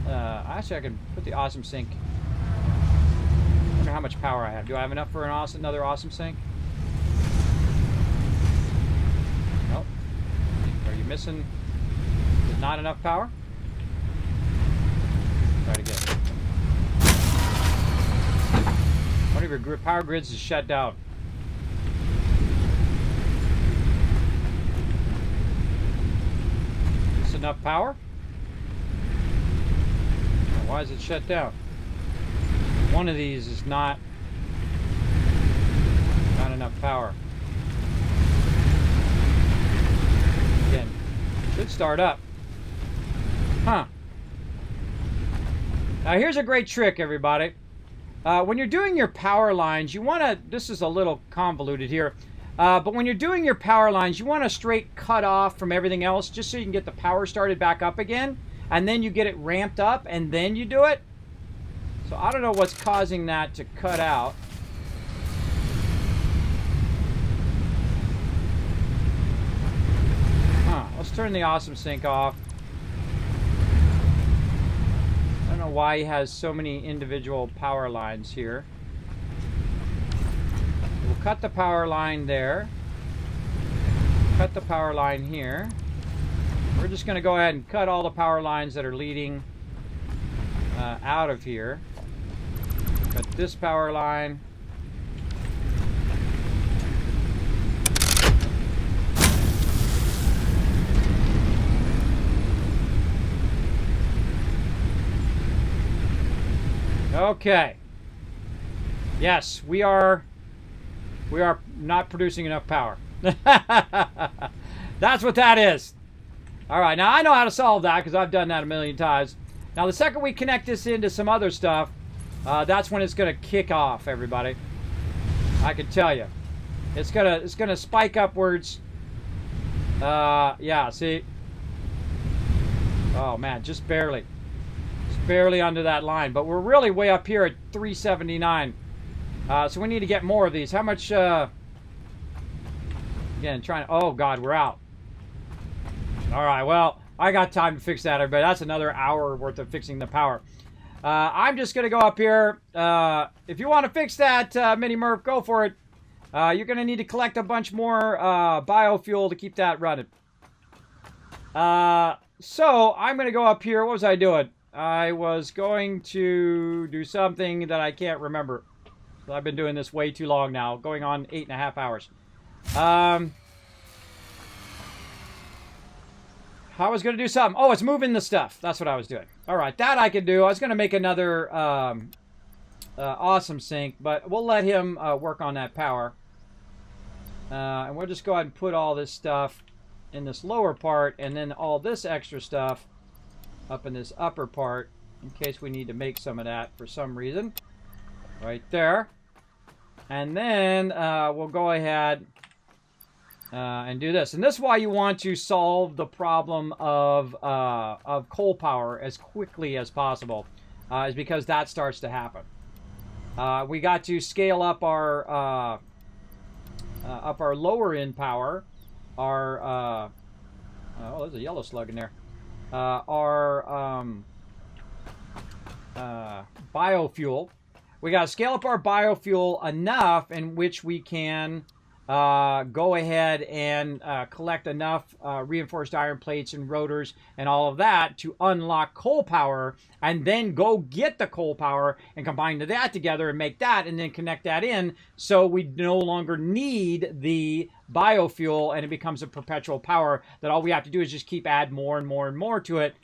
actually, I can put the Awesome Sink... I wonder how much power I have. Do I have enough for another Awesome Sink? Nope. Are you missing? There's not enough power? Try to get it. One of your power grids is shut down. Is this enough power? Why is it shut down? One of these is not enough power. Again, should start up. Huh. Now here's a great trick, everybody. When you're doing your power lines, you want to, this is a little convoluted here, but when you're doing your power lines, you want to straight cut off from everything else just so you can get the power started back up again, and then you get it ramped up, and then you do it. So I don't know what's causing that to cut out. Huh, let's turn the Awesome Sink off. I don't know why he has so many individual power lines here. We'll cut the power line there. Cut the power line here. We're just going to go ahead and cut all the power lines that are leading out of here. Cut this power line. Okay. Yes, we are not producing enough power. That's what that is. All right, now I know how to solve that because I've done that a million times. Now the second we connect this into some other stuff, that's when it's going to kick off, everybody. I can tell you. It's gonna spike upwards. Yeah, see? Oh man, just barely. Barely under that line, but we're really way up here at 379. So we need to get more of these. How much? Again, trying. Oh God, we're out. All right. Well, I got time to fix that, everybody. That's another hour worth of fixing the power. I'm just gonna go up here. If you want to fix that, Mini Murph, go for it. You're gonna need to collect a bunch more biofuel to keep that running. So I'm gonna go up here. What was I doing? I was going to do something that I can't remember. I've been doing this way too long now, going on 8.5 hours. I was going to do something. Oh, it's moving the stuff. That's what I was doing. All right, that I can do. I was going to make another Awesome Sink, but we'll let him work on that power. And we'll just go ahead and put all this stuff in this lower part, and then all this extra stuff up in this upper part in case we need to make some of that for some reason. Right there. And then we'll go ahead and do this. And this is why you want to solve the problem of coal power as quickly as possible, is because that starts to happen. We got to scale up our up our lower end power, our oh, there's a yellow slug in there. Our biofuel. We got to scale up our biofuel enough in which we can go ahead and collect enough reinforced iron plates and rotors and all of that to unlock coal power, and then go get the coal power and combine that together and make that, and then connect that in, so we no longer need the biofuel, and it becomes a perpetual power that all we have to do is just keep add more and more and more to it.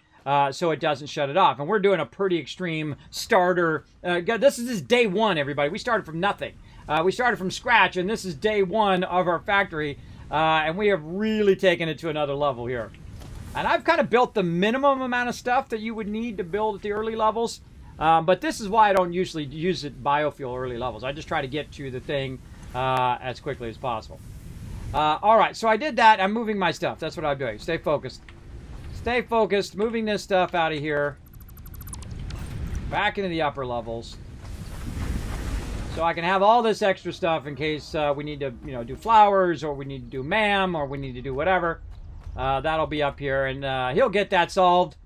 So it doesn't shut it off. And we're doing a pretty extreme starter. This is day one, everybody. We started from nothing. We started from scratch, and this is day one of our factory. And we have really taken it to another level here. And I've kind of built the minimum amount of stuff that you would need to build at the early levels. But this is why I don't usually use it biofuel early levels. I just try to get to the thing as quickly as possible. All right, so I did that. I'm moving my stuff. That's what I'm doing. Stay focused. Stay focused, moving this stuff out of here, back into the upper levels, so I can have all this extra stuff in case we need to, do flowers, or we need to do ma'am, or we need to do whatever. That'll be up here, and he'll get that solved.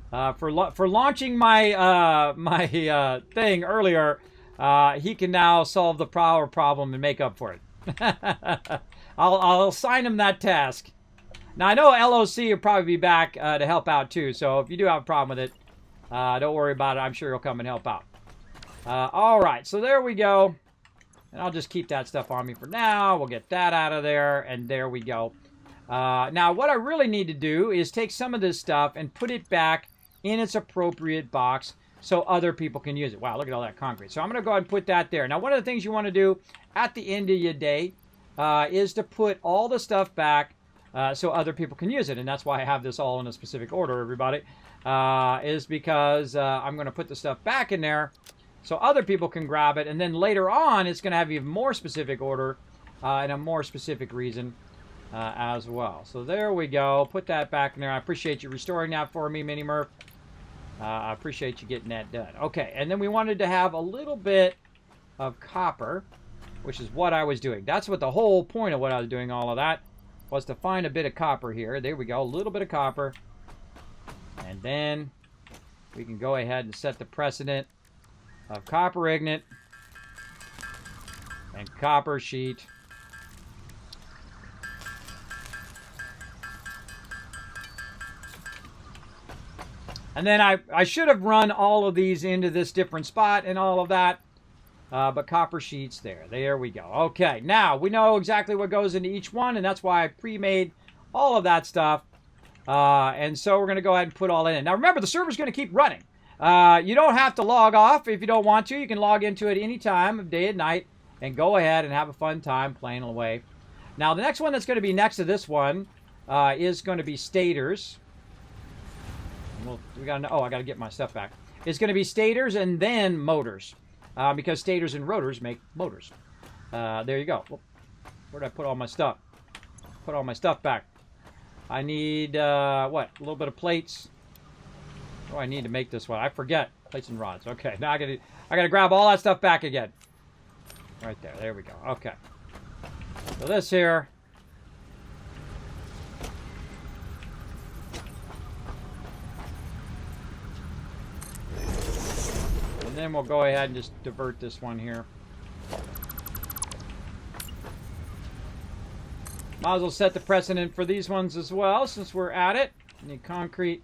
For launching my my thing earlier, he can now solve the power problem and make up for it. I'll assign him that task. Now, I know LOC will probably be back to help out, too. So if you do have a problem with it, don't worry about it. I'm sure he'll come and help out. All right, so there we go. And I'll just keep that stuff on me for now. We'll get that out of there, and there we go. Now, what I really need to do is take some of this stuff and put it back in its appropriate box so other people can use it. Wow, look at all that concrete. So I'm going to go ahead and put that there. Now, one of the things you want to do at the end of your day is to put all the stuff back so other people can use it. And that's why I have this all in a specific order, everybody, is because I'm going to put the stuff back in there so other people can grab it. And then later on, it's going to have even more specific order and a more specific reason as well. So there we go. Put that back in there. I appreciate you restoring that for me, Mini Murph. I appreciate you getting that done. Okay, and then we wanted to have a little bit of copper, which is what I was doing. That's what the whole point of what I was doing, all of that, was to find a bit of copper here. There we go, a little bit of copper. And then we can go ahead and set the precedent of copper ignet and copper sheet. And then I should have run all of these into this different spot and all of that. But copper sheets there. There we go. Okay, now we know exactly what goes into each one, and that's why I pre-made all of that stuff. And so we're going to go ahead and put all in. Now remember, the server's going to keep running. You don't have to log off if you don't want to. You can log into it any time of day and night and go ahead and have a fun time playing away. Now the next one that's going to be next to this one is going to be stators. I got to get my stuff back. It's going to be stators and then motors. Because stators and rotors make motors. There you go. Where did I put all my stuff? Put all my stuff back. I need, what? A little bit of plates. What do I need to make this one? I forget. Plates and rods. Okay, now I gotta grab all that stuff back again. Right there. There we go. Okay. So this here. And then we'll go ahead and just divert this one here. Might as well set the precedent for these ones as well, since we're at it. Need concrete.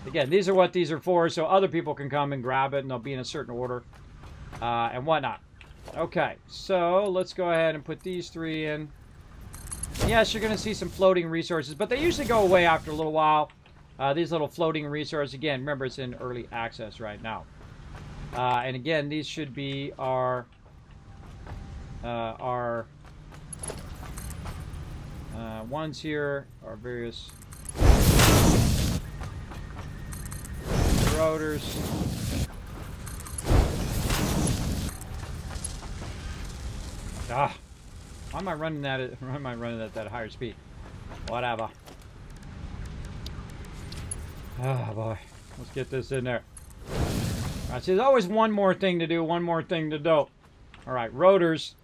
Again, these are what these are for, so other people can come and grab it, and they'll be in a certain order and whatnot. Okay, so let's go ahead and put these three in. Yes, you're going to see some floating resources, but they usually go away after a little while. These little floating resources, again, remember it's in early access right now. And again, these should be our ones here, our various rotors. Why am I running that at that higher speed? Whatever. Oh boy, let's get this in there. All right, so there's always one more thing to do, one more thing to do. All right, rotors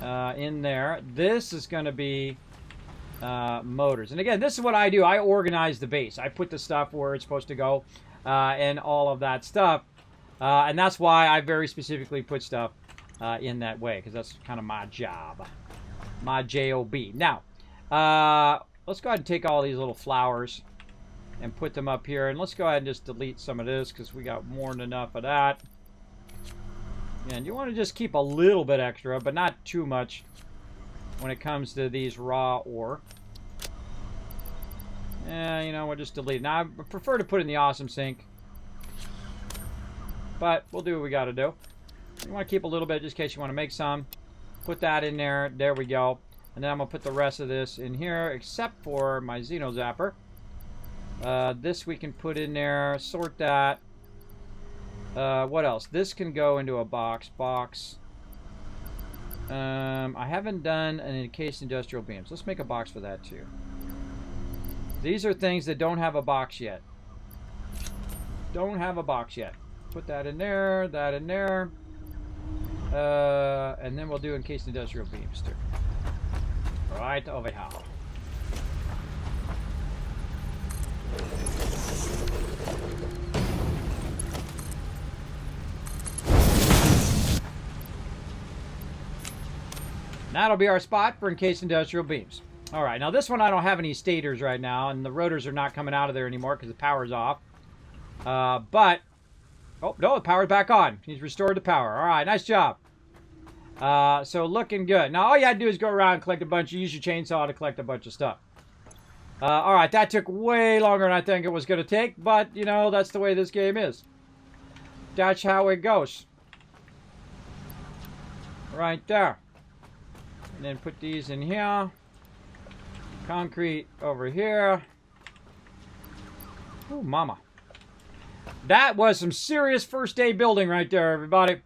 in there. This is going to be motors. And again, this is what I do. I organize the base. I put the stuff where it's supposed to go and all of that stuff. And that's why I very specifically put stuff in that way, because that's kind of my job. My job. Now, let's go ahead and take all these little flowers and put them up here. And let's go ahead and just delete some of this, because we got more than enough of that. And you want to just keep a little bit extra, but not too much when it comes to these raw ore. You know, we'll just delete it. Now, I prefer to put it in the awesome sink, but we'll do what we got to do. You want to keep a little bit just in case you want to make some. Put that in there. There we go. And then I'm going to put the rest of this in here, except for my Xeno Zapper. This we can put in there. Sort that. What else? This can go into a box. I haven't done an encased industrial beams. Let's make a box for that too. These are things that don't have a box yet. Don't have a box yet. Put that in there, that in there. And then we'll do encased industrial beams too. Right over here. That'll be our spot for encased industrial beams. All right, now this one I don't have any stators right now, and the rotors are not coming out of there anymore because the power's off. But, oh, no, the power's back on. He's restored the power. All right, nice job. So looking good. Now all you had to do is go around and collect a bunch. Use your chainsaw to collect a bunch of stuff. All right, that took way longer than I think it was going to take, but, you know, that's the way this game is. That's how it goes. Right there. And then put these in here. Concrete over here. Ooh, mama. That was some serious first day building right there, everybody.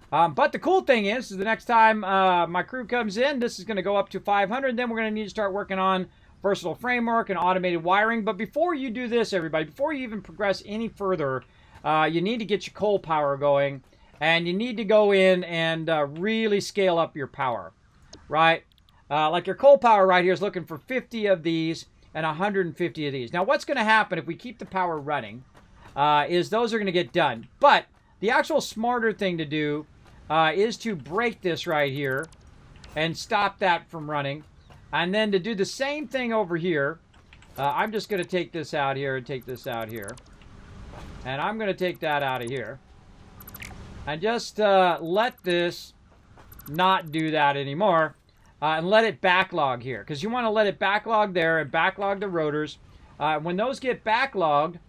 But the cool thing is the next time my crew comes in, this is going to go up to 500. Then we're going to need to start working on versatile framework and automated wiring. But before you do this, everybody, before you even progress any further, you need to get your coal power going. And you need to go in and really scale up your power. Right? Like your coal power right here is looking for 50 of these and 150 of these. Now, what's going to happen if we keep the power running is those are going to get done. But the actual smarter thing to do is to break this right here and stop that from running. And then to do the same thing over here, I'm just going to take this out here and take this out here. And I'm going to take that out of here. And just let this not do that anymore. And let it backlog here. Because you want to let it backlog there and backlog the rotors. When those get backlogged,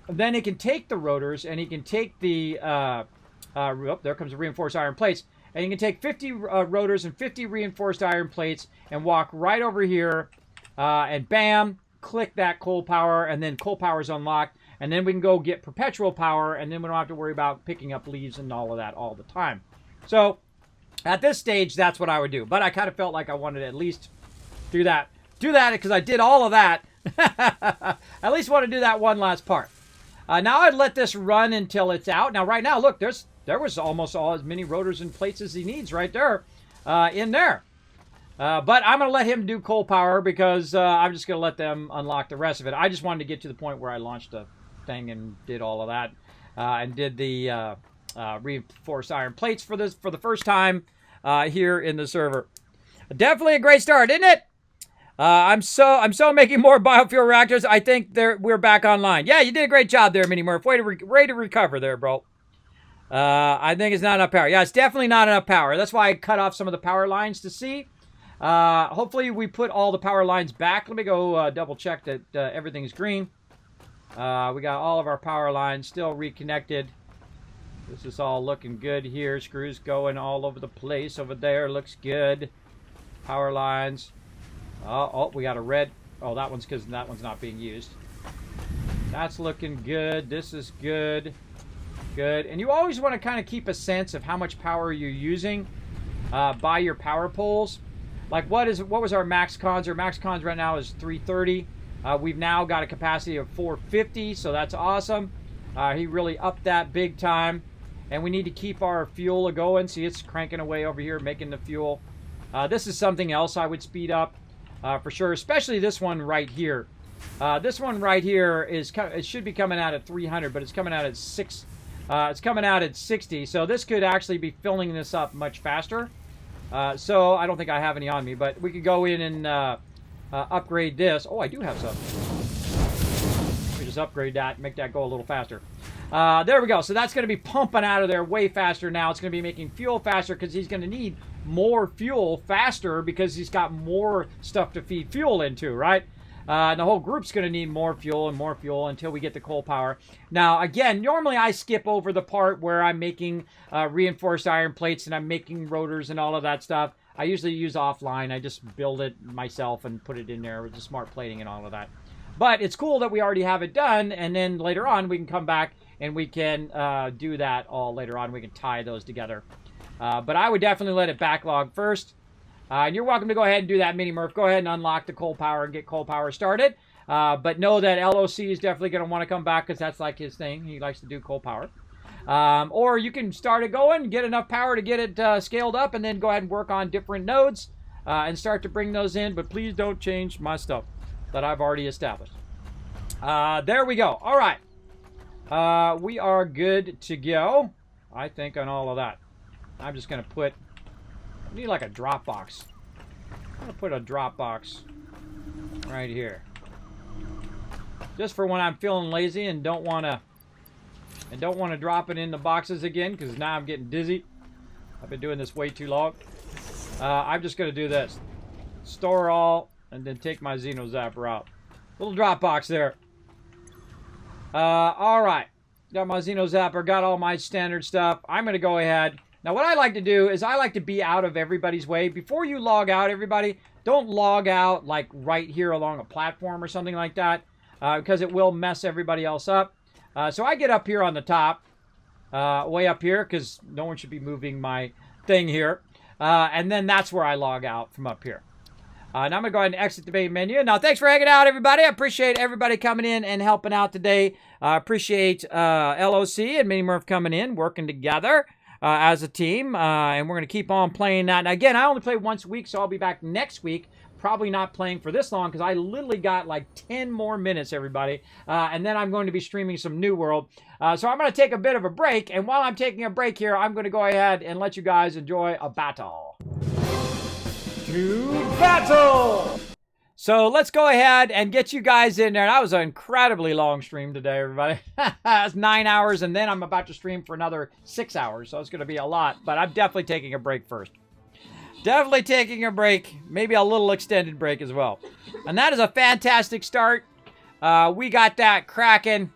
then it can take the rotors and he can take the... oh, there comes the reinforced iron plates. And you can take 50 rotors and 50 reinforced iron plates and walk right over here. And bam, click that coal power. And then coal power is unlocked. And then we can go get perpetual power. And then we don't have to worry about picking up leaves and all of that all the time. So... at this stage, that's what I would do. But I kind of felt like I wanted to at least do that. Do that because I did all of that. At least want to do that one last part. Now I'd let this run until it's out. Now right now, look, there was almost all as many rotors and plates as he needs right there in there. But I'm going to let him do coal power because I'm just going to let them unlock the rest of it. I just wanted to get to the point where I launched a thing and did all of that. And did the reinforced iron plates for the first time here in the server. Definitely a great start, isn't it? I'm so making more biofuel reactors. I think we're back online. Yeah, you did a great job there, Mini Murph. Way to recover there, bro. I think it's not enough power. Yeah, it's definitely not enough power. That's why I cut off some of the power lines to see. Hopefully we put all the power lines back. Let me go double check that everything's green. We got all of our power lines still reconnected. This is all looking good here. Screws going all over the place over there. Looks good. Power lines. Oh, we got a red. Oh, that one's because that one's not being used. That's looking good. This is good. Good. And you always want to kind of keep a sense of how much power you're using by your power poles. Like what was our max cons? Our max cons right now is 330. We've now got a capacity of 450, so that's awesome. He really upped that big time. And we need to keep our fuel going. See, it's cranking away over here, making the fuel. This is something else I would speed up for sure, especially this one right here. This one right here it should be coming out at 300, but it's coming out at 6. It's coming out at 60, so this could actually be filling this up much faster. So I don't think I have any on me, but we could go in and upgrade this. Oh, I do have some. Let me just upgrade that, make that go a little faster. There we go. So that's going to be pumping out of there way faster now. It's going to be making fuel faster because he's going to need more fuel faster because he's got more stuff to feed fuel into, right? And the whole group's going to need more fuel until we get the coal power. Now, again, normally I skip over the part where I'm making reinforced iron plates and I'm making rotors and all of that stuff. I usually use offline. I just build it myself and put it in there with the smart plating and all of that. But it's cool that we already have it done, and then later on we can come back and we can do that all later on. We can tie those together. But I would definitely let it backlog first. And you're welcome to go ahead and do that, Mini Murph. Go ahead and unlock the coal power and get coal power started. But know that LOC is definitely going to want to come back because that's like his thing. He likes to do coal power. Or you can start it going, get enough power to get it scaled up, and then go ahead and work on different nodes and start to bring those in. But please don't change my stuff that I've already established. There we go. All right. We are good to go, I think, on all of that. I'm just going to put... I need like a drop box. I'm going to put a drop box right here. Just for when I'm feeling lazy and don't want to drop it in the boxes again because now I'm getting dizzy. I've been doing this way too long. I'm just going to do this. Store all and then take my Xeno Zapper out. Little drop box there. All right. Got my Xeno Zapper. Got all my standard stuff. I'm going to go ahead. Now, what I like to do is I like to be out of everybody's way. Before you log out, everybody, don't log out like right here along a platform or something like that because it will mess everybody else up. So I get up here on the top, way up here because no one should be moving my thing here. And then that's where I log out from up here. Now I'm going to go ahead and exit the main menu. Now, thanks for hanging out, everybody. I appreciate everybody coming in and helping out today. I appreciate LOC and Mini Murph coming in, working together. As a team, and we're going to keep on playing that. And again, I only play once a week, so I'll be back next week. Probably not playing for this long because I literally got like 10 more minutes, everybody. And then I'm going to be streaming some New World. So I'm going to take a bit of a break. And while I'm taking a break here, I'm going to go ahead and let you guys enjoy a battle. To battle! So let's go ahead and get you guys in there. That was an incredibly long stream today, everybody. It's 9 hours, and then I'm about to stream for another 6 hours, so it's going to be a lot. But I'm definitely taking a break first. Definitely taking a break, maybe a little extended break as well. And that is a fantastic start. We got that cracking.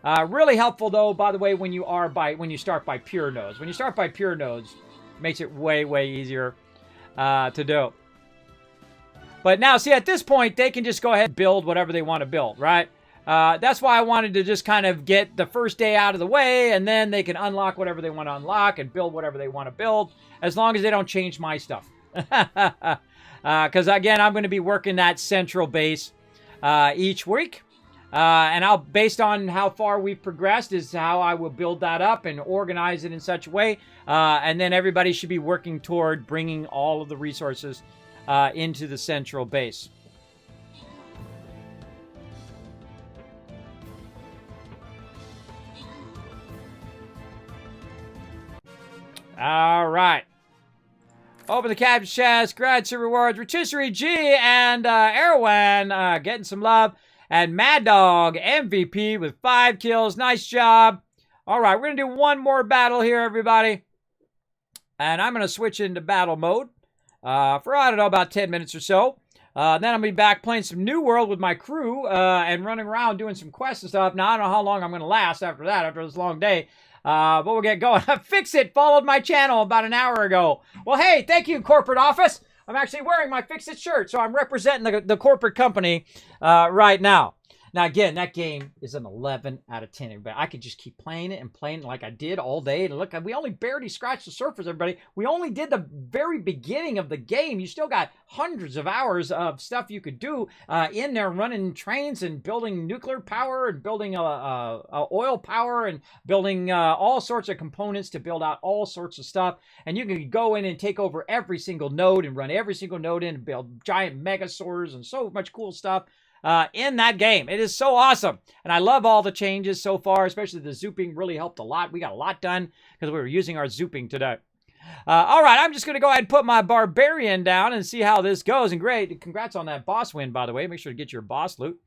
Really helpful, though, by the way, when you start by pure nodes. When you start by pure nodes, it makes it way, way easier to do. But now, see, at this point, they can just go ahead and build whatever they want to build, right? That's why I wanted to just kind of get the first day out of the way, and then they can unlock whatever they want to unlock and build whatever they want to build, as long as they don't change my stuff. Because, again, I'm going to be working that central base each week. And based on how far we've progressed is how I will build that up and organize it in such a way. And then everybody should be working toward bringing all of the resources into the central base. All right. Open the capture chest. Gratitude rewards. Rotisserie G and Erwan getting some love. And Mad Dog MVP with 5 kills. Nice job. All right. We're going to do one more battle here, everybody. And I'm going to switch into battle mode. For, I don't know, about 10 minutes or so. Then I'm going to be back playing some New World with my crew and running around doing some quests and stuff. Now, I don't know how long I'm going to last after that, after this long day. But we'll get going. Fix It followed my channel about an hour ago. Well, hey, thank you, corporate office. I'm actually wearing my Fix It shirt, so I'm representing the corporate company right now. Now, again, that game is an 11 out of 10, everybody. I could just keep playing it and playing it like I did all day. And look, we only barely scratched the surface, everybody. We only did the very beginning of the game. You still got hundreds of hours of stuff you could do in there, running trains and building nuclear power and building oil power and building all sorts of components to build out all sorts of stuff. And you can go in and take over every single node and run every single node in and build giant mega sorters and so much cool stuff in that game. It is so awesome. And I love all the changes so far, especially the zooping really helped a lot. We got a lot done because we were using our zooping today. All right, I'm just going to go ahead and put my barbarian down and see how this goes. And great, congrats on that boss win, by the way. Make sure to get your boss loot.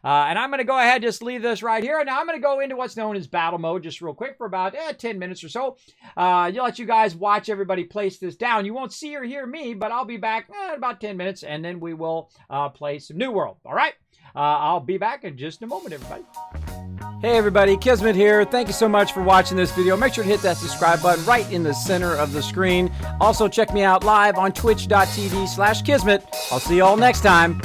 And I'm going to go ahead and just leave this right here. Now I'm going to go into what's known as battle mode just real quick for about 10 minutes or so. You'll let you guys watch everybody place this down. You won't see or hear me, but I'll be back in about 10 minutes, and then we will play some New World. All right? I'll be back in just a moment, everybody. Hey everybody, Kismet here. Thank you so much for watching this video. Make sure to hit that subscribe button right in the center of the screen. Also check me out live on twitch.tv/Kismet. I'll see you all next time.